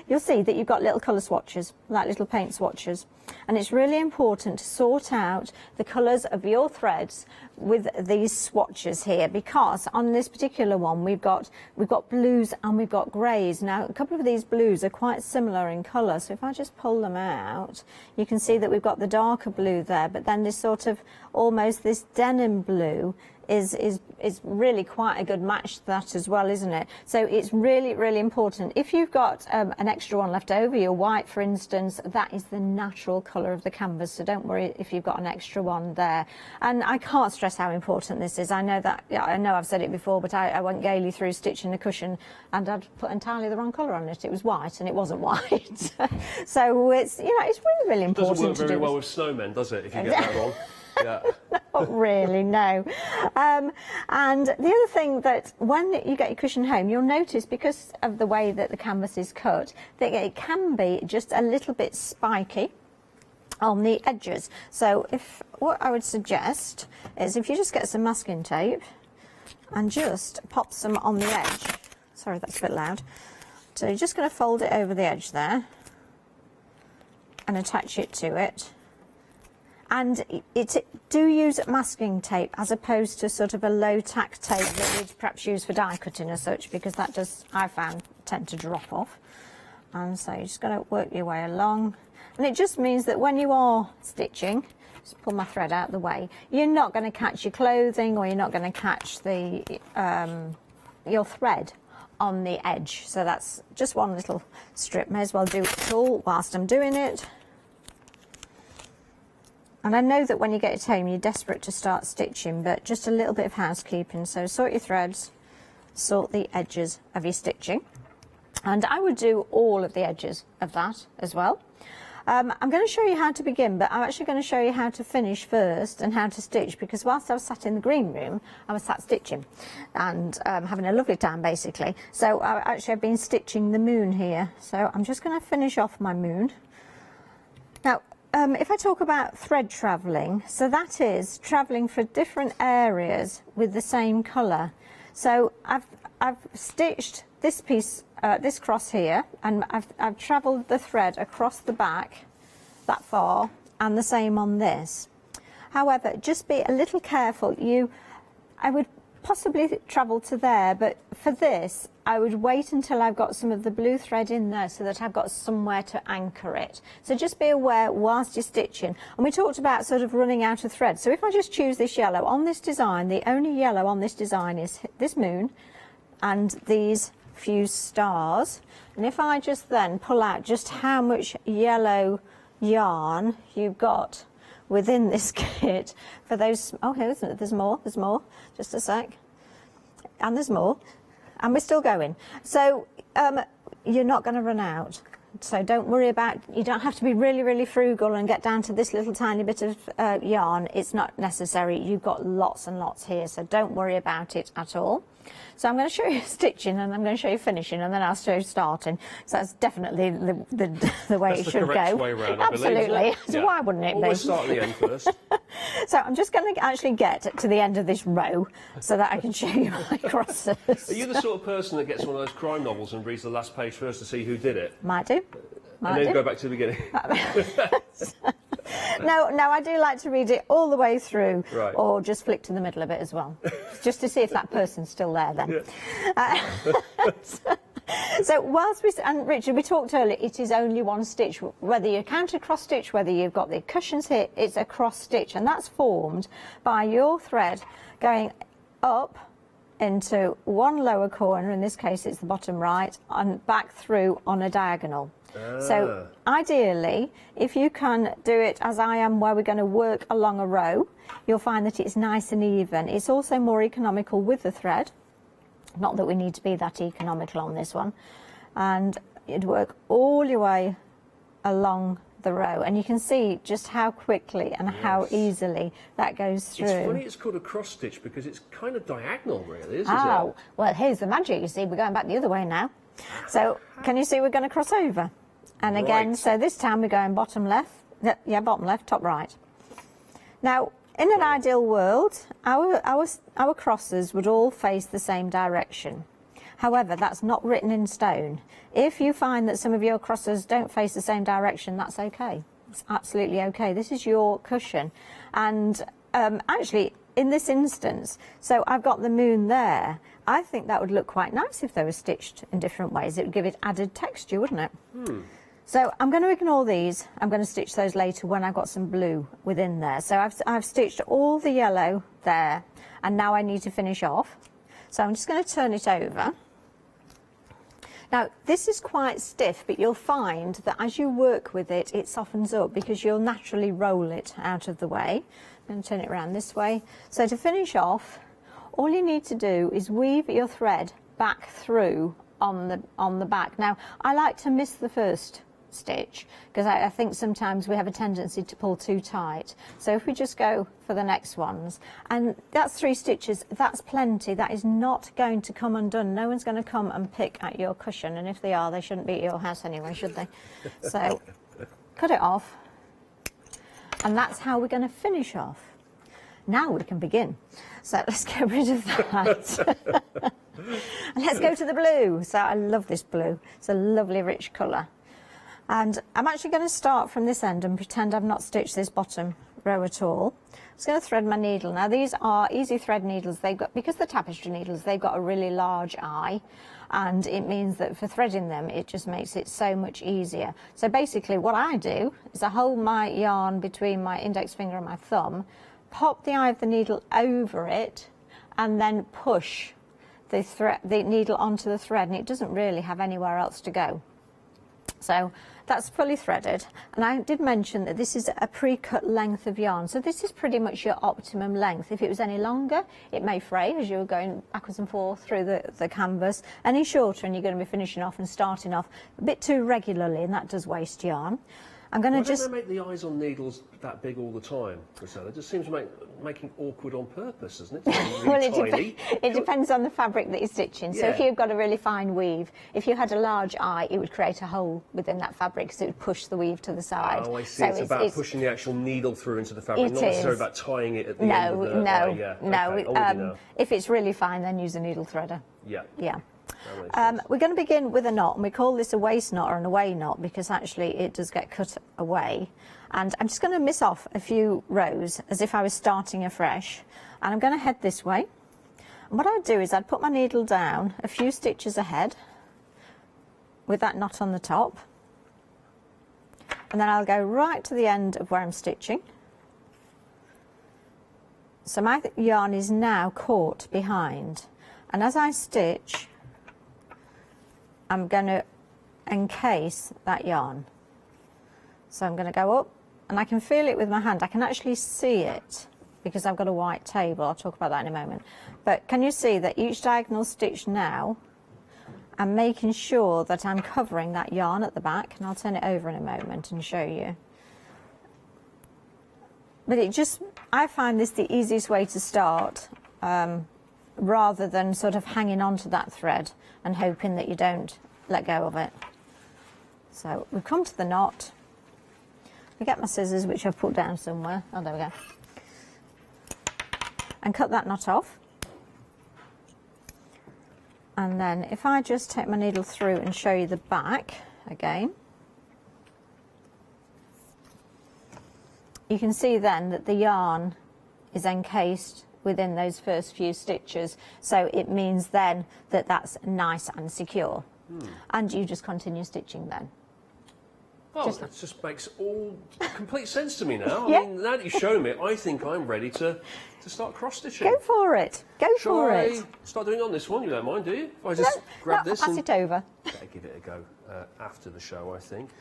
you'll see that you've got little colour swatches, like little paint swatches. And it's really important to sort out the colours of your threads with these swatches here, because on this particular one we've got blues and we've got greys. Now, a couple of these blues are quite similar in colour, so if I just pull them out, you can see that we've got the darker blue there, but then this sort of almost this denim blue is really quite a good match to that as well, isn't it? So it's really, really important. If you've got an extra one left over, your white, for instance, that is the natural colour of the canvas, so don't worry if you've got an extra one there. And I can't stress how important this is. I know that, yeah, I know I've said it before, but I went gaily through stitching a cushion and I'd put entirely the wrong colour on it. It was white and it wasn't white. So it's, you know, it's really, really important to do. Doesn't work very well with snowmen, does it, if you get that wrong? Yeah. Not really, no. And the other thing that when you get your cushion home, you'll notice, because of the way that the canvas is cut, that it can be just a little bit spiky on the edges. So what I would suggest is if you just get some masking tape and just pop some on the edge. Sorry, that's a bit loud. So you're just going to fold it over the edge there and attach it to it. And do use masking tape as opposed to sort of a low tack tape that we'd perhaps use for die cutting as such, because that does, I found, tend to drop off. And so you're just going to work your way along. And it just means that when you are stitching, just pull my thread out of the way, you're not going to catch your clothing, or you're not going to catch the your thread on the edge. So that's just one little strip. May as well do it all whilst I'm doing it. And I know that when you get it home, you're desperate to start stitching, but just a little bit of housekeeping. So sort your threads, sort the edges of your stitching. And I would do all of the edges of that as well. I'm going to show you how to begin, but I'm actually going to show you how to finish first and how to stitch, because whilst I was sat in the green room, I was sat stitching and having a lovely time, basically. So I've been stitching the moon here. So I'm just going to finish off my moon. Now, if I talk about thread travelling, so that is travelling for different areas with the same colour. So I've stitched this piece, this cross here, and I've travelled the thread across the back that far, and the same on this. However, just be a little careful. I would possibly travel to there, but for this I would wait until I've got some of the blue thread in there so that I've got somewhere to anchor it. So just be aware whilst you're stitching. And we talked about sort of running out of thread. So if I just choose this yellow on this design, the only yellow on this design is this moon and these few stars. And if I just then pull out just how much yellow yarn you've got within this kit for those, oh here isn't it, there's more, just a sec, and there's more, and we're still going. So you're not going to run out, so don't worry about, you don't have to be really frugal and get down to this little tiny bit of yarn. It's not necessary. You've got lots and lots here, so don't worry about it at all. So I'm going to show you stitching and I'm going to show you finishing and then I'll show you starting. So that's definitely the way it should go. That's the correct way round, I believe. Absolutely. So why wouldn't it be? Always start at the end first. So I'm just going to actually get to the end of this row so that I can show you my crosses. Are you the sort of person that gets one of those crime novels and reads the last page first to see who did it? Might do. And then go back to the beginning? No, I do like to read it all the way through, right. Or just flick to the middle a bit as well, just to see if that person's still there then. Yeah. So whilst and Richard, we talked earlier, it is only one stitch. Whether you counter cross stitch, whether you've got the cushions here, it's a cross stitch, and that's formed by your thread going up into one lower corner, in this case it's the bottom right, and back through on a diagonal. So ideally, if you can do it as I am, where we're going to work along a row, you'll find that it's nice and even. It's also more economical with the thread. Not that we need to be that economical on this one. And you'd work all your way along the row, and you can see just how quickly and how easily that goes through. It's funny it's called a cross stitch because it's kind of diagonal, really, isn't it? Oh, well, here's the magic, you see. We're going back the other way now. So can you see we're going to cross over? And again, so this time we're going bottom left, bottom left, top right. Now, in an ideal world, our crosses would all face the same direction. However, that's not written in stone. If you find that some of your crosses don't face the same direction, that's okay. It's absolutely okay. This is your cushion. And actually, in this instance, so I've got the moon there. I think that would look quite nice if they were stitched in different ways. It would give it added texture, wouldn't it? So I'm going to ignore these. I'm going to stitch those later when I've got some blue within there. So I've stitched all the yellow there, and now I need to finish off. So I'm just going to turn it over. Now, this is quite stiff, but you'll find that as you work with it, it softens up because you'll naturally roll it out of the way. I'm going to turn it around this way. So to finish off, all you need to do is weave your thread back through on the back. Now, I like to miss the first stitch because I think sometimes we have a tendency to pull too tight. So if we just go for the next ones, and that's 3 stitches, that's plenty. That is not going to come undone. No one's going to come and pick at your cushion, and if they are, they shouldn't be at your house anyway, should they? So cut it off, and that's how we're going to finish off. Now we can begin. So let's get rid of that. And let's go to the blue. So I love this blue. It's a lovely rich colour. And I'm actually going to start from this end and pretend I've not stitched this bottom row at all. I'm just going to thread my needle. Now these are easy thread needles. They've got, because they're tapestry needles, they've got a really large eye, and it means that for threading them it just makes it so much easier. So basically what I do is I hold my yarn between my index finger and my thumb, pop the eye of the needle over it, and then push the needle onto the thread, and it doesn't really have anywhere else to go. So that's fully threaded, and I did mention that this is a pre-cut length of yarn, so this is pretty much your optimum length. If it was any longer, it may fray as you're going backwards and forth through the canvas. Any shorter and you're going to be finishing off and starting off a bit too regularly, and that does waste yarn. I'm going to just... Why don't they make the eyes on needles that big all the time, Priscilla? It just seems making awkward on purpose, doesn't it? Really well, it depends on the fabric that you're stitching. So if you've got a really fine weave, if you had a large eye, it would create a hole within that fabric, because it would push the weave to the side. Oh, I see. So it's about pushing the actual needle through into the fabric, not necessarily necessarily about tying it at the end of the eye. No. If it's really fine, then use a needle threader. Yeah. We're going to begin with a knot, and we call this a waist knot or an away knot because actually it does get cut away. And I'm just going to miss off a few rows as if I was starting afresh, and I'm going to head this way. And what I'd do is I'd put my needle down a few stitches ahead with that knot on the top, and then I'll go right to the end of where I'm stitching. So my yarn is now caught behind, and as I stitch, I'm going to encase that yarn. So I'm going to go up, and I can feel it with my hand. I can actually see it because I've got a white table. I'll talk about that in a moment. But can you see that each diagonal stitch now, I'm making sure that I'm covering that yarn at the back, and I'll turn it over in a moment and show you. But I find this the easiest way to start, rather than sort of hanging on to that thread and hoping that you don't let go of it. So we've come to the knot. I get my scissors, which I've put down somewhere. Oh, there we go. And cut that knot off. And then if I just take my needle through and show you the back again, you can see then that the yarn is encased within those first few stitches. So it means then that that's nice and secure. And you just continue stitching then. Well, that just makes all complete sense to me now. I mean, now that you've shown me, I think I'm ready to start cross-stitching. Go for it. Go for it. Shall I start doing it on this one? You don't mind, do you? If I just grab this I'll pass it over. Better give it a go after the show, I think.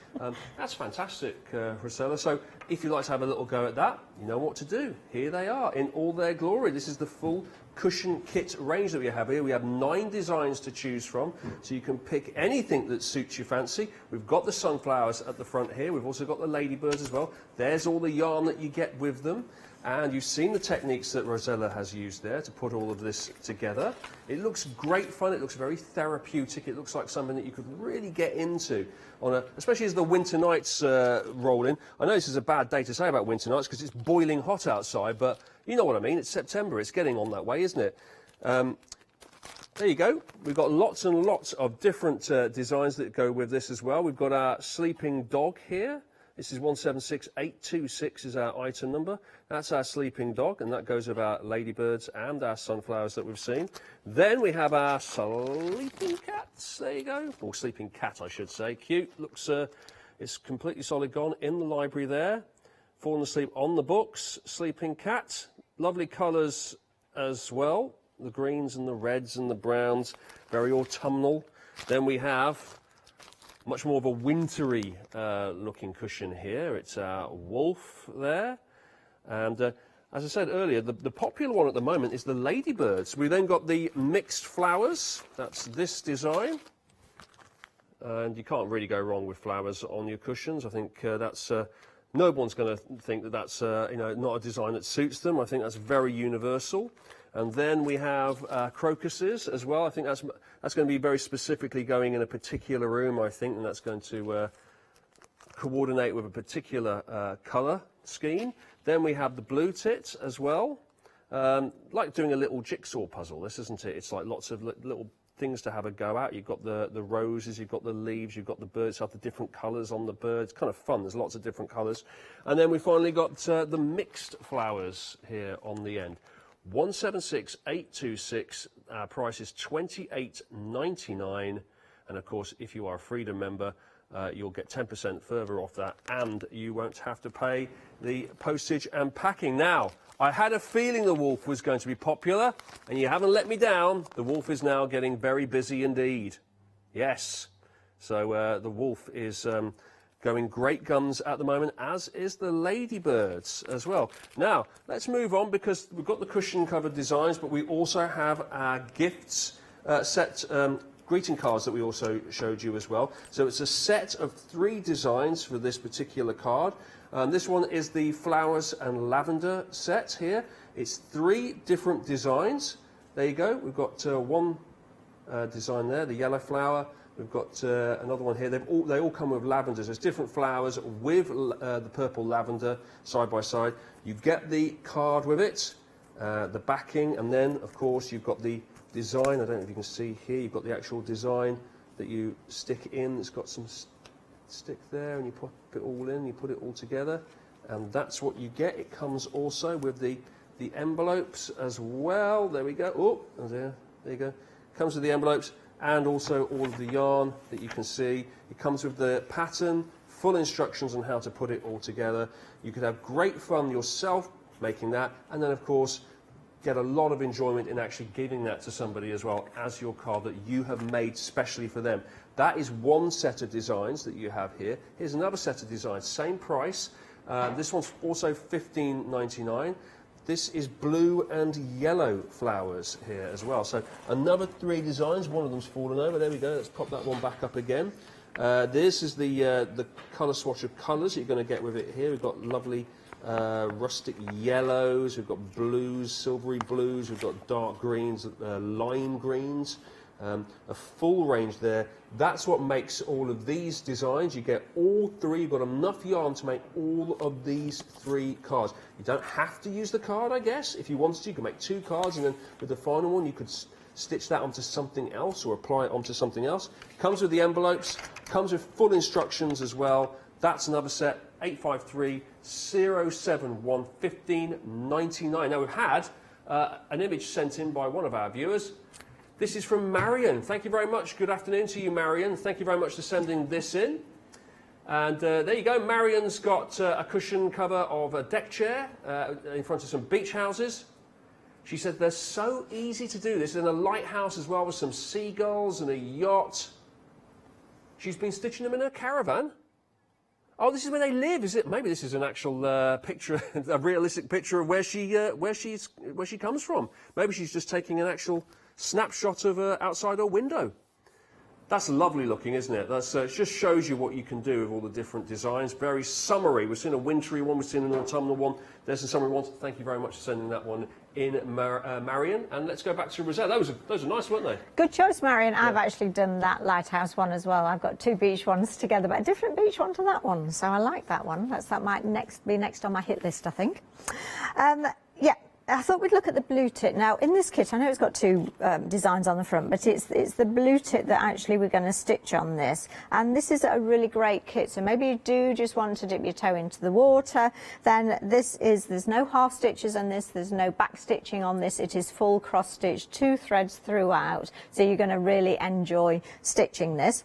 That's fantastic, Rosella. So if you'd like to have a little go at that, you know what to do. Here they are in all their glory. This is the full cushion kit range that we have here. We have 9 designs to choose from, so you can pick anything that suits your fancy. We've got the sunflowers at the front here. We've also got the ladybirds as well. There's all the yarn that you get with them. And you've seen the techniques that Rosella has used there to put all of this together. It looks great fun. It looks very therapeutic. It looks like something that you could really get into, especially as the winter nights roll in. I know this is a bad day to say about winter nights because it's boiling hot outside, but you know what I mean. It's September. It's getting on that way, isn't it? There you go. We've got lots and lots of different designs that go with this as well. We've got our sleeping dog here. This is 176826 is our item number. That's our sleeping dog, and that goes with our ladybirds and our sunflowers that we've seen. Then we have our sleeping cats. There you go. Or sleeping cat, I should say. Cute. Looks, it's completely solid gone in the library there. Falling asleep on the books. Sleeping cat. Lovely colours as well. The greens and the reds and the browns. Very autumnal. Then we have much more of a wintry looking cushion here. It's our wolf there. And as I said earlier, the popular one at the moment is the ladybirds. We then got the mixed flowers. That's this design. And you can't really go wrong with flowers on your cushions. I think that's no one's going to think that that's not a design that suits them. I think that's very universal. And then we have crocuses as well. I think that's going to be very specifically going in a particular room, I think, and that's going to coordinate with a particular colour scheme. Then we have the blue tit as well. Like doing a little jigsaw puzzle, this, isn't it? It's like lots of little things to have a go at. You've got the roses, you've got the leaves, you've got the birds, have the different colours on the birds. Kind of fun, there's lots of different colours. And then we finally got the mixed flowers here on the end. 176826, our price is $28.99, and of course if you are a Freedom member you'll get 10% further off that, and you won't have to pay the postage and packing. Now, I had a feeling the wolf was going to be popular, and you haven't let me down. The wolf is now getting very busy indeed. Yes, so the wolf is going great guns at the moment, as is the ladybirds as well. Now, let's move on, because we've got the cushion covered designs, but we also have our gifts set greeting cards that we also showed you as well. So it's a set of 3 designs for this particular card. This one is the flowers and lavender set here. It's 3 different designs. There you go. We've got one design there, the yellow flower. We've got another one here. They all come with lavenders. There's different flowers with the purple lavender side by side. You get the card with it, the backing, and then, of course, you've got the design. I don't know if you can see here. You've got the actual design that you stick in. It's got some stick there, and you put it all in. You put it all together, and that's what you get. It comes also with the the envelopes as well. There we go. Oh, there you go. Comes with the envelopes and also all of the yarn that you can see. It comes with the pattern, full instructions on how to put it all together. You could have great fun yourself making that, and then of course get a lot of enjoyment in actually giving that to somebody as well as your card that you have made specially for them. That is one set of designs that you have here. Here's another set of designs, same price. This one's also $15.99. This is blue and yellow flowers here as well. So another 3 designs. One of them's fallen over. There we go. Let's pop that one back up again. This is the colour swatch of colours you're going to get with it here. We've got lovely rustic yellows, we've got blues, silvery blues, we've got dark greens, lime greens, a full range there. That's what makes all of these designs. You get all 3, you've got enough yarn to make all of these 3 cards. You don't have to use the card, I guess. If you wanted to, you could make 2 cards, and then with the final one you could stitch that onto something else or apply it onto something else. Comes with the envelopes, comes with full instructions as well. That's another set, 853-071 15.99. Now we've had an image sent in by one of our viewers. This is from Marion. Thank you very much. Good afternoon to you, Marion. Thank you very much for sending this in. And there you go. Marion's got a cushion cover of a deck chair in front of some beach houses. She said they're so easy to do. This is in a lighthouse as well with some seagulls and a yacht. She's been stitching them in her caravan. Oh, this is where they live, is it? Maybe this is an actual picture, a realistic picture of where she comes from. Maybe she's just taking an actual snapshot of outside her window. That's lovely looking, isn't it? That's, it just shows you what you can do with all the different designs. Very summery. We've seen a wintry one, we've seen an autumnal one. There's a summery one. Thank you very much for sending that one in, Marion. And let's go back to Rosette. Those are nice, weren't they? Good choice, Marion. Yeah. I've actually done that lighthouse one as well. I've got 2 beach ones together, but a different beach one to that one. So I like that one. That might be next on my hit list, I think. Yeah. I thought we'd look at the blue tit. Now, in this kit, I know it's got 2 designs on the front, but it's the blue tit that actually we're going to stitch on this. And this is a really great kit. So maybe you do just want to dip your toe into the water. Then there's no half stitches on this. There's no back stitching on this. It is full cross stitch, 2 threads throughout. So you're going to really enjoy stitching this.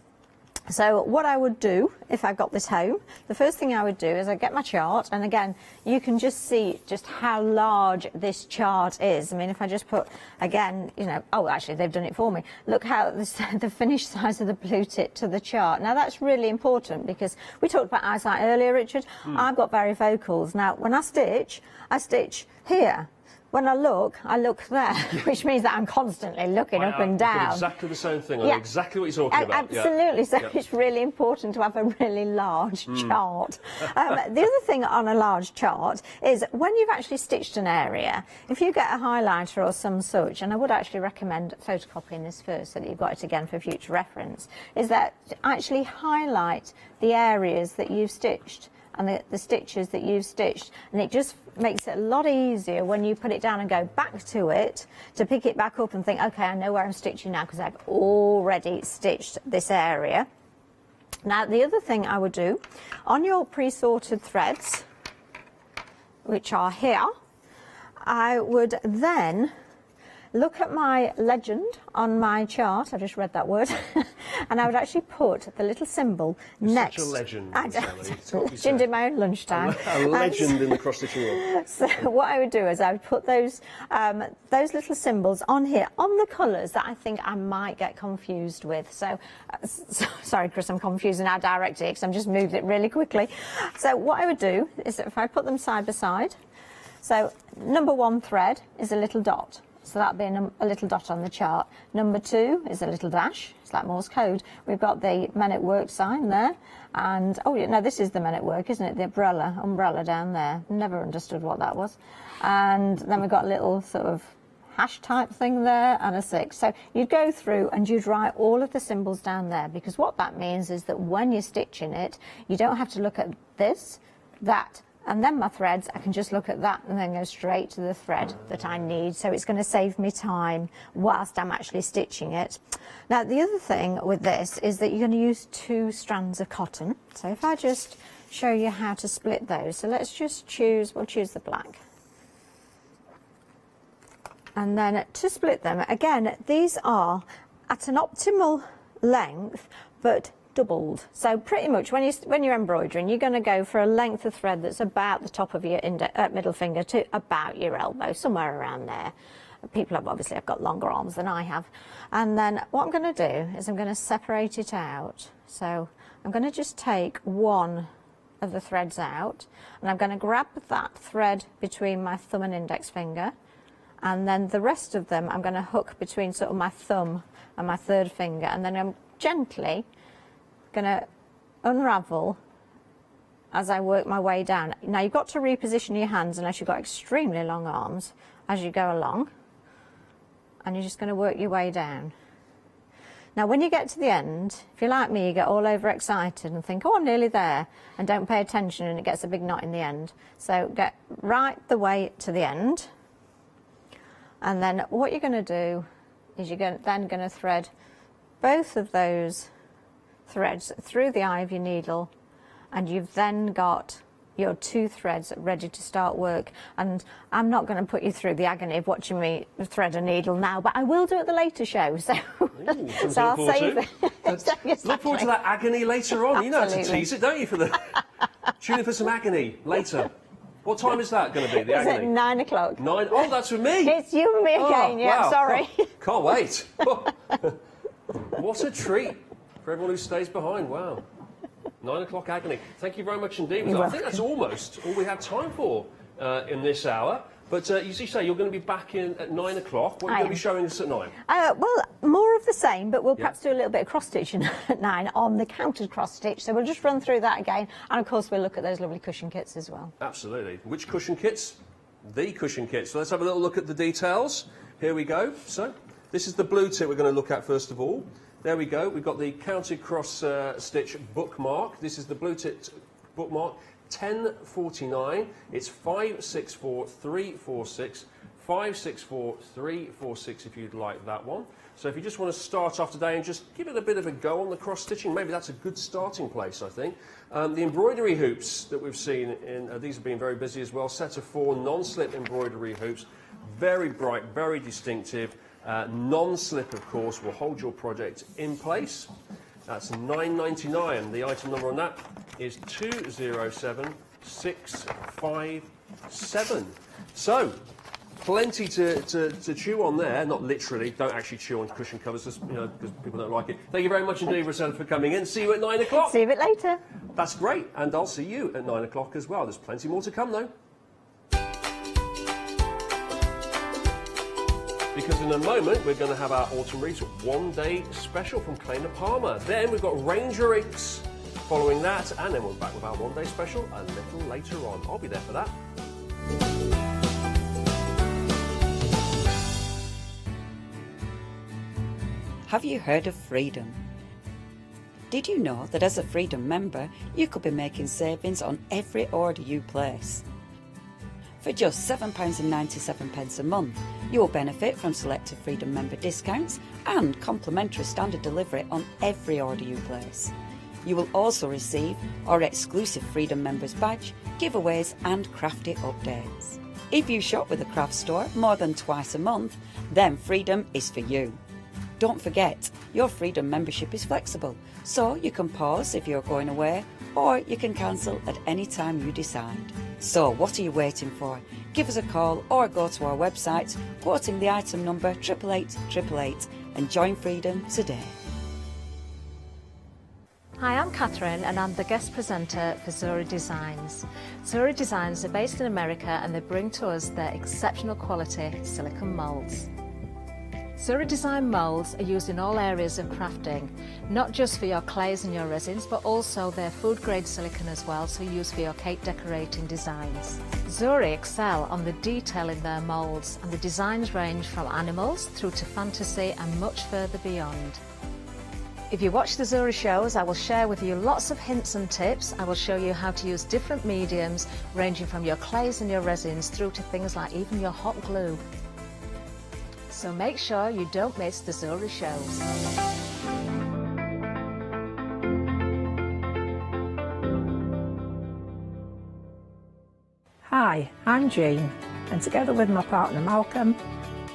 So what I would do if I got this home, the first thing I would do is I'd get my chart, and again you can just see just how large this chart is. I mean, if I just put again, you know, oh actually they've done it for me. Look how the finished size of the blue tit to the chart. Now that's really important because we talked about eyesight earlier, Richard. I've got varifocals. Now when I stitch here. When I look there, which means that I'm constantly looking up and down. Exactly the same thing. I know exactly what you're talking about. Absolutely. So it's really important to have a really large chart. The other thing on a large chart is when you've actually stitched an area, if you get a highlighter or some such, and I would actually recommend photocopying this first so that you've got it again for future reference, is that actually highlight the areas that you've stitched and the stitches that you've stitched, and it just makes it a lot easier when you put it down and go back to it to pick it back up and think, okay, I know where I'm stitching now because I've already stitched this area. Now the other thing I would do on your pre-sorted threads, which are here, I would then look at my legend on my chart. I just read that word. And I would actually put the little symbol next. Such a legend, legend in my own lunchtime. A legend in the cross-stitching world. So what I would do is I would put those little symbols on here, on the colours that I think I might get confused with. So, sorry, Chris, I'm confusing our director because I'm just moved it really quickly. So what I would do is if I put them side by side, so number 1 thread is a little dot. So that'd be a little dot on the chart. Number 2 is a little dash. It's like Morse code. We've got the Men at Work sign there. And, oh yeah, no, this is the Men at Work, isn't it? The umbrella down there. Never understood what that was. And then we've got a little sort of hash type thing there and a 6. So you'd go through and you'd write all of the symbols down there, because what that means is that when you're stitching it, you don't have to look at this, that, and then my threads. I can just look at that and then go straight to the thread that I need. So it's going to save me time whilst I'm actually stitching it. Now the other thing with this is that you're going to use 2 strands of cotton. So if I just show you how to split those. So let's just choose, we'll choose the black. And then to split them, again, these are at an optimal length, but doubled. So pretty much when you're embroidering, you're going to go for a length of thread that's about the top of your middle finger to about your elbow, somewhere around there. People have obviously got longer arms than I have. And then what I'm going to do is I'm going to separate it out. So I'm going to just take one of the threads out, and I'm going to grab that thread between my thumb and index finger, and then the rest of them I'm going to hook between sort of my thumb and my third finger, and then I'm gently going to unravel as I work my way down. Now you've got to reposition your hands unless you've got extremely long arms as you go along, and you're just going to work your way down. Now when you get to the end, if you're like me, you get all overexcited and think, oh, I'm nearly there, and don't pay attention, and it gets a big knot in the end. So get right the way to the end, and then what you're going to do is you're then going to thread both of those threads through the eye of your needle, and you've then got your 2 threads ready to start work. And I'm not going to put you through the agony of watching me thread a needle now, but I will do it at the later show. So, so I'll save it. Exactly. Look forward to that agony later on. You know how to tease it, don't you? Tune in for some agony later. What time is that going to be, the agony? It's at 9 o'clock. 9? Oh, that's with me. It's you and me again, yeah, wow. sorry. Can't wait. What a treat for everyone who stays behind. Wow. 9 o'clock agony. Thank you very much indeed. I think that's almost all we have time for in this hour. But you say you're going to be back in at 9 o'clock. What are you going to be showing us at 9? Well, more of the same, but we'll perhaps do a little bit of cross-stitching at 9 on the counted cross-stitch. So we'll just run through that again. And, of course, we'll look at those lovely cushion kits as well. Absolutely. Which cushion kits? The cushion kits. So let's have a little look at the details. Here we go. So this is the blue tip we're going to look at first of all. There we go. We've got the counted cross-stitch bookmark. This is the blue tip bookmark. 10.49. It's 564.346. 564.346 if you'd like that one. So if you just want to start off today and just give it a bit of a go on the cross-stitching, maybe that's a good starting place, I think. The embroidery hoops that we've seen, these have been very busy as well. Set of 4 non-slip embroidery hoops. Very bright, very distinctive. Non-slip, of course, will hold your project in place. That's £9.99. The item number on that is 207657. So, plenty to chew on there. Not literally. Don't actually chew on cushion covers, just, because people don't like it. Thank you very much indeed, Rosanna, for coming in. See you at 9 o'clock. See you a bit later. That's great. And I'll see you at 9 o'clock as well. There's plenty more to come, though. Because in a moment we're going to have our Autumn Reads one-day special from Kleiner Palmer. Then we've got Ranger Inks following that, and then we're back with our one-day special a little later on. I'll be there for that. Have you heard of Freedom? Did you know that as a Freedom member, you could be making savings on every order you place? For just £7.97 a month, you will benefit from selected Freedom member discounts and complimentary standard delivery on every order you place. You will also receive our exclusive Freedom Members badge, giveaways and crafty updates. If you shop with the craft store more than twice a month, then Freedom is for you. Don't forget, your Freedom membership is flexible, so you can pause if you're going away, or you can cancel at any time you decide. So what are you waiting for? Give us a call or go to our website, quoting the item number 88888, and join Freedom today. Hi, I'm Catherine and I'm the guest presenter for Zuri Designs. Zuri Designs are based in America and they bring to us their exceptional quality silicone moulds. Zuri Design moulds are used in all areas of crafting, not just for your clays and your resins, but also their food grade silicone as well, so used for your cake decorating designs. Zuri excel on the detail in their moulds, and the designs range from animals through to fantasy and much further beyond. If you watch the Zuri shows, I will share with you lots of hints and tips. I will show you how to use different mediums, ranging from your clays and your resins through to things like even your hot glue. So make sure you don't miss the Zuri shows. Hi, I'm Jean, and together with my partner Malcolm,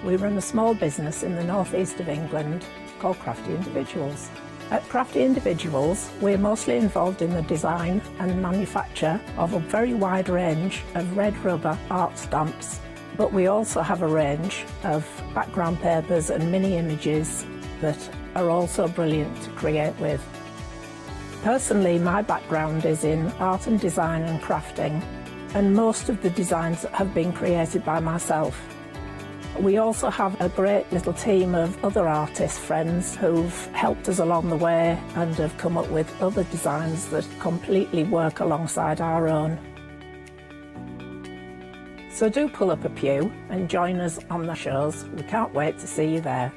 We run a small business in the northeast of England called Crafty Individuals. At Crafty Individuals, we're mostly involved in the design and manufacture of a very wide range of red rubber art stamps, but we also have a range of background papers and mini images that are also brilliant to create with. Personally, my background is in art and design and crafting, and most of the designs have been created by myself. We also have a great little team of other artist friends who've helped us along the way and have come up with other designs that completely work alongside our own. So do pull up a pew and join us on the shows. We can't wait to see you there.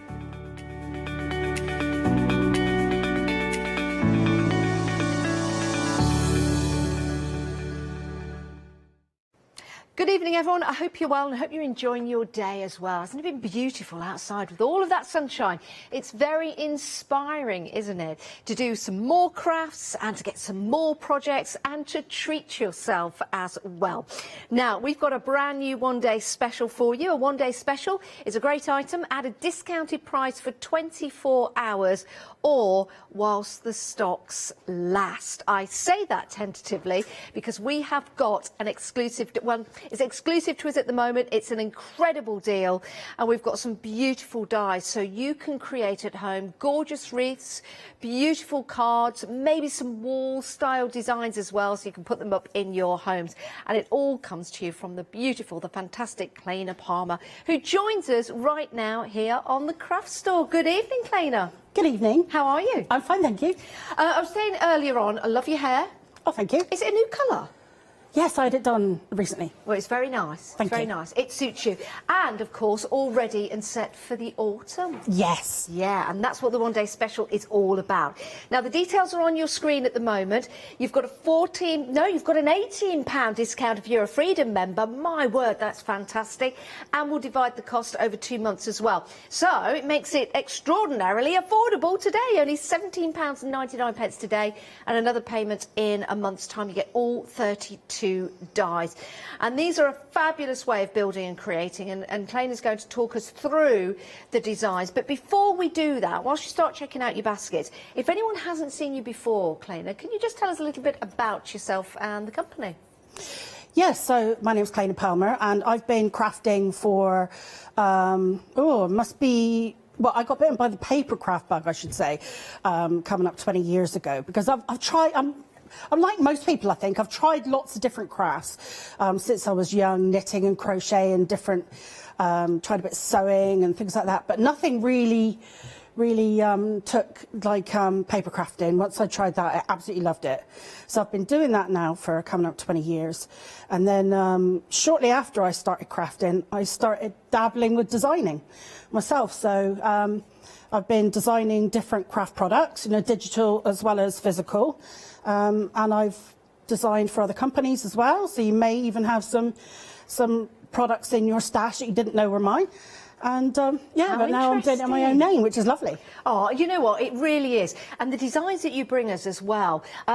Good evening, everyone. I hope you're well and I hope you're enjoying your day as well. Hasn't it been beautiful outside with all of that sunshine? It's very inspiring, isn't it? To do some more crafts and to get some more projects and to treat yourself as well. Now, we've got a brand new one-day special for you. A one-day special is a great item at a discounted price for 24 hours or whilst the stocks last. I say that tentatively because we have got an exclusive, well, it's exclusive to us at the moment. It's an incredible deal and we've got some beautiful dies so you can create at home gorgeous wreaths, beautiful cards, maybe some wall style designs as well so you can put them up in your homes. And it all comes to you from the beautiful, the fantastic Claina Palmer, who joins us right now here on the Craft Store. Good evening, Claina. Good evening. How are you? I'm fine, thank you. I was saying earlier on, I love your hair. Oh, thank you. Is it a new colour? Yes, I had it done recently. Well, it's very nice. Thank it's very you. nice. It suits you. And, of course, all ready and set for the autumn. Yes. Yeah, and that's what the one-day special is all about. Now, the details are on your screen at the moment. You've got you've got an £18 discount if you're a Freedom member. My word, that's fantastic. And we'll divide the cost over 2 months as well. So it makes it extraordinarily affordable today. Only £17.99 today and another payment in a month's time. You get all 32 dies. And these are a fabulous way of building and creating, and Claina's going to talk us through the designs. But before we do that, whilst you start checking out your baskets, if anyone hasn't seen you before, Claina, can you just tell us a little bit about yourself and the company? Yes, so my name's Claina Palmer and I've been crafting for, must be, well, I got bitten by the paper craft bug, I should say, coming up 20 years ago, because I've tried, I'm like most people, I think. I've tried lots of different crafts since I was young, knitting and crochet and different, tried a bit of sewing and things like that, but nothing really took like paper crafting. Once I tried that, I absolutely loved it. So I've been doing that now for coming up 20 years. And then shortly after I started crafting, I started dabbling with designing myself. So I've been designing different craft products, digital as well as physical. And I've designed for other companies as well. So you may even have some products in your stash that you didn't know were mine. And but now I'm doing it in my own name, which is lovely. Oh, you know what? It really is. And the designs that you bring us as well, they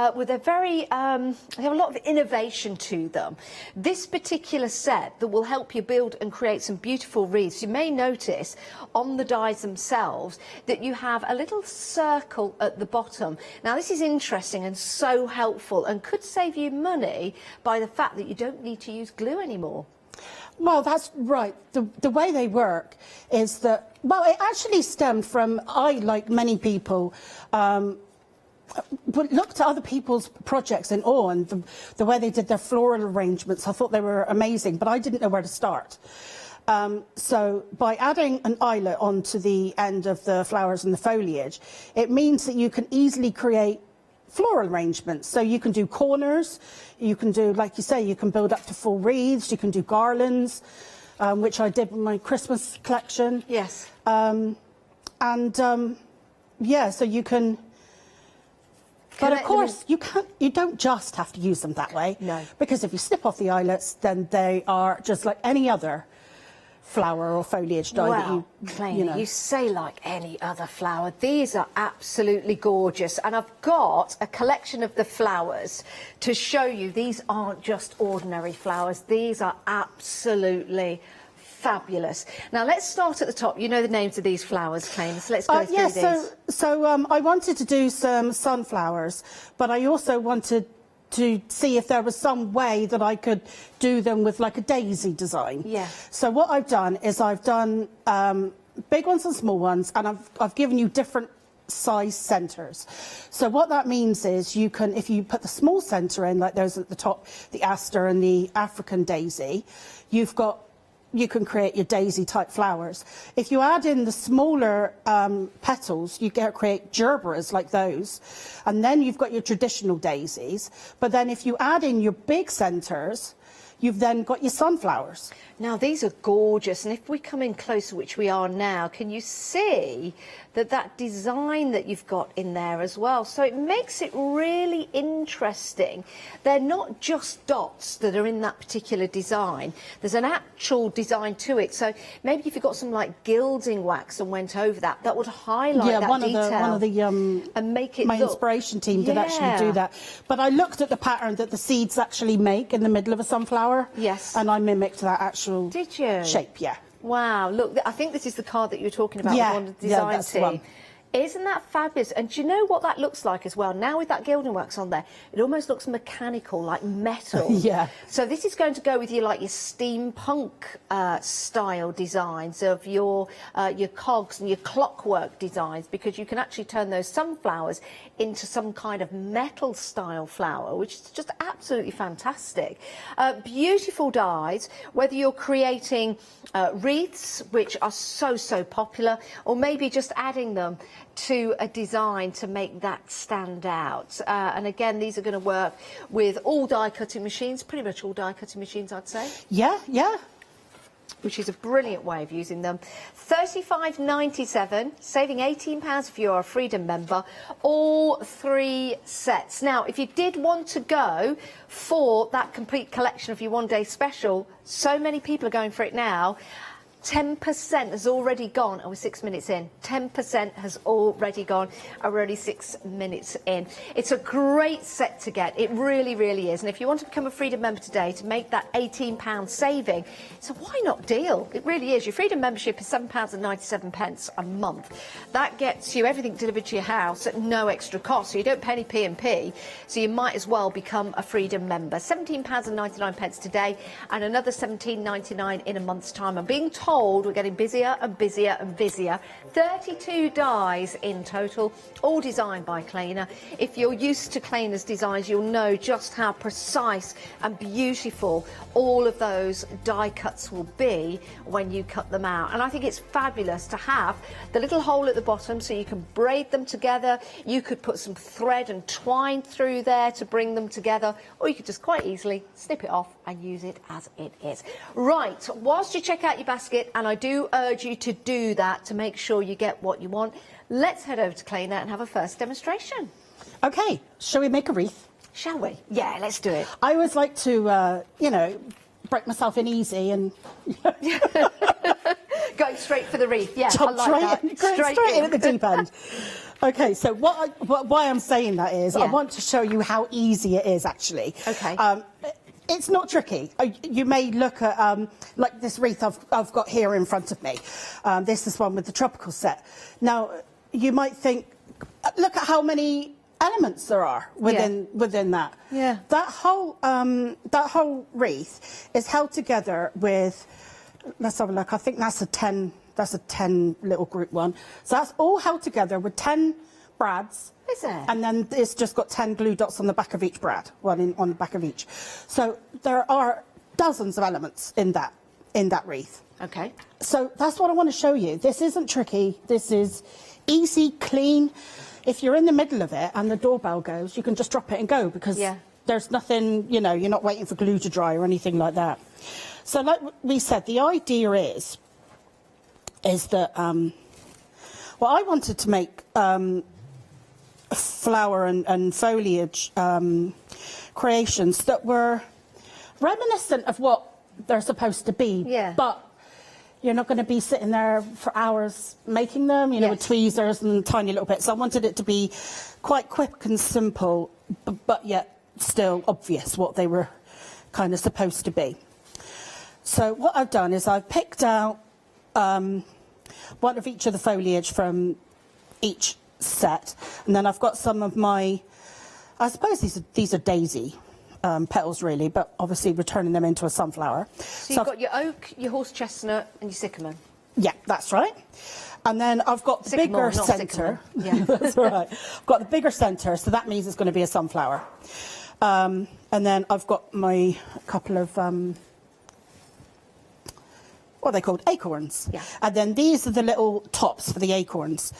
have a lot of innovation to them. This particular set that will help you build and create some beautiful wreaths. You may notice on the dies themselves that you have a little circle at the bottom. Now, this is interesting and so helpful and could save you money by the fact that you don't need to use glue anymore. Well, that's right. The way they work is that, well, it actually stemmed from, like many people, looked at other people's projects in awe, and the way they did their floral arrangements, I thought they were amazing, but I didn't know where to start. So by adding an eyelet onto the end of the flowers and the foliage, it means that you can easily create floral arrangements. So you can do corners, you can do, like you say, you can build up to full wreaths, you can do garlands, which I did with my Christmas collection. Yes. Yeah, so you can. But of course, you don't just have to use them that way. No. Because if you snip off the eyelets, then they are just like any other flower or foliage die that you say like any other flower. These are absolutely gorgeous, and I've got a collection of the flowers to show you. These aren't just ordinary flowers. These are absolutely fabulous. Now let's start at the top. You know the names of these flowers, Claine, so let's go through yes, these. So I wanted to do some sunflowers, but I also wanted to see if there was some way that I could do them with like a daisy design. Yeah. So what I've done is I've done big ones and small ones, and I've given you different size centres. So what that means is you can, if you put the small centre in, like those at the top, the aster and the African daisy, you can create your daisy type flowers. If you add in the smaller petals, you create gerberas like those, and then you've got your traditional daisies. But then if you add in your big centres, you've then got your sunflowers. Now these are gorgeous, and if we come in closer, which we are now, can you see that design that you've got in there as well? So it makes it really interesting. They're not just dots that are in that particular design. There's an actual design to it. So maybe if you got some like gilding wax and went over that, that would highlight that detail. One of the and make it my look, inspiration team did actually do that. But I looked at the pattern that the seeds actually make in the middle of a sunflower. Yes. And I mimicked that actual Did you? shape, yeah. Wow, look, I think this is the card that you were talking about, Yeah, the one with the design that's the team. one. Isn't that fabulous? And do you know what that looks like as well? Now with that gilding wax on there, it almost looks mechanical, like metal. Yeah. So this is going to go with your steampunk style designs of your cogs and your clockwork designs, because you can actually turn those sunflowers into some kind of metal style flower, which is just absolutely fantastic. Beautiful dies, whether you're creating wreaths, which are so popular, or maybe just adding them to a design to make that stand out. And again, these are going to work with all die cutting machines, pretty much all die cutting machines, I'd say. Yeah, yeah. Which is a brilliant way of using them. $35.97, saving £18 if you're a Freedom member, all 3 sets. Now, if you did want to go for that complete collection of your one-day special, so many people are going for it now. 10% has already gone, and we're 6 minutes in. 10% has already gone, and we're only 6 minutes in. It's a great set to get. It really, really is. And if you want to become a Freedom member today to make that £18 saving, it's a why-not deal. It really is. Your Freedom membership is £7.97 a month. That gets you everything delivered to your house at no extra cost, so you don't pay any P&P, so you might as well become a Freedom member. £17.99 today, and another £17.99 in a month's time. I'm being told we're getting busier and busier and busier. 32 dies in total, all designed by Kleiner. If you're used to Kleiner's designs, you'll know just how precise and beautiful all of those die cuts will be when you cut them out. And I think it's fabulous to have the little hole at the bottom so you can braid them together. You could put some thread and twine through there to bring them together, or you could just quite easily snip it off and use it as it is. Right, whilst you check out your basket, and I do urge you to do that to make sure you get what you want, let's head over to Kleiner and have a first demonstration. Okay, shall we make a wreath? Shall we? Yeah, let's do it. I always like to, you know, break myself in easy and... Going straight for the wreath, yeah, Jump I like that. straight in at the deep end. Okay, so why I'm saying that is I want to show you how easy it is, actually. Okay. It's not tricky. You may look at, like this wreath I've got here in front of me. This is one with the tropical set. Now, you might think, look at how many elements there are within that. Yeah. That whole wreath is held together with, let's have a look, I think that's a 10 little group one. So that's all held together with 10 brads. Is it? And then it's just got 10 glue dots on the back of each brad, one on the back of each. So there are dozens of elements in that wreath. Okay. So that's what I want to show you. This isn't tricky. This is easy, clean. If you're in the middle of it and the doorbell goes, you can just drop it and go, because there's nothing, you know, you're not waiting for glue to dry or anything like that. So like we said, the idea is that, well, I wanted to make flower and foliage creations that were reminiscent of what they're supposed to be. Yeah. But you're not going to be sitting there for hours making them, you know, with tweezers and tiny little bits. I wanted it to be quite quick and simple, but yet still obvious what they were kind of supposed to be. So what I've done is I've picked out one of each of the foliage from each set, and then I've got some of my, I suppose these are daisy petals really, but obviously we're turning them into a sunflower. So you've got your oak, your horse chestnut and your sycamore. Yeah, that's right. And then I've got the Sycamore, bigger not centre. sycamore. Yeah. That's right. I've got the bigger centre, so that means it's going to be a sunflower. And then I've got my couple of, what are they called? Acorns. Yeah. And then these are the little tops for the acorns.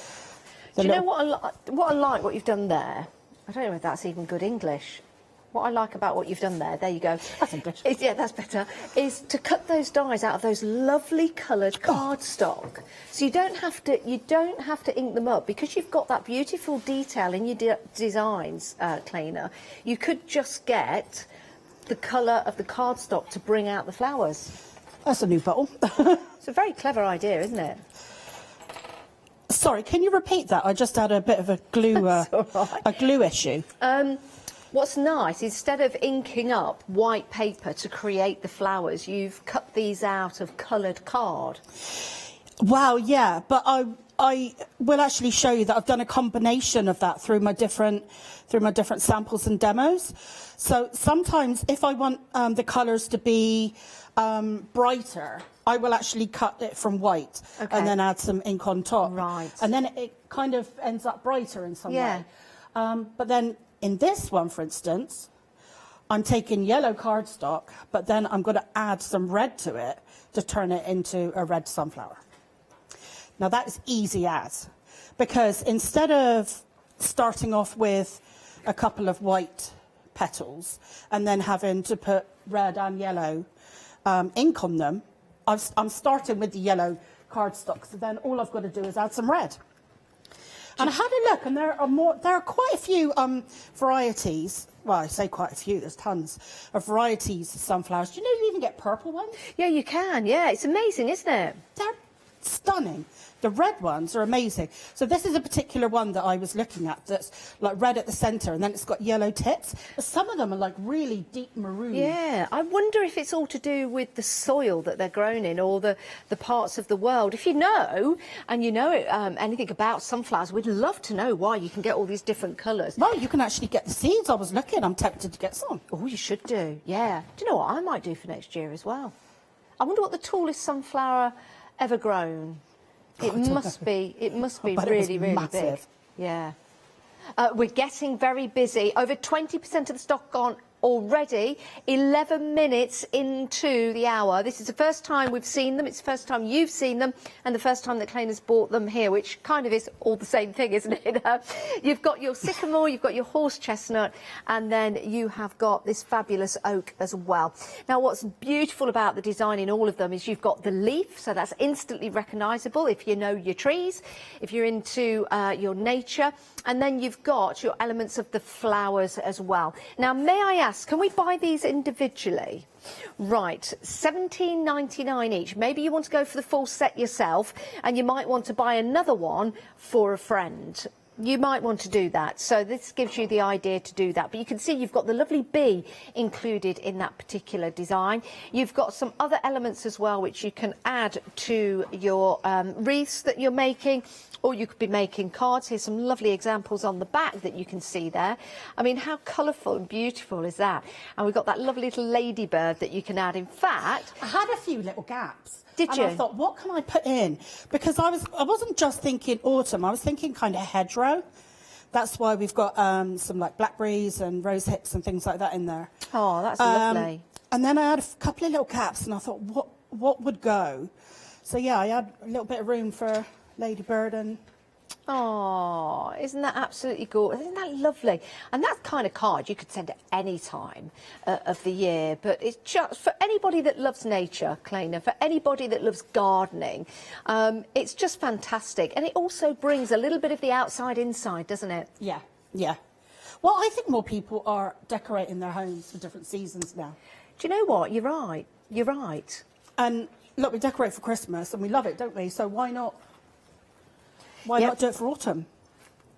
Do you know what I like what you've done there? I don't know if that's even good English. What I like about what you've done there you go. That's English. Yeah, that's better. Is to cut those dies out of those lovely coloured cardstock, so you don't have to ink them up, because you've got that beautiful detail in your designs, Kleiner. You could just get the colour of the cardstock to bring out the flowers. That's a new bottle. It's a very clever idea, isn't it? Sorry, can you repeat that? I just had a bit of a glue, a glue issue. What's nice, instead of inking up white paper to create the flowers, you've cut these out of coloured card. Wow, yeah, but I will actually show you that I've done a combination of that through my different samples and demos. So sometimes if I want the colours to be brighter, I will actually cut it from white and then add some ink on top. Right. And then it kind of ends up brighter in some way. But then in this one, for instance, I'm taking yellow cardstock, but then I'm going to add some red to it to turn it into a red sunflower. Now that is easy as, because instead of starting off with a couple of white petals and then having to put red and yellow ink on them, I'm starting with the yellow cardstock, so then all I've got to do is add some red. And I had a look, and there are quite a few varieties. Well, I say quite a few, there's tons of varieties of sunflowers. Do you know you even get purple ones? Yeah, you can, yeah. It's amazing, isn't it? They're stunning. The red ones are amazing. So this is a particular one that I was looking at that's like red at the centre, and then it's got yellow tips. But some of them are like really deep maroon. Yeah, I wonder if it's all to do with the soil that they're grown in, or the parts of the world. If you know, and you know anything about sunflowers, we'd love to know why you can get all these different colours. Well, you can actually get the seeds. I was looking. I'm tempted to get some. Oh, you should do. Yeah. Do you know what I might do for next year as well? I wonder what the tallest sunflower ever grown. It must be really, really big. Yeah. We're getting very busy. Over 20% of the stock gone already, 11 minutes into the hour. This is the first time we've seen them, it's the first time you've seen them, and the first time that Kleiner's bought them here, which kind of is all the same thing, isn't it? You've got your sycamore, you've got your horse chestnut, and then you have got this fabulous oak as well. Now, what's beautiful about the design in all of them is you've got the leaf, so that's instantly recognisable if you know your trees, if you're into your nature, and then you've got your elements of the flowers as well. Now, may I ask, can we buy these individually? Right, $17.99 each. Maybe you want to go for the full set yourself, and you might want to buy another one for a friend. You might want to do that. So this gives you the idea to do that. But you can see you've got the lovely bee included in that particular design. You've got some other elements as well which you can add to your wreaths that you're making, or you could be making cards. Here's some lovely examples on the back that you can see there. I mean, how colourful and beautiful is that? And we've got that lovely little ladybird that you can add. In fact, I had a few little gaps. Did you? And I thought, what can I put in? Because I wasn't just thinking autumn, I was thinking kind of hedgerow. That's why we've got some like blackberries and rose hips and things like that in there. Oh, that's lovely. And then I had a couple of little gaps, and I thought, what would go? So yeah, I had a little bit of room for ladybird and... Oh, isn't that absolutely gorgeous? Isn't that lovely? And that kind of card you could send at any time of the year, but it's just for anybody that loves nature, Kleiner, for anybody that loves gardening, it's just fantastic. And it also brings a little bit of the outside inside, doesn't it? Yeah, yeah. Well, I think more people are decorating their homes for different seasons now. Do you know what? You're right. You're right. And look, we decorate for Christmas and we love it, don't we? So why not? Why not do it for autumn?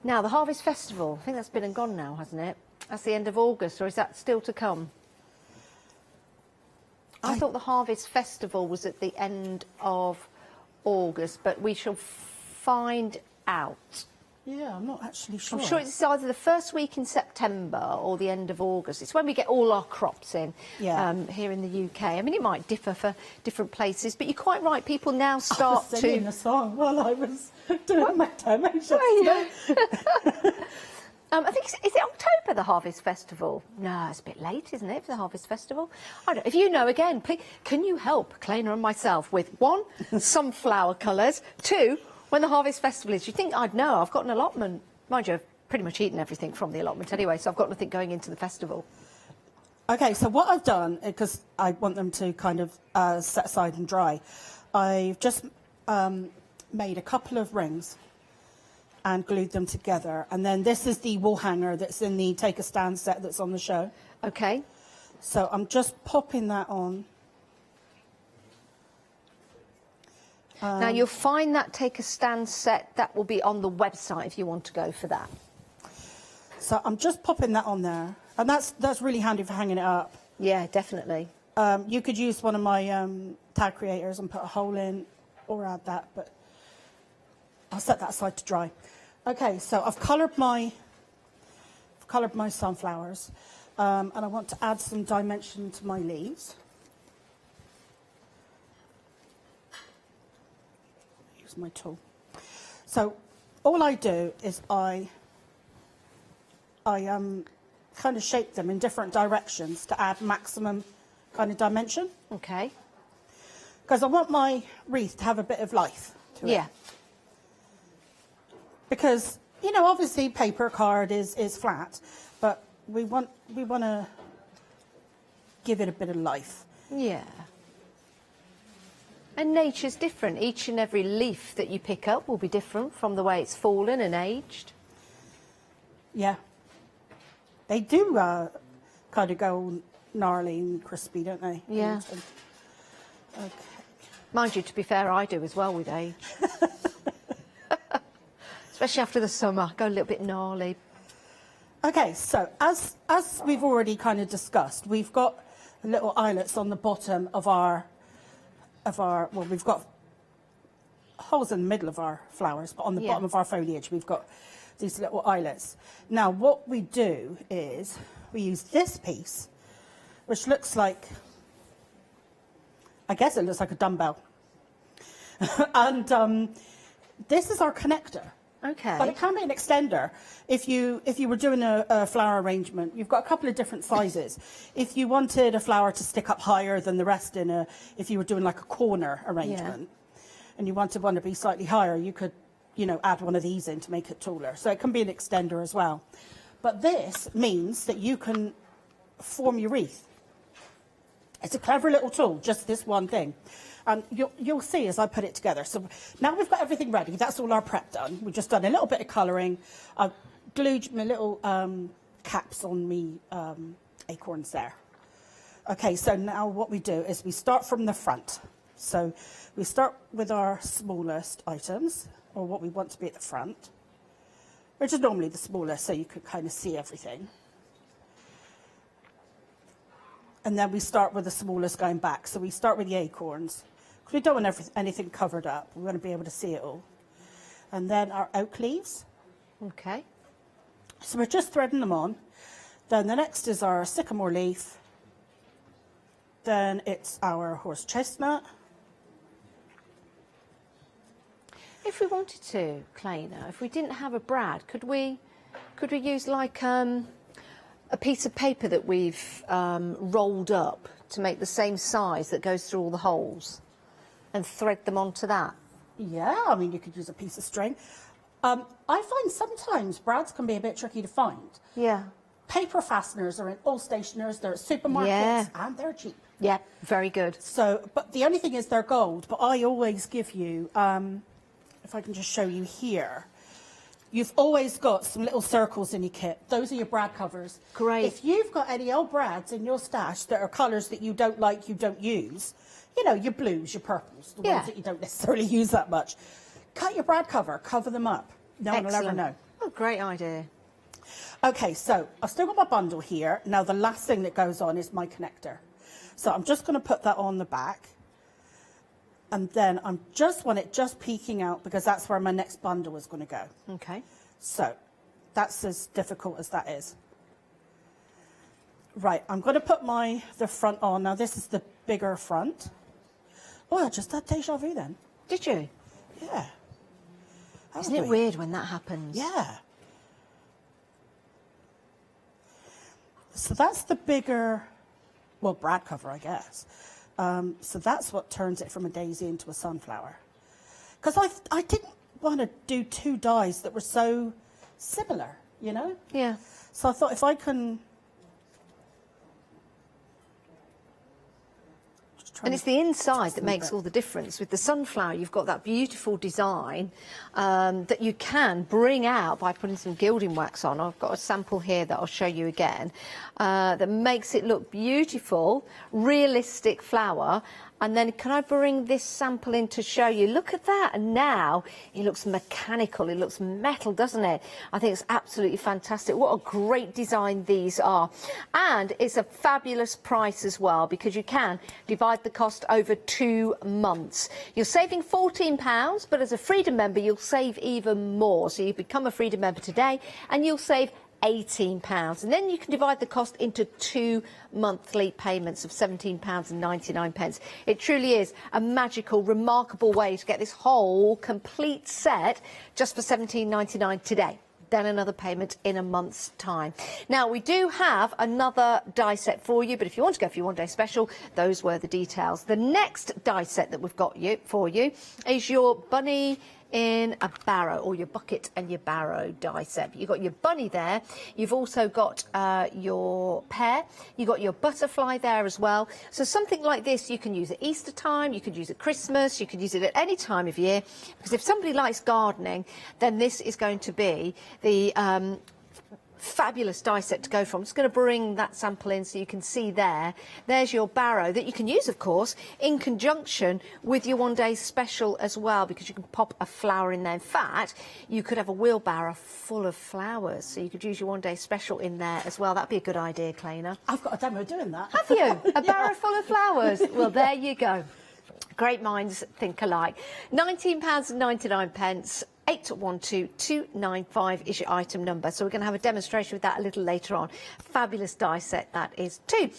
Now, the Harvest Festival, I think that's been and gone now, hasn't it? That's the end of August, or is that still to come? I thought the Harvest Festival was at the end of August, but we shall find out. Yeah, I'm not actually sure. I'm sure it's either the first week in September or the end of August. It's when we get all our crops in here in the UK. I mean, it might differ for different places, but you're quite right. People now start I was singing a song while I was doing my demo. I think, is it October, the Harvest Festival? No, it's a bit late, isn't it, for the Harvest Festival? I don't. If you know, again, please, can you help Claina and myself with, 1, sunflower colours, 2, when the Harvest Festival is? You think I'd know? I've got an allotment. Mind you, I've pretty much eaten everything from the allotment anyway, so I've got nothing going into the festival. Okay, so what I've done, because I want them to kind of set aside and dry, I've just made a couple of rings and glued them together. And then this is the wall hanger that's in the Take a Stand set that's on the show. Okay. So I'm just popping that on. Now, you'll find that Take a Stand set, that will be on the website if you want to go for that. So I'm just popping that on there. And that's really handy for hanging it up. Yeah, definitely. You could use one of my tag creators and put a hole in or add that, but I'll set that aside to dry. Okay, so I've coloured my sunflowers, and I want to add some dimension to my leaves. Use my tool. So all I do is I kind of shape them in different directions to add maximum kind of dimension. Okay. Because I want my wreath to have a bit of life to it. Yeah. Because, you know, obviously paper card is flat, but we want to give it a bit of life. Yeah. And nature's different. Each and every leaf that you pick up will be different from the way it's fallen and aged. Yeah. They do kind of go gnarly and crispy, don't they? Yeah. Okay. Mind you, to be fair, I do as well with age. Especially after the summer, go a little bit gnarly. Okay, so as we've already kind of discussed, we've got little eyelets on the bottom of our well, we've got holes in the middle of our flowers, but on the bottom of our foliage, we've got these little eyelets. Now, what we do is we use this piece, which looks like, I guess it looks like a dumbbell. And this is our connector. Okay. But it can be an extender. If you were doing a flower arrangement, you've got a couple of different sizes. If you wanted a flower to stick up higher than the rest if you were doing like a corner arrangement, and you wanted one to be slightly higher, you could, you know, add one of these in to make it taller. So it can be an extender as well. But this means that you can form your wreath. It's a clever little tool, just this one thing. And you'll see as I put it together. So now we've got everything ready. That's all our prep done. We've just done a little bit of colouring. I've glued my little caps on me acorns there. Okay, so now what we do is we start from the front. So we start with our smallest items, or what we want to be at the front, which is normally the smallest, so you can kind of see everything. And then we start with the smallest going back. So we start with the acorns, because we don't want anything covered up. We want to be able to see it all. And then our oak leaves. Okay. So we're just threading them on. Then the next is our sycamore leaf. Then it's our horse chestnut. If we wanted to, Claina, if we didn't have a brad, could we use like a piece of paper that we've rolled up to make the same size that goes through all the holes and thread them onto that? Yeah, I mean, you could use a piece of string. I find sometimes brads can be a bit tricky to find. Yeah. Paper fasteners are in all stationers, they're at supermarkets, and they're cheap. Yeah, very good. So, but the only thing is they're gold, but I always give you, if I can just show you here, you've always got some little circles in your kit. Those are your brad covers. Great. If you've got any old brads in your stash that are colours that you don't like, you don't use, you know, your blues, your purples, the ones that you don't necessarily use that much, cut your brad cover them up. No one will ever know. Oh, great idea. Okay, so I've still got my bundle here. Now the last thing that goes on is my connector. So I'm just going to put that on the back. And then I just want it just peeking out because that's where my next bundle is going to go. Okay. So that's as difficult as that is. Right, I'm going to put the front on. Now this is the bigger front. Oh, I just had deja vu then. Did you? Yeah. Isn't it weird when that happens? Yeah. So that's the bigger, well, brad cover, I guess. So that's what turns it from a daisy into a sunflower. Because I didn't want to do two dies that were so similar, you know? Yeah. So I thought if I can... And it's the inside that makes all the difference. With the sunflower, you've got that beautiful design that you can bring out by putting some gilding wax on. I've got a sample here that I'll show you again that makes it look beautiful, realistic flower. And then can I bring this sample in to show you? Look at that. And now it looks mechanical. It looks metal, doesn't it? I think it's absolutely fantastic. What a great design these are. And it's a fabulous price as well because you can divide the cost over 2 months. You're saving £14, but as a Freedom member, you'll save even more. So you become a Freedom member today and you'll save £18, and then you can divide the cost into 2 monthly payments of £17.99. It truly is a magical, remarkable way to get this whole complete set just for £17.99 today. Then another payment in a month's time. Now, we do have another die set for you, but if you want to go for your one-day special, those were the details. The next die set that we've got for you is your bunny in a barrow, or your bucket and your barrow die set. You've got your bunny there. You've also got your pear. You've got your butterfly there as well. So something like this you can use at Easter time, you could use at Christmas, you could use it at any time of year, because if somebody likes gardening, then this is going to be the fabulous die set to go from. I'm just going to bring that sample in so you can see there. There's your barrow that you can use, of course, in conjunction with your one-day special as well, because you can pop a flower in there. In fact, you could have a wheelbarrow full of flowers, so you could use your one-day special in there as well. That'd be a good idea, Cleaner. I've got a demo doing that. Have you? A barrow full of flowers? Well, there you go. Great minds think alike. £19.99. 812295 is your item number. So we're going to have a demonstration with that a little later on. Fabulous die set that is too.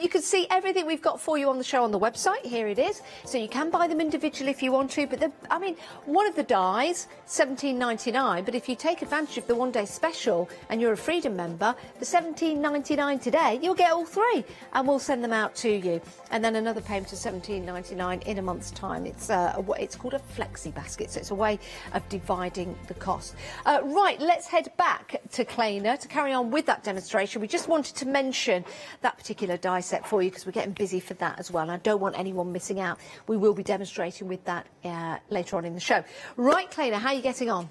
You can see everything we've got for you on the show on the website. Here it is. So you can buy them individually if you want to. But I mean, one of the dies, £17.99. But if you take advantage of the one-day special and you're a Freedom member, the £17.99 today, you'll get all three, and we'll send them out to you. And then another payment of £17.99 in a month's time. It's called a flexi basket. So it's a way of dividing the cost. Right, let's head back to Cleaner to carry on with that demonstration. We just wanted to mention that particular die set for you because we're getting busy for that as well. And I don't want anyone missing out. We will be demonstrating with that later on in the show. Right, Cleaner, how are you getting on?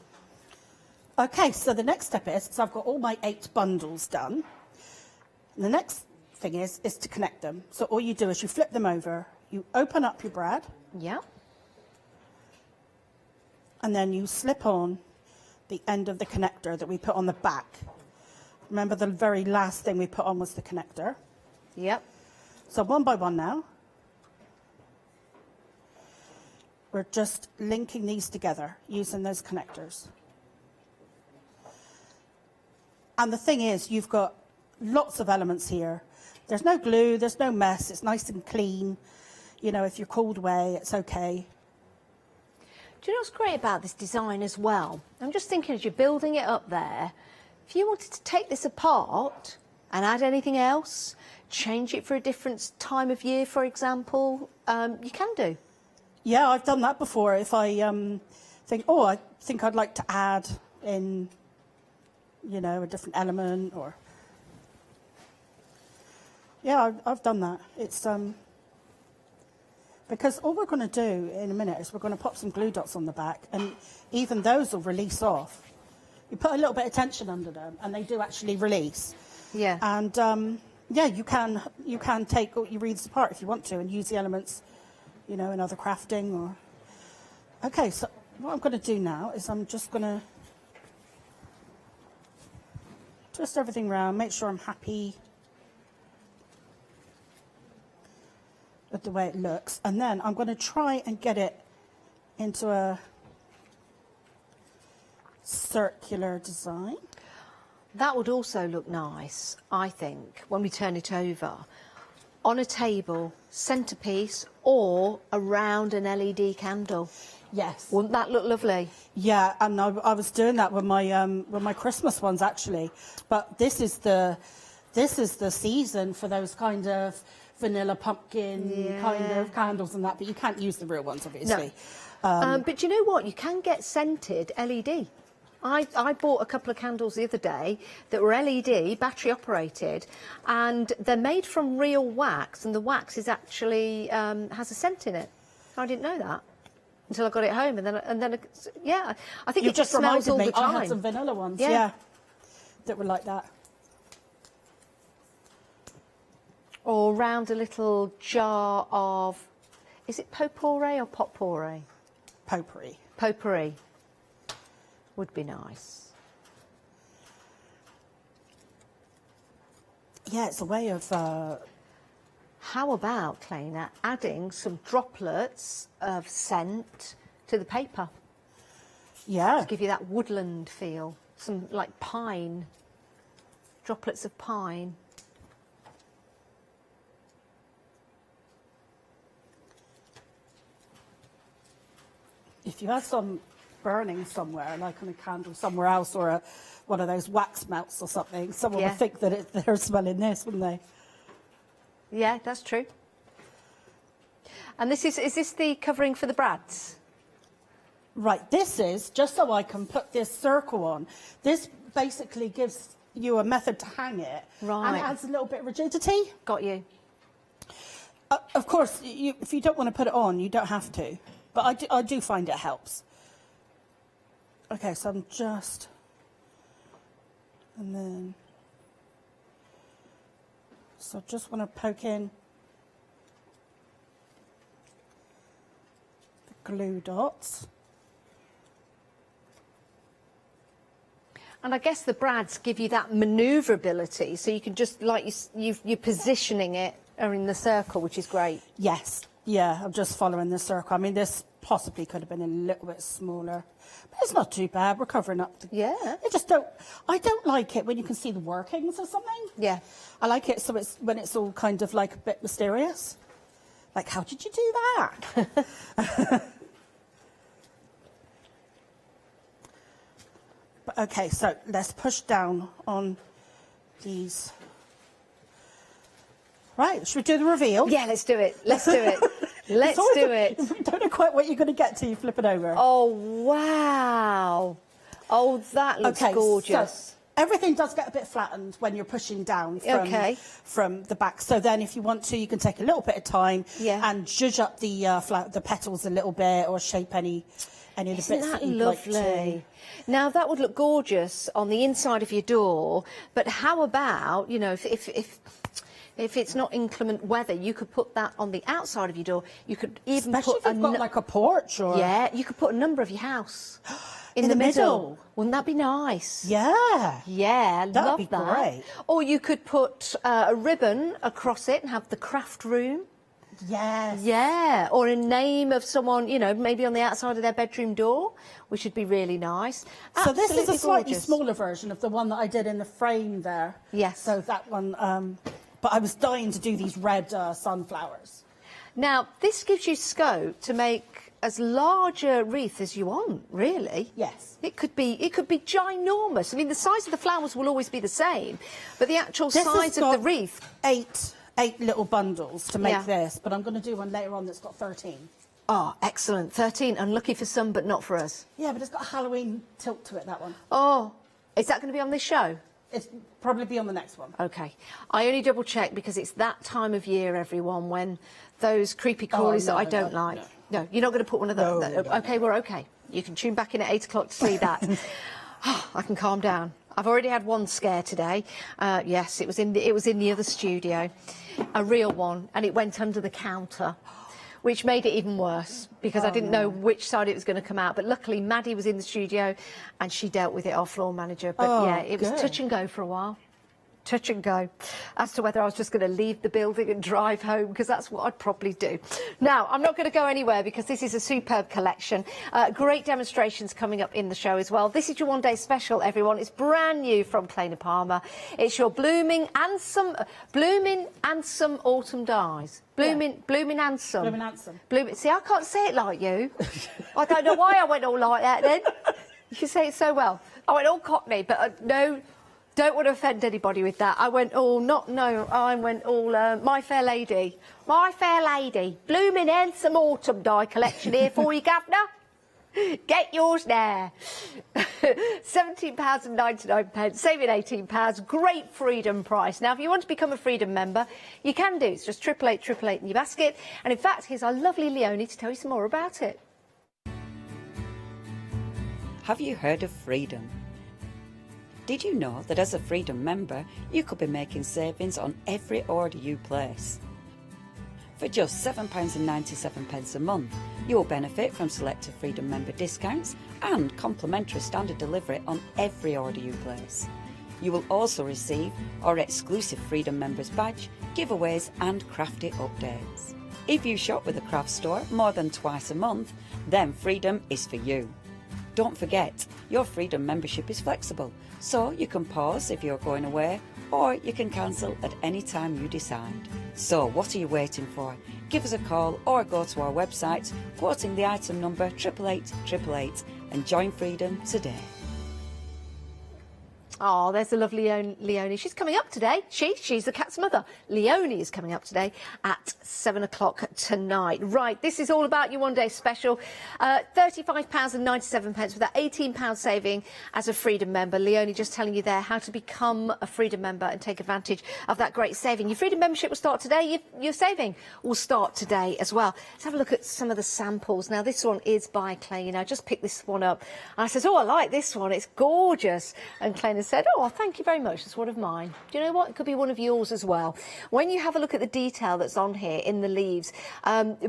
Okay, so the next step is, so I've got all my 8 bundles done. And the next thing is to connect them. So all you do is you flip them over, you open up your brad. Yeah. And then you slip on the end of the connector that we put on the back. Remember, the very last thing we put on was the connector. Yep. So one by one now, we're just linking these together using those connectors. And the thing is, you've got lots of elements here. There's no glue, there's no mess, it's nice and clean. You know, if you're called away, it's okay. Do you know what's great about this design as well? I'm just thinking as you're building it up there, if you wanted to take this apart and add anything else, change it for a different time of year, for example, you can do. Yeah, I've done that before. If I think, oh, I think I'd like to add in, you know, a different element or... Yeah, I've done that. It's... Because all we're going to do in a minute is we're going to pop some glue dots on the back, and even those will release off. You put a little bit of tension under them, and they do actually release. Yeah. And yeah, you can take your wreaths apart if you want to, and use the elements, you know, in other crafting or. Okay, so what I'm going to do now is I'm just going to twist everything around, make sure I'm happy. with the way it looks. And then I'm going to try and get it into a circular design. That would also look nice, I think, when we turn it over, on a table, centrepiece, or around an LED candle. Yes. Wouldn't that look lovely? Yeah, and I was doing that with my Christmas ones actually. But this is the season for those kind of vanilla pumpkin kind of candles and that. But you can't use the real ones, obviously. No. But you know what? You can get scented LED. I bought a couple of candles the other day that were LED, battery operated, and they're made from real wax, and the wax is actually has a scent in it. I didn't know that until I got it home, and then yeah, I think it just smells all the time. I had some vanilla ones, yeah, that were like that. Or round a little jar of, is it potpourri or potpourri? Potpourri. Potpourri. Would be nice. Yeah, it's a way of... How about, Clayna, adding some droplets of scent to the paper? Yeah. To give you that woodland feel. Some, like, pine. Droplets of pine. If you had some burning somewhere, like on a candle somewhere else, or one of those wax melts or something, someone would think that they're smelling this, wouldn't they? Yeah, that's true. And is this the covering for the brads? Right, this is, just so I can put this circle on, this basically gives you a method to hang it. Right. And it adds a little bit of rigidity. Got you. Of course, if you don't want to put it on, you don't have to. But I do find it helps. Okay, so I'm just... And then... So I just want to poke in the glue dots. And I guess the brads give you that manoeuvrability, so you can just, like, you're positioning it in the circle, which is great. Yes, yeah, I'm just following the circle. I mean, this possibly could have been a little bit smaller, but it's not too bad. We're covering up. I don't like it when you can see the workings of something. Yeah. I like it so it's when it's all kind of like a bit mysterious. Like, how did you do that? But okay, so let's push down on these. Right, should we do the reveal? Yeah, let's do it. Let's do it. Let's do it. I don't know quite what you're going to get till you flip it over. Oh, wow. Oh, that looks gorgeous. So everything does get a bit flattened when you're pushing down from the back. So then if you want to, you can take a little bit of time and zhuzh up the petals a little bit, or shape any of the bits that you'd like to. Isn't that lovely? Now, that would look gorgeous on the inside of your door, but how about, you know, if it's not inclement weather, you could put that on the outside of your door. You could even Especially put if you've got like a porch or... Yeah, you could put a number of your house in the middle. Wouldn't that be nice? Yeah. Yeah, That'd be love that. great. Or you could put a ribbon across it and have the craft room. Yes. Yeah, or a name of someone, you know, maybe on the outside of their bedroom door, which would be really nice. So this is a Absolutely slightly gorgeous. smaller version of the one that I did in the frame there. Yes. So that one, but I was dying to do these red sunflowers. Now, this gives you scope to make as large a wreath as you want, really. Yes. It could be ginormous. I mean, the size of the flowers will always be the same, but the actual size of the wreath... Eight little bundles to make this, but I'm going to do one later on that's got 13. Oh, excellent. 13. Unlucky for some, but not for us. Yeah, but it's got a Halloween tilt to it, that one. Oh, is that going to be on this show? It's probably be on the next one. OK. I only double-check because it's that time of year, everyone, when those creepy crawlies that I don't like... No, you're not going to put one of those... OK, we're OK. You can tune back in at 8 o'clock to see that. I can calm down. I've already had one scare today. Yes, it was in the other studio, a real one, and it went under the counter, which made it even worse because I didn't know which side it was going to come out. But luckily, Maddie was in the studio, and she dealt with it, our floor manager. But yeah, it was touch and go for a while. touch and go as to whether I was just going to leave the building and drive home, because that's what I'd probably do. Now, I'm not going to go anywhere because this is a superb collection. Great demonstrations coming up in the show as well. This is your one-day special, everyone. It's brand new from Kleiner Palmer. It's your blooming and some autumn dyes. Blooming and some. Blooming and some. See, I can't say it like you. I don't know why I went all like that then. You say it so well. I went all Cockney, but no. Don't want to offend anybody with that. I went all, I went all My Fair Lady. My Fair Lady. Blooming handsome autumn dye collection here for you, Governor. Get yours now. £17.99, saving £18. Great freedom price. Now, if you want to become a freedom member, you can do. It's just 888 in your basket. And in fact, here's our lovely Leonie to tell you some more about it. Have you heard of freedom? Did you know that as a Freedom member, you could be making savings on every order you place? For just £7.97 a month, you will benefit from selected Freedom member discounts and complimentary standard delivery on every order you place. You will also receive our exclusive Freedom Members badge, giveaways and crafty updates. If you shop with the craft store more than twice a month, then Freedom is for you. Don't forget, your Freedom membership is flexible, so you can pause if you're going away, or you can cancel at any time you decide. So what are you waiting for? Give us a call or go to our website, quoting the item number 88888 and join Freedom today. Oh, there's the lovely Leonie. She's coming up today. She's the cat's mother. Leonie is coming up today at 7 o'clock tonight. Right, this is all about your one-day special. £35.97 with that £18 saving as a Freedom member. Leonie just telling you there how to become a Freedom member and take advantage of that great saving. Your Freedom membership will start today. Your saving will start today as well. Let's have a look at some of the samples. Now, this one is by Kleiner. I just picked this one up. And I said, oh, I like this one. It's gorgeous. And Kleiner said, oh, thank you very much. It's one of mine. Do you know what? It could be one of yours as well. When you have a look at the detail that's on here in the leaves,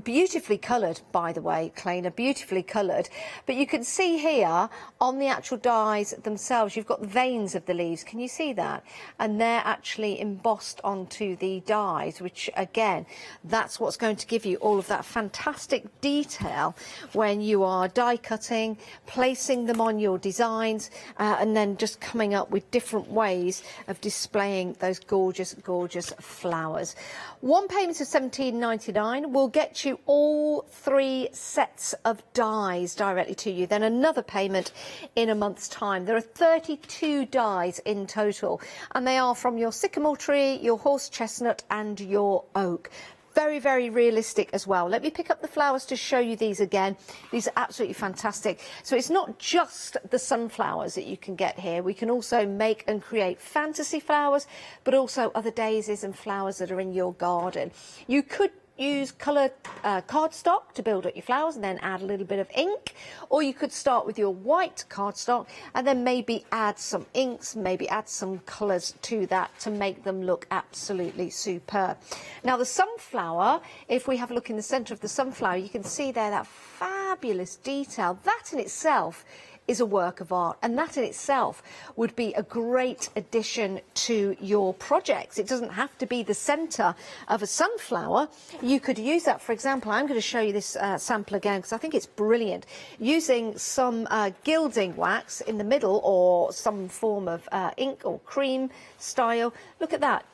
beautifully coloured, by the way, Kleiner, beautifully coloured. But you can see here on the actual dies themselves, you've got the veins of the leaves. Can you see that? And they're actually embossed onto the dies, which, again, that's what's going to give you all of that fantastic detail when you are die cutting, placing them on your designs, and then just coming up with different ways of displaying those gorgeous, gorgeous flowers. One payment of £17.99 will get you all 3 sets of dies directly to you. Then another payment in a month's time. There are 32 dies in total, and they are from your sycamore tree, your horse chestnut and your oak. Very, very realistic as well. Let me pick up the flowers to show you these again. These are absolutely fantastic. So it's not just the sunflowers that you can get here. We can also make and create fantasy flowers, but also other daisies and flowers that are in your garden. You could use coloured cardstock to build up your flowers and then add a little bit of ink, or you could start with your white cardstock and then maybe add some inks, maybe add some colours to that to make them look absolutely superb. Now, the sunflower, if we have a look in the centre of the sunflower, you can see there that fabulous detail. That in itself is a work of art, and that in itself would be a great addition to your projects. It doesn't have to be the centre of a sunflower. You could use that, for example, I'm going to show you this sample again because I think it's brilliant, using some gilding wax in the middle or some form of ink or cream style. Look at that.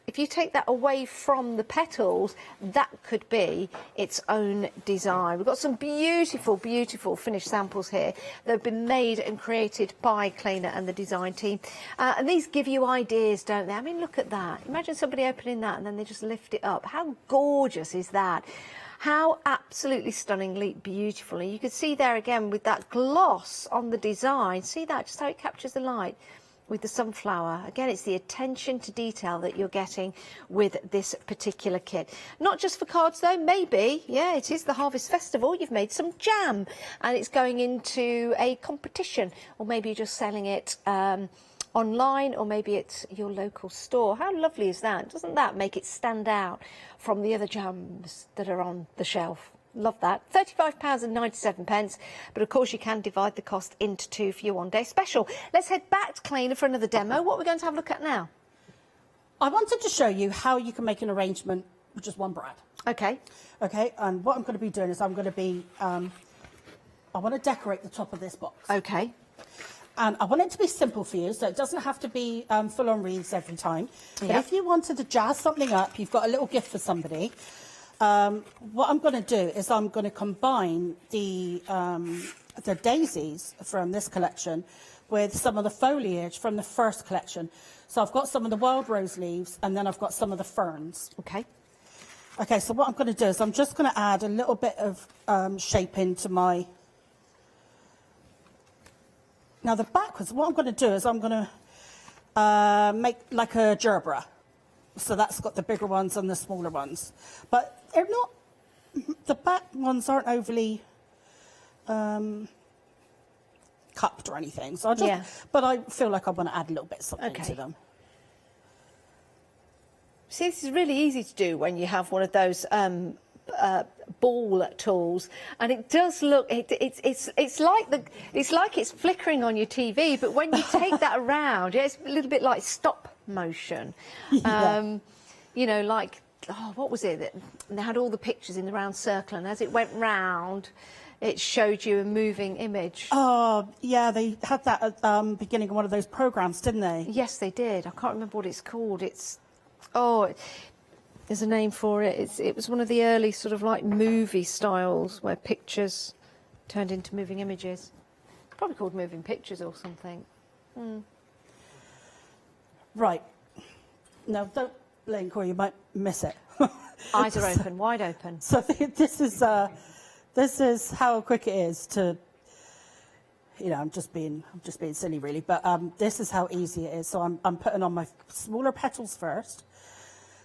If you take that away from the petals, that could be its own design. We've got some beautiful, beautiful finished samples here that have been made and created by Kleiner and the design team. And these give you ideas, don't they? I mean, look at that. Imagine somebody opening that and then they just lift it up. How gorgeous is that? How absolutely stunningly beautiful. You can see there again with that gloss on the design. See that? Just how it captures the light with the sunflower. Again, it's the attention to detail that you're getting with this particular kit. Not just for cards though, maybe, yeah, it is the Harvest Festival, you've made some jam and it's going into a competition, or maybe you're just selling it online, or maybe it's your local store. How lovely is that? Doesn't that make it stand out from the other jams that are on the shelf? Love that. £35.97, but of course you can divide the cost into 2 for your one-day special. Let's head back to Kleiner for another demo. What are we going to have a look at now? I wanted to show you how you can make an arrangement with just one brad. Okay. Okay, and what I'm going to be doing is I'm going to be, I want to decorate the top of this box. Okay. And I want it to be simple for you, so it doesn't have to be full-on wreaths every time. But Yep. if you wanted to jazz something up, you've got a little gift for somebody. What I'm going to do is I'm going to combine the daisies from this collection with some of the foliage from the first collection. So I've got some of the wild rose leaves, and then I've got some of the ferns. Okay. Okay, so what I'm going to do is I'm just going to add a little bit of shape into my... Now the backwards, what I'm going to do is I'm going to make like a gerbera. So that's got the bigger ones and the smaller ones. But they're not, the back ones aren't overly cupped or anything. So I just, but I feel like I want to add a little bit of something to them. See, this is really easy to do when you have one of those ball tools, and it does look. It's like it's flickering on your TV, but when you take that around, it's a little bit like stop motion. Yeah. You know, like what was it? They had all the pictures in the round circle, and as it went round, it showed you a moving image. Oh, yeah, they had that at the beginning of one of those programs, didn't they? Yes, they did. I can't remember what it's called. There's a name for it. It was one of the early sort of like movie styles where pictures turned into moving images. Probably called moving pictures or something. Right. No, don't blink or you might miss it. Eyes are open, wide open. So this is how quick it is to, you know, I'm just being silly really, but this is how easy it is. So I'm putting on my smaller petals first.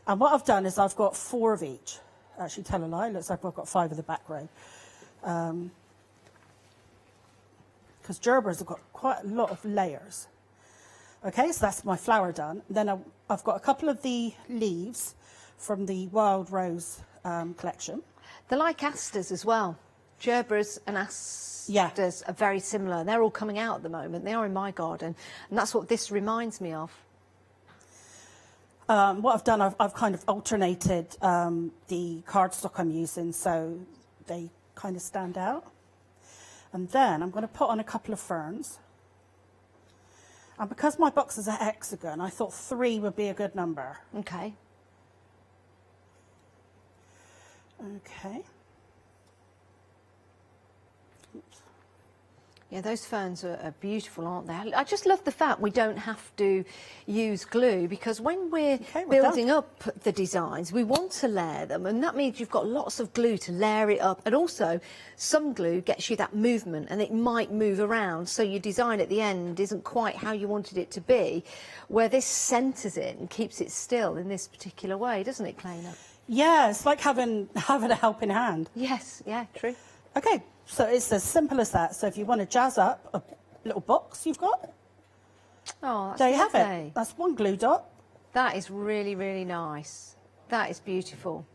And what I've done is I've got 4 of each. Actually, tell a lie, looks like I've got 5 of the back row. Because gerberas have got quite a lot of layers. Okay, so that's my flower done. Then I've got a couple of the leaves from the wild rose collection. They're like asters as well. Gerberas and asters are very similar. They're all coming out at the moment. They are in my garden, and that's what this reminds me of. What I've done, I've kind of alternated the cardstock I'm using so they kind of stand out. And then I'm going to put on a couple of ferns. And because my box is a hexagon, I thought 3 would be a good number. Okay. Okay. Yeah, those ferns are beautiful, aren't they? I just love the fact we don't have to use glue, because when we're building up the designs, we want to layer them, and that means you've got lots of glue to layer it up. And also, some glue gets you that movement, and it might move around, so your design at the end isn't quite how you wanted it to be, where this centres it and keeps it still in this particular way, doesn't it, Clayna? Yeah, it's like having a helping hand. Yes, yeah, true. Okay, so it's as simple as that. So if you want to jazz up a little box you've got, oh, that's there you have lovely. it. That's one glue dot. That is really, really nice. That is beautiful.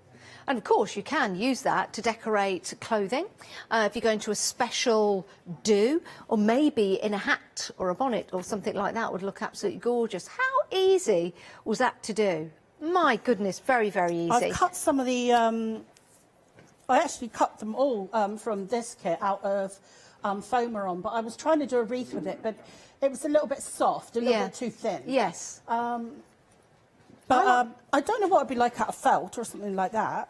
And of course, you can use that to decorate clothing. If you're going to a special do, or maybe in a hat or a bonnet or something like that, would look absolutely gorgeous. How easy was that to do? My goodness, very, very easy. I've cut some of the... I actually cut them all from this kit out of Foamer, but I was trying to do a wreath with it, but it was a little bit soft, a little bit too thin. Yes. But I don't know what it'd be like out of felt or something like that.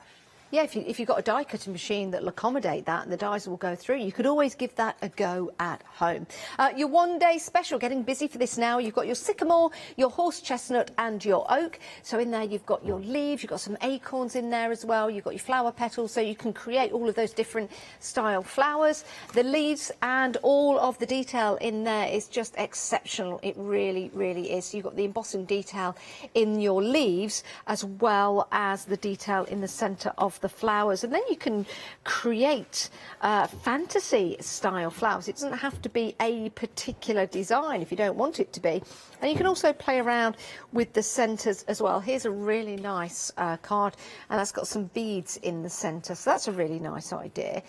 Yeah, if you've got a die cutting machine that'll accommodate that and the dies will go through, you could always give that a go at home. Your one-day special, getting busy for this now. You've got your sycamore, your horse chestnut and your oak. So in there you've got your leaves, you've got some acorns in there as well. You've got your flower petals, so you can create all of those different style flowers. The leaves and all of the detail in there is just exceptional. It really, really is. So you've got the embossing detail in your leaves as well as the detail in the centre of the flowers, and then you can create fantasy style flowers. It doesn't have to be a particular design if you don't want it to be, and you can also play around with the centres as well. Here's a really nice card, and that's got some beads in the centre, so that's a really nice idea,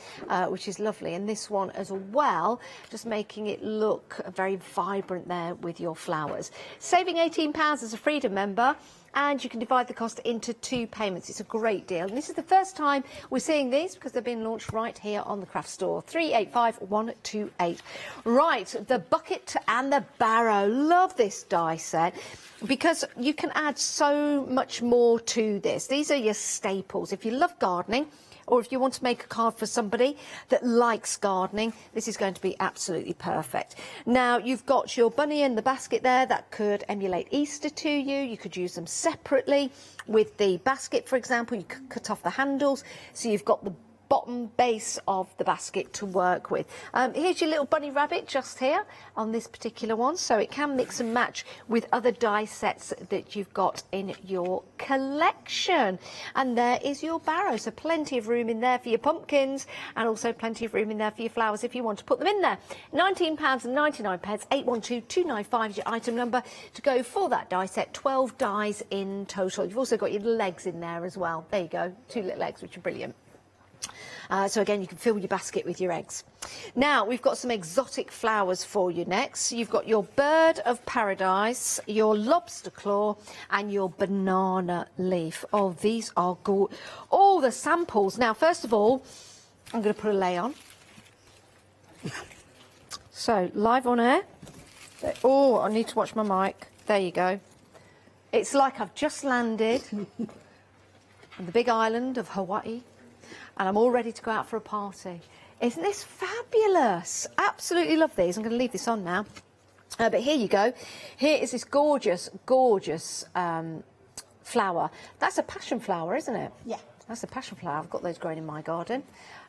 which is lovely. And this one as well, just making it look very vibrant there with your flowers. Saving £18 as a Freedom member. and you can divide the cost into 2 payments. It's a great deal. And this is the first time we're seeing these because they've been launched right here on the Craft Store. 385128. Right, the bucket and the barrow. Love this die set because you can add so much more to this. These are your staples. If you love gardening, or if you want to make a card for somebody that likes gardening, this is going to be absolutely perfect. Now, you've got your bunny in the basket there. That could emulate Easter to you. You could use them separately. With the basket, for example, you could cut off the handles, so you've got the bottom base of the basket to work with. Here's your little bunny rabbit just here on this particular one, so it can mix and match with other die sets that you've got in your collection. And there is your barrow, so plenty of room in there for your pumpkins and also plenty of room in there for your flowers if you want to put them in there. £19.99, 812295 is your item number to go for that die set. 12 dies in total. You've also got your little eggs in there as well. There you go, 2 little eggs, which are brilliant. So again, you can fill your basket with your eggs. Now, we've got some exotic flowers for you next. You've got your bird of paradise, your lobster claw, and your banana leaf. Oh, these are good. All the samples. Now, first of all, I'm going to put a lei on. So, live on air. Oh, I need to watch my mic. There you go. It's like I've just landed on the big island of Hawaii, and I'm all ready to go out for a party. Isn't this fabulous? Absolutely love these. I'm going to leave this on now. But here you go. Here is this gorgeous, gorgeous flower. That's a passion flower, isn't it? Yeah. That's a passion flower. I've got those growing in my garden.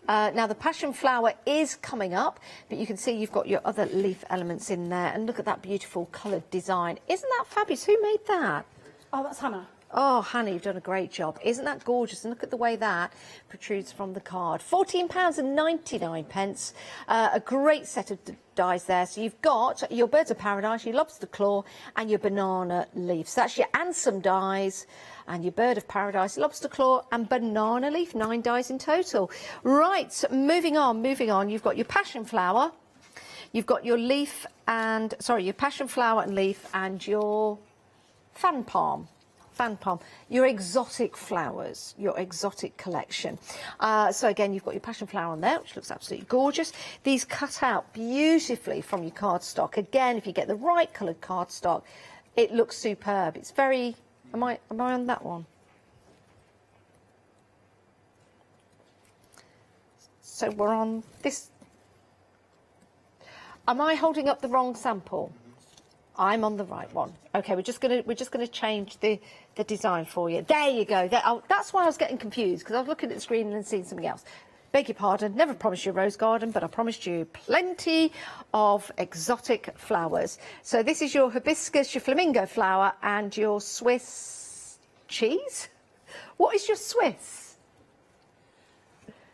Now, the passion flower is coming up, but you can see you've got your other leaf elements in there. And look at that beautiful coloured design. Isn't that fabulous? Who made that? Oh, that's Hannah. Oh, Hannah, you've done a great job. Isn't that gorgeous? And look at the way that protrudes from the card. £14.99. A great set of dies there. So you've got your birds of paradise, your lobster claw, and your banana leaf. So that's your Ansem dies, and your bird of paradise, lobster claw, and banana leaf. 9 dies in total. Right, moving on. You've got your passion flower. You've got your leaf and, sorry, your passion flower and leaf, and your fan palm. Your exotic flowers, your exotic collection. So again, you've got your passion flower on there, which looks absolutely gorgeous. These cut out beautifully from your cardstock. Again, if you get the right coloured cardstock, it looks superb. It's very... Am I on that one? So we're on this... Am I holding up the wrong sample? I'm on the right one. Okay, we're just gonna change the design for you. There you go. That's why I was getting confused, because I was looking at the screen and seeing something else. Beg your pardon. Never promised you a rose garden, but I promised you plenty of exotic flowers. So this is your hibiscus, your flamingo flower, and your Swiss cheese. What is your Swiss?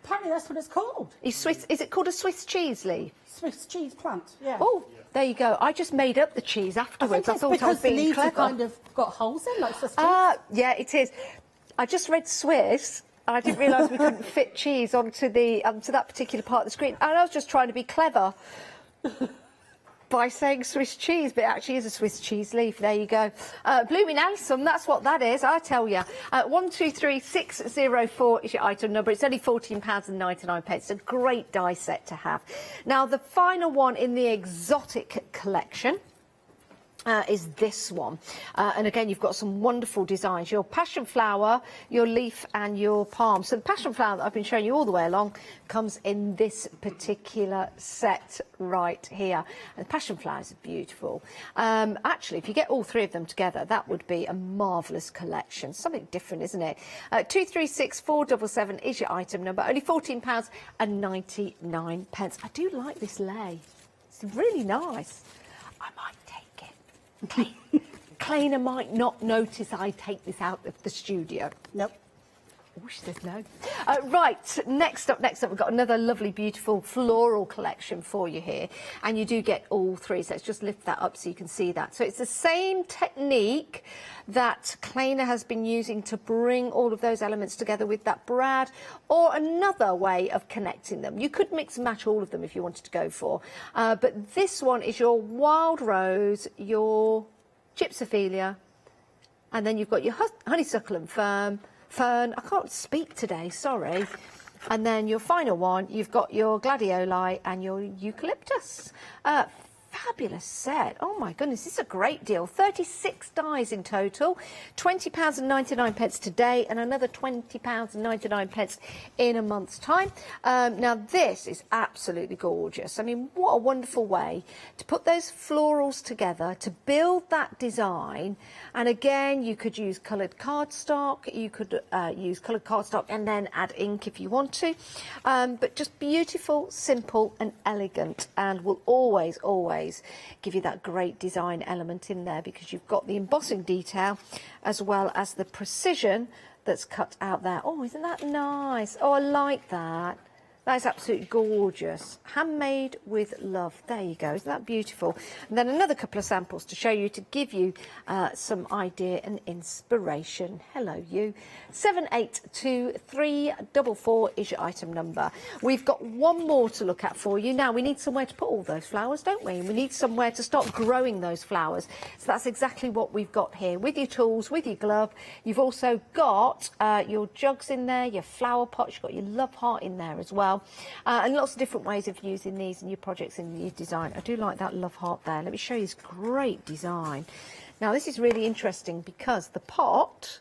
Apparently that's what it's called. Is it called a Swiss cheese leaf? Swiss cheese plant. Yeah. Oh. There you go. I just made up the cheese afterwards. I thought I was being leaves clever. Kind of got holes in, like Swiss cheese. Yeah, it is. I just read Swiss. I didn't realise we couldn't fit cheese onto that particular part of the screen. And I was just trying to be clever by saying Swiss cheese, but it actually is a Swiss cheese leaf. There you go. Blooming Alsam, that's what that is, I tell you. 123604 is your item number. It's only £14.99. It's a great die set to have. Now, the final one in the exotic collection is this one. And again, you've got some wonderful designs. Your passion flower, your leaf, and your palm. So the passion flower that I've been showing you all the way along comes in this particular set right here. And the passion flowers are beautiful. Actually, if you get all 3 of them together, that would be a marvellous collection. Something different, isn't it? 236477 is your item number. Only £14.99. I do like this lei. It's really nice. I might take it. Kleina might not notice I take this out of the studio. Nope. Oh, she says no. Right, next up, we've got another lovely, beautiful floral collection for you here. And you do get all 3, so let's just lift that up so you can see that. So it's the same technique that Kleina has been using to bring all of those elements together with that brad, or another way of connecting them. You could mix and match all of them if you wanted to go for. But this one is your wild rose, your gypsophilia, And then you've got your honeysuckle and fern. I can't speak today, sorry. And then your final one, you've got your gladioli and your eucalyptus. Fabulous set. Oh my goodness, this is a great deal. 36 dies in total, £20.99 today, and another £20.99 in a month's time. Now this is absolutely gorgeous. I mean, what a wonderful way to put those florals together, to build that design. And again, you could use coloured cardstock, you could use coloured cardstock and then add ink if you want to. But just beautiful, simple and elegant, and will always give you that great design element in there, because you've got the embossing detail as well as the precision that's cut out there. Oh, isn't that nice? Oh, I like that. That is absolutely gorgeous. Handmade with love. There you go. Isn't that beautiful? And then another couple of samples to show you, to give you some idea and inspiration. Hello, you. 782344 is your item number. We've got one more to look at for you. Now, we need somewhere to put all those flowers, don't we? We need somewhere to start growing those flowers. So that's exactly what we've got here. With your tools, with your glove. You've also got your jugs in there, your flower pots. You've got your love heart in there as well. And lots of different ways of using these in your projects and your design. I do like that love heart there. Let me show you this great design. Now this is really interesting because the pot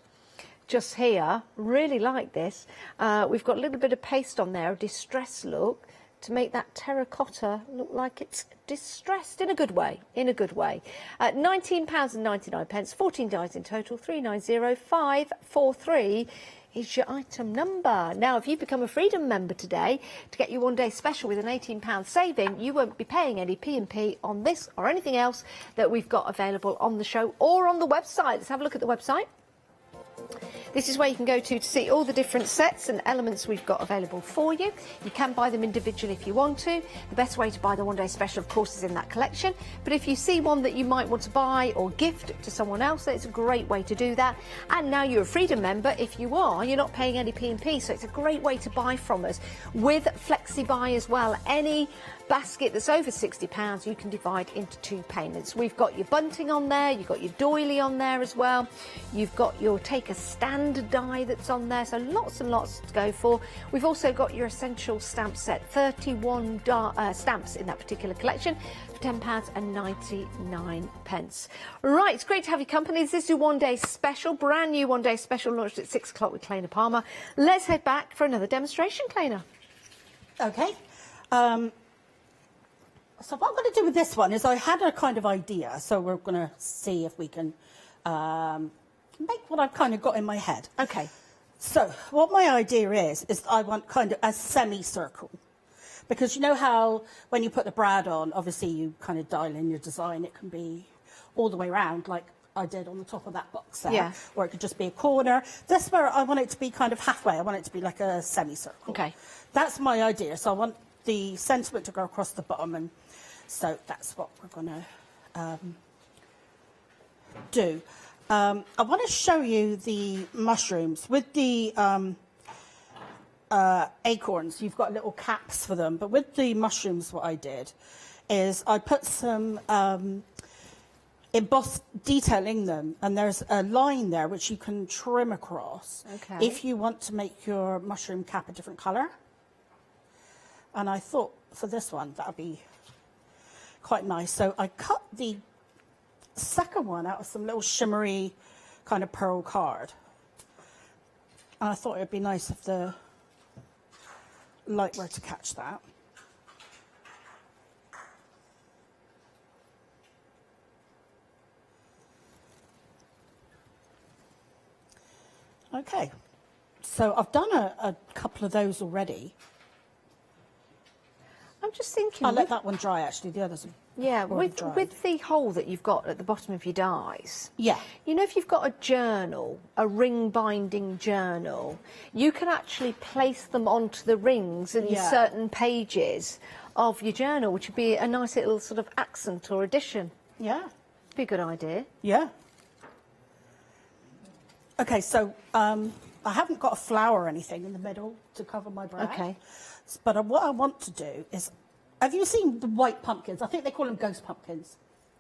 just here, really like this. We've got a little bit of paste on there, a distressed look, to make that terracotta look like it's distressed in a good way, £19.99, 14 dies in total, 390543 is your item number. Now, if you become a Freedom member today, to get your one-day special with an £18 saving, you won't be paying any P&P on this or anything else that we've got available on the show or on the website. Let's have a look at the website. This is where you can go to see all the different sets and elements we've got available for you. You can buy them individually if you want to. The best way to buy the one-day special, of course, is in that collection. But if you see one that you might want to buy or gift to someone else, it's a great way to do that. And now you're a Freedom member. If you are, you're not paying any P&P, so it's a great way to buy from us. With Flexi-Buy as well, any basket that's over £60 you can divide into 2 payments. We've got your bunting on there, you've got your doily on there as well, you've got your take a stand die that's on there, so lots and lots to go for. We've also got your essential stamp set, 31 stamps in that particular collection for £10.99. Right, it's great to have your company. This is your one-day special, brand new one-day special, launched at 6 o'clock with Clayna Palmer. Let's head back for another demonstration, Clayna. Okay. So what I'm going to do with this one is I had a kind of idea, so we're going to see if we can make what I've kind of got in my head. Okay. So what my idea is I want kind of a semicircle. Because you know how when you put the brad on, obviously you kind of dial in your design. It can be all the way around, like I did on the top of that box there. Yeah. Or it could just be a corner. This where I want it to be kind of halfway. I want it to be like a semicircle. Okay. That's my idea. So I want the sentiment to go across the bottom, and so that's what we're going to do. I want to show you the mushrooms. With the acorns, you've got little caps for them, but with the mushrooms what I did is I put some embossed detailing them, and there's a line there which you can trim across if you want to make your mushroom cap a different colour. And I thought for this one that would be quite nice. So I cut the second one out of some little shimmery kind of pearl card. And I thought it would be nice if the light were to catch that. Okay, so I've done a couple of those already. I'm just thinking... I'll let that one dry, actually. The others are with the hole that you've got at the bottom of your dies. Yeah. You know, if you've got a journal, a ring binding journal, you can actually place them onto the rings in certain pages of your journal, which would be a nice little sort of accent or addition. Yeah. Be a good idea. Yeah. Okay, so I haven't got a flower or anything in the middle to cover my brad. Okay. But what I want to do is, have you seen the white pumpkins? I think they call them ghost pumpkins.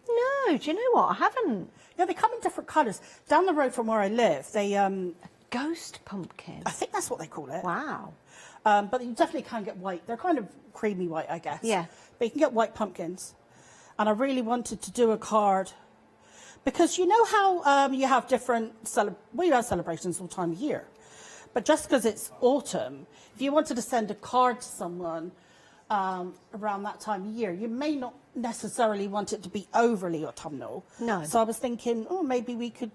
No, do you know what? I haven't. Yeah, they come in different colours. Down the road from where I live, they... ghost pumpkin? I think that's what they call it. Wow. But you definitely can get white. They're kind of creamy white, I guess. Yeah. But you can get white pumpkins. And I really wanted to do a card because you know how you have different you have celebrations all time of year. But just because it's autumn, if you wanted to send a card to someone around that time of year, you may not necessarily want it to be overly autumnal. No. So I was thinking, oh, maybe we could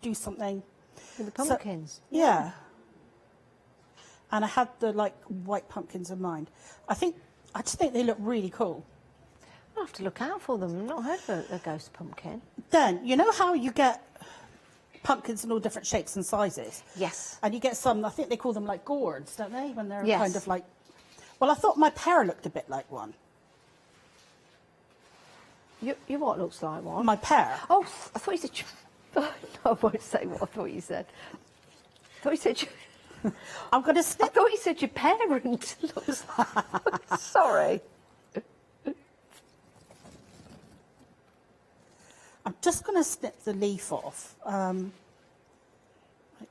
do something with the pumpkins. So, yeah. And I had the white pumpkins in mind. I just think they look really cool. I'll have to look out for them. I've not heard of a ghost pumpkin. Then, you know how you get pumpkins in all different shapes and sizes? Yes. And you get some, I think they call them like gourds, don't they? When they're Yes. kind of like... Well, I thought my pear looked a bit like one. You what looks like one? My pear. Oh, I thought you said... No, I won't say what I thought you said. I thought you said... I'm going to snip... I thought you said your parent looks like... Sorry. I'm just going to snip the leaf off. Might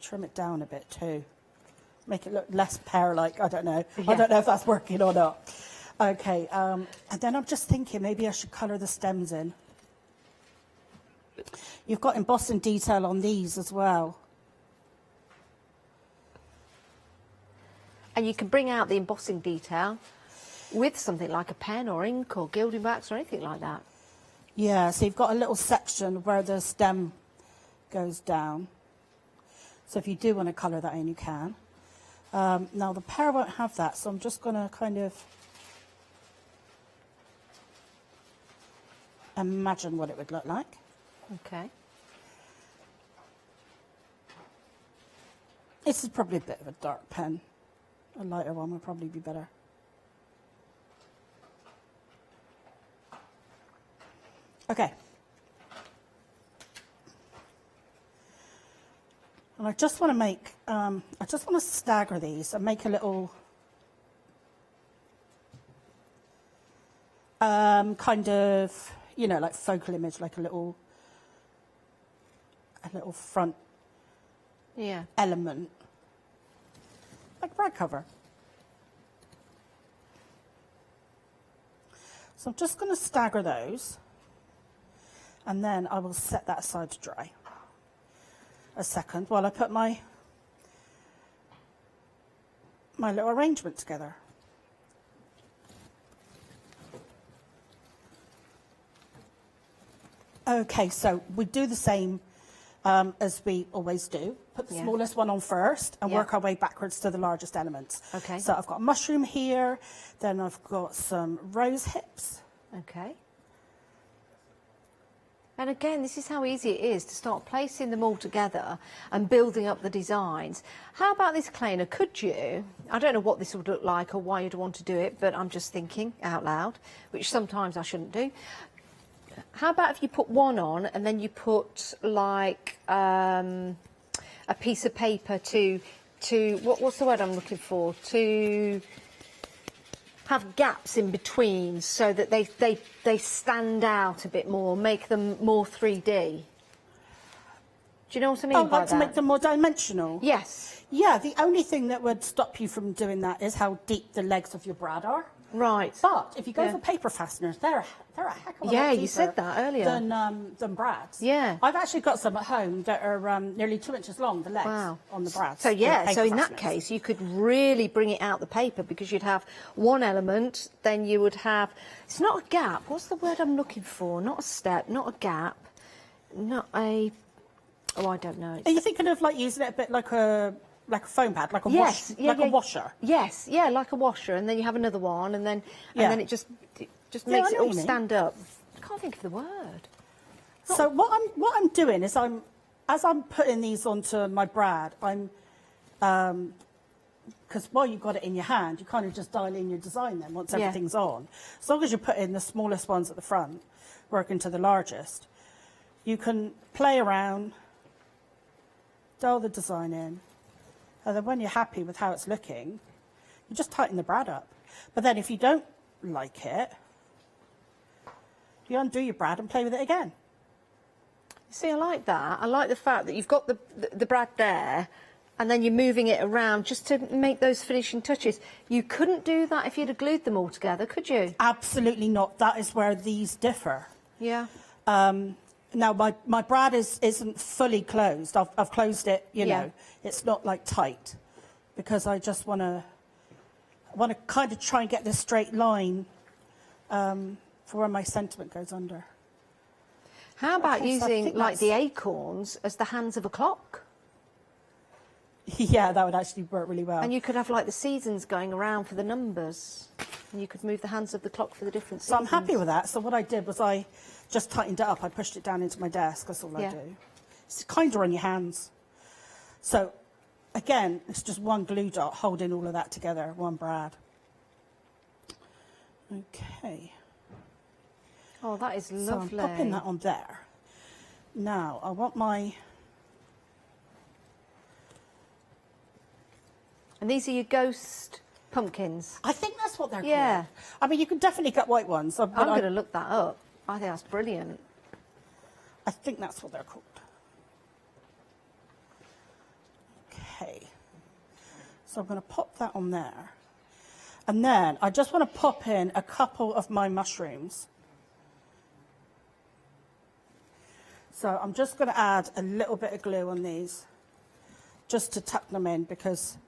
trim it down a bit too. Make it look less pear-like. I don't know. Yeah. I don't know if that's working or not. Okay, and then I'm just thinking maybe I should colour the stems in. You've got embossing detail on these as well. And you can bring out the embossing detail with something like a pen or ink or gilding wax or anything like that. Yeah, so you've got a little section where the stem goes down. So if you do want to colour that in, you can. Now the pear won't have that, so I'm just going to kind of imagine what it would look like. Okay. This is probably a bit of a dark pen. A lighter one would probably be better. Okay. And I just want to make, I just want to stagger these and make a little kind of, you know, like focal image, like a little front element, like brag cover. So I'm just going to stagger those. And then I will set that aside to dry a second while I put my little arrangement together. Okay, so we do the same as we always do. Put the smallest one on first and work our way backwards to the largest elements. Okay. So I've got a mushroom here, then I've got some rose hips. Okay. And again, this is how easy it is to start placing them all together and building up the designs. How about this, Kleina? Could you, I don't know what this would look like or why you'd want to do it, but I'm just thinking out loud, which sometimes I shouldn't do. How about if you put one on and then you put like a piece of paper to what's the word I'm looking for? To have gaps in between so that they stand out a bit more, make them more 3D. Do you know what I mean by like that? to make them more dimensional? Yes. Yeah, the only thing that would stop you from doing that is how deep the legs of your brad are. Right. But if you go for paper fasteners, they're a heck of a lot Yeah, deeper you said that earlier. Than brads. Yeah. I've actually got some at home that are nearly 2 inches long, the legs on the brads. So yeah, the so in paper that fasteners. case, you could really bring it out the paper because you'd have one element, then you would have, it's not a gap, what's the word I'm looking for? Not a step, not a gap, not a, oh, I don't know. Are you thinking of like using it a bit like a foam pad, like a a washer? Yes, yeah, like a washer, and then you have another one, and then it just makes it all stand up. I can't think of the word. So what I'm doing is as I'm putting these onto my brad, because while you've got it in your hand, you kind of just dial in your design then once everything's on. As long as you put in the smallest ones at the front, working to the largest, you can play around, dial the design in, and then when you're happy with how it's looking, you just tighten the brad up. But then if you don't like it, you undo your brad and play with it again. See, I like that. I like the fact that you've got the brad there, and then you're moving it around just to make those finishing touches. You couldn't do that if you'd have glued them all together, could you? Absolutely not. That is where these differ. Yeah. Now, my brad isn't fully closed. I've closed it, you know. It's not like tight, because I just want to kind of try and get this straight line for where my sentiment goes under. How about Okay, so I using think like the that's- acorns as the hands of a clock? Yeah, that would actually work really well. And you could have like the seasons going around for the numbers. And you could move the hands of the clock for the different So I'm seasons. happy with that. So what I did was I just tightened it up. I pushed it down into my desk. That's all I Yeah. do. It's kind of on your hands. So again, it's just one glue dot holding all of that together, one brad. Okay. Oh, that is So lovely. I'm popping that on there. Now I want my... And these are your ghost pumpkins? I think that's what they're Yeah. called. I mean, you can definitely get white ones. I'm going to look that up. I think that's brilliant. I think that's what they're called. Okay. So I'm going to pop that on there. And then I just want to pop in a couple of my mushrooms. So I'm just going to add a little bit of glue on these, just to tuck them in, because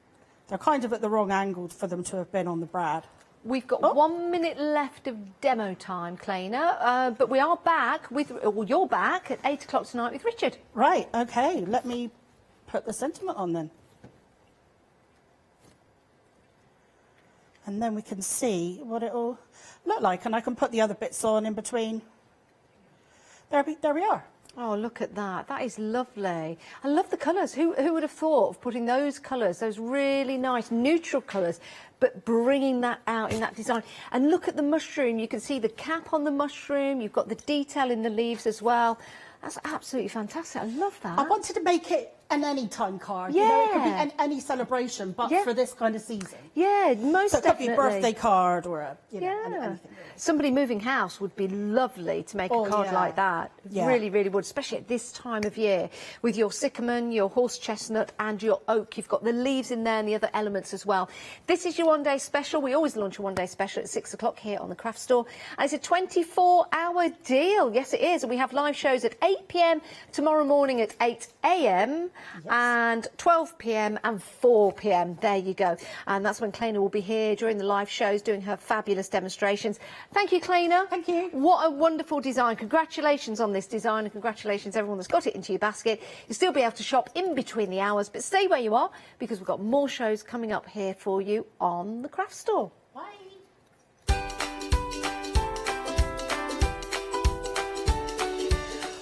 they're kind of at the wrong angle for them to have been on the brad. We've got 1 minute left of demo time, Kleina, but we are back with, well, you're back at 8 o'clock tonight with Richard. Right, okay, let me put the sentiment on then. And then we can see what it'll look like, and I can put the other bits on in between. There we are. Oh, look at that. That is lovely. I love the colours. Who would have thought of putting those colours, those really nice neutral colours, but bringing that out in that design? And look at the mushroom. You can see the cap on the mushroom. You've got the detail in the leaves as well. That's absolutely fantastic. I love that. I wanted to make it an anytime card. You know, it could be any celebration, but for this kind of season. Yeah, most so it definitely. could be a birthday card or a, you know, anything. Somebody moving house would be lovely to make a card like that. Yeah. Really, really would, especially at this time of year. With your sycamore, your horse chestnut and your oak. You've got the leaves in there and the other elements as well. This is your one-day special. We always launch a one-day special at 6 o'clock here on the Craft Store. And it's a 24-hour deal. Yes, it is. And we have live shows at 8 p.m. tomorrow morning at 8 a.m. and 12 p.m. and 4 p.m. There you go. And that's when Kleina will be here during the live shows doing her fabulous demonstrations. Thank you, Kleina. Thank you. What a wonderful design. Congratulations on this design, and congratulations everyone that's got it into your basket. You'll still be able to shop in between the hours, but stay where you are, because we've got more shows coming up here for you on the Craft Store.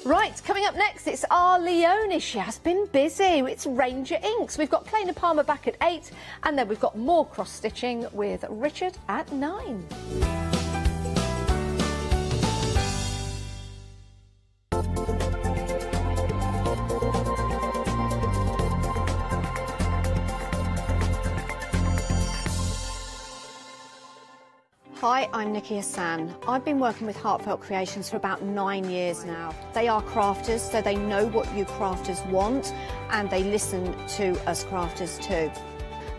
Right, coming up next, it's our Leonie. She has been busy. It's Ranger Inks. We've got Kleina Palmer back at 8, and then we've got more cross-stitching with Richard at 9. Hi, I'm Nikki Hassan. I've been working with Heartfelt Creations for about 9 years now. They are crafters, so they know what you crafters want, and they listen to us crafters too.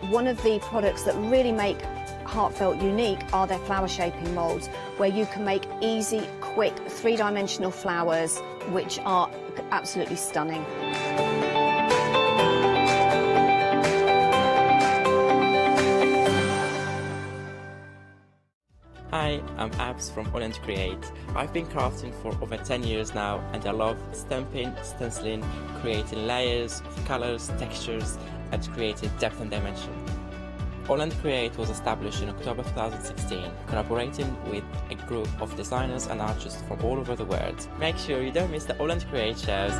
One of the products that really make Heartfelt unique are their flower shaping moulds, where you can make easy, quick, three-dimensional flowers, which are absolutely stunning. Hi, I'm Abs from AALL Create. I've been crafting for over 10 years now, and I love stamping, stenciling, creating layers of colors, textures, and creating depth and dimension. AALL Create was established in October 2016, collaborating with a group of designers and artists from all over the world. Make sure you don't miss the AALL Create shows.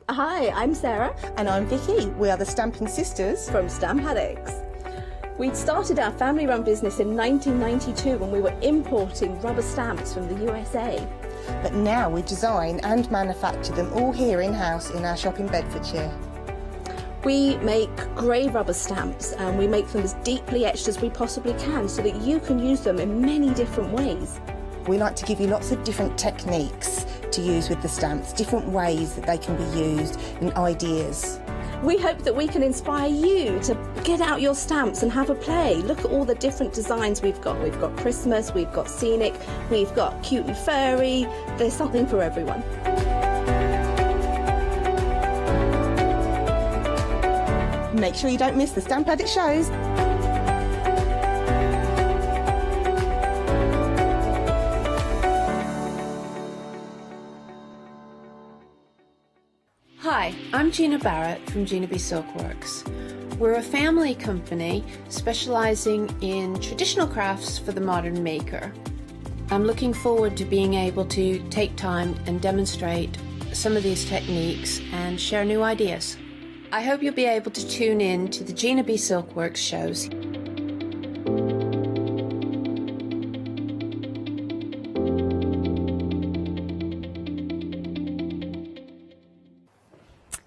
Hi, I'm Sarah. And I'm Vicky. We are the Stamping Sisters from Stamp Addicts. We'd started our family-run business in 1992 when we were importing rubber stamps from the USA. But now we design and manufacture them all here in-house in our shop in Bedfordshire. We make grey rubber stamps and we make them as deeply etched as we possibly can so that you can use them in many different ways. We like to give you lots of different techniques to use with the stamps, different ways that they can be used and ideas. We hope that we can inspire you to get out your stamps and have a play. Look at all the different designs we've got. We've got Christmas, we've got scenic, we've got cute and furry. There's something for everyone. Make sure you don't miss the Stamp Addict shows. Hi, I'm Gina Barrett from Gina B Silkworks. We're a family company specialising in traditional crafts for the modern maker. I'm looking forward to being able to take time and demonstrate some of these techniques and share new ideas. I hope you'll be able to tune in to the Gina B Silkworks shows.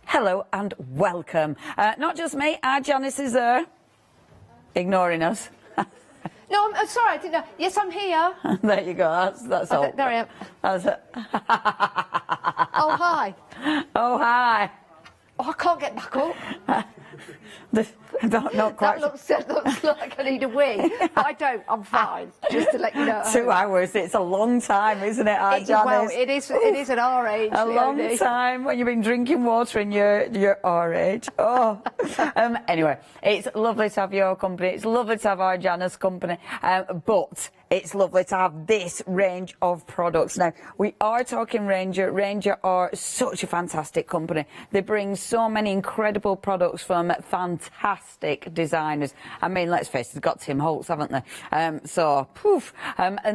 Hello and welcome. Not just me, our Janice is there, ignoring us. No, I'm sorry, I didn't know. Yes, I'm here. There you go, that's all. There I am. That's it. Oh, hi. Oh, hi. Oh, I can't get back up. Not quite. That looks like I need a wee. But I don't, I'm fine, just to let you know. 2 hours, it's a long time, isn't it, our Janice? Well, it is at our age. A long time when you've been drinking water in your our age. Oh. Anyway, it's lovely to have your company. It's lovely to have our Janice company. But it's lovely to have this range of products. Now, we are talking Ranger. Ranger are such a fantastic company. They bring so many incredible products from fantastic designers. I mean, let's face it, they've got Tim Holtz, haven't they? And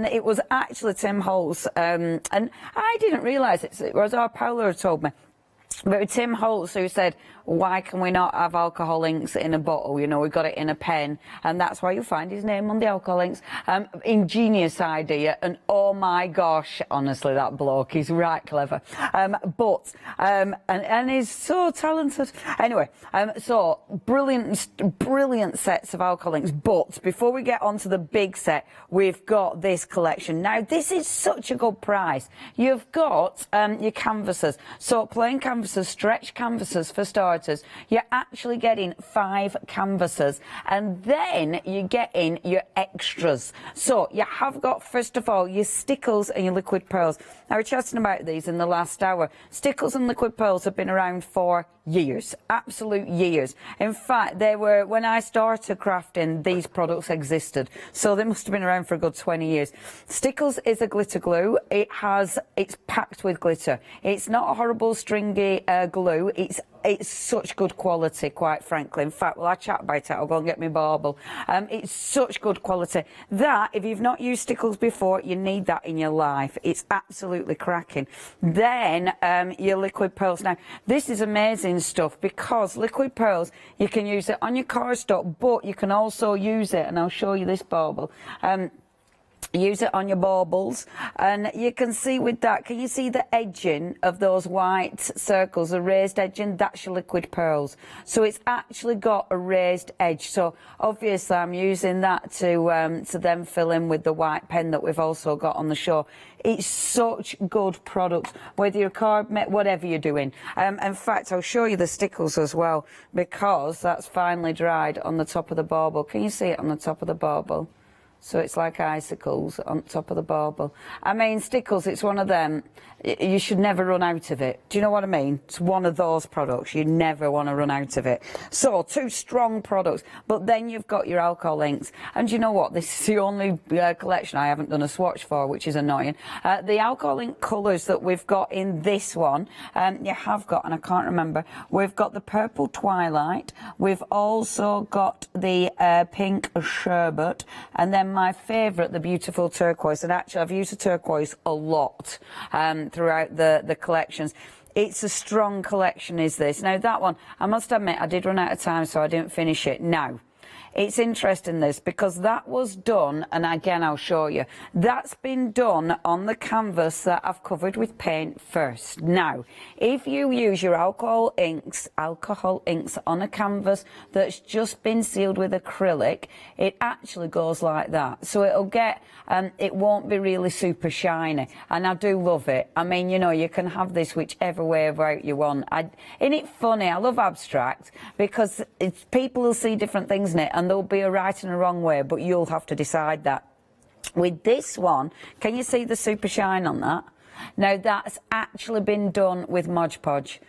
it was actually Tim Holtz, and I didn't realise it was our Paula who told me. But it was Tim Holtz who said, why can we not have alcohol inks in a bottle? You know, we've got it in a pen. And that's why you find his name on the alcohol inks. Ingenious idea. And oh my gosh, honestly, that bloke, he's right clever. And he's so talented. Anyway, so brilliant sets of alcohol inks. But before we get on to the big set, we've got this collection. Now, this is such a good price. You've got your canvases. So plain canvases, stretch canvases for starters. You're actually getting 5 canvases, and then you get in your extras. So you have got, first of all, your stickles and your liquid pearls. Now, we're chatting about these in the last hour. Stickles and liquid pearls have been around for years, absolute years. In fact, they were, when I started crafting, these products existed. So they must have been around for a good 20 years. Stickles is a glitter glue. It's packed with glitter. It's not a horrible stringy glue. It's such good quality, quite frankly. In fact, while I chat about it, I'll go and get my bauble. It's such good quality. That, if you've not used Stickles before, you need that in your life. It's absolutely cracking. Then, your liquid pearls. Now, this is amazing stuff because liquid pearls, you can use it on your cardstock, but you can also use it, and I'll show you this bauble. Use it on your baubles, and you can see with that, can you see the edging of those white circles, the raised edging? That's your liquid pearls. So it's actually got a raised edge. So obviously I'm using that to then fill in with the white pen that we've also got on the show. It's such good products, whether you're card, whatever you're doing. In fact, I'll show you the stickles as well, because that's finely dried on the top of the bauble. Can you see it on the top of the bauble? So it's like icicles on top of the bauble. I mean, Stickles, it's one of them. You should never run out of it. Do you know what I mean? It's one of those products. You never want to run out of it. So, 2 strong products. But then you've got your alcohol inks. And you know what? This is the only collection I haven't done a swatch for, which is annoying. The alcohol ink colours that we've got in this one, you have got, and I can't remember, we've got the Purple Twilight. We've also got the pink Sherbet. And then my favourite, the beautiful turquoise. And actually, I've used the turquoise a lot throughout the collections. It's a strong collection, is this. Now, that one, I must admit, I did run out of time, so I didn't finish it. Now, it's interesting this, because that was done, and again I'll show you, that's been done on the canvas that I've covered with paint first. Now, if you use your alcohol inks on a canvas that's just been sealed with acrylic, it actually goes like that. So it'll get, it won't be really super shiny, and I do love it. I mean, you know, you can have this whichever way about you want. Isn't it funny? I love abstract because people will see different things in it, and there'll be a right and a wrong way, but you'll have to decide that. With this one, can you see the super shine on that? Now that's actually been done with Mod Podge.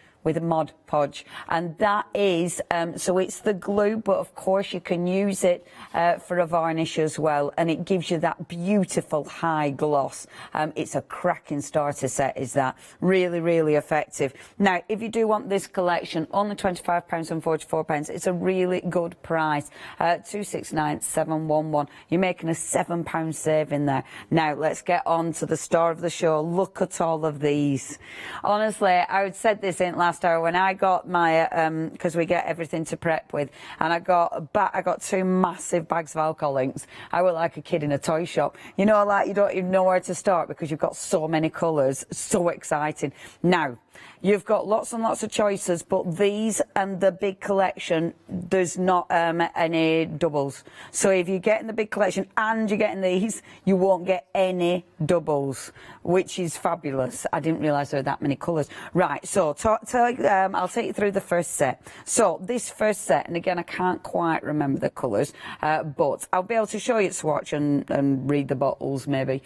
And that is, so it's the glue, but of course you can use it for a varnish as well, and it gives you that beautiful high gloss. It's a cracking starter set, is that. Really, really effective. Now, if you do want this collection, only £25 and £44, it's a really good price. 269,711. You're making a £7 saving there. Now, let's get on to the star of the show. Look at all of these. Honestly, I would said this in last hour when I got my because we get everything to prep with, and I got 2 massive bags of alcohol inks. I was like a kid in a toy shop, you know, like you don't even know where to start because you've got so many colours. So exciting. Now, you've got lots and lots of choices, but these and the big collection, there's not any doubles. So if you're getting the big collection and you're getting these, you won't get any doubles, which is fabulous. I didn't realise there were that many colours. Right, so I'll take you through the first set. So this first set, and again, I can't quite remember the colours, but I'll be able to show you the swatch and read the bottles maybe.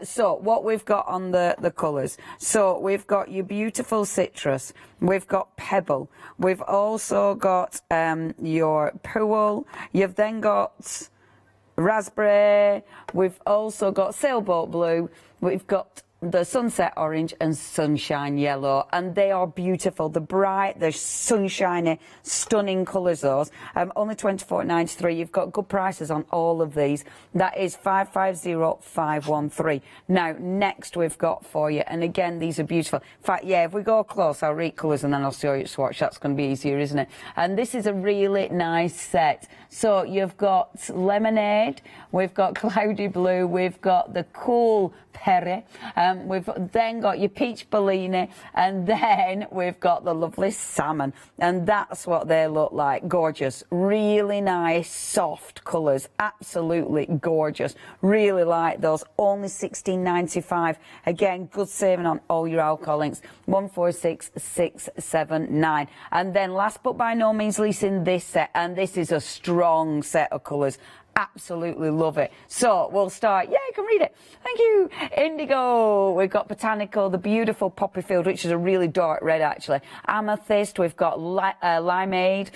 So what we've got on the colours. So we've got your beautiful citrus, we've got pebble, we've also got your pool, you've then got raspberry, we've also got sailboat blue, we've got the sunset orange and sunshine yellow, and they are beautiful. They're bright, they're sunshiny, stunning colours, those. Only £24.93. You've got good prices on all of these. That is 550513. Now, next we've got for you, and again, these are beautiful. In fact, yeah, if we go close, I'll read colours and then I'll show you swatch. That's going to be easier, isn't it? And this is a really nice set. So you've got lemonade, we've got cloudy blue, we've got the cool Perry, we've then got your peach Bellini, and then we've got the lovely salmon, and that's what they look like. Gorgeous, really nice soft colours, absolutely gorgeous. Really like those. Only £16.95. Again, good saving on all your alcohol inks. 146679. And then last but by no means least in this set, and this is a strong set of colours. Absolutely love it. So we'll start. Yeah, you can read it. Thank you. Indigo. We've got botanical, the beautiful poppy field, which is a really dark red actually. Amethyst. We've got limeade.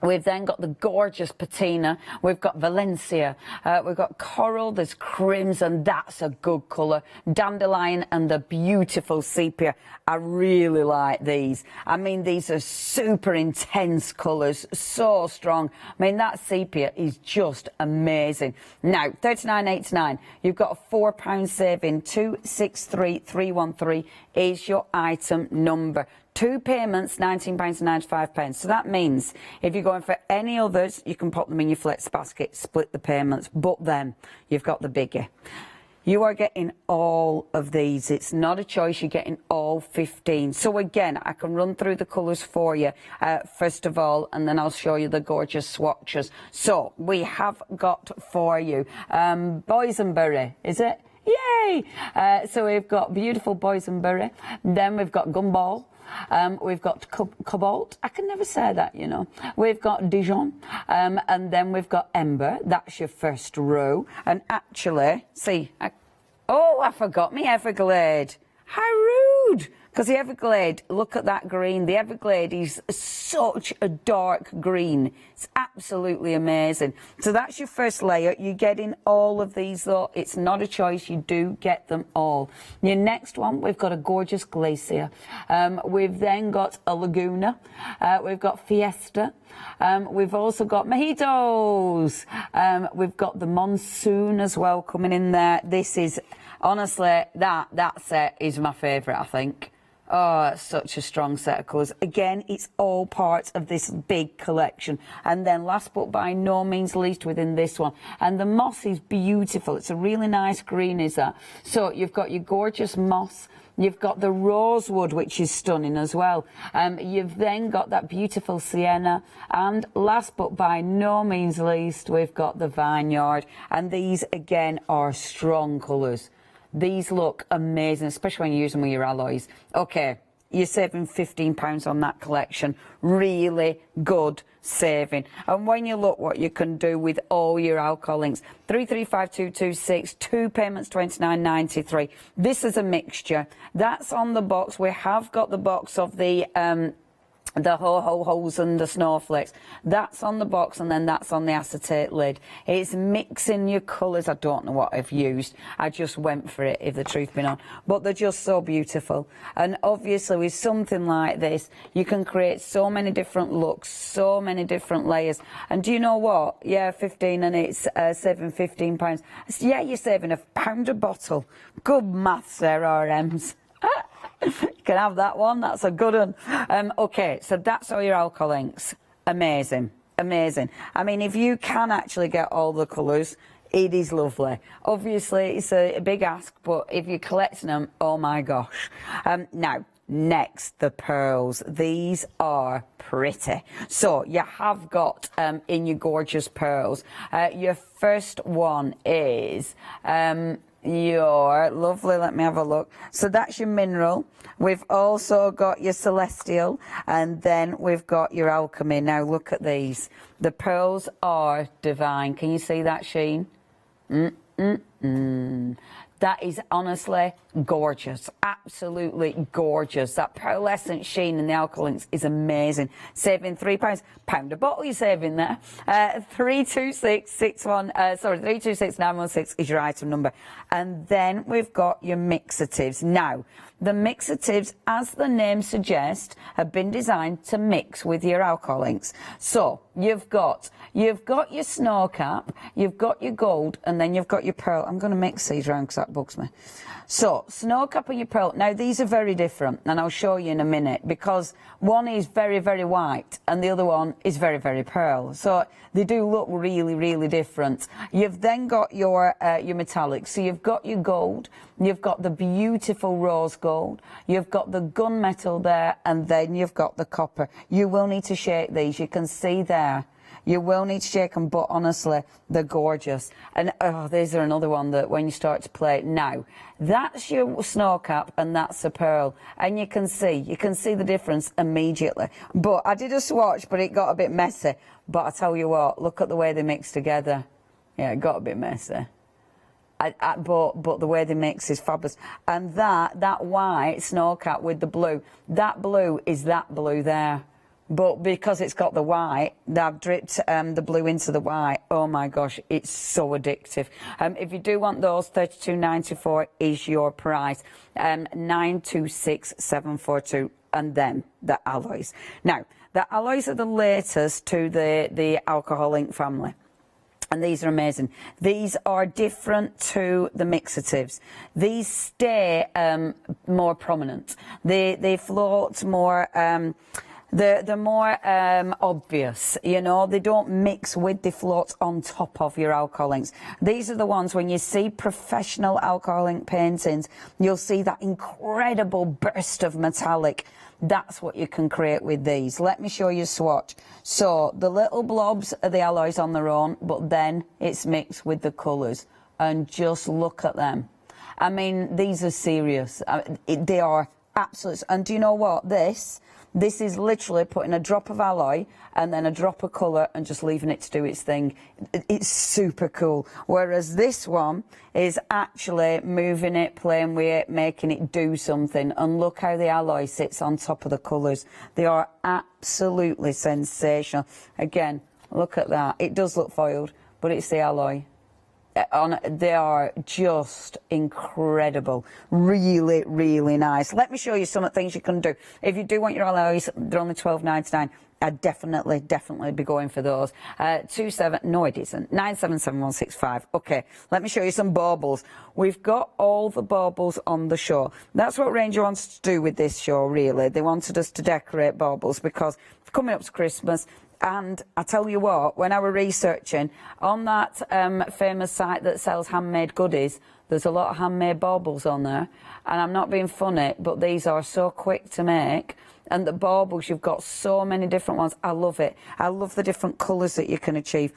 We've then got the gorgeous patina, we've got Valencia, we've got coral, there's crimson, that's a good colour, dandelion and the beautiful sepia. I really like these. I mean, these are super intense colours, so strong. I mean, that sepia is just amazing. Now, £39.89, you've got a £4 saving, 263313 is your item number. 2 payments, £19.95. So that means if you're going for any others, you can pop them in your flex basket, split the payments, but then you've got the biggie. You are getting all of these. It's not a choice. You're getting all 15. So again, I can run through the colours for you, first of all, and then I'll show you the gorgeous swatches. So we have got for you boysenberry, is it? Yay! So we've got beautiful boysenberry. Then we've got gumball. We've got cobalt. I can never say that, you know. We've got Dijon, and then we've got Ember. That's your first row. And actually, see, I forgot me Everglade. How rude! Because the Everglade, look at that green. The Everglade is such a dark green. It's absolutely amazing. So that's your first layer. You're getting all of these, though. It's not a choice. You do get them all. Your next one, we've got a gorgeous glacier. We've then got a Laguna. We've got Fiesta. We've also got mojitos. We've got the Monsoon as well coming in there. This is, honestly, that set is my favourite, I think. Oh, it's such a strong set of colours. Again, it's all part of this big collection. And then last but by no means least within this one. And the moss is beautiful. It's a really nice green, is that? So you've got your gorgeous moss. You've got the rosewood, which is stunning as well. You've then got that beautiful sienna. And last but by no means least, we've got the vineyard. And these, again, are strong colours. These look amazing, especially when you use them with your alloys. Okay, you're saving £15 on that collection. Really good saving. And when you look what you can do with all your alcohol inks, 335226, 2 payments, 29.93. This is a mixture. That's on the box. We have got the box of the ho-ho-hos and the snowflakes. That's on the box, and then that's on the acetate lid. It's mixing your colours. I don't know what I've used. I just went for it, if the truth be known. But they're just so beautiful. And obviously with something like this, you can create so many different looks, so many different layers. And do you know what? Yeah, 15 and it's saving £15. Yeah, you're saving £1 a bottle. Good maths there, RMs. You can have that one, that's a good one. Okay, so that's all your alcohol inks. Amazing, amazing. I mean, if you can actually get all the colours, it is lovely. Obviously, it's a big ask, but if you're collecting them, oh my gosh. Now, next, the pearls. These are pretty. So you have got in your gorgeous pearls. Your first one is your lovely, let me have a look. So that's your mineral. We've also got your celestial, and then we've got your alchemy. Now look at these. The pearls are divine. Can you see that sheen? That is honestly gorgeous, absolutely gorgeous. That pearlescent sheen in the alcohol inks is amazing. Saving £3, £1 a bottle you're saving there. 326-916 is your item number. And then we've got your mixatives. Now, the mixatives, as the name suggests, have been designed to mix with your alcohol inks. So you've got your snow cap, you've got your gold, and then you've got your pearl. I'm going to mix these round because that bugs me. So snow cap and your pearl. Now these are very different, and I'll show you in a minute, because one is very, very white and the other one is very, very pearl. So they do look really, really different. You've then got your metallics. So you've got your gold, you've got the beautiful rose gold, you've got the gunmetal there, and then you've got the copper. You will need to shake these. You can see there. You will need to shake them, but honestly, they're gorgeous. And oh, these are another one that when you start to play it now, that's your snow cap and that's a pearl. And you can see the difference immediately. But I did a swatch, but it got a bit messy. But I tell you what, look at the way they mix together. Yeah, it got a bit messy. But the way they mix is fabulous. And that white snow cap with the blue, that blue is that blue there. But because it's got the white, they've dripped the blue into the white. Oh my gosh, it's so addictive. If you do want those, $32.94 is your price. 926,742, and then the alloys. Now, the alloys are the latest to the alcohol ink family. And these are amazing. These are different to the mixatives. These stay more prominent. They float more. They're more obvious, you know, they don't mix with the float on top of your alcohol inks. These are the ones when you see professional alcohol ink paintings, you'll see that incredible burst of metallic. That's what you can create with these. Let me show you a swatch. So the little blobs are the alloys on their own, but then it's mixed with the colours. And just look at them. I mean, these are serious. They are absolute. And do you know what? This is literally putting a drop of alloy and then a drop of colour and just leaving it to do its thing. It's super cool. Whereas this one is actually moving it, playing with it, making it do something. And look how the alloy sits on top of the colours. They are absolutely sensational. Again, look at that. It does look foiled, but it's the alloy. They are just incredible. Really, really nice. Let me show you some of the things you can do. If you do want your alloys, they're only $12.99. I'd definitely be going for those. 977165. Okay, let me show you some baubles. We've got all the baubles on the show. That's what Ranger wants to do with this show, really. They wanted us to decorate baubles because it's coming up to Christmas. And I tell you what, when I was researching, on that famous site that sells handmade goodies, there's a lot of handmade baubles on there. And I'm not being funny, but these are so quick to make. And the baubles, you've got so many different ones. I love it. I love the different colours that you can achieve.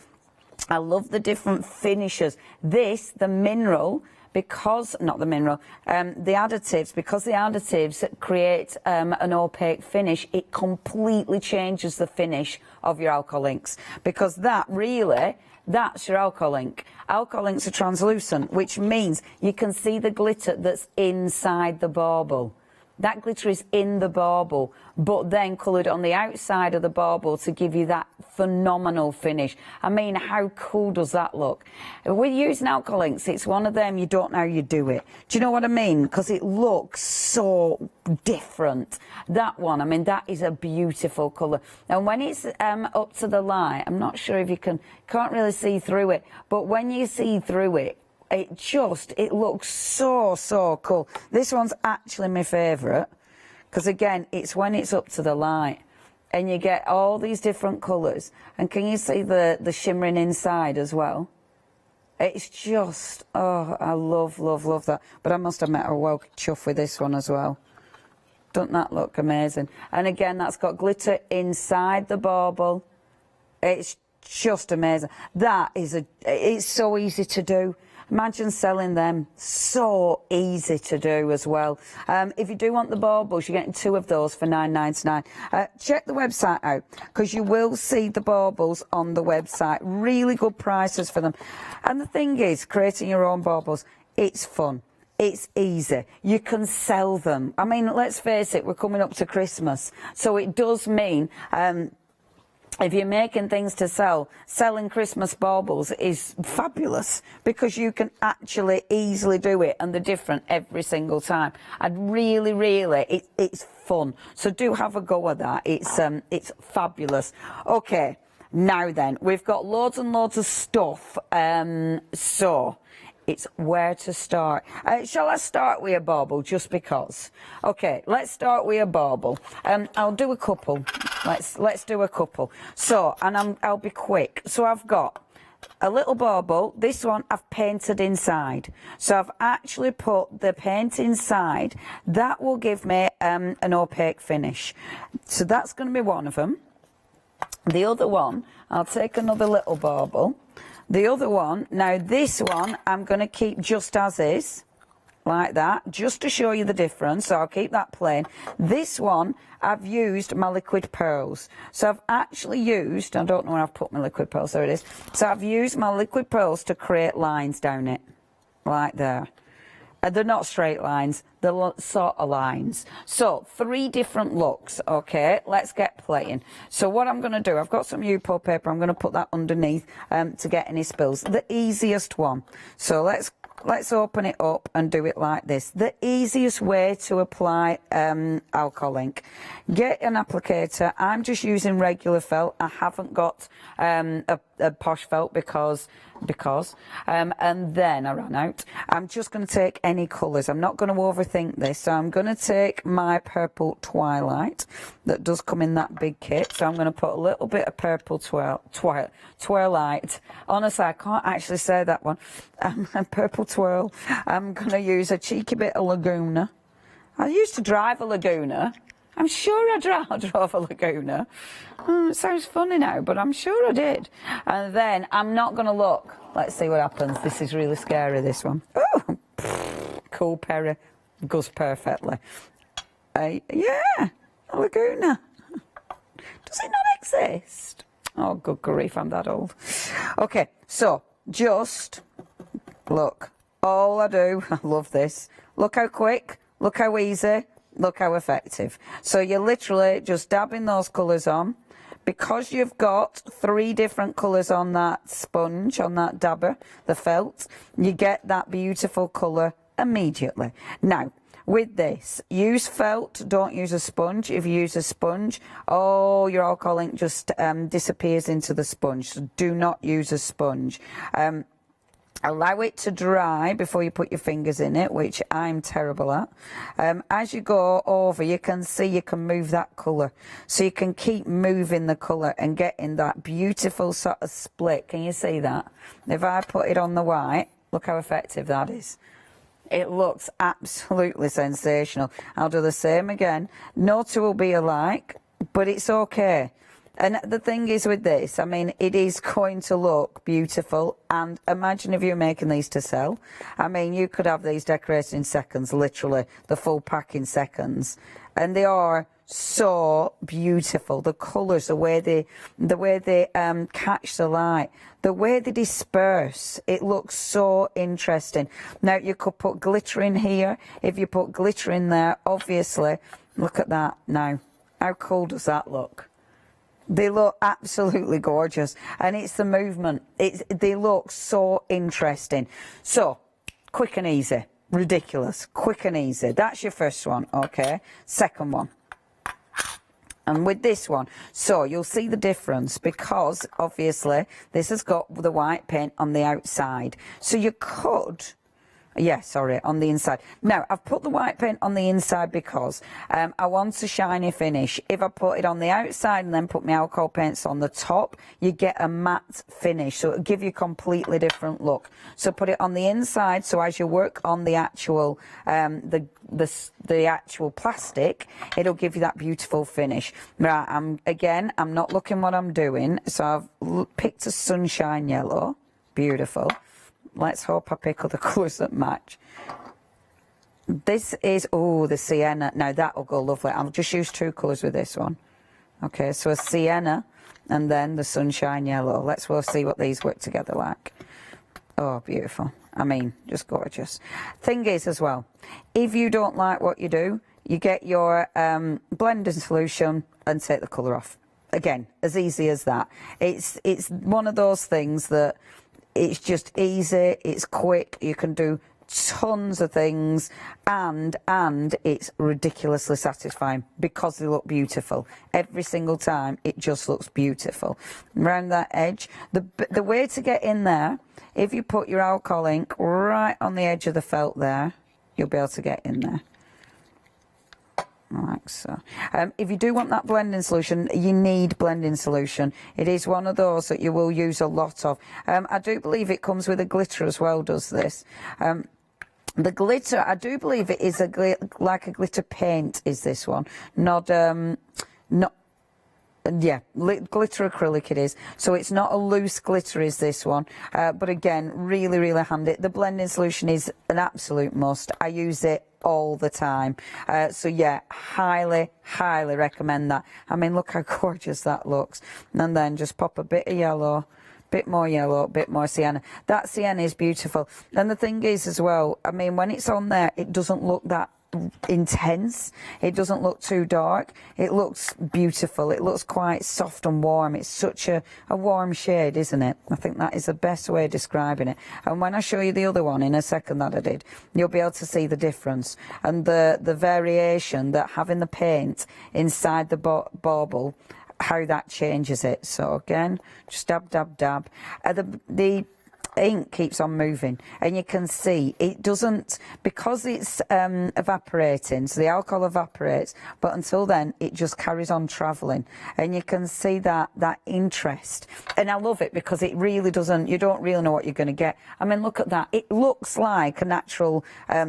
I love the different finishes. This, the mineral, because, not the mineral, the additives, because the additives create an opaque finish, it completely changes the finish of your alcohol inks. Because that really, that's your alcohol ink. Alcohol inks are translucent, which means you can see the glitter that's inside the bauble. That glitter is in the bauble, but then coloured on the outside of the bauble to give you that phenomenal finish. I mean, how cool does that look? With using alcohol inks, it's one of them you don't know how you do it. Do you know what I mean? Because it looks so different. That one, I mean, that is a beautiful colour. And when it's up to the light, I'm not sure if you can't really see through it, but when you see through it, it looks so cool. This one's actually my favourite because, again, it's when it's up to the light and you get all these different colours. And can you see the shimmering inside as well? It's just, oh, I love that. But I must admit, I'm well chuffed with this one as well. Doesn't that look amazing? And again, that's got glitter inside the bauble. It's just amazing. It's so easy to do. Imagine selling them. So easy to do as well. If you do want the baubles, you're getting 2 of those for $9.99. Check the website out because you will see the baubles on the website. Really good prices for them. And the thing is, creating your own baubles, it's fun. It's easy. You can sell them. I mean, let's face it, we're coming up to Christmas. So it does mean if you're making things to sell, selling Christmas baubles is fabulous because you can actually easily do it and they're different every single time. And really, it's fun. So do have a go at that. It's fabulous. Okay, now then, we've got loads and loads of stuff. So it's where to start. Shall I start with a bauble just because? Okay, let's start with a bauble. I'll do a couple. Let's do a couple. So, and I'll be quick. So I've got a little bauble. This one I've painted inside. So I've actually put the paint inside. That will give me an opaque finish. So that's going to be one of them. The other one, I'll take another little bauble. The other one, now this one, I'm going to keep just as is, like that, just to show you the difference. So I'll keep that plain. This one, I've used my liquid pearls. So I've actually used, I don't know where I've put my liquid pearls, there it is. So I've used my liquid pearls to create lines down it, like there. They're not straight lines, they're sort of lines. So 3 different looks, okay? Let's get playing. So what I'm going to do, I've got some Yupo paper, I'm going to put that underneath to get any spills. The easiest one. So let's open it up and do it like this. The easiest way to apply alcohol ink. Get an applicator. I'm just using regular felt. I haven't got a posh felt because and then I ran out. I'm just going to take any colours. I'm not going to overthink this. So I'm going to take my purple Twilight that does come in that big kit. So I'm going to put a little bit of purple Twilight. Honestly, I can't actually say that one. Purple Twirl. I'm going to use a cheeky bit of Laguna. I used to drive a Laguna. I'm sure I drove a Laguna. It sounds funny now, but I'm sure I did. And then I'm not going to look. Let's see what happens. This is really scary, this one. Oh, cool Perry. Goes perfectly. Yeah, a Laguna. Does it not exist? Oh, good grief, I'm that old. Okay, so just look. All I do, I love this. Look how quick, look how easy. Look how effective. So you're literally just dabbing those colours on. Because you've got 3 different colours on that sponge, on that dabber, the felt, you get that beautiful colour immediately. Now, With this, use felt, don't use a sponge. If you use a sponge, oh, your alcohol ink just disappears into the sponge. So do not use a sponge. Allow it to dry before you put your fingers in it, which I'm terrible at. As you go over, you can see you can move that colour. So you can keep moving the colour and getting that beautiful sort of split. Can you see that? If I put it on the white, look how effective that is. It looks absolutely sensational. I'll do the same again. No two will be alike, but it's okay. And the thing is with this, I mean, it is going to look beautiful. And imagine if you're making these to sell. I mean, you could have these decorated in seconds, literally, the full pack in seconds. And they are so beautiful. The colours, the way they catch the light, the way they disperse, it looks so interesting. Now, you could put glitter in here. If you put glitter in there, obviously, look at that now. How cool does that look? They look absolutely gorgeous, and it's the movement. They look so interesting. So, quick and easy. Ridiculous. Quick and easy. That's your first one, okay? Second one. And with this one, so you'll see the difference because, obviously, this has got the white paint on the outside. So you could... Yeah, sorry, on the inside. Now, I've put the white paint on the inside because I want a shiny finish. If I put it on the outside and then put my alcohol paints on the top, you get a matte finish. So it'll give you a completely different look. So put it on the inside, so as you work on the actual the actual plastic, it'll give you that beautiful finish. Right, I'm not looking what I'm doing. So I've picked a sunshine yellow. Beautiful. Let's hope I pick other colours that match. This is, oh, the sienna. Now, that'll go lovely. I'll just use two colours with this one. Okay, so a sienna and then the sunshine yellow. Let's we'll see what these work together like. Oh, beautiful. I mean, just gorgeous. Thing is, as well, if you don't like what you do, you get your blending solution and take the colour off. Again, as easy as that. It's one of those things that... It's just easy, it's quick, you can do tons of things, and it's ridiculously satisfying because they look beautiful. Every single time, it just looks beautiful. Around that edge, the way to get in there, if you put your alcohol ink right on the edge of the felt there, you'll be able to get in there. Like so. If you do want that blending solution, you need blending solution. It is one of those that you will use a lot of. I do believe it comes with a glitter as well, does this. The glitter, I do believe it is like a glitter paint, is this one. Glitter acrylic it is. So it's not a loose glitter, is this one. But again, really, really handy. The blending solution is an absolute must. I use it all the time. So yeah, highly, highly recommend that. I mean, look how gorgeous that looks. And then just pop a bit of yellow, bit more sienna. That sienna is beautiful. And the thing is as well, I mean, when it's on there, it doesn't look that intense. It doesn't look too dark. It looks beautiful. It looks quite soft and warm. It's such a warm shade, isn't it? I think that is the best way of describing it. And when I show you the other one in a second that I did, you'll be able to see the difference and the variation that having the paint inside the bauble, how that changes it. So again, just dab, dab, dab. The ink keeps on moving, and you can see it doesn't, because it's evaporating, so the alcohol evaporates, but until then it just carries on travelling, and you can see that interest. And I love it because it really doesn't, you don't really know what you're going to get. I mean, look at that. It looks like a natural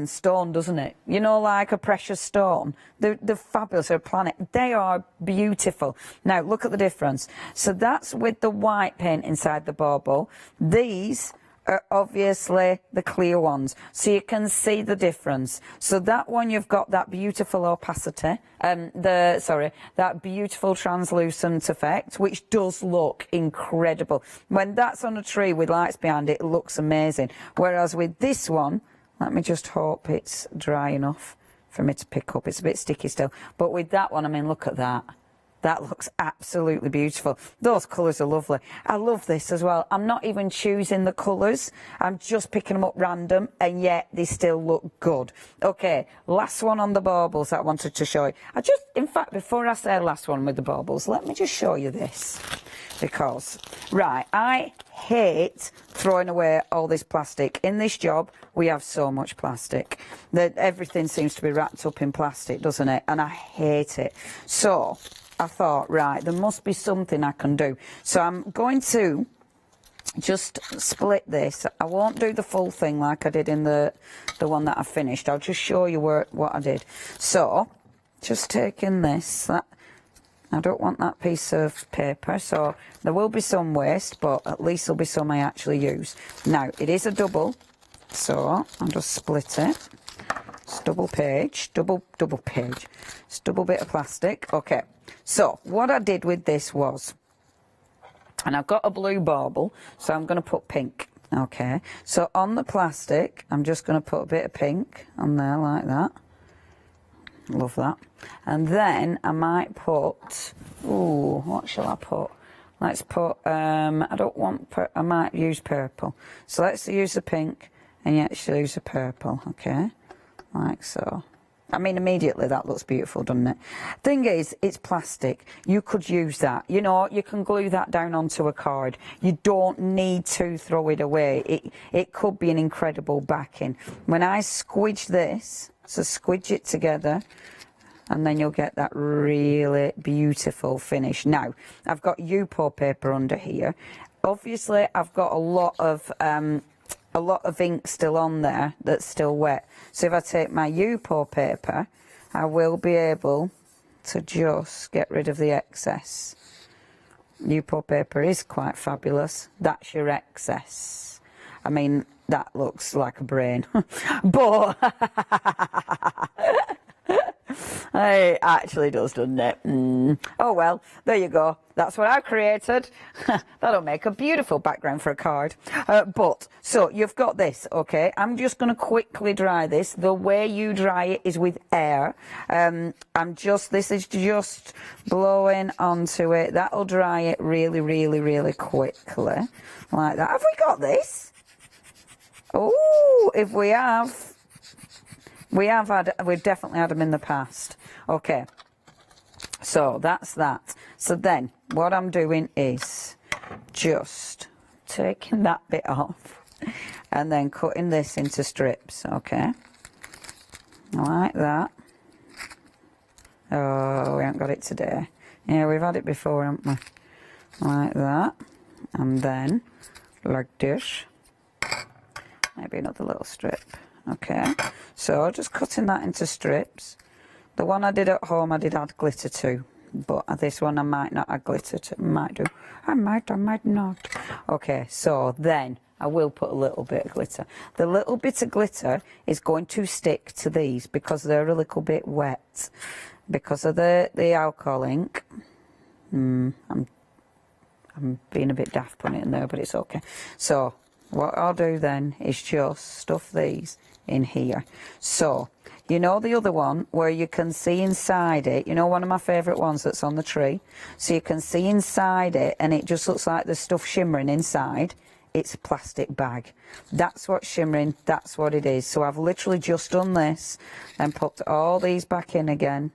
stone, doesn't it? You know, like a precious stone. They're fabulous. They're a planet. They are beautiful. Now look at the difference. So that's with the white paint inside the bauble. These are obviously the clear ones, so you can see the difference. So that one, you've got that beautiful opacity, that beautiful translucent effect, which does look incredible. When that's on a tree with lights behind it, it looks amazing. Whereas with this one, let me just hope it's dry enough for me to pick up. It's a bit sticky still, but with that one, I mean, look at that. That looks absolutely beautiful. Those colours are lovely. I love this as well. I'm not even choosing the colours. I'm just picking them up random, and yet they still look good. Okay, last one on the baubles that I wanted to show you. In fact, before I say last one with the baubles, let me just show you this. Because, right, I hate throwing away all this plastic. In this job, we have so much plastic. That everything seems to be wrapped up in plastic, doesn't it? And I hate it. So I thought, right, there must be something I can do. So I'm going to just split this. I won't do the full thing like I did in the one that I finished. I'll just show you what I did. So, just taking this, I don't want that piece of paper, so there will be some waste, but at least there'll be some I actually use. Now, it is a double, so I'll just split it. It's double page, double page. It's double bit of plastic. Okay, so what I did with this was, and I've got a blue bauble, so I'm going to put pink. Okay, so on the plastic, I'm just going to put a bit of pink on there like that. Love that. And then I might put, ooh, what shall I put? Let's put, I don't want, I might use purple. So let's use the pink and let's use the purple, okay? Like so. I mean, immediately that looks beautiful, doesn't it? Thing is, it's plastic. You could use that. You know, you can glue that down onto a card. You don't need to throw it away. It could be an incredible backing. When I squidge this, so squidge it together, and then you'll get that really beautiful finish. Now, I've got Yupo paper under here. Obviously, I've got a lot of ink still on there that's still wet. So if I take my Yupo paper, I will be able to just get rid of the excess. Yupo paper is quite fabulous. That's your excess. I mean, that looks like a brain. But it actually does, doesn't it? Oh well, there you go. That's what I created. That'll make a beautiful background for a card. So you've got this, okay? I'm just going to quickly dry this. The way you dry it is with air. This is just blowing onto it. That'll dry it really, really, really quickly. Like that. Have we got this? Oh, if we have, we've definitely had them in the past. Okay, so that's that. So then what I'm doing is just taking that bit off and then cutting this into strips, okay? Like that. Oh, we haven't got it today. Yeah, we've had it before, haven't we? Like that. And then like this. Maybe another little strip. Okay, so just cutting that into strips. The one I did at home I did add glitter to, but this one I might not add glitter to. Might do. I might not. Okay, so then I will put a little bit of glitter. The little bit of glitter is going to stick to these because they're a little bit wet because of the alcohol ink. I'm being a bit daft putting it in there, but it's okay. So what I'll do then is just stuff these in here. So, you know the other one where you can see inside it, you know one of my favourite ones that's on the tree? So you can see inside it and it just looks like there's stuff shimmering inside. It's a plastic bag. That's what's shimmering, that's what it is. So I've literally just done this and put all these back in again.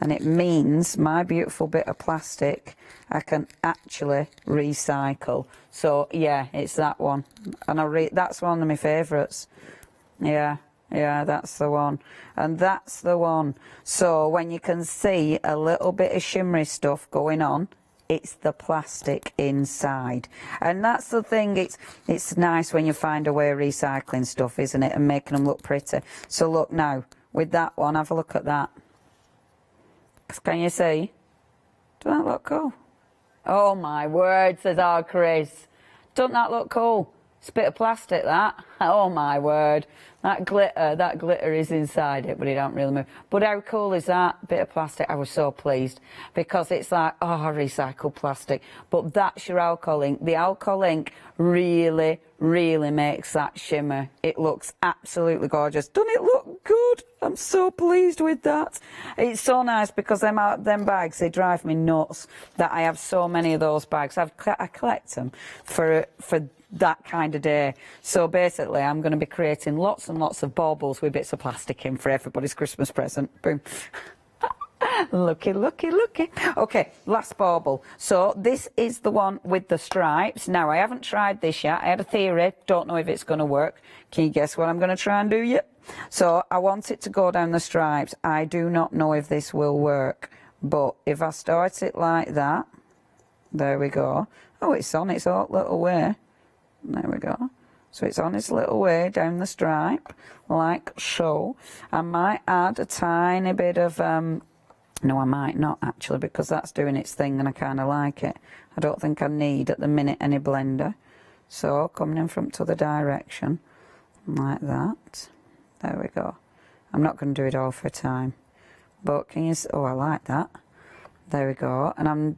And it means my beautiful bit of plastic I can actually recycle. So yeah, it's that one, and that's one of my favourites. Yeah, that's the one, and that's the one. So when you can see a little bit of shimmery stuff going on, it's the plastic inside, and that's the thing. It's nice when you find a way of recycling stuff, isn't it, and making them look pretty. So look now with that one, have a look at that. Can you see? Doesn't that look cool? Oh my word, says our Chris. Doesn't that look cool? It's a bit of plastic, that. Oh my word. That glitter is inside it, but it don't really move. But how cool is that? Bit of plastic. I was so pleased because it's like, oh, recycled plastic. But that's your alcohol ink. The alcohol ink really, really makes that shimmer. It looks absolutely gorgeous. Doesn't it look good? good. I'm so pleased with that. It's so nice because them bags, they drive me nuts that I have so many of those bags. I collect them for that kind of day. So basically, I'm going to be creating lots and lots of baubles with bits of plastic in for everybody's Christmas present. Boom. Looky, looky, looky. Okay, last bauble. So this is the one with the stripes. Now, I haven't tried this yet. I had a theory. Don't know if it's going to work. Can you guess what I'm going to try and do yet? So I want it to go down the stripes. I do not know if this will work. But if I start it like that, there we go. Oh, it's on its own little way. There we go. So it's on its little way down the stripe, like so. I might add a tiny bit of... no, I might not, actually, because that's doing its thing and I kind of like it. I don't think I need, at the minute, any blender. So, coming in from the other direction, like that. There we go. I'm not going to do it all for time. But can you... Oh, I like that. There we go. And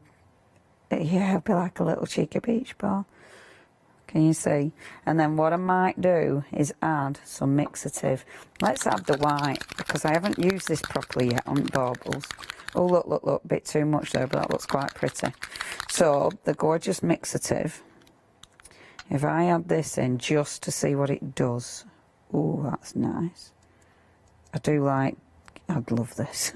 yeah, it'll be like a little cheeky beach ball. Can you see? And then what I might do is add some mixative. Let's add the white, because I haven't used this properly yet on baubles. Oh, look, look, look, a bit too much there, but that looks quite pretty. So, the gorgeous mixative. If I add this in just to see what it does. Oh, that's nice. I do like... I'd love this.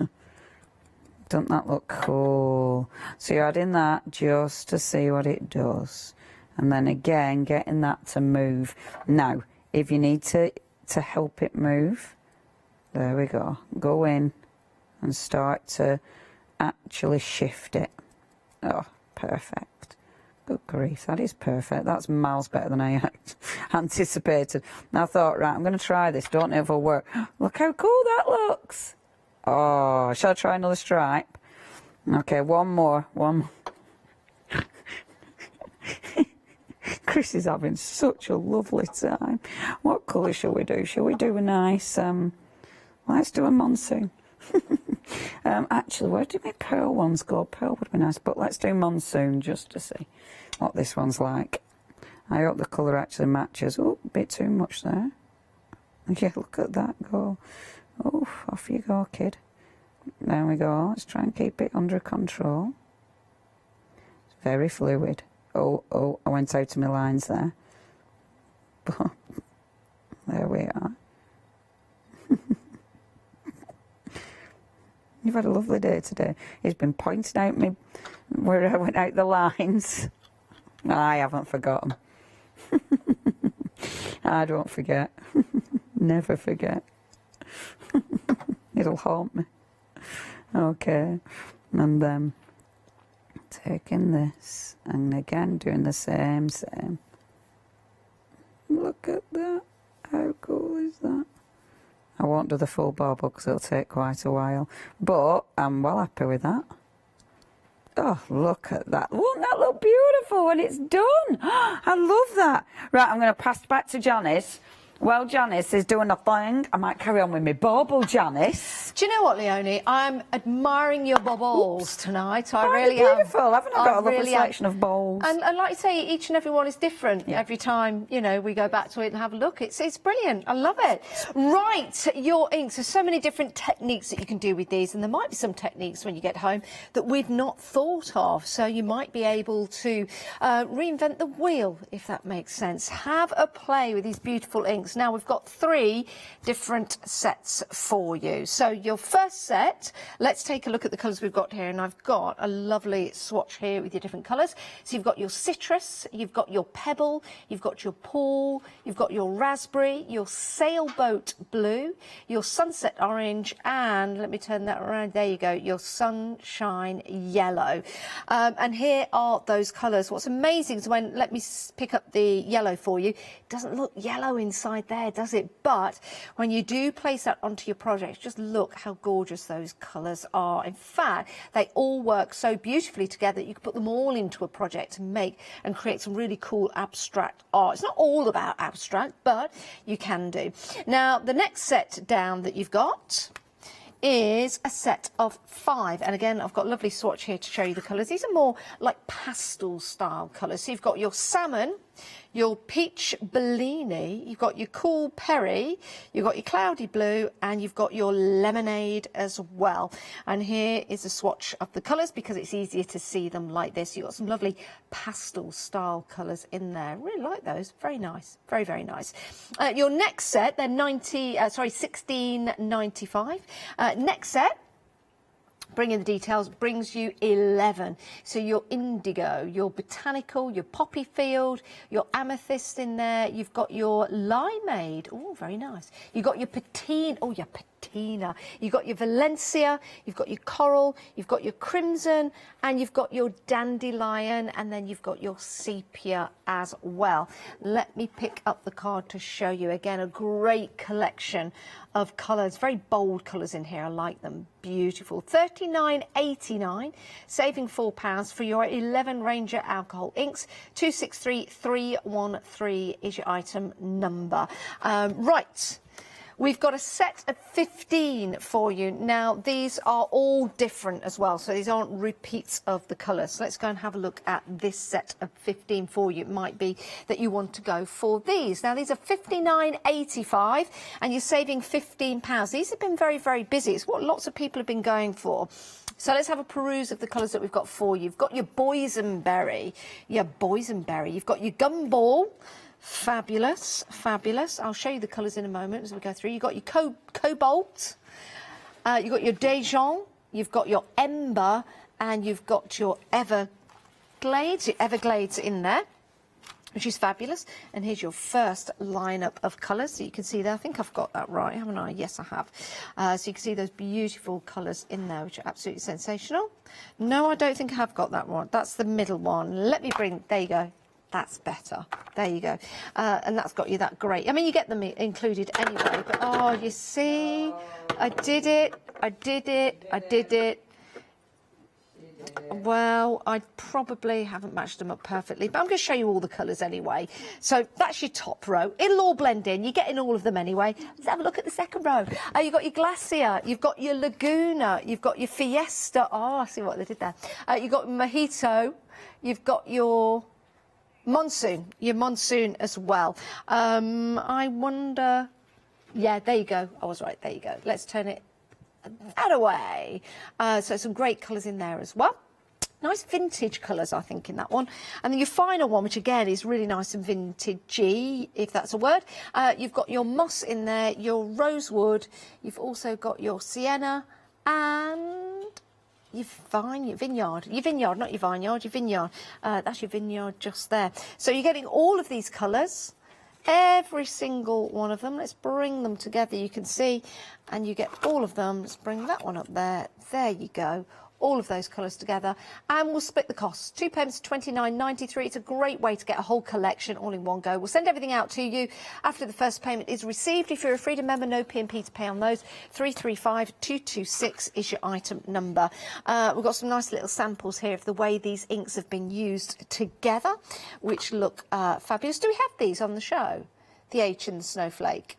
Doesn't that look cool? So you're adding that just to see what it does. And then again, getting that to move. Now, if you need to help it move, there we go. Go in and start to actually shift it. Oh, perfect. Good grief, that is perfect. That's miles better than I anticipated. And I thought, right, I'm going to try this. Don't know if it'll work. Look how cool that looks. Oh, shall I try another stripe? Okay, one more. Chris is having such a lovely time. What colour shall we do? Shall we do a nice, let's do a monsoon. Actually, where did my pearl ones go? Pearl would be nice, but let's do monsoon just to see what this one's like. I hope the colour actually matches. Oh, a bit too much there. Yeah, look at that go. Oh, off you go, kid. There we go. Let's try and keep it under control. It's very fluid. Oh, I went out of my lines there. But there we are. You've had a lovely day today. He's been pointing out me where I went out the lines. I haven't forgotten. I don't forget. Never forget. It'll haunt me. Okay. And then taking this and again doing the same. Look at that. How cool is that? I won't do the full bauble because it'll take quite a while, but I'm well happy with that. Oh, look at that. Won't that look beautiful when it's done? I love that. Right, I'm going to pass back to Janice. Well, Janice is doing a thing. I might carry on with my bauble, Janice. Do you know what, Leonie? I'm admiring your baubles tonight. I really am. Beautiful, haven't I? Got a lovely selection of bowls. And like you say, each and every one is different. Yeah. Every time, you know, we go back to it and have a look. It's brilliant. I love it. Right, your inks. There's so many different techniques that you can do with these, and there might be some techniques when you get home that we've not thought of. So you might be able to reinvent the wheel, if that makes sense. Have a play with these beautiful inks. Now, we've got 3 different sets for you. So your first set, let's take a look at the colours we've got here. And I've got a lovely swatch here with your different colours. So you've got your citrus, you've got your pebble, you've got your paw, you've got your raspberry, your sailboat blue, your sunset orange, and let me turn that around. There you go, your sunshine yellow. And here are those colours. What's amazing is when, let me pick up the yellow for you, it doesn't look yellow inside there, does it? But when you do place that onto your project, just look how gorgeous those colours are. In fact, they all work so beautifully together that you can put them all into a project and make and create some really cool abstract art. It's not all about abstract, but you can do. Now, the next set down that you've got is a set of 5, and again I've got a lovely swatch here to show you the colours. These are more like pastel style colours. So you've got your salmon, your peach Bellini, you've got your cool Perry, you've got your cloudy blue, and you've got your lemonade as well. And here is a swatch of the colours because it's easier to see them like this. You've got some lovely pastel style colours in there. Really like those. Very nice. Very, very nice. Your next set, they're $16.95. Next set, bring in the details, brings you 11. So your indigo, your botanical, your poppy field, your amethyst in there. You've got your limeade. Oh, very nice. You've got your patina. Oh, your patina. You've got your Valencia. You've got your coral. You've got your crimson. And you've got your dandelion. And then you've got your sepia as well. Let me pick up the card to show you. Again, a great collection of colours, very bold colours in here. I like them. Beautiful. $39.89, saving £4 for your 11 Ranger alcohol inks. 263313 is your item number. Right. We've got a set of 15 for you. Now, these are all different as well, so these aren't repeats of the colours. So let's go and have a look at this set of 15 for you. It might be that you want to go for these. Now, these are $59.85, and you're saving £15. These have been very, very busy. It's what lots of people have been going for. So let's have a peruse of the colours that we've got for you. You've got your boysenberry. You've got your gumball. Fabulous, fabulous. I'll show you the colours in a moment as we go through. You've got your cobalt, you've got your Dijon, you've got your ember, and you've got your Everglades. Your Everglades in there, which is fabulous. And here's your first lineup of colours. So you can see there. I think I've got that right, haven't I? Yes, I have. So you can see those beautiful colours in there, which are absolutely sensational. No, I don't think I have got that one. That's the middle one. Let me bring, there you go. That's better. There you go. And that's got you that great. I mean, you get them included anyway, but oh, you see, I did it. Well, I probably haven't matched them up perfectly, but I'm going to show you all the colours anyway. So that's your top row. It'll all blend in. You're getting all of them anyway. Let's have a look at the second row. You've got your Glacier. You've got your Laguna. You've got your Fiesta. Oh, I see what they did there. You've got Mojito. You've got your Monsoon as well. I wonder, yeah, there you go. I was right, there you go. Let's turn it that away. So some great colours in there as well. Nice vintage colours, I think, in that one. And then your final one, which again is really nice and vintagey, if that's a word. You've got your moss in there, your rosewood. You've also got your sienna and your vineyard, not your vineyard, your vineyard. That's your vineyard just there. So you're getting all of these colours, every single one of them. Let's bring them together. You can see, and you get all of them. Let's bring that one up there. There you go. All of those colours together, and we'll split the costs. £2, £29.93. It's a great way to get a whole collection all in one go. We'll send everything out to you after the first payment is received. If you're a Freedom member, no P&P to pay on those. 335226 is your item number. We've got some nice little samples here of the way these inks have been used together, which look fabulous. Do we have these on the show? The H and the snowflake?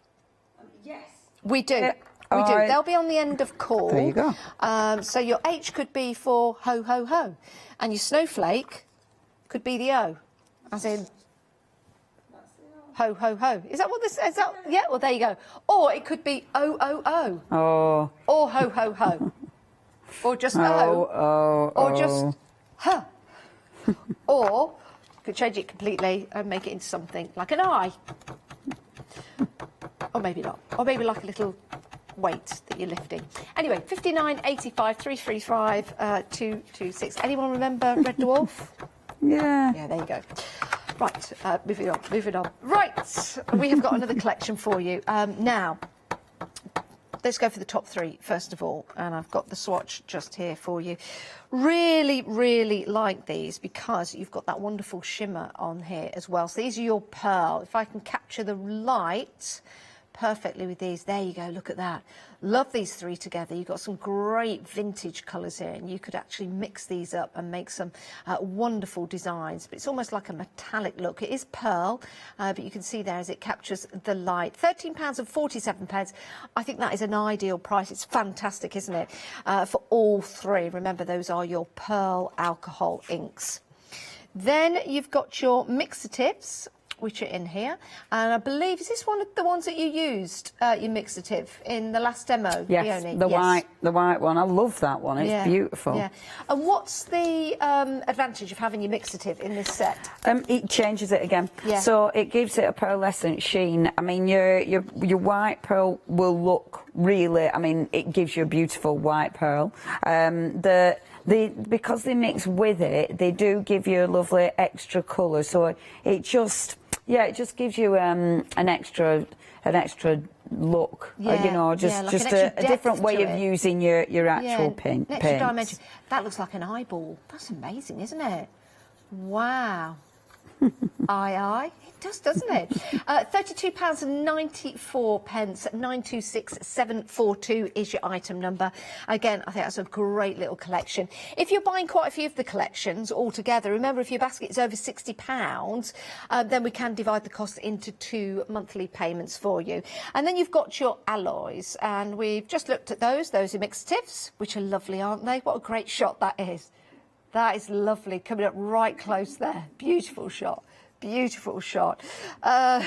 Yes. We do. We do. They'll be on the end of call. There you go. So your H could be for ho, ho, ho. And your snowflake could be the O, as in ho, ho, ho. Is that what this is? Yeah, well, there you go. Or it could be O, O, O. Oh. Or ho, ho, ho. Or just O. Or just huh. Or you could change it completely and make it into something like an I. Or maybe not. Or maybe like a little weight that you're lifting. Anyway, $59.85, 335 226. Anyone remember Red Dwarf? Yeah. Yeah, there you go. Right, moving on. Right, we have got another collection for you. Now, let's go for the top three, first of all, and I've got the swatch just here for you. Really, really like these because you've got that wonderful shimmer on here as well. So these are your pearl. If I can capture the light perfectly with these. There you go, look at that. Love these three together. You've got some great vintage colours here, and you could actually mix these up and make some wonderful designs. But it's almost like a metallic look. It is pearl, but you can see there as it captures the light. £13.47. I think that is an ideal price. It's fantastic, isn't it? For all three. Remember, those are your pearl alcohol inks. Then you've got your mixatives, which are in here, and I believe, is this one of the ones that you used, your mixative, in the last demo, Yes, Leonie? the white one. I love that one. It's beautiful. Yeah. And what's the advantage of having your mixative in this set? It changes it again. Yeah. So it gives it a pearlescent sheen. I mean, your white pearl will look really, I mean, it gives you a beautiful white pearl. Because they mix with it, they do give you a lovely extra colour. So it just gives you an extra look. You know, just a different way of using your actual paint. An extra dimension. That looks like an eyeball. That's amazing, isn't it? Wow. Aye. It does, doesn't it? £32.94, 926742 is your item number. Again, I think that's a great little collection. If you're buying quite a few of the collections altogether, remember, if your basket is over £60, then we can divide the cost into 2 monthly payments for you. And then you've got your alloys, and we've just looked at those. Those are mixatives, which are lovely, aren't they? What a great shot that is. That is lovely, coming up right close there. Beautiful shot, beautiful shot. Our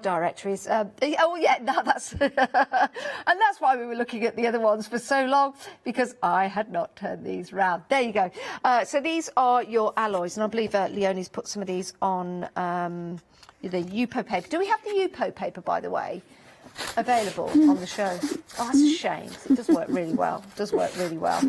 director is, oh yeah, no, that's, and that's why we were looking at the other ones for so long, because I had not turned these round. There you go. So these are your alloys, and I believe Leonie's put some of these on the UPO paper. Do we have the UPO paper, by the way, available on the show? Oh, that's a shame. It does work really well. It does work really well.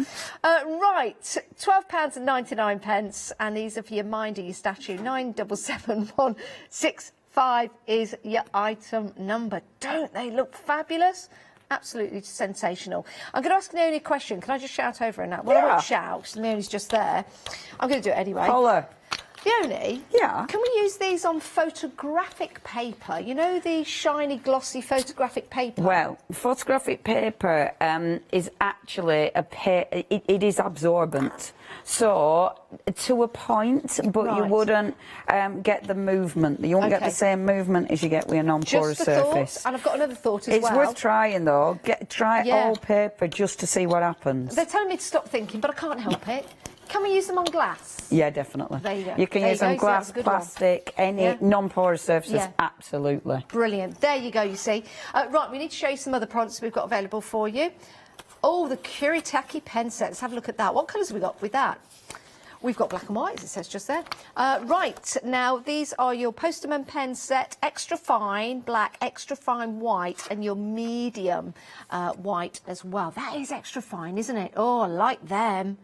Right, £12.99, and these are for your minder, your statue. 977165 is your item number. Don't they look fabulous? Absolutely sensational. I'm going to ask Leonie a question. Can I just shout over her now? Well, I won't shout, because Leonie's just there. I'm going to do it anyway. Holler. Leonie, can we use these on photographic paper? You know, the shiny, glossy photographic paper? Well, photographic paper is actually it is absorbent. So, to a point, but you wouldn't get the movement. You won't get the same movement as you get with a non-porous surface. Thought, and I've got another thought as well. It's worth trying, though. Try all paper just to see what happens. They're telling me to stop thinking, but I can't help it. Can we use them on glass? Yeah, definitely. There you go. You can use them on glass, plastic, any non-porous surfaces, absolutely. Brilliant. There you go, you see. Right, we need to show you some other products we've got available for you. Oh, the Cricut pen set. Let's have a look at that. What colours have we got with that? We've got black and white, as it says just there. Right, now, these are your Postman pen set, extra fine black, extra fine white, and your medium white as well. That is extra fine, isn't it? Oh, I like them.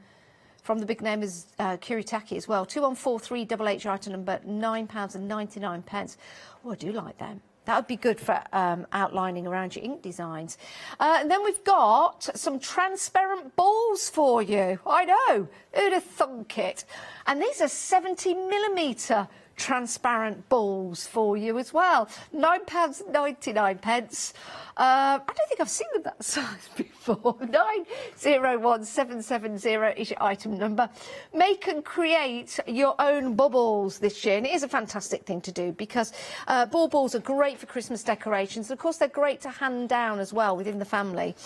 From the big name is Cricut as well. 21438, item number, £9.99. Oh, I do like them. That would be good for outlining around your ink designs. And then we've got some transparent balls for you. I know, who'd have thunk it? And these are 70mm transparent balls for you as well. £9.99. I don't think I've seen them that size before. 901770 is your item number. Make and create your own bubbles this year, and it is a fantastic thing to do, because balls are great for Christmas decorations. Of course, they're great to hand down as well within the family,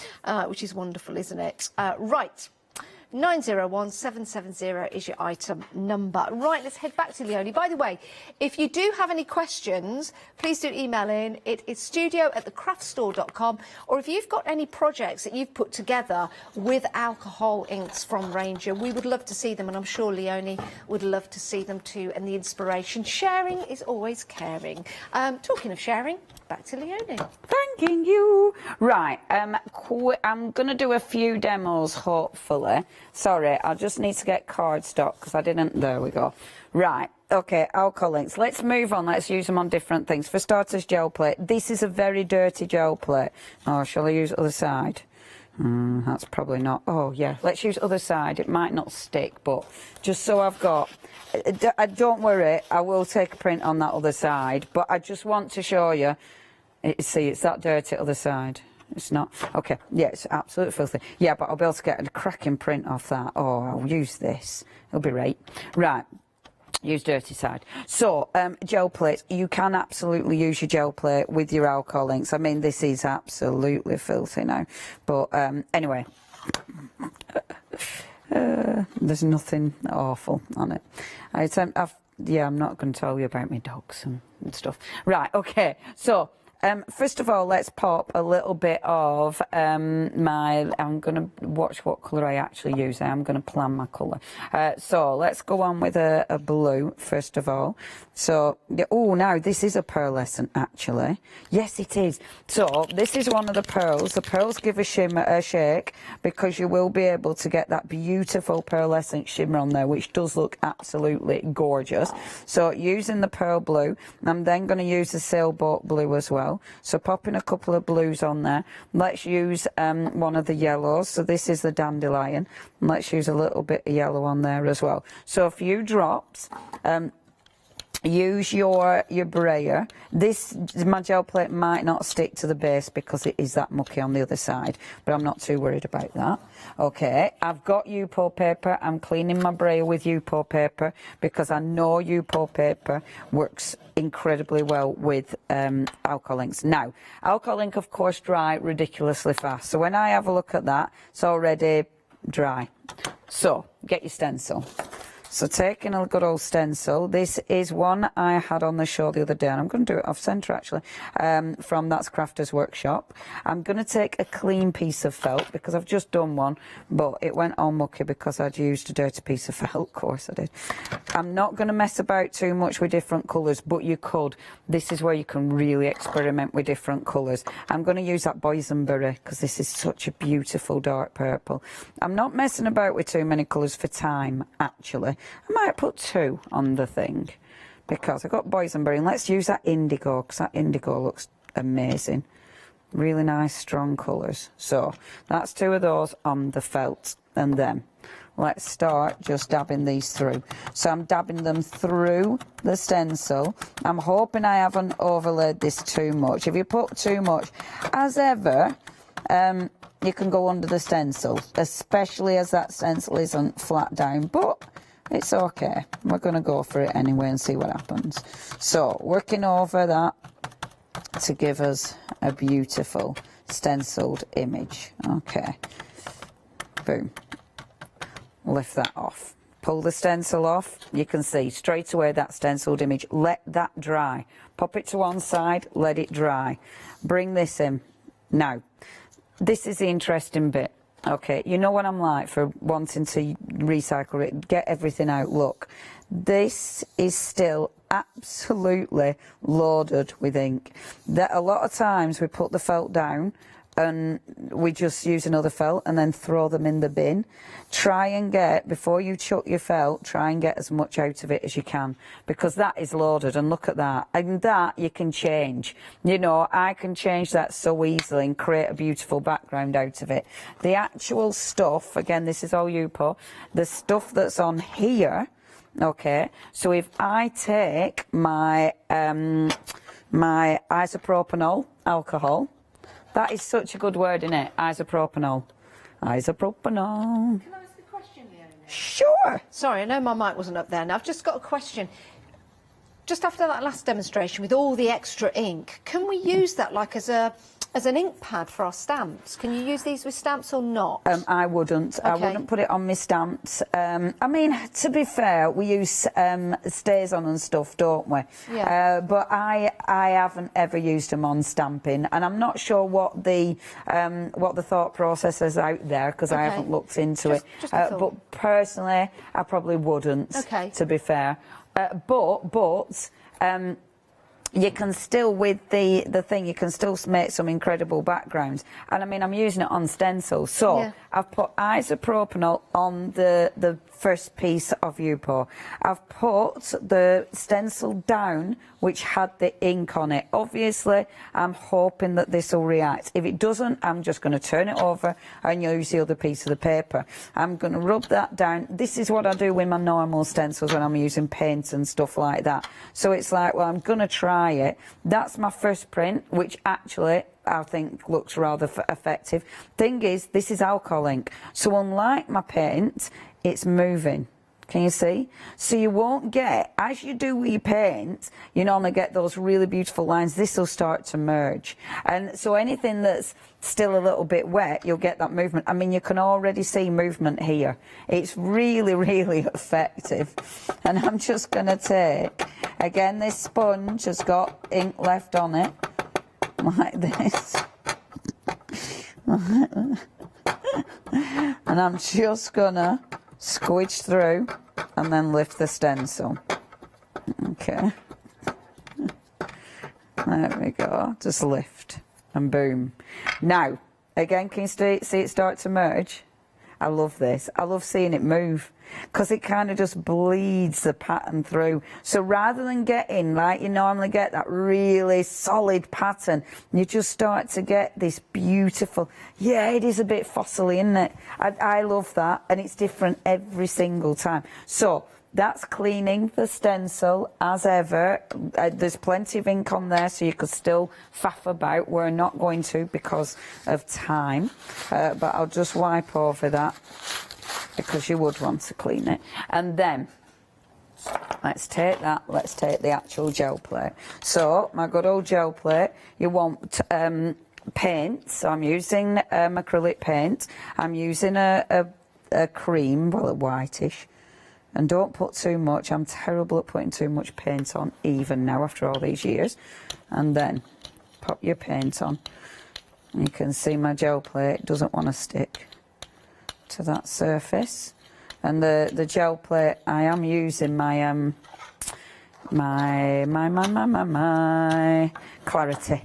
which is wonderful, isn't it? Right. 901770 is your item number. Right, let's head back to Leonie. By the way, if you do have any questions, please do email in. It is studio@thecraftstore.com. Or if you've got any projects that you've put together with alcohol inks from Ranger, we would love to see them, and I'm sure Leonie would love to see them too, and the inspiration. Sharing is always caring. Talking of sharing, back to Leonie. Thanking you. Right, I'm going to do a few demos, hopefully. Sorry, I just need to get cardstock, because I didn't. There we go. Right, okay, alcohol inks. Let's move on. Let's use them on different things. For starters, gel plate. This is a very dirty gel plate. Oh, shall I use other side? That's probably not. Oh, yeah, let's use other side. It might not stick, but just so I've got... Don't worry, I will take a print on that other side, but I just want to show you. See, it's that dirty other side. It's not. Okay, yeah, it's absolutely filthy. Yeah, but I'll be able to get a cracking print off that. Oh, I'll use this. It'll be right. Right. Use dirty side. So, gel plates. You can absolutely use your gel plate with your alcohol inks. I mean, this is absolutely filthy now. But anyway. There's nothing awful on it. I'm not going to tell you about my dogs and stuff. Right, okay, so first of all, let's pop a little bit of I'm going to watch what colour I actually use. I'm going to plan my colour. So let's go on with a blue, first of all. So, oh, now this is a pearlescent, actually. Yes, it is. So this is one of the pearls. The pearls give a shake, because you will be able to get that beautiful pearlescent shimmer on there, which does look absolutely gorgeous. So using the pearl blue, I'm then going to use the sailboat blue as well. So popping a couple of blues on there. Let's use one of the yellows. So this is the dandelion. And let's use a little bit of yellow on there as well. So a few drops. Use your brayer. My gel plate might not stick to the base because it is that mucky on the other side, but I'm not too worried about that. Okay, I've got Yupo paper. I'm cleaning my brayer with Yupo paper because I know Yupo paper works incredibly well with alcohol inks. Now, alcohol ink, of course, dry ridiculously fast. So when I have a look at that, it's already dry. So get your stencil. So taking a good old stencil, this is one I had on the show the other day, and I'm going to do it off centre actually, from That's Crafters Workshop. I'm going to take a clean piece of felt because I've just done one, but it went all mucky because I'd used a dirty piece of felt, of course I did. I'm not going to mess about too much with different colours, but you could. This is where you can really experiment with different colours. I'm going to use that boysenberry because this is such a beautiful dark purple. I'm not messing about with too many colours for time, actually. I might put 2 on the thing because I've got boysenberry, and let's use that indigo because that indigo looks amazing. Really nice strong colours. So that's 2 of those on the felt, and then let's start just dabbing these through. So I'm dabbing them through the stencil. I'm hoping I haven't overlaid this too much. If you put too much, as ever, you can go under the stencil, especially as that stencil isn't flat down, but it's okay. We're going to go for it anyway and see what happens. So working over that to give us a beautiful stenciled image. Okay, boom. Lift that off. Pull the stencil off. You can see straight away that stenciled image. Let that dry. Pop it to one side, let it dry. Bring this in. Now, this is the interesting bit. Okay, you know what I'm like for wanting to recycle it, get everything out. Look, this is still absolutely loaded with ink. That a lot of times we put the felt down and we just use another felt and then throw them in the bin. Try and get, before you chuck your felt, try and get as much out of it as you can, because that is loaded, and look at that. And that you can change. You know, I can change that so easily and create a beautiful background out of it. The actual stuff, again, this is all Yupo, the stuff that's on here, okay, so if I take my, my isopropanol alcohol, that is such a good word, isn't it? Isopropanol. Isopropanol. Can I ask a question, Leonie? Sure. Sorry, I know my mic wasn't up there. Now, I've just got a question. Just after that last demonstration with all the extra ink, can we use that like as an ink pad for our stamps? Can you use these with stamps or not? I wouldn't. Okay. I wouldn't put it on my stamps. I mean, to be fair, we use stays on and stuff, don't we? Yeah. But I haven't ever used them on stamping, and I'm not sure what the thought process is out there because I haven't looked into it. But personally, I probably wouldn't. Okay. To be fair, but. You can still, with the thing, you can still make some incredible backgrounds. And I mean, I'm using it on stencils. So yeah. I've put isopropanol on the first piece of Yupo. I've put the stencil down, which had the ink on it. Obviously, I'm hoping that this will react. If it doesn't, I'm just going to turn it over and use the other piece of the paper. I'm going to rub that down. This is what I do with my normal stencils when I'm using paint and stuff like that. So it's like, well, I'm going to try it. That's my first print, which actually I think looks rather effective. Thing is, this is alcohol ink. So unlike my paint, it's moving. Can you see? So you won't get, as you do with your paint, you normally get those really beautiful lines. This will start to merge. And so anything that's still a little bit wet, you'll get that movement. I mean, you can already see movement here. It's really, really effective. And I'm just going to take, again, this sponge has got ink left on it, like this. And I'm just going to squidge through and then lift the stencil. Okay. There we go. Just lift and boom. Now, again, can you see it start to merge? I love this. I love seeing it move because it kind of just bleeds the pattern through. So rather than getting, like you normally get, that really solid pattern, you just start to get this beautiful, yeah, it is a bit fossily, isn't it? I love that, and it's different every single time. So that's cleaning the stencil as ever. There's plenty of ink on there, so you could still faff about. We're not going to because of time, but I'll just wipe over that because you would want to clean it. And then let's take that, let's take the actual gel plate. So my good old gel plate, you want paint. So I'm using acrylic paint. I'm using a cream, well, a whitish. And don't put too much. I'm terrible at putting too much paint on, even now after all these years. And then pop your paint on. And you can see my gel plate doesn't want to stick to that surface. And the gel plate, I am using my my Clarity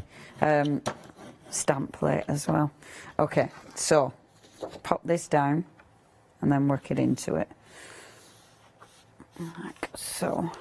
stamp plate as well. Okay, so pop this down and then work it into it. Like so.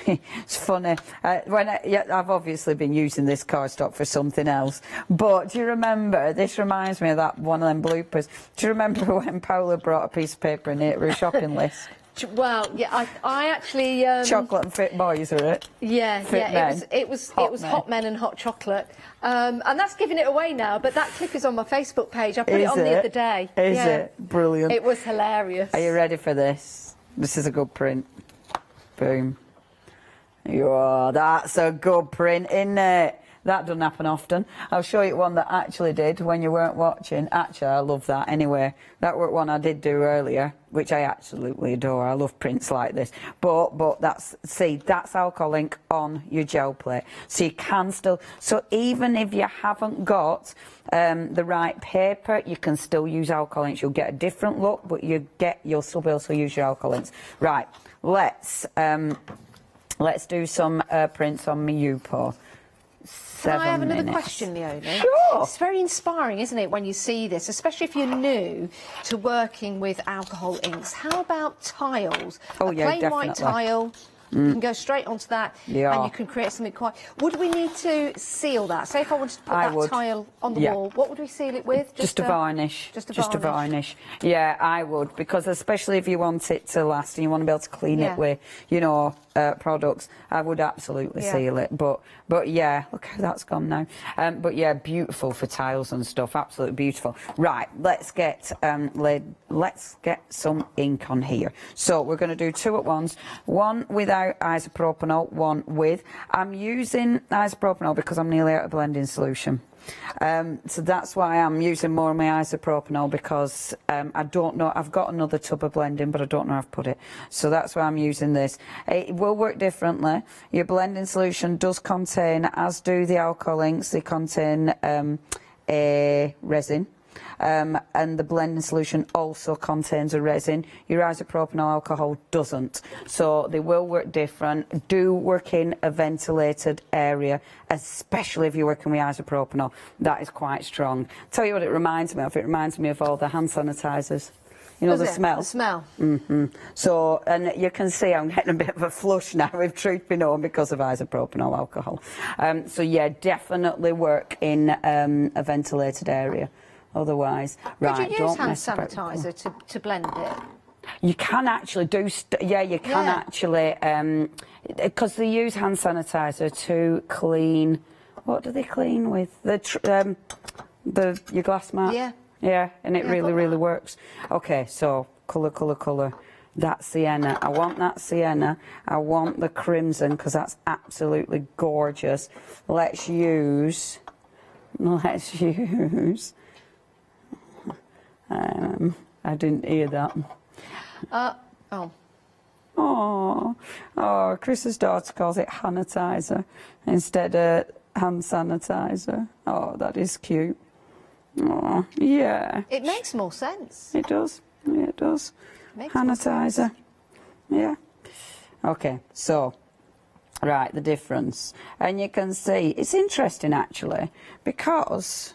It's funny. I've obviously been using this cardstock for something else, but do you remember, this reminds me of that one of them bloopers. Do you remember when Paula brought a piece of paper and it for a shopping list? Well, yeah, I actually chocolate and fit boys, are it? Yeah, fit men. It was hot men and hot chocolate, and that's giving it away now. But that clip is on my Facebook page. I put it on the other day. Is it brilliant? It was hilarious. Are you ready for this? This is a good print. Boom. Oh, that's a good print, isn't it? That doesn't happen often. I'll show you one that actually did when you weren't watching. Actually, I love that anyway. That was one I did do earlier, which I absolutely adore. I love prints like this. But that's, see, that's alcohol ink on your gel plate. So you can still, so even if you haven't got the right paper, you can still use alcohol inks. You'll get a different look, but you'll still be able to use your alcohol inks. Right, let's do some prints on my Yupo. Can I have another 7 minutes. question, Leonie? Sure. It's very inspiring, isn't it, when you see this, especially if you're new to working with alcohol inks. How about tiles? Oh, a yeah, plain definitely. white tile. You can go straight onto that, Yeah. and you can create something quite. Would we need to seal that? Say if I wanted to put that would. tile on the Yeah. wall, what would we seal it with? Just a varnish. Just a Just a varnish. Yeah, I would, because especially if you want it to last and you want to be able to clean Yeah. it with, you know, products, I would absolutely seal it. But yeah, look how that's gone now. But yeah, beautiful for tiles and stuff. Absolutely beautiful. Right, let's get some ink on here. So we're going to do two at once. One without isopropanol, one with. I'm using isopropanol because I'm nearly out of blending solution. So that's why I'm using more of my isopropanol, because I don't know, I've got another tub of blending, but I don't know how I've put it. So that's why I'm using this. It will work differently. Your blending solution does contain, as do the alcohol inks, they contain a resin. And the blending solution also contains a resin. Your isopropanol alcohol doesn't. So they will work different. Do work in a ventilated area, especially if you're working with isopropanol. That is quite strong. Tell you what it reminds me of. It reminds me of all the hand sanitizers. You know, the smell. The smell. So, and you can see I'm getting a bit of a flush now, if truth be known, because of isopropanol alcohol. So yeah, definitely work in a ventilated area. Otherwise, Would you use hand mess about. sanitizer to blend it? You can actually do, you can actually, because they use hand sanitizer to clean. What do they clean with? Your glass mat. Yeah. Yeah, and it really works. Okay, so colour. that sienna. I want that sienna. I want the crimson because that's absolutely gorgeous. Let's use. I didn't hear that. Oh, Chris's daughter calls it sanitizer instead of hand sanitizer. Oh, that is cute. Oh, yeah. It makes more sense. It does. Yeah, it does. Sanitizer. Yeah. Okay, so, right, the difference. And you can see, it's interesting actually, because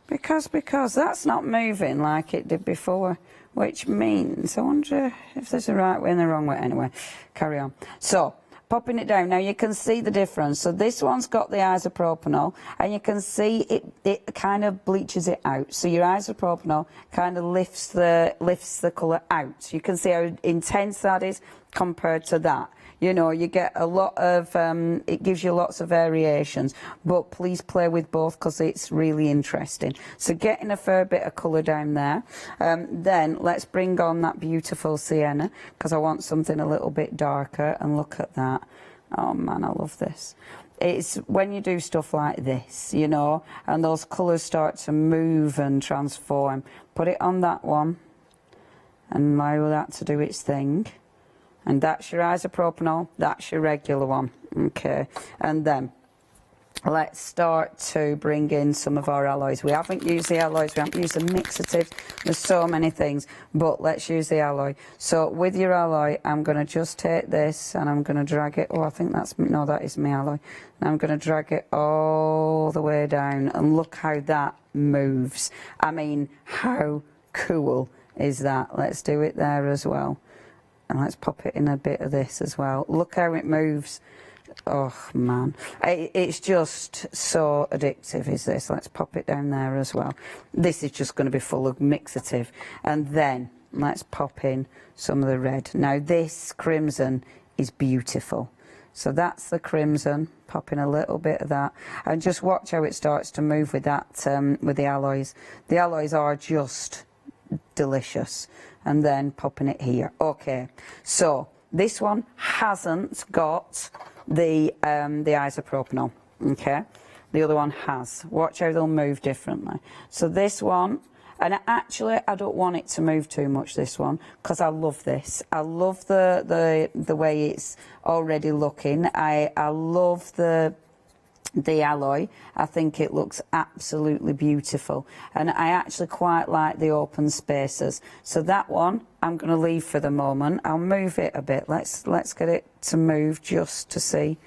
that's not moving like it did before, which means, I wonder if there's a right way and a wrong way. Anyway, carry on. So, popping it down, now you can see the difference. So this one's got the isopropanol, and you can see it kind of bleaches it out. So your isopropanol kind of lifts the colour out. You can see how intense that is compared to that. You know, you get a lot of, it gives you lots of variations, but please play with both because it's really interesting. So getting a fair bit of colour down there. Then let's bring on that beautiful sienna because I want something a little bit darker, and look at that. Oh man, I love this. It's when you do stuff like this, you know, and those colours start to move and transform. Put it on that one and allow that to do its thing. And that's your isopropanol, that's your regular one, okay. And then let's start to bring in some of our alloys. We haven't used the alloys, we haven't used the mixatives, there's so many things, but let's use the alloy. So with your alloy, I'm going to just take this and I'm going to drag it, oh I think that's, no that is my alloy. And I'm going to drag it all the way down, and look how that moves. I mean, how cool is that? Let's do it there as well. And let's pop it in a bit of this as well. Look how it moves. Oh, man. It's just so addictive, is this. Let's pop it down there as well. This is just going to be full of mixative. And then let's pop in some of the red. Now, this crimson is beautiful. So that's the crimson. Pop in a little bit of that. And just watch how it starts to move with that, with the alloys. The alloys are just delicious. And then popping it here. Okay, so this one hasn't got the isopropanol, okay? The other one has. Watch how they'll move differently. So this one, and actually I don't want it to move too much, this one, because I love this. I love the way it's already looking. I love the alloy. I think it looks absolutely beautiful, and I actually quite like the open spaces. So that one I'm going to leave for the moment. I'll move it a bit. Let's get it to move just to see.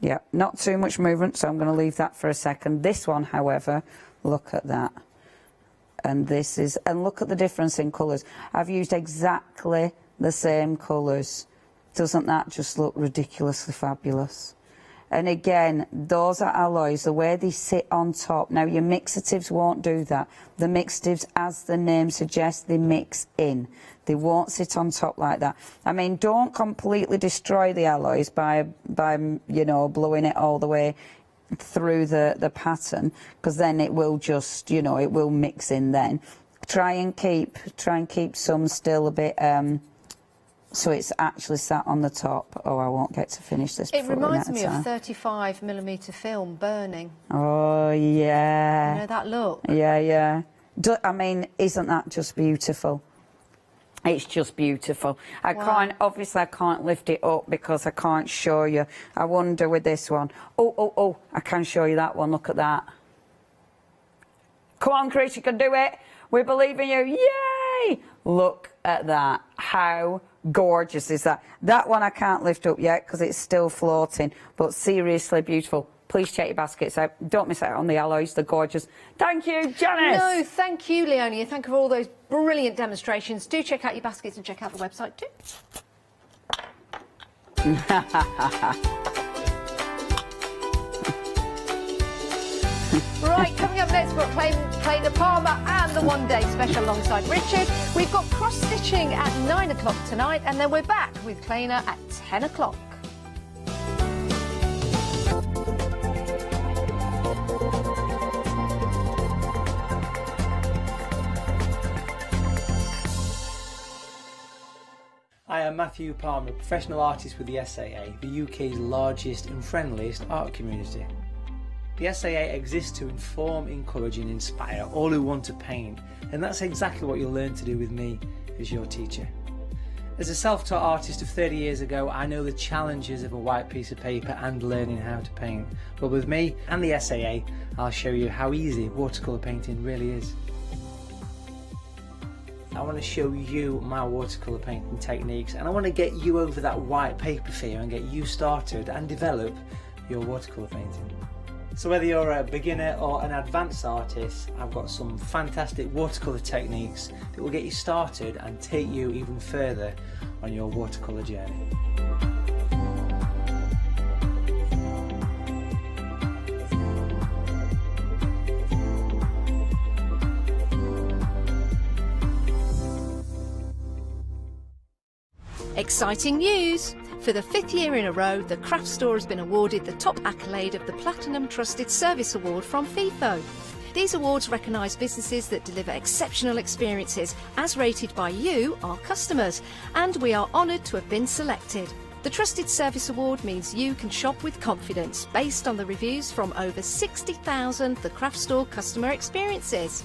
Yeah, not too much movement, so I'm going to leave that for a second. This one, however, look at that. And this is, and look at the difference in colours. I've used exactly the same colours. Doesn't that just look ridiculously fabulous? And again, those are alloys, the way they sit on top. Now, your mixatives won't do that. The mixatives, as the name suggests, they mix in. They won't sit on top like that. I mean, don't completely destroy the alloys by you know, blowing it all the way through the pattern, because then it will just, you know, it will mix in then. Try and keep some still a bit... so it's actually sat on the top. Oh, I won't get to finish this. It reminds me of 35mm film burning. Oh, yeah. You know that look? Yeah, yeah. I mean, isn't that just beautiful? It's just beautiful. Obviously I can't lift it up because I can't show you. I wonder with this one. Oh, I can show you that one. Look at that. Come on, Chris, you can do it. We believe in you. Yay! Look at that. How gorgeous is that? That one I can't lift up yet because it's still floating, but seriously beautiful. Please check your baskets out. Don't miss out on the alloys. They're gorgeous. Thank you, Janice. No, thank you, Leonie. Thank you for all those brilliant demonstrations. Do check out your baskets and check out the website too. Right, coming up next, we've got Kleina Palmer and the One Day Special alongside Richard. We've got cross-stitching at 9 o'clock tonight, and then we're back with Kleina at 10 o'clock. I'm Matthew Palmer, professional artist with the SAA, the UK's largest and friendliest art community. The SAA exists to inform, encourage and inspire all who want to paint, and that's exactly what you'll learn to do with me as your teacher. As a self-taught artist of 30 years ago, I know the challenges of a white piece of paper and learning how to paint. But with me and the SAA, I'll show you how easy watercolour painting really is. I want to show you my watercolour painting techniques, and I want to get you over that white paper fear and get you started and develop your watercolour painting. So whether you're a beginner or an advanced artist, I've got some fantastic watercolour techniques that will get you started and take you even further on your watercolour journey. Exciting news! For the 5th year in a row, the Craft Store has been awarded the top accolade of the Platinum Trusted Service Award from FIFO. These awards recognise businesses that deliver exceptional experiences as rated by you, our customers, and we are honoured to have been selected. The Trusted Service Award means you can shop with confidence based on the reviews from over 60,000 The Craft Store customer experiences.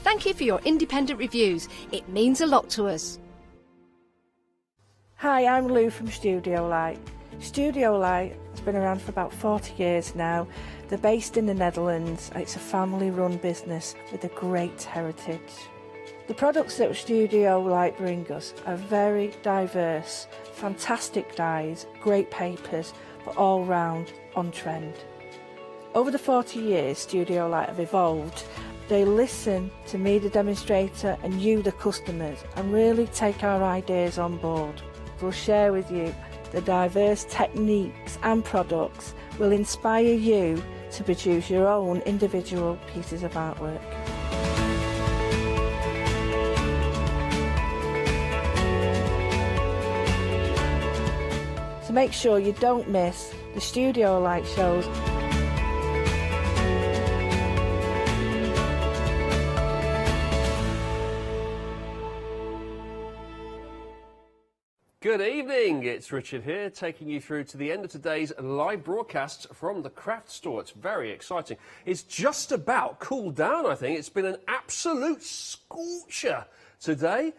Thank you for your independent reviews. It means a lot to us. Hi, I'm Lou from Studio Light. Studio Light has been around for about 40 years now. They're based in the Netherlands. It's a family-run business with a great heritage. The products that Studio Light bring us are very diverse, fantastic dyes, great papers, but all round on trend. Over the 40 years Studio Light have evolved. They listen to me, the demonstrator, and you, the customers, and really take our ideas on board. We'll share with you the diverse techniques and products will inspire you to produce your own individual pieces of artwork. So make sure you don't miss the Studio Light shows. Good evening, it's Richard here, taking you through to the end of today's live broadcast from the Craft Store. It's very exciting. It's just about cooled down, I think. It's been an absolute scorcher today.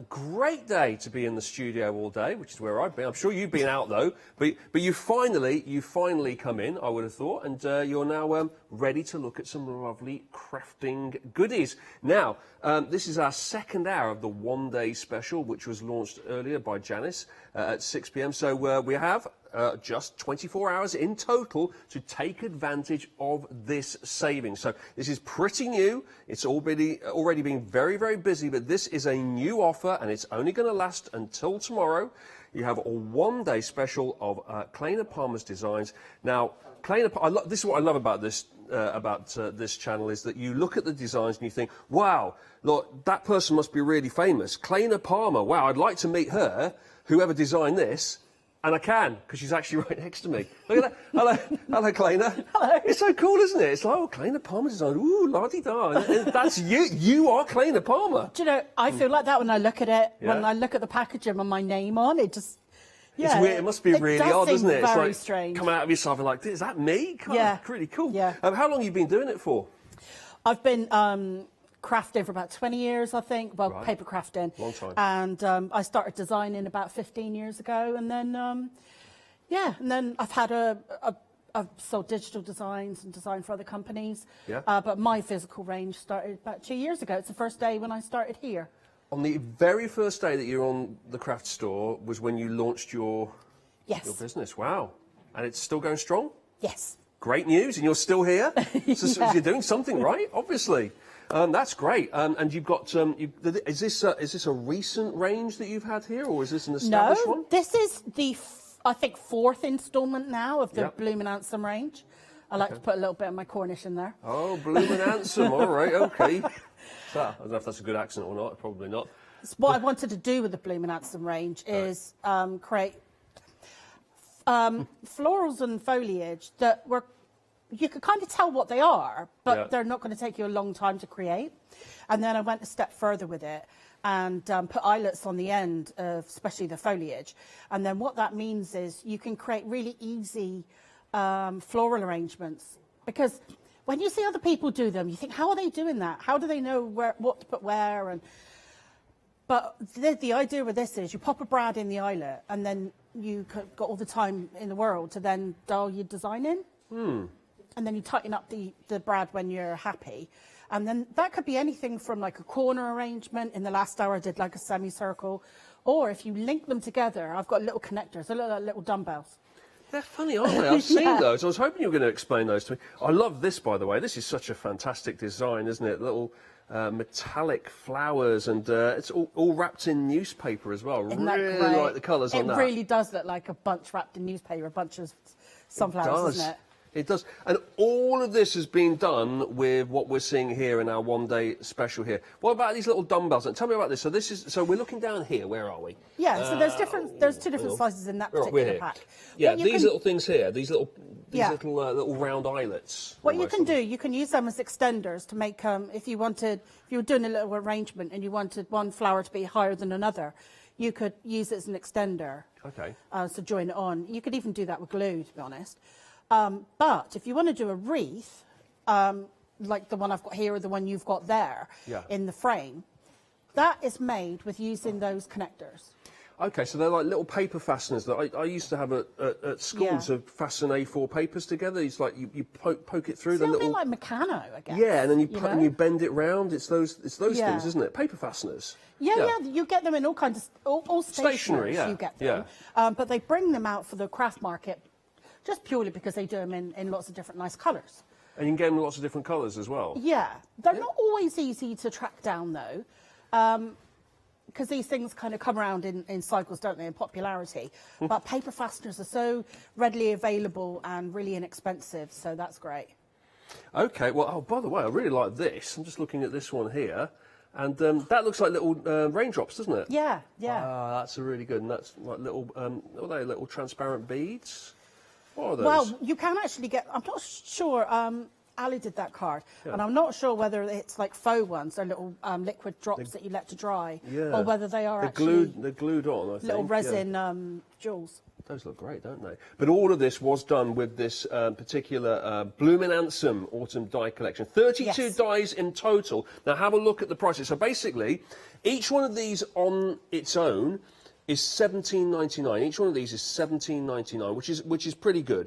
Great day to be in the studio all day, which is where I've been. I'm sure you've been out though, but you finally come in, I would have thought, and you're now ready to look at some lovely crafting goodies. Now, this is our second hour of the one-day special, which was launched earlier by Janice at 6 p.m. So we have just 24 hours in total to take advantage of this saving. So this is pretty new. It's already been very, very busy, but this is a new offer and it's only going to last until tomorrow. You have a one-day special of Kleiner Palmer's designs. Now, this is what I love about this this channel, is that you look at the designs and you think, wow, look, that person must be really famous. Kleiner Palmer, wow, I'd like to meet her, whoever designed this. And I can, because she's actually right next to me. Look at that. Hello, Kleiner. Hello. It's so cool, isn't it? It's like, oh, Kleiner Palmer design. Ooh, la-di-da. That's you. You are Kleiner Palmer. Do you know, I feel like that when I look at it, when I look at the packaging with my name on, it just... Yeah, it's weird. It must be really odd, doesn't it? It's very like strange. Coming out of yourself and like, is that me? Really cool. Yeah. How long have you been doing it for? I've been crafting for about 20 years, I think. Well, Right. paper crafting. Long time. And I started designing about 15 years ago. And then, and then I've had I've sold digital designs and designed for other companies. Yeah. But my physical range started about 2 years ago. It's the first day when I started here. On the very first day that you're on the Craft Store was when you launched your business. Wow. And it's still going strong? Yes. Great news, and you're still here. So you're doing something right, obviously. That's great. And you've got, is this a recent range that you've had here, or is this an established one? No, this is the, I think, 4th instalment now of the Bloom and Ansem range. I like to put a little bit of my Cornish in there. Oh, Bloom and Ansem, all right, okay. So, I don't know if that's a good accent or not, probably not. What I wanted to do with the Bloom and Ansem range is create florals and foliage that were, you could kind of tell what they are, but they're not going to take you a long time to create. And then I went a step further with it and put eyelets on the end of especially the foliage. And then what that means is you can create really easy floral arrangements, because when you see other people do them, you think, how are they doing that? How do they know what to put where? But the idea with this is you pop a brad in the eyelet, and then you got all the time in the world to then dial your design in. And then you tighten up the brad when you're happy. And then that could be anything from like a corner arrangement. In the last hour I did like a semicircle. Or if you link them together, I've got little connectors, they look like little dumbbells. They're funny, aren't they? I've seen those. I was hoping you were going to explain those to me. I love this, by the way. This is such a fantastic design, isn't it? Little metallic flowers, and it's all wrapped in newspaper as well. Isn't Really that great? like the colours on that. It really does look like a bunch wrapped in newspaper, a bunch of sunflowers, doesn't it? It does. And all of this has been done with what we're seeing here in our one-day special here. What about these little dumbbells? And tell me about this. So we're looking down here. Where are we? Yeah, so there's two different sizes in that particular pack. Yeah, these little things here, these little round eyelets. What you can do, you can use them as extenders to make, if you were doing a little arrangement and you wanted one flower to be higher than another, you could use it as an extender. Okay. So join it on. You could even do that with glue, to be honest. But if you want to do a wreath, like the one I've got here or the one you've got there in the frame, that is made with using those connectors. Okay, so they're like little paper fasteners that I used to have at school to fasten A4 papers together. It's like you poke it through. It's a little bit like Meccano, I guess. Yeah, and then you bend it round. It's those things, isn't it? Paper fasteners. Yeah, you get them in all kinds of all stationery. Yeah. You get them, but they bring them out for the craft market just purely because they do them in lots of different nice colours. And you can get them in lots of different colours as well. Yeah, they're not always easy to track down though. Because these things kind of come around in cycles, don't they, in popularity. But paper fasteners are so readily available and really inexpensive, so that's great. Okay, well, by the way, I really like this. I'm just looking at this one here. And that looks like little raindrops, doesn't it? Yeah. Ah, that's a really good. And that's like little, what are they, little transparent beads? What are those? Well, you can actually get, I'm not sure, Ali did that card, and I'm not sure whether it's like faux ones, or little liquid drops that you let to dry, or whether they are they're glued on, I think. Little resin jewels. Those look great, don't they? But all of this was done with this particular Blumenansom Autumn Die Collection. 32 dies in total. Now have a look at the prices. So basically, each one of these on its own is $17.99. Each one of these is $17.99, which is pretty good.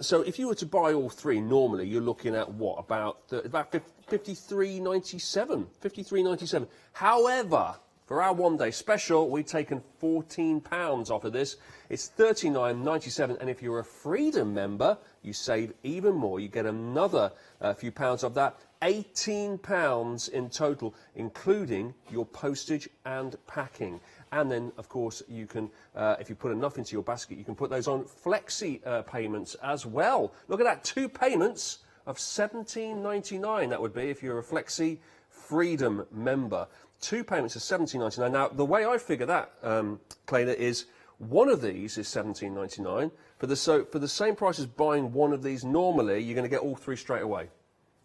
So if you were to buy all three, normally you're looking at what, about $53.97. $53.97. However, for our one-day special, we've taken £14 off of this. It's $39.97, and if you're a Freedom member, you save even more. You get another few pounds of that. £18 in total, including your postage and packing. And then, of course, you can, if you put enough into your basket, you can put those on flexi payments as well. Look at that, 2 payments of $17.99. That would be if you're a Flexi Freedom member. 2 payments of $17.99. Now, the way I figure that, Clayna, is one of these is $17.99. For the same price as buying one of these normally, you're going to get all 3 straight away.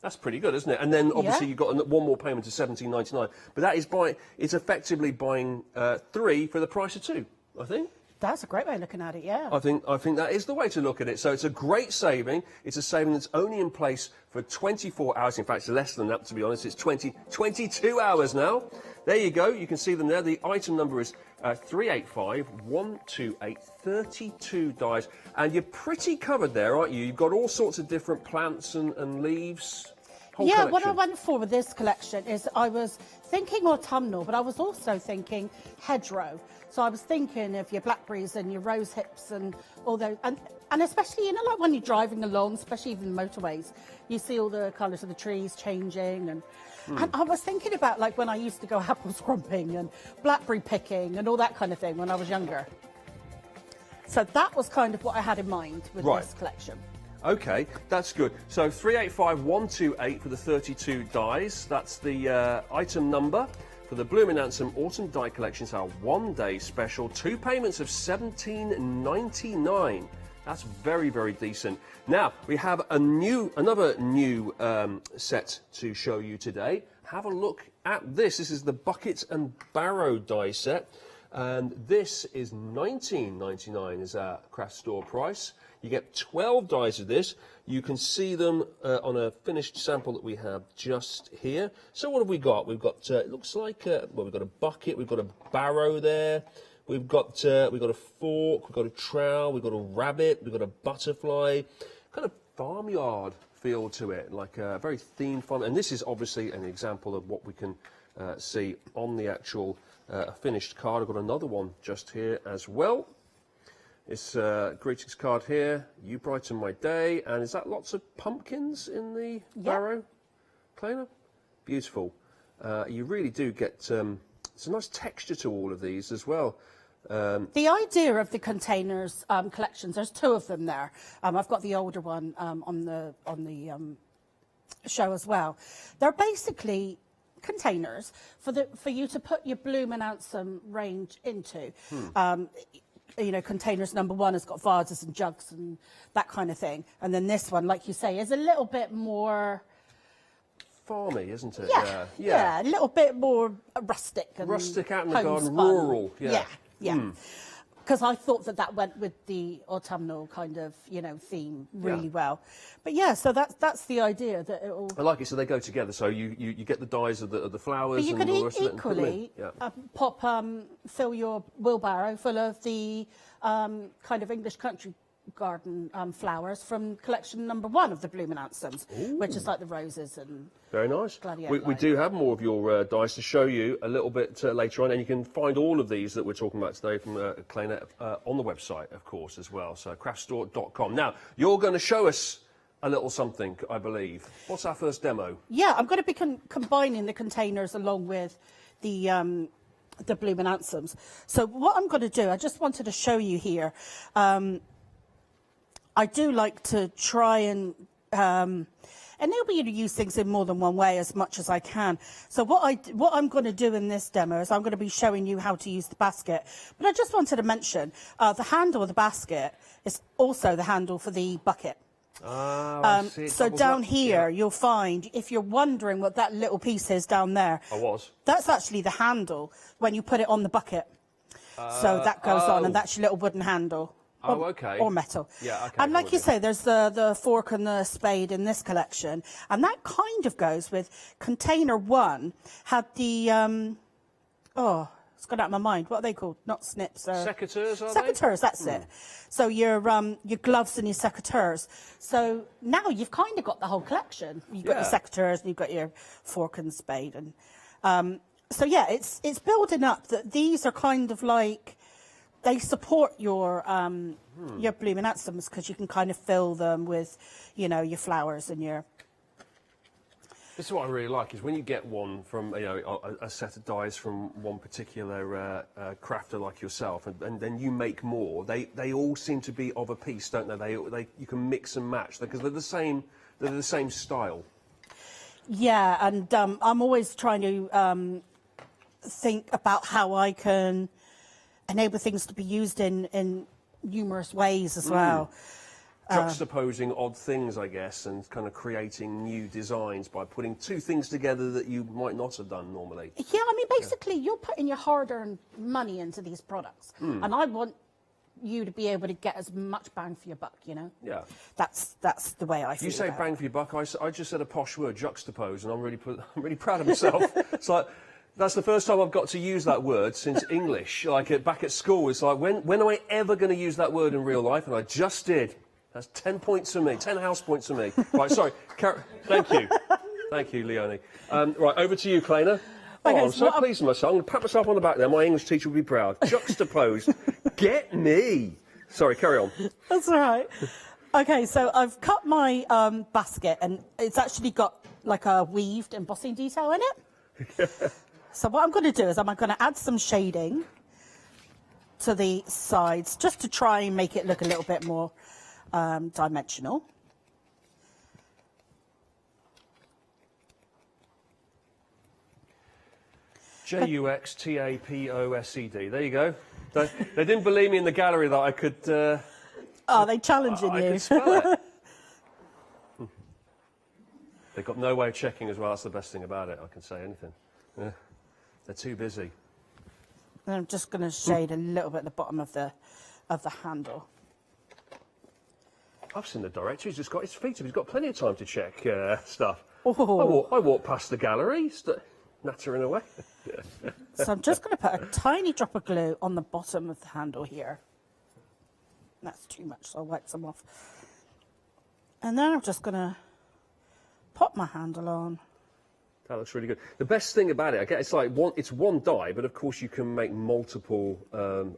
That's pretty good, isn't it? And then obviously you've got one more payment of $17.99. But that is it's effectively buying 3 for the price of 2, I think. That's a great way of looking at it, yeah. I think that is the way to look at it. So it's a great saving. It's a saving that's only in place for 24 hours. In fact, it's less than that, to be honest. It's 22 hours now. There you go. You can see them there. The item number is 385128, 32 dies. And you're pretty covered there, aren't you? You've got all sorts of different plants and leaves. Yeah, what I went for with this collection is I was thinking autumnal, but I was also thinking hedgerow. So I was thinking of your blackberries and your rose hips and all those, and especially, like when you're driving along, especially even motorways, you see all the colours of the trees changing, and I was thinking about like when I used to go apple scrumping and blackberry picking and all that kind of thing when I was younger. So that was kind of what I had in mind with this collection. Okay, that's good. So 385128 for the 32 dies. That's the item number for the Blumenansom Autumn Die Collection. It's our one-day special. 2 payments of $17.99. That's very, very decent. Now, we have another new set to show you today. Have a look at this. This is the Bucket and Barrow die set. And this is $19.99 is our craft store price. You get 12 dies of this. You can see them on a finished sample that we have just here. So what have we got? We've got, it looks like, well, we've got a bucket, we've got a barrow there. We've got a fork, we've got a trowel, we've got a rabbit, we've got a butterfly, kind of farmyard feel to it, like a very themed farm. And this is obviously an example of what we can see on the actual finished card. I've got another one just here as well. It's a greetings card here. You brighten my day. And is that lots of pumpkins in the barrow, Kleina? Beautiful. You really do get... it's a nice texture to all of these as well. The idea of the containers collections, there's two of them there. I've got the older one on the show as well. They're basically containers for you to put your Bloom and Ansem range into. You know, containers number one has got vases and jugs and that kind of thing. And then this one, like you say, is a little bit more... farmy, isn't it? Yeah, a little bit more rustic. And rustic out in the garden, rural. Yeah. Because I thought that went with the autumnal kind of, you know, theme really well. But yeah, so that's the idea that it all. I like it. So they go together. So you get the dies of the flowers. But you and could all the rest equally fill your wheelbarrow full of the kind of English country garden flowers from collection number one of the Bloom and Ansems, which is like the roses and very nice. Gladiator We do have more of your dice to show you a little bit later on, and you can find all of these that we're talking about today from Kleina on the website, of course, as well. So craftstore.com. Now you're going to show us a little something, I believe. What's our first demo? Yeah, I'm going to be combining the containers along with the Bloom and Ansems. So what I'm going to do, I just wanted to show you here. I do like to try and enable you to use things in more than one way as much as I can. So what I'm going to do in this demo is I'm going to be showing you how to use the basket. But I just wanted to mention the handle of the basket is also the handle for the bucket. So down here you'll find, if you're wondering what that little piece is down there, that's actually the handle when you put it on the bucket. So that goes on, and that's your little wooden handle. Or metal. Yeah, okay. And like you say, there's the fork and the spade in this collection, and that kind of goes with container one. Had the it's gone out of my mind. What are they called? Not snips. Secateurs, are secateurs, that's it. So your gloves and your secateurs. So now you've kind of got the whole collection. You've got your secateurs and you've got your fork and spade, and so yeah, it's building up that these are kind of like. They support your Bloom and Ansems because you can kind of fill them with, you know, your flowers and your. This is what I really like is when you get one from a set of dies from one particular crafter like yourself, and then you make more. They all seem to be of a piece, don't they? They you can mix and match because they're the same. They're the same style. Yeah, and I'm always trying to think about how I can enable things to be used in numerous ways as well. Juxtaposing odd things, I guess, and kind of creating new designs by putting two things together that you might not have done normally. Yeah, I mean, basically, you're putting your hard-earned money into these products, and I want you to be able to get as much bang for your buck, you know? Yeah. That's the way I feel. You say about bang for your buck, I just said a posh word, juxtapose, and I'm really proud of myself. It's like... That's the first time I've got to use that word since English. Like back at school, it's like, when am I ever going to use that word in real life? And I just did. That's 10 points for me, 10 house points for me. Right, sorry. Thank you. Thank you, Leonie. Right, over to you, Kleina. I'm so pleased with myself. I'm going to pat myself on the back there. My English teacher will be proud. Juxtaposed. Get me. Sorry, carry on. That's all right. Okay, so I've cut my basket, and it's actually got like a weaved embossing detail in it. So what I'm going to do is I'm going to add some shading to the sides just to try and make it look a little bit more dimensional. Juxtaposed. There you go. They didn't believe me in the gallery that I could Are they challenging I you? can smell it. They've got no way of checking as well. That's the best thing about it. I can say anything. Yeah. They're too busy. And I'm just going to shade a little bit at the bottom of the handle. I've seen the director. He's just got his feet up. He's got plenty of time to check stuff. Oh. I walk past the gallery, nattering away. So I'm just going to put a tiny drop of glue on the bottom of the handle here. That's too much, so I'll wipe some off. And then I'm just going to pop my handle on. That looks really good. The best thing about it, I guess, it's one die, but of course you can make multiple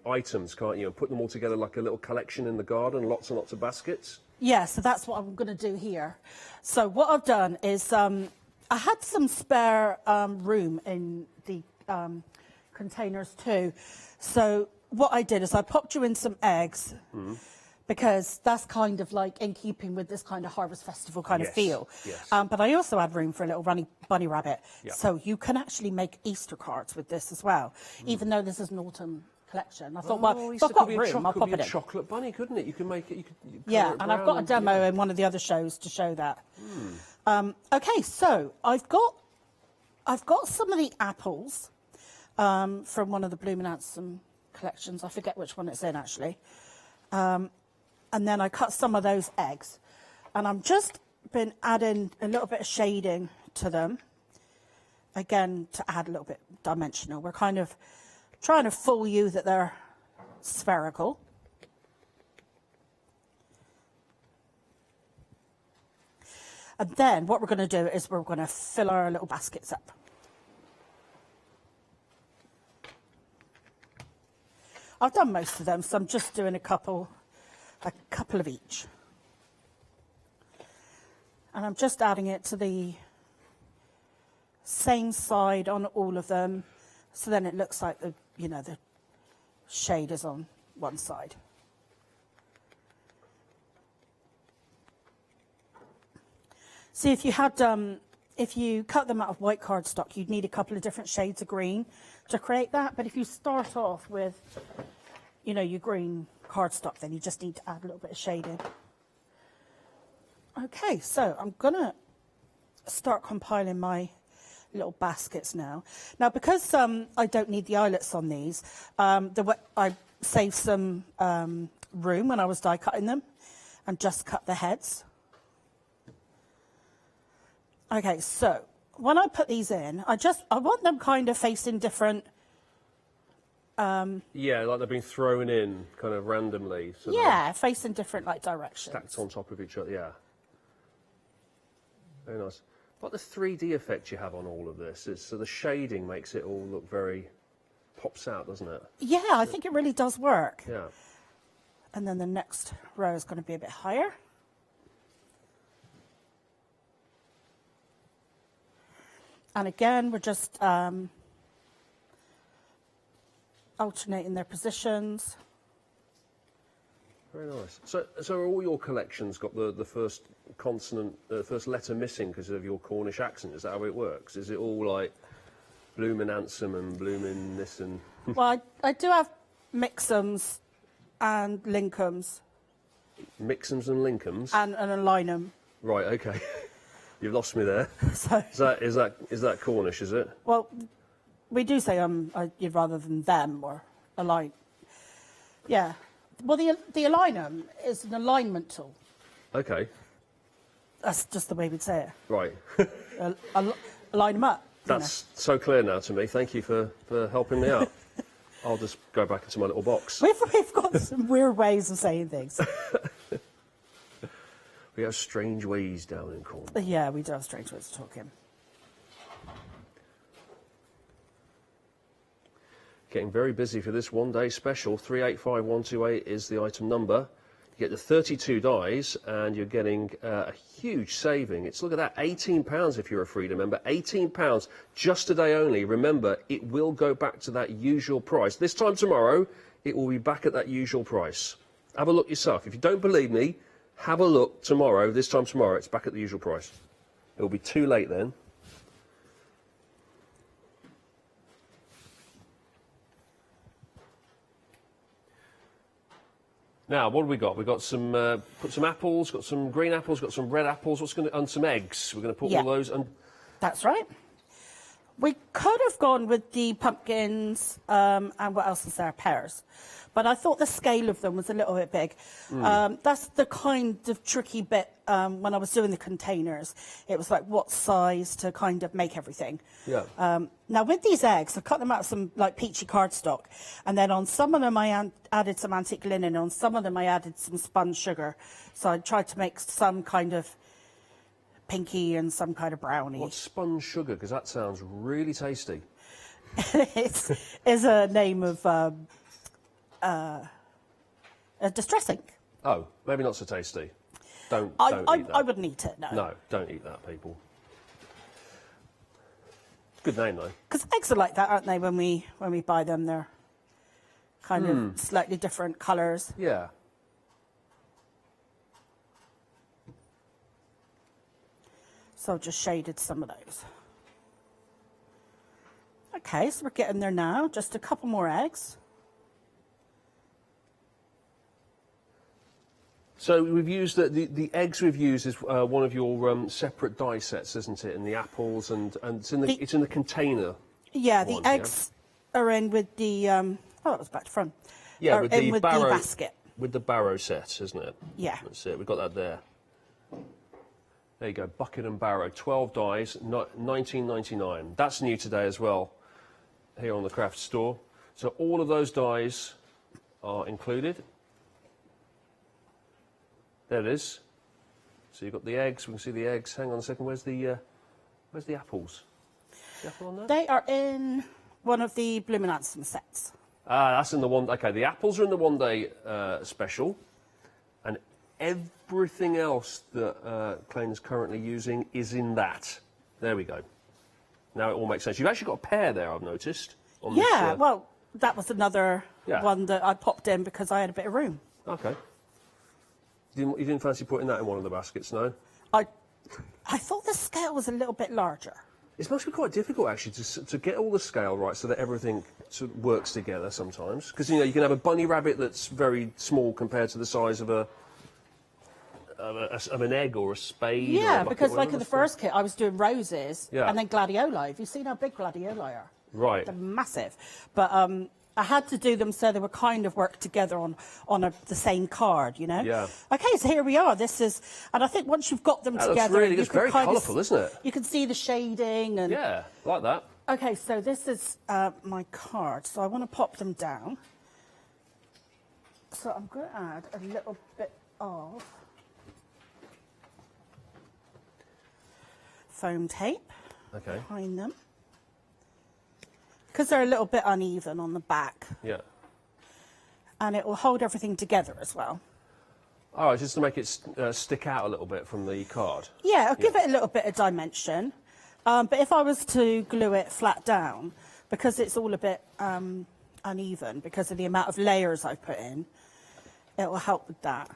items, can't you? And put them all together like a little collection in the garden, lots and lots of baskets. Yeah, so that's what I'm going to do here. So what I've done is I had some spare room in the containers too. So what I did is I popped you in some eggs. Because that's kind of like in keeping with this kind of Harvest Festival kind of feel. Yes. But I also had room for a little bunny rabbit. Yeah. So you can actually make Easter cards with this as well, even though this is an autumn collection. I thought, well, if I've got room, I'll pop it in. Chocolate bunny, couldn't it? You can make it. You could yeah, and I've got a demo in one of the other shows to show that. Okay, so I've got some of the apples from one of the Bloom and Handsome collections. I forget which one it's in actually. And then I cut some of those eggs, and I'm just been adding a little bit of shading to them, again to add a little bit dimensional. We're kind of trying to fool you that they're spherical. And then what we're going to do is we're going to fill our little baskets up. I've done most of them, so I'm just doing a couple of each. And I'm just adding it to the same side on all of them, so then it looks like the shade is on one side. See, if you cut them out of white cardstock, you'd need a couple of different shades of green to create that. But if you start off with, your green cardstock, then you just need to add a little bit of shading. Okay, so I'm gonna start compiling my little baskets now. Now, because I don't need the eyelets on these, I saved some room when I was die cutting them and just cut the heads. Okay, so when I put these in, I want them kind of facing different. Yeah, like they've been thrown in kind of randomly. So yeah, facing different directions. Stacked on top of each other, yeah. Very nice. What the 3D effect you have on all of this is, so the shading makes it all look pops out, doesn't it? Yeah, I think it really does work. Yeah. And then the next row is going to be a bit higher. And again, we're just alternating their positions. Very nice. So all your collections got the first consonant, first letter missing because of your Cornish accent? Is that how it works? Is it all like Bloomin' Handsome and Bloomin' this and... Well, I do have Mixums and Linkums. Mixums and Linkums? And an Alinum. Right, okay. You've lost me there. So, is that Cornish, is it? Well, we do say rather than them or align. Yeah. Well, the Alinum is an alignment tool. Okay. That's just the way we'd say it. Right. Align them up. That's so clear now to me. Thank you for helping me out. I'll just go back into my little box. We've got some weird ways of saying things. We have strange ways down in Cornwall. Yeah, we do have strange ways of talking. Getting very busy for this one-day special. 385128 is the item number. You get the 32 dies, and you're getting a huge saving. Look at that, £18 if you're a Freedom member. £18 just today only. Remember, it will go back to that usual price. This time tomorrow, it will be back at that usual price. Have a look yourself. If you don't believe me, have a look tomorrow. This time tomorrow, it's back at the usual price. It will be too late then. Now, what have we got? We've got some, put some apples, got some green apples, got some red apples. What's going to, and some eggs. We're going to put all those on. That's right. We could have gone with the pumpkins, and what else is there? Pears. But I thought the scale of them was a little bit big. That's the kind of tricky bit when I was doing the containers. It was like what size to kind of make everything. Yeah. Now with these eggs, I cut them out of some like peachy cardstock, and then on some of them I added some antique linen, on some of them I added some spun sugar. So I tried to make some kind of pinky and some kind of brownie. What's spun sugar? Because that sounds really tasty. It's a name of a distress ink. Oh, maybe not so tasty. Don't eat that. I wouldn't eat it, no. No, don't eat that, people. Good name, though. Because eggs are like that, aren't they, when we buy them? They're kind of slightly different colours. Yeah. So I've just shaded some of those. Okay, so we're getting there now. Just a couple more eggs. So we've used the eggs we've used is one of your separate die sets, isn't it? And the apples and it's in the container. Yeah, the eggs are in with the oh, that was back to front. Yeah, with the basket. With the barrow set, isn't it? Yeah. That's it. We've got that there. There you go, bucket and barrow, 12 dies, $19.99. That's new today as well, here on the craft store. So all of those dies are included. There it is. So you've got the eggs. We can see the eggs. Hang on a second. Where's the apples? Is the apple on there? They are in one of the Bloomin' Handsome sets. Ah, that's in the one. Okay, the apples are in the one-day special, and everything else that Klein is currently using is in that. There we go. Now it all makes sense. You've actually got a pair there, I've noticed. On Yeah, this, well, that was another one that I popped in because I had a bit of room. Okay. You didn't fancy putting that in one of the baskets, no? I thought the scale was a little bit larger. It must be quite difficult, actually, to get all the scale right so that everything sort of works together sometimes. Because, you know, you can have a bunny rabbit that's very small compared to the size of an egg or a spade. Yeah, or a because bucket, like in the first kit, I was doing roses Yeah. and then gladioli. Have you seen how big gladioli are? Right. They're massive. But I had to do them so they were kind of worked together on the same card, you know? Yeah. Okay, so here we are. This is, and I think once you've got them That together, looks really, it's very colourful, isn't it? You can see the shading and. Yeah, like that. Okay, so this is my card. So I want to pop them down. So I'm going to add a little bit of foam tape behind them. Because they're a little bit uneven on the back. Yeah. And it will hold everything together as well. Oh, just to make it stick out a little bit from the card. Yeah, I'll give it a little bit of dimension. But if I was to glue it flat down, because it's all a bit uneven, because of the amount of layers I've put in, it will help with that.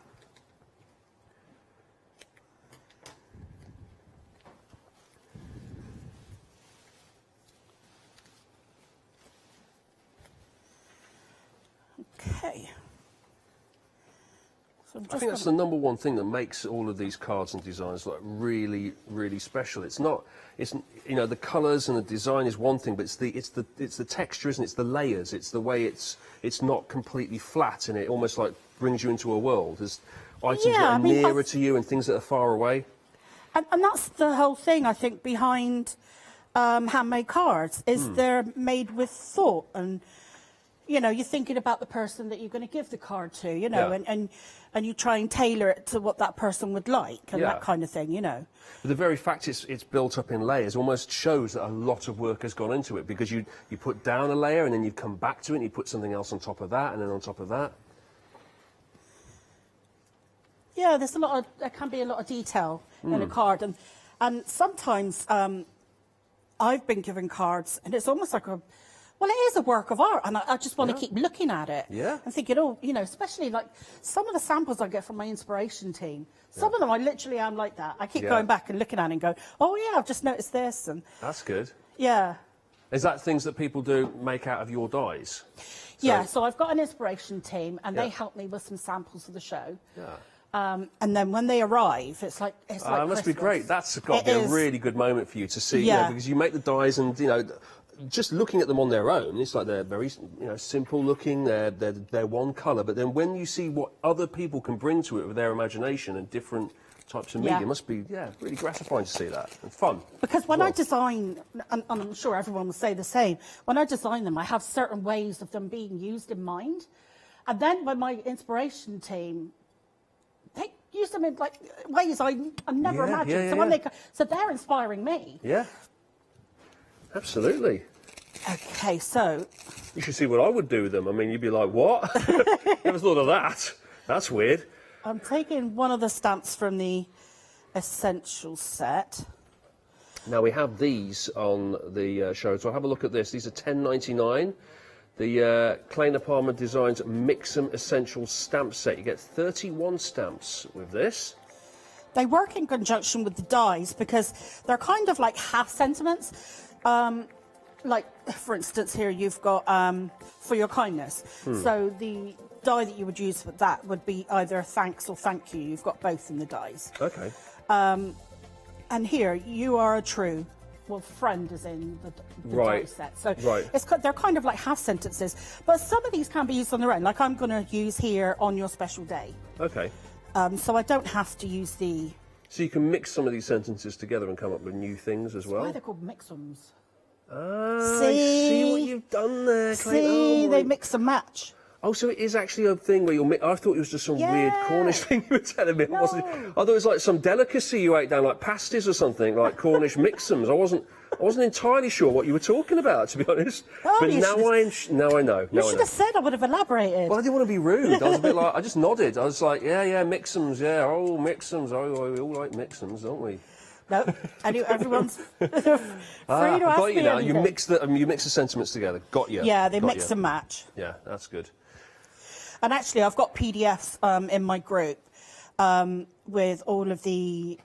Okay. So I think that's the number one thing that makes all of these cards and designs like really, really special. It's not, it's, you know, the colours and the design is one thing, but it's the texture, isn't it? It's the layers. It's the way it's not completely flat, and it almost like brings you into a world. There's items that are nearer to you and things that are far away. And that's the whole thing, I think, behind handmade cards, is they're made with thought, and you know, you're thinking about the person that you're going to give the card to, you know, and you try and tailor it to what that person would like and that kind of thing, you know. But the very fact it's built up in layers almost shows that a lot of work has gone into it, because you put down a layer and then you come back to it and you put something else on top of that and then on top of that. Yeah, there can be a lot of detail in a card, and sometimes I've been given cards and it's almost like well, it is a work of art, and I just want to keep looking at it. Yeah. And thinking, oh, you know, especially like some of the samples I get from my inspiration team. Some of them I literally am like that. I keep going back and looking at it and go, oh yeah, I've just noticed this, and that's good. Yeah. Is that things that people do make out of your dies? Yeah, so I've got an inspiration team, and Yeah. they help me with some samples of the show. Yeah. And then when they arrive, it's like That must be Christmas. great. That's got to be a really good moment for you to see, Yeah. because you make the dies, and just looking at them on their own, it's like they're very simple looking. They're one colour, but then when you see what other people can bring to it with their imagination and different types of media, Yeah. it must be really gratifying to see that and fun. Because when I design, and I'm sure everyone will say the same, when I design them, I have certain ways of them being used in mind. And then when my inspiration team, they use them in like ways I never imagined. So they're inspiring me. Yeah, absolutely. Okay, so You should see what I would do with them. I mean, you'd be like, what? Never thought of that. That's weird. I'm taking one of the stamps from the Essential set. Now, we have these on the show, so have a look at this. These are $10.99. The Kleiner Palmer Designs Mix'em Essential Stamp Set. You get 31 stamps with this. They work in conjunction with the dies because they're kind of like half sentiments. Like, for instance, here you've got for your kindness. So the die that you would use for that would be either thanks or thank you. You've got both in the dies. Okay. And here, you are a true. Well, friend is in the die set. So they're kind of like half sentences. But some of these can be used on their own. Like I'm going to use here on your special day. Okay. So I don't have to use the... So you can mix some of these sentences together and come up with new things as well? Why they're called mix-ems. Ah, I see what you've done there. See, they mix and match. Oh, so it is actually a thing where you'll I thought it was just some weird Cornish thing you were telling me. No. Wasn't it? I thought it was like some delicacy you ate down, like pasties or something, like Cornish mix'ems. I wasn't entirely sure what you were talking about, to be honest. Oh, but now I know. You should have said, I would have elaborated. Well, I didn't want to be rude. I was a bit like, I just nodded. I was like, yeah, mix'ems, yeah. Oh, mix'ems. Oh, we all like mix'ems, don't we? No, everyone's free to ask got me you now. anything. You mix the sentiments together. Got you. Yeah, they Got mix you. and match. Yeah, that's good. And actually, I've got PDFs in my group with all of the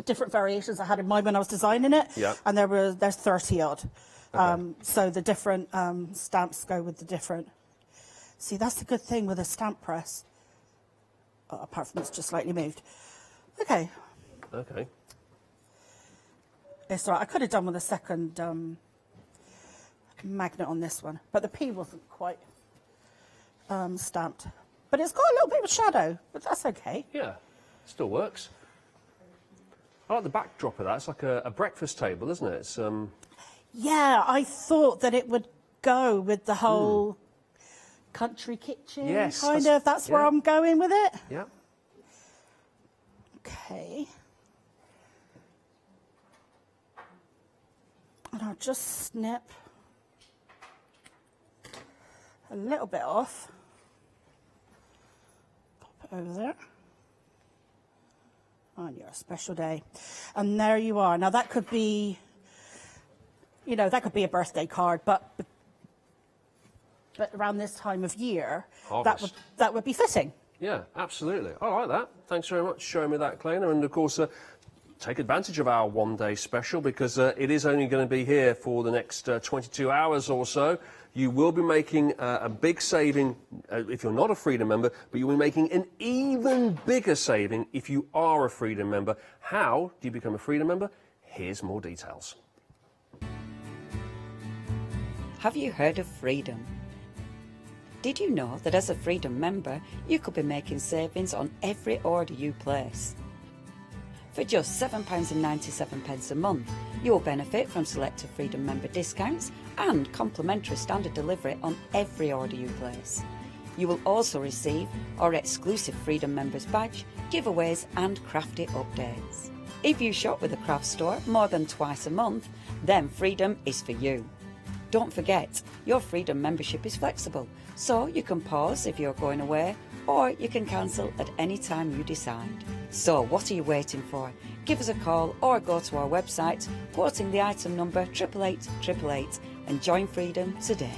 different variations I had in mind when I was designing it. Yeah. And there's 30 odd. Okay. So the different stamps go with the different. See, that's the good thing with a stamp press. Apart from it's just slightly moved. Okay. Okay. It's all right. I could have done with a second magnet on this one, but the P wasn't quite stamped. But it's got a little bit of shadow, but that's okay. Yeah, still works. I like the backdrop of that. It's like a breakfast table, isn't it? It's Yeah, I thought that it would go with the whole country kitchen Yes, kind of. That's where I'm going with it. Yeah. Okay. And I'll just snip a little bit off. Pop it over there. On your special day. And there you are. Now that could be, that could be a birthday card, but around this time of year, that would be fitting. Yeah, absolutely. I like that. Thanks very much for showing me that, Kleiner. And of course, take advantage of our one-day special because it is only going to be here for the next 22 hours or so. You will be making a big saving if you're not a Freedom member, but you'll be making an even bigger saving if you are a Freedom member. How do you become a Freedom member? Here's more details. Have you heard of Freedom? Did you know that as a Freedom member, you could be making savings on every order you place? For just £7.97 a month, you'll benefit from selected Freedom member discounts and complimentary standard delivery on every order you place. You will also receive our exclusive Freedom members badge, giveaways and crafty updates. If you shop with the craft store more than twice a month, then Freedom is for you. Don't forget, your Freedom membership is flexible, so you can pause if you're going away, or you can cancel at any time you decide. So what are you waiting for? Give us a call or go to our website, quoting the item number 88888 and join Freedom today.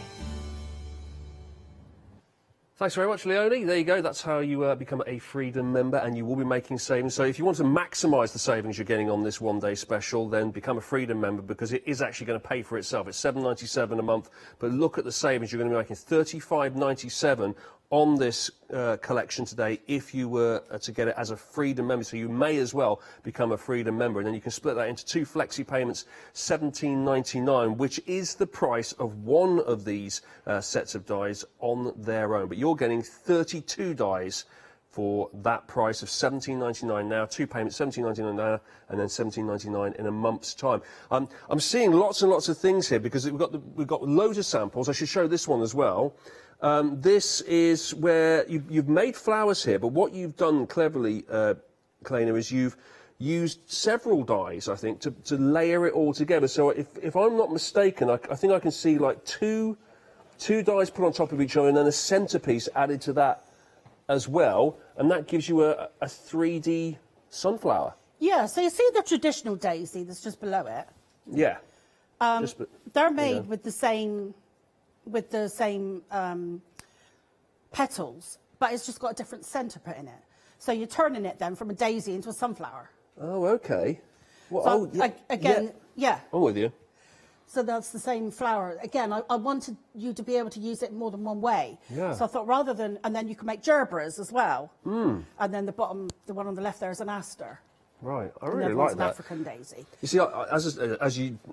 Thanks very much, Leonie. There you go. That's how you become a Freedom member, and you will be making savings. So if you want to maximise the savings you're getting on this one-day special, then become a Freedom member, because it is actually going to pay for itself. It's $7.97 a month, but look at the savings. You're going to be making $35.97 on this collection today if you were to get it as a Freedom member. So you may as well become a Freedom member, and then you can split that into 2 flexi payments, $17.99, which is the price of one of these sets of dies on their own. But you're getting 32 dies for that price of $17.99 now, 2 payments, $17.99 now, and then $17.99 in a month's time. I'm seeing lots and lots of things here, because we've got loads of samples. I should show this one as well. This is where you've made flowers here, but what you've done cleverly, Kleina, is you've used several dies, I think, to layer it all together. So if I'm not mistaken, I think I can see like two dies put on top of each other, and then a centerpiece added to that as well, and that gives you a 3D sunflower. Yeah, so you see the traditional daisy that's just below it? Yeah. They're made with the same petals, but it's just got a different centre put in it. So you're turning it then from a daisy into a sunflower. Oh, okay. Well, So again, yeah. I'm with you. So that's the same flower. Again, I wanted you to be able to use it more than one way. Yeah. So I thought rather than, and then you can make gerberas as well. And then the bottom, the one on the left there is an aster. Right, I And the really other like one's an that. African daisy. You see,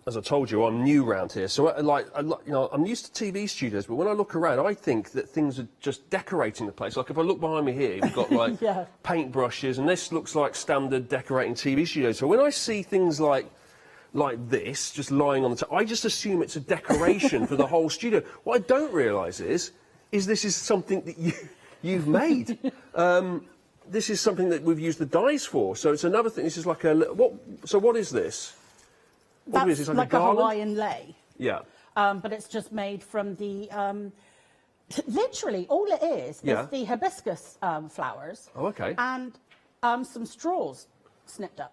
as I told you, I'm new around here, so I'm used to TV studios. But when I look around, I think that things are just decorating the place. Like if I look behind me here, we've got like paint brushes, and this looks like standard decorating TV studios. So when I see things like this just lying on the top, I just assume it's a decoration for the whole studio. What I don't realise is this is something that you've made. This is something that we've used the dies for. So it's another thing. This is like what is this? What That's is like a a garland? Hawaiian lay. Yeah. But it's just made from the, literally all it is the hibiscus flowers. Oh, okay. And some straws snipped up.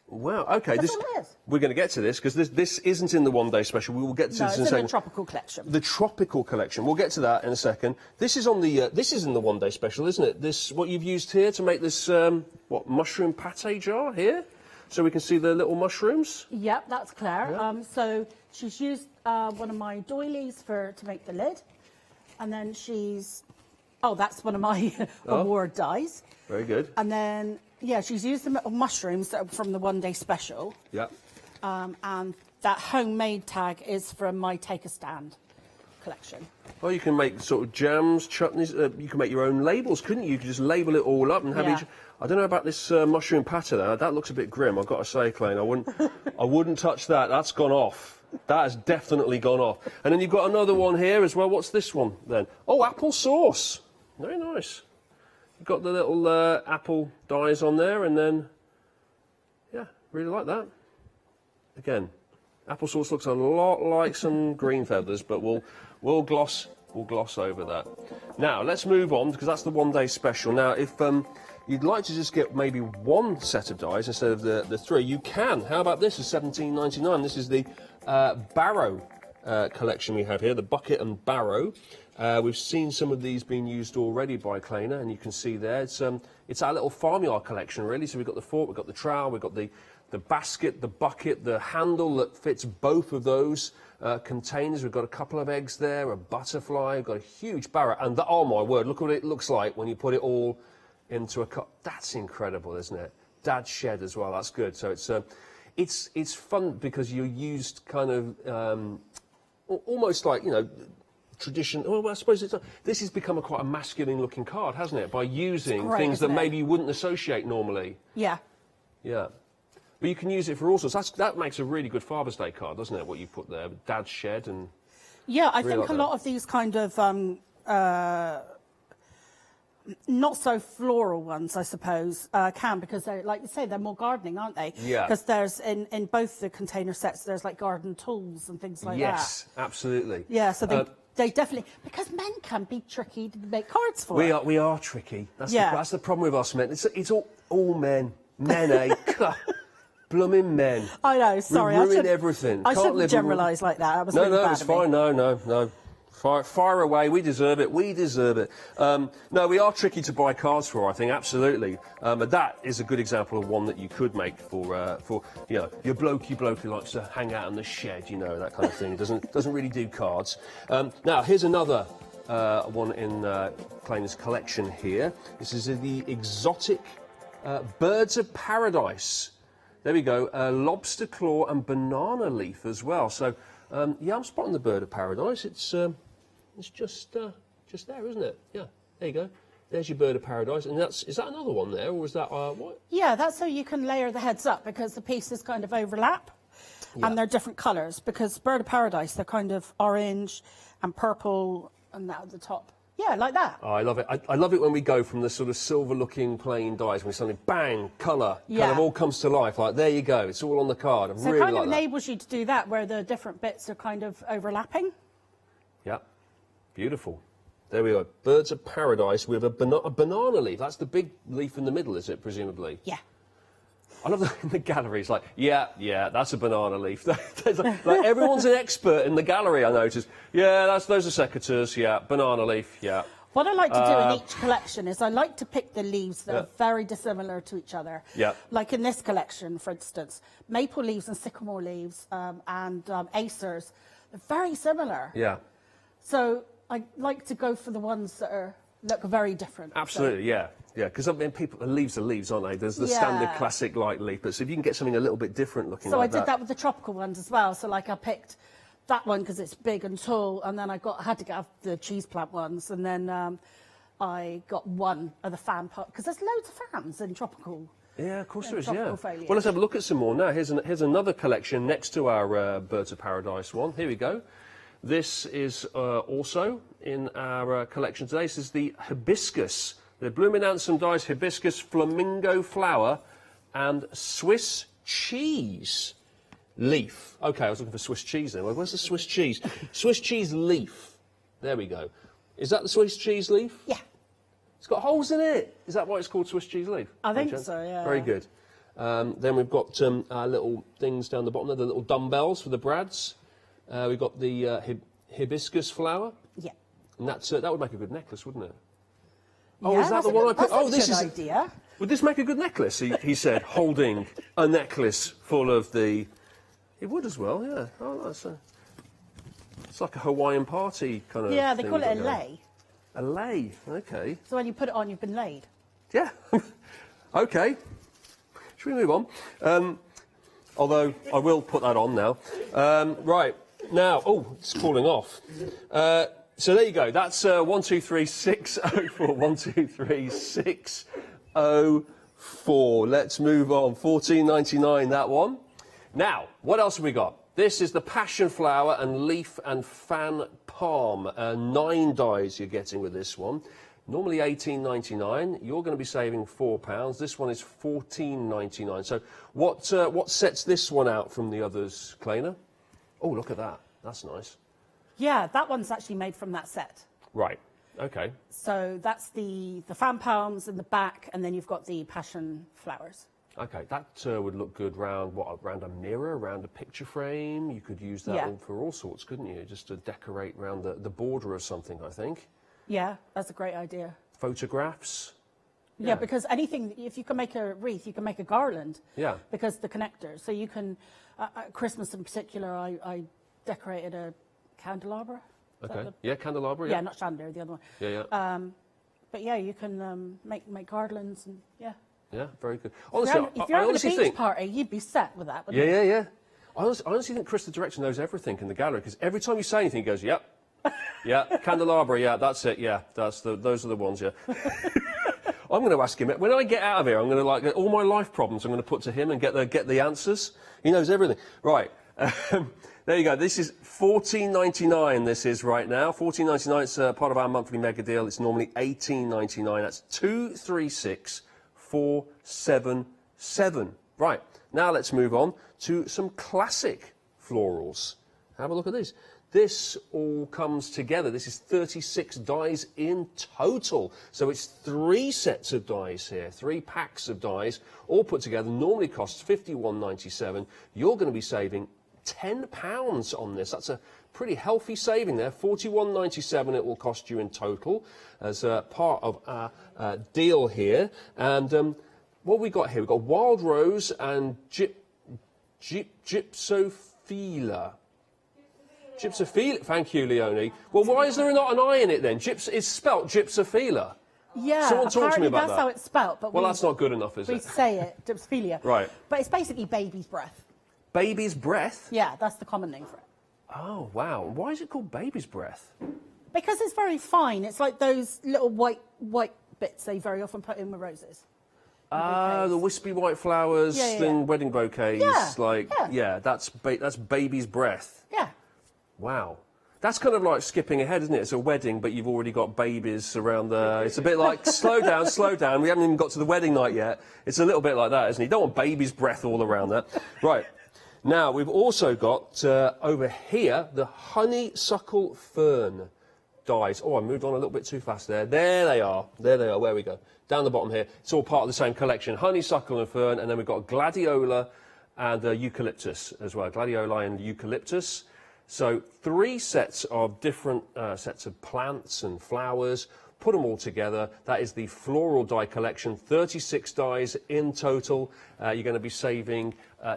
Wow. Okay. That's all it is. We're going to get to this, because this isn't in the one-day special. We will get to No, this it's in a in second. the tropical collection. The tropical collection. We'll get to that in a second. This is on the. This is in the one-day special, isn't it? This what you've used here to make this mushroom pate jar here, so we can see the little mushrooms. Yep, that's Claire. Yeah. So she's used one of my doilies to make the lid, and then that's one of my award dies. Very good. And then she's used the mushrooms that are from the one-day special. Yeah. And that homemade tag is from my Take a Stand collection. Well, you can make sort of jams, chutneys. You can make your own labels, couldn't you? You could just label it all up and have each. I don't know about this mushroom pate there. That looks a bit grim, I've got to say, Klein. I wouldn't touch that. That's gone off. That has definitely gone off. And then you've got another one here as well. What's this one then? Oh, apple sauce. Very nice. You've got the little apple dies on there, and then really like that. Again, applesauce looks a lot like some green feathers, but we'll gloss over that. Now let's move on, because that's the one-day special. Now, if you'd like to just get maybe one set of dies instead of the 3, you can. How about this? Is $17.99. This is the barrow collection we have here, the bucket and barrow. We've seen some of these being used already by Kleina, and you can see there it's our little farmyard collection, really. So we've got the fork, we've got the trowel, we've got the basket, the bucket, the handle that fits both of those containers. We've got a couple of eggs there, a butterfly, we've got a huge barrow, and oh my word, look what it looks like when you put it all into a cup. That's incredible, isn't it? Dad's shed as well. That's good. So it's fun, because you're used kind of almost like, tradition. Well, I suppose this has become quite a masculine-looking card, hasn't it? By using things that maybe you wouldn't associate normally. Yeah. Yeah. But you can use it for all sorts. That makes a really good Father's Day card, doesn't it? What you put there, Dad's shed and. Yeah, I really think a lot of these kind of not so floral ones, I suppose, can, because they're, like you say, they're more gardening, aren't they? Yeah. Because there's in both the container sets, there's like garden tools and things like that. Yes, absolutely. Yeah, so they definitely, because men can be tricky to make cards for. We are tricky. That's the problem with us men. It's all men. Men, eh? Blooming men. I know. Sorry, we ruin everything. I shouldn't generalise like that. I was really bad it's fine. No. Fire away, we deserve it, we deserve it. No, we are tricky to buy cards for, I think, absolutely. But that is a good example of one that you could make for you know, your blokey who likes to hang out in the shed, you know, that kind of thing. Doesn't really do cards. Now, here's another one in Kleina's collection here. This is the exotic Birds of Paradise. There we go, lobster claw and banana leaf as well. So, yeah, I'm spotting the Bird of Paradise. It's just there, isn't it? Yeah, there you go. There's your Bird of Paradise. And is that another one there, or is that, what? Yeah, that's so you can layer the heads up, because the pieces kind of overlap, and they're different colours, because Bird of Paradise, they're kind of orange and purple, and that at the top. Yeah, like that. Oh, I love it. I love it when we go from the sort of silver-looking plain dies, when suddenly, bang, colour, kind of all comes to life. Like, there you go. It's all on the card. I So really it kind like of that. enables you to do that, where the different bits are kind of overlapping. Yeah, beautiful. There we go. Birds of Paradise with a banana leaf. That's the big leaf in the middle, is it, presumably? Yeah. I love that in the gallery. It's like, yeah, that's a banana leaf. like everyone's an expert in the gallery, I notice. Yeah, those are secateurs. Yeah, banana leaf. Yeah. What I like to do in each collection is I like to pick the leaves that are very dissimilar to each other. Yeah. Like in this collection, for instance, maple leaves and sycamore leaves and acers, they're very similar. Yeah. So I like to go for the ones that look very different. Absolutely, yeah. Yeah, because I mean, the leaves are leaves, aren't they? There's the standard classic light leaf, but so if you can get something a little bit different looking so like I did that with the tropical ones as well. So like I picked that one because it's big and tall, and then I had to get the cheese plant ones, and then I got one of the fan pot, because there's loads of fans in tropical. Yeah, of course there is, tropical yeah. foliage. Well, let's have a look at some more now. Here's another collection next to our Birds of Paradise one. Here we go. This is also in our collection today. This is the hibiscus. The Blooming Handsome Dies hibiscus flamingo flower and Swiss cheese leaf. Okay, I was looking for Swiss cheese there. Where's the Swiss cheese? Swiss cheese leaf. There we go. Is that the Swiss cheese leaf? Yeah. It's got holes in it. Is that why it's called Swiss cheese leaf? I think so, yeah. Very good. Then we've got our little things down the bottom there, the little dumbbells for the brads. We've got the hibiscus flower. Yeah. And that would make a good necklace, wouldn't it? Oh, Yeah, is that that's the a one good- I picked? that's a Oh, this good is. idea. Would this make a good necklace? He said, holding a necklace full of the. It would as well, yeah. Oh, it's like a Hawaiian party kind of. Yeah, they thing call it a you've got going. lei. A lei, okay. So when you put it on, you've been laid. Yeah. Okay. Should we move on? Although I will put that on now. Right. Now, it's falling off. So there you go. That's 123604. 123604. Let's move on. $14.99, that one. Now, what else have we got? This is the passion flower and leaf and fan palm. 9 dies you're getting with this one. Normally $18.99. You're going to be saving £4. This one is $14.99. So what sets this one out from the others, Kleina? Oh, look at that. That's nice. Yeah, that one's actually made from that set. Right. Okay. So that's the fan palms in the back, and then you've got the passion flowers. Okay, that would look good round a mirror, around a picture frame. You could use that for all sorts, couldn't you? Just to decorate around the border of something, I think. Yeah, that's a great idea. Photographs. Yeah, because anything, if you can make a wreath, you can make a garland. Yeah. Because the connectors. So you can, at Christmas in particular, I decorated a candelabra. Is that Okay. Yeah, candelabra. yeah, not chandelier, the other one. Yeah. But yeah, you can make garlands and yeah. Yeah, very good. Honestly, if you're I having a honestly beach think. party, you'd be set with that. wouldn't you? Yeah. I honestly think Chris, the director, knows everything in the gallery, because every time you say anything, he goes, "Yep, yeah, candelabra, yeah, that's it, yeah, those are the ones, yeah." I'm going to ask him when I get out of here. I'm going to all my life problems. I'm going to put to him and get the answers. He knows everything. Right. There you go. This is $14.99. This is right now $14.99. It's part of our monthly mega deal. It's normally $18.99. That's 236477. Right. Now let's move on to some classic florals. Have a look at these. This all comes together. This is 36 dies in total. So it's 3 sets of dies here, 3 packs of dies, all put together. Normally costs $51.97. You're going to be saving £10 on this. That's a pretty healthy saving there. £41.97 it will cost you in total as part of our deal here. And what have we got here? We've got Wild Rose and Gypsophila. Gypsophila, thank you, Leonie. Well, why is there not an I in it then? It's spelt Gypsophila. Yeah, Someone talk to me about that's that. how it's spelt. But well, that's not good enough, is we it? say it, Gypsophilia. Right. But it's basically baby's breath. Baby's breath? Yeah, that's the common name for it. Oh, wow. Why is it called baby's breath? Because it's very fine. It's like those little white bits they very often put in with roses. Ah, the wispy white flowers and wedding bouquets. Yeah, that's baby's breath. Yeah. Wow. That's kind of like skipping ahead, isn't it? It's a wedding, but you've already got babies around the... It's a bit like, slow down, slow down. We haven't even got to the wedding night yet. It's a little bit like that, isn't it? You don't want baby's breath all around that. Right. Now, we've also got over here the honeysuckle fern dies. Oh, I moved on a little bit too fast there. There they are. There they are. Where we go. Down the bottom here. It's all part of the same collection. Honeysuckle and fern, and then we've got gladiola and eucalyptus as well. Gladioli and eucalyptus. So 3 sets of different sets of plants and flowers. Put them all together. That is the floral die collection. 36 dies in total. You're going to be saving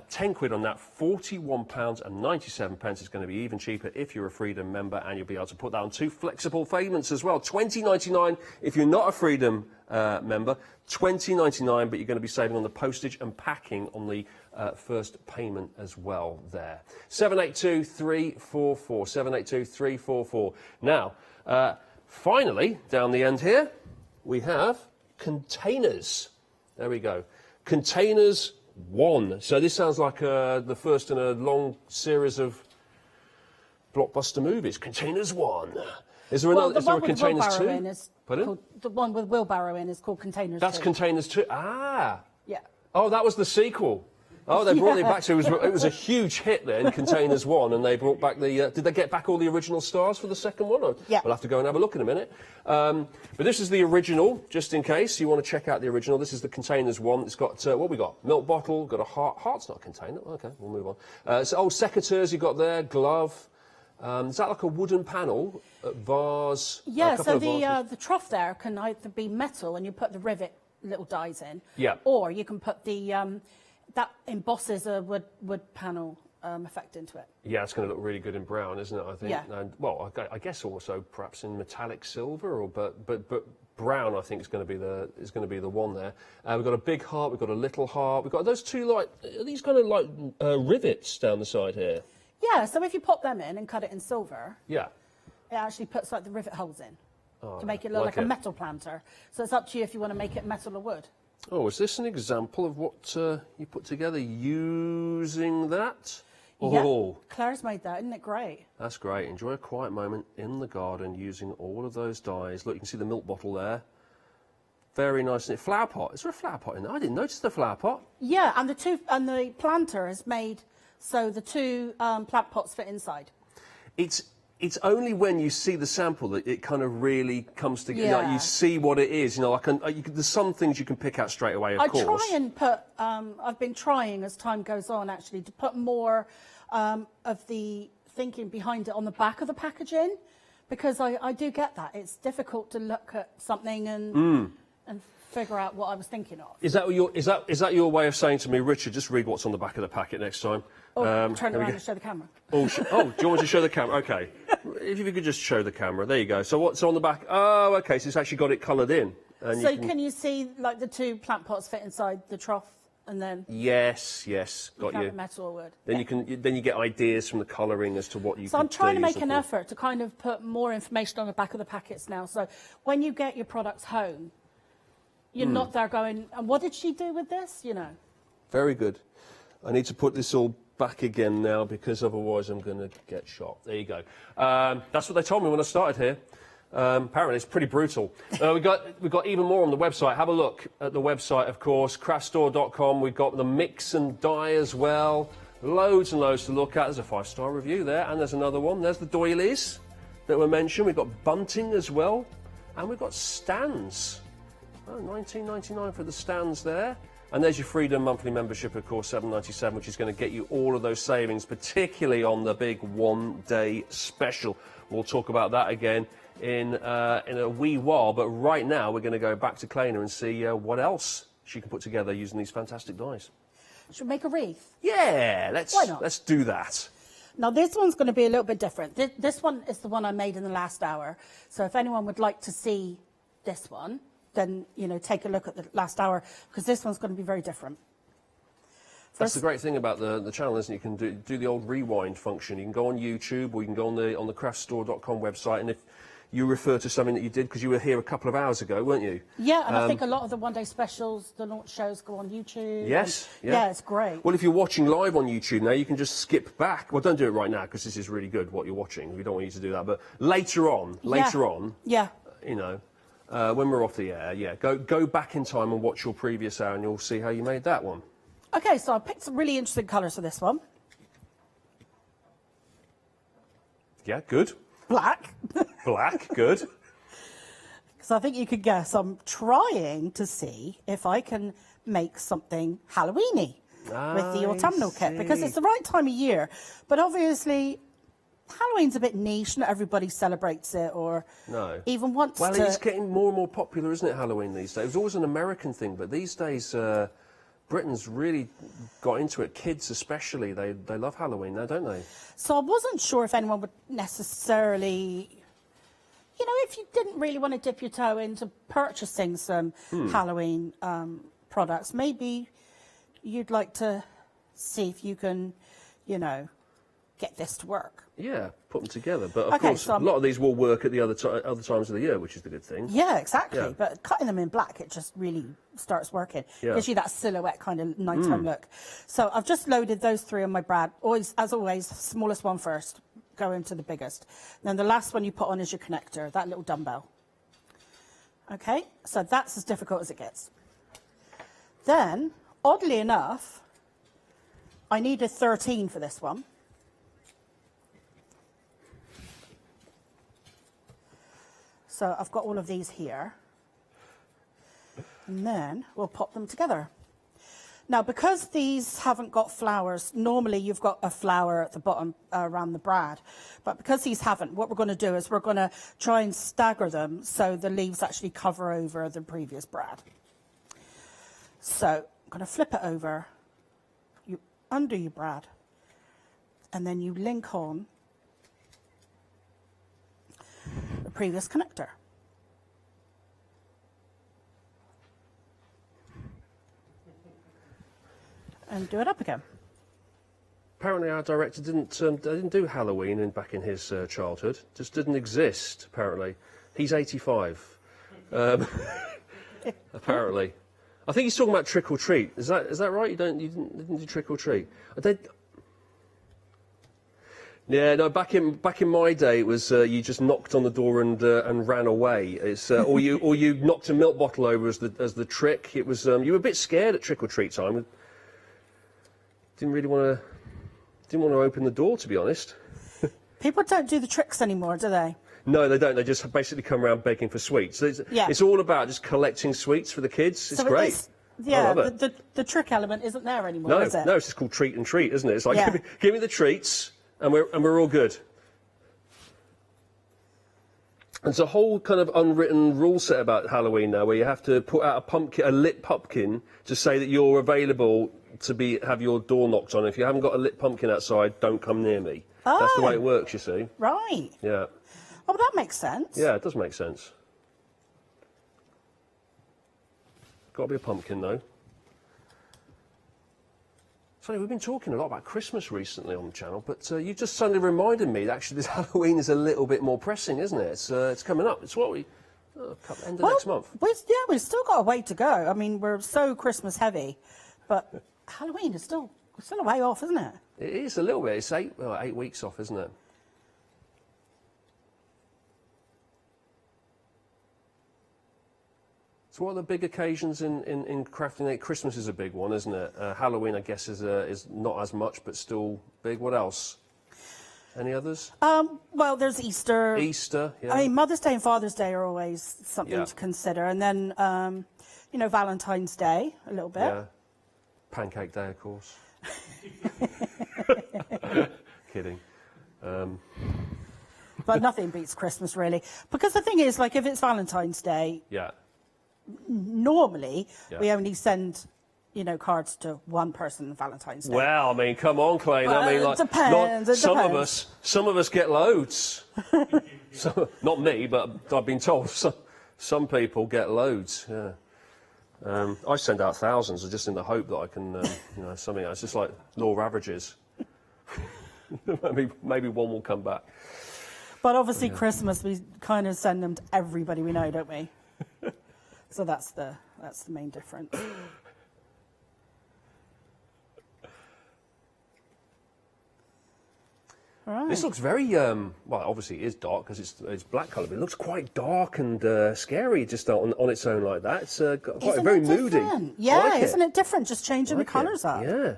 10 quid on that. £41.97. It's going to be even cheaper if you're a Freedom member, and you'll be able to put that on 2 flexible payments as well. $20.99 if you're not a Freedom member. $20.99, but you're going to be saving on the postage and packing on the first payment as well there. 782-344. 782-344. Now, finally, down the end here, we have containers. There we go. Containers 1. So this sounds like the first in a long series of blockbuster movies. Containers 1. Is there another? Is there a Containers 2? Pardon? The one with wheelbarrow in is called Containers 2. That's Containers 2. Ah. Yeah. Oh, that was the sequel. Oh, they brought it back. So it was a huge hit then, Containers 1, and they brought back the... did they get back all the original stars for the second one? Or, yeah. We'll have to go and have a look in a minute. But this is the original, just in case you want to check out the original. This is the Containers 1. It's got, what we got? Milk bottle, got a heart. Heart's not a container. OK, we'll move on. So, secateurs you got there, glove. Is that like a wooden panel, vase? Yeah, so the trough there can either be metal and you put the rivet little dies in. Yeah. Or you can put the... that embosses a wood panel effect into it. Yeah, it's going to look really good in brown, isn't it? I think. Yeah. And well, I guess also perhaps in metallic silver, or but brown. I think is going to be the one there. We've got a big heart. We've got a little heart. We've got those two are these kind of like rivets down the side here. Yeah. So if you pop them in and cut it in silver. Yeah. It actually puts like the rivet holes in to make it look like a metal planter. So it's up to you if you want to make it metal or wood. Oh, is this an example of what you put together using that? Yeah, Oh, Claire's made that. Isn't it great? that's great. Enjoy a quiet moment in the garden using all of those dies. Look, you can see the milk bottle there. Very nice. And flower pot. Is there a flower pot in there? I didn't notice the flower pot. Yeah, and the planter is made so the 2 plant pots fit inside. It's only when you see the sample that it kind of really comes together. Yeah. Like you see what it is. You know, there's some things you can pick out straight away. Of course. I try and put. I've been trying as time goes on actually to put more of the thinking behind it on the back of the packaging, because I do get that it's difficult to look at something and figure out what I was thinking of. Is that your way of saying to me, Richard, just read what's on the back of the packet next time? Turn around and show the camera. Do you want to show the camera? OK. If you could just show the camera. There you go. So what's on the back? Oh, OK, so it's actually got it coloured in. And so can you see, like, the 2 plant pots fit inside the trough, and then... Yes, got you. Metal or wood. Then you get ideas from the colouring as to what you So could I'm trying to use make them an for. effort to kind of put more information on the back of the packets now. So when you get your products home, you're not there going, and what did she do with this, you know? Very good. I need to put this all back again now, because otherwise I'm going to get shot. There you go. That's what they told me when I started here. Apparently it's pretty brutal. We've got even more on the website. Have a look at the website, of course, craftstore.com. We've got the mix and die as well. Loads and loads to look at. There's a 5-star review there, and there's another one. There's the doilies that were mentioned. We've got bunting as well, and we've got stands. Oh, $19.99 for the stands there. And there's your Freedom monthly membership, of course, $7.97, which is going to get you all of those savings, particularly on the big one-day special. We'll talk about that again in a wee while, but right now we're going to go back to Kleina and see what else she can put together using these fantastic dies. Should we make a wreath? Yeah, Why not? let's do that. Now, this one's going to be a little bit different. This one is the one I made in the last hour. So if anyone would like to see this one, then, you know, take a look at the last hour, because this one's going to be very different. That's the great thing about the channel, isn't it? You can do the old rewind function. You can go on YouTube, or you can go on the craftstore.com website, and if you refer to something that you did, because you were here a couple of hours ago, weren't you? Yeah, and I think a lot of the one-day specials, the launch shows go on YouTube. Yes. Yeah, it's great. Well, if you're watching live on YouTube now, you can just skip back. Well, don't do it right now, because this is really good, what you're watching. We don't want you to do that. But later on, yeah. You know, when we're off the air, yeah, go back in time and watch your previous hour, and you'll see how you made that one. Okay, so I picked some really interesting colours for this one. Yeah, good. Black. Black, good. Because I think you could guess I'm trying to see if I can make something Halloween-y with the autumnal kit, because it's the right time of year. But obviously, Halloween's a bit niche, not everybody celebrates it or even wants to. Well, it's getting more and more popular, isn't it, Halloween these days? It was always an American thing, but these days Britain's really got into it. Kids especially, they love Halloween now, don't they? So I wasn't sure if anyone would necessarily, you know, if you didn't really want to dip your toe into purchasing some Halloween products, maybe you'd like to see if you can, you know, get this to work. Yeah, put them together. But of course, a lot of these will work at the other times of the year, which is the good thing. Yeah, exactly. Yeah. But cutting them in black, it just really starts working. Yeah. Gives you that silhouette kind of nighttime look. So I've just loaded those three on my brad. Always, as always, smallest one first. Go into the biggest. Then the last one you put on is your connector, that little dumbbell. Okay, so that's as difficult as it gets. Then, oddly enough, I needed 13 for this one. So I've got all of these here. And then we'll pop them together. Now, because these haven't got flowers, normally you've got a flower at the bottom around the brad. But because these haven't, what we're going to do is we're going to try and stagger them so the leaves actually cover over the previous brad. So I'm going to flip it over, you undo your brad, and then you link on the previous connector. And do it up again. Apparently our director didn't do Halloween back in his childhood. Just didn't exist, apparently. He's 85. Apparently. I think he's talking about trick or treat. Is that right? You didn't do trick or treat. Yeah, no. Back in my day, it was you just knocked on the door and ran away. It's or you knocked a milk bottle over as the trick. It was you were a bit scared at trick or treat time. Didn't want to open the door, to be honest. People don't do the tricks anymore, do they? No, they don't. They just basically come around begging for sweets. It's all about just collecting sweets for the kids. It's great. Yeah, the trick element isn't there anymore, is it? No, it's just called treat and treat, isn't it? It's like give me the treats. And we're all good. There's a whole kind of unwritten rule set about Halloween now, where you have to put out a lit pumpkin to say that you're available to have your door knocked on. If you haven't got a lit pumpkin outside, don't come near me. Oh. That's the way it works, you see. Right. Yeah. Oh, that makes sense. Yeah, it does make sense. Got to be a pumpkin, though. We've been talking a lot about Christmas recently on the channel, but you just suddenly reminded me that actually this Halloween is a little bit more pressing, isn't it? It's coming up. It's what end of next month. We've still got a way to go. I mean, we're so Christmas heavy, but Halloween is still a way off, isn't it? It is a little bit. It's 8 weeks off, isn't it? So what are the big occasions in crafting? Christmas is a big one, isn't it? Halloween, I guess, is not as much, but still big. What else? Any others? Well, there's Easter. Easter, yeah. I mean, Mother's Day and Father's Day are always something to consider. And then, Valentine's Day, a little bit. Pancake Day, of course. Kidding. But nothing beats Christmas, really. Because the thing is, like, if it's Valentine's Day, Yeah. normally Yeah. we only send, you know, cards to one person on Valentine's Day. Well, I mean, come on, Clayne. I mean, It like, depends, it some depends. of us get loads. Not me, but I've been told some people get loads. Yeah. I send out thousands just in the hope that I can, you know, something. It's just like law of averages. maybe one will come back. But obviously, Christmas, we kind of send them to everybody we know, don't we? So that's the main difference. Right. This looks very, well, obviously it is dark because it's black colour, but it looks quite dark and scary just on its own like that. It's quite very moody. Yeah, like isn't it different? Just changing the colours up. Yeah.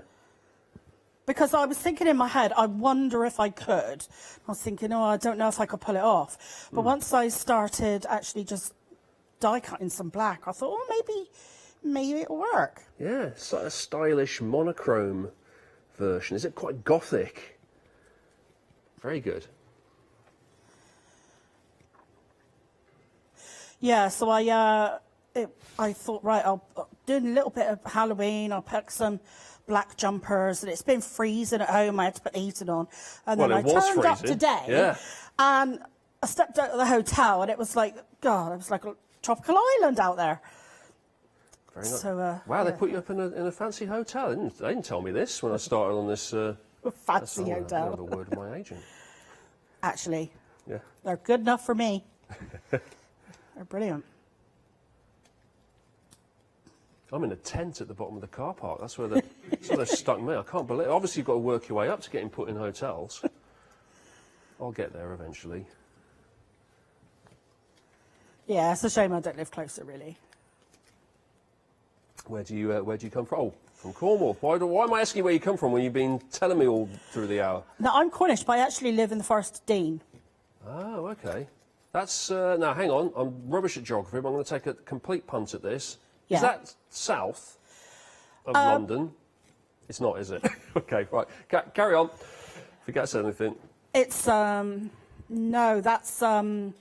Because I was thinking in my head, I wonder if I could. I was thinking, oh, I don't know if I could pull it off. But once I started actually just die cutting some black, I thought, oh, maybe it'll work. Yeah, it's like a stylish monochrome version. Is it quite gothic? Very good. Yeah, so I thought, right, I'll do a little bit of Halloween. I'll pick some black jumpers, and it's been freezing at home. I had to put the heating on, and then I turned up today, and I stepped out of the hotel, and it was like, God, it was like a tropical island out there. Very nice. So, wow, they put you up in a fancy hotel. They didn't tell me this when I started on this. Fancy hotel. I'll have a word with my agent. Actually, yeah, they're good enough for me. They're brilliant. I'm in a tent at the bottom of the car park. That's where they've stuck me. I can't believe. Obviously, you've got to work your way up to getting put in hotels. I'll get there eventually. Yeah, it's a shame I don't live closer, really. Where do you come from? Oh, from Cornwall. Why am I asking you where you come from when you've been telling me all through the hour? No, I'm Cornish, but I actually live in the Forest of Dean. Oh, okay. That's now. Hang on, I'm rubbish at geography, but I'm going to take a complete punt at this. Yeah. Is that south of London? It's not, is it? Okay, right. Carry on. Forget to say anything. It's no, that's the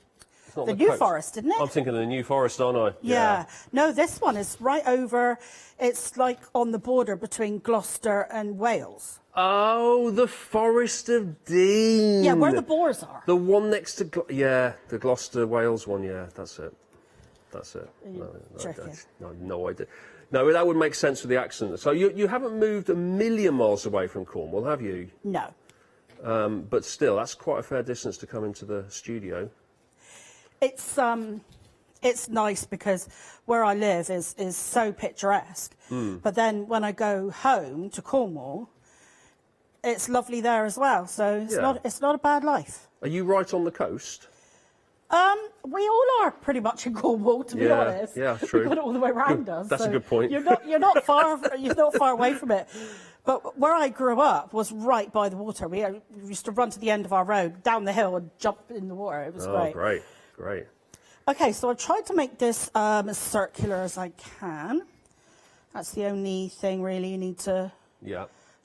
New coast. Forest, isn't it? I'm thinking of the New Forest, aren't I? Yeah. No, this one is right over. It's like on the border between Gloucester and Wales. Oh, the Forest of Dean. Yeah, where the boars are. The one next to the Gloucester Wales one. Yeah, that's it. That's it. No idea. No, that would make sense with the accent. So you haven't moved a million miles away from Cornwall, have you? No. But still, that's quite a fair distance to come into the studio. It's nice because where I live is so picturesque. But then when I go home to Cornwall, it's lovely there as well. So it's not a bad life. Are you right on the coast? We all are pretty much in Cornwall, to be honest. Yeah, true. We've got it all the way around us. That's so a good point. You're not far away from it. But where I grew up was right by the water. We used to run to the end of our road, down the hill, and jump in the water. It was great. Oh, great. Okay, so I've tried to make this as circular as I can. That's the only thing really you need to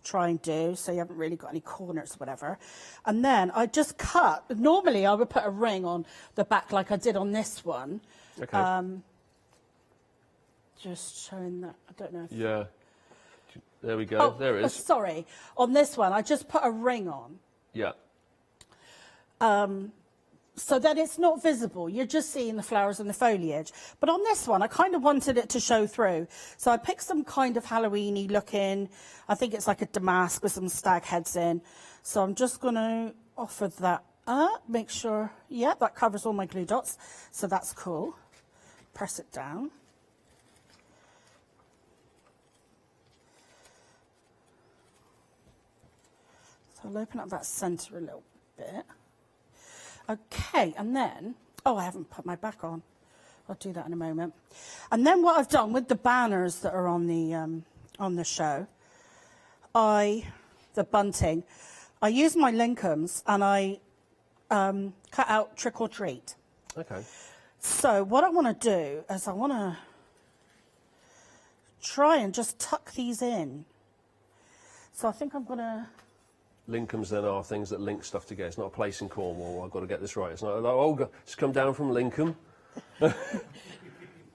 try and do, so you haven't really got any corners or whatever. And then I just cut. Normally I would put a ring on the back like I did on this one. Okay. Just showing that. I don't know if... Yeah. There we go. Oh, there it is. Sorry. On this one, I just put a ring on. Yeah. So that it's not visible. You're just seeing the flowers and the foliage. But on this one, I kind of wanted it to show through. So I picked some kind of Halloween-y looking, I think it's like a damask with some stag heads in. So I'm just going to offer that up, make sure, that covers all my glue dots. So that's cool. Press it down. So I'll open up that centre a little bit. Okay, and then, I haven't put my back on. I'll do that in a moment. And then what I've done with the banners that are on the show, the bunting, I use my Lincolns and I cut out trick or treat. Okay. So what I want to do is I want to try and just tuck these in. So I think I'm going to... Lincolns then are things that link stuff together. It's not a place in Cornwall. I've got to get this right. It's not like, oh, just come down from Lincoln.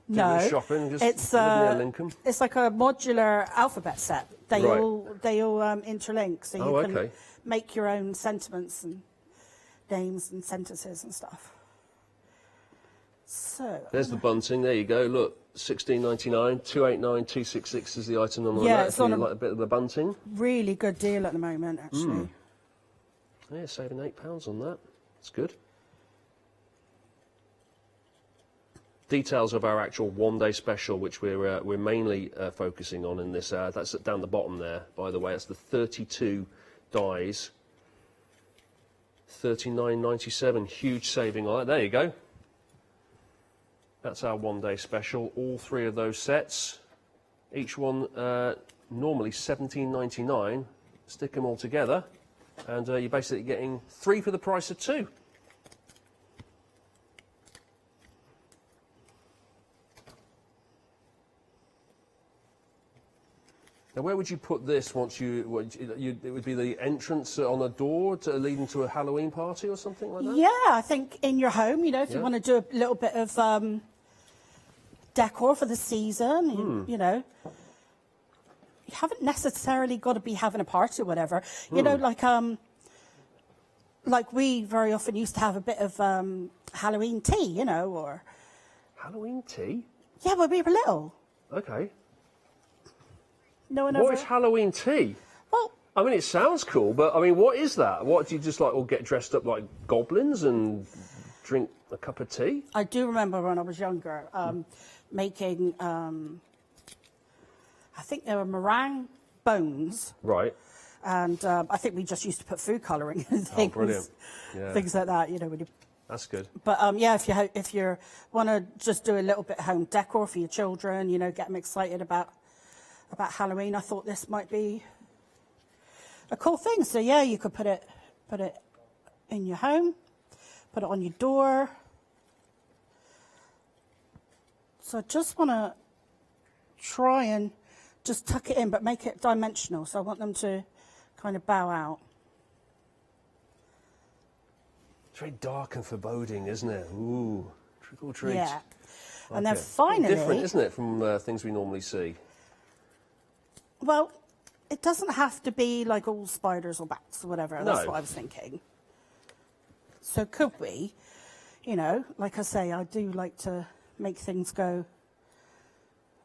No, shopping, just it's near Lincoln. It's like a modular alphabet set. They Right. all interlink, so you can make your own sentiments and names and sentences and stuff. So there's the bunting. There you go. Look, 16.99, 289, 266 is the item number. Yeah, on that, it's if you on like a bit of the bunting. really good deal at the moment, actually. Yeah, saving £8 on that. That's good. Details of our actual one-day special, which we're mainly focusing on in this. That's down the bottom there, by the way. That's the 32 dies. $39.97. Huge saving on that. There you go. That's our one-day special. All 3 of those sets. Each one normally $17.99. Stick them all together, and you're basically getting 3 for the price of 2. Now, where would you put this once it would be the entrance on a door leading to a Halloween party or something like that? Yeah, I think in your home, you know, if you want to do a little bit of decor for the season, you know, you haven't necessarily got to be having a party or whatever. You know, like we very often used to have a bit of Halloween tea, you know, or... Halloween tea? Yeah, when we were little. Okay. No one What ever... is Halloween tea? Well... I mean, it sounds cool, but, I mean, what is that? What, do you just, like, all get dressed up like goblins and drink a cup of tea? I do remember when I was younger making, I think they were meringue bones. Right. And I think we just used to put food colouring and things. Oh, brilliant. Yeah. Things like that, you know. When you... That's good. But, yeah, if you want to just do a little bit of home decor for your children, you know, get them excited about Halloween, I thought this might be a cool thing. So, yeah, you could put it in your home, put it on your door. So I just want to try and just tuck it in, but make it dimensional. So I want them to kind of bow out. It's very dark and foreboding, isn't it? Ooh, trick or treat. Yeah. Like And then it. finally... Different, isn't it, from things we normally see? Well, it doesn't have to be like all spiders or bats or whatever. No. That's what I was thinking. So could we, you know, like I say, I do like to make things go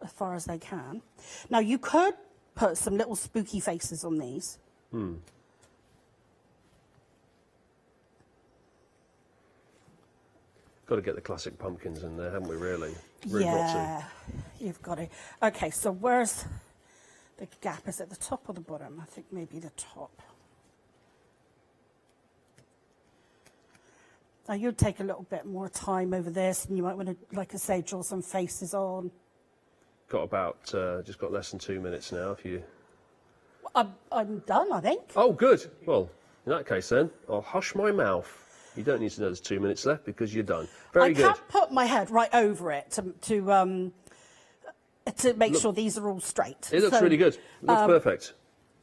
as far as they can. Now, you could put some little spooky faces on these. Got to get the classic pumpkins in there, haven't we, really? Really got Yeah, you've got it. Okay, so where's the gap? Is it the top or the bottom? I think maybe the top. Now, you'd take a little bit more time over this, and you might want to, like I say, draw some faces on. Got about, just got less than 2 minutes now, if you... I'm done, I think. Oh, good. Well, in that case then, I'll hush my mouth. You don't need to know there's 2 minutes left because you're done. Very good. I can't put my head right over it to make sure these are all straight. It looks really good. It looks perfect.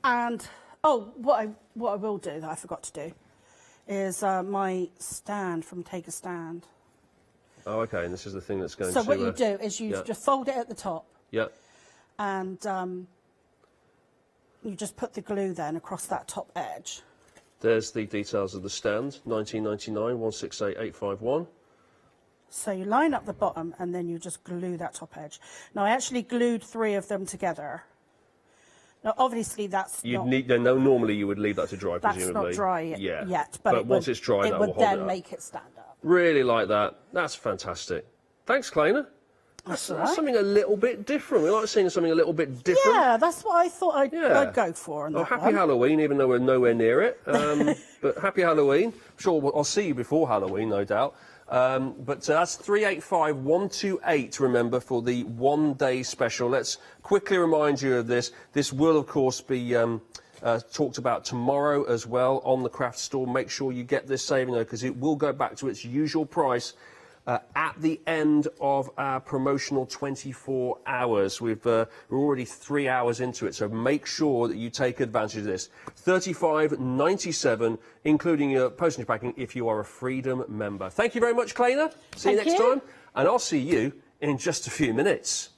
And, what I will do that I forgot to do is my stand from Take a Stand. Oh, okay, and this is the thing that's going to... So what you do is you just fold it at the top. Yeah. And you just put the glue then across that top edge. There's the details of the stand, 1999, 168851. So you line up the bottom and then you just glue that top edge. Now, I actually glued 3 of them together. Now, obviously, that's normally you would leave that to dry, presumably. That's not dry yet. But once it's dry, that will hold it then up. make it stand up. Really like that. That's fantastic. Thanks, Kleiner. That's all right. something a little bit different. We like seeing something a little bit different. Yeah, that's what I thought I'd go for. On that happy one. Halloween, even though we're nowhere near it. But happy Halloween. I'm sure I'll see you before Halloween, no doubt. But that's 385128, remember, for the one-day special. Let's quickly remind you of this. This will, of course, be talked about tomorrow as well on the craft store. Make sure you get this saving, though, because it will go back to its usual price at the end of our promotional 24 hours. We're already 3 hours into it, so make sure that you take advantage of this. $35.97, including your postage packing if you are a Freedom member. Thank you very much, Claina. See you next time, and I'll see you in just a few minutes.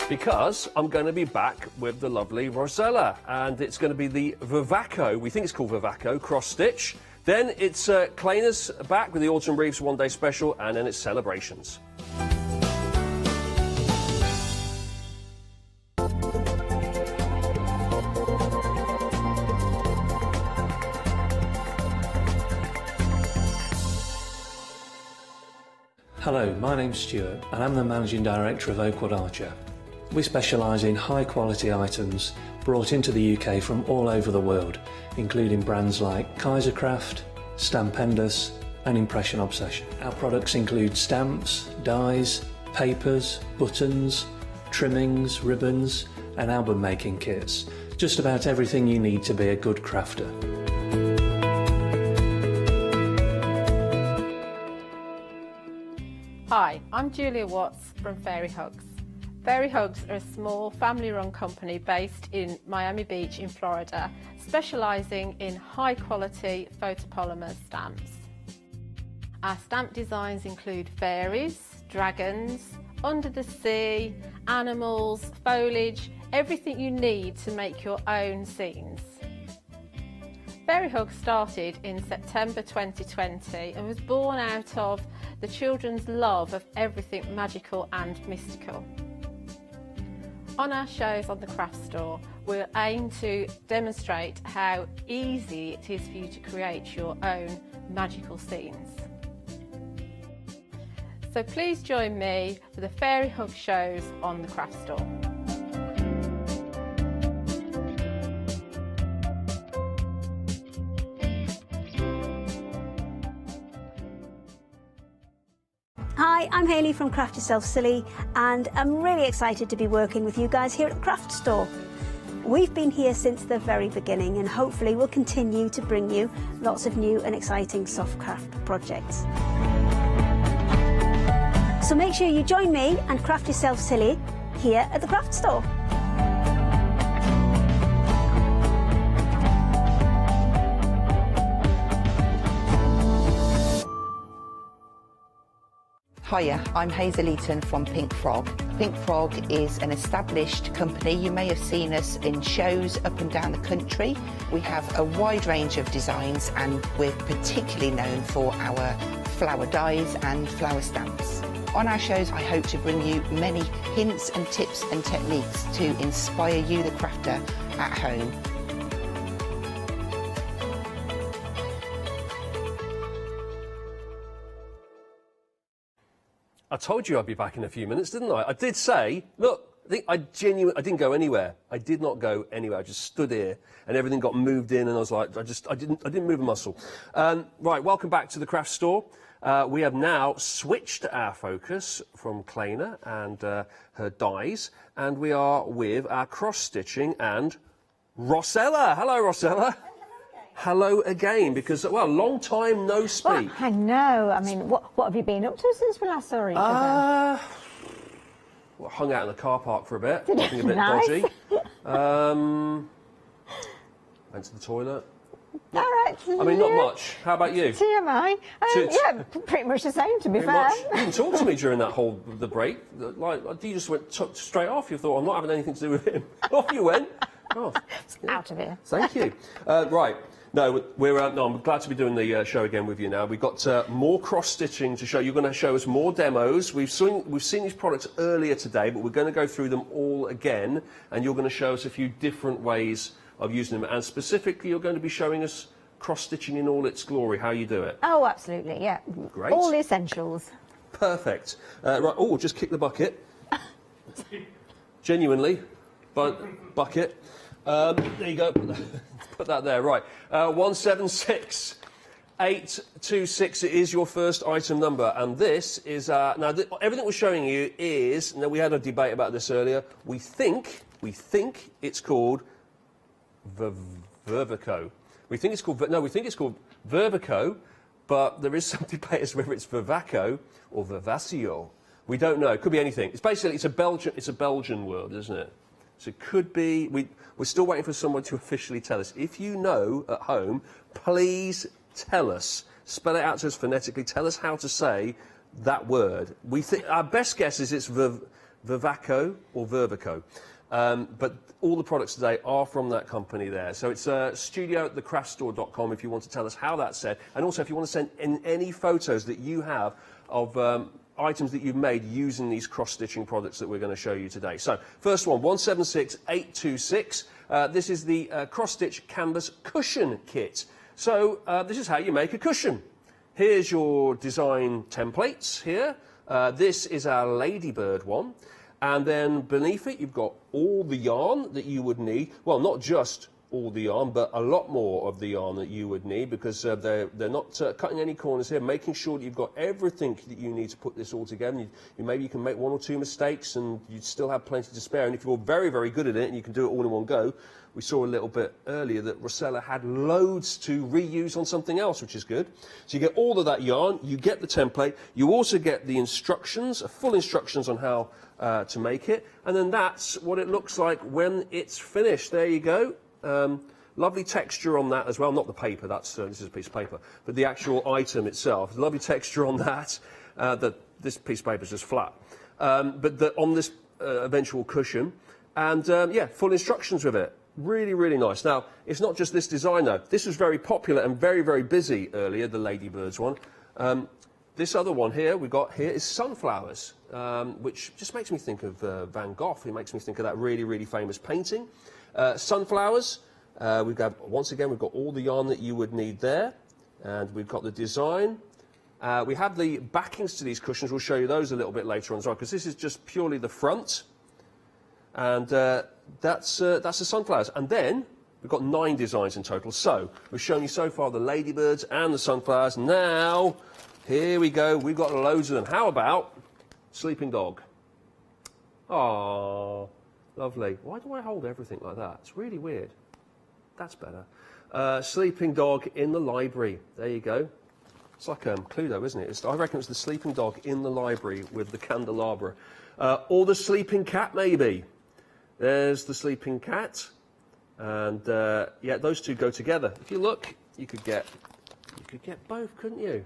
Because I'm going to be back with the lovely Rosella, and it's going to be the Vivaco, we think it's called Vivaco, cross stitch. Then it's Claina's back with the Autumn Briefs one day special, and then it's celebrations. Hello, my name's Stuart and I'm the Managing Director of Oakwood Archer. We specialise in high quality items brought into the UK from all over the world, including brands like Kaisercraft, Stampendous and Impression Obsession. Our products include stamps, dies, papers, buttons, trimmings, ribbons and album making kits. Just about everything you need to be a good crafter. Hi, I'm Julia Watts from Fairy Hugs. Fairy Hugs are a small family-run company based in Miami Beach in Florida, specialising in high-quality photopolymer stamps. Our stamp designs include fairies, dragons, under the sea, animals, foliage, everything you need to make your own scenes. Fairy Hugs started in September 2020 and was born out of the children's love of everything magical and mystical. On our shows on the craft store, we'll aim to demonstrate how easy it is for you to create your own magical scenes. So please join me for the Fairy Hug shows on the craft store. Hi, I'm Hayley from Craft Yourself Silly, and I'm really excited to be working with you guys here at the craft store. We've been here since the very beginning, and hopefully we'll continue to bring you lots of new and exciting soft craft projects. So make sure you join me and Craft Yourself Silly here at the craft store. Hiya, I'm Hazel Eaton from Pink Frog. Pink Frog is an established company. You may have seen us in shows up and down the country. We have a wide range of designs and we're particularly known for our flower dies and flower stamps. On our shows, I hope to bring you many hints and tips and techniques to inspire you, the crafter, at home. I told you I'd be back in a few minutes, didn't I? I did say, look, I didn't go anywhere. I did not go anywhere. I just stood here and everything got moved in and I was like, I didn't move a muscle. Right, welcome back to the craft store. We have now switched our focus from Claina and her dies, and we are with our cross-stitching and Rosella. Hello, Rosella. Hello again, because, well, long time no speak. Well, I know. I mean, what have you been up to since we last saw each other? Well, hung out in the car park for a bit, Did looking a bit nice. dodgy. Went to the toilet. All right. I mean, not much. How about you? TMI. Yeah, pretty much the same, to be Pretty fair. much. You didn't talk to me during that whole the break. Like, you just went straight off. You thought, I'm not having anything to do with him. Off you went. Oh, Out of here. thank you. Right. No, I'm glad to be doing the show again with you now. We've got more cross-stitching to show. You're going to show us more demos. We've seen these products earlier today, but we're going to go through them all again, and you're going to show us a few different ways of using them. And specifically, you're going to be showing us cross-stitching in all its glory, how you do it. Oh, absolutely, yeah. Great. All the essentials. Perfect. Right, just kick the bucket. Genuinely, bucket. There you go. Put that there. Right. 176826 is your first item number, and this is now everything we're showing you is. Now we had a debate about this earlier. We think it's called Vivaco. We think it's called Vervico, but there is some debate as to whether it's Vervaco or Vervacio. We don't know. It could be anything. It's basically it's a Belgian word, isn't it? So it could be. We're still waiting for someone to officially tell us. If you know at home, please tell us. Spell it out to us phonetically. Tell us how to say that word. We think our best guess is it's Vervaco or Vervico. But all the products today are from that company there. So it's studio@thecraftstore.com if you want to tell us how that's said. And also if you want to send in any photos that you have of items that you've made using these cross-stitching products that we're going to show you today. So first one, 176826. This is the cross-stitch canvas cushion kit. So this is how you make a cushion. Here's your design templates here. This is our ladybird one. And then beneath it, you've got all the yarn that you would need. Well, not just all the yarn, but a lot more of the yarn that you would need, because they're not cutting any corners here, making sure that you've got everything that you need to put this all together. Maybe you can make one or two mistakes and you still have plenty to spare. And if you're very, very good at it and you can do it all in one go, we saw a little bit earlier that Rosella had loads to reuse on something else, which is good. So you get all of that yarn, you get the template, you also get the instructions, full instructions on how to make it, and then that's what it looks like when it's finished. There you go. Lovely texture on that as well, not the paper, this is a piece of paper, but the actual item itself. Lovely texture on that. This piece of paper is just flat. But on this eventual cushion, and yeah, full instructions with it. Really, really nice. Now, it's not just this design though. This was very popular and very, very busy earlier, the Ladybirds one. This other one here we've got here is sunflowers, which just makes me think of Van Gogh. It makes me think of that really, really famous painting. Sunflowers, once again, we've got all the yarn that you would need there, and we've got the design. We have the backings to these cushions. We'll show you those a little bit later on as well, because this is just purely the front, and that's the sunflowers. And then we've got 9 designs in total. So we've shown you so far the ladybirds and the sunflowers. Now, here we go. We've got loads of them. How about sleeping dog? Oh. Lovely. Why do I hold everything like that? It's really weird. That's better. Sleeping dog in the library. There you go. It's like Cluedo, isn't it? I reckon it's the sleeping dog in the library with the candelabra. Or the sleeping cat, maybe. There's the sleeping cat. And yeah, those two go together. If you look, you could get both, couldn't you?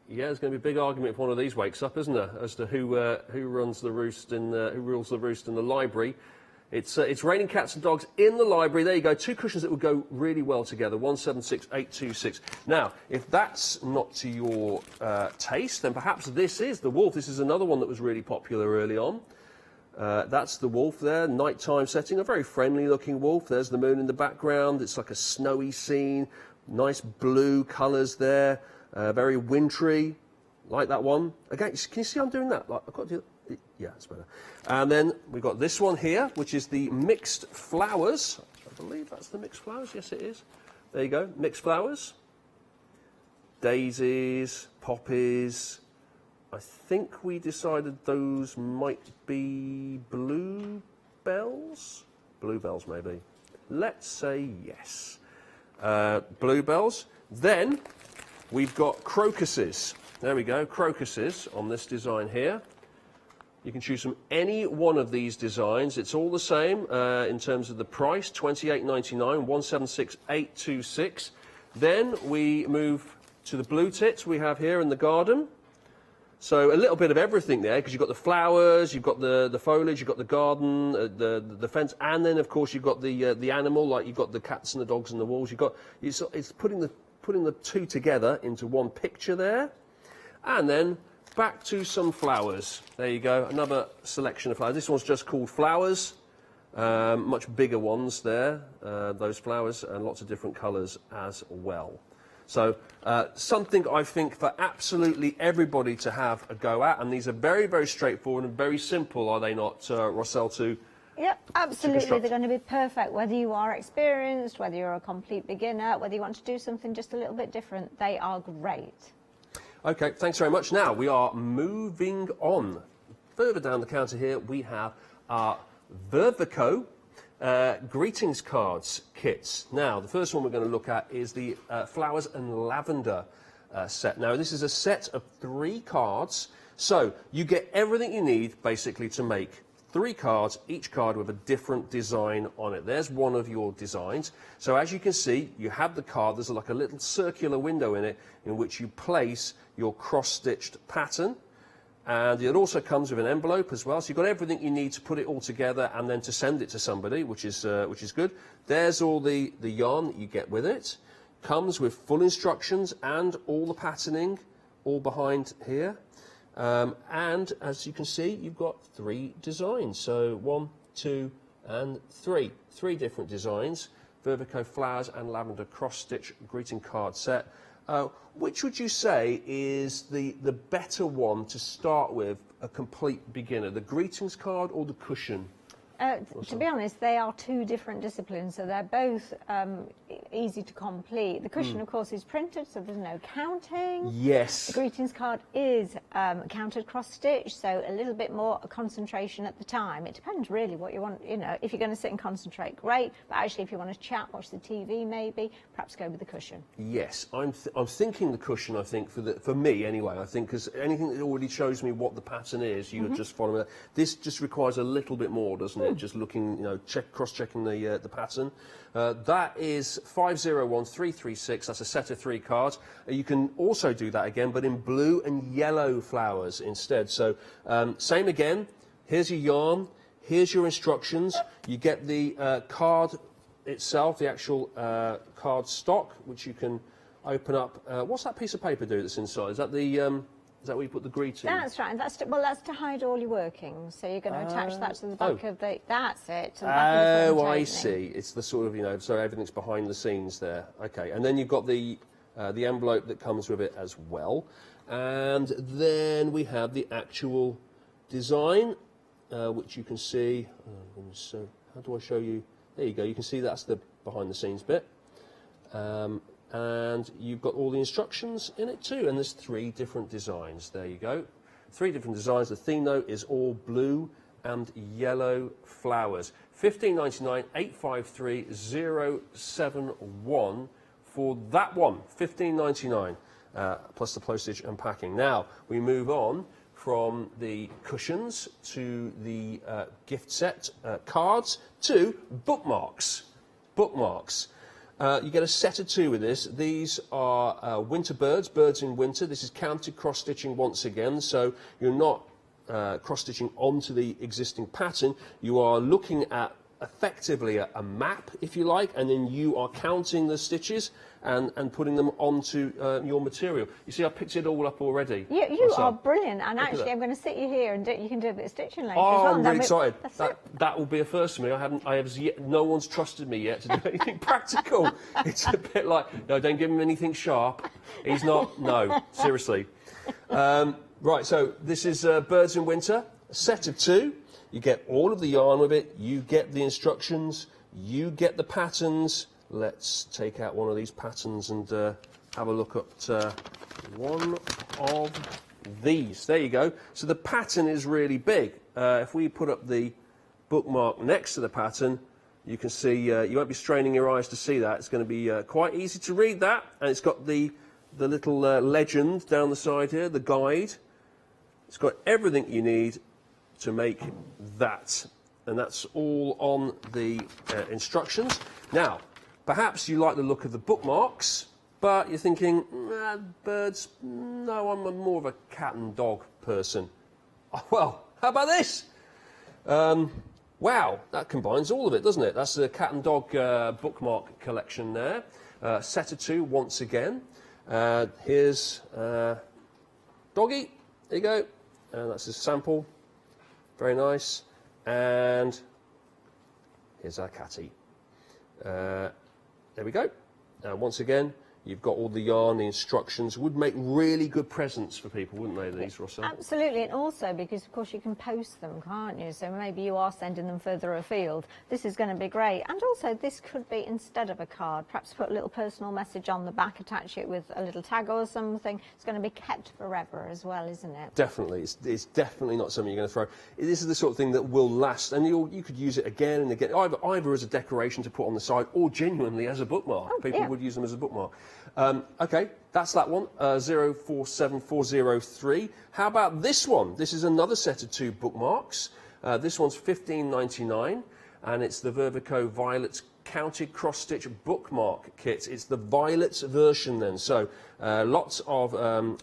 Yeah, there's going to be a big argument if one of these wakes up, isn't there, as to who runs the roost in who rules the roost in the library. It's raining cats and dogs in the library. There you go, 2 cushions that would go really well together. 176826. Now, if that's not to your taste, then perhaps this is the wolf. This is another one that was really popular early on. That's the wolf there, nighttime setting, a very friendly-looking wolf. There's the moon in the background. It's like a snowy scene. Nice blue colours there. Very wintry, like that one. Again, can you see I'm doing that? Like, I've got to do that. Yeah, it's better. And then we've got this one here, which is the mixed flowers. I believe that's the mixed flowers. Yes, it is. There you go, mixed flowers. Daisies, poppies. I think we decided those might be bluebells. Bluebells, maybe. Let's say yes. Bluebells. Then we've got crocuses. There we go, crocuses on this design here. You can choose from any one of these designs. It's all the same in terms of the price, $28.99, 176826. Then we move to the blue tits we have here in the garden. So a little bit of everything there, because you've got the flowers, you've got the foliage, you've got the garden, the fence, and then of course you've got the animal, like you've got the cats and the dogs and the walls. You've got it's putting the two together into one picture there, and then back to some flowers. There you go, another selection of flowers. This one's just called flowers, much bigger ones there. Those flowers and lots of different colours as well. So something I think for absolutely everybody to have a go at, and these are very, very straightforward and very simple, are they not, Rossell, to Yep, absolutely. They're going to be perfect, whether you are experienced, whether you're a complete beginner, whether you want to do something just a little bit different. They are great. Okay, thanks very much. Now, we are moving on. Further down the counter here, we have our Vervico greetings cards kits. Now, the first one we're going to look at is the flowers and lavender set. Now, this is a set of 3 cards, so you get everything you need basically to make 3 cards, each card with a different design on it. There's one of your designs. So as you can see, you have the card, there's like a little circular window in it in which you place your cross-stitched pattern. And it also comes with an envelope as well, so you've got everything you need to put it all together and then to send it to somebody, which is good. There's all the yarn that you get with it. Comes with full instructions and all the patterning, all behind here. And as you can see, you've got 3 designs. So 1, 2, and 3. 3 different designs. Vervico flowers and lavender cross-stitch greeting card set. Which would you say is the better one to start with, a complete beginner? The greetings card or the cushion? To be honest, they are 2 different disciplines, so they're both easy to complete. The cushion, of course, is printed, so there's no counting. Yes. The greetings card is counted cross-stitch, so a little bit more concentration at the time. It depends really what you want, you know. If you're going to sit and concentrate, great. But actually, if you want to chat, watch the TV maybe, perhaps go with the cushion. Yes, I'm thinking the cushion, I think, for me anyway, I think, because anything that already shows me what the pattern is, you would just follow that. This just requires a little bit more, doesn't it? Just looking, you know, cross-checking the pattern. That is 501336. That's a set of 3 cards. You can also do that again, but in blue and yellow flowers instead. So same again. Here's your yarn. Here's your instructions. You get the card itself, the actual card stock, which you can open up. What's that piece of paper do that's inside? Is that the is that where you put the greeting? That's right. That's to hide all your workings. So you're going to attach that to the back of the. That's it. To the back of the I see. It's the sort of, you know, so everything's behind the scenes there. Okay, and then you've got the envelope that comes with it as well, and then we have the actual design, which you can see. So how do I show you? There you go. You can see that's the behind the scenes bit. And you've got all the instructions in it too, and there's 3 different designs. There you go, 3 different designs. The theme note is all blue and yellow flowers. $15.99, 853071 for that one. $15.99 plus the postage and packing. Now we move on from the cushions to the gift set cards to bookmarks. Bookmarks. You get a set of 2 with this. These are winter birds in winter. This is counted cross-stitching once again, so you're not cross-stitching onto the existing pattern. You are looking at effectively a map, if you like, and then you are counting the stitches and putting them onto your material. You see, I picked it all up already. You are brilliant, and actually I'm going to sit you here and you can do a bit of stitching later as well. I'm really excited. That will be a first for me. No one's trusted me yet to do anything practical. It's a bit like, no, don't give him anything sharp. He's not, no, seriously. Right, so this is Birds in Winter, a set of 2. You get all of the yarn with it, you get the instructions, you get the patterns. Let's take out one of these patterns and have a look at one of these. There you go. So the pattern is really big. If we put up the bookmark next to the pattern, you can see, you won't be straining your eyes to see that. It's going to be quite easy to read that. And it's got the little legend down the side here, the guide. It's got everything you need to make that, and that's all on the instructions. Now, perhaps you like the look of the bookmarks, but you're thinking, birds, no, I'm more of a cat and dog person. Oh, well, how about this? Wow, that combines all of it, doesn't it? That's the cat and dog bookmark collection there. Set of 2 once again. Here's Doggy, there you go, and that's a sample. Very nice. And here's our catty. There we go. Once again, You've got all the yarn, the instructions. Would make really good presents for people, wouldn't they, these, Rossell? Absolutely, and also because, of course, you can post them, can't you? So maybe you are sending them further afield. This is going to be great. And also, this could be, instead of a card, perhaps put a little personal message on the back, attach it with a little tag or something. It's going to be kept forever as well, isn't it? Definitely. It's definitely not something you're going to throw. This is the sort of thing that will last, and you could use it again and again, either as a decoration to put on the side or genuinely as a bookmark. People would use them as a bookmark. OK, that's that one, 047403. How about this one? This is another set of 2 bookmarks. This one's $15.99, and it's the Vervico Violets Counted Cross-Stitch Bookmark Kit. It's the Violets version then. So lots of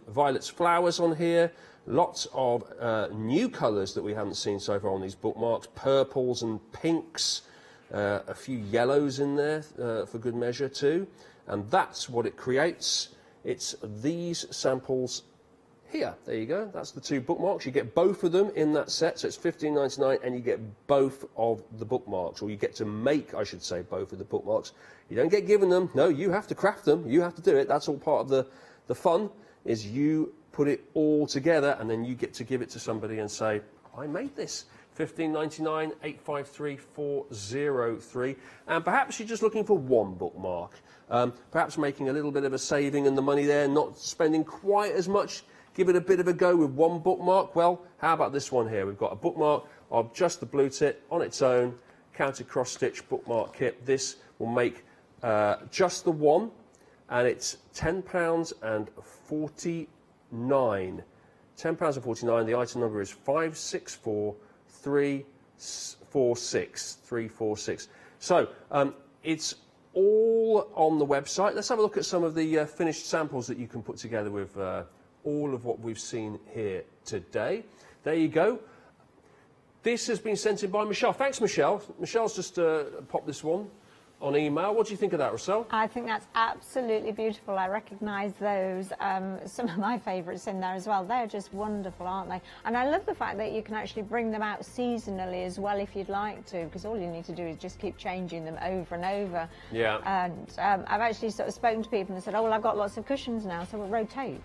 Violets flowers on here, lots of new colours that we haven't seen so far on these bookmarks, purples and pinks, a few yellows in there for good measure too. And that's what it creates. It's these samples here. There you go. That's the 2 bookmarks. You get both of them in that set. So it's $15.99, and you get both of the bookmarks, or you get to make, I should say, both of the bookmarks. You don't get given them. No, you have to craft them. You have to do it. That's all part of the fun, is you put it all together, and then you get to give it to somebody and say, I made this. $15.99, 853403. And perhaps you're just looking for one bookmark. Perhaps making a little bit of a saving in the money there, not spending quite as much. Give it a bit of a go with one bookmark. Well, how about this one here? We've got a bookmark of just the blue tip on its own, counted cross-stitch bookmark kit. This will make just the one, and it's £10.49. £10.49. The item number is 564346. So it's all on the website. Let's have a look at some of the finished samples that you can put together with all of what we've seen here today. There you go. This has been sent in by Michelle. Thanks, Michelle. Michelle's just popped this one on email. What do you think of that, Rossell? I think that's absolutely beautiful. I recognise those, some of my favourites in there as well. They're just wonderful, aren't they? And I love the fact that you can actually bring them out seasonally as well if you'd like to, because all you need to do is just keep changing them over and over. Yeah. And I've actually sort of spoken to people and said, oh, well, I've got lots of cushions now, so we'll rotate.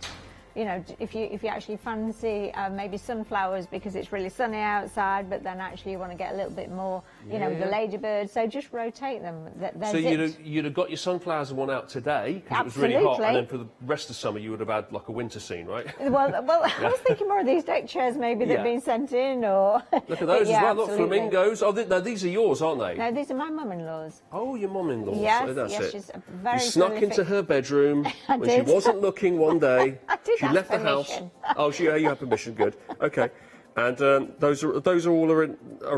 You know, if you actually fancy maybe sunflowers because it's really sunny outside, but then actually you want to get a little bit more, you know, with the ladybird, so just rotate them. So you'd have got your sunflowers one out today because it was really hot, and then for the rest of the summer you would have had like a winter scene, right? Well, I was thinking more of these deck chairs maybe that have been sent in, or... Look at those as well, look, flamingos. Oh, no, these are yours, aren't they? No, these are my mum-in-law's. Oh, your mum-in-law's. Yes, that's yes, it. she's very You snuck prolific. into her bedroom when she wasn't looking one day. I did She have left the house. Oh, you have permission. Good. Okay. And those are all are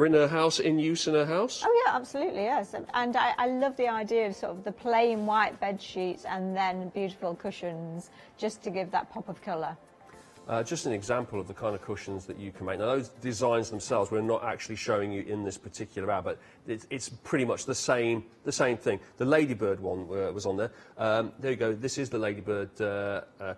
in her house, in use in her house. Oh yeah, absolutely, yes. And I love the idea of sort of the plain white bed sheets and then beautiful cushions, just to give that pop of colour. Just an example of the kind of cushions that you can make. Now, those designs themselves, we're not actually showing you in this particular ad, but it's pretty much the same thing. The Ladybird one was on there. There you go. This is the Ladybird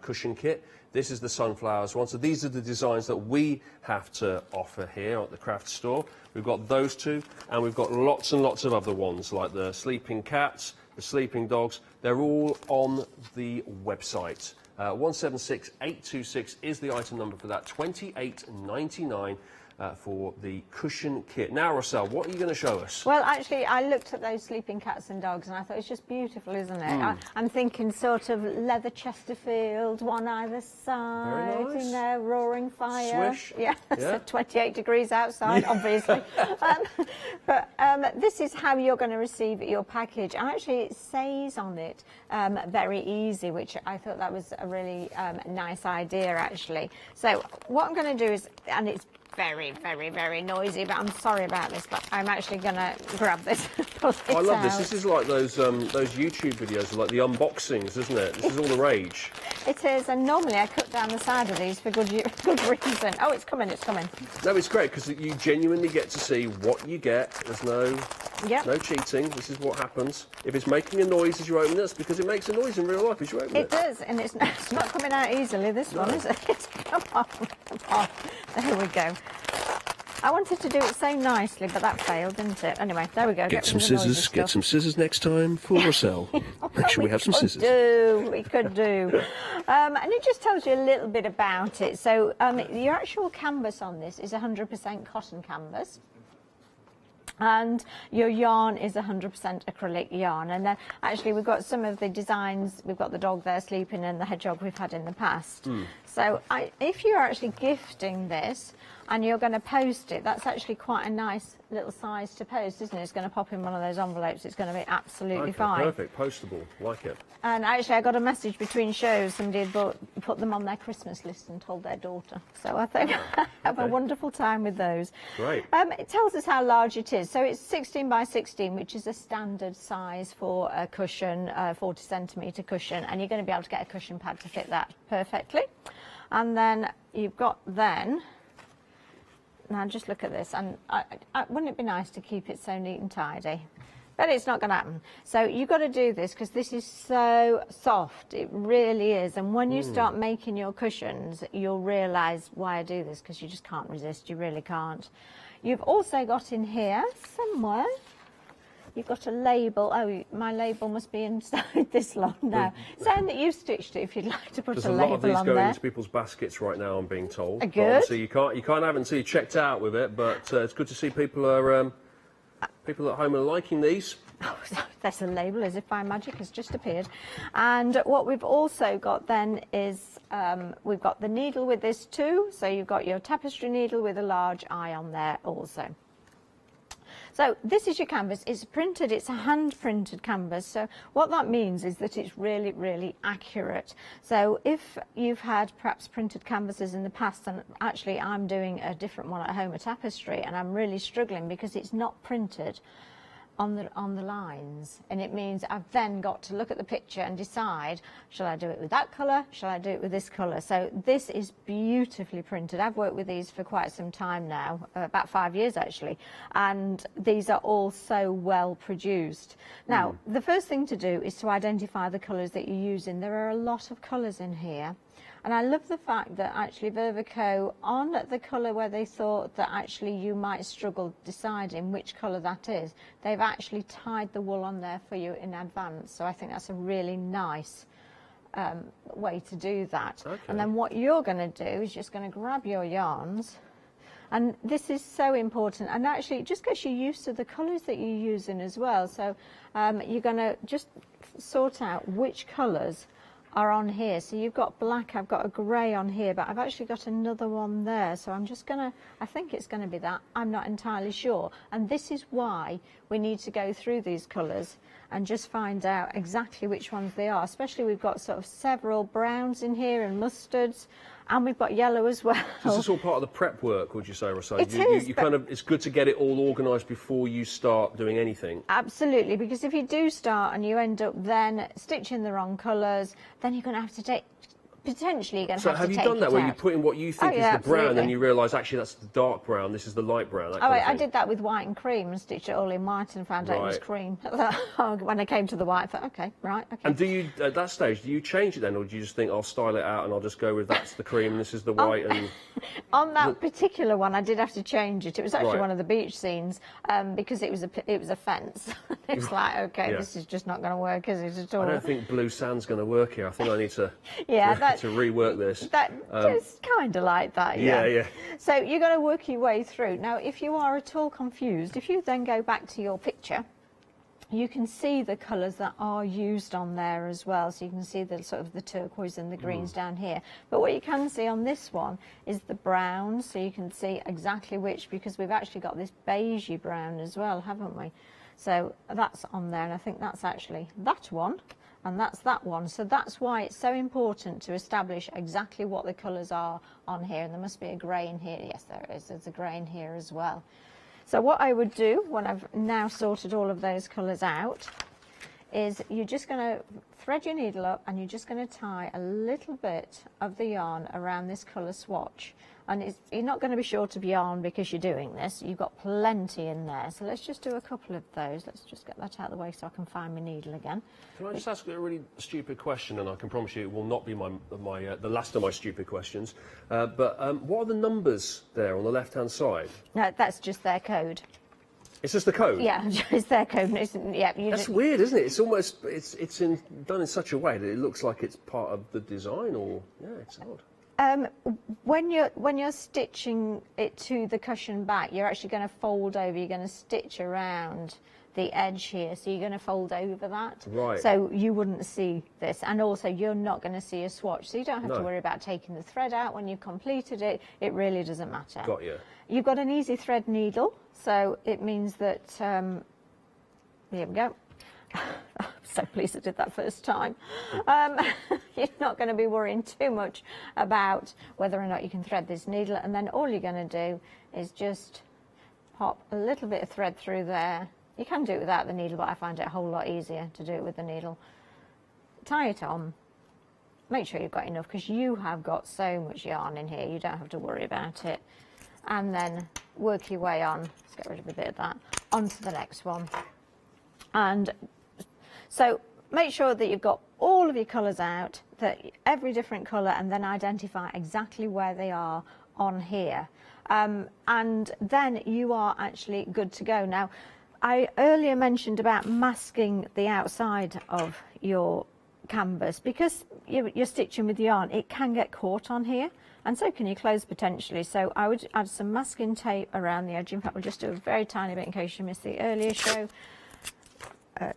cushion kit. This is the Sunflowers one. So these are the designs that we have to offer here at the craft store. We've got those two, and we've got lots and lots of other ones, like the Sleeping Cats, the Sleeping Dogs. They're all on the website. 176826 is the item number for that. $28.99 for the cushion kit. Now, Rossell, what are you going to show us? Well, actually, I looked at those sleeping cats and dogs, and I thought it's just beautiful, isn't it? I'm thinking sort of leather Chesterfield, one either side, Very nice. you know, roaring fire. Swish. Yeah, Yeah. it's 28 degrees outside, obviously. But this is how you're going to receive your package. And actually, it says on it, very easy, which I thought that was a really nice idea, actually. So what I'm going to do is, and it's very, very, very noisy, but I'm sorry about this, but I'm actually going to grab this. I love this. This is like those YouTube videos, like the unboxings, isn't it? This is all the rage. It is, and normally I cut down the side of these for good reason. Oh, it's coming, it's coming. No, it's great because you genuinely get to see what you get. There's no cheating. This is what happens. If it's making a noise as you open it, it's because it makes a noise in real life as you open it. It does, and it's not coming out easily, this one, is it? Come on. There we go. I wanted to do it so nicely, but that failed, didn't it? Anyway, there we go. Get some rid of the noisy scissors. Get stuff. some scissors next time for Rochelle. Make sure we have some scissors. We could do. And it just tells you a little bit about it. So your actual canvas on this is 100% cotton canvas. And your yarn is 100% acrylic yarn. And then actually we've got some of the designs. We've got the dog there sleeping and the hedgehog we've had in the past. So if you're actually gifting this and you're going to post it, that's actually quite a nice little size to post, isn't it? It's going to pop in one of those envelopes. It's going to be absolutely fine. Perfect, postable, like it. And actually I got a message between shows. Somebody had put them on their Christmas list and told their daughter. So I think have a wonderful time with those. Great. It tells us how large it is. So it's 16 by 16, which is a standard size for a cushion, 40 centimetre cushion. And you're going to be able to get a cushion pad to fit that perfectly. And then you've got now just look at this, and wouldn't it be nice to keep it so neat and tidy? But it's not going to happen. So you've got to do this because this is so soft. It really is. And when you start making your cushions, you'll realise why I do this, because you just can't resist. You really can't. You've also got in here somewhere, you've got a label. Oh, my label must be inside this lot now. Saying that you've stitched it if you'd like to put a label on there. There's a lot of these going into people's baskets right now, I'm being told. Good. Obviously, you can't have it until you checked out with it, but it's good to see people at home are liking these. Oh, there's a label as if by magic has just appeared. And what we've also got then is we've got the needle with this too. So you've got your tapestry needle with a large eye on there also. So this is your canvas. It's printed, it's a hand-printed canvas. So what that means is that it's really, really accurate. So if you've had perhaps printed canvases in the past, and actually I'm doing a different one at home, a tapestry, and I'm really struggling because it's not printed on the lines, and it means I've then got to look at the picture and decide, shall I do it with that colour, shall I do it with this colour? So this is beautifully printed. I've worked with these for quite some time now, about 5 years actually, and these are all so well produced. Now the first thing to do is to identify the colours that you're using. There are a lot of colours in here. And I love the fact that actually Vervico, on the colour where they thought that actually you might struggle deciding which colour that is, they've actually tied the wool on there for you in advance. So I think that's a really nice way to do that. Okay. And then what you're going to do is just going to grab your yarns. And this is so important. And actually it just gets you used to the colours that you're using as well. So you're going to just sort out which colours are on here. So you've got black, I've got a grey on here, but I've actually got another one there. So I'm just gonna, I think it's gonna be that. I'm not entirely sure. And this is why we need to go through these colours and just find out exactly which ones they are. Especially we've got sort of several browns in here and mustards, and we've got yellow as well. Is this all part of the prep work, would you say, Rosa? It is. You kind of, it's good to get it all organised before you start doing anything. Absolutely, because if you do start and you end up then stitching the wrong colours, then you're going to have to take, potentially you're going to have to take it out. So have you done that, where you put in what you think is the brown and you realise, actually, that's the dark brown, this is the light brown, that kind of thing? I did that with white and cream and stitched it all in white and found out it was cream. When I came to the white, I thought, okay, right, okay. And do you, at that stage, do you change it then, or do you just think, I'll style it out and I'll just go with that's the cream and this is the white? And on that particular one, I did have to change it. It was actually one of the beach scenes because it was a fence. It's like, okay, this is just not going to work, is it at all? I don't think blue sand's going to work here. I think I need to to rework this. Just kind of like that, yeah. So you're going to work your way through. Now, if you are at all confused, if you then go back to your picture, you can see the colours that are used on there as well. So you can see the sort of the turquoise and the greens down here. But what you can see on this one is the browns. So you can see exactly which, because we've actually got this beigey brown as well, haven't we? So that's on there, and I think that's actually that one, and that's that one. So that's why it's so important to establish exactly what the colours are on here. And there must be a grey in here. Yes, there is. There's a grey in here as well. So what I would do when I've now sorted all of those colours out is you're just going to thread your needle up and you're just going to tie a little bit of the yarn around this colour swatch. And you're not going to be short of yarn because you're doing this. You've got plenty in there. So let's just do a couple of those. Let's just get that out of the way so I can find my needle again. Can I just ask a really stupid question, and I can promise you it will not be the last of my stupid questions. But what are the numbers there on the left-hand side? No, that's just their code. It's just the code? Yeah, it's their code. That's weird, isn't it? It's almost, done in such a way that it looks like it's part of the design, or, yeah, it's odd. When you're stitching it to the cushion back, you're actually going to fold over. You're going to stitch around the edge here, so you're going to fold over that. Right. So you wouldn't see this, and also you're not going to see a swatch, so you don't have to worry about taking the thread out when you've completed it. It really doesn't matter. Got you. You've got an easy thread needle, so it means that here we go. I'm so pleased I did that first time. You're not going to be worrying too much about whether or not you can thread this needle, and then all you're going to do is just pop a little bit of thread through there. You can do it without the needle, but I find it a whole lot easier to do it with the needle. Tie it on. Make sure you've got enough, because you have got so much yarn in here, you don't have to worry about it. And then work your way on. Let's get rid of a bit of that. Onto the next one. And so make sure that you've got all of your colours out, that every different colour, and then identify exactly where they are on here. And then you are actually good to go. Now, I earlier mentioned about masking the outside of your canvas. Because you're stitching with yarn, it can get caught on here, and so can your clothes potentially. So I would add some masking tape around the edge. In fact, we'll just do a very tiny bit in case you missed the earlier show. There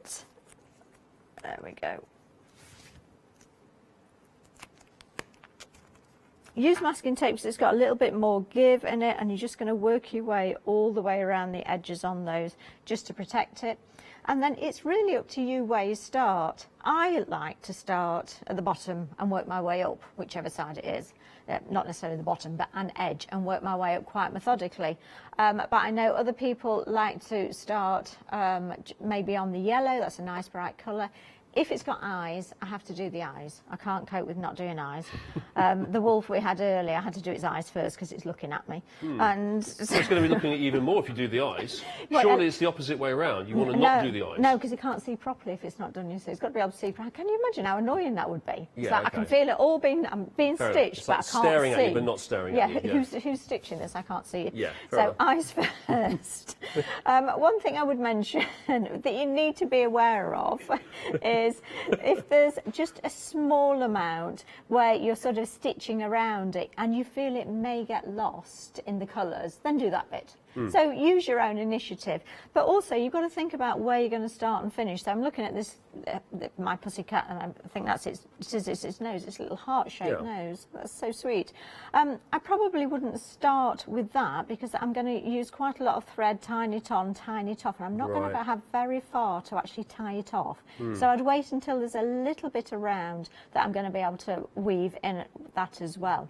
we go. Use masking tape because it's got a little bit more give in it, and you're just going to work your way all the way around the edges on those just to protect it. And then it's really up to you where you start. I like to start at the bottom and work my way up, whichever side it is. Not necessarily the bottom, but an edge, and work my way up quite methodically. But I know other people like to start maybe on the yellow. That's a nice bright colour. If it's got eyes, I have to do the eyes. I can't cope with not doing eyes. The wolf we had earlier, I had to do its eyes first because it's looking at me. And so it's going to be looking at you even more if you do the eyes. Surely it's the opposite way around. You want to not do the eyes. No, because it can't see properly if it's not done. So it's got to be able to see. Can you imagine how annoying that would be? Yeah, like I can feel it all being stitched, it's but like I can't staring see. at you, but not staring at you. Yeah, who's stitching this? I can't see it. Yeah, so eyes first. One thing I would mention that you need to be aware of is if there's just a small amount where you're sort of stitching around it and you feel it may get lost in the colours, then do that bit. So use your own initiative, but also you've got to think about where you're going to start and finish. So I'm looking at this, my pussycat, and I think that's its nose, its little heart-shaped nose. That's so sweet. I probably wouldn't start with that because I'm going to use quite a lot of thread, tying it on, tying it off, and I'm not going to have very far to actually tie it off. So I'd wait until there's a little bit around that I'm going to be able to weave in that as well.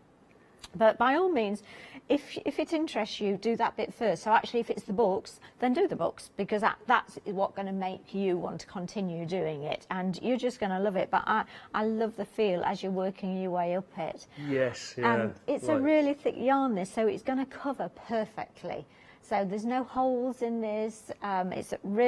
But by all means, if it interests you, do that bit first. So actually, if it's the books, then do the books, because that's what's going to make you want to continue doing it, and you're just going to love it. But I love the feel as you're working your way up it. Yes, yeah. And it's a really thick yarn, this, so it's going to cover perfectly. So there's no holes in this. It's really